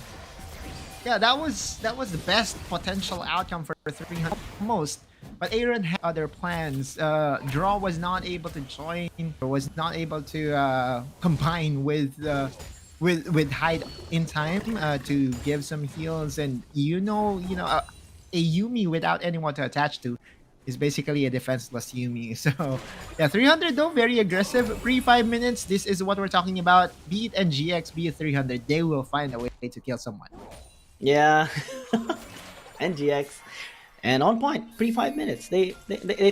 Yeah, that was the best potential outcome for 300. Most But Aaron had other plans. Draw was not able to join, was not able to combine with Hyde in time to give some heals, and a Yumi without anyone to attach to is basically a defenseless Yumi. So yeah, 300 though, very aggressive. Pre 5 minutes, this is what we're talking about. Be it NGX, be it 300, they will find a way to kill someone. Yeah. NGX. And on point, pre 5 minutes. They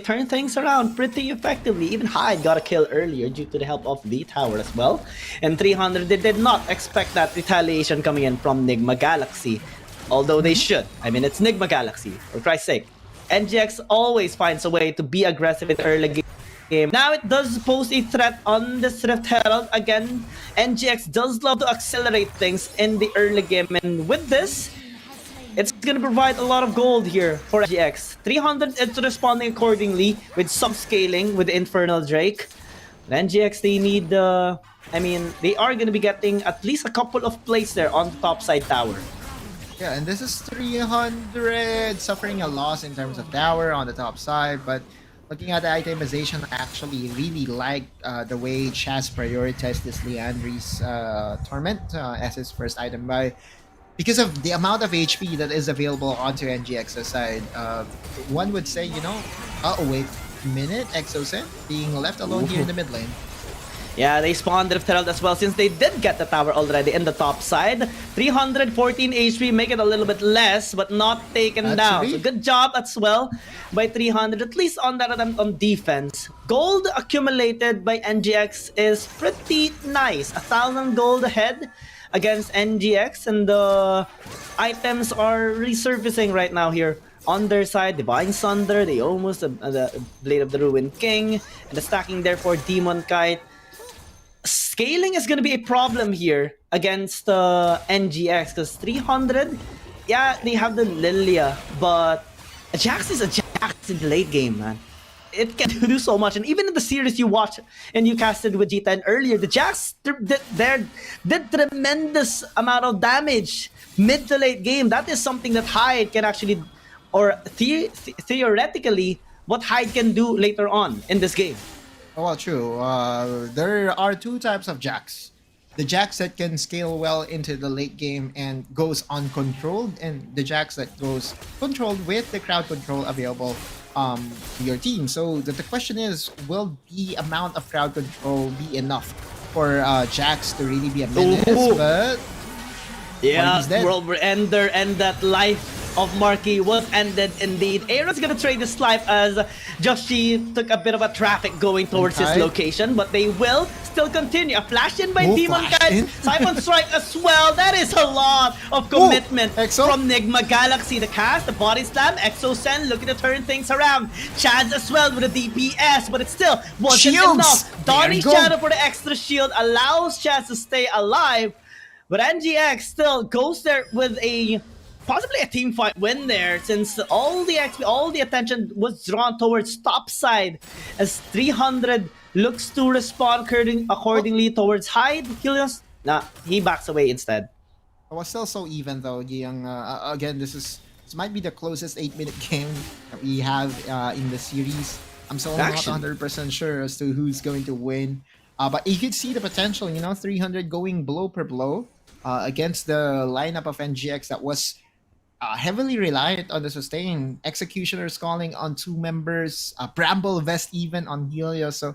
turn things around pretty effectively. Even Hyde got a kill earlier due to the help of the tower as well. And 300, they did not expect that retaliation coming in from Nigma Galaxy. Although they should. I mean, it's Nigma Galaxy, for Christ's sake. NGX always finds a way to be aggressive in the early game. Now it does pose a threat on this Rift Herald. Again, NGX does love to accelerate things in the early game. And with this, it's going to provide a lot of gold here for NGX. 300 is responding accordingly with sub-scaling with the Infernal Drake. And NGX, they need they are going to be getting at least a couple of plays there on the top side tower. Yeah, and this is 300 suffering a loss in terms of tower on the top side, but looking at the itemization, I actually really like the way Chaz prioritized this Leandri's Torment as his first item because of the amount of HP that is available onto NGX's side. One would say, wait a minute, Exocen being left alone here in the mid lane. Yeah, they spawned Rift Herald as well since they did get the tower already in the top side. 314 HP, make it a little bit less, but not taken down. So good job as well by 300, at least on that attempt on defense. Gold accumulated by NGX is pretty nice. 1,000 gold ahead against NGX, and the items are resurfacing right now here. On their side, Divine Sunder, they almost the Blade of the Ruined King, and the stacking there for Demon Kite. Scaling is going to be a problem here against NGX because 300, yeah, they have the Lilia, but a Jax is a Jax in the late game, man. It can do so much, and even in the series you watch and you casted with G10 earlier, the Jax did tremendous amount of damage mid to late game. That is something that Hyde can actually, or theoretically, what Hyde can do later on in this game. Oh, well, true. There are two types of Jax. The Jax that can scale well into the late game and goes uncontrolled, and the Jax that goes controlled with the crowd control available to your team. So the question is, will the amount of crowd control be enough for Jax to really be a menace? But yeah, World Ender and that life of Marky was ended indeed. Aaron's gonna trade this life as Joshi took a bit of a traffic going towards his location, but they will still continue. A flash in by Demon Kite, Siphon Strike as well. That is a lot of commitment from Nigma Galaxy. The cast, the body slam, Exocen looking to turn things around. Chaz as well with a DPS, but it still wasn't enough. Donnie Shadow for the extra shield allows Chaz to stay alive, but NGX still goes there with possibly a team fight win there, since all the attention was drawn towards top side as 300 looks to respond accordingly towards Hyde. Helios, nah, he backs away instead. It was still so even though, Young. Again, this might be the closest 8-minute game that we have in the series. I'm still not 100% sure as to who's going to win, but you could see the potential. 300 going blow per blow against the lineup of NGX that was heavily reliant on the sustain. Executioners calling on 2 members, Bramble Vest even on Helios. So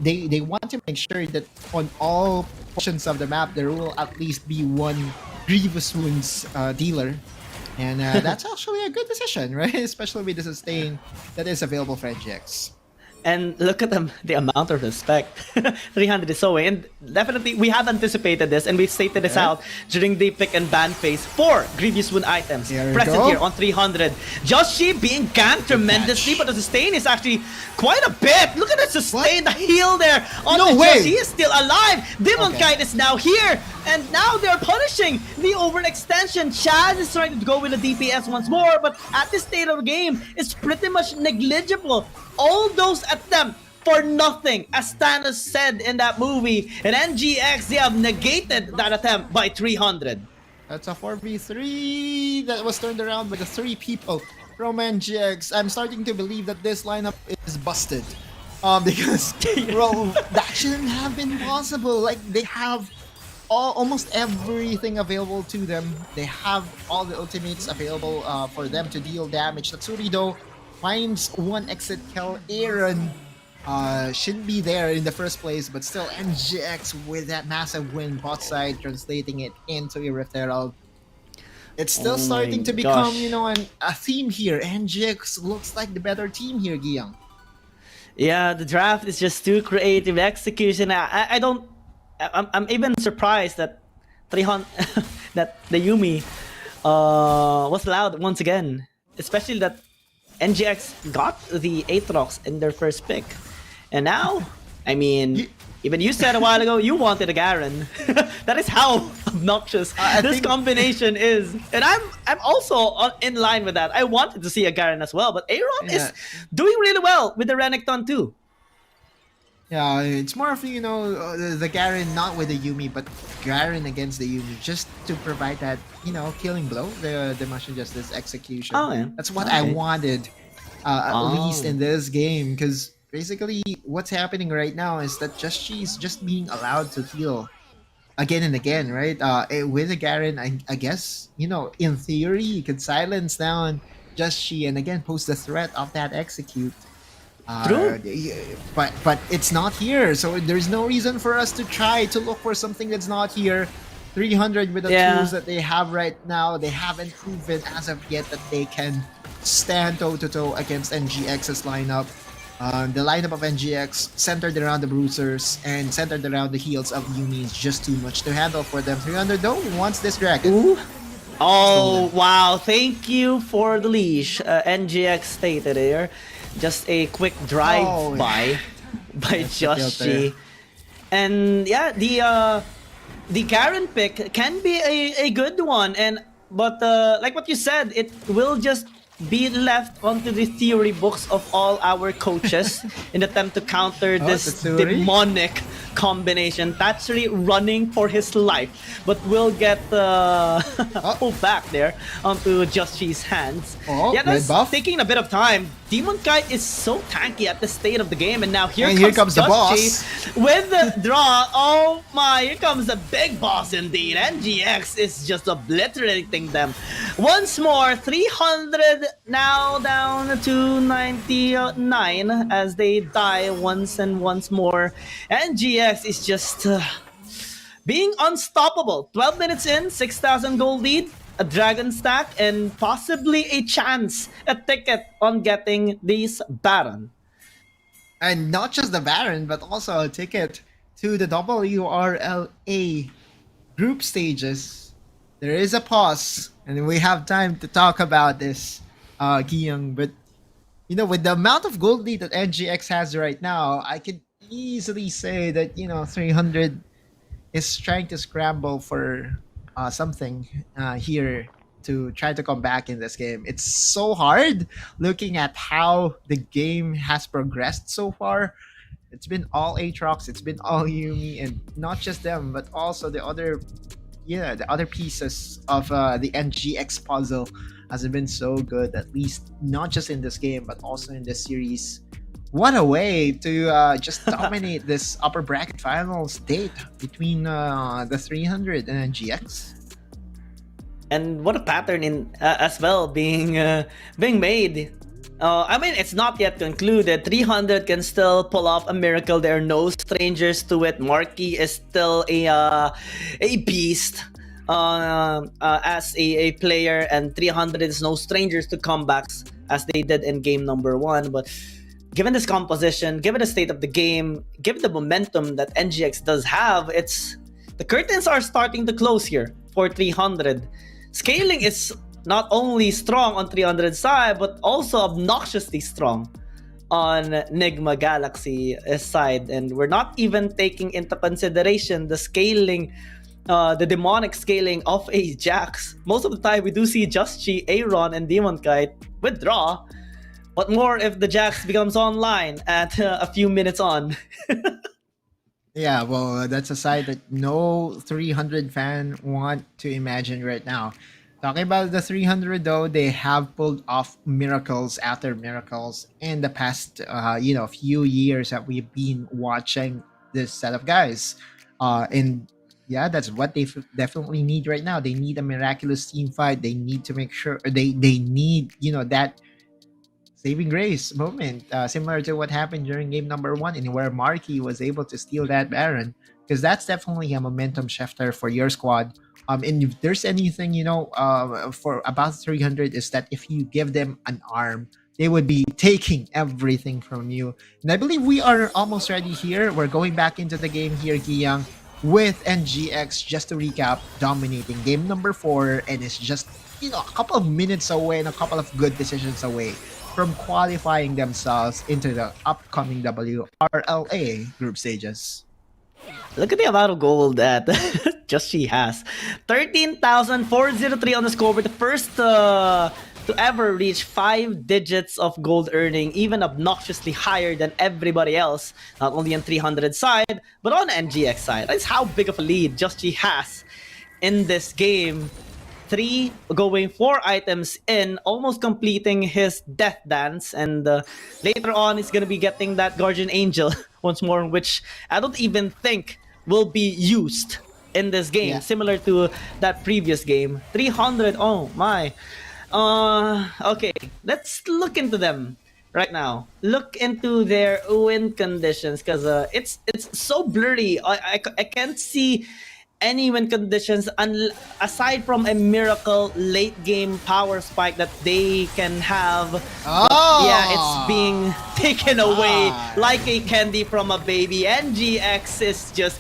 they want to make sure that on all portions of the map there will at least be one Grievous Wounds dealer. And that's actually a good decision, right? Especially with the sustain that is available for NGX. And look at them, the amount of respect 300 is showing. And definitely, we have anticipated this, and we've stated this out during the pick and ban phase. 4 Grievous Wound items present here on 300. Joshi being ganked tremendously, but the sustain is actually quite a bit. Look at the sustain, the heal there on Joshi. He is still alive. Demon Kite is now here, and now they're punishing the overextension. Chaz is trying to go with the DPS once more, but at this state of the game, it's pretty much negligible. All those attempts for nothing, as Thanos said in that movie. And NGX, they have negated that attempt by 300. That's a 4v3 that was turned around by the 3 people from NGX, I'm starting to believe that this lineup is busted. Because bro, that shouldn't have been possible. Like they have almost everything available to them. They have all the ultimates available for them to deal damage. Tatsuri though finds one exit kill. Aaron shouldn't be there in the first place, but still NGX with that massive win bot side, translating it into a Rift Herald. It's still Oh starting my to become, gosh. a theme here. NGX looks like the better team here, Giyang. Yeah, the draft is just too creative. Execution. I don't. I'm even surprised that 300 that the Yumi was allowed once again. Especially that NGX got the Aatrox in their first pick, and now, I mean, even you said a while ago you wanted a Garen. That is how obnoxious this combination is, and I'm also in line with that. I wanted to see a Garen as well, but Aaron is doing really well with the Renekton too. Yeah, it's more of the Garen not with the Yumi, but Garen against the Yumi, just to provide that killing blow, the Mushroom Justice execution. Oh, yeah. That's what I wanted, at least in this game, because basically what's happening right now is that she's just being allowed to heal again and again, right? With a Garen, I guess in theory you could silence down just she and again pose the threat of that execute. True. But it's not here, so there's no reason for us to try to look for something that's not here. 300 with the tools that they have right now, they haven't proven as of yet that they can stand toe-to-toe against NGX's lineup. The lineup of NGX centered around the bruisers and centered around the heals of Yumi is just too much to handle for them. 300 though wants this dragon. Ooh. Oh, wow. Thank you for the leash. NGX stated there. Just a quick drive by Joshi. And yeah, the Garen pick can be a good one, but like what you said, it will just be left onto the theory books of all our coaches in attempt to counter this demonic combination. Tatsuri running for his life, but will get pulled back there onto Joshi's hands. Yeah, that's taking a bit of time. Demon Kite is so tanky at the state of the game, and now here comes the Joshi boss with the draw. Oh my, here comes the big boss indeed. NGX is just obliterating them. Once more, 300 now down to 99 as they die once and once more. NGX is just being unstoppable. 12 minutes in, 6,000 gold lead, a dragon stack, and possibly a chance, a ticket on getting this Baron. And not just the Baron, but also a ticket to the WRL-A group stages. There is a pause, and we have time to talk about this, Giyang. But with the amount of gold lead that NGX has right now, I could easily say that 300 is trying to scramble for something here to try to come back in this game. It's so hard looking at how the game has progressed so far. It's been all Aatrox, it's been all Yumi, and not just them, but also the other pieces of the NGX puzzle hasn't been so good, at least not just in this game, but also in this series. What a way to just dominate this upper bracket finals date between the 300 and NGX. And what a pattern in as well being made. I mean, it's not yet concluded. 300 can still pull off a miracle. There are no strangers to it. Marky is still a beast as a player, and 300 is no strangers to comebacks as they did in game number 1. But given this composition, given the state of the game, given the momentum that NGX does have, the curtains are starting to close here for 300. Scaling is not only strong on 300's side, but also obnoxiously strong on Nigma Galaxy side. And we're not even taking into consideration the scaling, the demonic scaling of Ajax. Most of the time, we do see Just Chi, Aaron, and Demon Kite withdraw. What more if the Jax becomes online at a few minutes on? Yeah, well, that's a side that no 300 fan want to imagine right now. Talking about the 300 though, they have pulled off miracles after miracles in the past, few years that we've been watching this set of guys. And yeah, that's what they definitely need right now. They need a miraculous team fight. They need to make sure they need that saving grace moment, similar to what happened during game number 1, and where Marky was able to steal that Baron, because that's definitely a momentum shifter for your squad. And if there's anything for about 300 is that if you give them an arm, they would be taking everything from you. And I believe we are almost ready here. We're going back into the game here, Giyang, with NGX. Just to recap, dominating game number 4, and it's just a couple of minutes away and a couple of good decisions away from qualifying themselves into the upcoming WRL-A group stages. Look at the amount of gold that just she has. 13,403 on the scoreboard. The first to ever reach 5 digits of gold earning, even obnoxiously higher than everybody else. Not only on 300 side, but on NGX side. That's how big of a lead just she has in this game. 3 going 4 items in, almost completing his death dance, and later on he's gonna be getting that guardian angel once more, which I don't even think will be used in this game. Similar to that previous game. 300, oh my. Okay, let's look into them right now. Look into their win conditions, because it's so blurry. I can't see any win conditions aside from a miracle late game power spike that they can have. Yeah, it's being taken away like a candy from a baby. NGX is just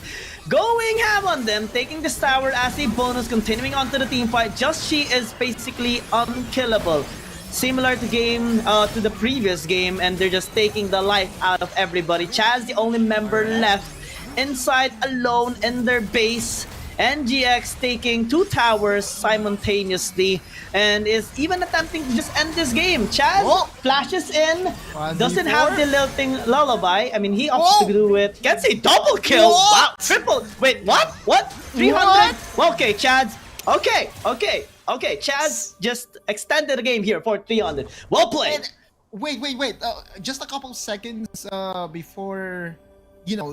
going ham on them, taking this tower as a bonus, continuing on to the team fight. Just she is basically unkillable. Similar to the previous game, and they're just taking the life out of everybody. Chaz, the only member left inside alone in their base. NGX taking 2 towers simultaneously and is even attempting to just end this game. Chaz flashes in, doesn't have the lilting lullaby. I mean, he opts to do it. Gets a double kill. Wow, triple. Wait, what? 300? Okay, Chaz. Okay. Chaz just extended the game here for 300. Well played. Wait. Just a couple seconds before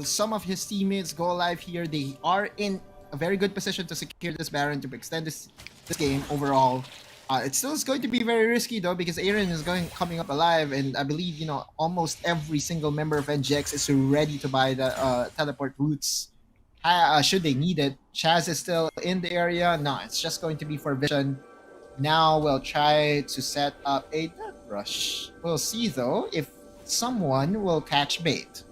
some of his teammates go live here. They are in a very good position to secure this Baron to extend this game overall. It still is going to be very risky though, because Aaron is coming up alive, and I believe almost every single member of NGX is ready to buy the teleport routes should they need it. Chaz is still in the area. No, it's just going to be for vision. Now we'll try to set up a death rush. We'll see though if someone will catch bait.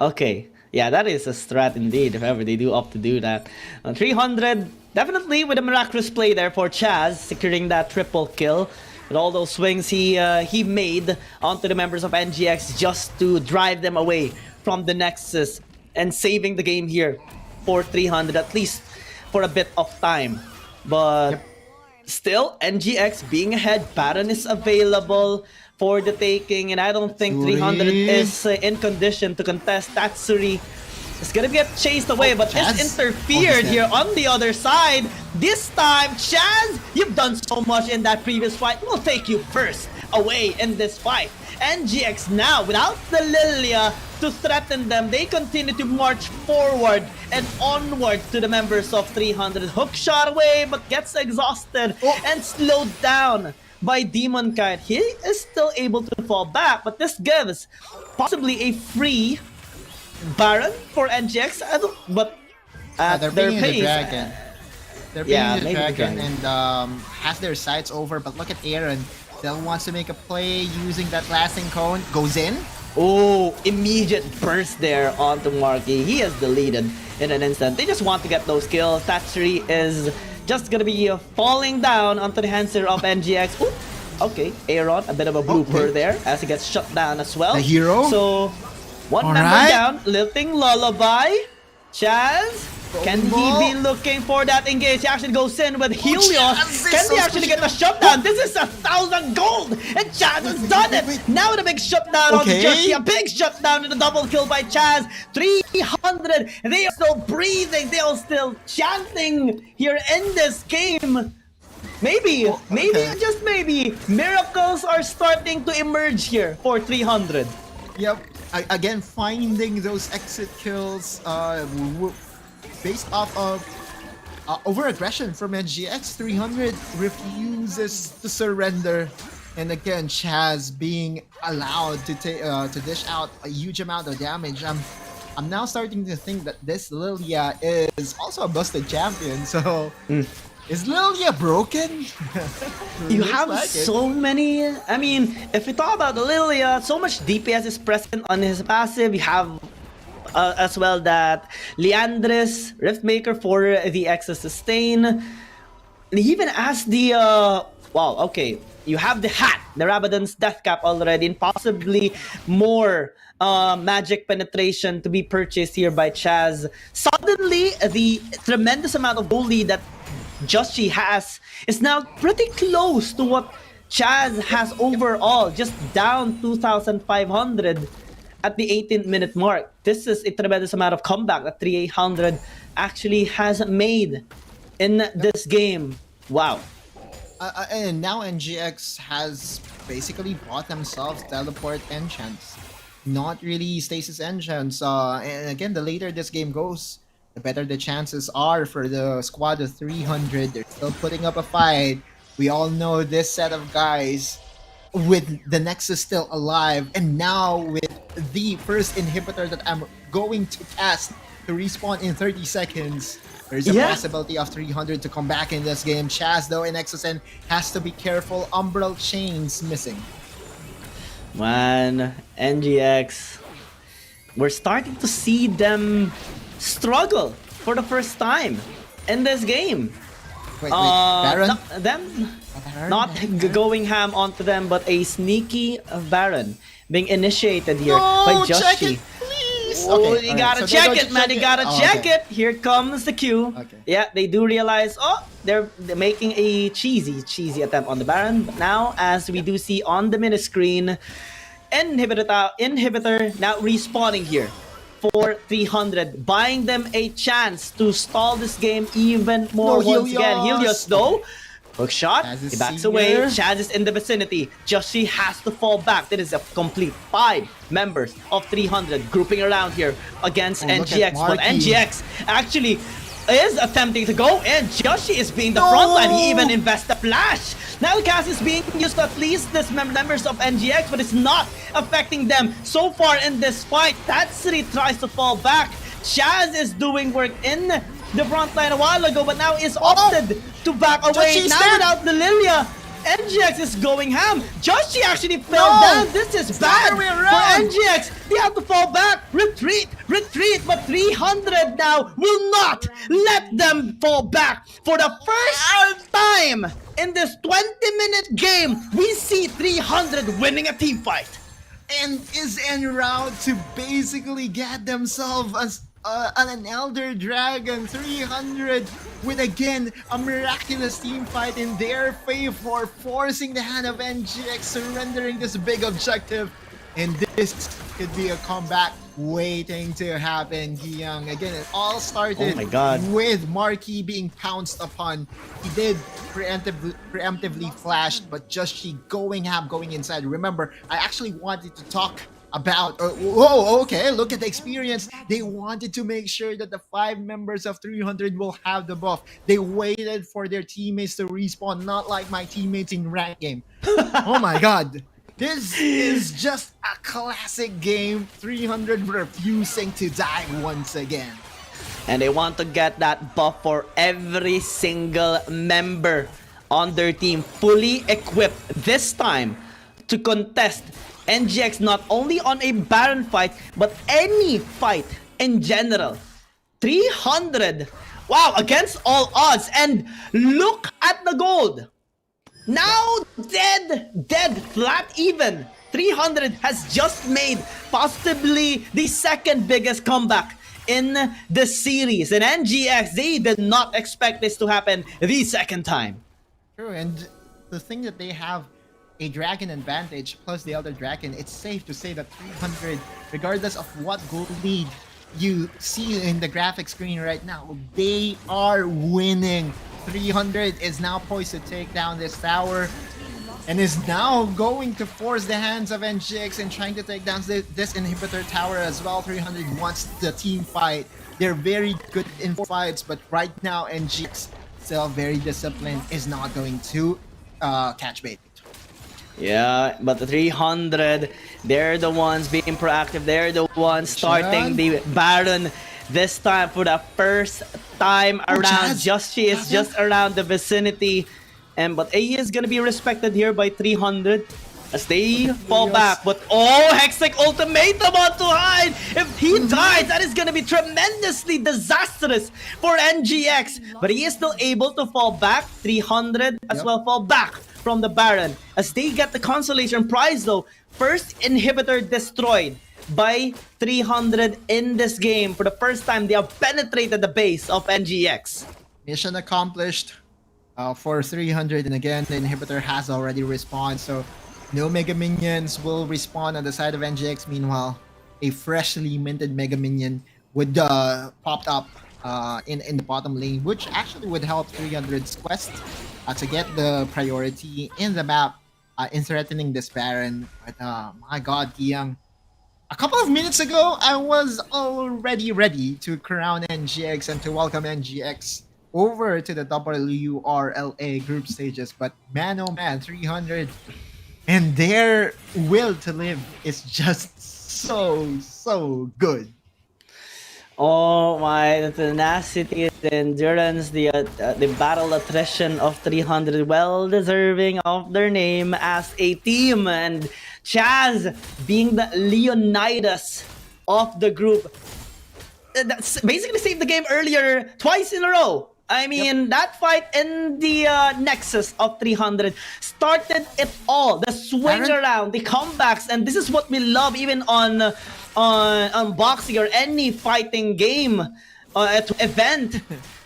Okay, yeah, that is a strat indeed, if ever they do opt to do that. 300, definitely with a miraculous play there for Chaz, securing that triple kill. With all those swings he made onto the members of NGX just to drive them away from the Nexus and saving the game here for 300, at least for a bit of time. But still, NGX being ahead, Baron is available for the taking, and I don't think 300 is in condition to contest. Tatsuri is gonna get chased away, but this interfered here on the other side. This time, Chaz, you've done so much in that previous fight. We'll take you first away in this fight. NGX now, without the Lilia to threaten them, they continue to march forward and onward to the members of 300. Hook shot away, but gets exhausted and slowed down by Demon Kite. He is still able to fall back, but this gives possibly a free Baron for NGX. But they're paying the dragon. They're paying the dragon and has their sights over. But look at Aaron. Still wants to make a play using that lasting cone. Goes in. Oh, immediate burst there onto Marky. He is deleted in an instant. They just want to get those kills. Tatsuri is just gonna be falling down onto the hands of NGX. Ooh, okay, Aaron, a bit of a blooper there as he gets shut down as well. The hero? So, one member down, lilting lullaby. Chaz Can he be looking for that engage? He actually goes in with Helios. Can he actually get the shutdown? This is 1,000 gold! And Chaz has done it! Now the big shutdown on the Jersey. A big shutdown and a double kill by Chaz. 300! They are still breathing. They are still chanting here in this game. Maybe, just maybe, miracles are starting to emerge here for 300. Yep. Again, finding those exit kills based off of over-aggression from NGX. 300 refuses to surrender. And again, Chaz being allowed to dish out a huge amount of damage. I'm now starting to think that this Lilia is also a busted champion. So, is Lilia broken? You have like so many. I mean, if we talk about Lilia, so much DPS is present on his passive. You have as well that Leandris, Riftmaker for the excess sustain. He even has the wow, okay. You have the hat, the Rabadon's death cap already, and possibly more magic penetration to be purchased here by Chaz. Suddenly, the tremendous amount of gold lead that Joshi has is now pretty close to what Chaz has overall, just down 2,500 at the 18th-minute mark. This is a tremendous amount of comeback that 3,800 actually has made in this game. Wow. And now NGX has basically bought themselves teleport enchants, not really stasis enchants. And again, the later this game goes, the better the chances are for the squad of 300. They're still putting up a fight. We all know this set of guys with the Nexus still alive, and now with the first inhibitor that I'm going to cast to respawn in 30 seconds. There's a possibility of 300 to come back in this game. Chaz, though, in XSN has to be careful. Umbral Chains missing. Man, NGX, we're starting to see them struggle for the first time in this game. Wait, Baron? Not going ham onto them, but a sneaky Baron being initiated here by Joshi. Check it, please! Oh, you gotta check it, man. You gotta check it. Here comes the Q. Okay. Yeah, they do realize, oh, they're making a cheesy attempt on the Baron. But now, as we do see on the mini screen, inhibitor now respawning here for 300, buying them a chance to stall this game even more once again. Helios, though. Hook shot, he backs away, Chaz is in the vicinity, Joshi has to fall back. That is a complete 5 members of 300 grouping around here against NGX, but NGX actually is attempting to go in. Joshi is being the frontline, he even invests the flash. Now the cast is being used to at least this members of NGX, but it's not affecting them so far in this fight. Tatsuri tries to fall back, Chaz is doing work in the front line a while ago, but now is opted to back away. Now without the Lilia, NGX is going ham. Joshi actually fell down. This is bad for NGX. They have to fall back. Retreat. But 300 now will not let them fall back. For the first time in this 20-minute game, we see 300 winning a team fight. And is en route to basically get themselves an Elder Dragon. 300 with again a miraculous team fight in their favor, forcing the hand of NGX, surrendering this big objective. And this could be a comeback waiting to happen, Giyang. Again, it all started with Marquis being pounced upon. He did preemptively flashed, but Joshi going inside. Remember, I actually wanted to talk about look at the experience. They wanted to make sure that the 5 members of 300 will have the buff. They waited for their teammates to respawn, not like my teammates in rank game. Oh my god, this is just a classic game. 300 refusing to die once again, and they want to get that buff for every single member on their team, fully equipped this time to contest NGX not only on a Baron fight, but any fight in general. 300, wow, against all odds. And look at the gold. Now dead, flat even. 300 has just made possibly the second biggest comeback in the series. And NGX, they did not expect this to happen the second time. True, and the thing that they have a dragon advantage plus the other dragon, it's safe to say that 300, regardless of what gold lead you see in the graphic screen right now, they are winning. 300 is now poised to take down this tower and is now going to force the hands of NGX and trying to take down this inhibitor tower as well. 300 wants the team fight. They're very good in fights, but right now NGX, still very disciplined, is not going to catch bait. Yeah, but the 300, they're the ones being proactive. They're the ones starting the Baron this time for the first time around. She is just around the vicinity. But AE is gonna be respected here by 300 as they fall back. But Hextech ultimatum on to hide. If he dies, that is gonna be tremendously disastrous for NGX. But he is still able to fall back. 300 as well fall back from the Baron as they get the consolation prize though. First inhibitor destroyed by 300 in this game. For the first time, they have penetrated the base of NGX. Mission accomplished for 300, and again, the inhibitor has already respawned, so no Mega Minions will respawn on the side of NGX. Meanwhile, a freshly minted Mega Minion would pop up in the bottom lane, which actually would help 300's quest to get the priority in the map in threatening this Baron. But my god, Kiyoung, a couple of minutes ago, I was already ready to crown NGX and to welcome NGX over to the WRL-A group stages. But man, oh man, 300 and their will to live is just so good. Oh my, the tenacity, the endurance, the battle attrition of 300, well deserving of their name as a team. And Chaz being the Leonidas of the group, that's basically saved the game earlier twice in a row. I mean, that fight in the Nexus of 300 started it all. The swing around, the comebacks, and this is what we love even on boxing or any fighting game event.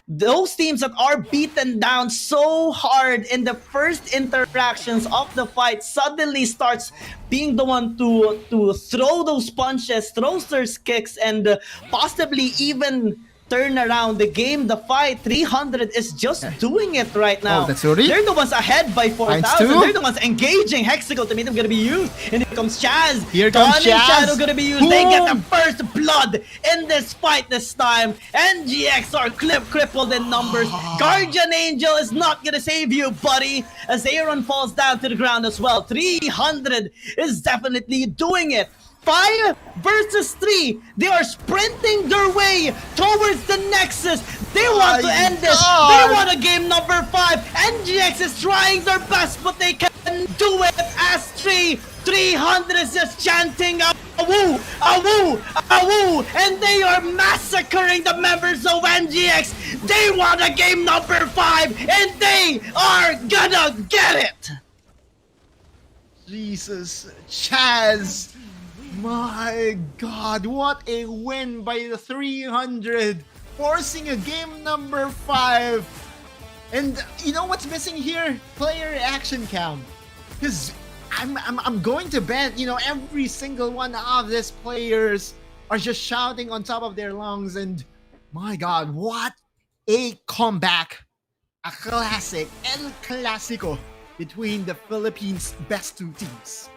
Those teams that are beaten down so hard in the first interactions of the fight suddenly starts being the one to throw those punches, throw those kicks, and possibly even turn around the game, the fight. 300 is just doing it right now. They're the ones ahead by 4,000. They're the ones engaging. Hextech ultimatum gonna be used. And here comes Chaz. Here comes Chaz. Shadow gonna be used. Boom. They get the first blood in this fight this time. NGX are crippled in numbers. Guardian Angel is not gonna save you, buddy. As Aaron falls down to the ground as well. 300 is definitely doing it. 5 versus 3. They are sprinting their way towards the Nexus. They want to end this. They want a game number 5. NGX is trying their best, but they can do it as 300 is just chanting awoo, awoo, awoo, and they are massacring the members of NGX. They want a game number 5, and they are gonna get it. Jesus, Chaz. My god, what a win by the 300, forcing a game number 5. And you know what's missing here? Player reaction cam. Because I'm going to bet, you know, every single one of these players are just shouting on top of their lungs. And my god, what a comeback. A classic, El Clasico, between the Philippines' best 2 teams.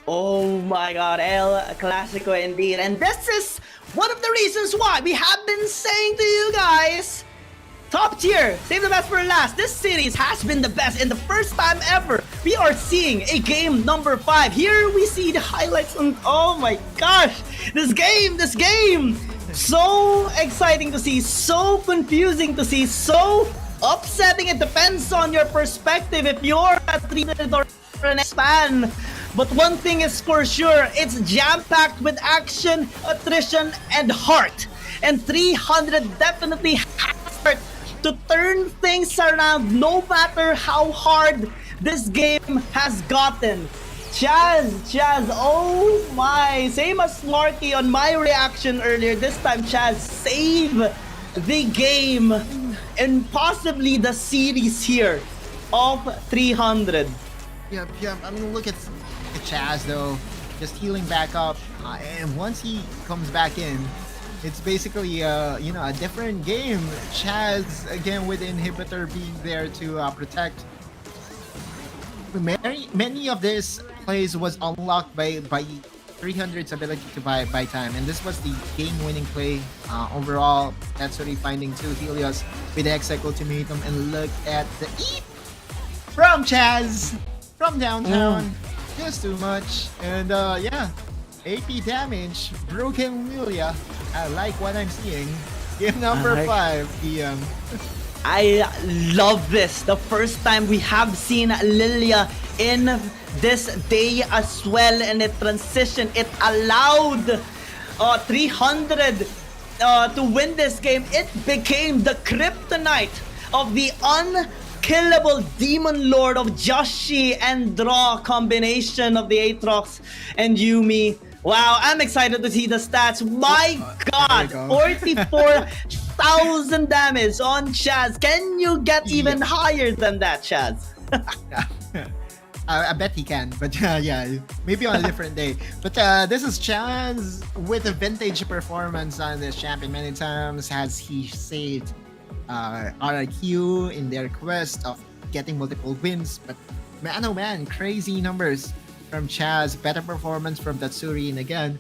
Oh my god, El Clasico indeed. And this is one of the reasons why we have been saying to you guys, top tier, save the best for last. This series has been the best, and the first time ever we are seeing a game number 5. Here we see the highlights on, oh my gosh, this game. So exciting to see, so confusing to see, so upsetting. It depends on your perspective if you're a 300 or an fan. But one thing is for sure, it's jam-packed with action, attrition, and heart. And 300 definitely has heart to turn things around no matter how hard this game has gotten. Chaz, oh my. Same as Marky on my reaction earlier. This time, Chaz, save the game and possibly the series here of 300. Yep. I mean, look at Chaz though, just healing back up, and once he comes back in, it's basically a different game. Chaz again with the inhibitor being there to protect. Many of this plays was unlocked by 300's ability to buy time, and this was the game-winning play overall. That's already finding two Helios with the Exec ultimatum, and look at the eat from Chaz from downtown. Just too much, and yeah, AP damage, broken Lilia. I like what I'm seeing. Game number 5, DM. I love this. The first time we have seen Lilia in this day as well, and it transition. It allowed 300 to win this game. It became the kryptonite of the unkillable demon lord of Joshi and Draw combination of the Aatrox and Yuumi. Wow, I'm excited to see the stats. My God, 44,000 damage on Chaz. Can you get even higher than that, Chaz? I bet he can, but yeah, maybe on a different day. But this is Chaz with a vintage performance on this champion. Many times has he saved RRQ in their quest of getting multiple wins. But man, oh man, crazy numbers from Chaz. Better performance from Tatsuri, and again,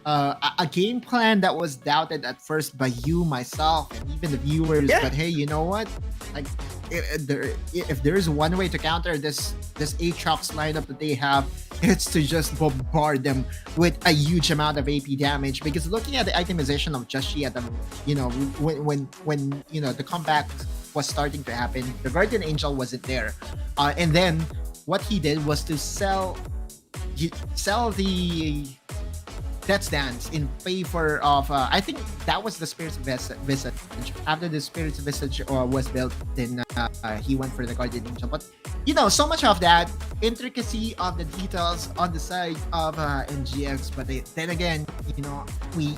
a game plan that was doubted at first by you, myself, and even the viewers. Yeah. But hey, you know what? Like, if there is one way to counter this Aatrox lineup that they have, it's to just bombard them with a huge amount of AP damage. Because looking at the itemization of Joshi at the, when the comeback was starting to happen, the Guardian Angel wasn't there, and then what he did was to sell the Death's Dance in favor of I think that was the Spirit's Visage. After the Spirit's Visage was built, then he went for the Guardian Angel. But so much of that intricacy of the details on the side of NGX. But then again, we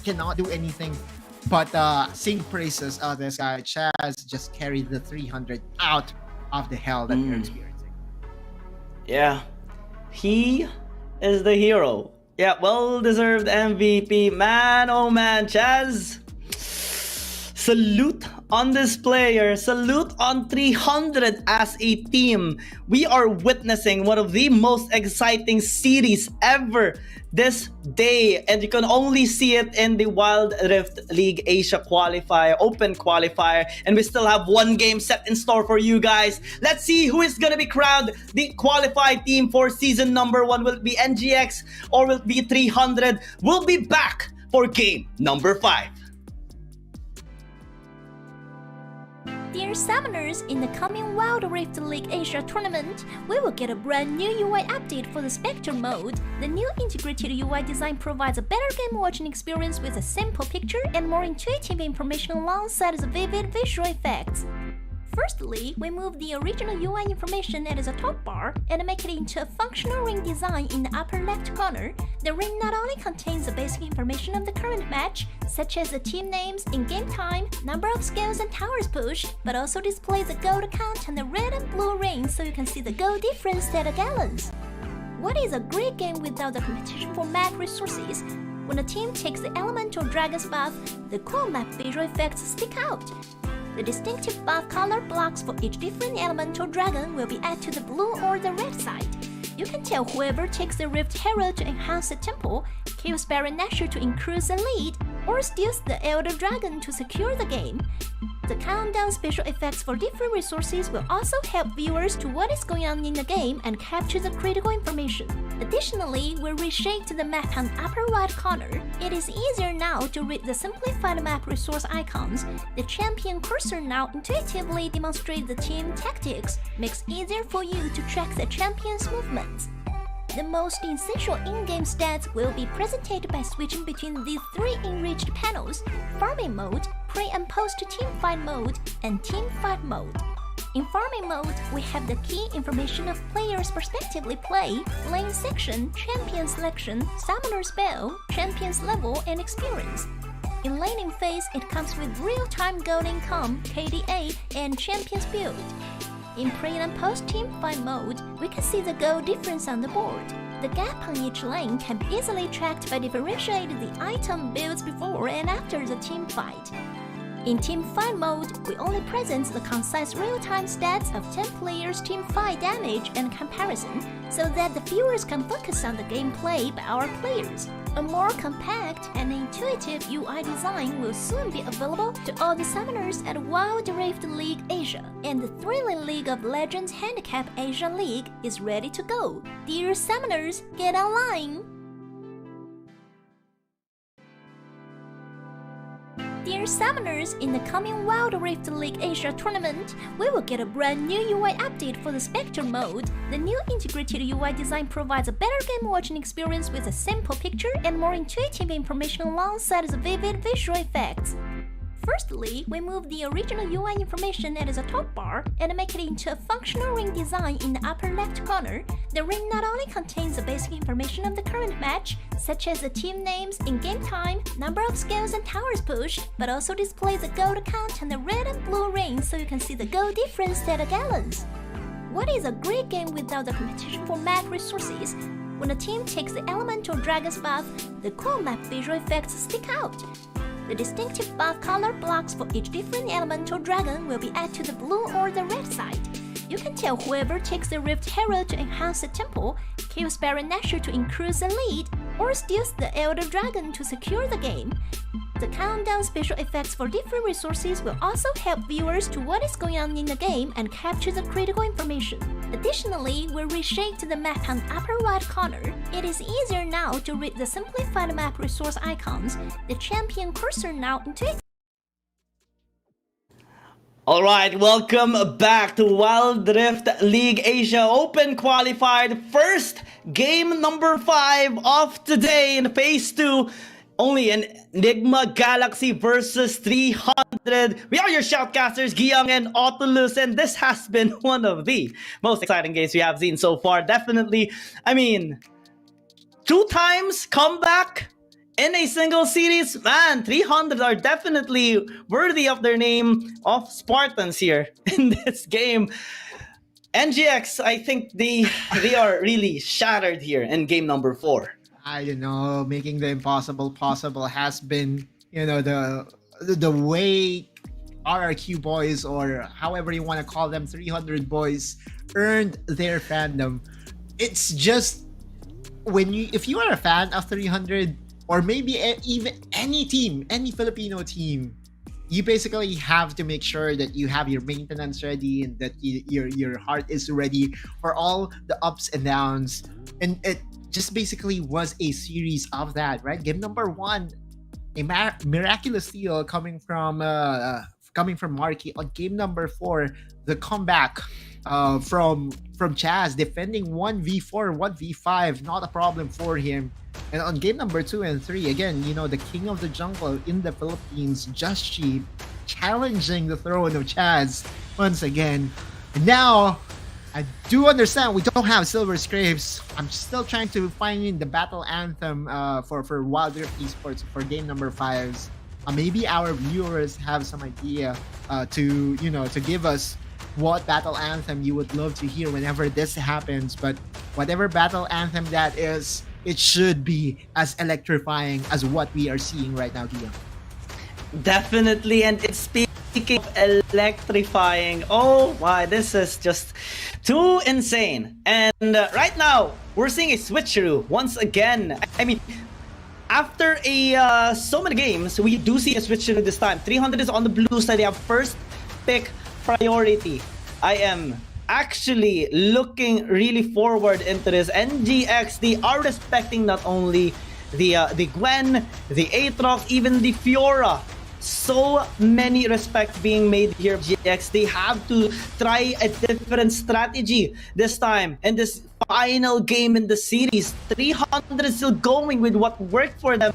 cannot do anything but sing praises of this guy. Chaz just carried the 300 out of the hell that we're experiencing. Yeah, he is the hero. Yeah, well-deserved MVP. Man, oh man, Chaz. Salute on this player. Salute on 300 as a team. We are witnessing one of the most exciting series ever this day. And you can only see it in the Wild Rift League Asia qualifier, open qualifier. And we still have one game set in store for you guys. Let's see who is going to be crowned the qualified team for season number 1. Will it be NGX or will it be 300? We'll be back for game number 5. Dear Summoners, in the coming Wild Rift League Asia tournament, we will get a brand new UI update for the Spectre mode. The new integrated UI design provides a better game watching experience with a simple picture and more intuitive information alongside the vivid visual effects. Firstly, we move the original UI information that is a top bar and make it into a functional ring design in the upper left corner. The ring not only contains the basic information of the current match, such as the team names, in-game time, number of skills and towers pushed, but also displays the gold count on the red and blue rings so you can see the gold difference at a gallons. What is a great game without the competition for map resources? When a team takes the elemental dragon's buff, the cool map visual effects stick out. The distinctive buff color blocks for each different elemental dragon will be added to the blue or the red side. You can tell whoever takes the Rift Hero to enhance the temple, kills Baron Nashor to increase the lead, or steals the Elder Dragon to secure the game. The countdown special effects for different resources will also help viewers to what is going on in the game and capture the critical information. Additionally, we reshaped the map on the upper right corner. It is easier now to read the simplified map resource icons. The champion cursor now intuitively demonstrates the team tactics, makes it easier for you to track the champion's movements. The most essential in-game stats will be presented by switching between these 3 enriched panels: farming mode, pre and post team fight mode, and team fight mode. In farming mode, we have the key information of players' prospectively play, lane section, champion selection, summoner spell, champion's level, and experience. In laning phase, it comes with real-time gold income, KDA, and champion's build. In pre and post-team fight mode, we can see the gold difference on the board. The gap on each lane can be easily tracked by differentiating the item builds before and after the team fight. In team fight mode, we only present the concise real-time stats of 10 players' team fight damage and comparison, so that the viewers can focus on the gameplay by our players. A more compact and intuitive UI design will soon be available to all the summoners at Wild Rift League Asia, and the thrilling League of Legends Handicap Asia League is ready to go. Dear summoners, get online! Dear summoners, in the coming Wild Rift League Asia tournament, we will get a brand new UI update for the Spectre mode. The new integrated UI design provides a better game watching experience with a simple picture and more intuitive information alongside the vivid visual effects. Firstly, we move the original UI information as a top bar and make it into a functional ring design in the upper left corner. The ring not only contains the basic information of the current match, such as the team names, in-game time, number of skills and towers pushed, but also displays the gold count on the red and blue rings so you can see the gold difference at a gallons. What is a great game without the competition for map resources? When a team takes the elemental dragon's buff, the cool map visual effects stick out. The distinctive buff color blocks for each different elemental dragon will be added to the blue or the red side. You can tell whoever takes the Rift Hero to enhance the temple, kills Baron Nashor to increase the lead, or steals the Elder Dragon to secure the game. The countdown special effects for different resources will also help viewers to what is going on in the game and capture the critical information. Additionally, we reshaped the map on the upper right corner. It is easier now to read the simplified map resource icons. The champion cursor now into it. Alright, welcome back to Wild Rift League Asia Open Qualifier. The first game number 5 of today in phase 2. Only an Nigma Galaxy versus 300. We are your shoutcasters, Giyang and Autolus, and this has been one of the most exciting games we have seen so far. Definitely, I mean, 2 times comeback in a single series. Man, 300 are definitely worthy of their name of Spartans here in this game. NGX, I think they are really shattered here in game number 4. I don't know, making the impossible possible has been, you know, the way RRQ boys, or however you want to call them, 300 boys, earned their fandom. It's just if you are a fan of 300, or maybe even any team, any Filipino team, you basically have to make sure that you have your maintenance ready and that your heart is ready for all the ups and downs. And it just basically was a series of that, right? Game number 1, a miraculous steal coming from Marky. On game number 4, the comeback from Chaz, defending 1v4, 1v5, not a problem for him. And on game number 2 and 3, again, you know, the king of the jungle in the Philippines, Just Sheep, challenging the throne of Chaz once again. And now, I do understand we don't have Silver Scrapes. I'm still trying to find the battle anthem for Wild Rift Esports for game number 5. Maybe our viewers have some idea to give us what battle anthem you would love to hear whenever this happens. But whatever battle anthem that is, it should be as electrifying as what we are seeing right now, Dia. Definitely, and it's speaking of electrifying, oh my, this is just too insane. And right now, we're seeing a switcheroo once again. I mean, after so many games, we do see a switcheroo this time. 300 is on the blue side. They have first pick priority. I am actually looking really forward into this. NGX, they are respecting not only the Gwen, the Aatrox, even the Fiora. So many respect being made here. GX, they have to try a different strategy this time in this final game in the series. 300 is still going with what worked for them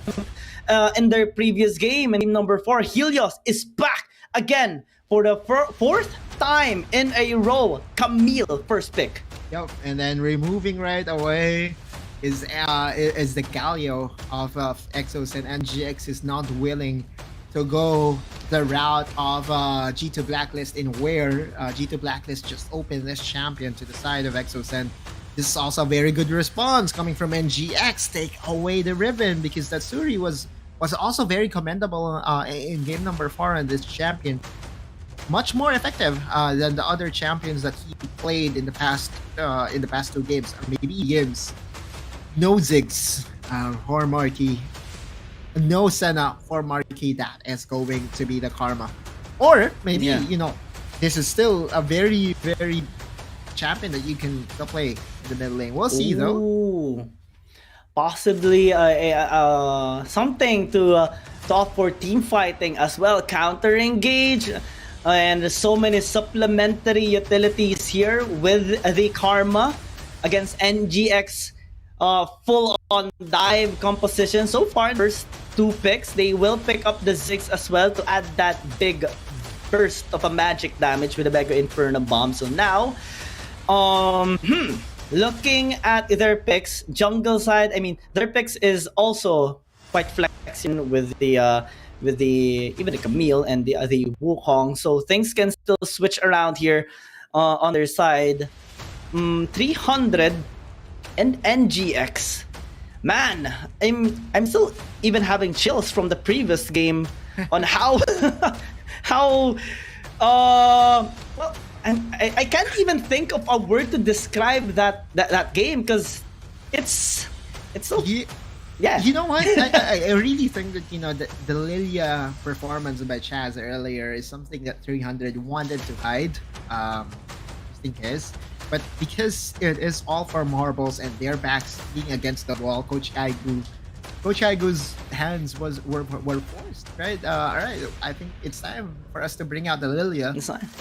in their previous game. And game number 4, Helios is back again for the fourth time in a row, Camille first pick. Yep, and then removing right away is the Galio of Exos, and NGX is not willing to go the route of G2 Blacklist, in where G2 Blacklist just opened this champion to the side of Exos, and this is also a very good response coming from NGX. Take away the ribbon, because Tatsuri was also very commendable in game number 4 on this champion. Much more effective than the other champions that he played in the past 2 games, or maybe games. No Ziggs for Marquee, no Senna for Marquee. That is going to be the karma, or maybe this is still a very champion that you can play in the middle lane. We'll see though. Possibly something to opt for team fighting as well. Counter engage. And so many supplementary utilities here with the Karma against NGX. Full on dive composition. So far, first 2 picks, they will pick up the Ziggs as well to add that big burst of a magic damage with the Mega Inferno Bomb. So now, looking at their picks, jungle side, I mean, their picks is also quite flexing with the even the Camille and the Wukong, so things can still switch around here on their side. 300 and NGX, man, I'm still even having chills from the previous game on how well, I can't even think of a word to describe that game, because it's so. Yeah. You know what? I really think that the Lilia performance by Chaz earlier is something that 300 wanted to hide, just in case. But because it is all for marbles and their backs being against the wall, Coach Aigu's hands were forced, right? All right, I think it's time for us to bring out the Lilia.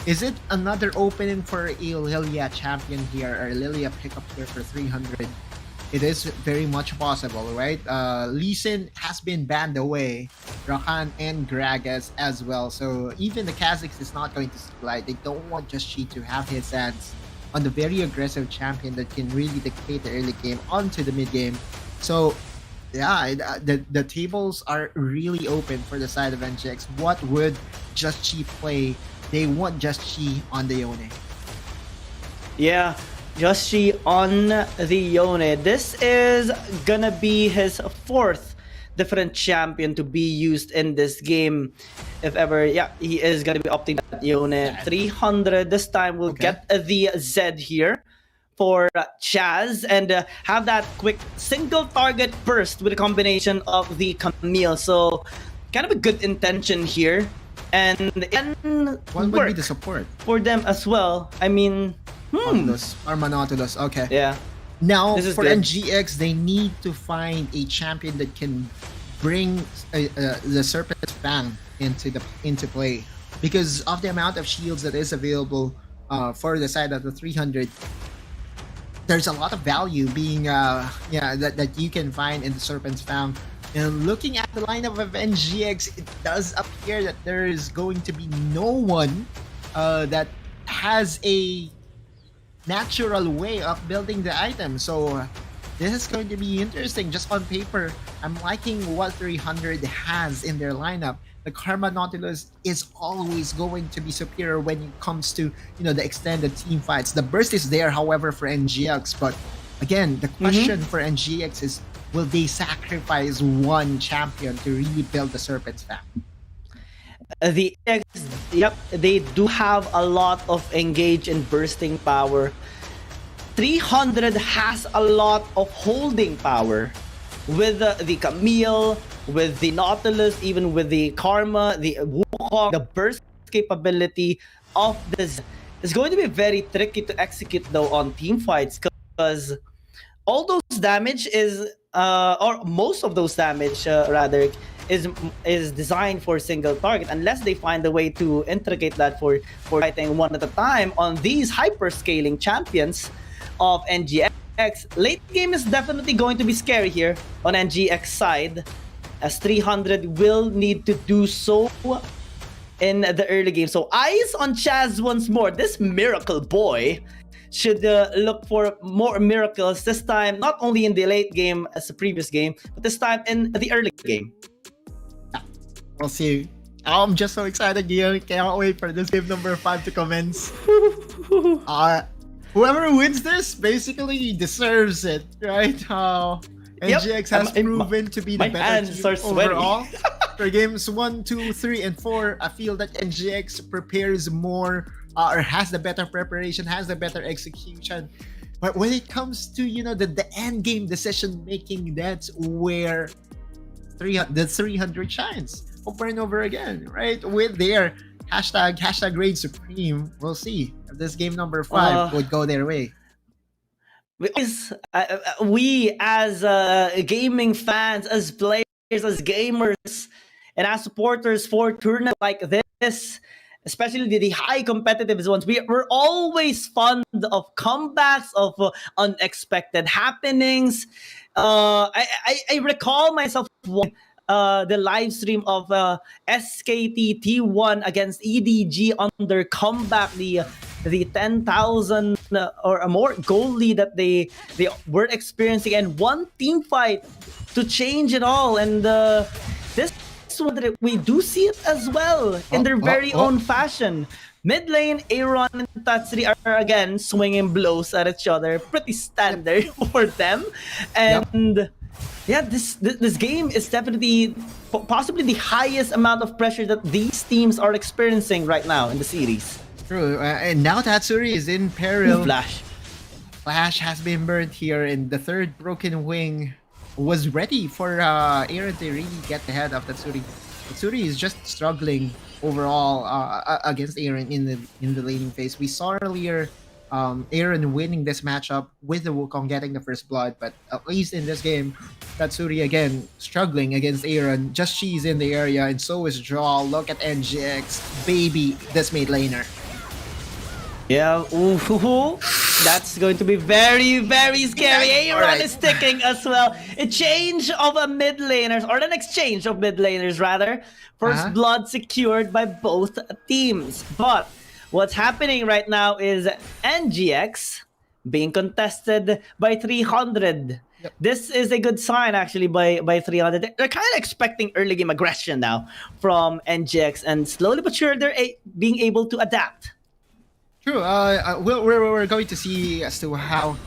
Is it another opening for a Lilia champion here, or Lilia pickup here for 300? It is very much possible, right? Lee Sin has been banned away, Rakan and Gragas as well. So even the Kazakhs is not going to slide. They don't want Just Chi to have his hands on the very aggressive champion that can really dictate the early game onto the mid game. So yeah, the tables are really open for the side of NGX. What would Just Chi play? They want Just Chi on the Yone. Yeah. Just Chi on the Yone. This is gonna be his 4th different champion to be used in this game. If ever, yeah, he is gonna be opting that Yone. 300 this time. We'll get the Z here for Chaz, and have that quick single target burst with a combination of the Camille. So kind of a good intention here, and what would be the support for them as well? I mean, Nautilus. Okay. Yeah. Now for good. NGX, they need to find a champion that can bring the Serpent's Fang into play, because of the amount of shields that is available for the side of the 300. There's a lot of value being that you can find in the Serpent's Fang. And looking at the lineup of NGX, it does appear that there is going to be no one that has a natural way of building the item. So this is going to be interesting. Just on paper, I'm liking what 300 has in their lineup. The Karma Nautilus is always going to be superior when it comes to the extended team fights. The burst is there, however, for NGX. But again, the question for NGX is, will they sacrifice one champion to really build the Serpent's Fang? Yep, they do have a lot of engage and bursting power. 300 has a lot of holding power with the Camille, with the Nautilus, even with the Karma, the Wukong. The burst capability of this is going to be very tricky to execute though on team fights, because all those damage is or most of those damage rather is designed for single target, unless they find a way to integrate that for fighting one at a time on these hyper scaling champions of NGX. Late game is definitely going to be scary here on NGX side, as 300 will need to do so in the early game. So eyes on Chaz once more. This miracle boy should look for more miracles this time, not only in the late game as the previous game, but this time in the early game. We'll see. I'm just so excited, Gil. Can't wait for this game number 5 to commence. Whoever wins this basically deserves it, right? NGX has proven to be the better team overall. For games 1, 2, 3, and 4, I feel that NGX prepares more or has the better preparation, has the better execution. But when it comes to, the end game decision making, that's where the 300 shines over and over again, right? With their hashtag reign supreme. We'll see if this game number 5 would go their way. We as gaming fans, as players, as gamers, and as supporters for tournaments like this, especially the high competitive ones, we're always fond of comebacks, of unexpected happenings. I recall myself the live stream of SKT T1 against EDG on their comeback, the 10,000 or more goal lead that they were experiencing, and one team fight to change it all. And this one that we do see it as well in their very own fashion. Mid lane, Aaron and Tatsuri are again swinging blows at each other, pretty standard for them. And yeah, this game is definitely possibly the highest amount of pressure that these teams are experiencing right now in the series. True, and now Tatsuri is in peril. Flash has been burnt here, and the third broken wing was ready for Aaron to really get the head of Tatsuri. Tatsuri is just struggling overall against Aaron in the laning phase. We saw earlier Aaron winning this matchup with the Wukong getting the first blood, but at least in this game, Tatsuri again struggling against Aaron. Just she's in the area, and so is Draw. Look at NGX, baby, this mid laner. Yeah, that's going to be very, very scary. Aaron is sticking as well. A change of a mid laners, or an exchange of mid laners rather. First blood secured by both teams. But what's happening right now is NGX being contested by 300. Yep. This is a good sign actually by 300. They're kind of expecting early game aggression now from NGX, and slowly but sure they're being able to adapt. True. We're going to see as to how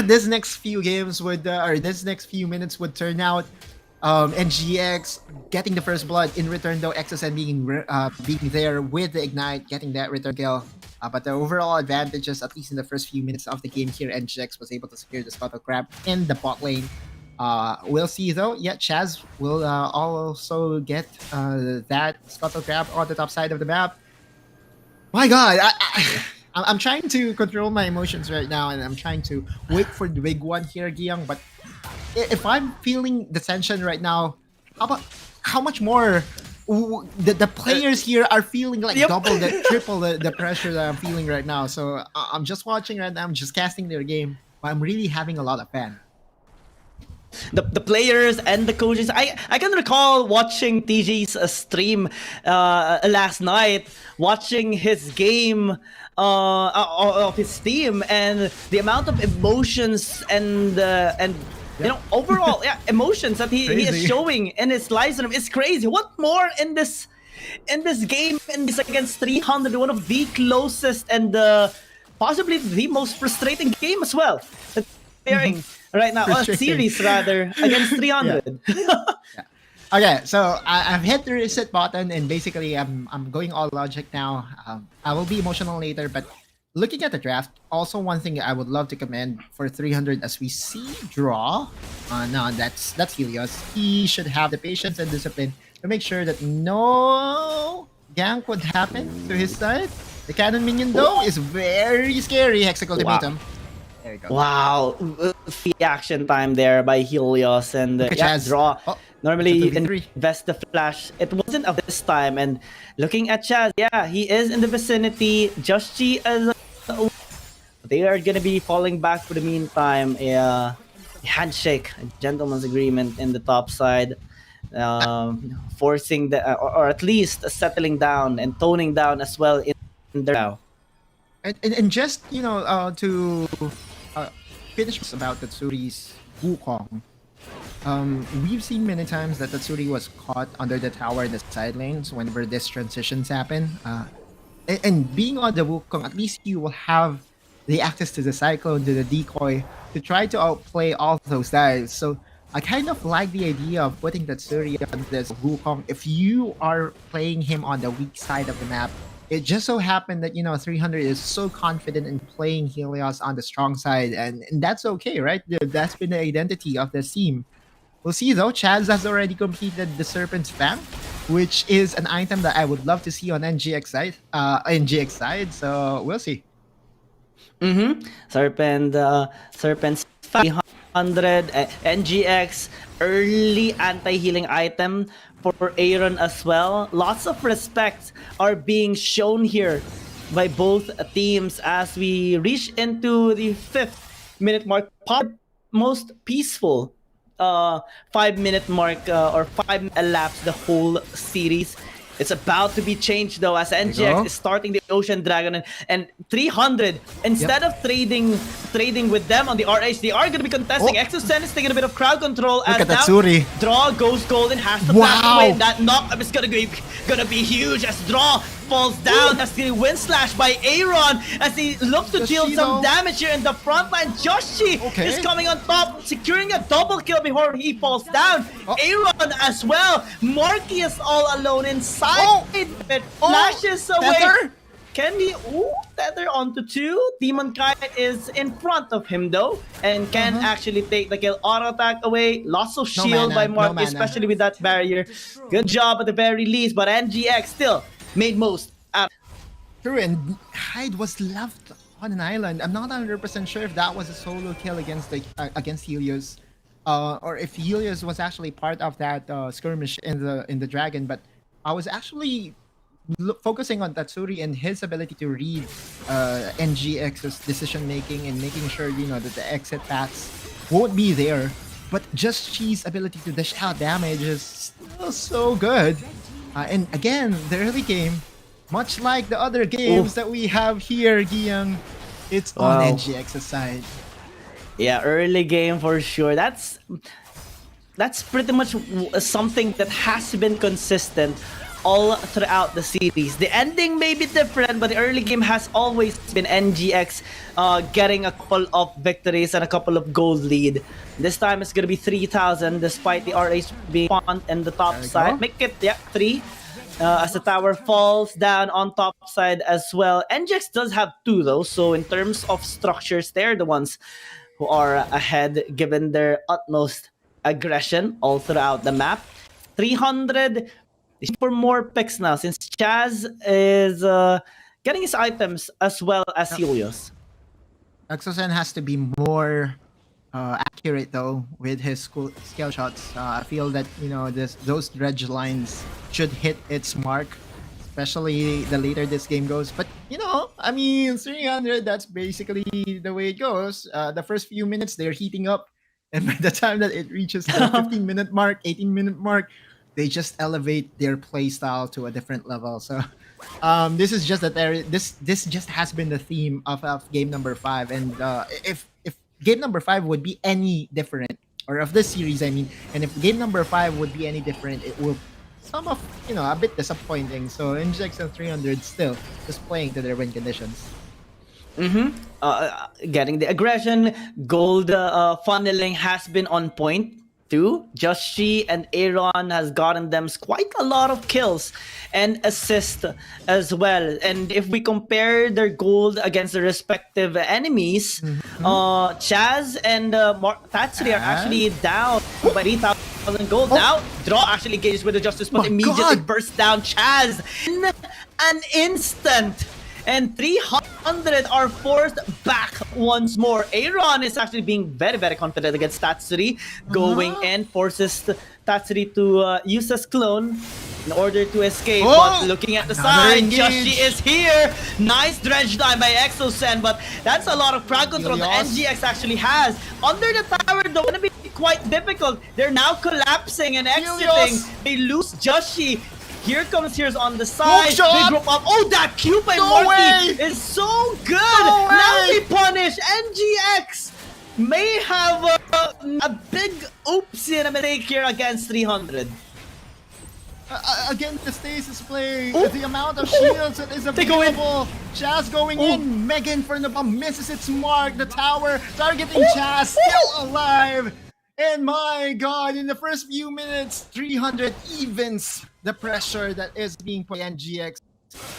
this next few games would, or this next few minutes would turn out. NGX getting the first blood in return, though XSN being there with the Ignite, getting that return kill. But the overall advantages, at least in the first few minutes of the game here, NGX was able to secure the Scuttle Crab in the bot lane. We'll see though. Yeah, Chaz will also get that Scuttle Crab on the top side of the map. My God, I'm trying to control my emotions right now, and I'm trying to wait for the big one here, Giyang. But if I'm feeling the tension right now, how much more the players here are feeling like double, triple the pressure that I'm feeling right now. So I'm just watching right now. I'm just casting their game, but I'm really having a lot of fun. The players and the coaches. I can recall watching TG's stream last night, watching his game of his team, and the amount of emotions and overall emotions that he is showing in his live stream is crazy. What more in this game, in this against 300, one of the closest and possibly the most frustrating game as well that they're right now, a series rather, against 300. Okay, so I've hit the reset button, and basically I'm going all logic now. I will be emotional later, but looking at the draft, also one thing I would love to commend for 300, as we see Draw. No, that's Helios. He should have the patience and discipline to make sure that no gank would happen to his side. The cannon minion though is very scary. Hexic ultimatum. There you go. Wow, the action time there by Helios, and Draw. Normally you invest the flash. It wasn't of this time, and looking at Chaz, he is in the vicinity. Just Chi as they are gonna be falling back for the meantime. A handshake, a gentleman's agreement in the top side. forcing the or at least settling down and toning down as well in their. And just to uh, finish about Tatsuri's Wukong. We've seen many times that Tatsuri was caught under the tower in the side lanes whenever these transitions happen. And being on the Wukong, at least you will have the access to the Cyclone, to the decoy, to try to outplay all those guys. So I kind of like the idea of putting Tatsuri on this Wukong. If you are playing him on the weak side of the map, it just so happened that 300 is so confident in playing Helios on the strong side, and that's okay, right? That's been the identity of this team. We'll see though. Chaz has already completed the Serpent's Fang, which is an item that I would love to see on NGX side. So we'll see. Serpent's 500 NGX early anti-healing item for Aaron as well. Lots of respect are being shown here by both teams as we reach into the 5th-minute mark. Most peaceful 5-minute mark or 5 elapsed the whole series. It's about to be changed though as NGX is starting the Ocean Dragon and 300 instead of trading with them on the RH, they are going to be contesting. Exosen is taking a bit of crowd control as at Tatsuri. Draw goes golden, has to pass away. That knock-up is gonna be huge as Draw falls down as the wind slash by Aaron as he looks to deal some damage here in the front line. Joshi is coming on top, securing a double kill before he falls down. Aaron as well. Marky is all alone inside. It flashes away. Tether? Can he? Tether onto 2. Demon Kite is in front of him though and can actually take the kill. Auto attack away. Lots of shield by Marky, especially with that barrier. Good job at the very least, but NGX still made most. True, and Hyde was left on an island. I'm not 100% sure if that was a solo kill against Helios, or if Helios was actually part of that skirmish in the Dragon. But I was actually focusing on Tatsuri and his ability to read NGX's decision making and making sure that the exit paths won't be there. But just Chi's ability to dish out damage is still so good. And again, the early game, much like the other games that we have here, Giyang, it's on NGX's side. Yeah, early game for sure. That's pretty much something that has been consistent all throughout the series. The ending may be different, but the early game has always been NGX getting a couple of victories and a couple of gold lead. This time it's gonna be 3,000 despite the RH being on in the top side. Make it 3 as the tower falls down on top side as well. NGX does have 2 though, so in terms of structures, they're the ones who are ahead given their utmost aggression all throughout the map. 300 for more picks now since Chaz is getting his items as well as Helios. Exosen has to be more accurate though with his skill shots. I feel that those dredge lines should hit its mark, especially the later this game goes. But 300, that's basically the way it goes. The first few minutes they're heating up, and by the time that it reaches the 15-minute mark, 18-minute mark, they just elevate their playstyle to a different level. So this is just that this just has been the theme of game number 5. And if game number 5 would be any different, or of this series, I mean, and if game number 5 would be any different, it will a bit disappointing. So NGX and 300 still just playing to their win conditions. Getting the aggression, gold funneling has been on point too. Just she and Aaron has gotten them quite a lot of kills and assists as well. And if we compare their gold against the respective enemies, Chaz and Tatsuri are actually down by 3,000 gold. Now, Draw actually engages with the Justice, but immediately bursts down Chaz in an instant. And 300 are forced back once more. Aaron is actually being very, very confident against Tatsuri. Going in, forces Tatsuri to use his clone in order to escape. But looking at the side, Joshi is here. Nice dredge line by Exosen, but that's a lot of crowd control that NGX actually has. Under the tower, though, gonna be quite difficult. They're now collapsing and exiting. Helios! They lose Joshi. Here comes Here's on the side. shot! They drop up. Oh, that Q by No Morty way! is so good. No Now way! they punish NGX. May have a big oopsie and a mistake here against 300. Again, the stasis play, Oh. the amount of shields that is They go in. available. Chaz going Oh. in. Megan for the bomb misses its mark. The tower targeting Chaz, still alive. And my god, in the first few minutes, 300 evens the pressure that is being put. NGX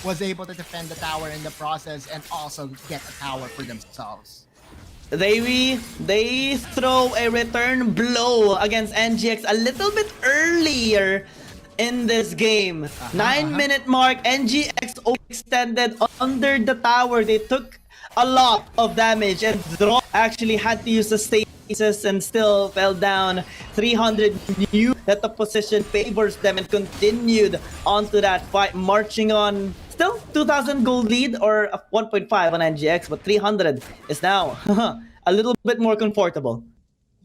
was able to defend the tower in the process and also get a tower for themselves. They throw a return blow against NGX a little bit earlier in this game. 9-minute mark, NGX extended under the tower. They took a lot of damage and Draw actually had to use the stasis and still fell down. 300 knew that the position favors them and continued onto that fight, marching on. Still 2,000 gold lead or 1.5 on NGX, but 300 is now a little bit more comfortable.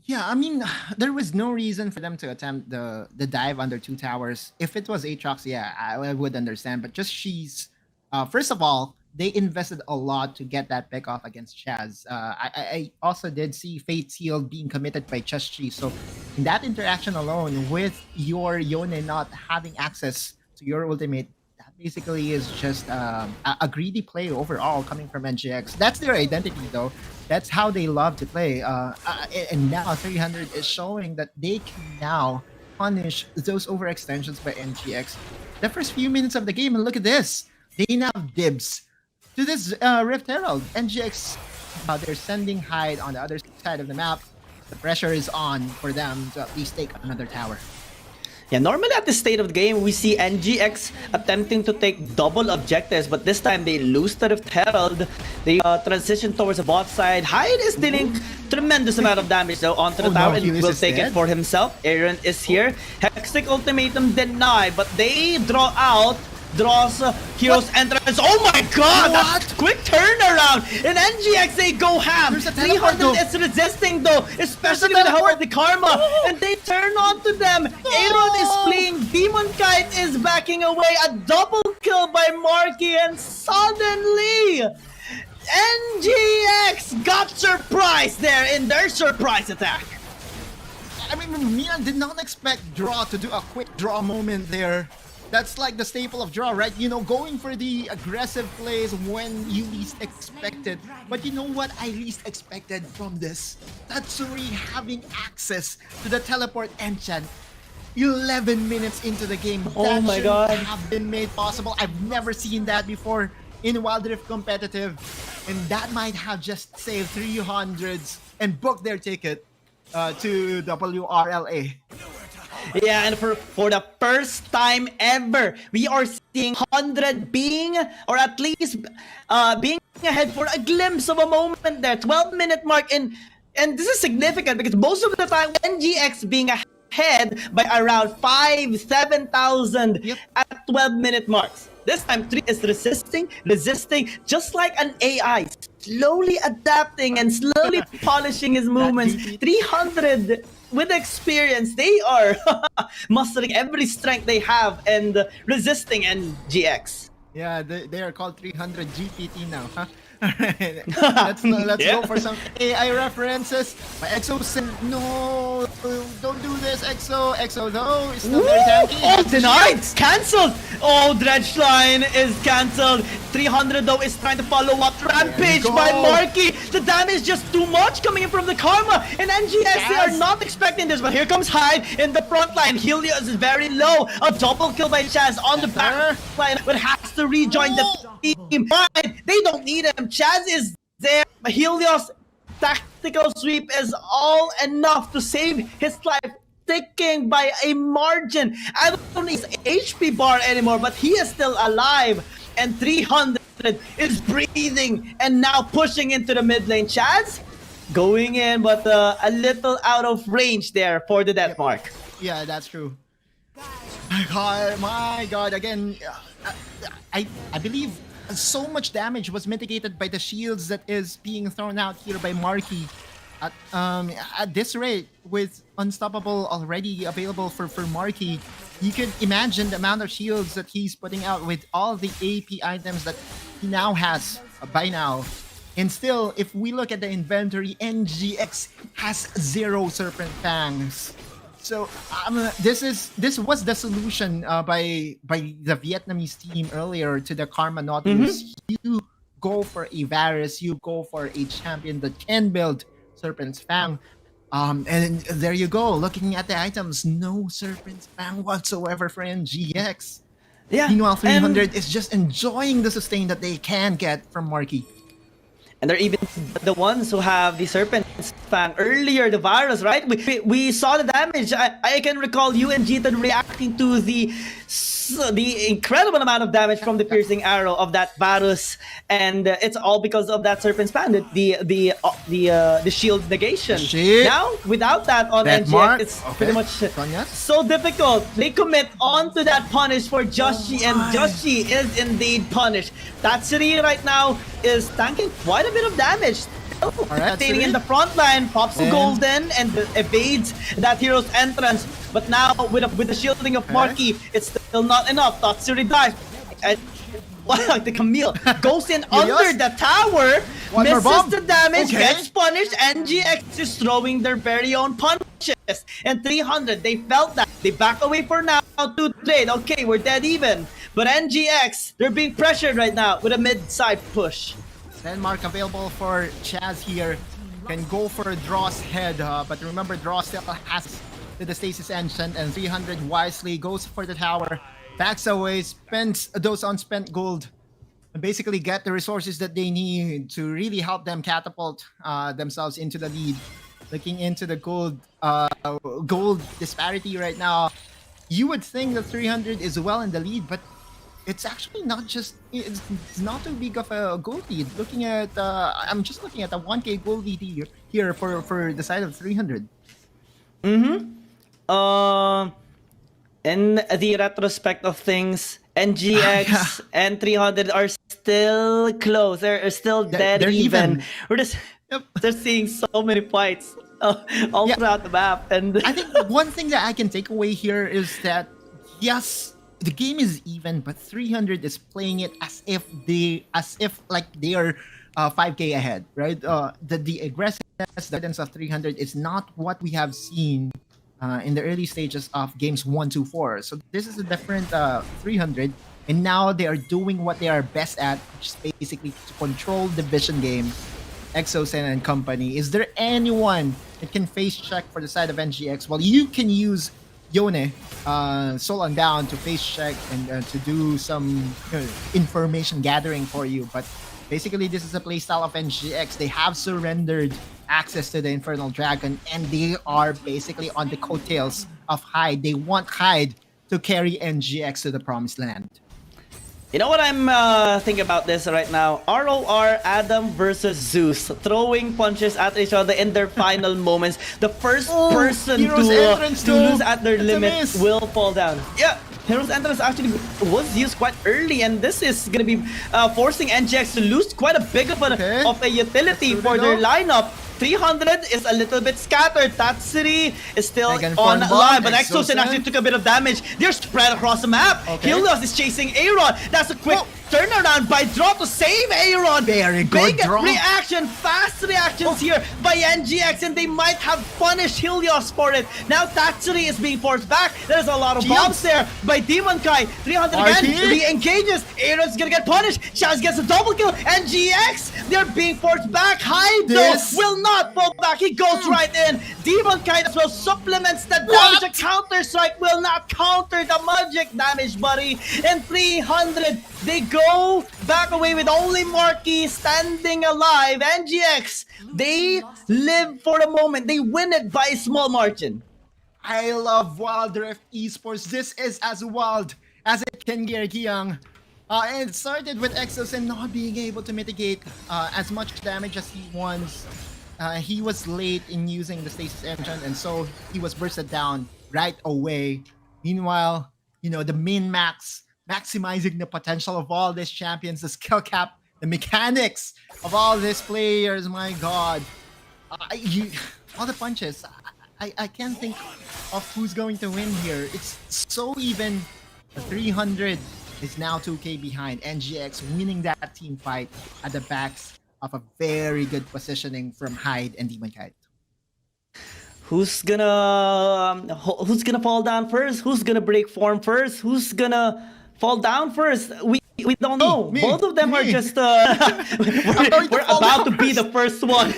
Yeah, I mean, there was no reason for them to attempt the dive under two towers. If it was Aatrox, yeah, I would understand. But just she's, first of all, they invested a lot to get that pick off against Chaz. I also did see Fate's Heal being committed by Cheschi. So in that interaction alone, with your Yone not having access to your ultimate, that basically is just a greedy play overall coming from NGX. That's their identity, though. That's how they love to play. And now 300 is showing that they can now punish those overextensions by NGX. The first few minutes of the game, and look at this. They now have dibs to this Rift Herald. NGX, they're sending Hyde on the other side of the map. The pressure is on for them to at least take another tower. Yeah, normally at this state of the game, we see NGX attempting to take double objectives, but this time they lose the Rift Herald. They transition towards the bot side. Hyde is dealing tremendous amount of damage though onto the tower and Helios will is take dead. it for himself. Aaron is here. Hextech Ultimatum denied, but they draw out. Draws Hero's entrance. Oh my god! What? That's quick turnaround! In NGX they go ham! There's a teleport 300 though. is resisting though, especially with the help of the Karma. And they turn on to them. Aaron is fleeing. Demon Kite is backing away. A double kill by Marky, and suddenly NGX got surprised there in their surprise attack. I mean, Mian did not expect Draw to do a quick draw moment there. That's like the staple of Draw, right? You know, going for the aggressive plays when you least expect it. But you know what I least expected from this? Tatsuri having access to the teleport enchant 11 minutes into the game. Oh That my shouldn't God. have been made possible. I've never seen that before in Wild Rift competitive. And that might have just saved 300s and booked their ticket to WRL-A. Yeah, and for the first time ever, we are seeing 100 being, or at least being ahead for a glimpse of a moment there. 12-minute mark, and this is significant because most of the time, NGX being ahead by around 7,000 Yep. at 12-minute marks. This time, 3 is resisting, just like an AI, slowly adapting and slowly polishing his movements. 300 with experience, they are mustering every strength they have and resisting NGX. Yeah, they are called 300 GPT now, huh? Alright, let's go for some AI references. My EXO said, no, don't do this, EXO. EXO, though, is still very tanky. Oh, denied! Cancelled! Oh, Dredgeline is cancelled. 300 though is trying to follow up. Rampage go. by Marky. The damage just too much coming in from the Karma. And NGS, they are not expecting this, but here comes Hyde in the front line. Helios is very low. A double kill by Chaz on the back line, but has to rejoin the team. Right, they don't need him. Chaz is there. Helios tactical sweep is all enough to save his life, ticking by a margin. I don't need his HP bar anymore, but he is still alive. And 300 is breathing and now pushing into the mid lane. Chaz going in, but a little out of range there for the death mark. Yeah, that's true. My God, again, I believe so much damage was mitigated by the shields that is being thrown out here by Marky. At this rate, with Unstoppable already available for Marky, you could imagine the amount of shields that he's putting out with all the AP items that he now has by now. And still, if we look at the inventory, NGX has 0 Serpent Fangs. So this was the solution by the Vietnamese team earlier to the Karma Nautilus. You go for a Varus, you go for a champion that can build Serpent's Fang. And there you go. Looking at the items, no Serpent's Fang whatsoever for NGX. Yeah. Meanwhile, 300 is just enjoying the sustain that they can get from Marky. And they're even the ones who have the Serpent's Fang earlier, the virus, right? We saw the damage. I can recall you and Jitan reacting to the incredible amount of damage from the piercing arrow of that virus, and it's all because of that Serpent's Fang, the shield negation. Now, without that on NGX, mark. it's pretty much so difficult. They commit onto that punish for Joshi, and Joshi is indeed punished. Tatsuri right now is tanking quite a bit of damage. Staying in the front line, pops the golden and evades that hero's entrance. But now with the shielding of Marky, it's still not enough. Tatsuri dies. And like the Camille goes in under the tower, misses the damage, gets punished. NGX is throwing their very own punches. And 300, they felt that. They back away for now to trade. Okay, we're dead even. But NGX, they're being pressured right now with a mid-side push. Denmark available for Chaz here. Can go for Draw's head, but remember Draw still has the Stasis Ancient, and 300 wisely goes for the tower, backs away, spends those unspent gold, and basically get the resources that they need to really help them catapult themselves into the lead. Looking into the gold disparity right now, you would think that 300 is well in the lead, but it's actually not just, it's not too big of a gold lead. Looking at, I'm just looking at the 1k gold lead here for the side of 300. In the retrospect of things, NGX and 300 are still close. They're still dead even. We're just seeing so many fights all throughout the map. And I think one thing that I can take away here is that, yes, the game is even, but 300 is playing it as if they are 5k ahead, right? The aggressiveness, the guidance of 300 is not what we have seen in the early stages of games 1 to 4. So this is a different 300, and now they are doing what they are best at, which is basically to control the vision game. Exosen and company. Is there anyone that can face check for the side of NGX? Well, you can use Yone, Soul Unbound to face check and to do some information gathering for you. But basically, this is a playstyle of NGX. They have surrendered access to the Infernal Dragon, and they are basically on the coattails of Hyde. They want Hyde to carry NGX to the promised land. You know what I'm thinking about this right now? ROR Adam versus Zeus, throwing punches at each other in their final moments. The first person to lose at their limit will fall down. Yeah, Hero's Entrance actually was used quite early, and this is going to be forcing NGX to lose quite a big of a utility for their lineup. 300 is a little bit scattered. Tatsuri is still on line, but Exosen actually took a bit of damage. They're spread across the map. Helios is chasing Aaron. That's a quick turnaround by Draw to save Aaron. Very good Big reaction, fast reactions here by NGX, and they might have punished Helios for it. Now Tatsuri is being forced back. There's a lot of bombs there by Demon Kai. 300 again, re-engages. Aaron's gonna get punished. Chaz gets a double kill. NGX, they're being forced back. Hyde though will not fall back. He goes right in. Demon Kai as well supplements the damage. A counter strike will not counter the magic damage, buddy. And 300, they go back away with only Marky standing alive. NGX, they live for the moment. They win it by a small margin. I love Wild Rift Esports. This is as wild as it can get, Giyang. And it started with Exosen not being able to mitigate as much damage as he wants. He was late in using the Stasis Engine, and so he was bursted down right away. Meanwhile, you know, the min-max, maximizing the potential of all these champions, the skill cap, the mechanics of all these players, my god. All the punches. I can't think of who's going to win here. It's so even. 300 is now 2K behind. NGX winning that team fight at the backs of a very good positioning from Hyde and Demon Kite. Who's gonna fall down first? Who's gonna break form first? Who's gonna fall down first? We don't know. Me. Both of them are just we're about to be the first one.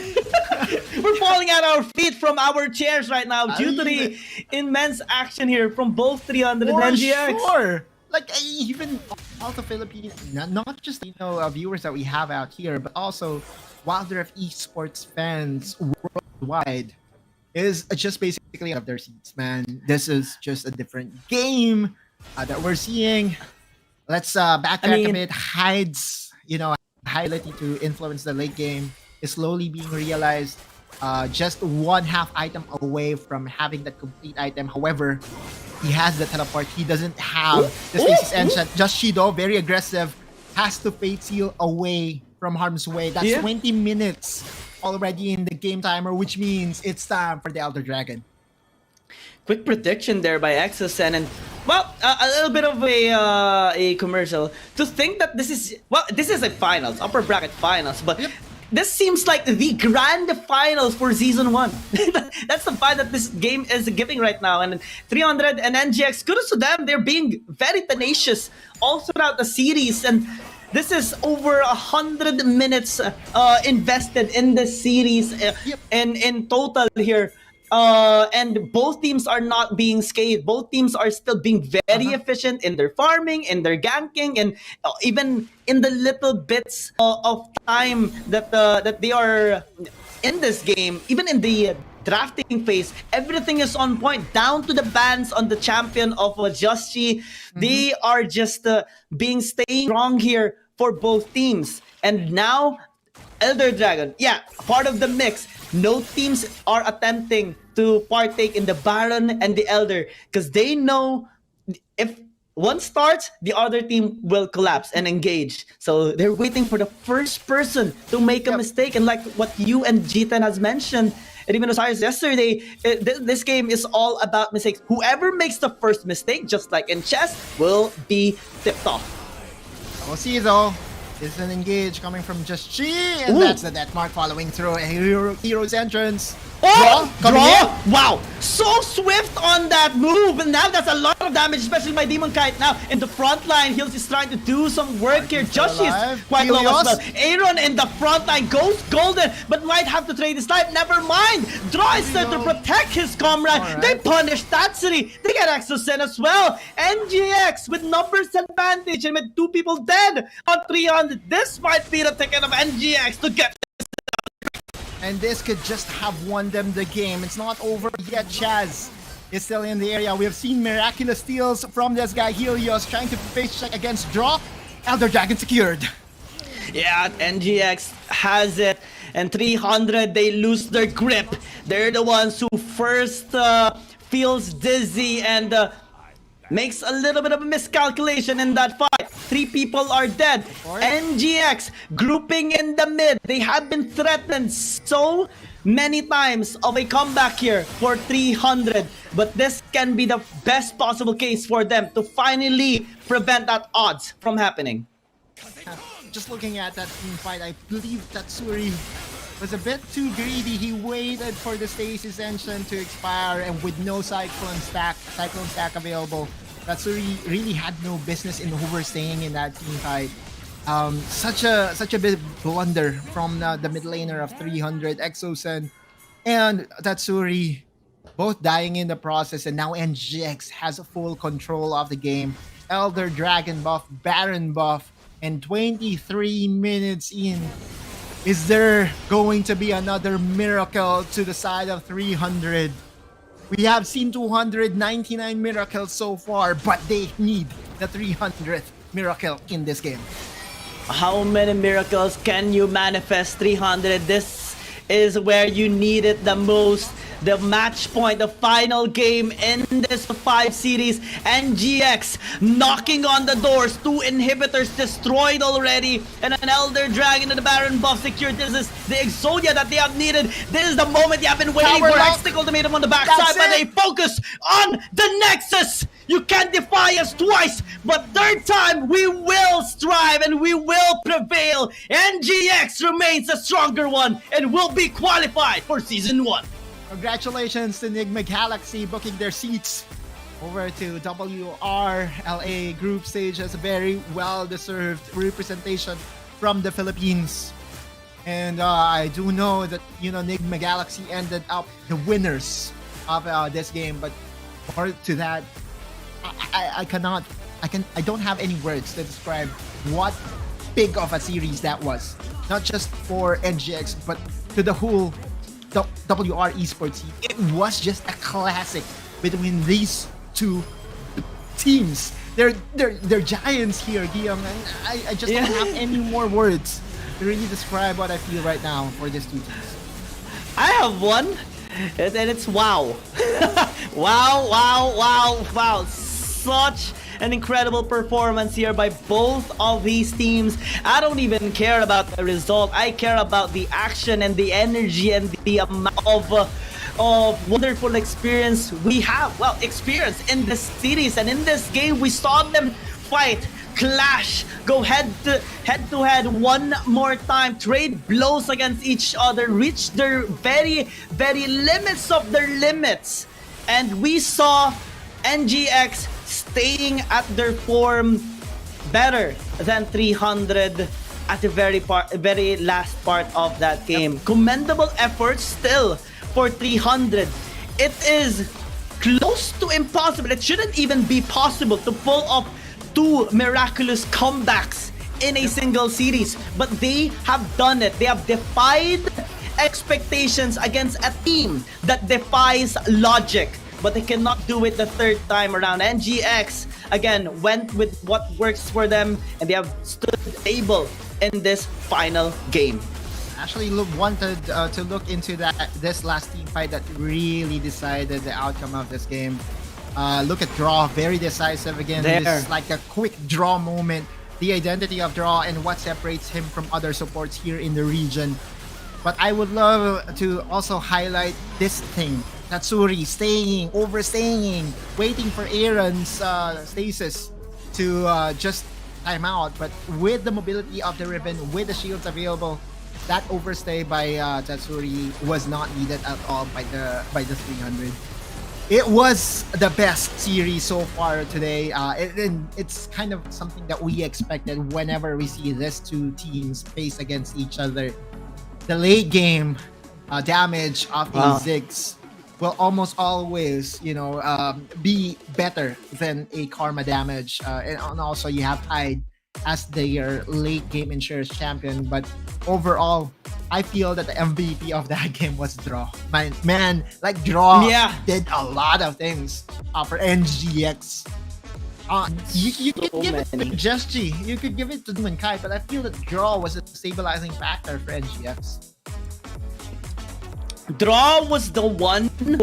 We're falling at our feet from our chairs right now due to the immense action here from both 300 and NGX. Sure. Like even all the Philippines, not just viewers that we have out here, but also Wild Rift Esports fans worldwide is just basically out of their seats, man. This is just a different game that we're seeing. Let's backtrack a bit. Hyde's ability to influence the late game is slowly being realized. Just one half item away from having that complete item. However, he has the teleport. He doesn't have the stasis enchant. Just Shido, very aggressive, has to fate seal away from harm's way. That's 20 minutes already in the game timer, which means it's time for the Elder Dragon. Quick prediction there by XSN, and well, a little bit of a commercial to think that this is a finals, upper bracket finals, but this seems like the grand finals for season 1. That's the vibe that this game is giving right now. And 300 and NGX, kudos to them. They're being very tenacious all throughout the series, and this is over 100 minutes invested in the series in total here. And both teams are not being scathed. Both teams are still being very efficient in their farming, in their ganking, and even in the little bits of time that they are in this game. Even in the drafting phase, everything is on point, down to the bans on the champion of Justy. They are just staying strong here for both teams. And now, Elder Dragon, part of the mix. No teams are attempting to partake in the Baron and the Elder because they know if one starts, the other team will collapse and engage. So they're waiting for the first person to make a mistake. And like what you and G10 has mentioned, and even Osiris yesterday, this game is all about mistakes. Whoever makes the first mistake, just like in chess, will be tipped off. We'll see though. It's an engage coming from Just Chi, and that's the death mark following through a hero's entrance. Draw! Wow! So swift on that move, and now that's a lot of damage, especially by Demon Kite now in the front line. Heels is trying to do some work here. Joshi is quite low as well. Aaron in the front line goes golden, but might have to trade his life. Never mind! Draw is there to protect his comrade. They punish Tatsuri. They get Exosen as well. NGX with numbers advantage and with 2 people dead on 300. This might be the ticket of NGX to get. And this could just have won them the game. It's not over yet. Chaz is still in the area. We have seen miraculous steals from this guy, Helios, trying to face check against Draw. Elder Dragon secured. Yeah, NGX has it. And 300, they lose their grip. They're the ones who first feels dizzy and makes a little bit of a miscalculation in that fight. 3 people are dead. NGX grouping in the mid. They have been threatened so many times of a comeback here for 300. But this can be the best possible case for them to finally prevent that odds from happening. Just looking at that team fight, I believe Tatsuri was a bit too greedy. He waited for the stasis engine to expire, and with no cyclone stack available, Tatsuri really had no business in overstaying in that team fight. Such a big blunder from the mid laner of 300, Exosen and Tatsuri, both dying in the process, and now NGX has full control of the game. Elder Dragon buff, Baron buff, and 23 minutes in. Is there going to be another miracle to the side of 300? We have seen 299 miracles so far, but they need the 300th miracle in this game. How many miracles can you manifest, 300? This is where you need it the most. the match point, the final game in this 5 series. NGX knocking on the doors, 2 inhibitors destroyed already, and an Elder Dragon and the Baron buff secured. This is the Exodia that they have needed. This is the moment they have been waiting Power for. lock. Hextech Ultimatum on the backside, but they focus on the Nexus. You can't defy us twice, but third time we will strive and we will prevail. NGX remains a stronger one and will be qualified for Season 1. Congratulations to Nigma Galaxy booking their seats over to WRL-A group stage as a very well-deserved representation from the Philippines. And I do know that, Nigma Galaxy ended up the winners of this game, but more to that, I don't have any words to describe what big of a series that was. Not just for NGX, but to the whole WR Esports team. It was just a classic between these two teams. They're giants here, Guillaume, and I just don't have any more words to really describe what I feel right now for these two teams. I have one, and it's wow. wow. Such an incredible performance here by both of these teams. I don't even care about the result. I care about the action and the energy and the amount of wonderful experience we have. Well, experience in this series and in this game. We saw them fight, clash, go head to head one more time, trade blows against each other, reach their very limits of their limits. And we saw NGX staying at their form better than 300 at the very last part of that game. Commendable efforts still for 300. It is close to impossible. It shouldn't even be possible to pull off 2 miraculous comebacks in a single series, but they have done it. They have defied expectations against a team that defies logic, but they cannot do it the third time around. NGX again went with what works for them, and they have stood able in this final game. Actually wanted to look into this last team fight that really decided the outcome of this game. Look at Draw, very decisive again. There. This is like a quick Draw moment. The identity of Draw and what separates him from other supports here in the region. But I would love to also highlight this thing. Tatsuri overstaying, waiting for Aaron's stasis to just time out. But with the mobility of the Riven, with the shields available, that overstay by Tatsuri was not needed at all by the 300. It was the best series so far today. It's kind of something that we expected whenever we see these two teams face against each other. The late game damage of a Ziggs will almost always, be better than a Karma damage. And also you have Tide as their late game insurance champion. But overall, I feel that the MVP of that game was Draw. Man, Draw did a lot of things for NGX. You could give it to Jesji, you could give it to Mankai, but I feel that Draw was a stabilizing factor for NGX. Draw was the one who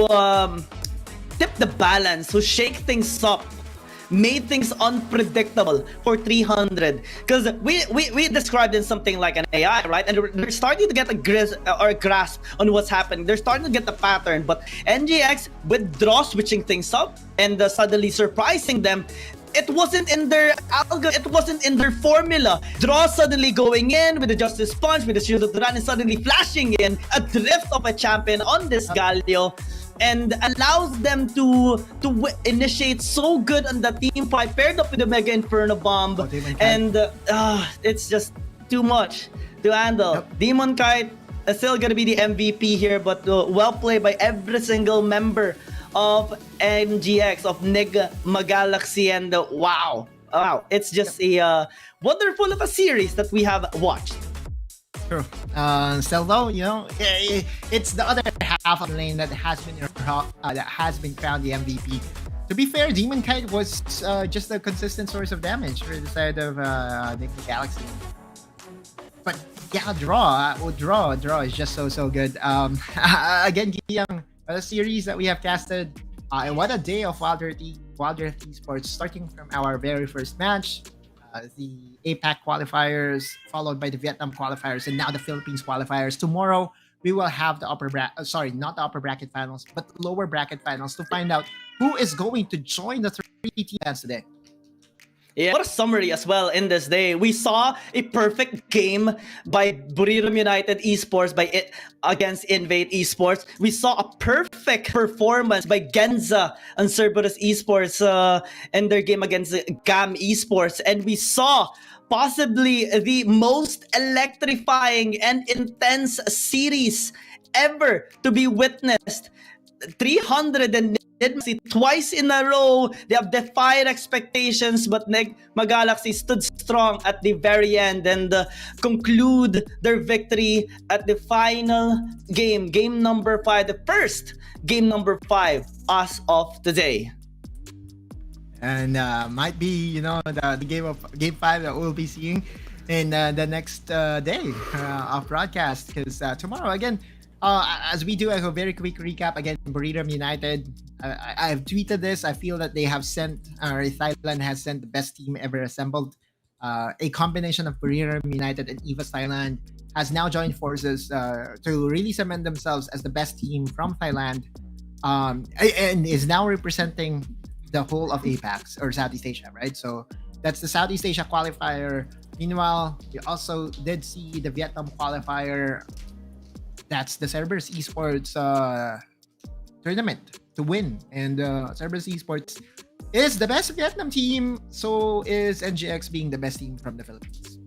tipped the balance, who shake things up, made things unpredictable for 300. Because we described in something like an AI, right? And they're starting to get a grasp on what's happening. They're starting to get the pattern. But NGX, with Draw switching things up and suddenly surprising them, it wasn't in their algorithm, it wasn't in their formula. Draw suddenly going in with the Justice Punch, with the Shield of the Run, and suddenly flashing in a drift of a champion on this Galio, and allows them to initiate so good on the team fight, paired up with the Mega Inferno Bomb, and it's just too much to handle. Demon Kite is still gonna be the MVP here, but well played by every single member of NGX, of Nigma Galaxy, and wow, it's just a wonderful of a series that we have watched. True. Still though, it's the other half of the lane that has been crowned the MVP. To be fair, Demon Kite was just a consistent source of damage for the side of Nigma Galaxy. But yeah, Draw is just so good. Again, Giyang, What a series that we have casted. And what a day of Wild Rift Esports, starting from our very first match, the APAC qualifiers, followed by the Vietnam qualifiers, and now the Philippines qualifiers. Tomorrow, we will have the not the upper bracket finals, but the lower bracket finals to find out who is going to join the 3 teams today. Yeah, what a summary as well in this day. We saw a perfect game by Buriram United Esports against Invate Esports. We saw a perfect performance by Genza and Cerberus Esports in their game against GAM Esports. And we saw possibly the most electrifying and intense series ever to be witnessed. 300 and twice in a row, they have defied expectations, but Nigma Galaxy stood strong at the very end and conclude their victory at the final game number 5, the first game number 5 as of today. And might be, the game 5 that we'll be seeing in the next day of broadcast, because tomorrow again, as we do a very quick recap again, Buriram United. I've tweeted this. I feel that they have Thailand has sent the best team ever assembled. A combination of Buriram United and EVA Thailand has now joined forces to really cement themselves as the best team from Thailand, and is now representing the whole of APAC or Southeast Asia, right? So that's the Southeast Asia qualifier. Meanwhile, we also did see the Vietnam qualifier. That's the Cerberus Esports tournament to win. And Cerberus Esports is the best Vietnam team. So is NGX being the best team from the Philippines.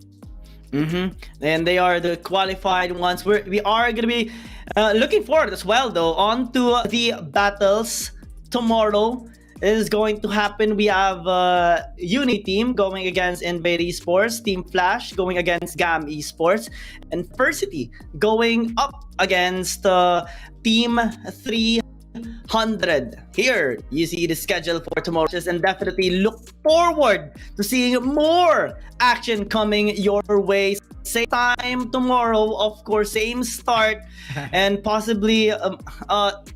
And they are the qualified ones. We are going to be looking forward as well, though, on to the battles tomorrow. Is going to happen. We have Uni team going against Invade Esports, Team Flash going against GAM Esports, and Versity going up against Team 300. Here you see the schedule for tomorrow, and definitely look forward to seeing more action coming your way. Same time tomorrow, of course, same start, and possibly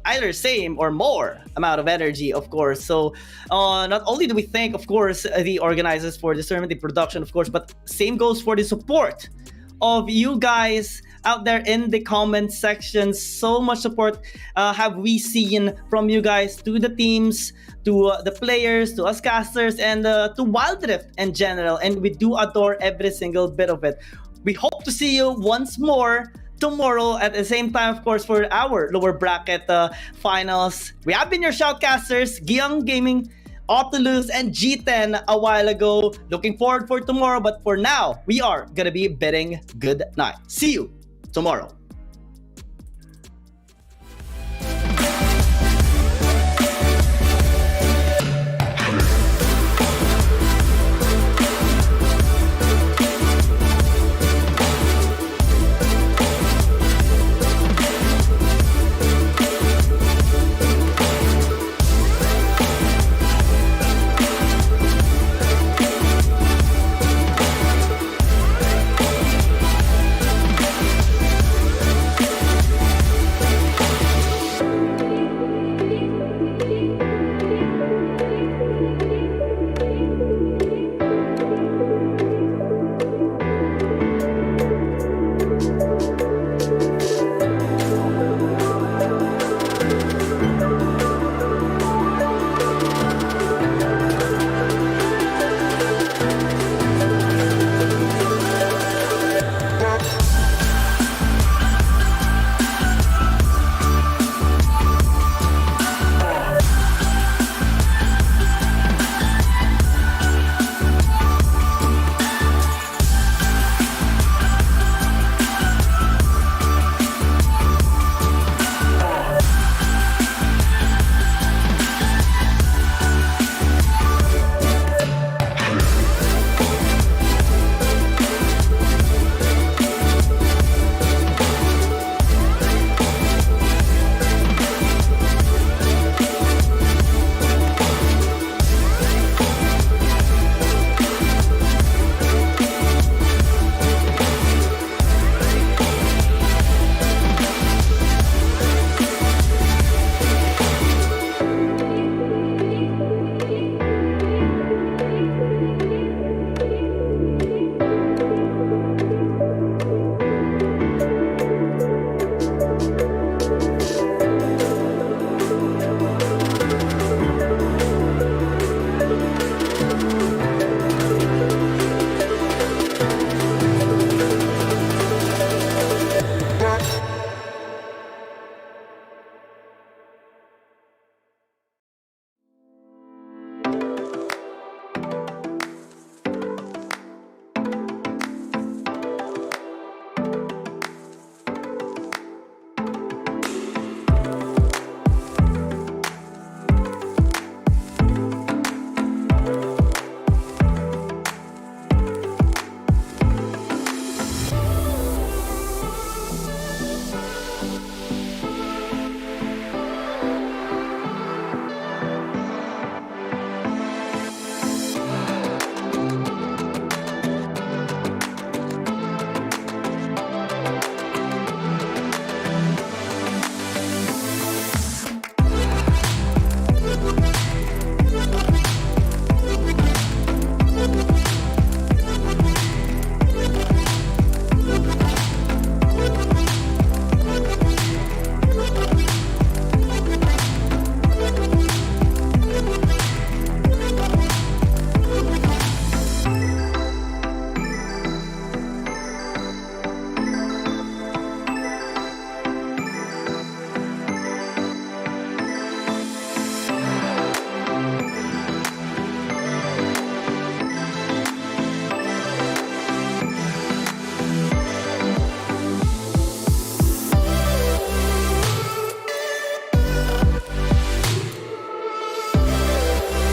either same or more amount of energy, of course. So not only do we thank, of course, the organizers for this tournament, the production, of course, but same goes for the support of you guys out there in the comment section. So much support have we seen from you guys to the teams, to the players, to us casters, and to Wild Rift in general. And we do adore every single bit of it. We hope to see you once more tomorrow at the same time, of course, for our lower bracket finals. We have been your shoutcasters, Giang Gaming, Autolus, and G10 a while ago. Looking forward for tomorrow, but for now, we are gonna be bidding good night. See you tomorrow.